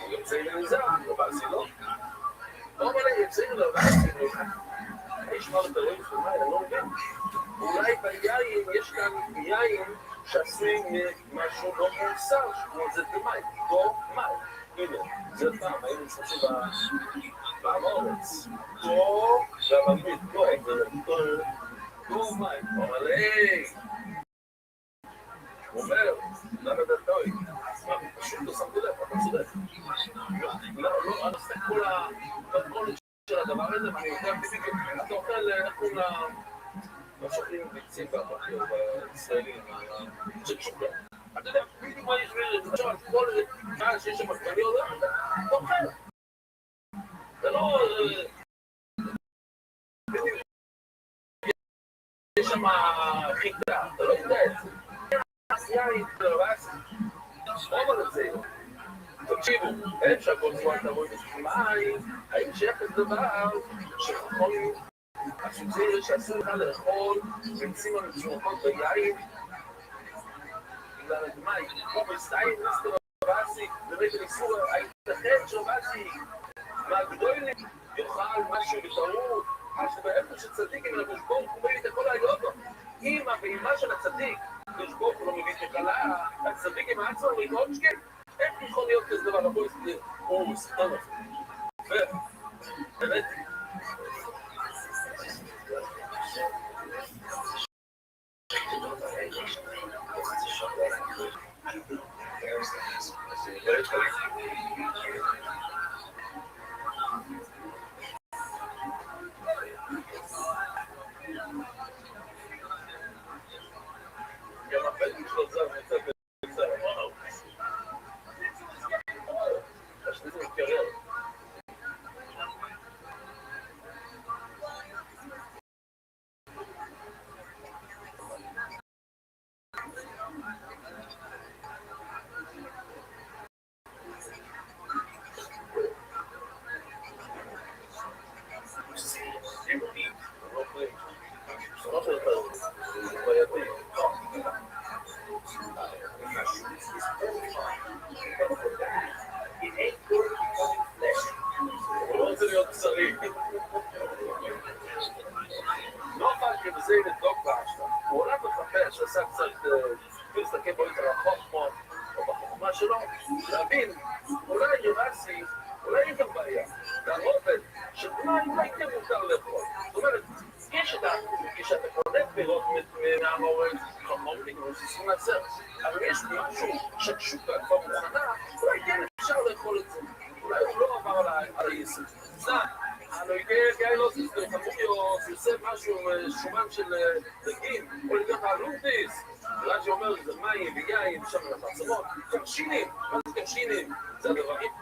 הוא יוצא לנזר, לא בעשי לו. לא מלא יוצא לו, בעשי לו. יש מה לדברים של מים, אני לא מבין. אולי ביין, יש כאן יין שעשוי משהו לא מוסר, כמו זה במים, דו מים. הנה, זה פעם, היינו משתמשים באמורץ. דו, והממית, דו מים. אבל היי! הוא אומר, למה אתה טועי? פשוט לא שמתי לב, אתה צודק. לא, אני עושה כל המתכונת של הדבר הזה, ואני יודע בדיוק, אתה אוכל, איך קוראים משכים ביצים בבוקר בישראלים, שקשוקה. אתה יודע, בדיוק מה יש עכשיו כל קהל שיש שם קני עולה, אתה אוכל. זה לא... יש שם חיטה, אתה לא יודע את זה. יין, רוב על זה. תקשיבו, אין שהכל זמן תבואי בשמיים, האם שייך את דבר שחכמים השוטרים שאסור לך לאכול ביצים המצורפות ביין בגלל הדמי, כמו בסטיין, נסתר רבאסי, בבית הניסור, הייתכן שרבאסי מהגדולים יאכל משהו בטעות, אז באיפה שצדיקים לקדוש ברוך הוא מביא את הכל היודו. אם הבהמה של הצדיק, הקדוש ברוך הוא לא מביא את הקלה, הצדיק עם העצמם להתראות שכן, איך יכול להיות כזה דבר? לבוא יסתיר, הוא סתם לך. באמת. גם הפלטים שלו זר נמצא בצד, וואו. השני זה מתקרר. הוא לא רוצה להיות בשרי. לא פעם כבזה לדוק באשתה. הוא הולך לחפש, שעשה קצת, להסתכל בו יותר רחוק או בחוכמה שלו, להבין, אולי ירסי, אולי אין גם בעיה. והרובד, שאולי כן מותר לאכול. זאת אומרת, יש את כשאתה קונה פירות מהמורן, חמור לגרוס, עושים לעשר. אבל יש משהו שקשוקה כבר מוכנה, אולי כן אפשר לאכול את זה. אולי הוא לא עבר על היסוד. סתם, אני יודע, לא תסתכל, חמוריו, עושה משהו שומן של דגים, או לגבי הלומדיס, אולי שאומר, זה מים ויין, שם על החצרות, קרשינים, מה זה קרשינים? זה הדברים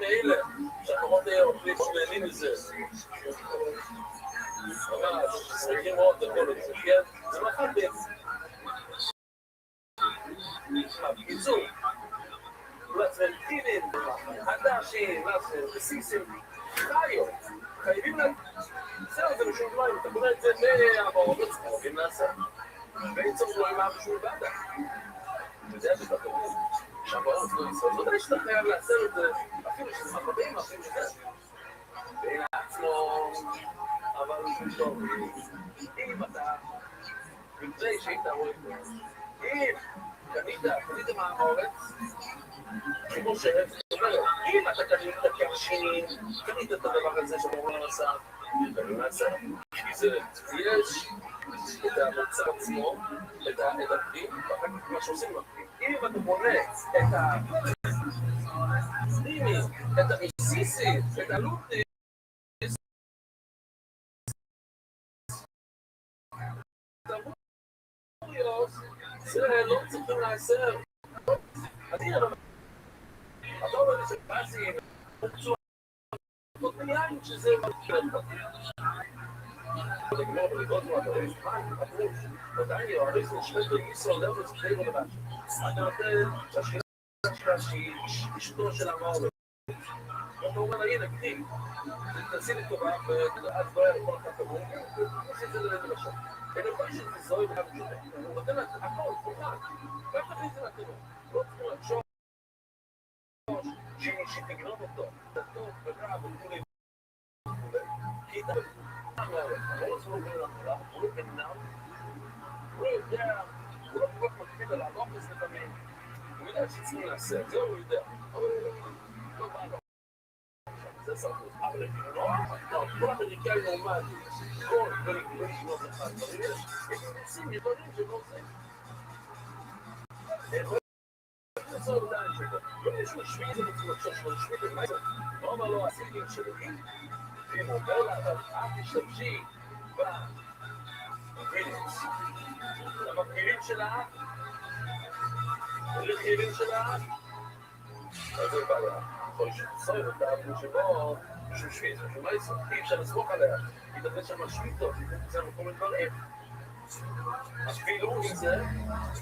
מאלה, שהחמות אוכלים שנהנים מזה. ממש, צריכים מאוד לכל את זה, כן? זה מחד בעצם. בקיצור, לצלטינים, הדשים, בסיסים, חיות, חייבים לסר את זה בשום דברים, אתה קורא את זה מהמעורבות, חייבים לעשות. ואין צורך לא עם משהו בעדה. וזה יש לך תורים, שהמעורבות לא ישראל, זאת אומרת שאתה חייב לעשר את זה, אפילו שזה מחבים, אפילו שזה. ואין לעצמו, אבל טוב, אם אתה, מפני שהיית רואה את זה, אם קנית מהמעורבת, כמו שרץ, זאת אומרת, אם אתה קנית את הקרשים, קנית את הדבר הזה שמורים עשה, כי זה, יש את המוצר עצמו, את הפנים, ואחר כך מה שעושים בפנים. אם אתה בונה את הפנימי, את המסיסי, את הלוטי, את המוריוס, זה לא צריכים לעשר. אני לא אתה אומר לי שבאסי, עוד מיין שזה מקרה. לגמור ולגרות מה אתה רואה שפיים, הפרוש, עדיין יוערי זה שפט בישראל, לא זה שפט לבד. אתה נותן שהשאלה שלך שהיא אשתו של המעורב. ואתה אומר לה, הנה, קטים, תנסי לטובה, ואז לא היה לכל אחד כמוהו, תנסי את זה למשל. אלא כל שזה זוהי וגם שוטה. הוא נותן לה הכל, כוחה, רק תכניס את התינוק. לא צריכים לחשוב שתגנוב אותו, דתו ורב וכולי. כי אתה לא רוצה לומר למולה, הוא לא בנאו, הוא לא יודע, הוא לא כל כך מקפיד על הרופס לפעמים, הוא יודע שצריכים לעשות, זה הוא יודע, אבל לא בא לו. זה סרטוס, אבל לא, כל אמריקאי נורמלי, כל דברים שלא זה אחד, יש נושאים ידולים שלא עושים. זה עוד עדיין שלו, לא יש לו שביעי זה מצוות עכשיו שלו, שביעי זה מייסר, לא אומר לו, הסיגים שלי, ואם הוא אומר לה, אבל אל תשתמשי פילינגס. המקבילים של האף, הרכיבים של האף. אז זה בעיה. יכול שתסוי אותם, שבו משהו שביט, משהו מייסר, אי אפשר לסמוך עליה. ייתכן שם שביטות, זה כל מיני דברים. אפילו אם זה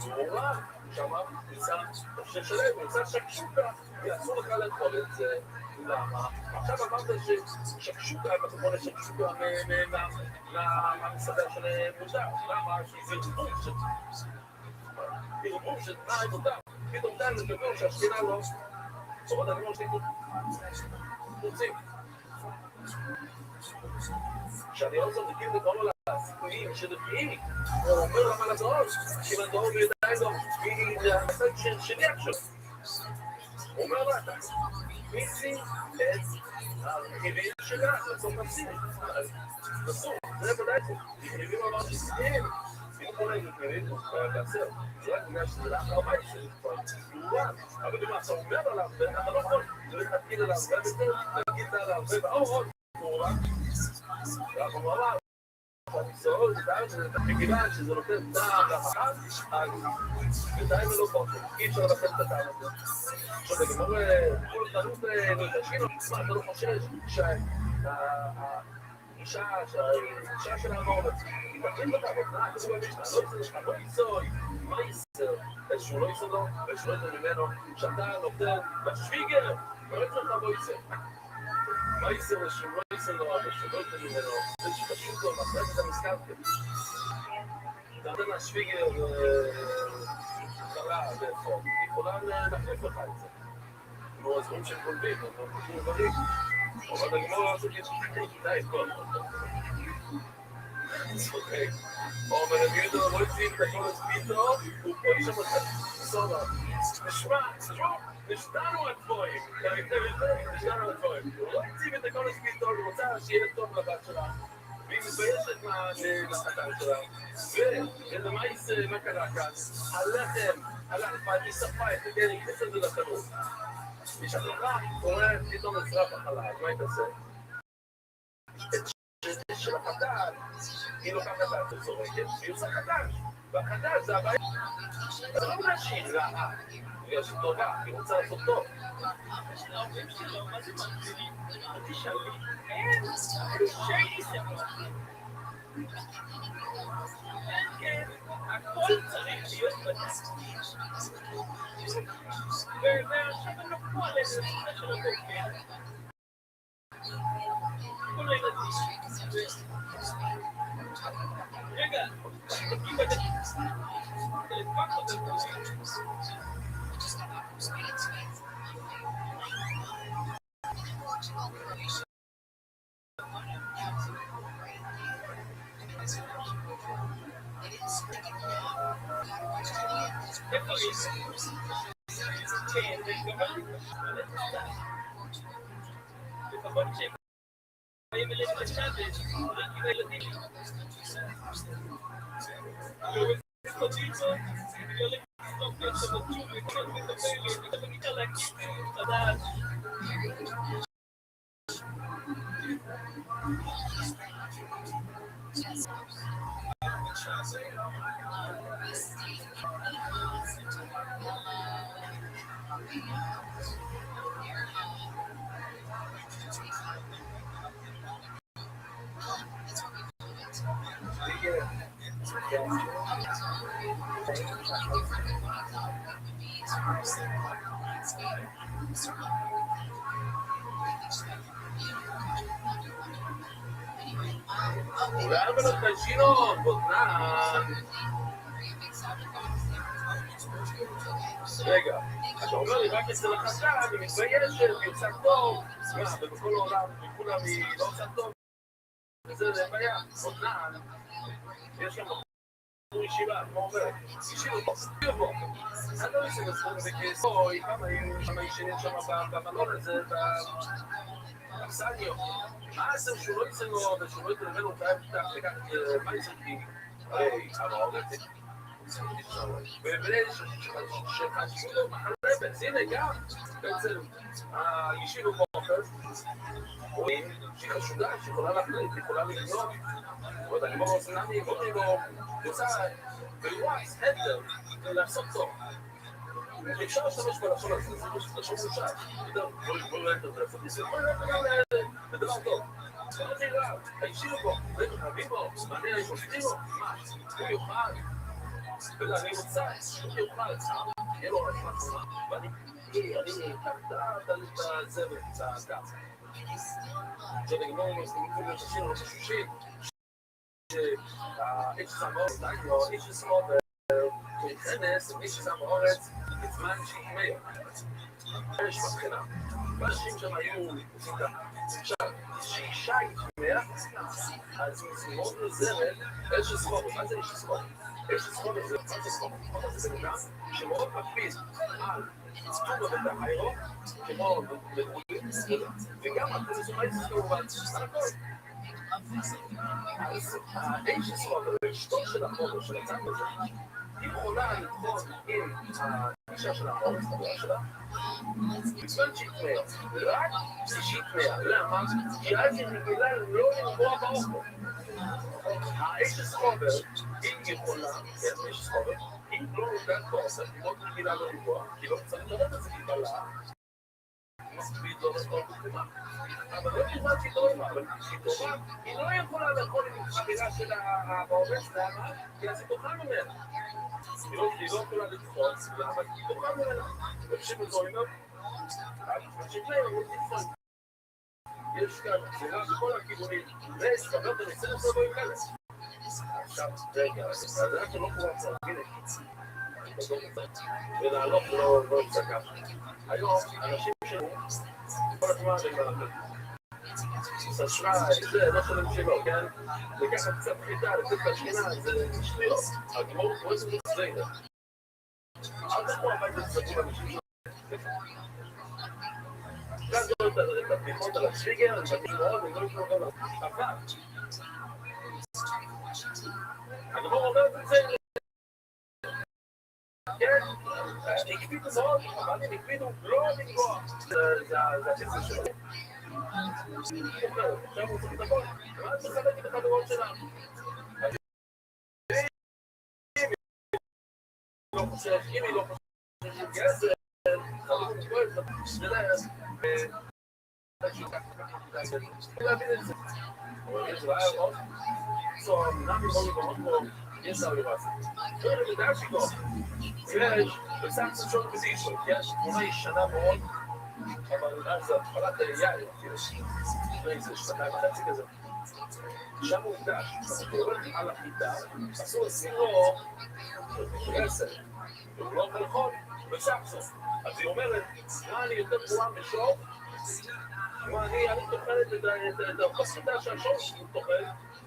ברורה, שמה נמצא ששלם, נמצא שקשוקה, יעשו לך לאכול את זה. למה? עכשיו אמרת ששקשוקה, אתה יכול לשקשוקה מהמסדר של מודע. למה? שזה ערבוב של תנאי מודע. פתאום דן לדבר שהשכינה לא צורות הדבר שלי רוצים. שאני רוצה להכיר לקרוא לו לסיכויים שלפיים, הוא אומר למה לדעות, שאם הדעות בידיים לו, זה הסד שלי עכשיו. הוא אומר לה, מיצי את הרכיבים שלך, לצורך נפסים. נסו, זה ודאי זה. רכיבים אמר שסיים, אם כל הרכיבים, תעשר. זה רק בגלל שזה לאחר בית, זה כבר תגורה. אבל אם אתה אומר עליו, אתה לא יכול להתחיל עליו, להגיד עליו, ובאור, תגורה. אנחנו אמר, הניסון, זה מכיוון שזה נותן טעם לחד, אז בינתיים לא פחות, אי אפשר לתת את הטעם הזה. עכשיו, לגמור כל חנות לתשכין, אתה לא חושש שהאישה שלנו היא תקרים אותה, כתוב במשנה, לא יצא לך, לא יצוי, מה יצא? איזשהו לא יצא לו, ואיזשהו לא יצא ממנו, שאתה נותן בשוויגר, לא יצא לך בו יצא. מה יצא לשום, לא יצא לו, ואיזשהו לא יצא ממנו, איזשהו פשוט לא, מה זה נזכרתם? אתה נותן לשוויגר חלה ואפור, היא יכולה להחליף לך את זה. נו, אז רואים שהם גולבים, הם חושבים דברים. אבל הגמור לא עושה די, כל. צודק. אבל הם ידעו, לא יצאים את הכל הספיטו, הוא פה איש המחד. סובה. נשמע, נשתנו הדבורים. נשתנו הדבורים. הוא לא יצאים את הכל הספיטו, הוא רוצה שיהיה טוב לבת שלה. והיא מתביישת מהחתן שלה. ולמייס, מה קרה כאן? הלחם, היא שפה את הגן, היא כסת את לחנות. היא שכחה, קוראת פתאום נצרף החלל, מה היא תעשה? את של החתן, היא לוקחת את הזורקת, והיא עושה חתן, והחתן זה הבעיה. זה לא בגלל שהיא רעה, בגלל שהיא טובה, היא רוצה לעשות טוב. ההורים שלו, מה זה מגזירים? תשאלי, אין, שיידי סבבה. כן, הכל צריך להיות בדס. ועכשיו אני לא כמו על איזה ספינה של הגופים. כל הילדים. רגע, תקים בדס. לפק עוד הגופים. איפה יש? כן, זה גם לפחות שהם באים אלינו לשבת, רק עם הילדים. לא מסתובבים פה, לא להסתובב שבתשוב, וכל מתאבלת, וכל תמיד להקים חדש. Vámonos, Pachino, pues nada. רגע, אתה אומר לי רק אצל החתן, היא מתביישת, היא עושה טוב, ובכל העולם, וכולם היא לא עושה טוב, וזה בעיה, אוזנן, יש גם בחור ישיבה, כמו אומרת, ישיבו פה, ישיבו פה, אני לא יושב לספור בכסוי, כמה ישנים שם במלון הזה, באכסניה, מה עשם שהוא לא יצא לו, ושהוא לא יצא לבנו, לקחת מה יצא כי, אבל אומרת, שחשבו לו מחלבת, הנה גם, בעצם, הישיבו פה, רואים שהיא חשודה, שיכולה להחליט, יכולה לגנוב. לא יודע, אני אומר, סנאמי, אומרים לו, יוצא בוואטס, הנדר, לעשות טוב. אפשר להשתמש בלשון הזה, זה לשון מושג. בואו נראה את זה, לעשות ניסיון. בואו נראה את זה, זה דבר טוב. זה לא נראה, האישילו בו, חייבים בו, מעניין, אני חושבים בו, מה? הוא יוכל. ואני רוצה, הוא יוכל, יהיה לו רשמה חומה. ואני אקח את הזבל, את האדם. זה נגמור, אנחנו עשינו חשושים, שהאיש סמור, דיינו, איש סמור, כנס, מי ששם באורץ, בזמן שהתמר. יש מבחינה. ואנשים שם היו עושים ככה. עכשיו, שאישה התמר, אז מזמור לזרם, איש סמור. מה זה איש סמור? איש סמור זה, מה זה סמור? זה בן אדם שמאוד מקפיד על צפון בבית החיירו, כמו בגולים, וגם על כל זומאי זה כמובן, על הכל. אז האיש סמור, אשתו של החומר, של הצד הזה, היא יכולה לבחון עם האישה של החומר, חברה שלה, בזמן שהתמר, רק שהתמר, למה? כי אז היא רגילה לא לנבוע באוכל. האיש סמובר, היא יכולה, כן, איש סמובר, היא לא נוגעת באוכל, היא לא רגילה לא לנבוע, כי לא צריך לדעת את זה, כי בלה, מספיד לא לכל בתחומה. אבל לא כמעט שהיא טובה, אבל כשהיא טובה, היא לא יכולה לאכול עם החבילה של העובד, למה? כי אז היא תאכל ממנה. היא לא יכולה לתפוס, אבל היא תאכל ממנה. ופשוט בזוינו, השקליים אמרו תתפוס. יש כאן גזירה בכל הכיוונים, ויש חבר בנצל לסבוים כאלה. עכשיו, רגע, אז אנחנו לא קוראים פה, הנה, ולהלוך לא יצא היום, אנשים שלנו, כל הזמן הם סשרה, זה לא שלם שלו, כן? וככה קצת חיטה, לתת בשכינה, זה שטויות. הגמור קוראים לזה זיינה. אל תקום הביתה לסגור אנשים שלנו. כאן לא את הבדיחות על השריגר, אני בטח מאוד, אני לא יכולו גם אבל הגמור אומרת את זה כן, הקפידו מאוד, אבל הם הקפידו לא לגרוע. זה הכסף שלו. עכשיו הוא צריך את הכל, ואז מחלק את החברות שלנו. אם היא לא חושבת שגזר, חלוק מתקועד, שלהם, להבין את זה. אבל יש רעי מאוד, צום, נמי מאוד מאוד, יש לה לבאסה. לא יודע שיקום. יש, בסקסון שעות בדישו, יש תמונה ישנה מאוד, אבל אז התחלת היער, זה שנתיים וחצי כזה. שם הוא הוקדש, הוא הולך על החיטה, עשו לסירו גסר, הוא לא אוכל חול, בסקסון. אז היא אומרת, מה אני יותר גרועה משור? אני תוחלת את הכוס חיטה שהשור תוכל,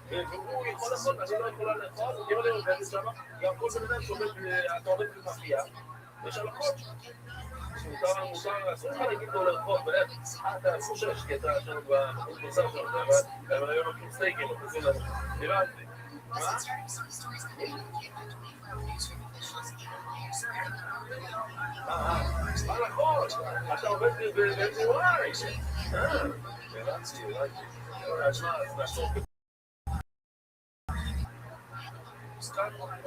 והוא יכול לאכול, אני לא יכולה לאכול, אני לא עובדת שם, גם כל בן אדם שעובד, אתה עובד במאפייה, יש הלכות. מותר, אסור לך להגיד לו לרחוב, ואיך, אתה חושש, כי אתה שם בקבוצה שלנו, אבל היום נותנים סטייקים, עושים לנו, הבנתי. מה? הלכות, אתה עובד בוואי. הבנתי. אז מה, אז נעשור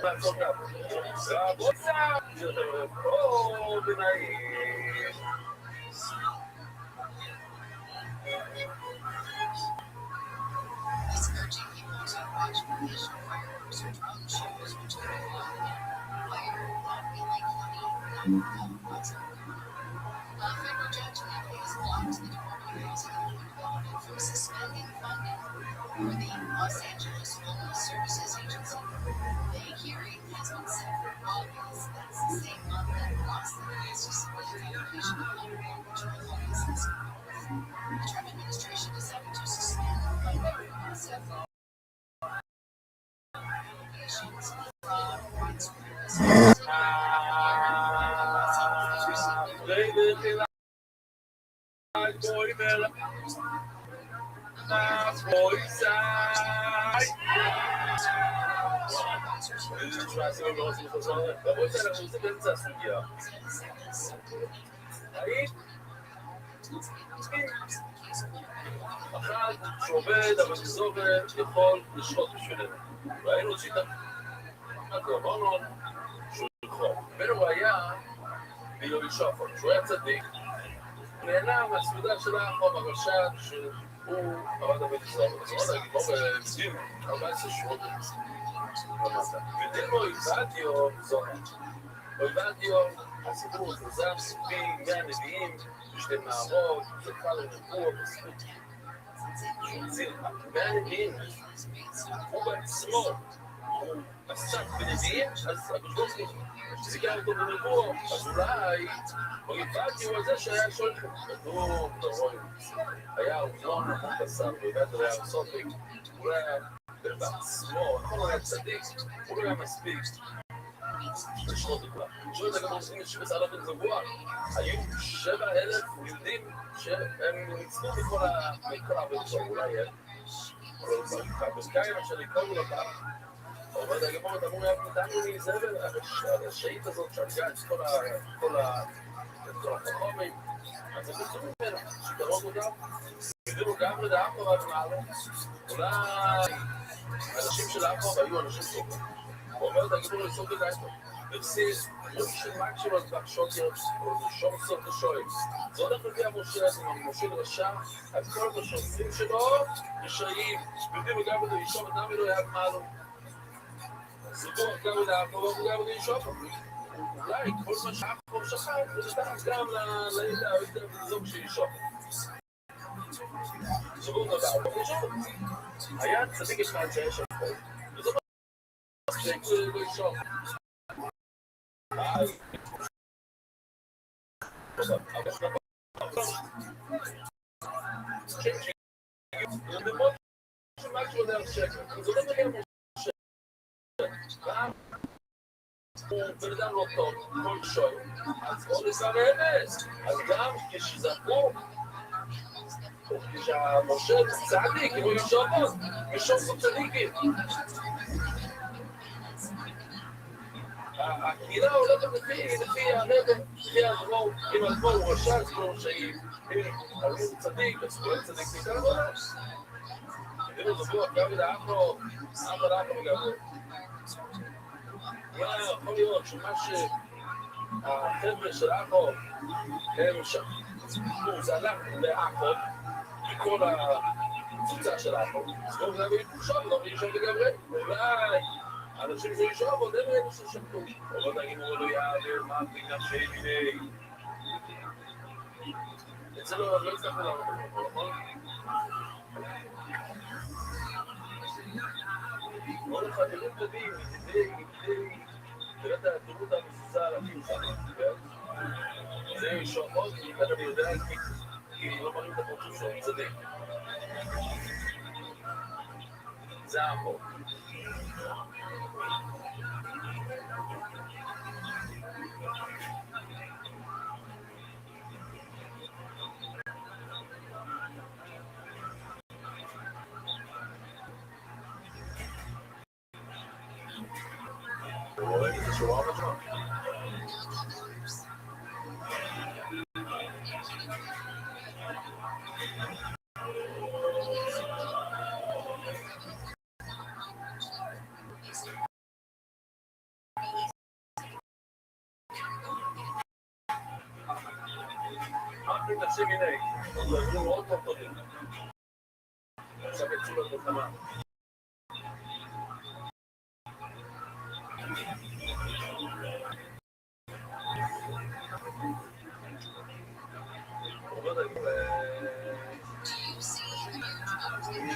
לעשות גם. רבוצה! או, בנאים. Suspending funding for the Los Angeles Homeless Services Agency. The hearing has been set for August. That's the same month that lost the rights to support the allocation of underground regional homelessness. The Trump administration decided to suspend the funding process for allegations of fraud, rights אחד שעובד, אבל בזובת יכול לשחוט בשבילנו. ראינו שיטה, אמרנו שהוא יכול. בנו היה ביואי שופר, שהוא היה צדיק, נהנה מהסעודה של האחרון הרשע שהוא עבד בבזובת. אז אמרנו, כמו בדין 14 שבועות במטה. ודין בו איבדיו זונת. באיבדיו הסיפור מפורסם סביב 100 נביאים, בשתי מערות, זכה לנבוא, בזכות והנביאים, הוא בעצמו, הוא עסק בנביאים, אז הקדוש זיכה אותו בנבוא, אז אולי באיבדיו הוא זה שהיה שואל כתוב, היה אופנון נכון כסר, ואיבדיו היה סופק, הוא היה בעצמו, נכון הוא היה צדיק, הוא לא היה מספיק לשחוט לכולם. שואלת הגמרא עושים ישיבת הלכות גבוה, היו 7,000 יהודים שהם ניצלו מכל העבוד שלו, אולי הם, אבל בקיים אשר יקראו לכך, אבל הגמרא אמרו נתנו לי זבל, הרשעית הזאת שהרגה את כל החכמים, אז הם יצאו ממנו, שתרוב אותם, ידעו גם לדאחו רק מעלה, אולי האנשים של האחור היו אנשים טובים. אומרת הגמרא לסוף לדאחו. ורסיס, שמקשיב על כך שוטר, או שום סוף לשואל. זה הולך לפי המשה, אז אם המשה רשע, אז כל השופטים שלו רשעים, יודעים גם את הישום, אדם אלו יד מעלו. זוגו גם את האחור, וגם את הישום. אולי כל מה שהאחור שחט, זה נתן גם לזוג של ישום. זוגו גם האחור ישום. היה צדיק אחד שהיה שפט, וזה מספיק לישום. בן אדם לא טוב, כל שוי, אז בואו נסע רמז, אז גם כשזכו, כשהמשה צדיק, אם הוא ישוב עוד, ישוב עוד צדיקים. הקהילה הולכת לפי הרב, לפי הדבור, אם הדבור הוא רשע, אז לא רשעים, אם הוא צדיק, אז הוא צדיק מכאן עולה. תראו, זבוח, גם את האחרו, אבא לאחרו וגם יכול להיות שמה שהחבר'ה של האחרו, הם שם, זה הלך לאחרו, מכל הקבוצה של האחרו, אז בואו גם יתחשוב, לא ישוב לגמרי, אולי אנשים שישוב, עוד הם אלו ששבתו. עוד הגימור לא יעבר, מה בגלל שלי. את זה לא הצלחנו לענות, נכון? כל אחד ירים טובים, תראה את התירות המסוסה על הכי שם, זה ישוב, כי אתה יודע, כי לא מראים את הפרצוף שלו, צדיק. זה האחור. תקשיב הנה, אנחנו מאוד מאוד טובים. עכשיו יצאו למלחמה.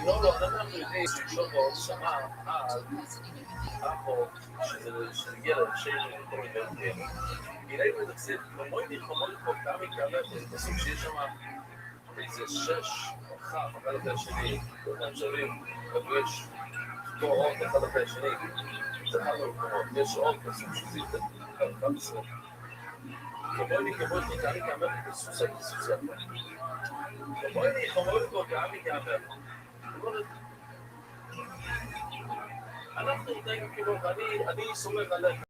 לא, אנחנו יודעים שישוב עוד שמע על האחור, שזה הגיע לאנשים כל מיני דברים. גילינו את זה, חמודי פה גם יקרה, בסוג שיש שם איזה 6 חף, אחד אחרי השני, באותם שווים, ויש פה עוד אחד אחרי השני, זה אחד במקומות, יש עוד בסוג שזה יותר, גם בסוג. חמודי גם יקרה, בסוסה כסוסה. חמודי פה גם יקרה. אנחנו יודעים כאילו, אני סומך עליך.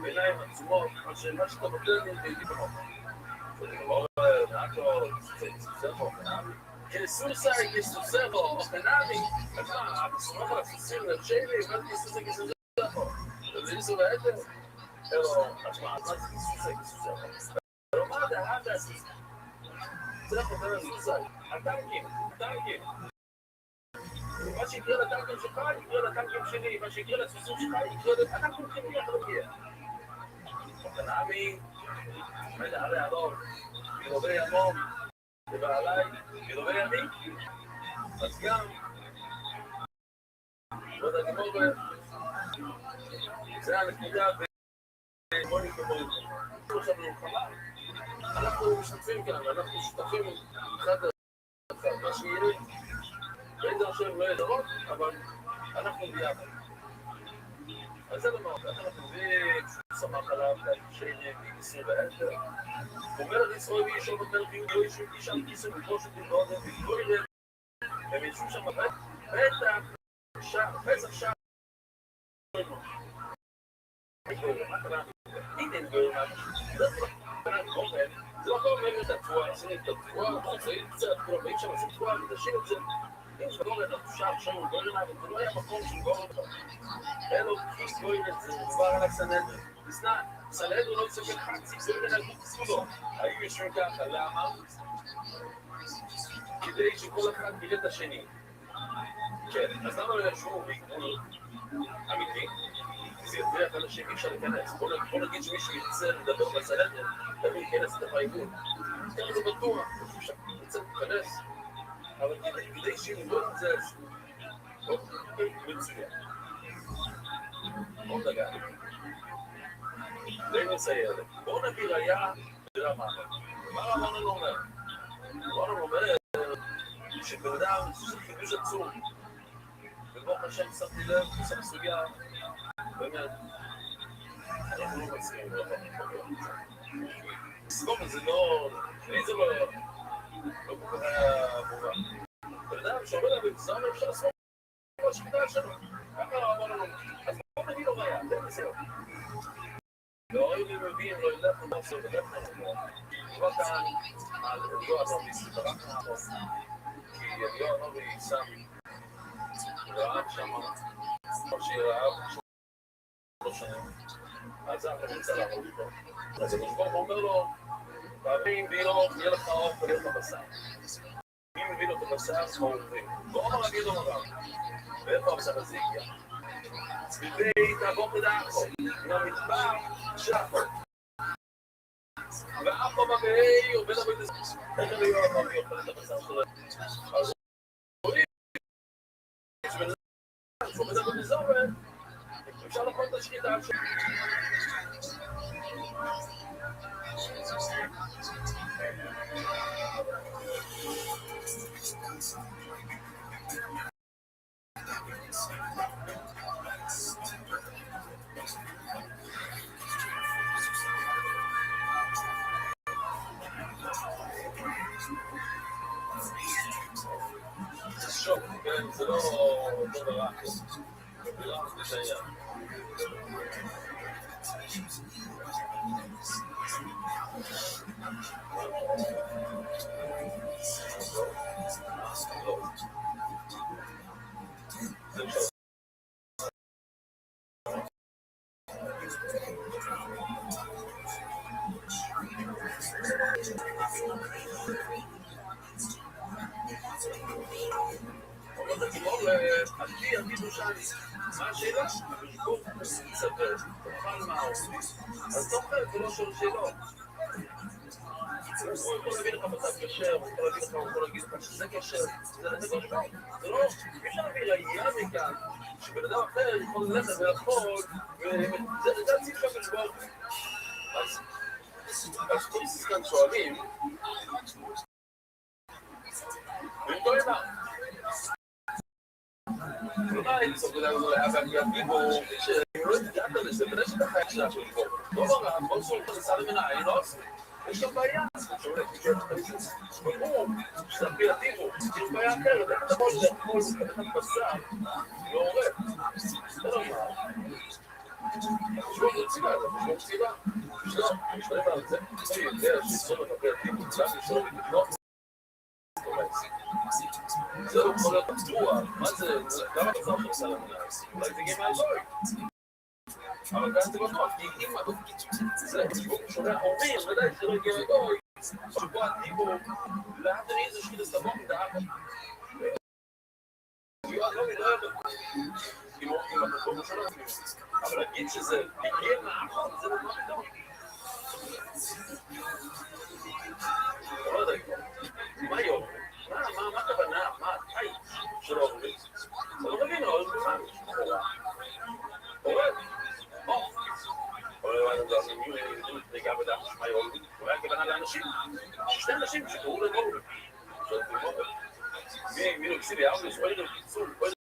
בעיניים עצומות, מה שאתה נותן לי, הייתי במקום. Nato, che su sai che su servo penali, ma sono la sessione del cielo, ma che su sai che su servo. Le su vede, però ma su sai che su servo. Però ma da servo per su sai. Attacchi. Ma ci chiede tanto ci fai, chiede tanto ci nei, ma ci chiede su ci fai, chiede attacchi che mi ha detto. Penali, ma da allora, lo vediamo. ועליי, כדובר ימי, אז גם, לא יודע לגמור, זה הנקודה בוא נקבור את זה. עכשיו למלחמה, אנחנו משתתפים כאן, אנחנו שותפים אחד לאחד, מה שיהיה, באיזה עכשיו לא ידעות, אבל אנחנו ביחד. אז זה למה, אנחנו שמח עליו, שני ניסים בעשר, אומר לישראל וישוב יותר דיוק, לא ישוב אישם כיסו ובראש ובראש ובראש הם ישוב שם פסח שם איתן גורמה זה לא אומר את התבואה, עשינו את התבואה, זה קצת קרובים שם, זה תבואה, ותשאיר את זה אם זה גורם את התושב שם, גורם אבל זה לא היה מקום של גורם אלו כיס גורם את זה, דבר על הסנדר סנדר לא צפק חצי, זה לא נגוד סולו היו יושבים ככה, למה? כדי שכל אחד יראה את השני כן, אז למה לא ישבו בגבול אמיתי? זה יותר אחד השני אפשר להיכנס בוא נגיד שמישהו ירצה לדבר בסנדר תביא להיכנס את הפעיגון ככה זה בטוח, אפשר להיכנס אבל כדי שימדוד את זה מצוין עוד דגה די מצייר בואו נביא ראייה ברמנו מה רמנו אומר? רמנו אומר שבן אדם זה חידוש עצום וברוך השם שמתי לב בסוף סוגיה באמת אנחנו לא מצליחים סגום זה לא לי זה לא כל כך היה מובן בן אדם שאומר לה במזרם אפשר לעשות כמו שכדאי שלו ככה אמרנו אז בואו נביא לו ראייה תן לזהו לא היו לי מבין לא ילך לא עושה ולך כבר כאן על אליו הנובי סתרח נעמוד כי אליו הנובי שם רעב שם כמו שרעב לא שנים אז זה אנחנו נמצא לעבוד איתו אז המשבור אומר לו פעמים בינו יהיה לך אור ולך לבשר מי מבין אותו בשר מה הוא מבין לא אמר להגיד לו רב ואיפה הבשר הזה הגיע סביבי תעבור בדעכו מהמדבר שחו ואף פעם הבאי עובד הבית הזה איך אני לא אמר לי אוכל את הבשר שלו אז רואים שבן אדם שעובד הבית הזה עובד אפשר לכל את השחיטה שלו שוב, כן, זה לא דבר אחר זה לא מסתייר אני יגידו שאני מה השאלה? בוא נספר תאכל מה העושים אז תאכל ולא שואל שאלות הוא יכול להביא לך מצב קשר הוא יכול להגיד לך שזה קשר זה לא אפשר להביא ראייה מכאן שבן אדם אחר יכול ללכת ולאכול וזה הציב שם לשבור אז כל שחקן שואלים ואם לא ידע אולי צריך להגיבו שלא הגעת לזה ודאי שאתה חייב שלה של פה לא ברע, כל סורת נסע למנהל לא עושה יש גם בעיה שאולי תקרא את זה ברור שאתה פייטיבו יש בעיה אחרת איך אתה יכול לאכול את הבשר לא עורף זה לא מה שוב רצילה אז בשום סיבה, לא, משתלם על זה, אני יודע שיצור מטפל טיפוצה משתלם לקנות, זהו, יכול להיות בטוח, מה זה, למה אתה צריך לעשות על המדינה? אולי זה יהיה מהבית. אבל כאן זה בטוח, כי אם זה שומע אומרים, ודאי שלא יגיע לגוי, שבו הטיפו, לאט אני איזה שקיד הסתמוך מדעת. יואל לא מדעת. אם המקום שלו, אבל להגיד שזה יגיע מהאחרון, זה לא מדעת. לא יודע, מה יום? מה הכוונה? מה התאי שלא אומרים? זה לא מבין, אבל זה מה? אורד. אולי זה נגע בדעת שמה יום. אולי הכוונה לאנשים. שני אנשים שקראו להם אורד. מי לא כסיבי ארמוס, אולי לא קיצור, אולי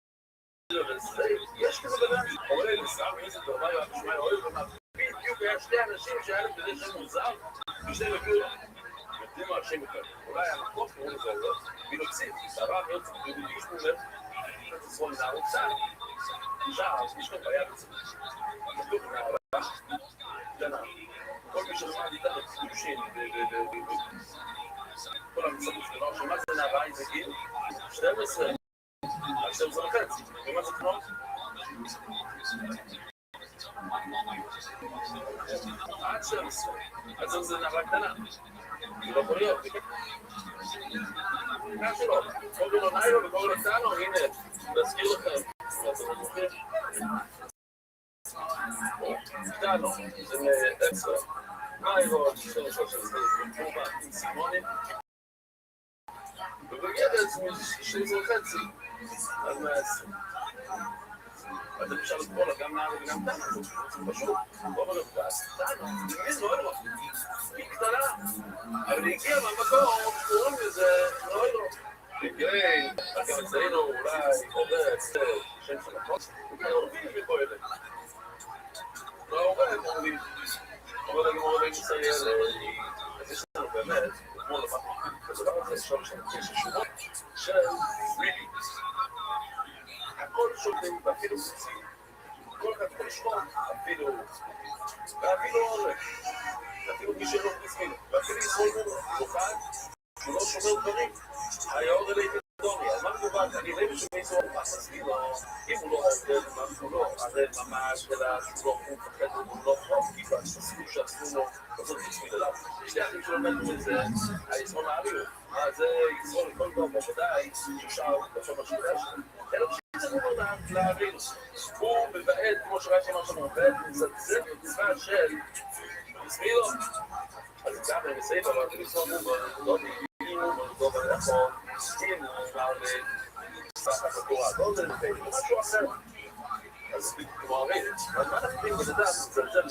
יש כזה בדעת. אולי לסער מאיזה דורמי שמה יום. בדיוק היה שני אנשים שהיה להם כזה שם מוזר. ושני לביאו יודעים מה השם יותר. אולי המקום קראו לזה לא. מי לא כסיב, סערה מאוד ציבורי איש מומר. זה סרון נערות סער. עכשיו, יש כאן בעיה בצד. כתוב נערה. כל מי שלמד איתה בציושים, כל המצבים שלנו, שמה זה נערה, איזה גיל? 12. עד 12 וחצי. ומה זה תנועות? עד 12. עד זה נערה קטנה. זה לא יכול להיות. מה שלא? קוראים לו ניילו וקוראים לו טאנו, הנה, להזכיר לכם. ואתם זוכרים? טאנו, זה מאקסטרה. ניילו, שזה תרומה עם סימונים. ובגיע בעצם 12 וחצי. עד 120. אז אפשר לקרוא לה גם נער וגם טאנו. זה פשוט. בוא נראה, טאנו, זה לא אלו. היא קטנה. אבל היא הגיעה מהמקום, קוראים לזה, לא אלו. בגלל, אתם מציינו אולי, עובד, שם של החוק, וכאן עובדים מפועלת. לא עובד, עובדים. עובד הגמור בין שצייר, אז יש לנו באמת, כמו לבטח, הדבר הזה שם יש שורות של ריבי. הכל שולטים, ואפילו מוצאים, כל אחד יכול לשמור, אפילו עורק, אפילו מי שלא מסכים, ואפילו ישמאל מוכן, הוא לא שומר דברים. היה עוד אלי פדורי, אז מה מדובר? אני רואה בשביל איזו אורחה מסכים לו, אם הוא לא עובד, הוא לא, אז זה ממש, אלא שהוא לא חוף, אחרי זה הוא לא חוף, כי כבר תסכימו שעשו לו, לעשות תצמיד אליו. שתי אחים שלומדנו את זה, הישמון האוויר, זה ישמון לכל דבר, בוודאי, ששאר, עכשיו השאלה שלנו. אלא שזה הוא אומר להאוויר, הוא מבעד, כמו שראיתי מה שאתה עובד, זה מצווה של תצמיד לו. אז גם אני מסייב, אבל אני מסוים הוא בנקודוני, לא בלכון, אם הוא אמר לסחת התורה, לא זה לפעמים, זה משהו אחר. אז כמו הרי, אז מה אנחנו יודעים בנדע, הוא מזלזל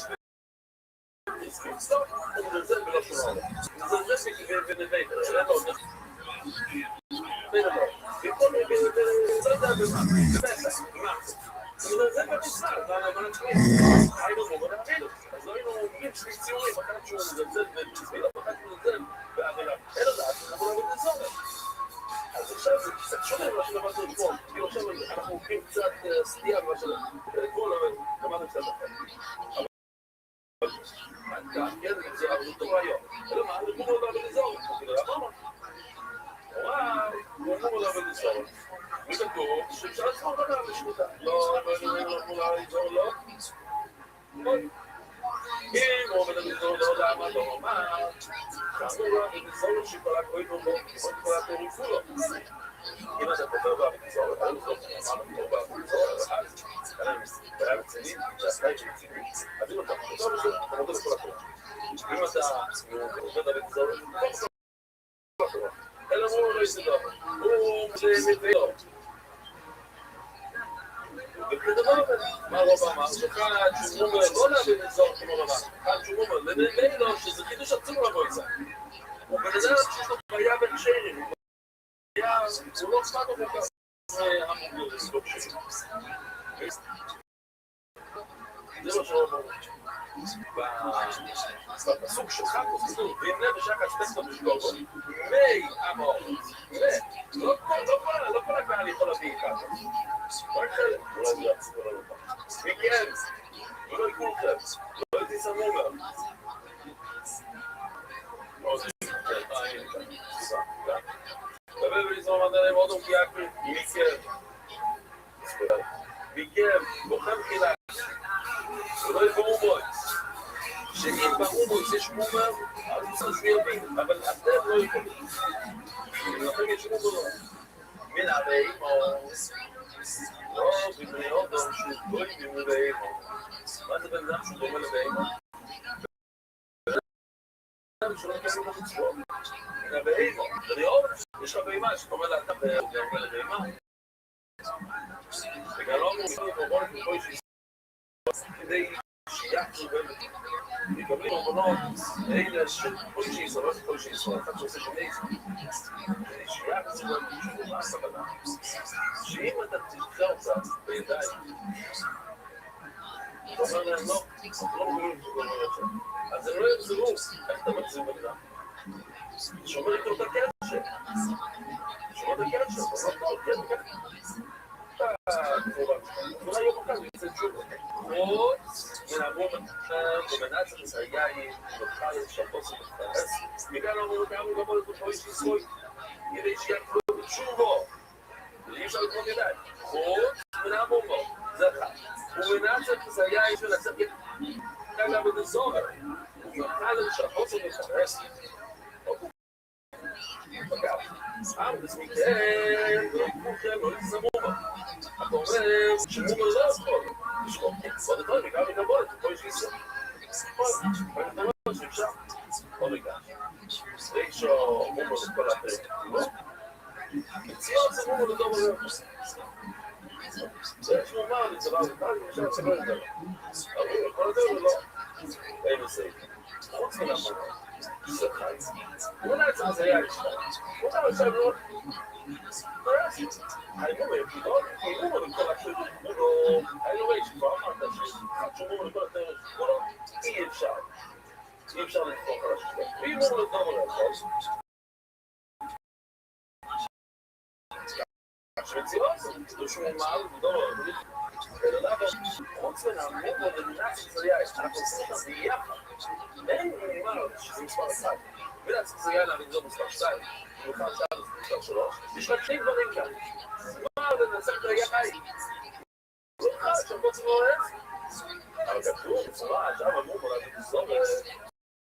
בסוף, הוא מזלזל בלא שום עולה. הוא מזלזל בנבית, אין לו עוד בנדע. במקום, לא יודע במה, בפסח, במה. הוא מזלזל במצווה, מה נצמיד? היינו בו ונעמידו. אז לא היינו אומרים שני ציורים, אחת שהוא מזלזל במצמיד, אחת שהוא מזלזל בעבירה. אין לדעת, אנחנו לא יודעים לזור. אז עכשיו זה קצת שונה מה שלמד את פה, כי עכשיו אנחנו הולכים קצת סטייה מה שלנו, כל למדנו קצת אחר. אבל כאן, כן, זה תור היום. אלא מה, הוא אמור לדבר לזור, כאילו אמרנו. הוא אמור לדבר לזור. וכתוב שאפשר לזור לדבר לשמותה. לא, לא אמור לזור, לא. אם הוא עובד לזור, לא למה, לא אמר. כאמור לו, אני לזור לו שכל הכוי בו, כל הכוי ריפו לו. אם אתה כותב בה בזור, אתה לא זור, אמרנו כתוב בה בזור, אז היה רציני, שהסקאי רציני, אז אם אתה כותב בזור, אתה מודד לכל הכוי. אם אתה עובד בזור, כל הכוי. אלא הוא לא יסדר, הוא מביא לו. וכדבר הזה, מה רוב אמר? שכאן שומר לא להביא לזור כמו רבה, כאן שומר לביא לו שזה חידוש עצום לבוא איזה. הוא בנדל שיש לו בעיה בין שרים, הוא לא סתם כל כך המוגר לסדוק שרים. זה לא שלא אמרו. בפסוק שלך כתוב, ואם לב ושקע ספקטור בשגור, מי אמור, לא כל הקהל יכול להביא ככה. רק חלק, אולי זה יצא, אולי לא. מכן, ולא יקולכם, לא הייתי מכם, בוחם חילק, ולא יבואו מויץ. שאם באומויץ יש מומר, אז צריך להבין, אבל אתם לא יכולים. לכם יש מומר. מן הבאים, או... לא, בבני אודום, שהוא גוי ממובעים. מה זה בן אדם שהוא דומה לבאים? בן אדם שלא יקבל במצוות. מן הבאים, בני אודום, יש לך בימה, שאתה אומר לאדם דומה לבימה. וגם לא אמרו, כדי שיחזו בין מקבלים ארבונות אלה של כל שישראל, לא כל שישראל, אחד שעושה שני כדי שיחזו בין מה הסבנה שאם אתה תדחה אותה בידיים אתה אומר להם לא, לא מבינים שזה לא יוצא אז הם לא יחזרו, איך אתה מחזיר בגלל? שומר איתו את הקשר שומר את הקשר, אתה לא טוב, כן, אולי יום אחד יוצא תשובה חוץ ונעבור ומנצח את היין ונוכל לשפוץ ומתפרס מכאן אמרו גם לגמרי את אותו איש ישראל כדי שיחזור בתשובו ואי אפשר לקרוא ידיים חוץ ונעבור בו זה אחד ומנצח את היין ונצח גם את הסוהר ונוכל לשפוץ ומתפרס אז מכן, לא יקחוכם, לא יזמו בה. אתה אומר, שמומר לא יכול. יש חוק, עוד יותר, וגם לגבות, פה יש גיסו. אבל אתה אומר שאפשר. עוד רגע. רישו, מומר לכל הפרק. לא? ציון זה מומר לדור בלב. זה יש מומר לצבא וקל, למשל צבא לדבר. אבל כל הדבר לא. אין לסייב. חוץ מלאמר. זה חייץ. אולי צריך זה היה לשמור. אולי עכשיו לא... האימום היחידות, האימום לכל הפרק. האימום היחידות, אמרת שהאימום לכל הפרק. אי אפשר. אי אפשר לתפוק על השקט. ואימום לדבר להכל. שמציאות, דושו מעל ודור. אלא למה, חוץ ונעמוד במדינת ישראל, אנחנו עושים אותה ביחד. אין מינימל שזה מספר 1. מדינת ישראל להבין זו מספר 2. נוכל שעד מספר 3. יש רק שני דברים כאן. מה לנצח את היחי? לא אחד, שבו צבוע עץ. אבל כתוב, צבוע, שם אמרו, אולי זה תסור,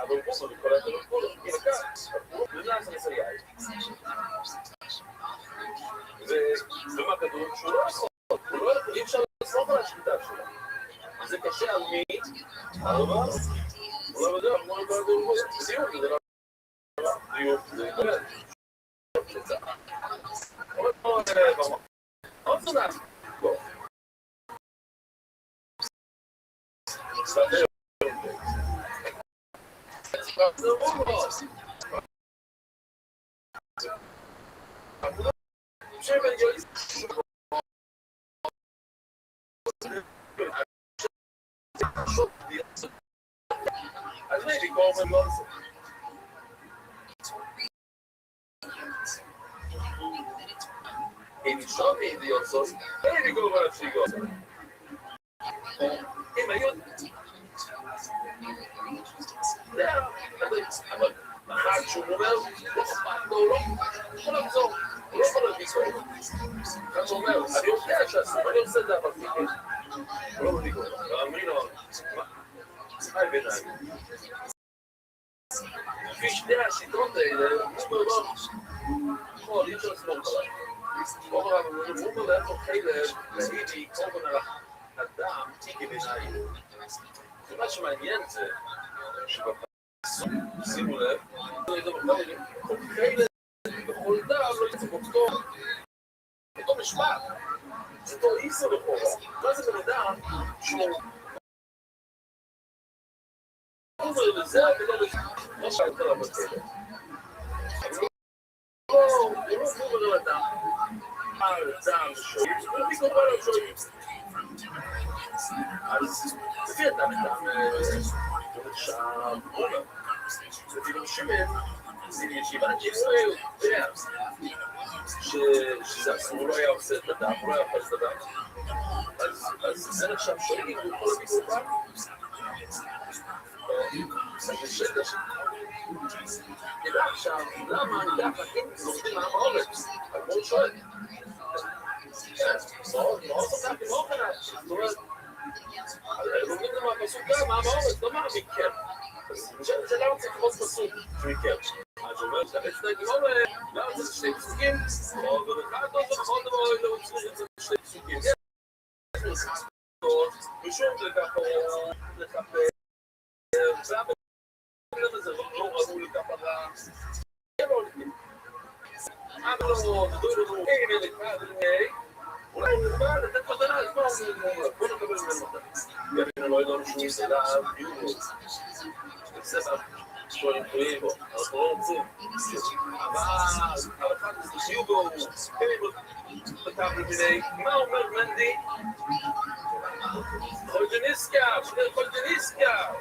אבל הוא בכל היתר וכולו. הנה כאן, מדינת ישראל. ומה כתוב? שהוא לא יכול. הוא לא יכול, אי אפשר לסמוך על השליטה שלו. זה קשה על מי? אבל הוא לא יודע, כמו לכל הדור זה דיוק, זה לא דיוק, זה באמת. עוד צונאט. בוא. סתר. זה רובו. שבן יוליס. אז maybe go over months. In short idiots, maybe go over chicos. In my youth. Yeah, אבל אחד שהוא אומר, לא אכפת לו, לא יכול לחזור, הוא לא יכול להביא סוף. אחד שאומר, אני יודע שעשו, אני עושה את זה, אבל הוא לא מביא כל כך, ואמרי לו, היי ביניים. לפי שני השיטות האלה, הוא אומר, לא, אי אפשר לסמוך עליו. הוא אומר לאיפה חלב, להידי, כל מיני אדם, תיקי ביניים. ומה שמעניין זה, שימו לב, חלב בכל דם לא יצא אותו, אותו משפט, זה אותו איסו לכאורה. מה זה בן אדם שהוא אומר לזה ולא לזה, לא שאלת עליו בכלא. הוא לא אומר לאדם, אדם שואים, ומי קורא לו שואים? אז לפי אדם שם, אומר, לפי גם שמן, זה ישיבה שהוא יודע שזה אסור, הוא לא היה עושה את הדם, הוא לא היה עושה את הדם. אז זה נחשב שואים, הוא יכול להביא סופר. זה שטע נדע עכשיו, למה אני דווקא אם זוכרים מה האורץ? אבל הוא שואל. מאוד מאוד שמחתי, מאוד חנן. זאת אומרת, לומדים את הפסוק גם, מה באורץ, לא מה מכם. זה למה צריך לראות פסוק מכם. אז הוא אומר, שאתה גמור, למה צריך שתי פסוקים? או במחד לא צריך עוד דבר, לא צריך שתי פסוקים. יש פסוקות, ושום לכך או לכפר, והבן הזה לא ראו לכפרה. כן או לכם. אבל לא, תדעו לנו, הנה לכפר, אולי נראה לתת מתנה, אז בואו נקבל ממנו מתנה. ואני לא ידענו שהוא סלע ביורו. בסדר, שואלים תלויים בו, אנחנו לא רוצים. אבל אחד יוגו, כתב למיני, מה אומר מנדי? חולג'ניסקה, שני חולג'ניסקה.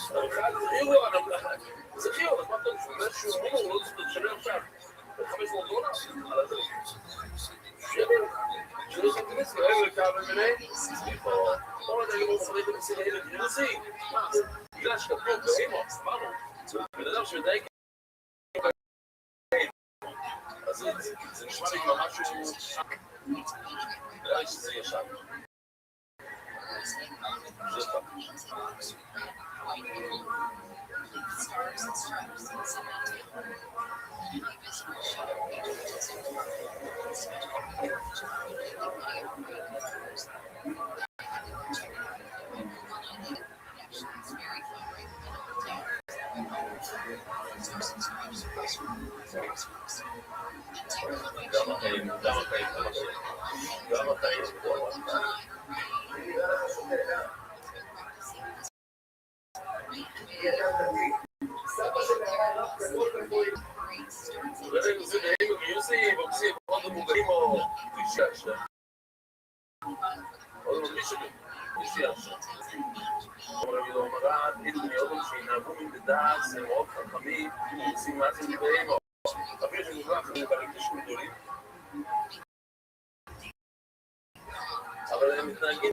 אחד יוגו, זה חיוב, אז מה אתה אומר שהוא מור, לא צריך לשלם עכשיו. $500 על הדרך. שלוש חולג'ניסקה, רגע כתב למיני, סליחה, עוד אני לא חולג'ניסקה לסירה ילד ג'ניסי. בגלל שכתבו באימו, אמרנו, בן אדם שמדייק אז זה נשמע לי כבר משהו נראה לי שזה ישן זה מאוד חכמים, עושים מה זה מבאים, אפילו שמובח ברגשים גדולים. אבל הם מתנהגים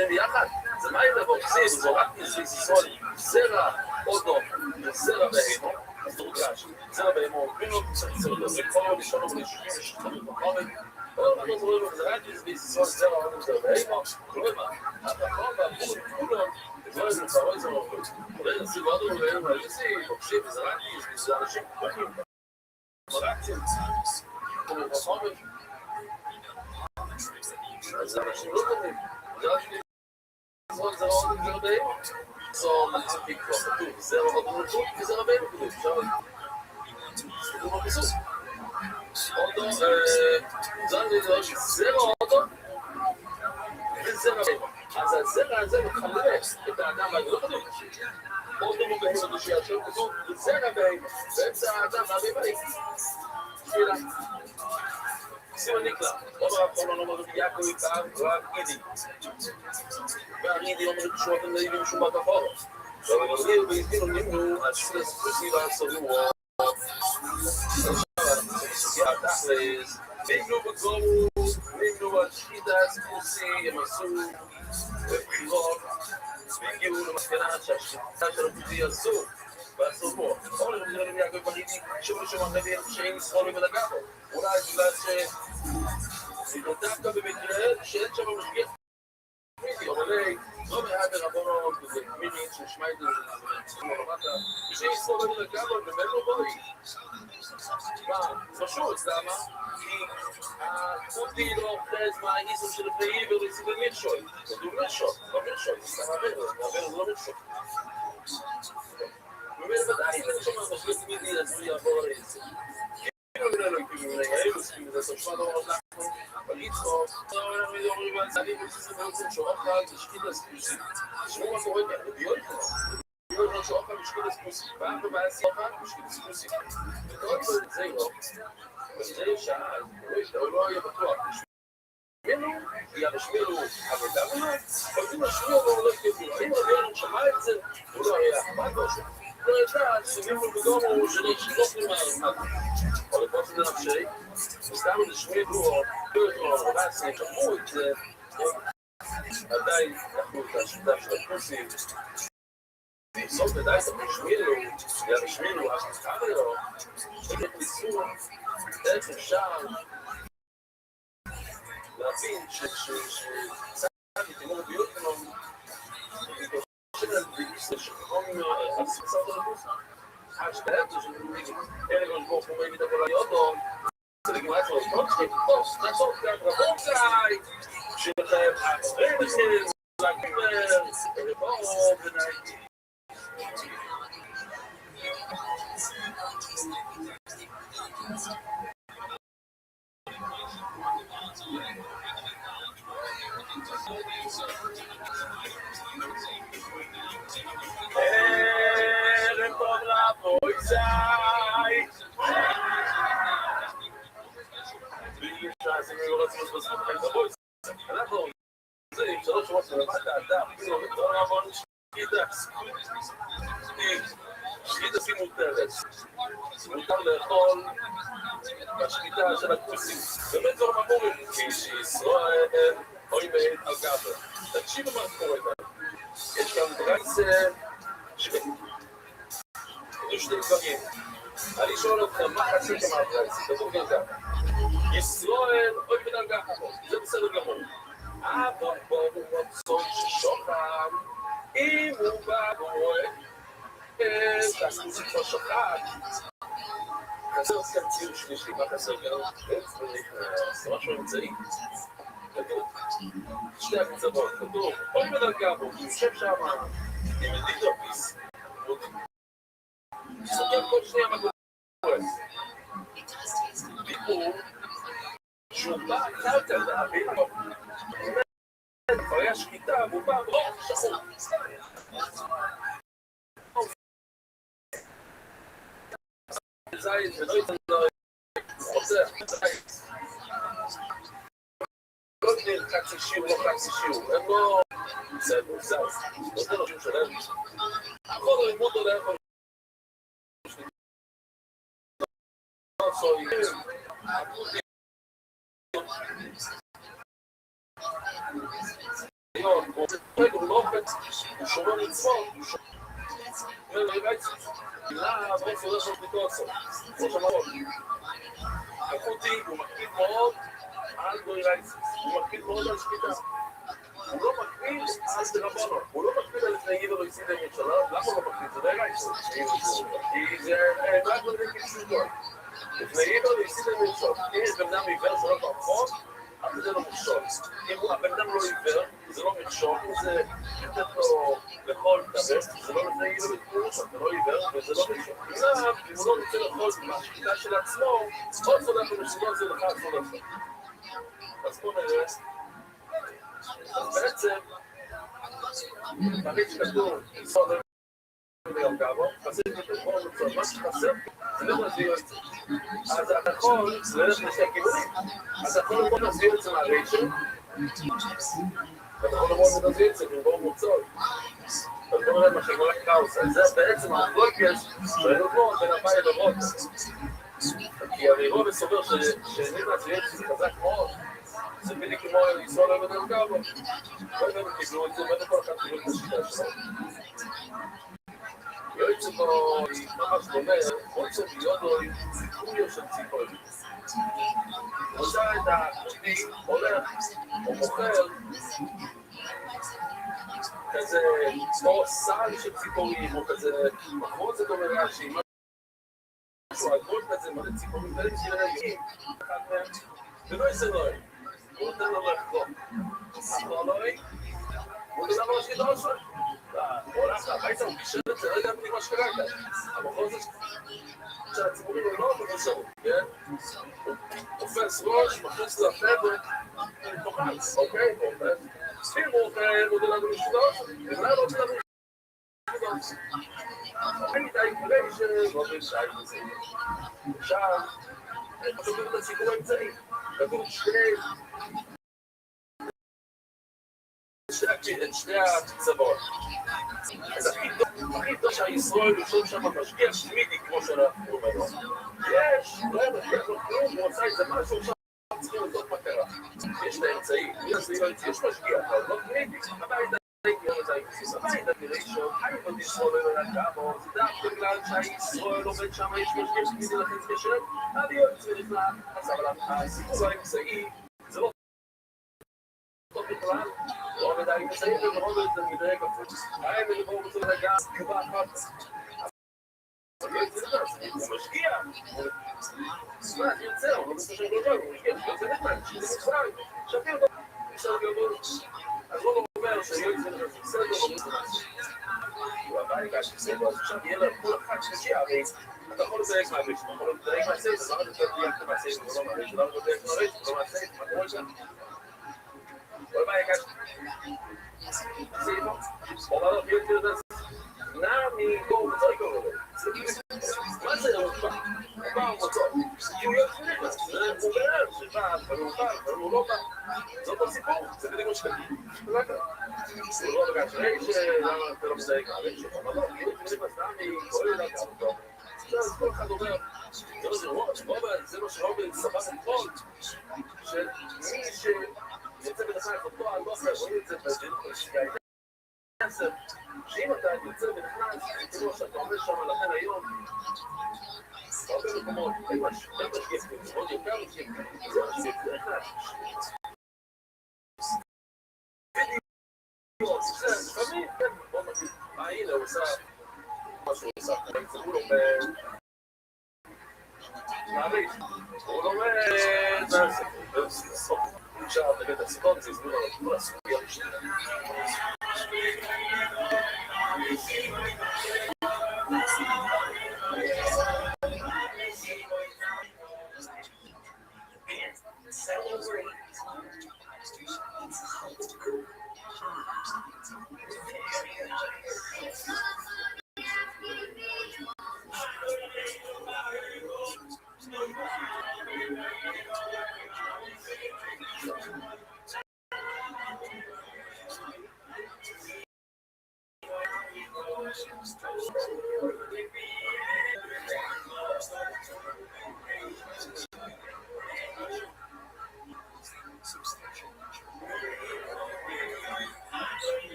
שהם ביחד, זה מה ידע ועושים, זה רק ניסוי, זרע, אודו, זרע בהימו, אז תורגש, זרע בהימו, בינו, זה כל עוד ראשון וראשונים, יש חמוד בחומד, כל עוד אומרים, זה רק ניסוי, זרע, אודו, זרע בהימו, כלומר, התחום והפור, כולו, זה לא איזה צהרוי, זה לא אוכל, כולל, סיבו אודו ובהימו, היוסי, בוקשים, זה רק ניסוי, זה אנשים כבונים, מרקצים, כלומר בחומד, אז אנשים לא טובים, זה רק ניסוי, זה לא אודו, זרע בהימו, so man hat die Klasse durch, sehr aber nur gut, ist aber beim gut, schau. Du machst es. Und dann wir das sehr oder? Ist sehr aber. Also sehr komplett. Da mal gut. Und du musst es nicht schon so sehr aber. Selbst da mal bei. Vielen Dank. Sim Nikla, aber von noch mal Jakob war Idi. War Idi um zu schauen, da ihm schon mal davor. נמנו על סביבה סבורו. נמנו בגורו, נמנו על שחידה ספוסי, הם עשו בבחירות, והגיעו למסקנה שהשחיטה של הפוטי אסור, ואסור בו. או למדינה למדינה בבריטי, שוב ושוב אחרים שאין ישרול ומדגע בו. אולי בגלל דווקא במקרה שאין שם משגיח מידי, אבל לא מעט הרבונות, וזה מידי ששמע את זה שאין ישרול ומדגע בו, ומנו בואי. מה? פשוט, למה? כי הפוטי לא אוחז מהאיסור של לפני עיבר לסיבל מרשוי. זה מרשוי, לא מרשוי, זה סתם עבר, זה לא מרשוי. ובוודאי זה שם המשגיח מידי, אז הוא יעבור על העצם. כאילו לא יקבלו נגעים, מסכים לזה סופמה לא עוד אנחנו, אבל איתכו, אני אומרים על צעדים בסיסים בעצם שאוכל משקיד לספוסים. תשמעו מה קורה כאן, בדיוק כמו. בדיוק שאוכל משקיד לספוסים. פעם בבעשי אוכל משקיד לספוסים. וכל זה לא. וזה שעה, הוא לא יהיה בטוח. שמנו, ירשמנו עבודה ממנו, אבל השמיע לא הולך כפילו. האם רבינו שמע את זה, הוא לא היה אכפת לו שם. לא ידע, סביבו בגומו שני שילוך למעלה. או לכל זה נפשי, וסתם לשמיעו, רבסי, שמעו את זה, עדיין אנחנו את השיטה של הפוסים. בסוף ודאי שמשמיעו, ירשמיעו, השתחר לו, שאת ניסו, איך אפשר להבין שצריך תימור ביות כלום, שחום הספסת לבוס, השתלת שמגיעים, אלה גושבו חומי מתאבול היודו, זה לגמרי עצמו, טוב, נעשות כאן רבוקאי, שלכם עצמם לכם, להגיבר, רבו, ונאי. ערב טוב רבוי זי שעשינו יורצמוס בזכות חיים רבוי זי אנחנו זה עם שלוש שורות שלמדת האדם כאילו בכל רבון שחידה סימו טרס מותר לאכול בשחידה של הכוסים באמת זו ממורים כי שישראל אוי מעט על גבר תקשיבו מה קורה כאן יש כאן דרייס שני דברים אני שואל אתכם מה חצי כמה דרייס תדור גם ככה ישראל אוי בדרגה זה בסדר גמור אבל בואו רצון ששוכם אם הוא בא רואה שהכוסים כבר שוחק חסר כאן ציור שלישי מה חסר גם זה משהו אמצעי כתוב שתי הקצוות כתוב אוי בדרגה בו הוא יושב שם עם דידופיס סוגר כל שנייה מה קורה דיבור שהוא בא קלטה להבין כבר היה שקיטה והוא בא שחור זית ולא ייתן לו חוצח לא תניר חצי שיעור, לא חצי שיעור הם לא זה מוזר לא זה לא שיעור שלהם הכל ללמוד או לאכול לא סוי הוא לא עובד הוא שומר לצפות הוא שומר לרייצות ברוך הוא לא ביקוצו כמו שמרות איכותי הוא מקפיד מאוד על גוי רייצות הוא מקפיד מאוד על שקיטה הוא לא מקפיד על דרבונו הוא לא מקפיד על לפני עיבר ויציא דמית שלו למה הוא לא מקפיד? זה די רייצות כי זה רק בדרך כפשוטו לפני עיבר ויציא דמית שלו אם יש בן אדם עיוור זה לא פרחות אבל זה לא מכשול. אם הבן אדם לא עיוור, זה לא מכשול, זה לתת לו לכל דבר, זה לא לפני עיוור להתמודד שם, זה לא עיוור וזה לא מכשול. אם הוא לא רוצה לאכול מהשקיטה של עצמו, עוד צודק ומשלו זה לך צודק. אז בוא נראה. אז בעצם, תמיד שכתוב, סודר וגם גבו, חסר את הכל, מה שחסר, זה לא להסביר את זה. אז אתה יכול, זה הולך לשתי כיוונים, אז אתה יכול לבוא להסביר את זה מהרשת, ואתה יכול לבוא להסביר את זה במקום מוצאות. אז בוא נראה מה שכל הכאוס, זה בעצם המחלוקת שהיינו פה בין אביי לרוטשילד. כי הרי רובן סובר שנימלס ויצחק חזק מאוד, זה בדיוק כמו ישראל אבן אלגבו. לא יודע אם קיבלו את זה, ואין כל אחד קיבלו את השיטה שלו. יועצת פה היא ממש דומה, חוצה מיודוי, קוריו של ציפוי. רוצה את הכודי, הולך, או מוכר, כזה כמו סל של ציפורים, או כזה מחרוזת או מרעשים, משהו עגול כזה, מלא ציפורים, דברים שיראים, אחד מהם, ולא יסנוי, הוא נותן לו לחלום. אחר אלוהי, הוא נותן לו להשקיד ראשו. הוא הולך הביתה, הוא פישר את זה, לא יודע בדיוק מה שקרה כאן. המחרוזת של הציפורים הוא לא מבושרות, כן? הוא תופס ראש, מכניס לחבר'ה, תוכל, אוקיי? תופס. אם הוא אוכל, הוא נותן לנו לשלוש, ובלי לא נותן לנו לשלוש. אין לי די אינפליישן, לא בשי וזה. עכשיו, חשוב את הסיפור האמצעי. כתוב שתי הקצוות. אז הכי טוב שהישראל יושב שם משגיח תמידי כמו שאנחנו אומרים. יש, לא היה משגיח לו כלום, הוא עושה איזה משהו, עכשיו צריכים לדעת מה קרה. יש את האמצעי, יש משגיח, אבל לא תמידי. הבית הראשון, חיים עוד ישראל לא נקמו, זה דווקא בגלל שהישראל עובד שם, יש משגיח תמידי לכן קשר, אבל יוצא בכלל, אבל הסיפור האמצעי, זה לא טוב בכלל, לא עובד האמצעי ולראות את זה מדרג הפוך. האם לדבור בצורה רגע, קבע אחת. אבל לא יוצא לך, הוא משגיע. הוא יוצא, הוא לא מסתכל גדול, הוא משגיע, הוא יוצא נחמן, שזה מצרים. שפיר בו, נשאר גדול. אז הוא אומר שיוצא לך, בסדר, הוא יוצא לך. הוא הבא בסדר, אז עכשיו יהיה לה כל אחד שמשגיע, הרי אתה יכול לדייק מהבית, אתה יכול לדייק מהסייב, זה לא יותר דייק מהסייב, זה לא מהבית, זה לא לדייק מהבית, זה לא מהסייב, מה קורה שם? What am I got? See, all of you do this. Nami go take over. What's it about what's up? You have to do this. זאת הסיפור, זה בדיוק מה שקרה. זה לא בגלל לא מזהה כאלה, אבל לא, נמי, כל אחד אומר, זה מה שרובין סבב אתמול, שמי יוצא בנכנס אותו על לא אחר, רואים את זה בג'ינוק, שאם אתה יוצא ונכנס, כמו שאתה אומר שם לכן היום, הרבה מקומות, אין משגיח, מאוד יקר משגיח, זה משגיח, זה נכנס. בדיוק, זה לפעמים, כן, בוא נגיד, הנה הוא עושה מה שהוא עושה, הוא לומד, מעריך, הוא לומד, זה סוף. עכשיו, נגד הסיפור, זה הסביר על כל הסוגיה המשתנה.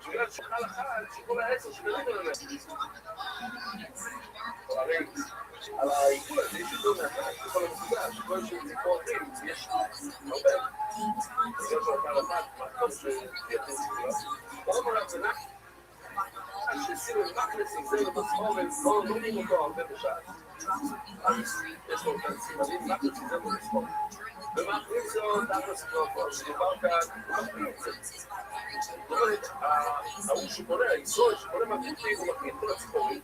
בגלל שחל אחד, שכל ה10 שקלים האלה. הרי על העיגול הזה יש יותר מהחד, בכל הנקודה, שכל שציפור אחרים, יש הרבה. בגלל שהחל אחד, מקום שיתאים שכולם. קודם כל ההבנה, ששימו מקנסים זה לבסחורת, לא נראים אותו הרבה בשעה. יש לו כאן סימנים, מקנסים זה לבסחורת. ומאחרים זה עוד תכלס כבר, שדובר כאן, ומאחרים את זה. זאת אומרת, ההוא שקונה, היסוד שקונה מהקריפים, הוא מקריא את כל הציפורים.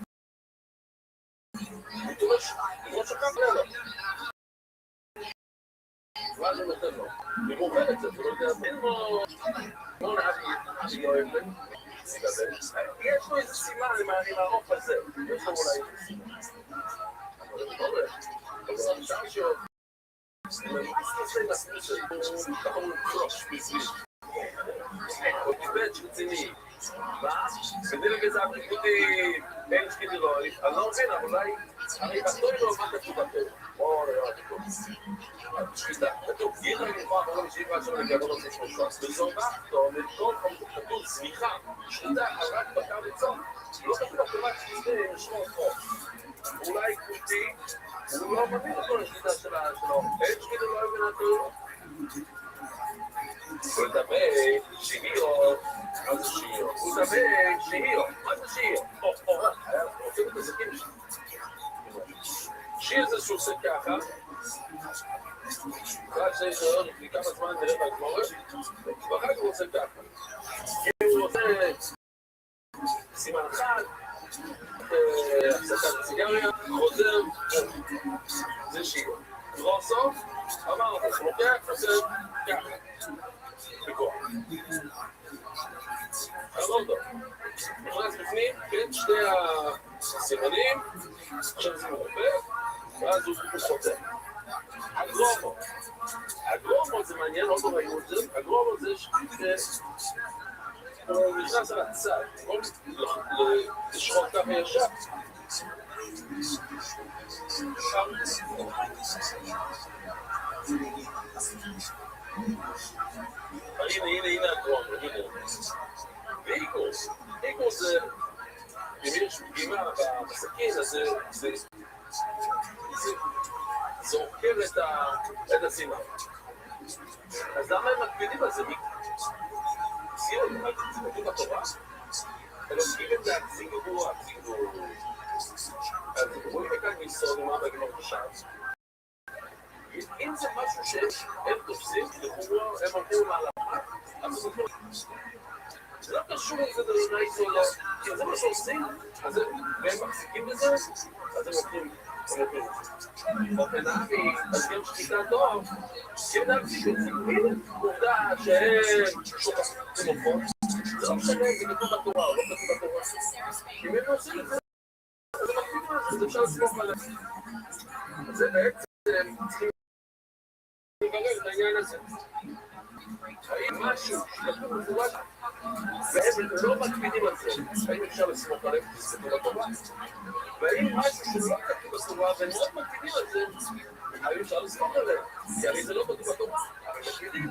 הוא דורש, הוא שכב לילה. ואז הוא נותן לו. אם הוא עובד את זה, הוא לא יודע, אין לו... לא נהגי אוהבת. יש לו איזה סימן עם העוף הזה. יש לו אולי איזה סימן. אבל זה לא הולך. אבל המשל שלו... אם אני מסתכל לספר הוא ככה הוא קרוש בסביב. הוא טיבט שרציני. מה? כדי לגזע פיקודי אין שקידי רואי. אני לא מבין, אבל אולי... הרי בתוי לא עבדת תשובתו. בואו נראה את הכל. שקידה. כתוב, גיל המלחמה אמרו לי שאיפה שם לגדול עושה שלושה. וזורבחתו, לכל כתוב צמיחה. שקידה, רק בקר לצום. לא כתוב בתורה שקידה עם שמו חוף. אולי קוטי, הוא לא מבין את כל השקידה שלו. אין שקידה לא יבין אותו. הוא לדבר שיהיו, מה זה שיהיו? הוא לדבר שיהיו, מה זה שיהיו? רוצים את הזקים שלו. שיר זה שהוא עושה ככה, רק זה ישאר לפני כמה זמן נראה בהגמורת, ואחר כך הוא עושה ככה. הוא עושה סימן אחד, הפסקת סיגריה, חוזר, זה שיר. רוסו, אמר, הוא לוקח, עושה ככה. בכוח. אמר טוב. נכנס בפנים, כן, שתי הסימנים, עכשיו זה מרפא, ואז הוא חוזר. הגרומו זה מעניין, לא ראינו את זה, הגרומו זה הוא נכנס על הצד, לשחוט ככה ישר. הנה הגרומו, הנה. ואיקוס זה, אם יש פגימה בסכין, אז זה עוקר את הסימן. אז למה הם מקפידים על זה? ציון, זה כתוב בתורה? אלוקים את זה, הציגו. אז רואים כאן מיסוד, מה בגמר בשעה. אם זה משהו שהם תופסים, הם הולכים להלכה, אז זה לא קשור אם זה נייס או לא, כי זה מה שעושים, והם מחזיקים בזה, אז הם הולכים. אופן אבי, אז גם שקיטה טוב, אם נפסיק את זה, עובדה שהם שוחקים עופות, זה לא משנה, זה כתוב בתורה, או לא כתוב בתורה. אם הם עושים את זה, אז הם מקפידים משהו, זה אפשר לסמוך עליהם. זה בעצם צריכים לברר את העניין הזה. האם משהו שכתוב מפורש, והם לא מקפידים על זה, האם אפשר לסמוך עליהם, זה כתוב בתורה? והאם משהו שלא כתוב בתורה, והם מאוד מקפידים על זה, האם אפשר לסמוך עליהם? כי הרי זה לא כתוב בתורה, אבל מקפידים.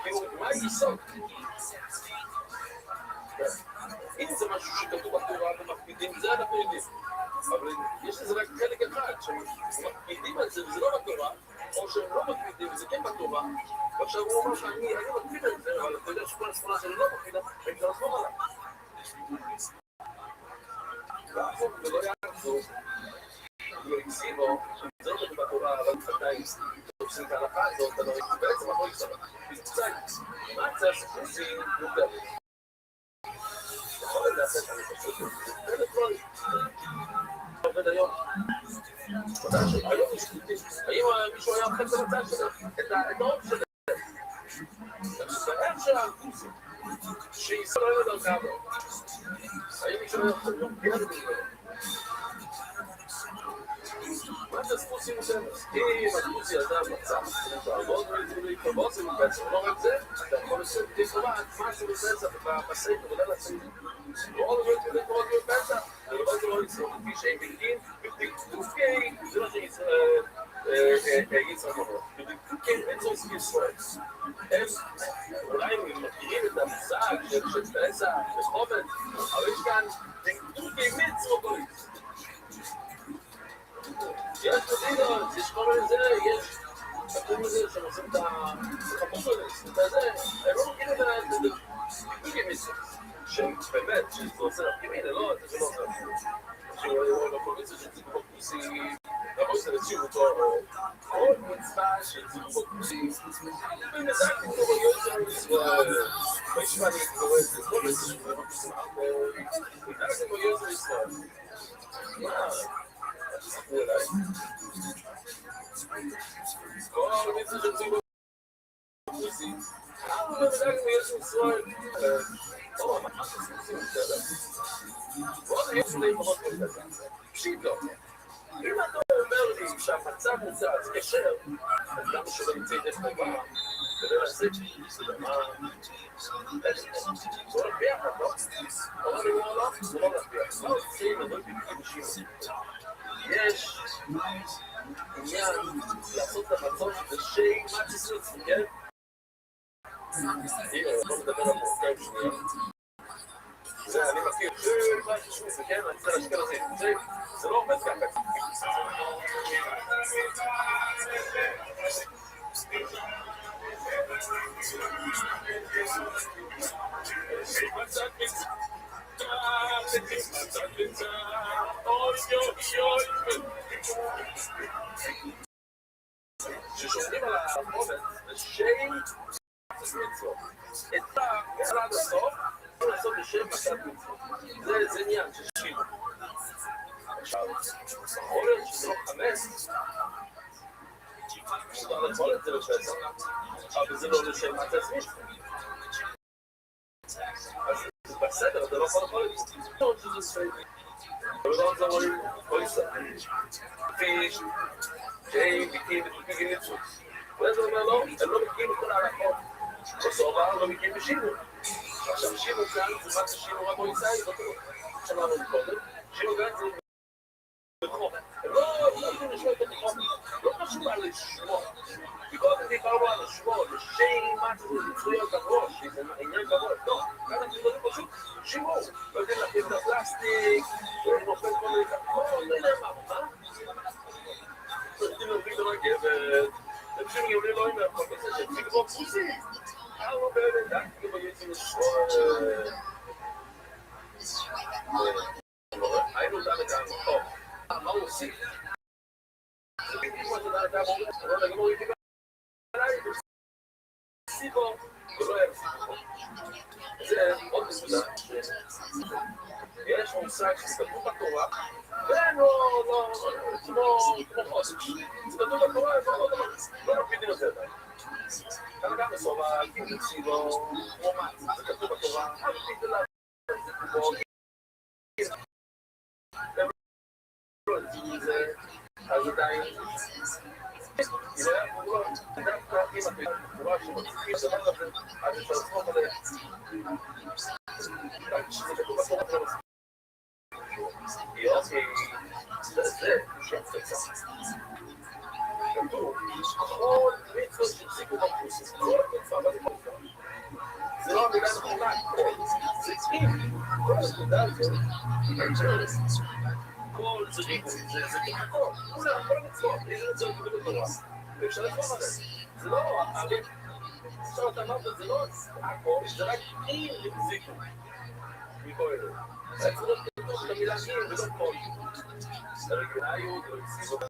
כאילו, מה היסוד? אם זה משהו שכתוב בתורה ומקפידים, זה אנחנו יודעים. אבל יש לזה רק חלק אחד, שהם מקפידים על זה וזה לא בתורה, או שהם לא מקפידים וזה כן בתורה, ועכשיו הוא אומר שאני מקפיד על זה, אבל אתה יודע שכל השכונה שאני לא מקפידה, ואם זה לחזור עליו. ואחר זה לא יעזור, לא הקסיבו, זה לא כתוב בתורה, אבל עדיין תופסים את ההלכה הזאת, בעצם אנחנו יקסבה. בקצת, מה זה הסיפוסים יותר? יכול לדעת, אני חושב, זה לכל עובד היום. היום יש חוטים, האם מישהו היה אוכל את המצב שלו, את האופן שלו? ואיך שהקורסים, שישראל לא יודע כמה, האם מישהו היה אוכל את זה? מה זה ספוסים יותר? אם הספוסי אדם מצא, ועוד להתרבוסים, ובעצם לא רק זה, אתה יכול לעשות תקומת, משהו בפסח, בסייט, ובליל הסייט. ועוד להתרבוסים, ולבד זה לא יצרוך, כפי שהם בלתי בלתי זה מה שיצרוך אותו. בלתי אין זו עסקי ישראל. הם אולי מכירים את המושג של פסח וחובד, אבל יש כאן בלתי מצוות. יש מדינות, יש כל מיני זה, יש תקום לזה שהם עושים את החפוש הזה, את הזה, הם לא מכירים את זה, בלתי מצוות. שבאמת, שזה עושה להפגימי, זה לא, זה לא עושה להפגימי. שהוא בפרוביציה של ציבור פרוסי, לבוא את זה לציבור אותו, כל מצווה של ציבור פרוסי, ומזקתי אותו ביותר ישראל, וישמע לי קורא את זה, כל מצווה של ציבור פרוסי, ודאגתי ביותר ישראל. מה? תספרו אליי. כל מצווה של ציבור פרוסי, ודאגתי ביותר ישראל. מה שעושים בסדר? ועוד היום שלי פחות בסדר. פשיטו. אם אתה אומר לי שהמצב מוצץ קשר, אז למה שלא ימצא את הסתגרה? כדי לעשות מה? זה לא ביחד, לא? אבל אני אומר לא, זה לא ביחד. מה עושים? אבל בלתי בשביל. יש עניין לעשות את המצב שזה שי מצ'סוץ, כן? הנה, בוא נדבר על מוסקאי שנייה. זה, אני מכיר, זה כן, אני צריך להשכל את זה, זה לא עובד ככה. כששומרים על החומר, זה שיים מצוות. את עד הסוף, לא לעשות בשם מצוות מצוות. זה עניין של שימו. עכשיו, יכול להיות שזה לא חמש, מותר לאכול את זה בפסח, אבל זה לא לשם מצוות מצוות. אז בסדר, אתה לא יכול לאכול את זה. זה ספק. ולא זה רואים ישראל. פיש, שיים, ביקים ותוקים מצוות. ואז הוא אומר לו, הם לא מגיעים את כל ההלכות. בסוף לא מגיעים בשימו. עכשיו שימו כאן, זה מה ששימו רבו ישראל, לא טוב. שמענו קודם, שימו כאן זה בחום. הם לא יכולים לשמוע את החום. לא חשוב על לשמוע. בקודם דיברנו על לשמוע, לשם מה זה מצויות בראש, זה עניין בראש. לא, כאן אנחנו מדברים פשוט שימו. לא יודעים להכניס את הפלסטיק, נופל כל מיני כחול, לא יודע מה. צריכים להביא את הרגבת. הם שימו יולי לא עם הכל, זה שציג בו פרוסי. לא באמת, דקתי גם יוצאים לשמוע. היינו דעת גם, טוב. מה הוא עושה? זה בדיוק מה שדעת גם, אבל אני לא ראיתי עליי, סיבו, ולא היה סיבו. זה עוד נקודה. יש מושג שסתתו בתורה, ולא, כמו חודש. סתתו בתורה, לא מקפידים את זה. כאן גם בסובה, סיבו, רומן, סתתו בתורה, מקפידים לה, זה, אז עדיין, אם היה קורא, דווקא אם אתה קורא שמוצאים דבר הזה, אז יש לסמוך עליה. שזה כתוב בתורה זה לא מספיק. יופי, זה שפצה. כתוב, כל מצוות שהפסיקו בפרוסים, כל מצווה בנקודה. זה לא המילה נכונה, זה אם, כל הנקודה הזאת, כל זה ריבוי, זה ככל, כל המצוות, איזה מצוות כתוב בתורה, ואפשר לחשוב עליהם. זה לא, הרי, עכשיו אתה אמרת, זה לא הכל, זה רק אם יחזיקו מכל אלה. זה צריך להיות כתוב את המילה אם ולא כל. זה רגלאיות, לא יחזיקו כל.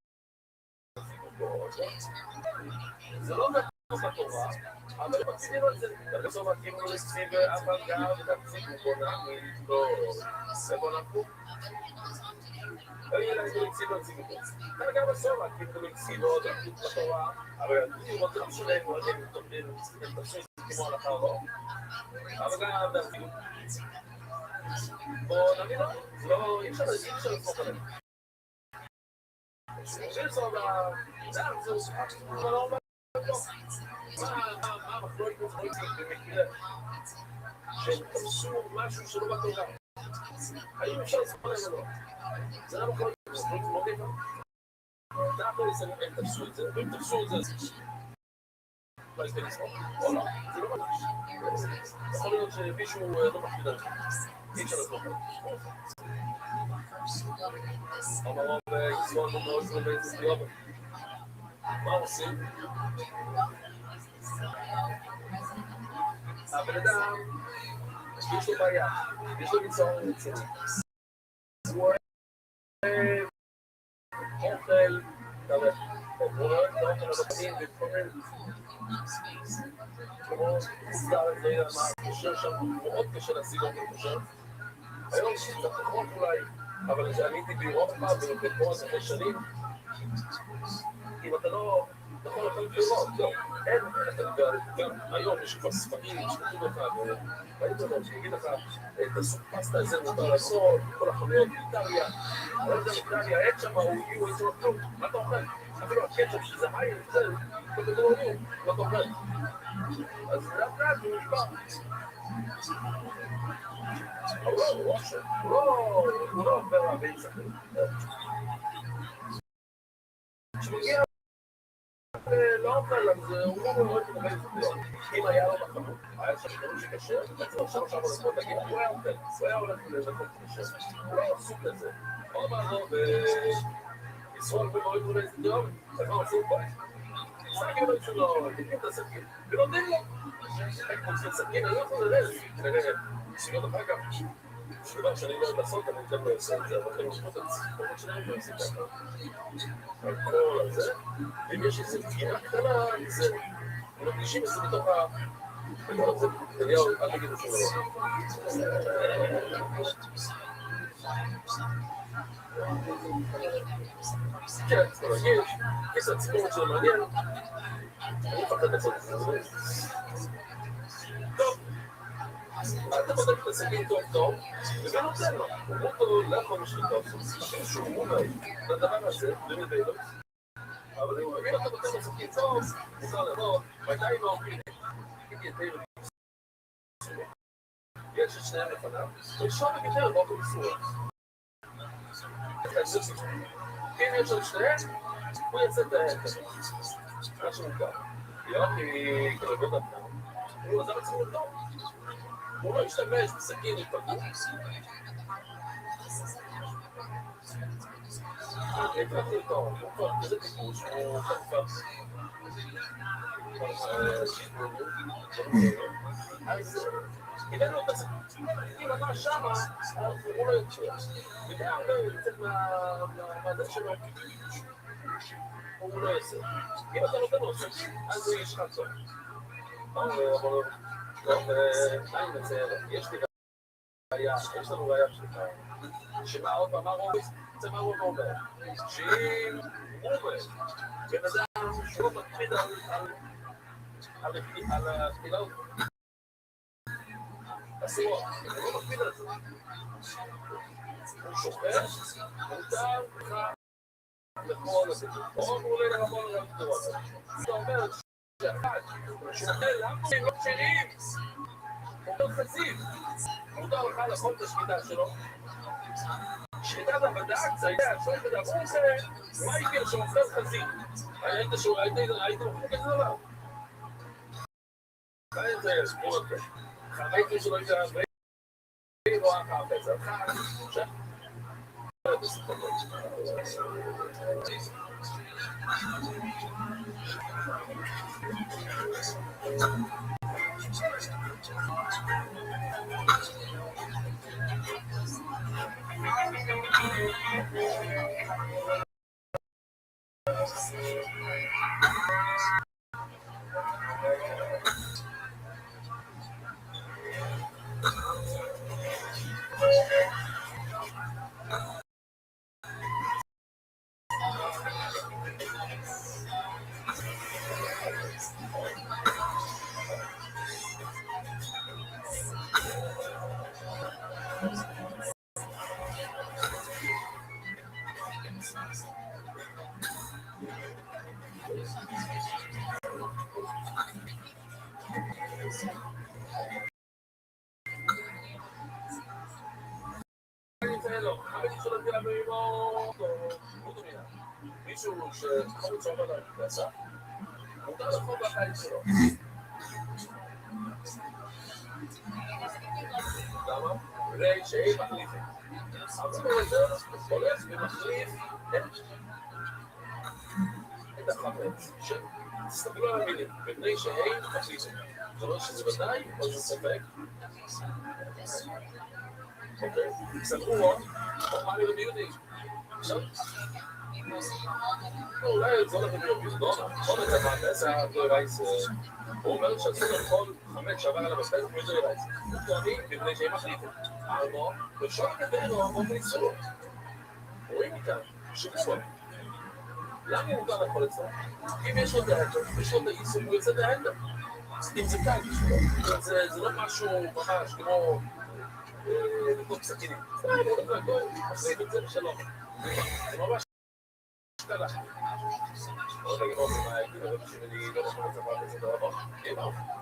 זה לא כתוב בתורה, אבל הם מקציבים על זה. בסוף מתאים לו לסביב אבנגר ותקציבו בונה, לא, זה בונה פה. ואני אלא אני מקציב על ציבור. כאן גם בסוף מתאים לו לציבור, בתורה, אבל אני רוצה לשלם, ואני תומדים, הם תפסו כמו הלכה לא. אבל גם להפעיל. בוא נבין לו, זה לא, אי אפשר לסמוך עליהם. זה סובה, זה לא אומר. מה המחלוקת במקרה שהם תפסו משהו שלא בתורה? האם אפשר לספר להם או לא? זה לא יכול להיות, זה לא מודיע. תכלס הם תפסו את זה, והם תפסו את זה. אולי זה לספור, או לא, זה לא ממש. יכול להיות שמישהו לא מקפיד על זה. אי אפשר לספור. אמרו בישראל מאוד ובאיזה סביבה. מה עושים? הבן אדם, יש לו בעיה, יש לו ניצור רציני. הוא אוהב אוכל, הוא אוהב אוכל לבנים ולפעמים כמו סתם זה מה קושר שם, מאוד קשה להשיג אוכל קושר. היום קצת פחות אולי, אבל אני הייתי באירופה ופה זה 5 שנים. אם אתה לא יכול לאכול פירות, לא, אין, גם היום יש כבר ספרים שכתוב לך, והייתי אומר, שיגיד לך, את הסופסטה הזה מותר לעשות, כל החנויות באיטליה, אבל זה באיטליה, אין שם, הוא יצור כלום, מה אתה אוכל? אפילו הקטשופ שזה מים, זה, כל דבר הוא, מה אתה אוכל? אז לאט לאט הוא נשבר. הוא לא עובר הרבה צחקים. כשמגיע לא אוכל, אז הוא לא מאוד מקבל ספיות. אם היה לו בחנות, היה שם דברים שקשה, בעצם עכשיו אנחנו נגיד, הוא היה אוכל, הוא היה הולך למקום קשה. הוא לא עסוק לזה. עוד מעט לא, וישראל במועד אולי זה טוב, אז מה עושים פה? סכין לא יצאו תקנים את הסכין, ונותנים לו. איך מוצאים סכין, אני לא יכול ללז. נראה, סיבות אחר כך. דבר שאני לא אוהב לעשות, אני אתן לו לעשות את זה, אבל אני חושב את זה, שאני לא עושים ככה. על כל הזה, ואם יש איזו פגיעה קטנה, זה מרגישים את זה בתוך ה... בכל זה, תניהו, אל תגיד את זה לא. כן, תרגיל, כיס הציפורת שזה מעניין, אני מפחד לעשות את זה. טוב. אתה בודק את הסכין טוב טוב, וגם נותן לו. הוא אותו לא יכול משהו טוב, אפילו שהוא מומר לדבר הזה, למדלות. אבל אם אתה נותן לו סכין טוב, מותר לבוא, מתי לא, יש את שניהם לפניו, ולשאול בגיטר באותו מסורת. אם יש את שניהם, הוא יצא את ההפך. מה שמוכר. יופי, כרגות הפעם, הוא עזר עצמו טוב. הוא לא ישתמש בסכין התפגעות. התרחתי אותו, הוא כבר כזה טיפוש, הוא כבר אז הבאנו את הסכין. אם אתה שמה, הוא לא יוצא. וגם לא יוצא מהזה שלו. הוא לא יוצא. אם אתה נותן לו סכין, אז הוא ישחק טוב. אני מצייר, יש לי ראייה, יש לנו ראייה שלך, שמה עוד פעם, מה רוביס? זה מה רוב אומר, שאם רוביס, בן אדם שהוא מקפיד על התפילות, אסור, הוא לא מקפיד על זה, הוא שופט, מותר לך לכל הזה, או הוא עולה לרמון לרמון, זה אומר שאחד, שאחד, למה הם לא כשרים? הוא חזיב, מותר לך לכל את השמיטה שלו. שמיטת הבדק, זה היה, שואל בדבר זה, מה יקר שמוכר חזיב? היית מחוק את זה עליו? היית ספור את זה. חרייתי שלא ידע, ואין לא אחר בזה. לא, חמד התחלתי לה באימו, לא דומייה. מישהו שחמוד שעובד על הכנסה, מותר לחוב בחיים שלו. למה? בגלל שהיא מחליפת. הציבורטר הולך ומחליף את החמץ. תסתכלו על המילים, בגלל שהיא מחליפת. זאת אומרת שזה ודאי, או שזה ספק. אוקיי, סגרו עוד, חוכמה מלביודי. עכשיו, אולי זה הולך להיות דונה, דונה קבעת, איזה רייס, הוא אומר שאסור לכל חמץ שעבר על המספר, כמו איזה רייס. הוא טועני, בגלל שהיא מחליפת. ארבו, ושום כתבנו ארבו וניסו. רואים איתם, שיקרו. למה הוא מותר לאכול אצלו? אם יש לו דהנדר, יש לו דהיסו, הוא יוצא דהנדר. אם זה קל בשבילו, זה לא משהו ממש כמו לתוך סכינים. זה לא הולך להכל, עושים את זה בשלום. זה ממש קלה. עוד נגיד אופן, מה הייתי לראות שלי לא נכון לצפת את זה ברבות?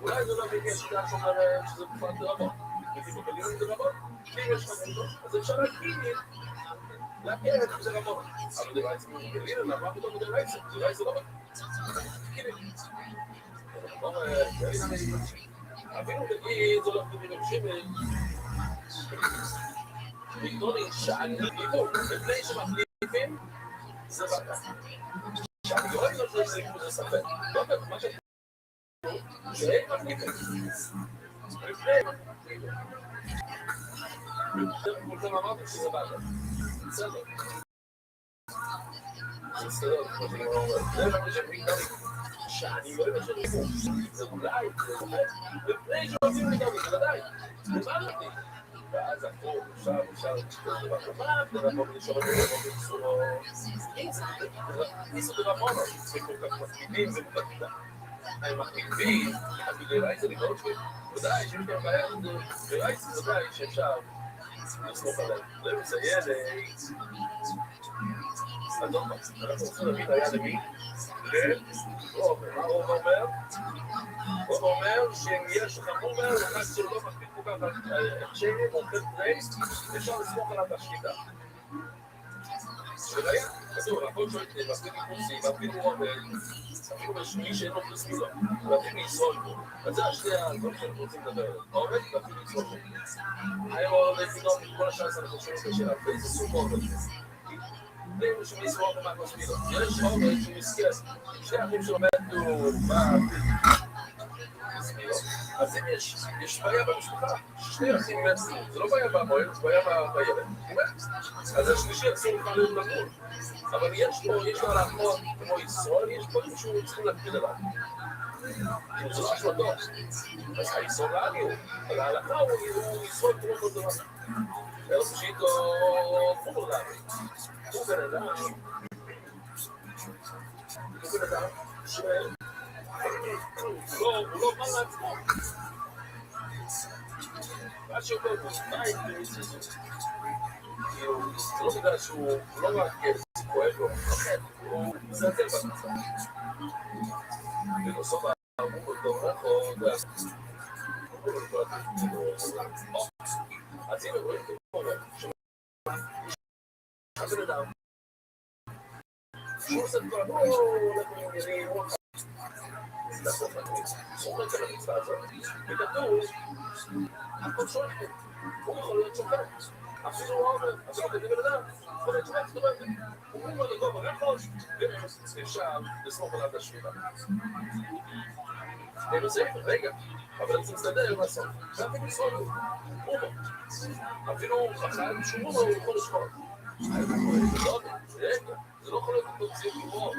אולי זה לא בגלל שאתה שאומר שזה בפרט ברבות. בדיוק בליון זה רבות. אם יש לך מודו, אז אפשר להכיר את זה רבות. אבל זה רייצים בליון, למה פתאום זה רייצים? זה רייצים רבות. אפילו תגיד, זה לא פתאום שמש. בגדוני שאני גיבור, לפני שמחליפים, זה בקה. שאני אוהב לו שזה סיפור, זה ספק. לא בטח, מה שאני גיבור, שאין מחליפים. לפני מחליפים. כולכם אמרתם שזה בקה. בסדר. בסדר, כמו שאני אומר. זה מה שבגדוני. שאני אוהב לו שזה סיפור. זה אולי, זה ספק. לפני שעושים לגדוני, זה ודאי. זה בקה. ואז הכל, אפשר לשתות דבר כמעט, ולבוא ולשאול את זה בצורו. ניסו דבר מונו, זה כל כך מחליטים, זה כל כך מידה. הם מחליטים, בגלל זה לגלות ודאי, שיש גם בעיה, בגלל זה ודאי שאפשר לסמוך עליהם. לא מציין, אדום, אנחנו צריכים להביא את היד למי? לרוב, מה רוב אומר? רוב אומר שאם יש לך חומר, אחד שלא מחליט כל כך החשבים, או חלק רייס, אפשר לסמוך עליו השקידה. שראיה, כתוב, הכל שואלת, ואפילו קורסים, ואפילו רובד, אפילו בשמי שאין לו פרסמילו, ואפילו יסרול בו. אז זה השני הדברים שאנחנו רוצים לדבר עליהם. העובד ואפילו יסרול בו. היה עובד פתאום, כל השעה אנחנו שואלים את השאלה, ואיזה סוג עובד? בלי שום יסרול במה פרסמילו. יש עובד שהוא מסכס, שני אחים שלומדו, אז אם יש בעיה במשפחה, שני אחים יצאו, זה לא בעיה במועד, זה בעיה בילד, אז השלישי אסור לך להיות לגבול, אבל יש לו על האחות כמו ישראל, יש פה מישהו צריכים להקפיד עליו. אם זה משהו לא טוב, אז הישראל רעני הוא, אבל ההלכה הוא ישראל כמו כל דבר. אלא פשוט הוא רעני, הוא בן אדם הוא לא בא לעצמו. מה שאומר הוא בית זה לא בגלל שהוא לא רק כואב לו, הוא מזלזל במצב. ובסוף הוא אותו נכון, אז אם רואים את זה, הבן אדם שהוא עושה דבר, הוא לעשות לתמיד, הוא רצה למצווה הזאת, וכתוב, הכל שולח, הוא יכול להיות שופט, אפילו הוא אומר, אפילו כדי בן אדם, יכול להיות שופט, זאת אומרת, הוא אומר לגוב הרחוש, ואפשר לסמוך עליו לשביבה. וזה, רגע, אבל זה מסתדר בסוף, ואפילו לסמוך, הוא אומר, אפילו אחר שהוא אומר, הוא יכול לשמור. זה לא יכול להיות אותו ציון כמו,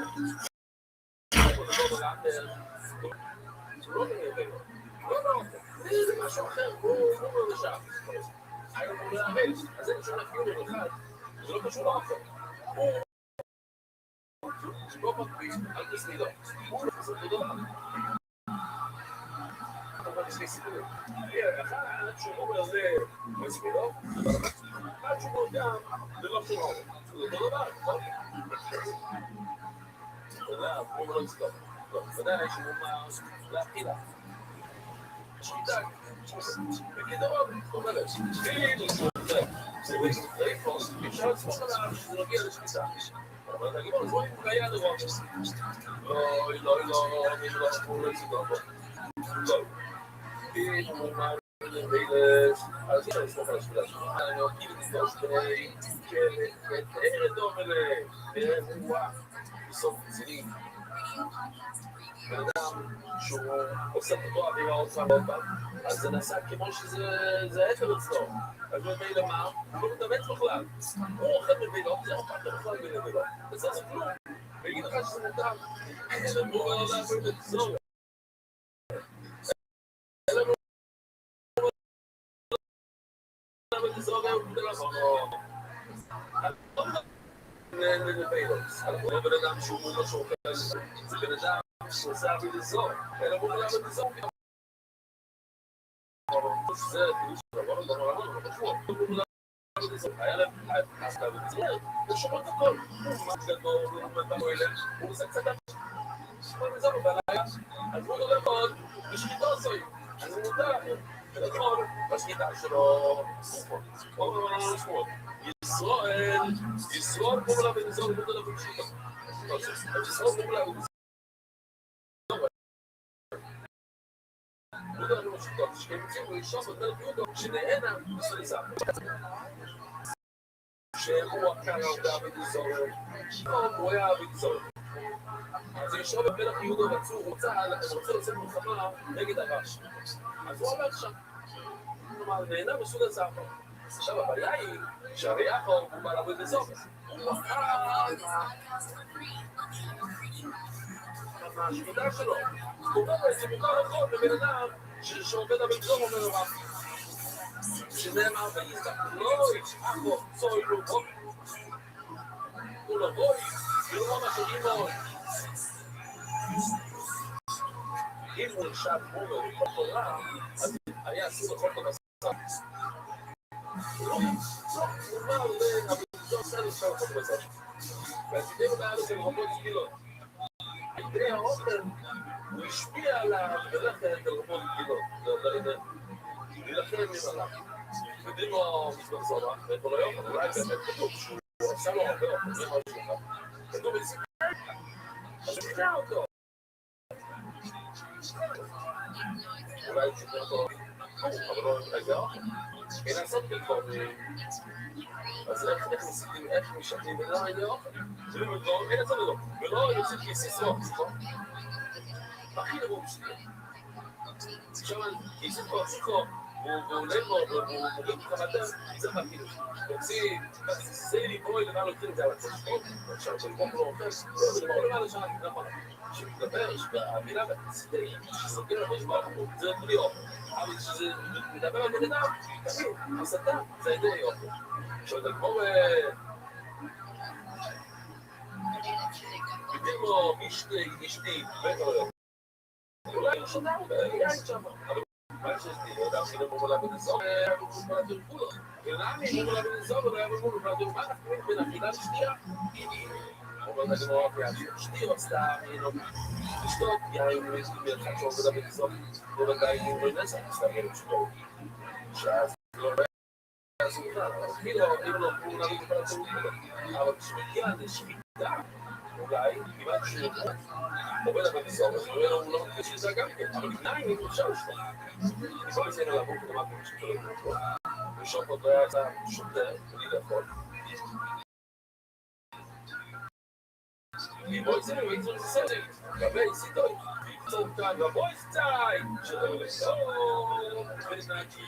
זה משהו אחר, הוא לא נשאר. היום הוא לא יאמץ, אז אין שום אפילו אחד, זה לא קשור לאחר. הוא לא מקביל, אל תסמי לו. הוא לא חסר תודה. אבל יש לי סיפורים. אחד שהוא אומר זה מסמי לו, אחד שהוא אומר גם, זה לא שום אומר. זה אותו דבר, נכון? אתה יודע, הוא לא יסתום. ודאי שהוא אומר להכילה. שמיטה, בגדרות, אומרת, כאילו, אפשר לסמוך עליו שזה מגיע לשליטה. אבל נגיד לו, זו בעיה לראות. לא, לא. אם הוא אמר לבילס, אז אפשר לסמוך על השבילה שלו. אני אוקיד את זה שני, אין רדום אלה, בסוף רציני. בן אדם שהוא עושה אותו אווירה עוד פעם, אז זה נעשה כמו שזה עצר אצלו. אז במילה מה? הוא לא מתאמץ בכלל. הוא אוכל בבילות, זה אוכל בכלל בבילות. וזה זה כלום. ויגיד לך שזה מותר. אין לנו לא לעבוד את זה. אין לנו לא לעבוד את זה. אנחנו לא בן אדם שהוא לא שורקה. זה בן אדם שעושה עבוד את זה. אין לנו לא לעבוד את זה. זה היה להם פסקה ובצלר, הוא שומע את הכל, הוא גדול, הוא עושה קצת וזהו, בלילה, אז הוא לא מאוד, בשחיתו עשוי, אז הוא מודע, ולכל, בשחיתה שלו, ישרוד מולה ונזור מולה ונשחיתו. ישרוד מולה ונזור. יהודה לא משחיתות, שכמציאו לאישו בדרך יהודה, שנהנה מסויסה. שהוא עקר הרבה ונזור, הוא היה ונזור. אז ישו במלך יהודה רצו, רוצה לצאת מלחמה נגד הרש. אז הוא עבר שם. כלומר, נהנה מסוג הזרמה. עכשיו, הבעיה היא שהרי יחד הוא בא לעבוד לזור. הוא עקר מהשמידה שלו. הוא אומר איזה מותר לכל בבן אדם שעובד הבן זור אומר לו מה. שנאמר ויזק, לא יצחקו, צוי לו בוי. הוא לא בוי, ולא מה שאימו. אם הוא נשאר מורו בתורה, אז היה אסור לכל כל הסר. לא, הוא אמר, אבל זה עושה נשאר לכל כל הסר. והצידי הוא בעיה של רבות סגילות. כדי האופן, הוא השפיע עליו ולכת על רבות סגילות. ולכן נראה. יודעים לו מספר סורח, וכל היום, אולי באמת כתוב שהוא עשה לו הרבה אופן, זה מה שהוא אמר. כתוב את זה. אז הוא נקרא אותו. אולי הוא שוקר אותו, אבל לא רגע, אין לעשות כלפונים. אז איך משתנים בין הרגע אוכל? זה לא מדבר, אין לעשות לדבר. ולא יוצאים כיסיס רוח, נכון? הכי נבוא בשביל. עכשיו, כיסיס רוח, שיחו, והוא עולה בו, והוא מוריד חמתם, זה מרגיש. יוצאים, זה לבואי למה לא יוצאים את זה על הצשקות, עכשיו, שלבוא לא אוכל, זה לבוא למה לא שנה, נכון. שמדבר, שהמילה בצידי, שסוגר לבוש ברחוב, זה בלי אוכל. אבל שזה מדבר על בן אדם, תמיד, הסתה, זה ידי אוכל. עכשיו, כמו יודעים לו אשתי, וקורא. אולי הוא שונה, ויין שם. אבל מה שאשתי, הוא אדם שינה מומולה בנסור, הוא מומולה ברכולו. ולמה היא מומולה בנסור, הוא היה מומולה ברכולו. מה אנחנו בין אכילה לשתייה? הוא אומר, אני מורה פעם, שתי רצתה, לשתות, יין, ואחד שעובדה בנסור, ובגלל היא נסע, סתם ילד שלו. שאז לא אז הוא לא פעולה בכל הצורך, אבל כשמגיע לשמיטה, אולי, כמעט שהוא עובד בנסור, אז הוא לא מקווה שזה גם כן, אבל לפני אם אפשר לשתות. בכל זה לעבור כדמה כמו שתולים אותו, ושוק אותו היה יצא שוטר, בלי לאכול. בואי זה, זה סדר, גבי סיטוי, קצת כאן, ובואי סטייל, שלום לסור, ונקי.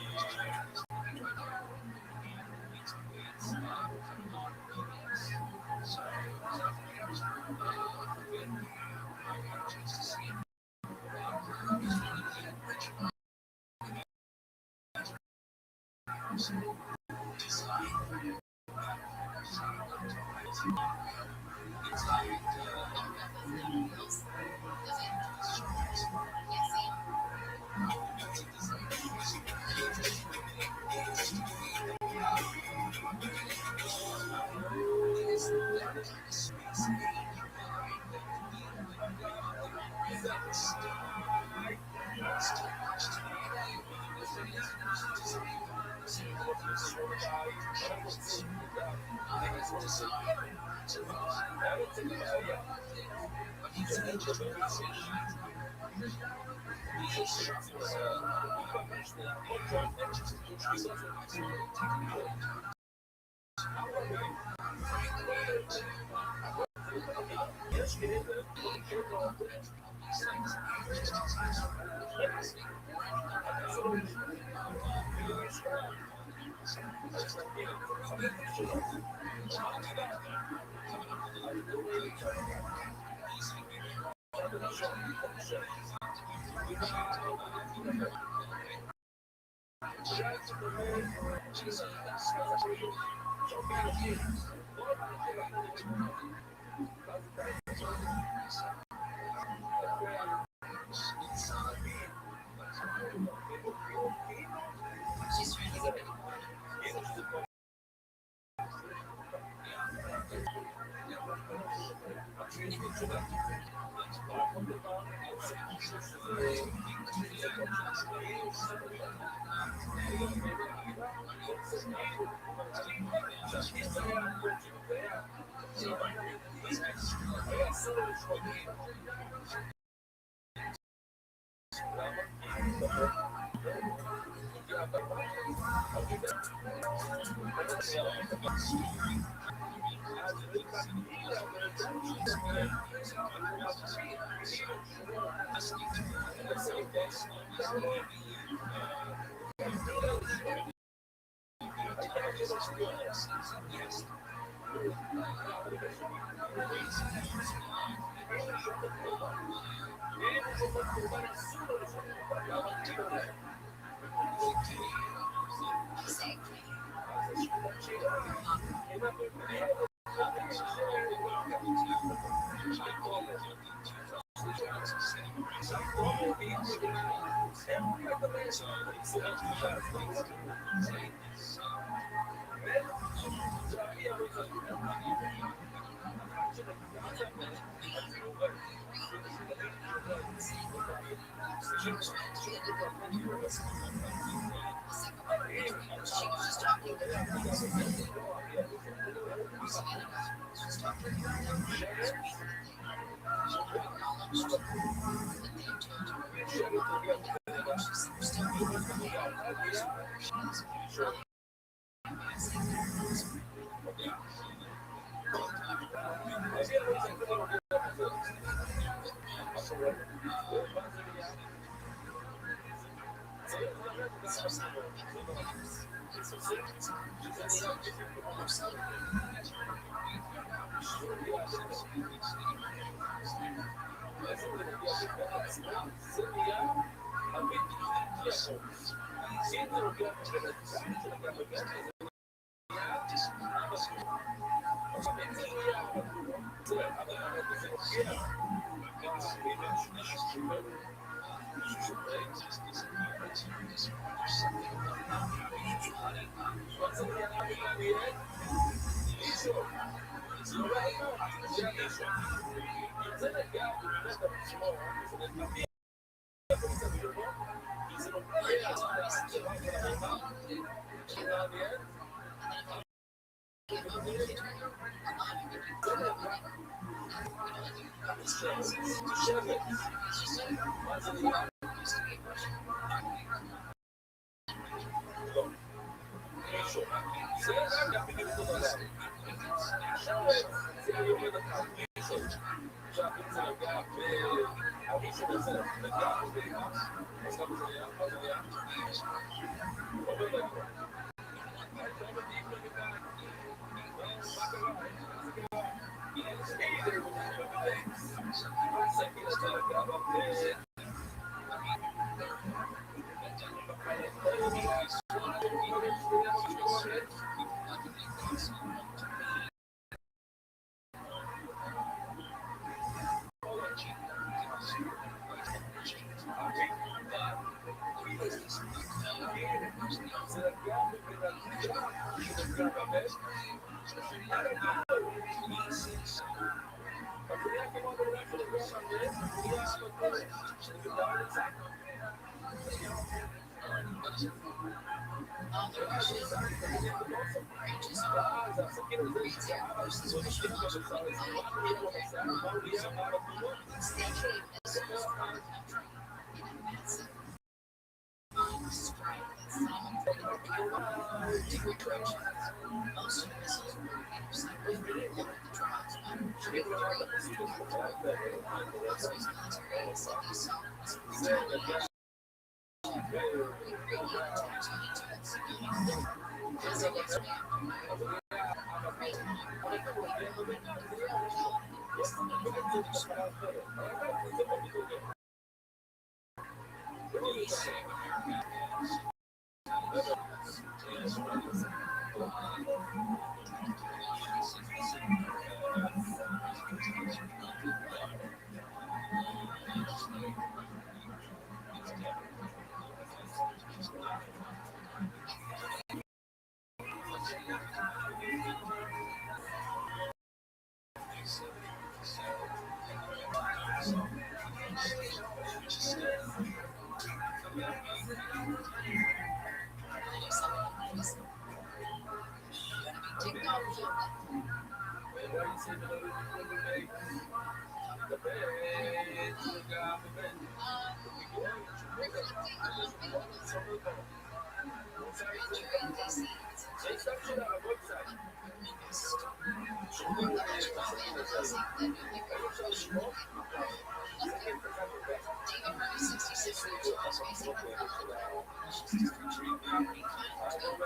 Different directions. Most of the missiles were intercepted. The drops so his military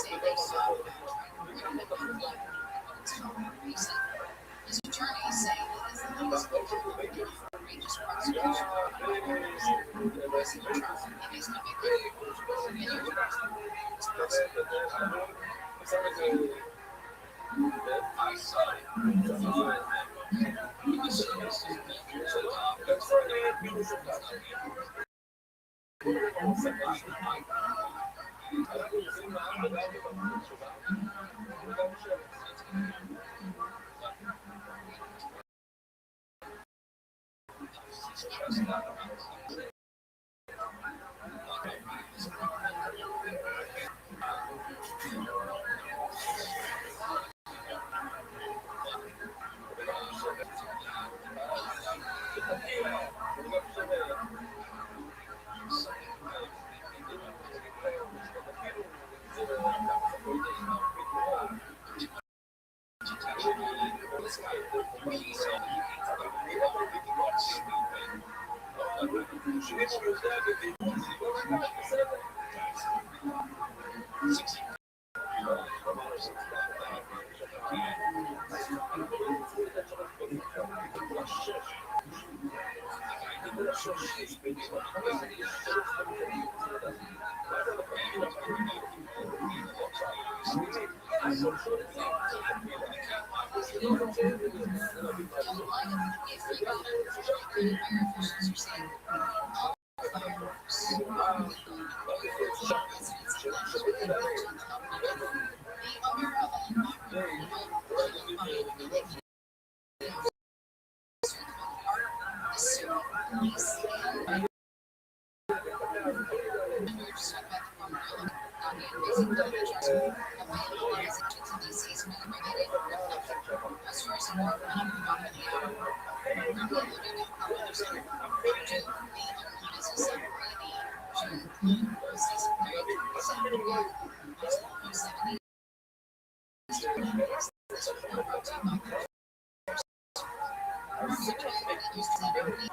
said they saw retaliation. Radio attacks on each of the civilians. As of yesterday afternoon, his attorneys say that is the last outrageous prosecution. President Trump is convicted.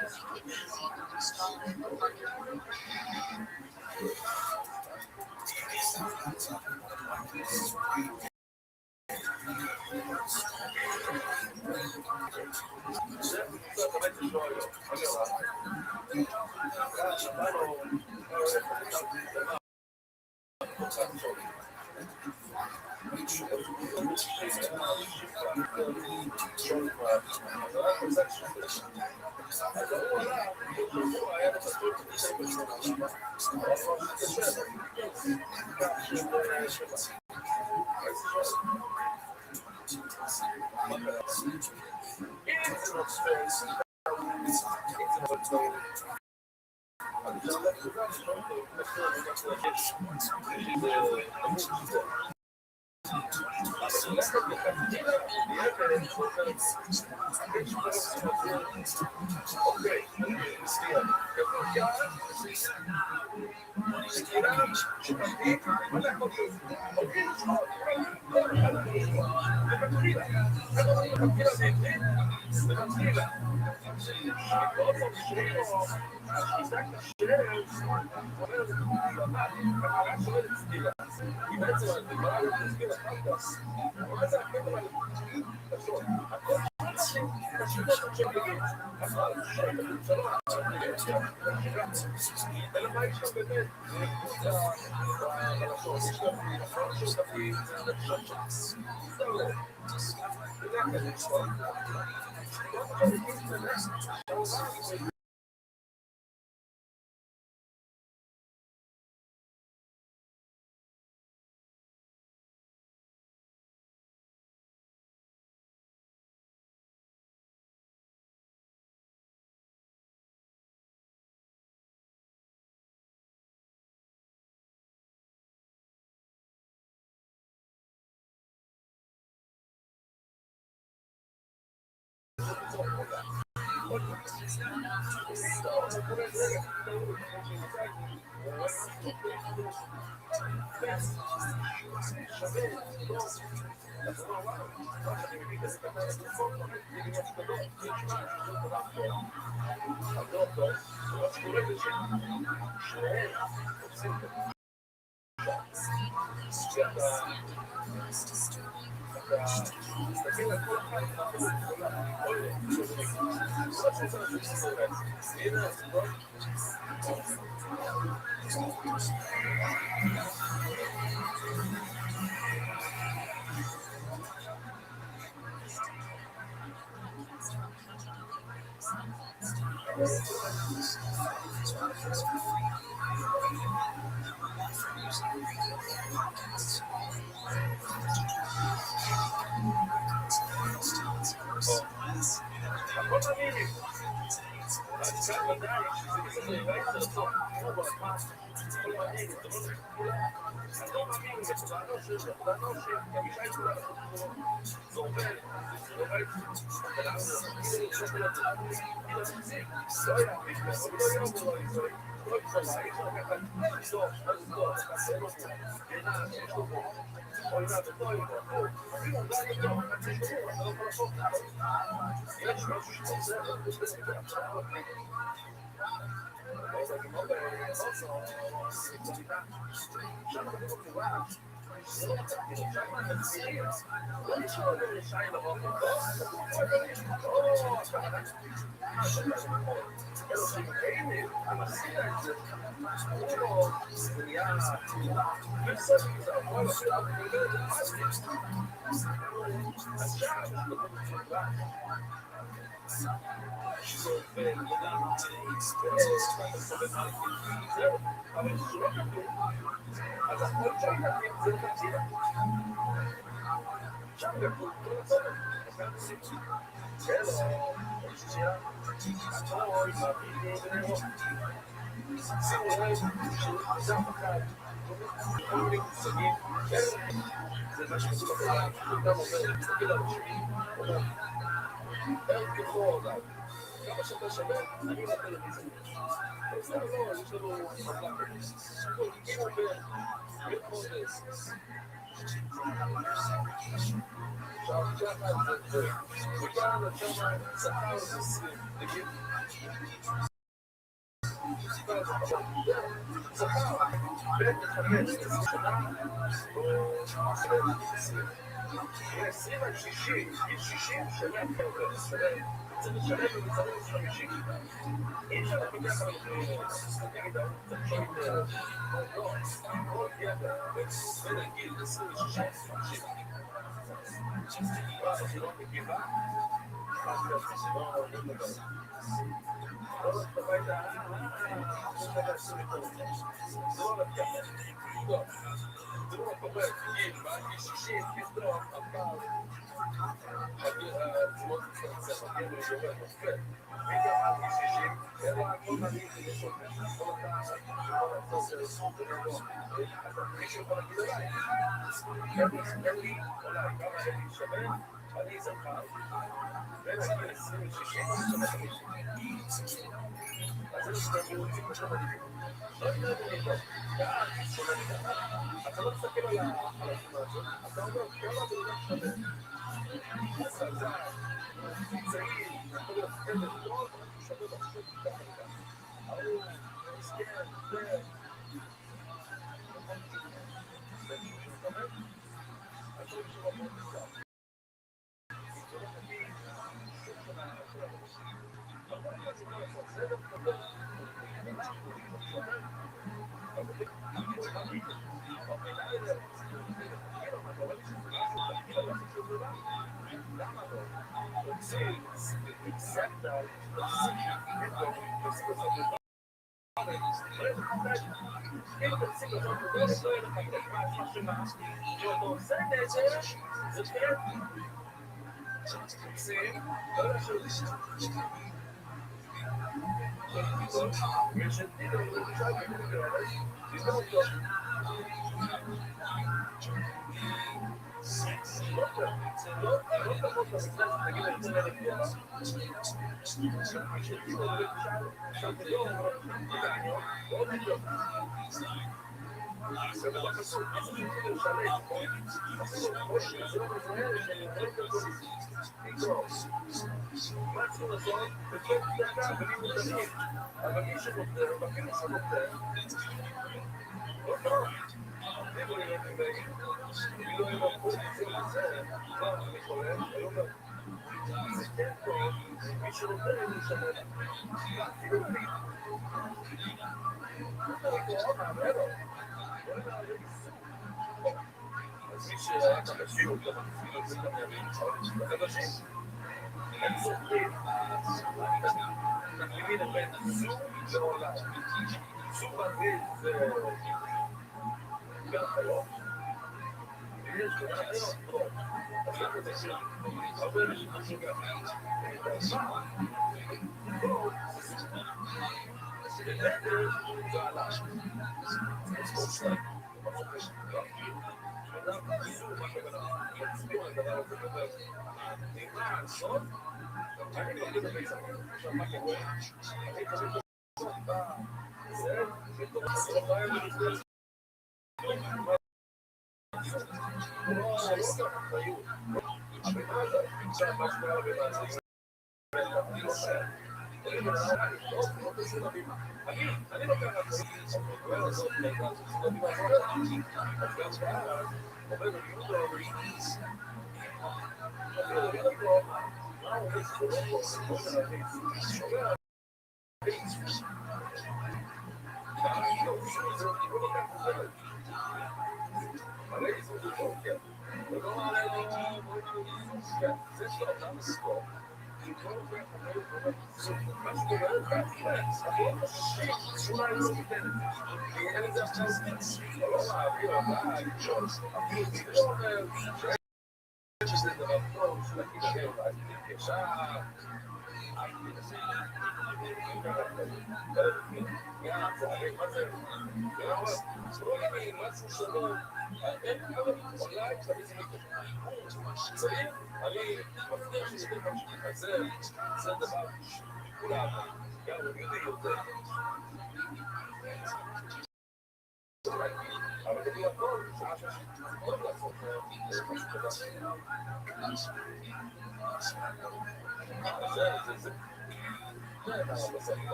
make it easy to install it or market it.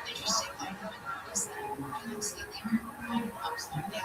Did you see my notice that I didn't see there? I was like, yeah.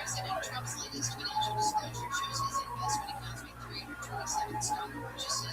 President Trump's latest financial disclosure shows his investment accounts make $327 just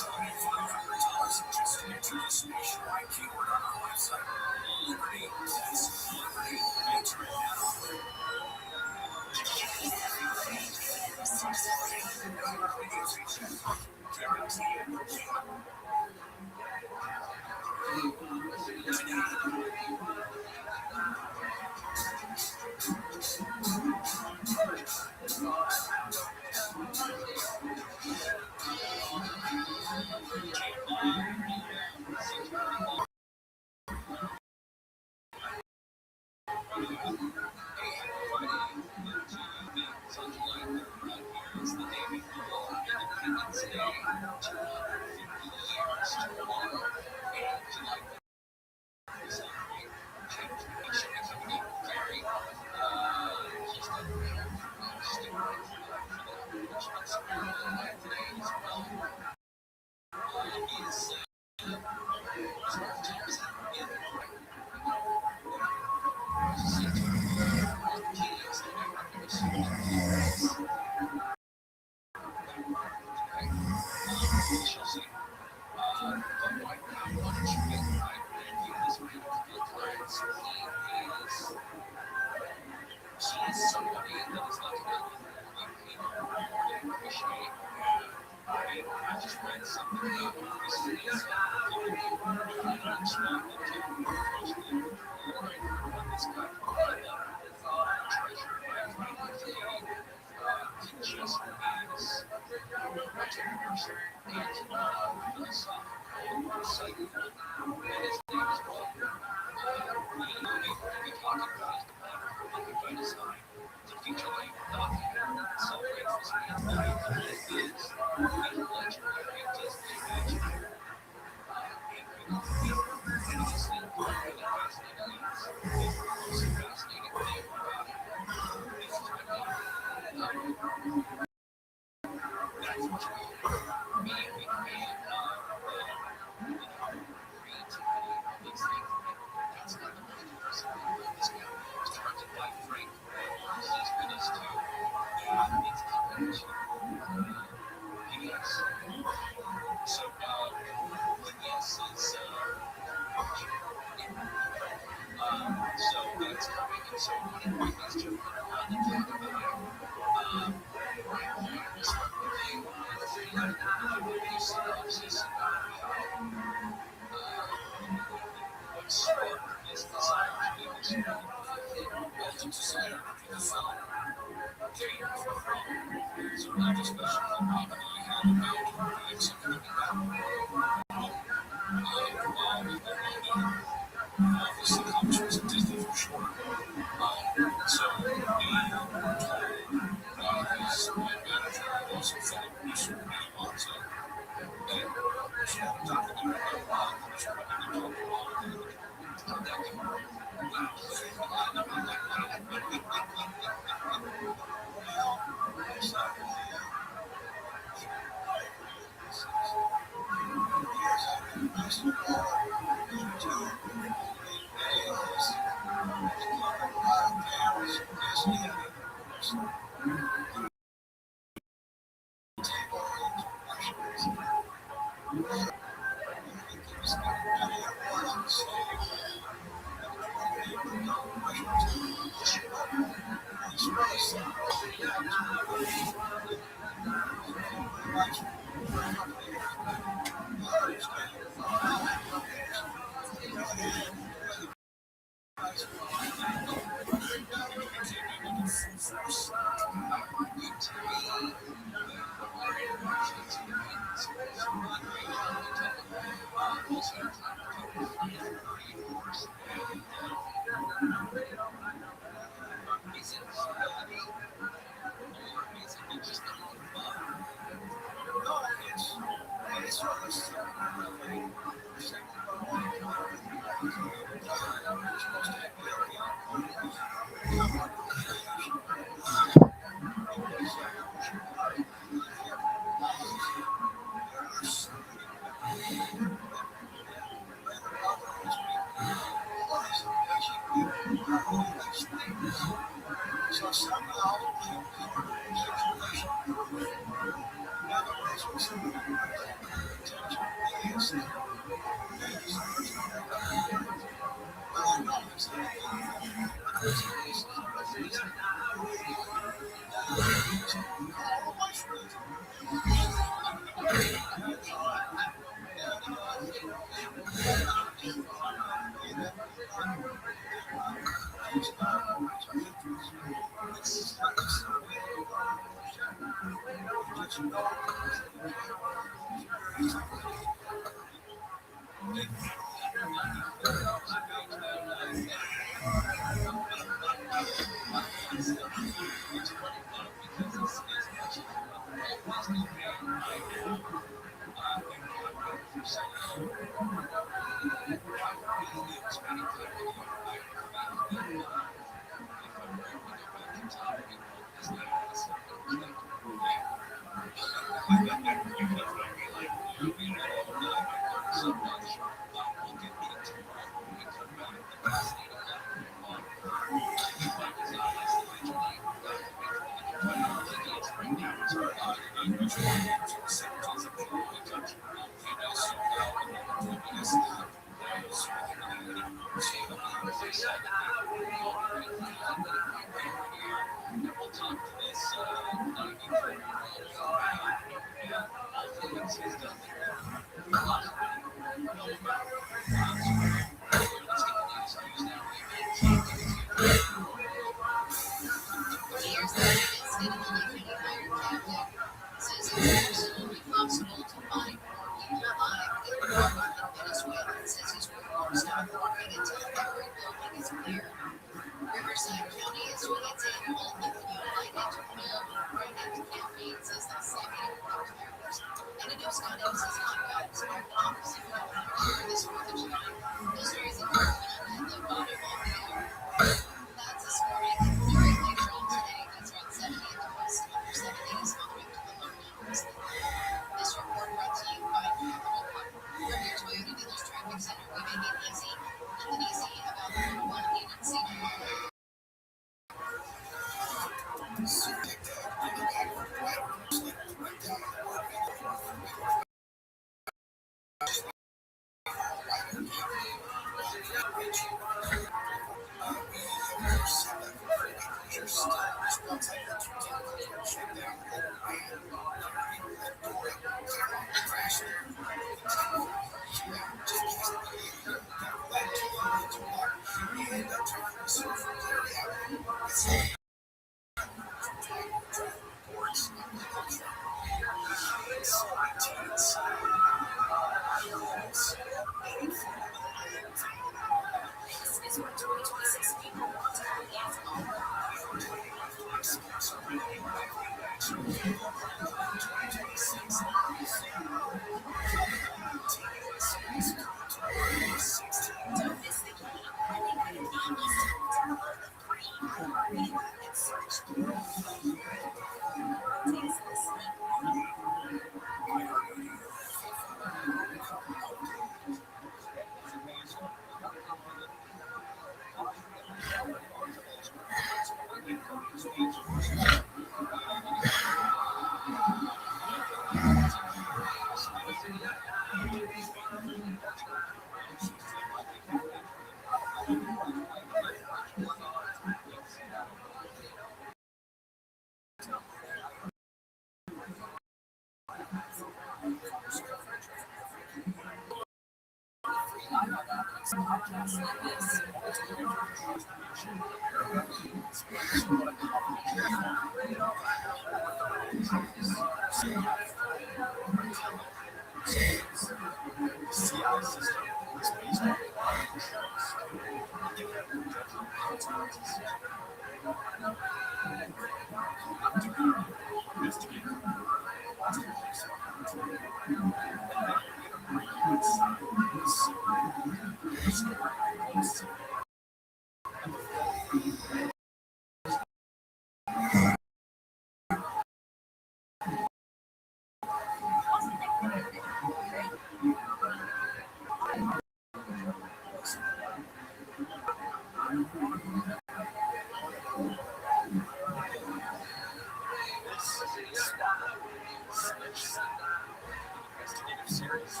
series.